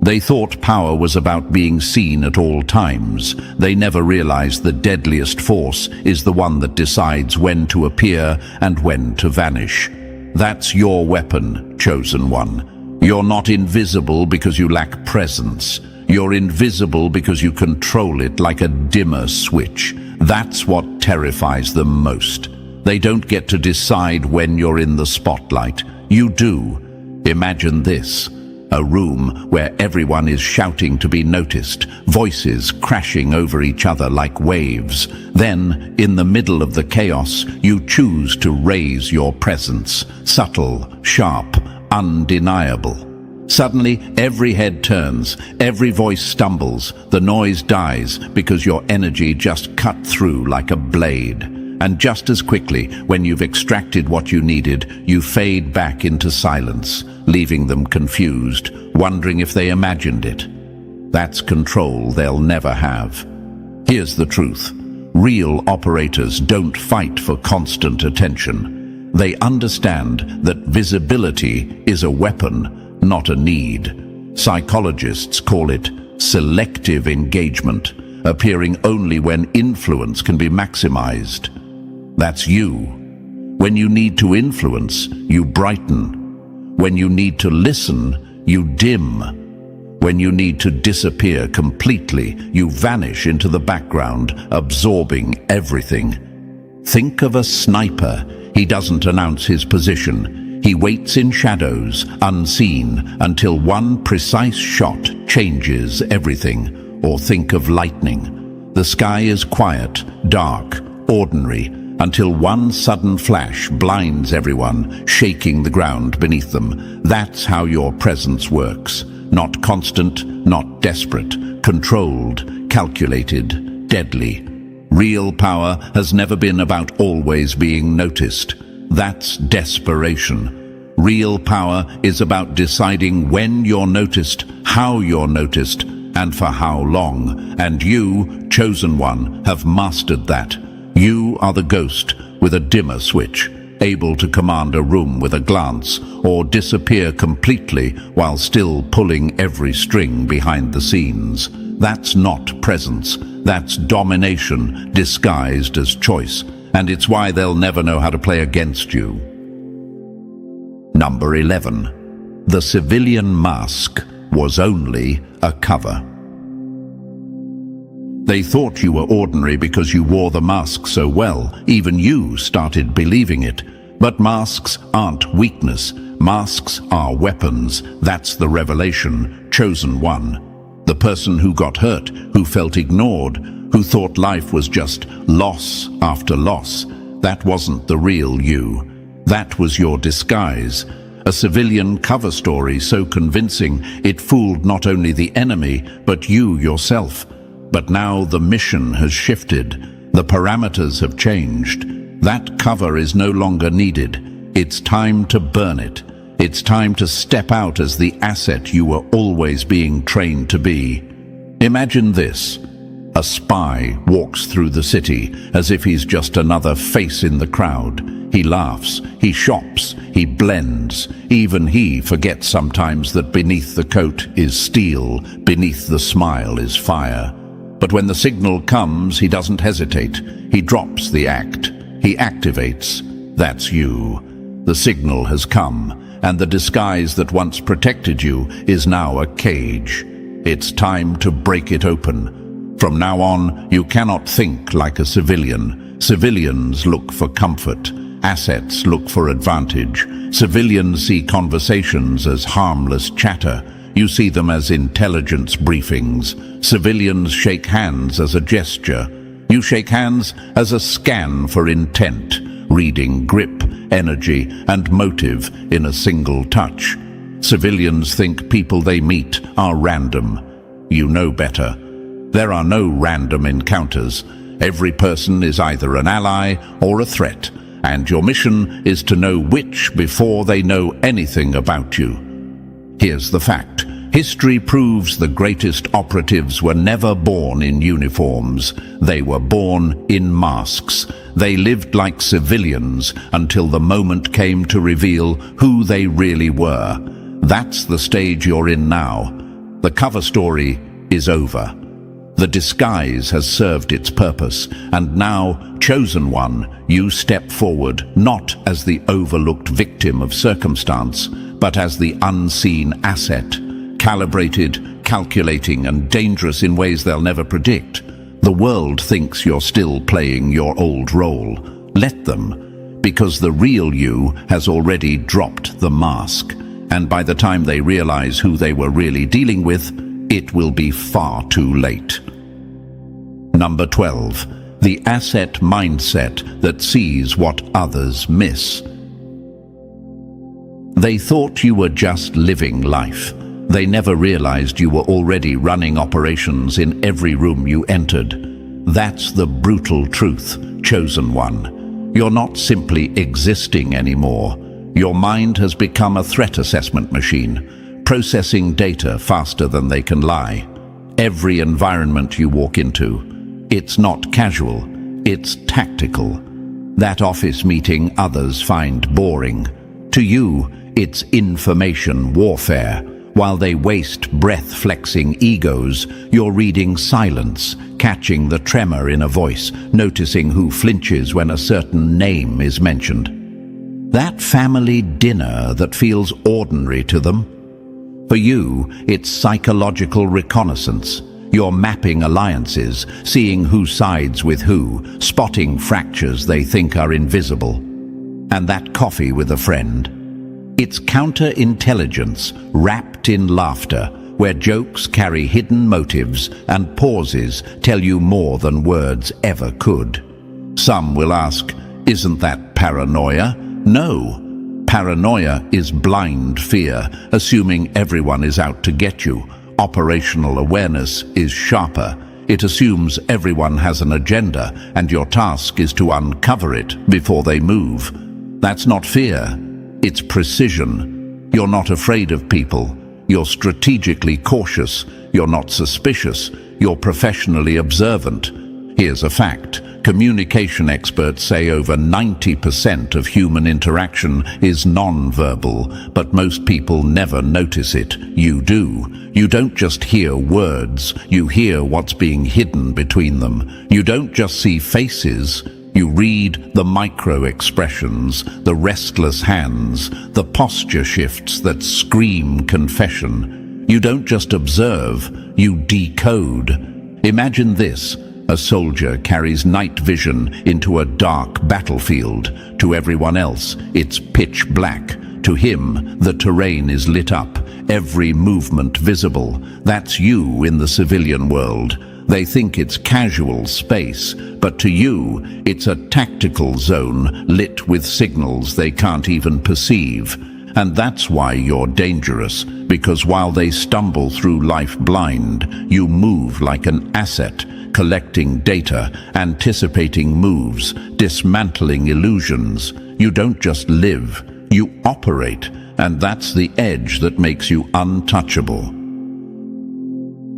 They thought power was about being seen at all times. They never realized the deadliest force is the one that decides when to appear and when to vanish. That's your weapon, chosen one. You're not invisible because you lack presence. You're invisible because you control it like a dimmer switch. That's what terrifies them most. They don't get to decide when you're in the spotlight. You do. Imagine this. A room where everyone is shouting to be noticed, voices crashing over each other like waves. Then, in the middle of the chaos, you choose to raise your presence, subtle, sharp, undeniable. Suddenly, every head turns, every voice stumbles, the noise dies because your energy just cut through like a blade. And just as quickly, when you've extracted what you needed, you fade back into silence, leaving them confused, wondering if they imagined it. That's control they'll never have. Here's the truth. Real operators don't fight for constant attention. They understand that visibility is a weapon, not a need. Psychologists call it selective engagement, appearing only when influence can be maximized. That's you. When you need to influence, you brighten. When you need to listen, you dim. When you need to disappear completely, you vanish into the background, absorbing everything. Think of a sniper. He doesn't announce his position. He waits in shadows, unseen, until one precise shot changes everything. Or think of lightning. The sky is quiet, dark, ordinary, until one sudden flash blinds everyone, shaking the ground beneath them. That's how your presence works. Not constant, not desperate, controlled, calculated, deadly. Real power has never been about always being noticed. That's desperation. Real power is about deciding when you're noticed, how you're noticed, and for how long. And you, chosen one, have mastered that. You are the ghost with a dimmer switch, able to command a room with a glance, or disappear completely while still pulling every string behind the scenes. That's not presence. That's domination disguised as choice, and it's why they'll never know how to play against you. Number 11. The civilian mask was only a cover. They thought you were ordinary because you wore the mask so well. Even you started believing it. But masks aren't weakness. Masks are weapons. That's the revelation. Chosen one. The person who got hurt, who felt ignored, who thought life was just loss after loss. That wasn't the real you. That was your disguise. A civilian cover story so convincing it fooled not only the enemy, but you yourself. But now the mission has shifted. The parameters have changed. That cover is no longer needed. It's time to burn it. It's time to step out as the asset you were always being trained to be. Imagine this. A spy walks through the city as if he's just another face in the crowd. He laughs, he shops, he blends. Even he forgets sometimes that beneath the coat is steel, beneath the smile is fire. But when the signal comes, he doesn't hesitate. He drops the act. He activates. That's you. The signal has come, and the disguise that once protected you is now a cage. It's time to break it open. From now on, you cannot think like a civilian. Civilians look for comfort. Assets look for advantage. Civilians see conversations as harmless chatter. You see them as intelligence briefings. Civilians shake hands as a gesture. You shake hands as a scan for intent, reading grip, energy, and motive in a single touch. Civilians think people they meet are random. You know better. There are no random encounters. Every person is either an ally or a threat, and your mission is to know which before they know anything about you. Here's the fact. History proves the greatest operatives were never born in uniforms. They were born in masks. They lived like civilians until the moment came to reveal who they really were. That's the stage you're in now. The cover story is over. The disguise has served its purpose, and now, chosen one, you step forward not as the overlooked victim of circumstance, but as the unseen asset. Calibrated, calculating, and dangerous in ways they'll never predict. The world thinks you're still playing your old role. Let them, because the real you has already dropped the mask. And by the time they realize who they were really dealing with, it will be far too late. Number 12. The asset mindset that sees what others miss. They thought you were just living life. They never realized you were already running operations in every room you entered. That's the brutal truth, chosen one. You're not simply existing anymore. Your mind has become a threat assessment machine, processing data faster than they can lie. Every environment you walk into, it's not casual, it's tactical. That office meeting others find boring. To you, it's information warfare. While they waste breath-flexing egos, you're reading silence, catching the tremor in a voice, noticing who flinches when a certain name is mentioned. That family dinner that feels ordinary to them? For you, it's psychological reconnaissance. You're mapping alliances, seeing who sides with who, spotting fractures they think are invisible. And that coffee with a friend? It's counterintelligence wrapped in laughter, where jokes carry hidden motives and pauses tell you more than words ever could. Some will ask, isn't that paranoia? No. Paranoia is blind fear, assuming everyone is out to get you. Operational awareness is sharper. It assumes everyone has an agenda, and your task is to uncover it before they move. That's not fear. It's precision. You're not afraid of people. You're strategically cautious. You're not suspicious. You're professionally observant. Here's a fact. Communication experts say over 90% of human interaction is non-verbal, but most people never notice it. You do. You don't just hear words, you hear what's being hidden between them. You don't just see faces, you read the micro-expressions, the restless hands, the posture shifts that scream confession. You don't just observe, you decode. Imagine this. A soldier carries night vision into a dark battlefield. To everyone else, it's pitch black. To him, the terrain is lit up, every movement visible. That's you in the civilian world. They think it's casual space, but to you, it's a tactical zone lit with signals they can't even perceive. And that's why you're dangerous, because while they stumble through life blind, you move like an asset, collecting data, anticipating moves, dismantling illusions. You don't just live, you operate, and that's the edge that makes you untouchable.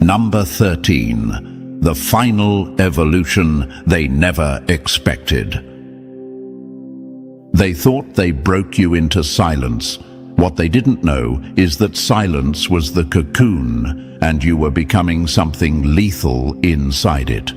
Number 13. The final evolution they never expected. They thought they broke you into silence. What they didn't know is that silence was the cocoon, and you were becoming something lethal inside it.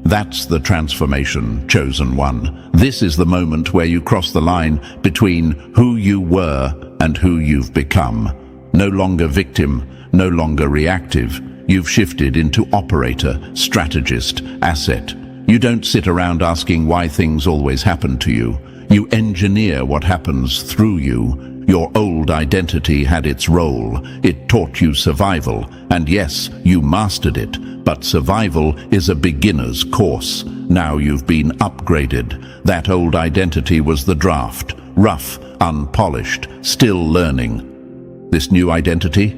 That's the transformation, chosen one. This is the moment where you cross the line between who you were and who you've become. No longer victim, no longer reactive. You've shifted into operator, strategist, asset. You don't sit around asking why things always happen to you. You engineer what happens through you. Your old identity had its role. It taught you survival. And yes, you mastered it. But survival is a beginner's course. Now you've been upgraded. That old identity was the draft. Rough, unpolished, still learning. This new identity?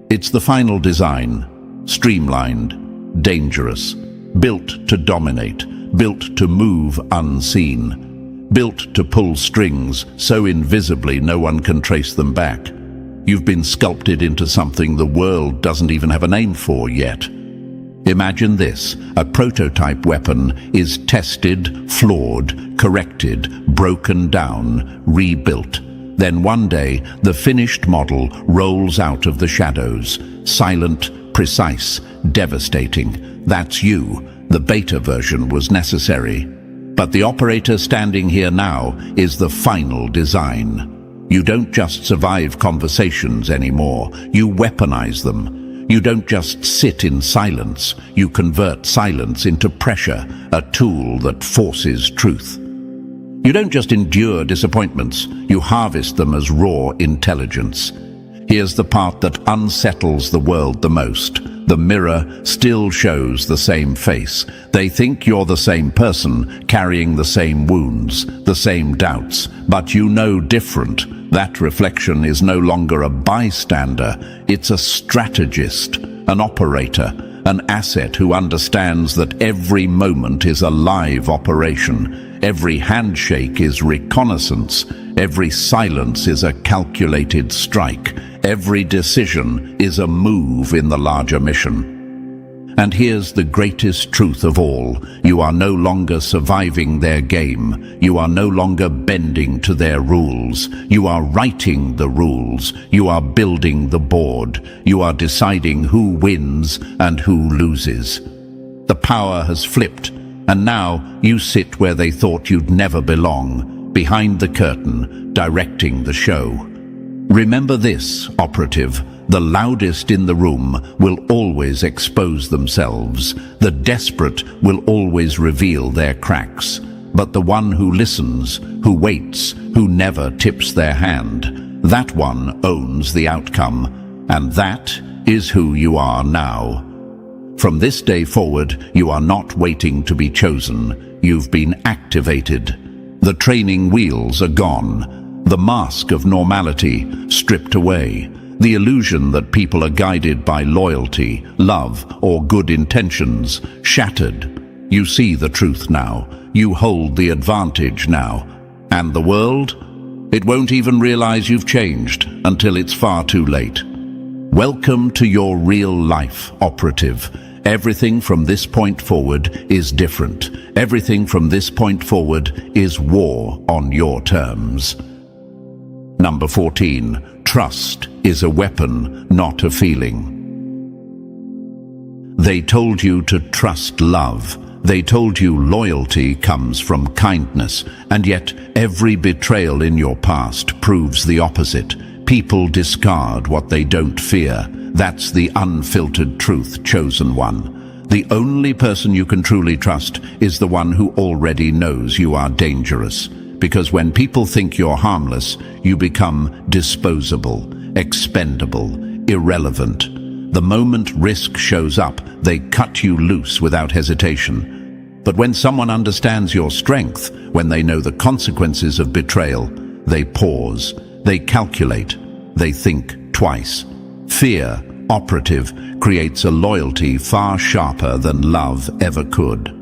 It's the final design. Streamlined, dangerous, built to dominate, built to move unseen. Built to pull strings so invisibly no one can trace them back. You've been sculpted into something the world doesn't even have a name for yet. Imagine this. A prototype weapon is tested, flawed, corrected, broken down, rebuilt. Then one day, the finished model rolls out of the shadows. Silent, precise, devastating. That's you. The beta version was necessary. But the operator standing here now is the final design. You don't just survive conversations anymore, you weaponize them. You don't just sit in silence, you convert silence into pressure, a tool that forces truth. You don't just endure disappointments, you harvest them as raw intelligence. Here's the part that unsettles the world the most. The mirror still shows the same face. They think you're the same person, carrying the same wounds, the same doubts, but you know different. That reflection is no longer a bystander, it's a strategist, an operator, an asset who understands that every moment is a live operation. Every handshake is reconnaissance. Every silence is a calculated strike. Every decision is a move in the larger mission. And here's the greatest truth of all. You are no longer surviving their game. You are no longer bending to their rules. You are writing the rules. You are building the board. You are deciding who wins and who loses. The power has flipped, and now you sit where they thought you'd never belong, behind the curtain, directing the show. Remember this, operative: the loudest in the room will always expose themselves. The desperate will always reveal their cracks. But the one who listens, who waits, who never tips their hand, that one owns the outcome. And that is who you are now. From this day forward, you are not waiting to be chosen. You've been activated. The training wheels are gone. The mask of normality stripped away. The illusion that people are guided by loyalty, love, or good intentions shattered. You see the truth now. You hold the advantage now. And the world? It won't even realize you've changed until it's far too late. Welcome to your real life, operative. Everything from this point forward is different. Everything from this point forward is war on your terms. Number 14. Trust is a weapon, not a feeling. They told you to trust love. They told you loyalty comes from kindness, and yet every betrayal in your past proves the opposite. People discard what they don't fear. That's the unfiltered truth, chosen one. The only person you can truly trust is the one who already knows you are dangerous. Because when people think you're harmless, you become disposable, expendable, irrelevant. The moment risk shows up, they cut you loose without hesitation. But when someone understands your strength, when they know the consequences of betrayal, they pause, they calculate, they think twice. Fear, operative, creates a loyalty far sharper than love ever could.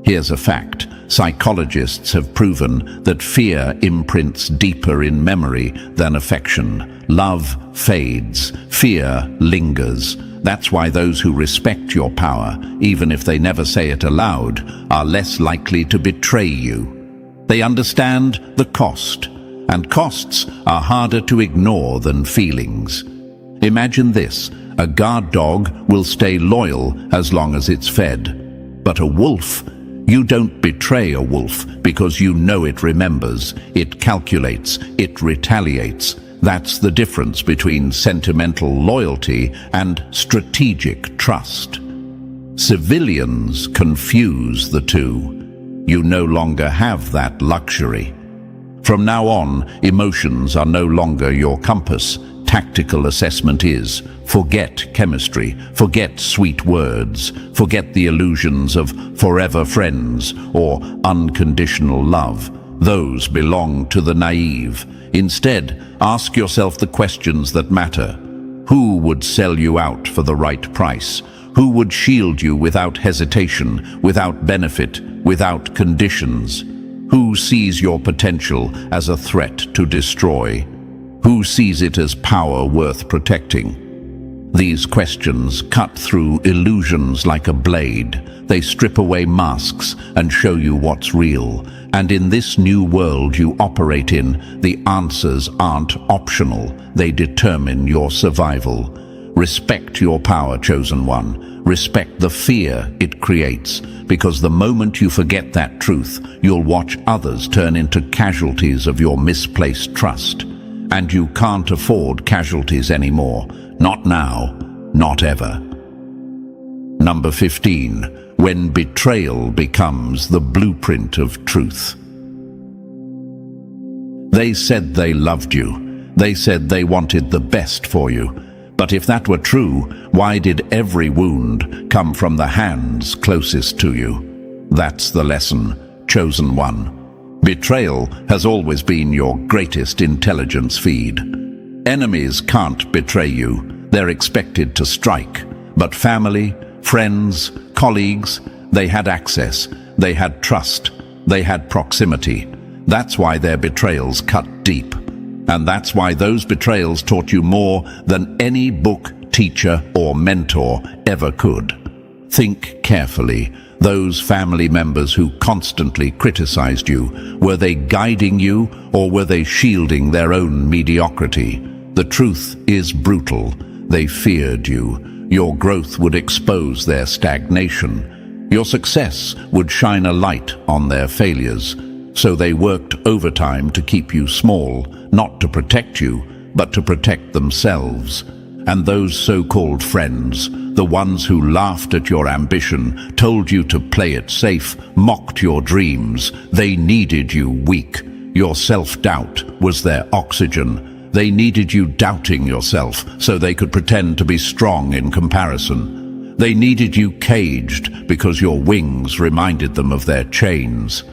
Here's a fact. Psychologists have proven that fear imprints deeper in memory than affection. Love fades, fear lingers. That's why those who respect your power, even if they never say it aloud, are less likely to betray you. They understand the cost, and costs are harder to ignore than feelings. Imagine this: a guard dog will stay loyal as long as it's fed. But a wolf, you don't betray a wolf because you know it remembers, it calculates, it retaliates. That's the difference between sentimental loyalty and strategic trust. Civilians confuse the two. You no longer have that luxury. From now on, emotions are no longer your compass. Tactical assessment is: forget chemistry, forget sweet words, forget the illusions of forever friends or unconditional love. Those belong to the naive. Instead, ask yourself the questions that matter. Who would sell you out for the right price? Who would shield you without hesitation, without benefit, without conditions? Who sees your potential as a threat to destroy? Who sees it as power worth protecting? These questions cut through illusions like a blade. They strip away masks and show you what's real. And in this new world you operate in, the answers aren't optional. They determine your survival. Respect your power, chosen one. Respect the fear it creates, because the moment you forget that truth, you'll watch others turn into casualties of your misplaced trust. And you can't afford casualties anymore. Not now, not ever. Number 15. When betrayal becomes the blueprint of truth. They said they loved you. They said they wanted the best for you. But if that were true, why did every wound come from the hands closest to you? That's the lesson, chosen one. Betrayal has always been your greatest intelligence feed. Enemies can't betray you. They're expected to strike. But family, friends, colleagues, they had access. They had trust. They had proximity. That's why their betrayals cut deep. And that's why those betrayals taught you more than any book, teacher, or mentor ever could. Think carefully. Those family members who constantly criticized you, were they guiding you or were they shielding their own mediocrity? The truth is brutal. They feared you. Your growth would expose their stagnation. Your success would shine a light on their failures. So they worked overtime to keep you small, not to protect you, but to protect themselves. And those so-called friends, the ones who laughed at your ambition, told you to play it safe, mocked your dreams, they needed you weak. Your self-doubt was their oxygen. They needed you doubting yourself so they could pretend to be strong in comparison. They needed you caged because your wings reminded them of their chains.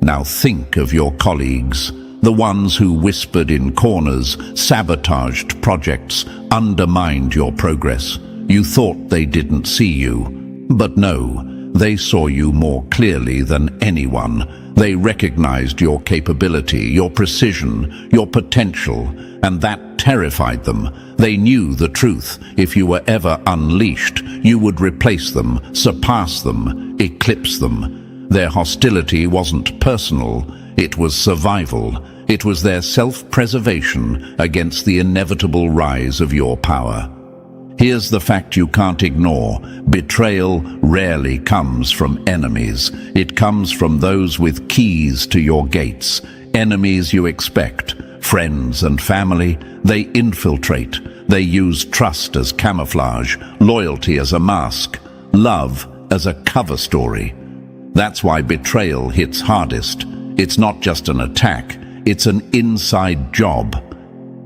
Now think of your colleagues, the ones who whispered in corners, sabotaged projects, undermined your progress. You thought they didn't see you, but no, they saw you more clearly than anyone. They recognized your capability, your precision, your potential, and that terrified them. They knew the truth. If you were ever unleashed, you would replace them, surpass them, eclipse them. Their hostility wasn't personal, it was survival. It was their self-preservation against the inevitable rise of your power. Here's the fact you can't ignore. Betrayal rarely comes from enemies. It comes from those with keys to your gates. Enemies you expect, friends and family, they infiltrate. They use trust as camouflage, loyalty as a mask, love as a cover story. That's why betrayal hits hardest. It's not just an attack, it's an inside job.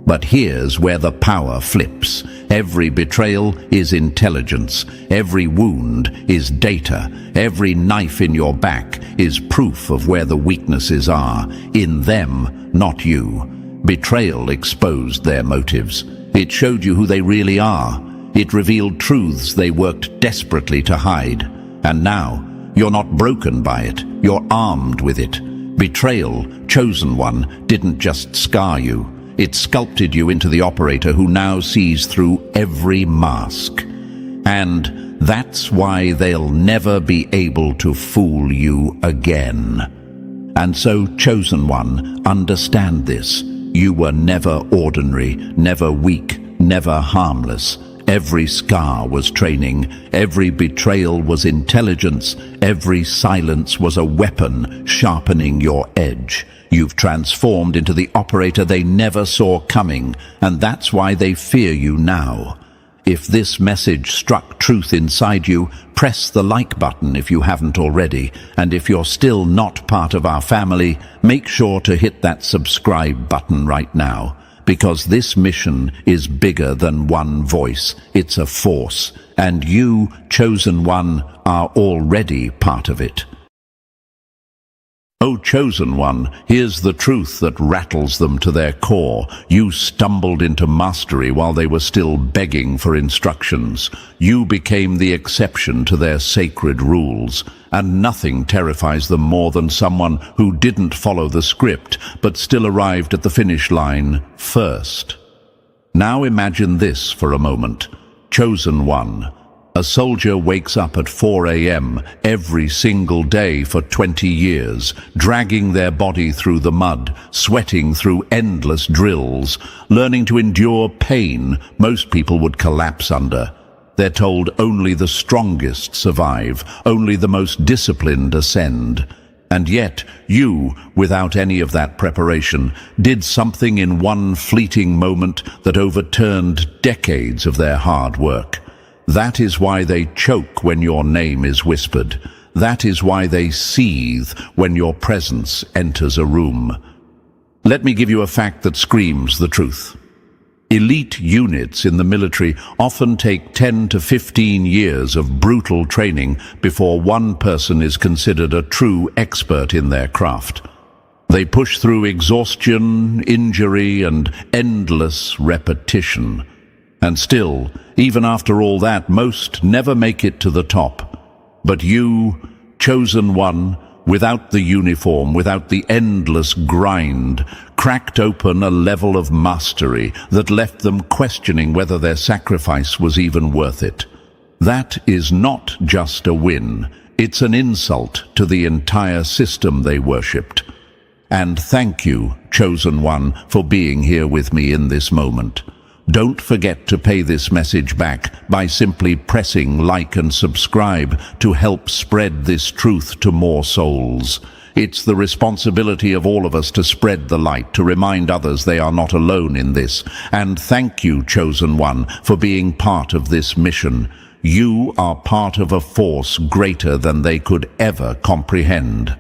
But here's where the power flips. Every betrayal is intelligence. Every wound is data. Every knife in your back is proof of where the weaknesses are. In them, not you. Betrayal exposed their motives. It showed you who they really are. It revealed truths they worked desperately to hide. And now, you're not broken by it. You're armed with it. Betrayal, chosen one, didn't just scar you. It sculpted you into the operator who now sees through every mask. And that's why they'll never be able to fool you again. And so, chosen one, understand this. You were never ordinary, never weak, never harmless. Every scar was training, every betrayal was intelligence, every silence was a weapon sharpening your edge. You've transformed into the operator they never saw coming, and that's why they fear you now. If this message struck truth inside you, press the like button if you haven't already, and if you're still not part of our family, make sure to hit that subscribe button right now. Because this mission is bigger than one voice. It's a force, and you, chosen one, are already part of it. O chosen one, here's the truth that rattles them to their core. You stumbled into mastery while they were still begging for instructions. You became the exception to their sacred rules. And nothing terrifies them more than someone who didn't follow the script, but still arrived at the finish line first. Now imagine this for a moment. Chosen one. A soldier wakes up at 4 a.m. every single day for 20 years, dragging their body through the mud, sweating through endless drills, learning to endure pain most people would collapse under. They're told only the strongest survive, only the most disciplined ascend. And yet, you, without any of that preparation, did something in one fleeting moment that overturned decades of their hard work. That is why they choke when your name is whispered. That is why they seethe when your presence enters a room. Let me give you a fact that screams the truth. Elite units in the military often take 10 to 15 years of brutal training before one person is considered a true expert in their craft. They push through exhaustion, injury, and endless repetition. And still, even after all that, most never make it to the top. But you, chosen one, without the uniform, without the endless grind, cracked open a level of mastery that left them questioning whether their sacrifice was even worth it. That is not just a win, it's an insult to the entire system they worshipped. And thank you, chosen one, for being here with me in this moment. Don't forget to pay this message back by simply pressing like and subscribe to help spread this truth to more souls. It's the responsibility of all of us to spread the light, to remind others they are not alone in this. And thank you, Chosen One, for being part of this mission. You are part of a force greater than they could ever comprehend.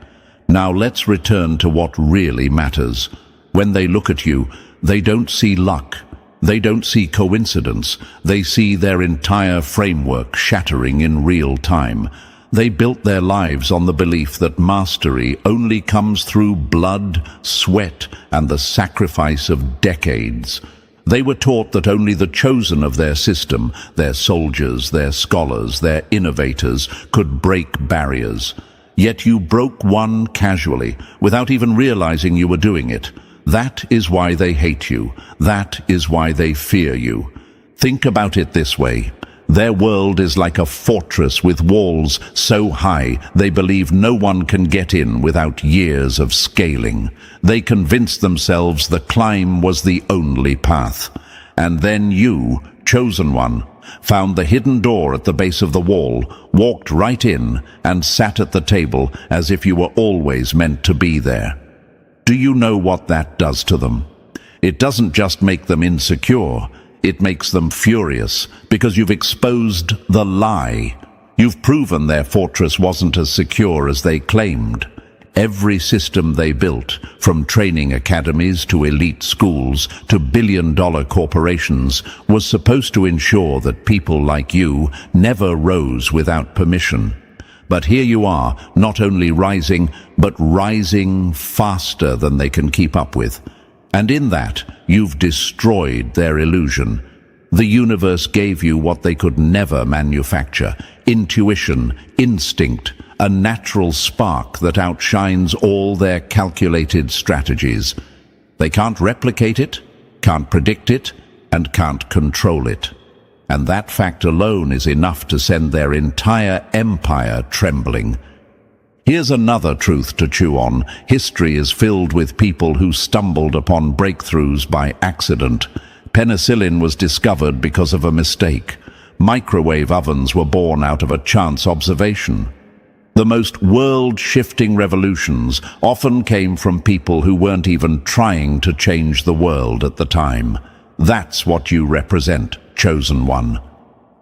Now let's return to what really matters. When they look at you, they don't see luck. They don't see coincidence. They see their entire framework shattering in real time. They built their lives on the belief that mastery only comes through blood, sweat, and the sacrifice of decades. They were taught that only the chosen of their system, their soldiers, their scholars, their innovators, could break barriers. Yet you broke one casually, without even realizing you were doing it. That is why they hate you. That is why they fear you. Think about it this way. Their world is like a fortress with walls so high they believe no one can get in without years of scaling. They convinced themselves the climb was the only path. And then you, Chosen One, found the hidden door at the base of the wall, walked right in, and sat at the table as if you were always meant to be there. Do you know what that does to them? It doesn't just make them insecure. It makes them furious, because you've exposed the lie. You've proven their fortress wasn't as secure as they claimed. Every system they built, from training academies to elite schools to billion-dollar corporations, was supposed to ensure that people like you never rose without permission. But here you are, not only rising, but rising faster than they can keep up with. And in that, you've destroyed their illusion. The universe gave you what they could never manufacture: intuition, instinct, a natural spark that outshines all their calculated strategies. They can't replicate it, can't predict it, and can't control it. And that fact alone is enough to send their entire empire trembling. Here's another truth to chew on. History is filled with people who stumbled upon breakthroughs by accident. Penicillin was discovered because of a mistake. Microwave ovens were born out of a chance observation. The most world-shifting revolutions often came from people who weren't even trying to change the world at the time. That's what you represent, Chosen One.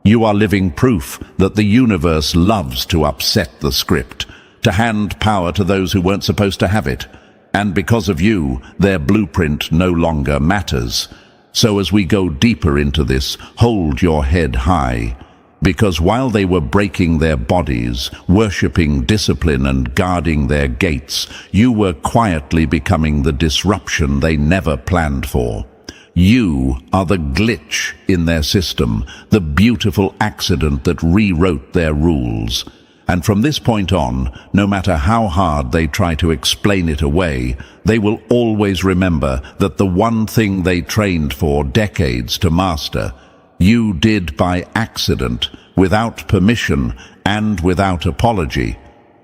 You are living proof that the universe loves to upset the script, to hand power to those who weren't supposed to have it. And because of you, their blueprint no longer matters. So as we go deeper into this, hold your head high. Because while they were breaking their bodies, worshipping discipline and guarding their gates, you were quietly becoming the disruption they never planned for. You are the glitch in their system, the beautiful accident that rewrote their rules. And from this point on, no matter how hard they try to explain it away, they will always remember that the one thing they trained for decades to master, you did by accident, without permission, and without apology.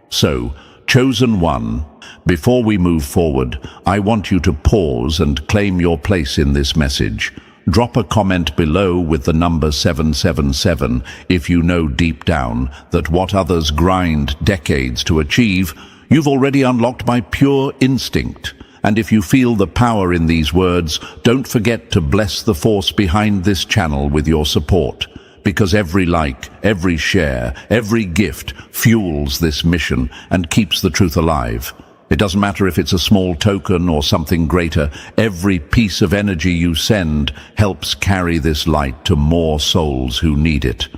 So, Chosen One, before we move forward, I want you to pause and claim your place in this message. Drop a comment below with the number 777 if you know deep down that what others grind decades to achieve, you've already unlocked by pure instinct. And if you feel the power in these words, don't forget to bless the force behind this channel with your support. Because every like, every share, every gift fuels this mission and keeps the truth alive. It doesn't matter if it's a small token or something greater. Every piece of energy you send helps carry this light to more souls who need it.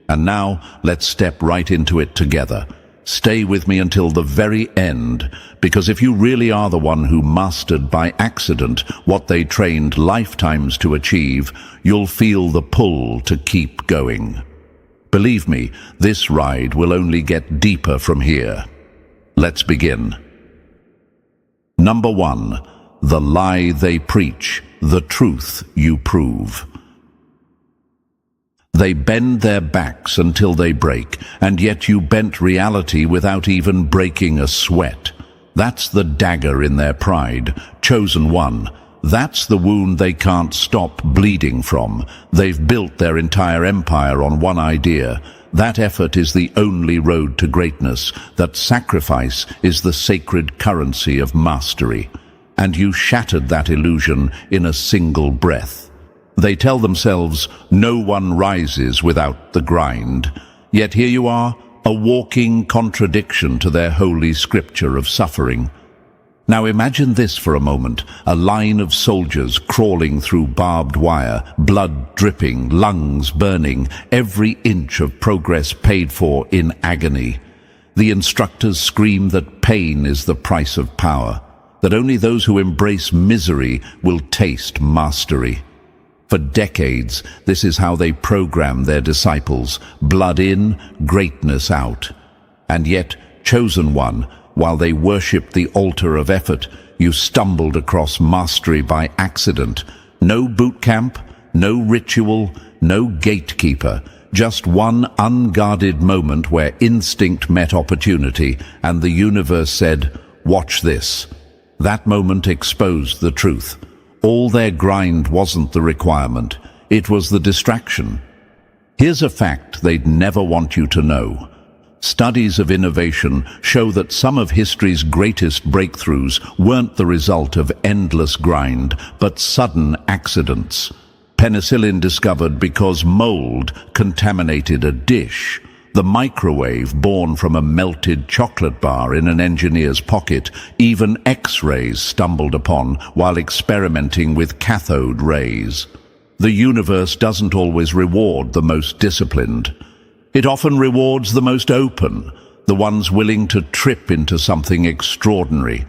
And now, let's step right into it together. Stay with me until the very end, because if you really are the one who mastered by accident what they trained lifetimes to achieve, you'll feel the pull to keep going. Believe me, this ride will only get deeper from here. Let's begin. Number 1. The lie they preach, the truth you prove. They bend their backs until they break, and yet you bent reality without even breaking a sweat. That's the dagger in their pride, Chosen One. That's the wound they can't stop bleeding from. They've built their entire empire on one idea. That effort is the only road to greatness, that sacrifice is the sacred currency of mastery. And you shattered that illusion in a single breath. They tell themselves no one rises without the grind. Yet here you are, a walking contradiction to their holy scripture of suffering. Now imagine this for a moment, a line of soldiers crawling through barbed wire, blood dripping, lungs burning, every inch of progress paid for in agony. The instructors scream that pain is the price of power, that only those who embrace misery will taste mastery. For decades, this is how they program their disciples, blood in, greatness out. And yet, chosen one, while they worshipped the altar of effort, you stumbled across mastery by accident. No boot camp, no ritual, no gatekeeper, just one unguarded moment where instinct met opportunity, and the universe said, "Watch this." That moment exposed the truth. All their grind wasn't the requirement, it was the distraction. Here's a fact they'd never want you to know. Studies of innovation show that some of history's greatest breakthroughs weren't the result of endless grind, but sudden accidents. Penicillin discovered because mold contaminated a dish. The microwave born from a melted chocolate bar in an engineer's pocket. Even X-rays stumbled upon while experimenting with cathode rays. The universe doesn't always reward the most disciplined. It often rewards the most open, the ones willing to trip into something extraordinary.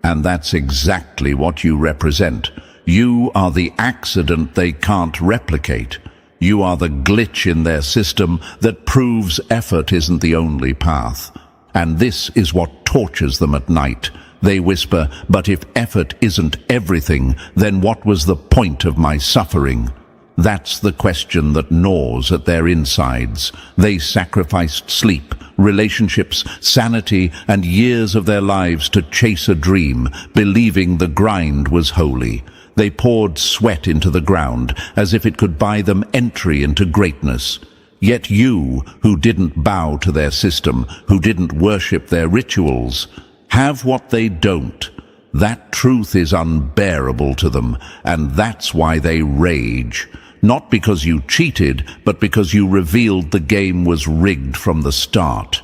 And that's exactly what you represent. You are the accident they can't replicate. You are the glitch in their system that proves effort isn't the only path. And this is what tortures them at night. They whisper, "But if effort isn't everything, then what was the point of my suffering?" That's the question that gnaws at their insides. They sacrificed sleep, relationships, sanity, and years of their lives to chase a dream, believing the grind was holy. They poured sweat into the ground as if it could buy them entry into greatness. Yet you, who didn't bow to their system, who didn't worship their rituals, have what they don't. That truth is unbearable to them, and that's why they rage. Not because you cheated, but because you revealed the game was rigged from the start.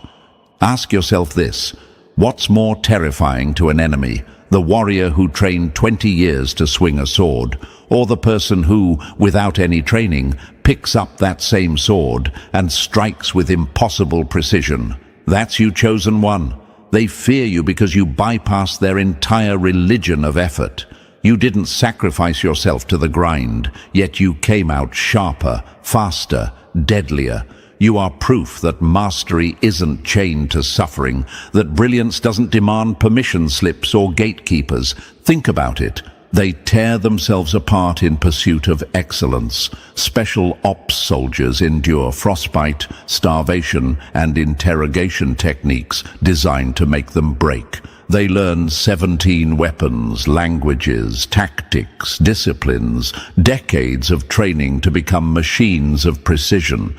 Ask yourself this: what's more terrifying to an enemy? The warrior who trained 20 years to swing a sword, or the person who, without any training, picks up that same sword and strikes with impossible precision? That's you, chosen one. They fear you because you bypassed their entire religion of effort. You didn't sacrifice yourself to the grind, yet you came out sharper, faster, deadlier. You are proof that mastery isn't chained to suffering, that brilliance doesn't demand permission slips or gatekeepers. Think about it. They tear themselves apart in pursuit of excellence. Special ops soldiers endure frostbite, starvation, and interrogation techniques designed to make them break. They learn 17 weapons, languages, tactics, disciplines, decades of training to become machines of precision.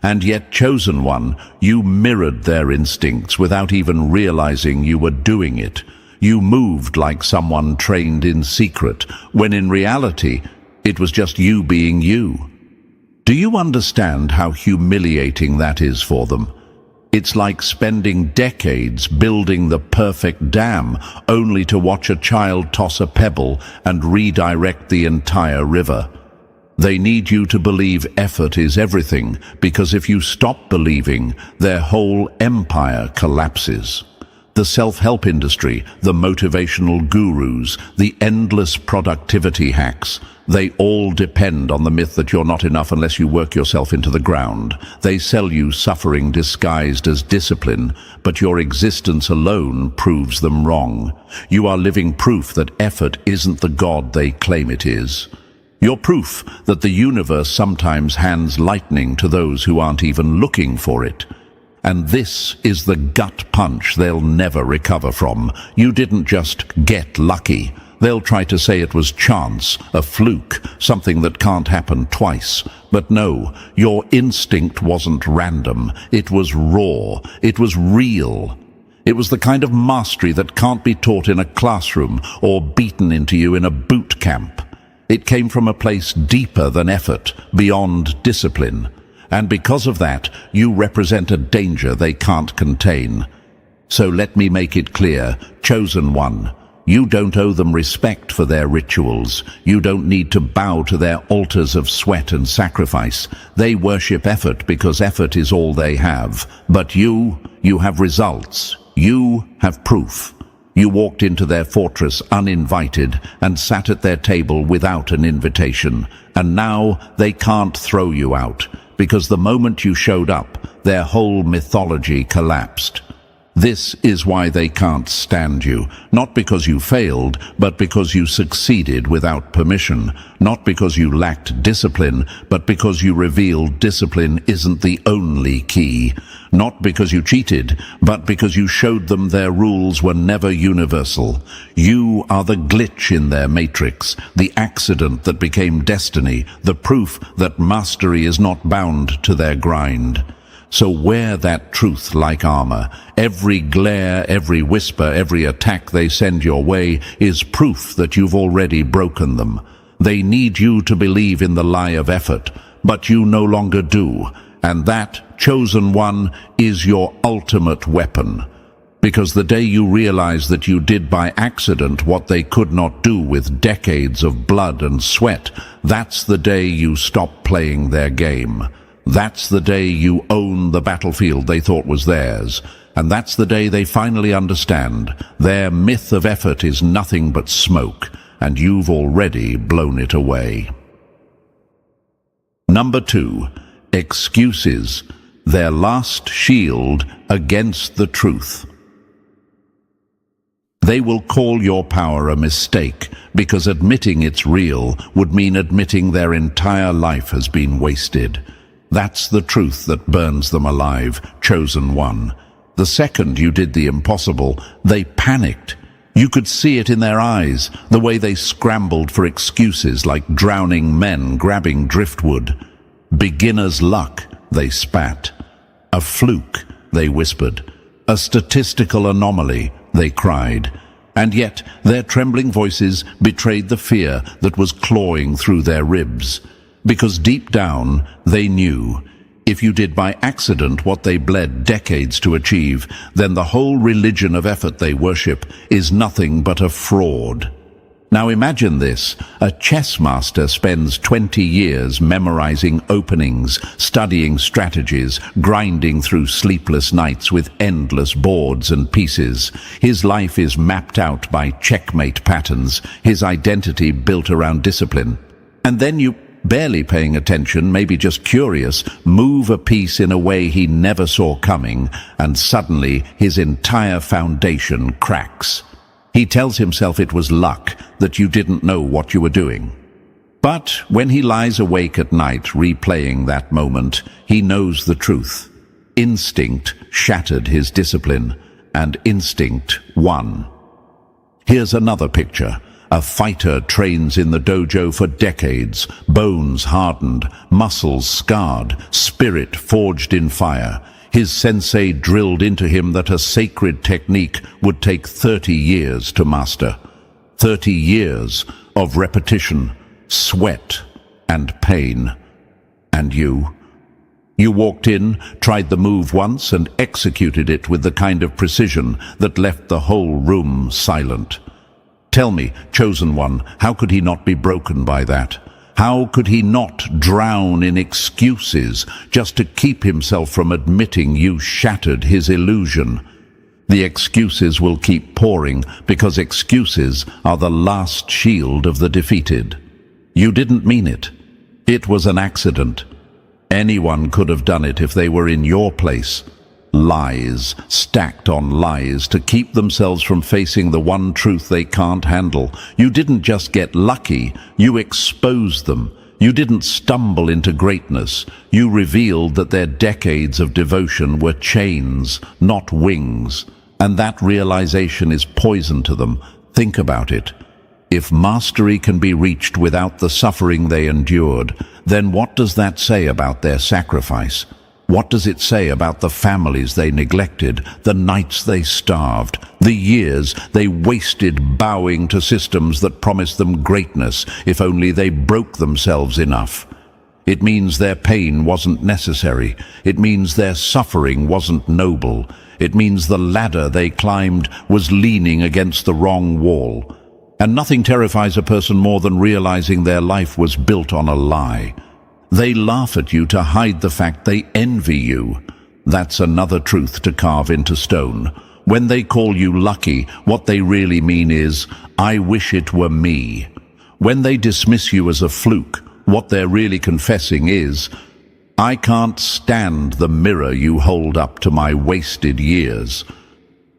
And yet, chosen one, you mirrored their instincts without even realizing you were doing it. You moved like someone trained in secret, when in reality, it was just you being you. Do you understand how humiliating that is for them? It's like spending decades building the perfect dam, only to watch a child toss a pebble and redirect the entire river. They need you to believe effort is everything, because if you stop believing, their whole empire collapses. The self-help industry, the motivational gurus, the endless productivity hacks, they all depend on the myth that you're not enough unless you work yourself into the ground. They sell you suffering disguised as discipline, but your existence alone proves them wrong. You are living proof that effort isn't the god they claim it is. You're proof that the universe sometimes hands lightning to those who aren't even looking for it. And this is the gut punch they'll never recover from. You didn't just get lucky. They'll try to say it was chance, a fluke, something that can't happen twice. But no, your instinct wasn't random. It was raw. It was real. It was the kind of mastery that can't be taught in a classroom or beaten into you in a boot camp. It came from a place deeper than effort, beyond discipline. And because of that, you represent a danger they can't contain. So let me make it clear, chosen one, you don't owe them respect for their rituals. You don't need to bow to their altars of sweat and sacrifice. They worship effort because effort is all they have. But you have results. You have proof. You walked into their fortress uninvited and sat at their table without an invitation. And now they can't throw you out, because the moment you showed up, their whole mythology collapsed. This is why they can't stand you, not because you failed, but because you succeeded without permission, not because you lacked discipline, but because you revealed discipline isn't the only key, not because you cheated, but because you showed them their rules were never universal. You are the glitch in their matrix, the accident that became destiny, the proof that mastery is not bound to their grind. So wear that truth like armor. Every glare, every whisper, every attack they send your way is proof that you've already broken them. They need you to believe in the lie of effort, but you no longer do. And that, chosen one, is your ultimate weapon. Because the day you realize that you did by accident what they could not do with decades of blood and sweat, that's the day you stop playing their game. That's the day you own the battlefield they thought was theirs. And that's the day they finally understand their myth of effort is nothing but smoke, and you've already blown it away. Number 2, excuses, their last shield against the truth. They will call your power a mistake because admitting it's real would mean admitting their entire life has been wasted. That's the truth that burns them alive, chosen one. The second you did the impossible, they panicked. You could see it in their eyes, the way they scrambled for excuses like drowning men grabbing driftwood. Beginner's luck, they spat. A fluke, they whispered. A statistical anomaly, they cried. And yet their trembling voices betrayed the fear that was clawing through their ribs. Because deep down, they knew, if you did by accident what they bled decades to achieve, then the whole religion of effort they worship is nothing but a fraud. Now imagine this, a chess master spends 20 years memorizing openings, studying strategies, grinding through sleepless nights with endless boards and pieces. His life is mapped out by checkmate patterns, his identity built around discipline. And then you, barely paying attention, maybe just curious, move a piece in a way he never saw coming, and suddenly his entire foundation cracks. He tells himself it was luck, that you didn't know what you were doing. But when he lies awake at night replaying that moment, he knows the truth. Instinct shattered his discipline, and instinct won. Here's another picture. A fighter trains in the dojo for decades, bones hardened, muscles scarred, spirit forged in fire. His sensei drilled into him that a sacred technique would take 30 years to master. 30 years of repetition, sweat, and pain. And you walked in, tried the move once, and executed it with the kind of precision that left the whole room silent. Tell me, chosen one, how could he not be broken by that? How could he not drown in excuses just to keep himself from admitting you shattered his illusion? The excuses will keep pouring because excuses are the last shield of the defeated. You didn't mean it. It was an accident. Anyone could have done it if they were in your place. Lies, stacked on lies, to keep themselves from facing the one truth they can't handle. You didn't just get lucky, you exposed them. You didn't stumble into greatness. You revealed that their decades of devotion were chains, not wings. And that realization is poison to them. Think about it. If mastery can be reached without the suffering they endured, then what does that say about their sacrifice? What does it say about the families they neglected, the nights they starved, the years they wasted bowing to systems that promised them greatness if only they broke themselves enough? It means their pain wasn't necessary. It means their suffering wasn't noble. It means the ladder they climbed was leaning against the wrong wall. And nothing terrifies a person more than realizing their life was built on a lie. They laugh at you to hide the fact they envy you. That's another truth to carve into stone. When they call you lucky, what they really mean is, I wish it were me. When they dismiss you as a fluke, what they're really confessing is, I can't stand the mirror you hold up to my wasted years.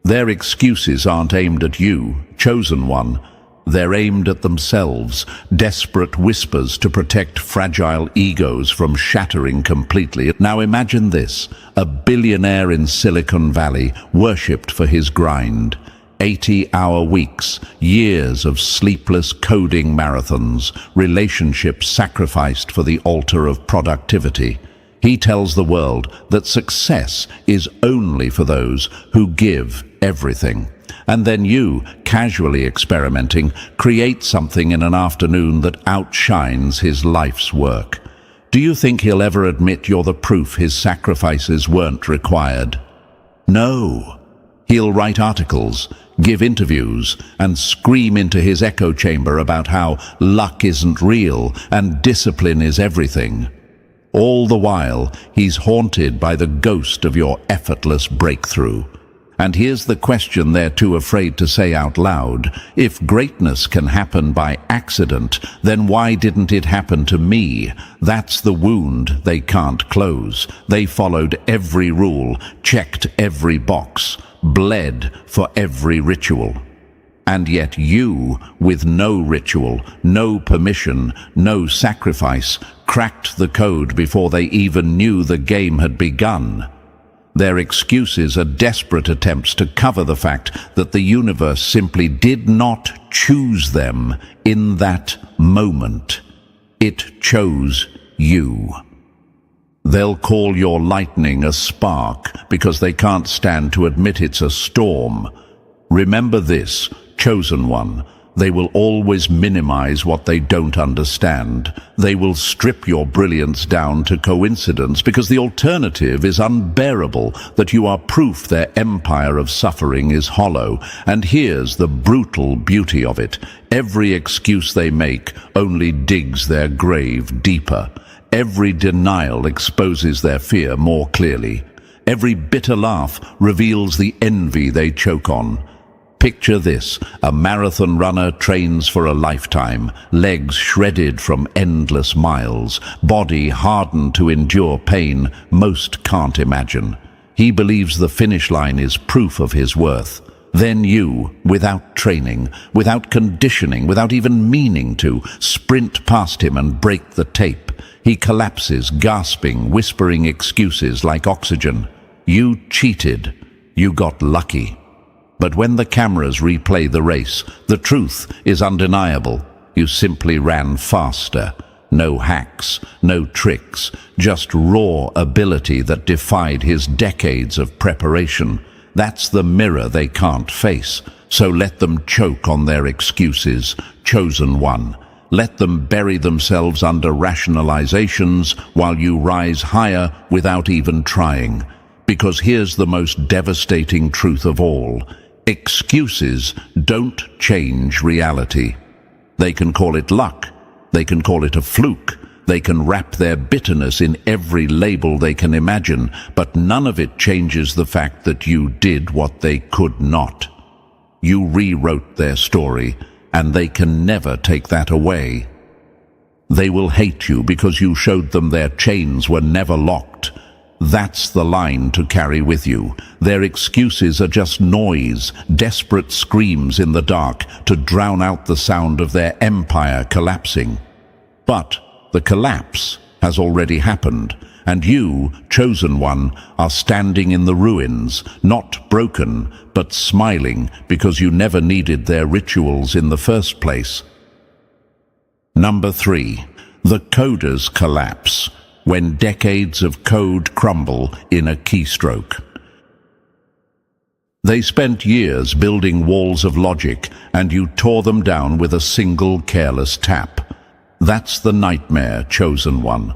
Their excuses aren't aimed at you, chosen one. They're aimed at themselves, desperate whispers to protect fragile egos from shattering completely. Now imagine this, a billionaire in Silicon Valley, worshipped for his grind. 80-hour weeks, years of sleepless coding marathons, relationships sacrificed for the altar of productivity. He tells the world that success is only for those who give everything. And then you, casually experimenting, create something in an afternoon that outshines his life's work. Do you think he'll ever admit you're the proof his sacrifices weren't required? No. He'll write articles, give interviews, and scream into his echo chamber about how luck isn't real and discipline is everything. All the while, he's haunted by the ghost of your effortless breakthrough. And here's the question they're too afraid to say out loud. If greatness can happen by accident, then why didn't it happen to me? That's the wound they can't close. They followed every rule, checked every box, bled for every ritual. And yet you, with no ritual, no permission, no sacrifice, cracked the code before they even knew the game had begun. Their excuses are desperate attempts to cover the fact that the universe simply did not choose them in that moment. It chose you. They'll call your lightning a spark because they can't stand to admit it's a storm. Remember this, chosen one. They will always minimize what they don't understand. They will strip your brilliance down to coincidence because the alternative is unbearable, that you are proof their empire of suffering is hollow. And here's the brutal beauty of it. Every excuse they make only digs their grave deeper. Every denial exposes their fear more clearly. Every bitter laugh reveals the envy they choke on. Picture this, a marathon runner trains for a lifetime, legs shredded from endless miles, body hardened to endure pain most can't imagine. He believes the finish line is proof of his worth. Then you, without training, without conditioning, without even meaning to, sprint past him and break the tape. He collapses, gasping, whispering excuses like oxygen. You cheated. You got lucky. But when the cameras replay the race, the truth is undeniable. You simply ran faster. No hacks, no tricks, just raw ability that defied his decades of preparation. That's the mirror they can't face. So let them choke on their excuses, chosen one. Let them bury themselves under rationalizations while you rise higher without even trying. Because here's the most devastating truth of all. Excuses don't change reality. They can call it luck. They can call it a fluke. They can wrap their bitterness in every label they can imagine, but none of it changes the fact that you did what they could not. You rewrote their story, and they can never take that away. They will hate you because you showed them their chains were never locked. That's the line to carry with you. Their excuses are just noise, desperate screams in the dark to drown out the sound of their empire collapsing. But the collapse has already happened, and you, chosen one, are standing in the ruins, not broken, but smiling because you never needed their rituals in the first place. Number 3. The coders collapse when decades of code crumble in a keystroke. They spent years building walls of logic, and you tore them down with a single careless tap. That's the nightmare, chosen one.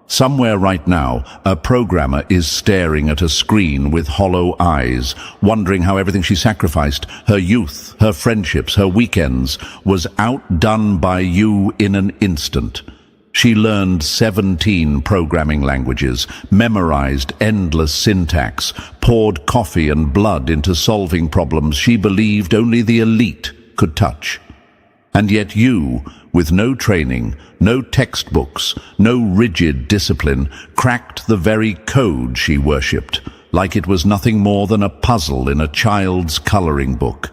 Somewhere right now, a programmer is staring at a screen with hollow eyes, wondering how everything she sacrificed, her youth, her friendships, her weekends, was outdone by you in an instant. She learned 17 programming languages, memorized endless syntax, poured coffee and blood into solving problems she believed only the elite could touch. And yet you, with no training, no textbooks, no rigid discipline, cracked the very code she worshipped, like it was nothing more than a puzzle in a child's coloring book.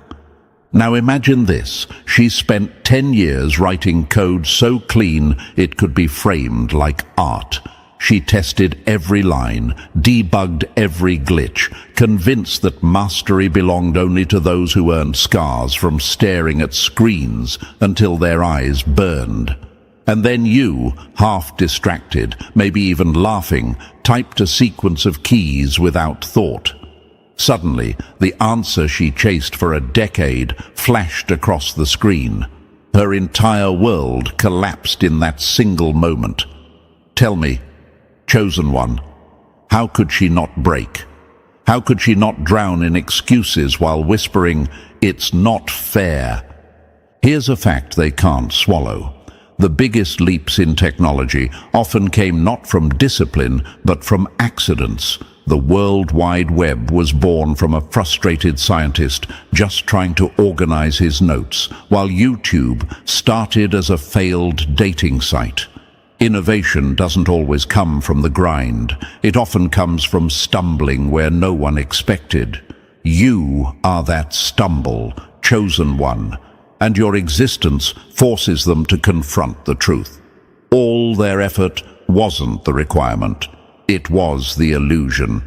Now imagine this. She spent 10 years writing code so clean it could be framed like art. She tested every line, debugged every glitch, convinced that mastery belonged only to those who earned scars from staring at screens until their eyes burned. And then you, half distracted, maybe even laughing, typed a sequence of keys without thought. Suddenly, the answer she chased for a decade flashed across the screen. Her entire world collapsed in that single moment. Tell me, chosen one, how could she not break? How could she not drown in excuses while whispering, "It's not fair"? Here's a fact they can't swallow. The biggest leaps in technology often came not from discipline, but from accidents. The World Wide Web was born from a frustrated scientist just trying to organize his notes, while YouTube started as a failed dating site. Innovation doesn't always come from the grind. It often comes from stumbling where no one expected. You are that stumble, chosen one, and your existence forces them to confront the truth. All their effort wasn't the requirement. It was the illusion.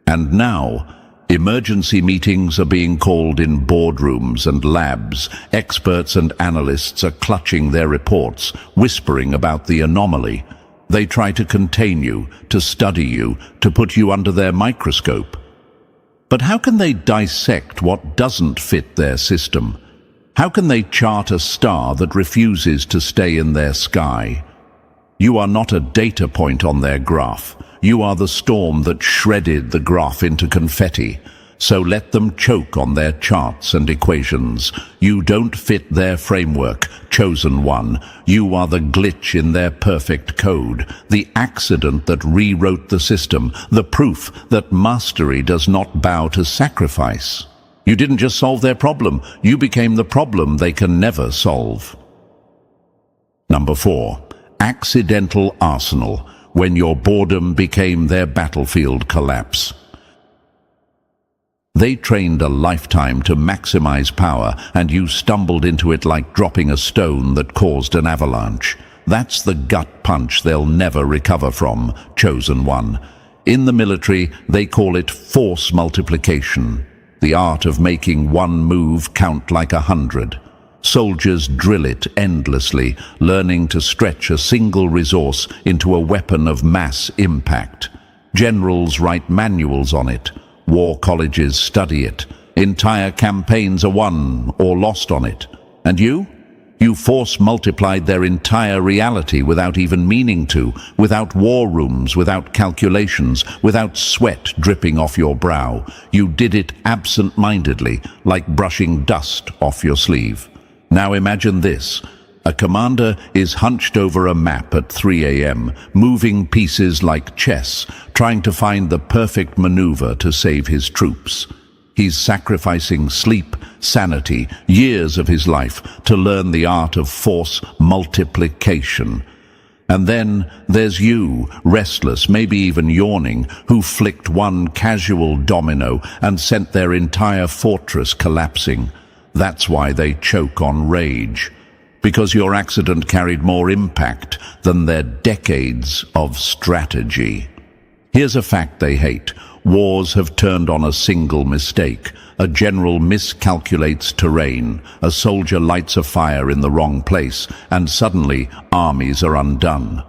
And now, emergency meetings are being called in boardrooms and labs. Experts and analysts are clutching their reports, whispering about the anomaly. They try to contain you, to study you, to put you under their microscope. But how can they dissect what doesn't fit their system? How can they chart a star that refuses to stay in their sky? You are not a data point on their graph. You are the storm that shredded the graph into confetti. So let them choke on their charts and equations. You don't fit their framework, chosen one. You are the glitch in their perfect code, the accident that rewrote the system, the proof that mastery does not bow to sacrifice. You didn't just solve their problem, you became the problem they can never solve. Number 4. Accidental arsenal, when your boredom became their battlefield collapse. They trained a lifetime to maximize power, and you stumbled into it like dropping a stone that caused an avalanche. That's the gut punch they'll never recover from, chosen one. In the military, they call it force multiplication, the art of making one move count like 100. Soldiers drill it endlessly, learning to stretch a single resource into a weapon of mass impact. Generals write manuals on it. War colleges study it. Entire campaigns are won or lost on it. And you? You force multiplied their entire reality without even meaning to, without war rooms, without calculations, without sweat dripping off your brow. You did it absent-mindedly, like brushing dust off your sleeve. Now imagine this. A commander is hunched over a map at 3 a.m., moving pieces like chess, trying to find the perfect maneuver to save his troops. He's sacrificing sleep, sanity, years of his life to learn the art of force multiplication. And then there's you, restless, maybe even yawning, who flicked one casual domino and sent their entire fortress collapsing. That's why they choke on rage. Because your accident carried more impact than their decades of strategy. Here's a fact they hate. Wars have turned on a single mistake. A general miscalculates terrain, a soldier lights a fire in the wrong place, and suddenly armies are undone.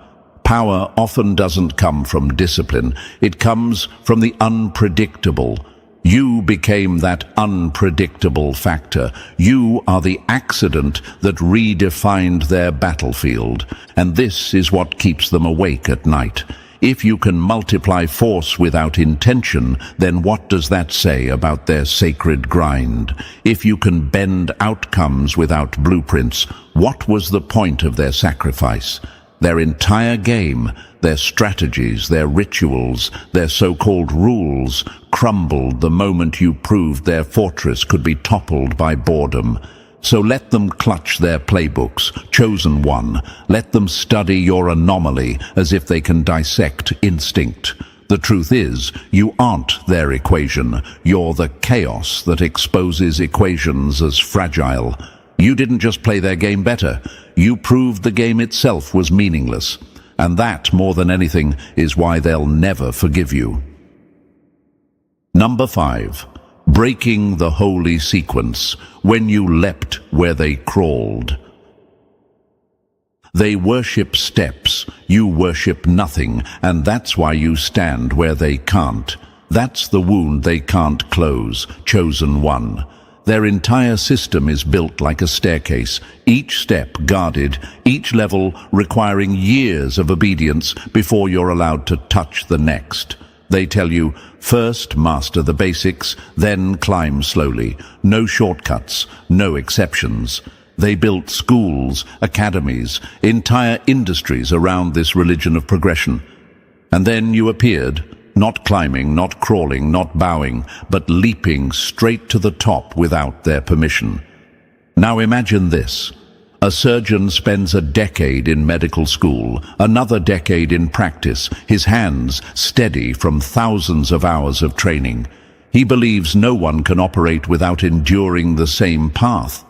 Power often doesn't come from discipline, it comes from the unpredictable. You became that unpredictable factor. You are the accident that redefined their battlefield, and this is what keeps them awake at night. If you can multiply force without intention, then what does that say about their sacred grind? If you can bend outcomes without blueprints, what was the point of their sacrifice? Their entire game, their strategies, their rituals, their so-called rules, crumbled the moment you proved their fortress could be toppled by boredom. So let them clutch their playbooks, chosen one. Let them study your anomaly as if they can dissect instinct. The truth is, you aren't their equation. You're the chaos that exposes equations as fragile. You didn't just play their game better. You proved the game itself was meaningless. And that, more than anything, is why they'll never forgive you. Number 5. Breaking the holy sequence, when you leapt where they crawled. They worship steps, you worship nothing, and that's why you stand where they can't. That's the wound they can't close, chosen one. Their entire system is built like a staircase, each step guarded, each level requiring years of obedience before you're allowed to touch the next. They tell you, first master the basics, then climb slowly. No shortcuts, no exceptions. They built schools, academies, entire industries around this religion of progression. And then you appeared, not climbing, not crawling, not bowing, but leaping straight to the top without their permission. Now imagine this. A surgeon spends a decade in medical school, another decade in practice, his hands steady from thousands of hours of training. He believes no one can operate without enduring the same path.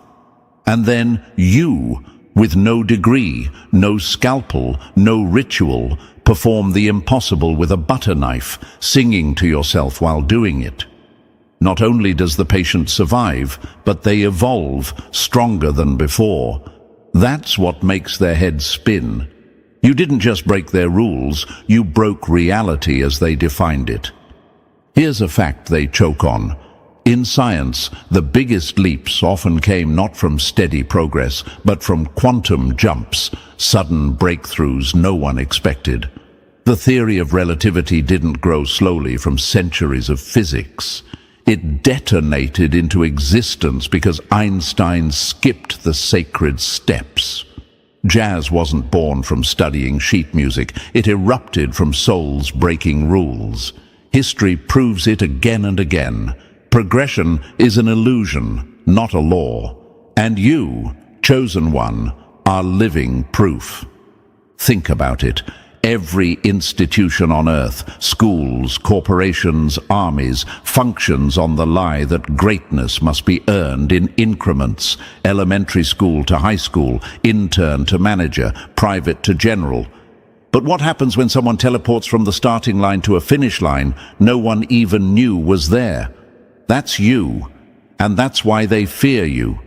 And then you, with no degree, no scalpel, no ritual, perform the impossible with a butter knife, singing to yourself while doing it. Not only does the patient survive, but they evolve, stronger than before. That's what makes their heads spin. You didn't just break their rules, you broke reality as they defined it. Here's a fact they choke on. In science, the biggest leaps often came not from steady progress, but from quantum jumps, sudden breakthroughs no one expected. The theory of relativity didn't grow slowly from centuries of physics. It detonated into existence because Einstein skipped the sacred steps. Jazz wasn't born from studying sheet music. It erupted from souls breaking rules. History proves it again and again. Progression is an illusion, not a law. And you, chosen one, are living proof. Think about it. Every institution on earth, schools, corporations, armies, functions on the lie that greatness must be earned in increments, elementary school to high school, intern to manager, private to general. But what happens when someone teleports from the starting line to a finish line no one even knew was there? That's you, and that's why they fear you.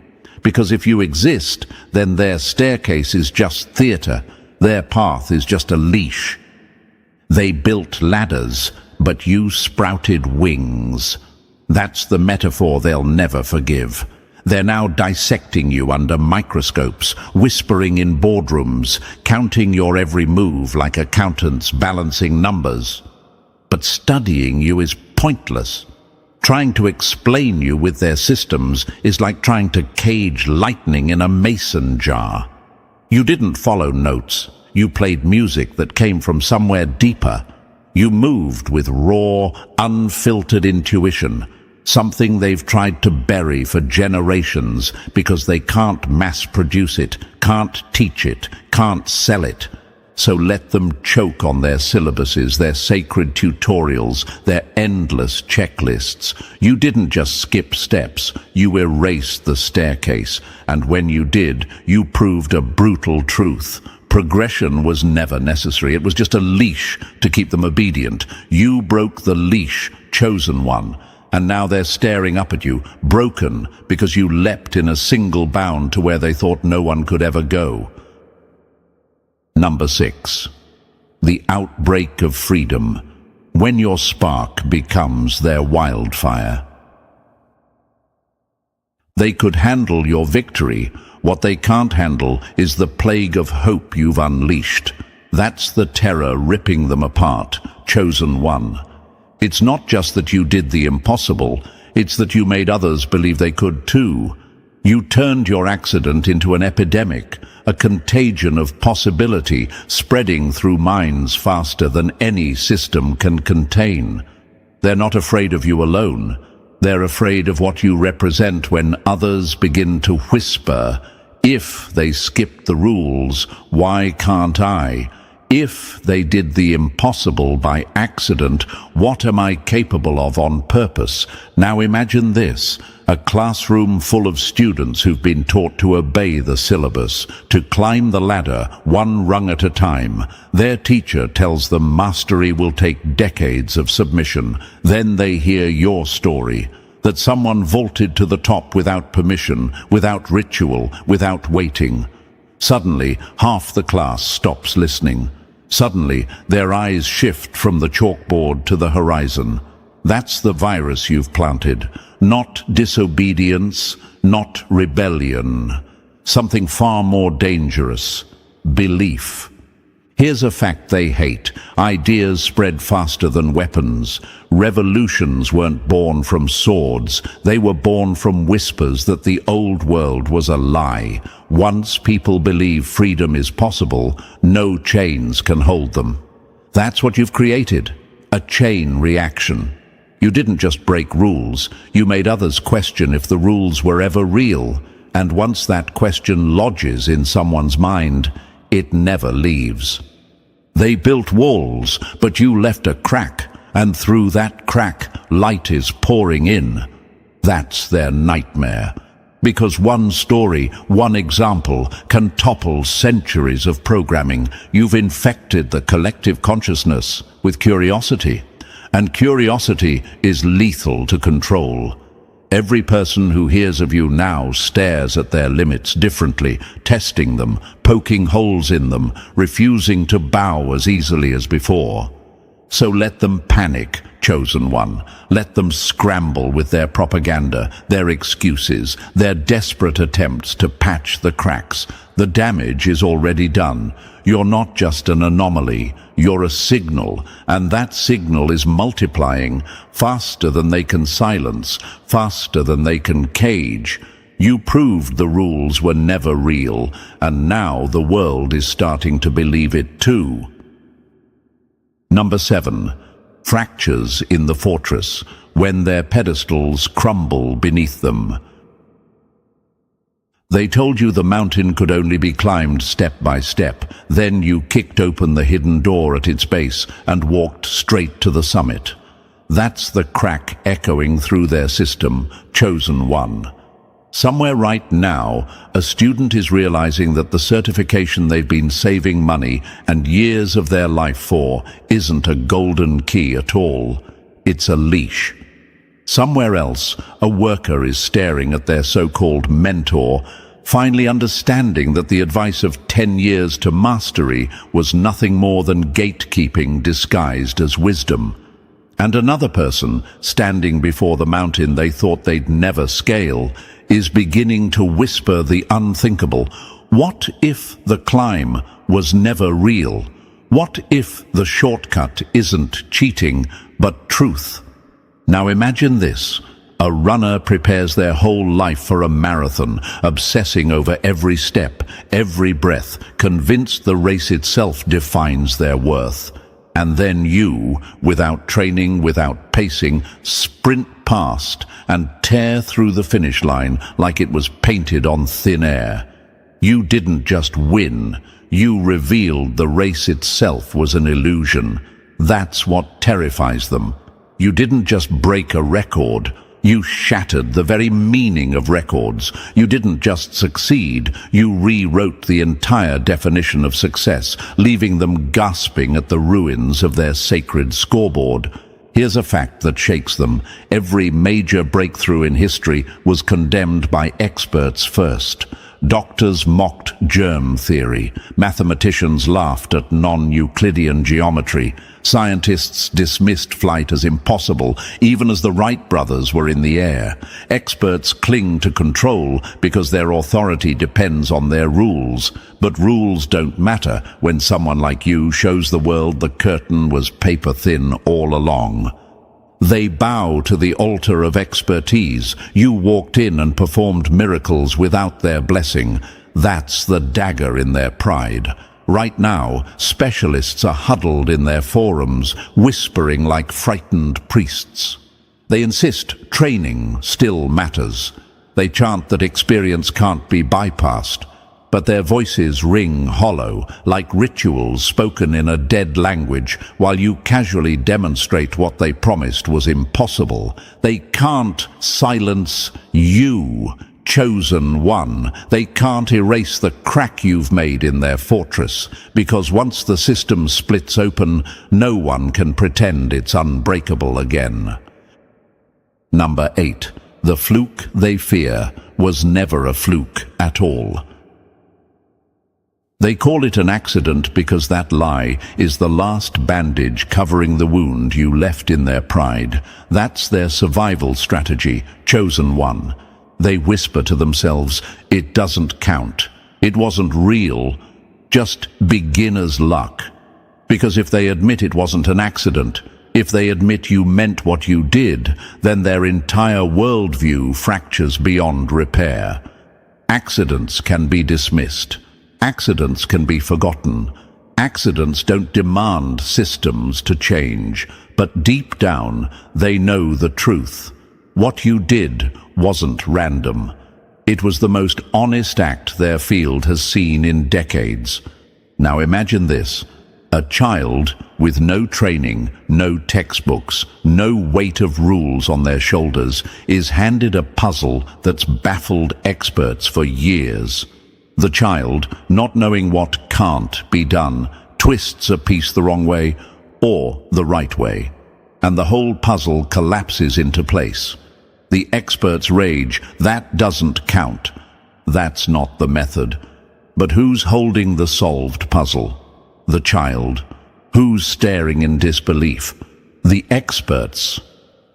Because if you exist, then their staircase is just theater. Their path is just a leash. They built ladders, but you sprouted wings. That's the metaphor they'll never forgive. They're now dissecting you under microscopes, whispering in boardrooms, counting your every move like accountants balancing numbers. But studying you is pointless. Trying to explain you with their systems is like trying to cage lightning in a mason jar. You didn't follow notes. You played music that came from somewhere deeper. You moved with raw, unfiltered intuition, something they've tried to bury for generations because they can't mass produce it, can't teach it, can't sell it. So let them choke on their syllabuses, their sacred tutorials, their endless checklists. You didn't just skip steps, you erased the staircase. And when you did, you proved a brutal truth. Progression was never necessary. It was just a leash to keep them obedient. You broke the leash, chosen one, and now they're staring up at you, broken because you leapt in a single bound to where they thought no one could ever go. Number 6. The outbreak of freedom, when your spark becomes their wildfire. They could handle your victory. What they can't handle is the plague of hope you've unleashed. That's the terror ripping them apart, chosen one. It's not just that you did the impossible, it's that you made others believe they could too. You turned your accident into an epidemic, a contagion of possibility spreading through minds faster than any system can contain. They're not afraid of you alone. They're afraid of what you represent when others begin to whisper, if they skipped the rules, why can't I? If they did the impossible by accident, what am I capable of on purpose? Now imagine this, a classroom full of students who've been taught to obey the syllabus, to climb the ladder one rung at a time. Their teacher tells them mastery will take decades of submission. Then they hear your story, that someone vaulted to the top without permission, without ritual, without waiting. Suddenly, half the class stops listening. Suddenly, their eyes shift from the chalkboard to the horizon. That's the virus you've planted. Not disobedience, not rebellion. Something far more dangerous. Belief. Here's a fact they hate. Ideas spread faster than weapons. Revolutions weren't born from swords. They were born from whispers that the old world was a lie. Once people believe freedom is possible, no chains can hold them. That's what you've created. A chain reaction. You didn't just break rules. You made others question if the rules were ever real. And once that question lodges in someone's mind, it never leaves. They built walls, but you left a crack, and through that crack, light is pouring in. That's their nightmare. Because one story, one example, can topple centuries of programming. You've infected the collective consciousness with curiosity. And curiosity is lethal to control. Every person who hears of you now stares at their limits differently, testing them, poking holes in them, refusing to bow as easily as before. So let them panic, chosen one. Let them scramble with their propaganda, their excuses, their desperate attempts to patch the cracks. The damage is already done. You're not just an anomaly, you're a signal, and that signal is multiplying faster than they can silence, faster than they can cage. You proved the rules were never real, and now the world is starting to believe it too. Number 7. Fractures in the fortress, when their pedestals crumble beneath them. They told you the mountain could only be climbed step by step. Then you kicked open the hidden door at its base and walked straight to the summit. That's the crack echoing through their system, chosen one. Somewhere right now, a student is realizing that the certification they've been saving money and years of their life for isn't a golden key at all. It's a leash. Somewhere else, a worker is staring at their so-called mentor, finally understanding that the advice of 10 years to mastery was nothing more than gatekeeping disguised as wisdom. And another person, standing before the mountain they thought they'd never scale, is beginning to whisper the unthinkable. What if the climb was never real? What if the shortcut isn't cheating, but truth? Now imagine this. A runner prepares their whole life for a marathon, obsessing over every step, every breath, convinced the race itself defines their worth. And then you, without training, without pacing, sprint past and tear through the finish line like it was painted on thin air. You didn't just win, you revealed the race itself was an illusion. That's what terrifies them. You didn't just break a record, You shattered the very meaning of records. You didn't just succeed, you rewrote the entire definition of success, leaving them gasping at the ruins of their sacred scoreboard. Here's a fact that shakes them. Every major breakthrough in history was condemned by experts first. Doctors mocked germ theory. Mathematicians laughed at non-Euclidean geometry. Scientists dismissed flight as impossible, even as the Wright brothers were in the air. Experts cling to control because their authority depends on their rules. But rules don't matter when someone like you shows the world the curtain was paper thin all along. They bow to the altar of expertise. You walked in and performed miracles without their blessing. That's the dagger in their pride. Right now, specialists are huddled in their forums, whispering like frightened priests. They insist training still matters. They chant that experience can't be bypassed. But their voices ring hollow, like rituals spoken in a dead language, while you casually demonstrate what they promised was impossible. They can't silence you, chosen one. They can't erase the crack you've made in their fortress, because once the system splits open, no one can pretend it's unbreakable again. Number 8. The fluke they fear was never a fluke at all. They call it an accident because that lie is the last bandage covering the wound you left in their pride. That's their survival strategy, chosen one. They whisper to themselves, it doesn't count. It wasn't real, just beginner's luck. Because if they admit it wasn't an accident, if they admit you meant what you did, then their entire worldview fractures beyond repair. Accidents can be dismissed. Accidents can be forgotten. Accidents don't demand systems to change, but deep down, they know the truth. What you did wasn't random. It was the most honest act their field has seen in decades. Now imagine this. A child with no training, no textbooks, no weight of rules on their shoulders is handed a puzzle that's baffled experts for years. The child, not knowing what can't be done, twists a piece the wrong way or the right way, and the whole puzzle collapses into place. The experts rage, that doesn't count. That's not the method. But who's holding the solved puzzle? The child. Who's staring in disbelief? The experts.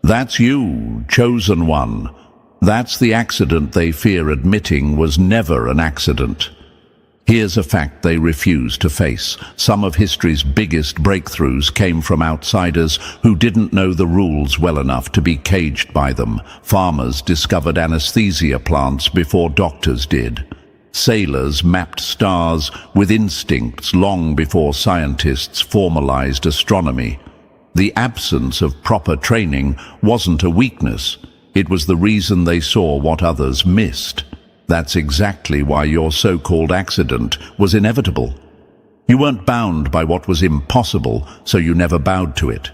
That's you, chosen one. That's the accident they fear admitting was never an accident. Here's a fact they refuse to face. Some of history's biggest breakthroughs came from outsiders who didn't know the rules well enough to be caged by them. Farmers discovered anesthesia plants before doctors did. Sailors mapped stars with instincts long before scientists formalized astronomy. The absence of proper training wasn't a weakness. It was the reason they saw what others missed. That's exactly why your so-called accident was inevitable. You weren't bound by what was impossible, so you never bowed to it.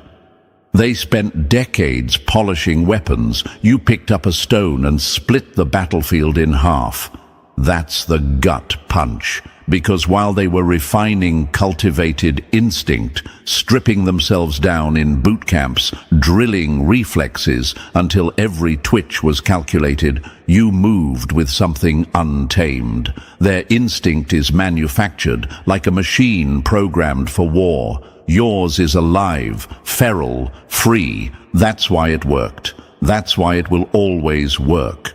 They spent decades polishing weapons. You picked up a stone and split the battlefield in half. That's the gut punch. Because while they were refining cultivated instinct, stripping themselves down in boot camps, drilling reflexes until every twitch was calculated, you moved with something untamed. Their instinct is manufactured like a machine programmed for war. Yours is alive, feral, free. That's why it worked. That's why it will always work.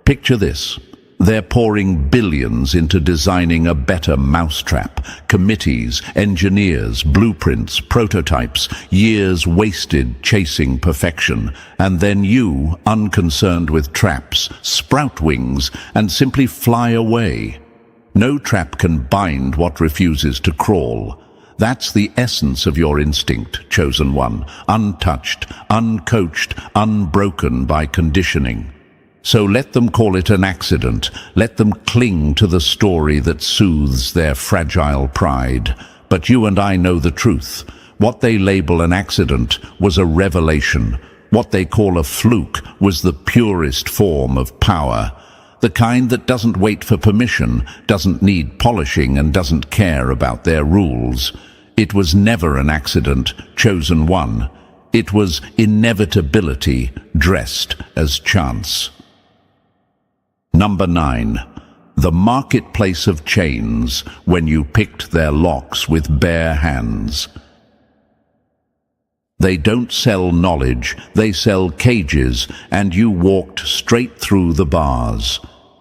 Picture this. They're pouring billions into designing a better mousetrap. Committees, engineers, blueprints, prototypes, years wasted chasing perfection. And then you, unconcerned with traps, sprout wings and simply fly away. No trap can bind what refuses to crawl. That's the essence of your instinct, chosen one, untouched, uncoached, unbroken by conditioning. So let them call it an accident. Let them cling to the story that soothes their fragile pride. But you and I know the truth. What they label an accident was a revelation. What they call a fluke was the purest form of power, the kind that doesn't wait for permission, doesn't need polishing, and doesn't care about their rules. It was never an accident, chosen one. It was inevitability dressed as chance. Number 9. The marketplace of chains, when you picked their locks with bare hands. They don't sell knowledge, they sell cages, and you walked straight through the bars.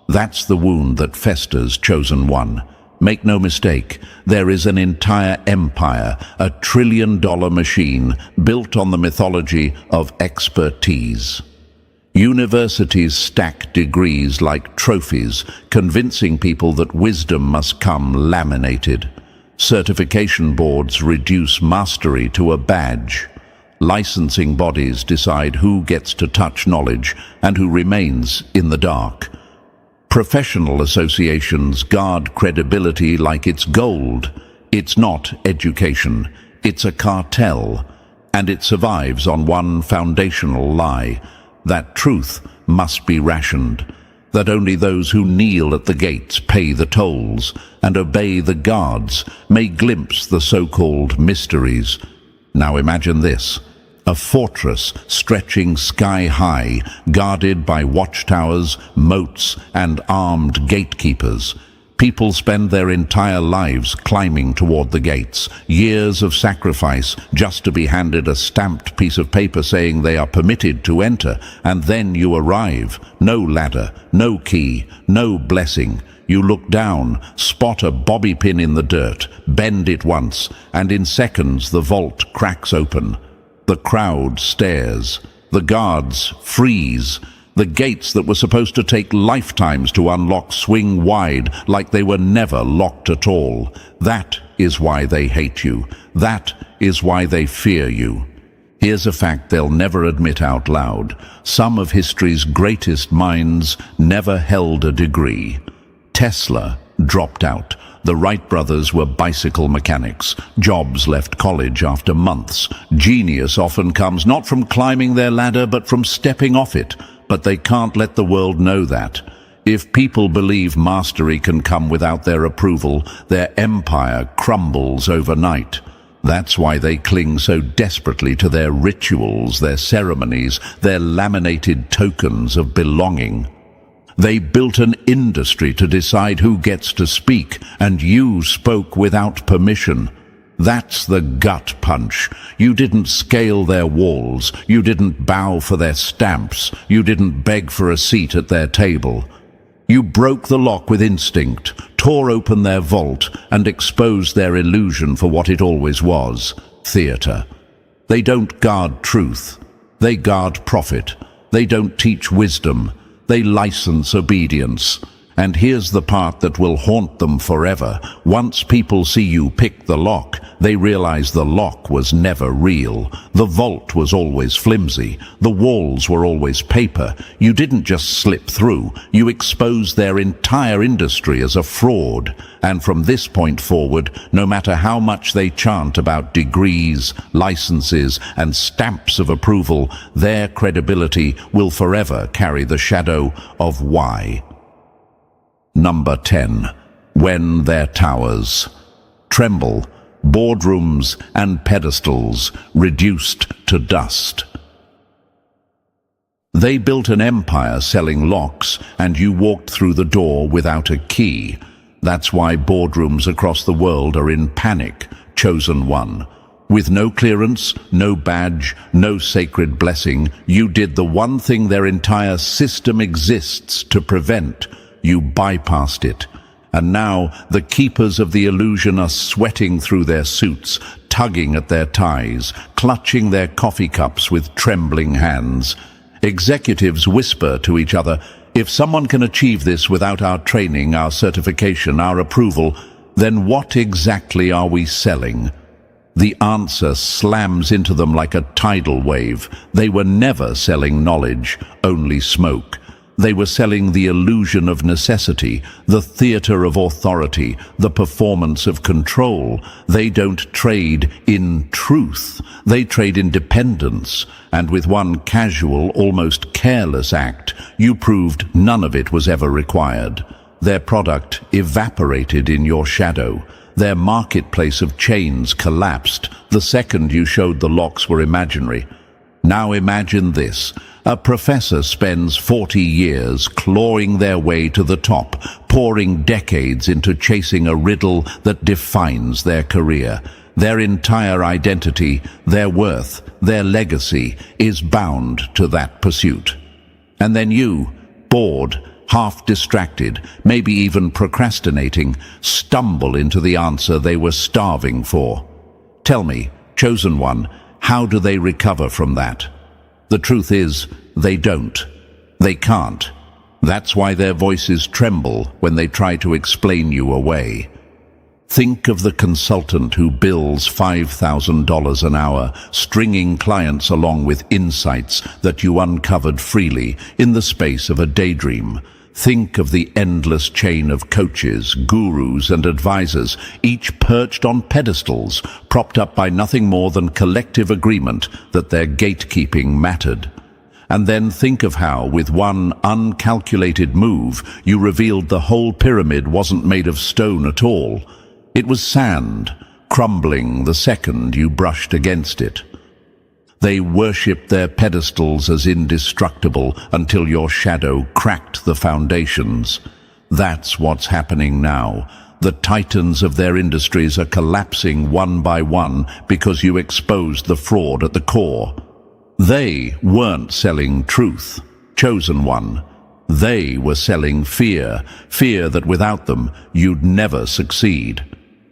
That's the wound that festers, chosen one. Make no mistake, there is an entire empire, a trillion-dollar machine built on the mythology of expertise. Universities stack degrees like trophies, convincing people that wisdom must come laminated. Certification boards reduce mastery to a badge. Licensing bodies decide who gets to touch knowledge and who remains in the dark. Professional associations guard credibility like it's gold. It's not education, it's a cartel, and it survives on one foundational lie: that truth must be rationed, that only those who kneel at the gates pay the tolls and obey the guards may glimpse the so-called mysteries. Now imagine this: a fortress stretching sky-high, guarded by watchtowers, moats, and armed gatekeepers. People spend their entire lives climbing toward the gates, years of sacrifice just to be handed a stamped piece of paper saying they are permitted to enter, and then you arrive. No ladder, no key, no blessing. You look down, spot a bobby pin in the dirt, bend it once, and in seconds the vault cracks open. The crowd stares. The guards freeze. The gates that were supposed to take lifetimes to unlock swing wide like they were never locked at all. That is why they hate you. That is why they fear you. Here's a fact they'll never admit out loud. Some of history's greatest minds never held a degree. Tesla dropped out. The Wright brothers were bicycle mechanics. Jobs left college after months. Genius often comes not from climbing their ladder, but from stepping off it. But they can't let the world know that. If people believe mastery can come without their approval, their empire crumbles overnight. That's why they cling so desperately to their rituals, their ceremonies, their laminated tokens of belonging. They built an industry to decide who gets to speak, and you spoke without permission. That's the gut punch. You didn't scale their walls. You didn't bow for their stamps. You didn't beg for a seat at their table. You broke the lock with instinct, tore open their vault, and exposed their illusion for what it always was: theater. They don't guard truth. They guard profit. They don't teach wisdom. They license obedience. And here's the part that will haunt them forever. Once people see you pick the lock, they realize the lock was never real. The vault was always flimsy. The walls were always paper. You didn't just slip through. You exposed their entire industry as a fraud. And from this point forward, no matter how much they chant about degrees, licenses, and stamps of approval, their credibility will forever carry the shadow of why. Number 10. When their towers tremble, boardrooms and pedestals reduced to dust. They built an empire selling locks, and you walked through the door without a key. That's why boardrooms across the world are in panic, chosen one. With no clearance, no badge, no sacred blessing, you did the one thing their entire system exists to prevent. You bypassed it. And now the keepers of the illusion are sweating through their suits, tugging at their ties, clutching their coffee cups with trembling hands. Executives whisper to each other, "If someone can achieve this without our training, our certification, our approval, then what exactly are we selling?" The answer slams into them like a tidal wave. They were never selling knowledge, only smoke. They were selling the illusion of necessity, the theater of authority, the performance of control. They don't trade in truth. They trade in dependence. And with one casual, almost careless act, you proved none of it was ever required. Their product evaporated in your shadow. Their marketplace of chains collapsed the second you showed the locks were imaginary. Now imagine this. A professor spends 40 years clawing their way to the top, pouring decades into chasing a riddle that defines their career. Their entire identity, their worth, their legacy is bound to that pursuit. And then you, bored, half distracted, maybe even procrastinating, stumble into the answer they were starving for. Tell me, chosen one, how do they recover from that? The truth is, they don't. They can't. That's why their voices tremble when they try to explain you away. Think of the consultant who bills $5,000 an hour, stringing clients along with insights that you uncovered freely in the space of a daydream. Think of the endless chain of coaches, gurus, and advisors, each perched on pedestals, propped up by nothing more than collective agreement that their gatekeeping mattered. And then think of how, with one uncalculated move, you revealed the whole pyramid wasn't made of stone at all. It was sand, crumbling the second you brushed against it. They worshipped their pedestals as indestructible until your shadow cracked the foundations. That's what's happening now. The titans of their industries are collapsing one by one because you exposed the fraud at the core. They weren't selling truth, chosen one. They were selling fear, fear that without them you'd never succeed.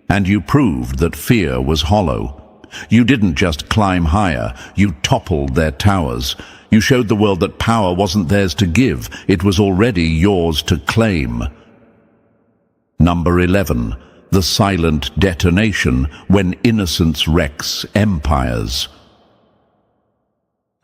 And you proved that fear was hollow. You didn't just climb higher, you toppled their towers. You showed the world that power wasn't theirs to give, it was already yours to claim. Number 11. The silent detonation when innocence wrecks empires.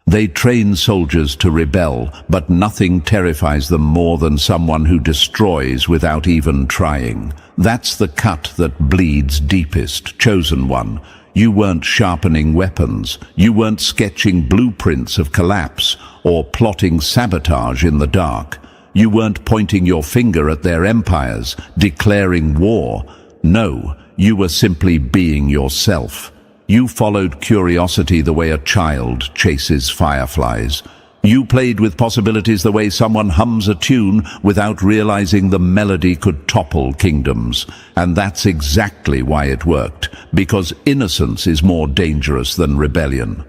They train soldiers to rebel, but nothing terrifies them more than someone who destroys without even trying. That's the cut that bleeds deepest, chosen one. You weren't sharpening weapons. You weren't sketching blueprints of collapse or plotting sabotage in the dark. You weren't pointing your finger at their empires, declaring war. No, you were simply being yourself. You followed curiosity the way a child chases fireflies. You played with possibilities the way someone hums a tune without realizing the melody could topple kingdoms. And that's exactly why it worked, because innocence is more dangerous than rebellion.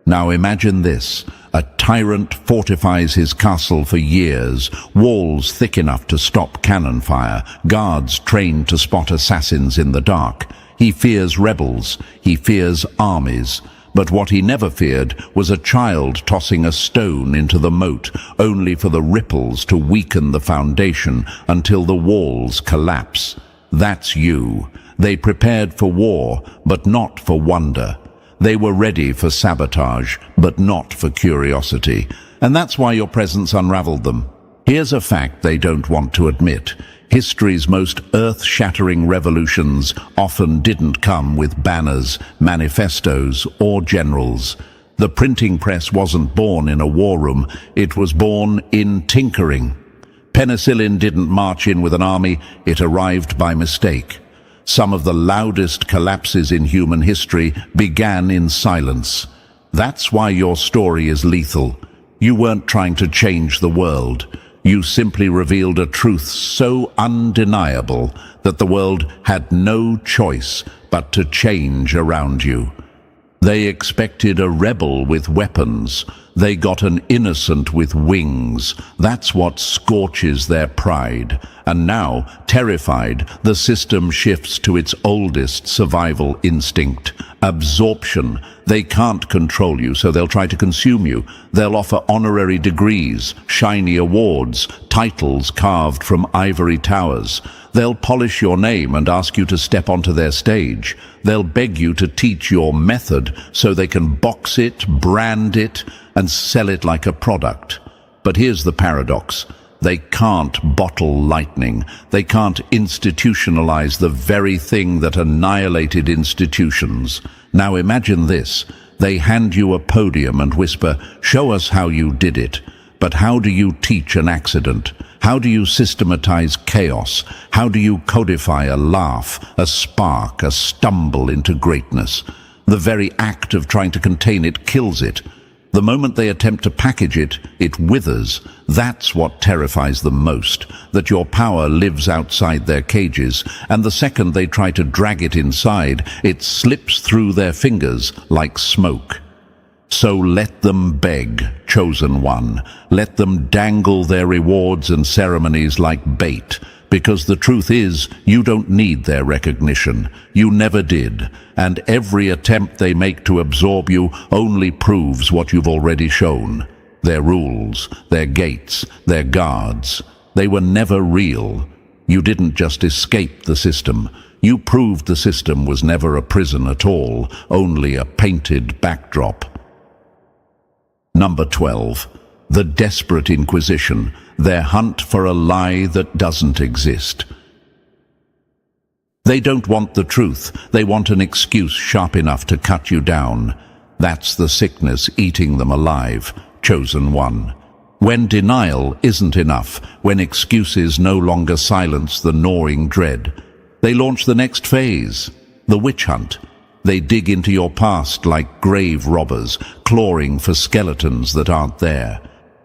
Now imagine this. A tyrant fortifies his castle for years, walls thick enough to stop cannon fire, guards trained to spot assassins in the dark. He fears rebels, he fears armies. But what he never feared was a child tossing a stone into the moat, only for the ripples to weaken the foundation until the walls collapse. That's you. They prepared for war, but not for wonder. They were ready for sabotage, but not for curiosity. And that's why your presence unraveled them. Here's a fact they don't want to admit. History's most earth-shattering revolutions often didn't come with banners, manifestos, or generals. The printing press wasn't born in a war room, it was born in tinkering. Penicillin didn't march in with an army, it arrived by mistake. Some of the loudest collapses in human history began in silence. That's why your story is lethal. You weren't trying to change the world. You simply revealed a truth so undeniable that the world had no choice but to change around you. They expected a rebel with weapons. They got an innocent with wings. That's what scorches their pride. And now, terrified, the system shifts to its oldest survival instinct, absorption. They can't control you, so they'll try to consume you. They'll offer honorary degrees, shiny awards, titles carved from ivory towers. They'll polish your name and ask you to step onto their stage. They'll beg you to teach your method so they can box it, brand it, and sell it like a product. But here's the paradox. They can't bottle lightning. They can't institutionalize the very thing that annihilated institutions. Now imagine this. They hand you a podium and whisper, "Show us how you did it." But how do you teach an accident? How do you systematize chaos? How do you codify a laugh, a spark, a stumble into greatness? The very act of trying to contain it kills it. The moment they attempt to package it, it withers. That's what terrifies them most, that your power lives outside their cages, and the second they try to drag it inside, it slips through their fingers like smoke. So let them beg, chosen one. Let them dangle their rewards and ceremonies like bait. Because the truth is, you don't need their recognition. You never did. And every attempt they make to absorb you only proves what you've already shown. Their rules, their gates, their guards. They were never real. You didn't just escape the system. You proved the system was never a prison at all, only a painted backdrop. Number 12. The Desperate Inquisition, their hunt for a lie that doesn't exist. They don't want the truth. They want an excuse sharp enough to cut you down. That's the sickness eating them alive, chosen one. When denial isn't enough, when excuses no longer silence the gnawing dread, they launch the next phase, the witch hunt. They dig into your past like grave robbers, clawing for skeletons that aren't there.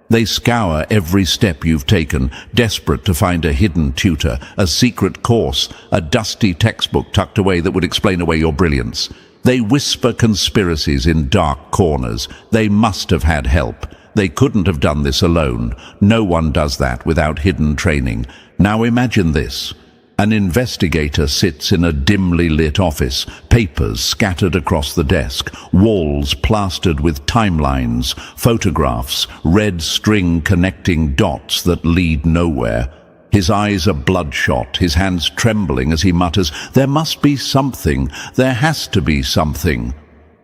They scour every step you've taken, desperate to find a hidden tutor, a secret course, a dusty textbook tucked away that would explain away your brilliance. They whisper conspiracies in dark corners. They must have had help. They couldn't have done this alone. No one does that without hidden training. Now imagine this. An investigator sits in a dimly lit office, papers scattered across the desk, walls plastered with timelines, photographs, red string connecting dots that lead nowhere. His eyes are bloodshot, his hands trembling as he mutters, "There must be something, there has to be something."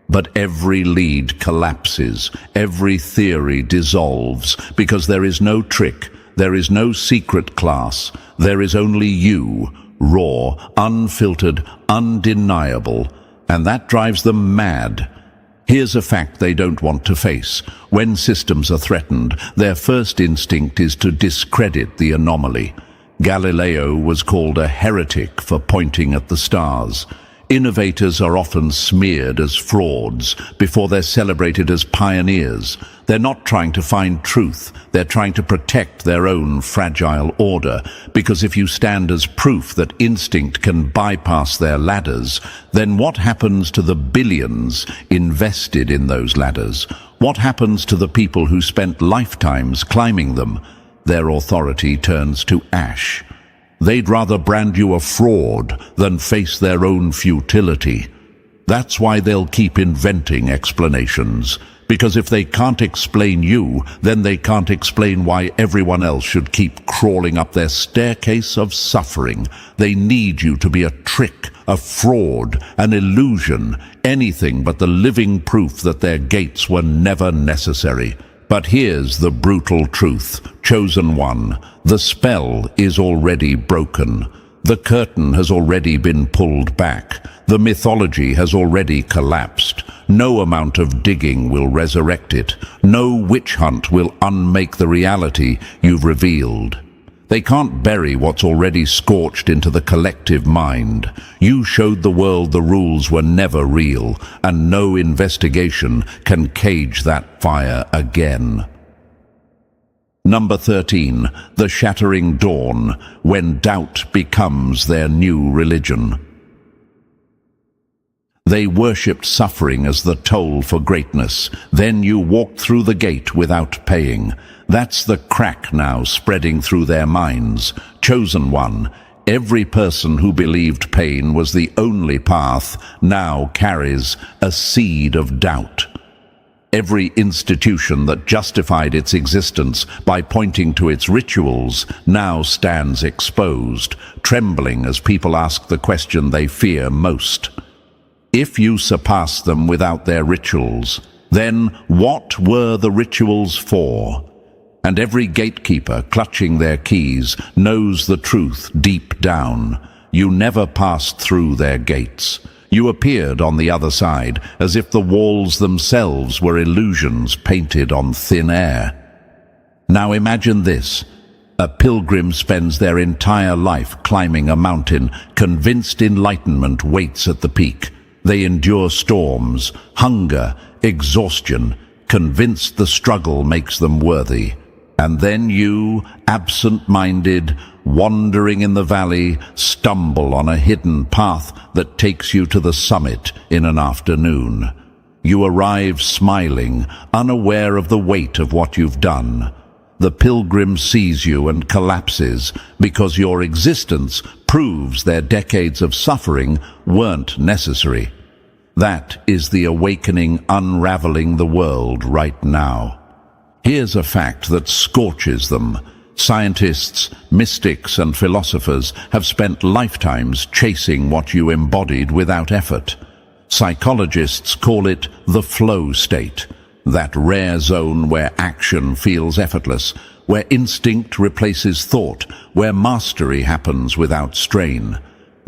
But every lead collapses, every theory dissolves, because there is no trick, there is no secret class, there is only you, raw, unfiltered, undeniable, and that drives them mad. Here's a fact they don't want to face. When systems are threatened, their first instinct is to discredit the anomaly. Galileo was called a heretic for pointing at the stars. Innovators are often smeared as frauds before they're celebrated as pioneers. They're not trying to find truth. They're trying to protect their own fragile order. Because if you stand as proof that instinct can bypass their ladders, then what happens to the billions invested in those ladders? What happens to the people who spent lifetimes climbing them? Their authority turns to ash. They'd rather brand you a fraud than face their own futility. That's why they'll keep inventing explanations. Because if they can't explain you, then they can't explain why everyone else should keep crawling up their staircase of suffering. They need you to be a trick, a fraud, an illusion, anything but the living proof that their gates were never necessary. But here's the brutal truth, chosen one. The spell is already broken. The curtain has already been pulled back. The mythology has already collapsed. No amount of digging will resurrect it. No witch hunt will unmake the reality you've revealed. They can't bury what's already scorched into the collective mind. You showed the world the rules were never real, and no investigation can cage that fire again. Number 13. The Shattering Dawn, when doubt becomes their new religion. They worshipped suffering as the toll for greatness. Then you walked through the gate without paying. That's the crack now spreading through their minds. Chosen one, every person who believed pain was the only path now carries a seed of doubt. Every institution that justified its existence by pointing to its rituals now stands exposed, trembling as people ask the question they fear most. If you surpass them without their rituals, then what were the rituals for? And every gatekeeper clutching their keys knows the truth deep down. You never passed through their gates. You appeared on the other side, as if the walls themselves were illusions painted on thin air. Now imagine this. A pilgrim spends their entire life climbing a mountain, convinced enlightenment waits at the peak. They endure storms, hunger, exhaustion, convinced the struggle makes them worthy. And then you, absent-minded, wandering in the valley, stumble on a hidden path that takes you to the summit in an afternoon. You arrive smiling, unaware of the weight of what you've done. The pilgrim sees you and collapses because your existence proves their decades of suffering weren't necessary. That is the awakening unraveling the world right now. Here's a fact that scorches them. Scientists, mystics, and philosophers have spent lifetimes chasing what you embodied without effort. Psychologists call it the flow state, that rare zone where action feels effortless, where instinct replaces thought, where mastery happens without strain.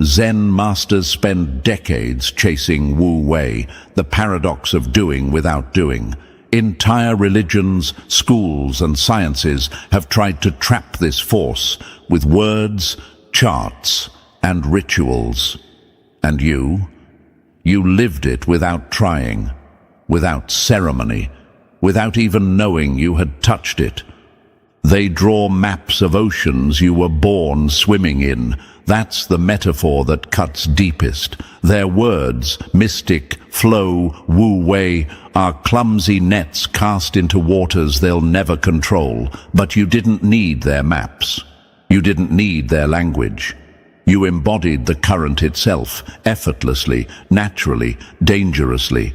Zen masters spend decades chasing Wu Wei, the paradox of doing without doing. Entire religions, schools, and sciences have tried to trap this force with words, charts, and rituals. And you lived it without trying, without ceremony, without even knowing you had touched it. They draw maps of oceans you were born swimming in. That's the metaphor that cuts deepest. Their words, mystic, flow, Wu Wei, are clumsy nets cast into waters they'll never control. But you didn't need their maps. You didn't need their language. You embodied the current itself, effortlessly, naturally, dangerously.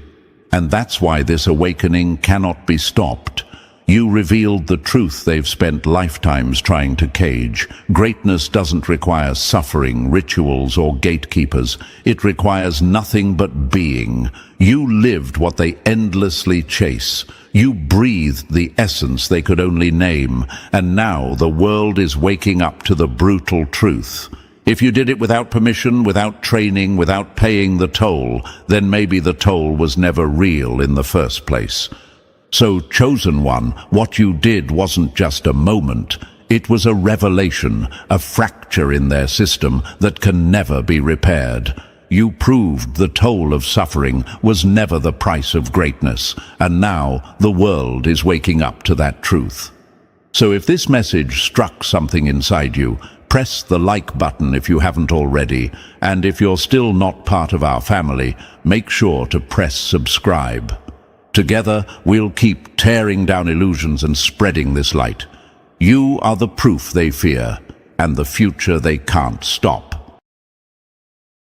And that's why this awakening cannot be stopped. You revealed the truth they've spent lifetimes trying to cage. Greatness doesn't require suffering, rituals, or gatekeepers. It requires nothing but being. You lived what they endlessly chase. You breathed the essence they could only name. And now the world is waking up to the brutal truth. If you did it without permission, without training, without paying the toll, then maybe the toll was never real in the first place. So, chosen one, what you did wasn't just a moment. It was a revelation, a fracture in their system that can never be repaired. You proved the toll of suffering was never the price of greatness, and now the world is waking up to that truth. So if this message struck something inside you, press the like button if you haven't already, and if you're still not part of our family, make sure to press subscribe. Together, we'll keep tearing down illusions and spreading this light. You are the proof they fear, and the future they can't stop.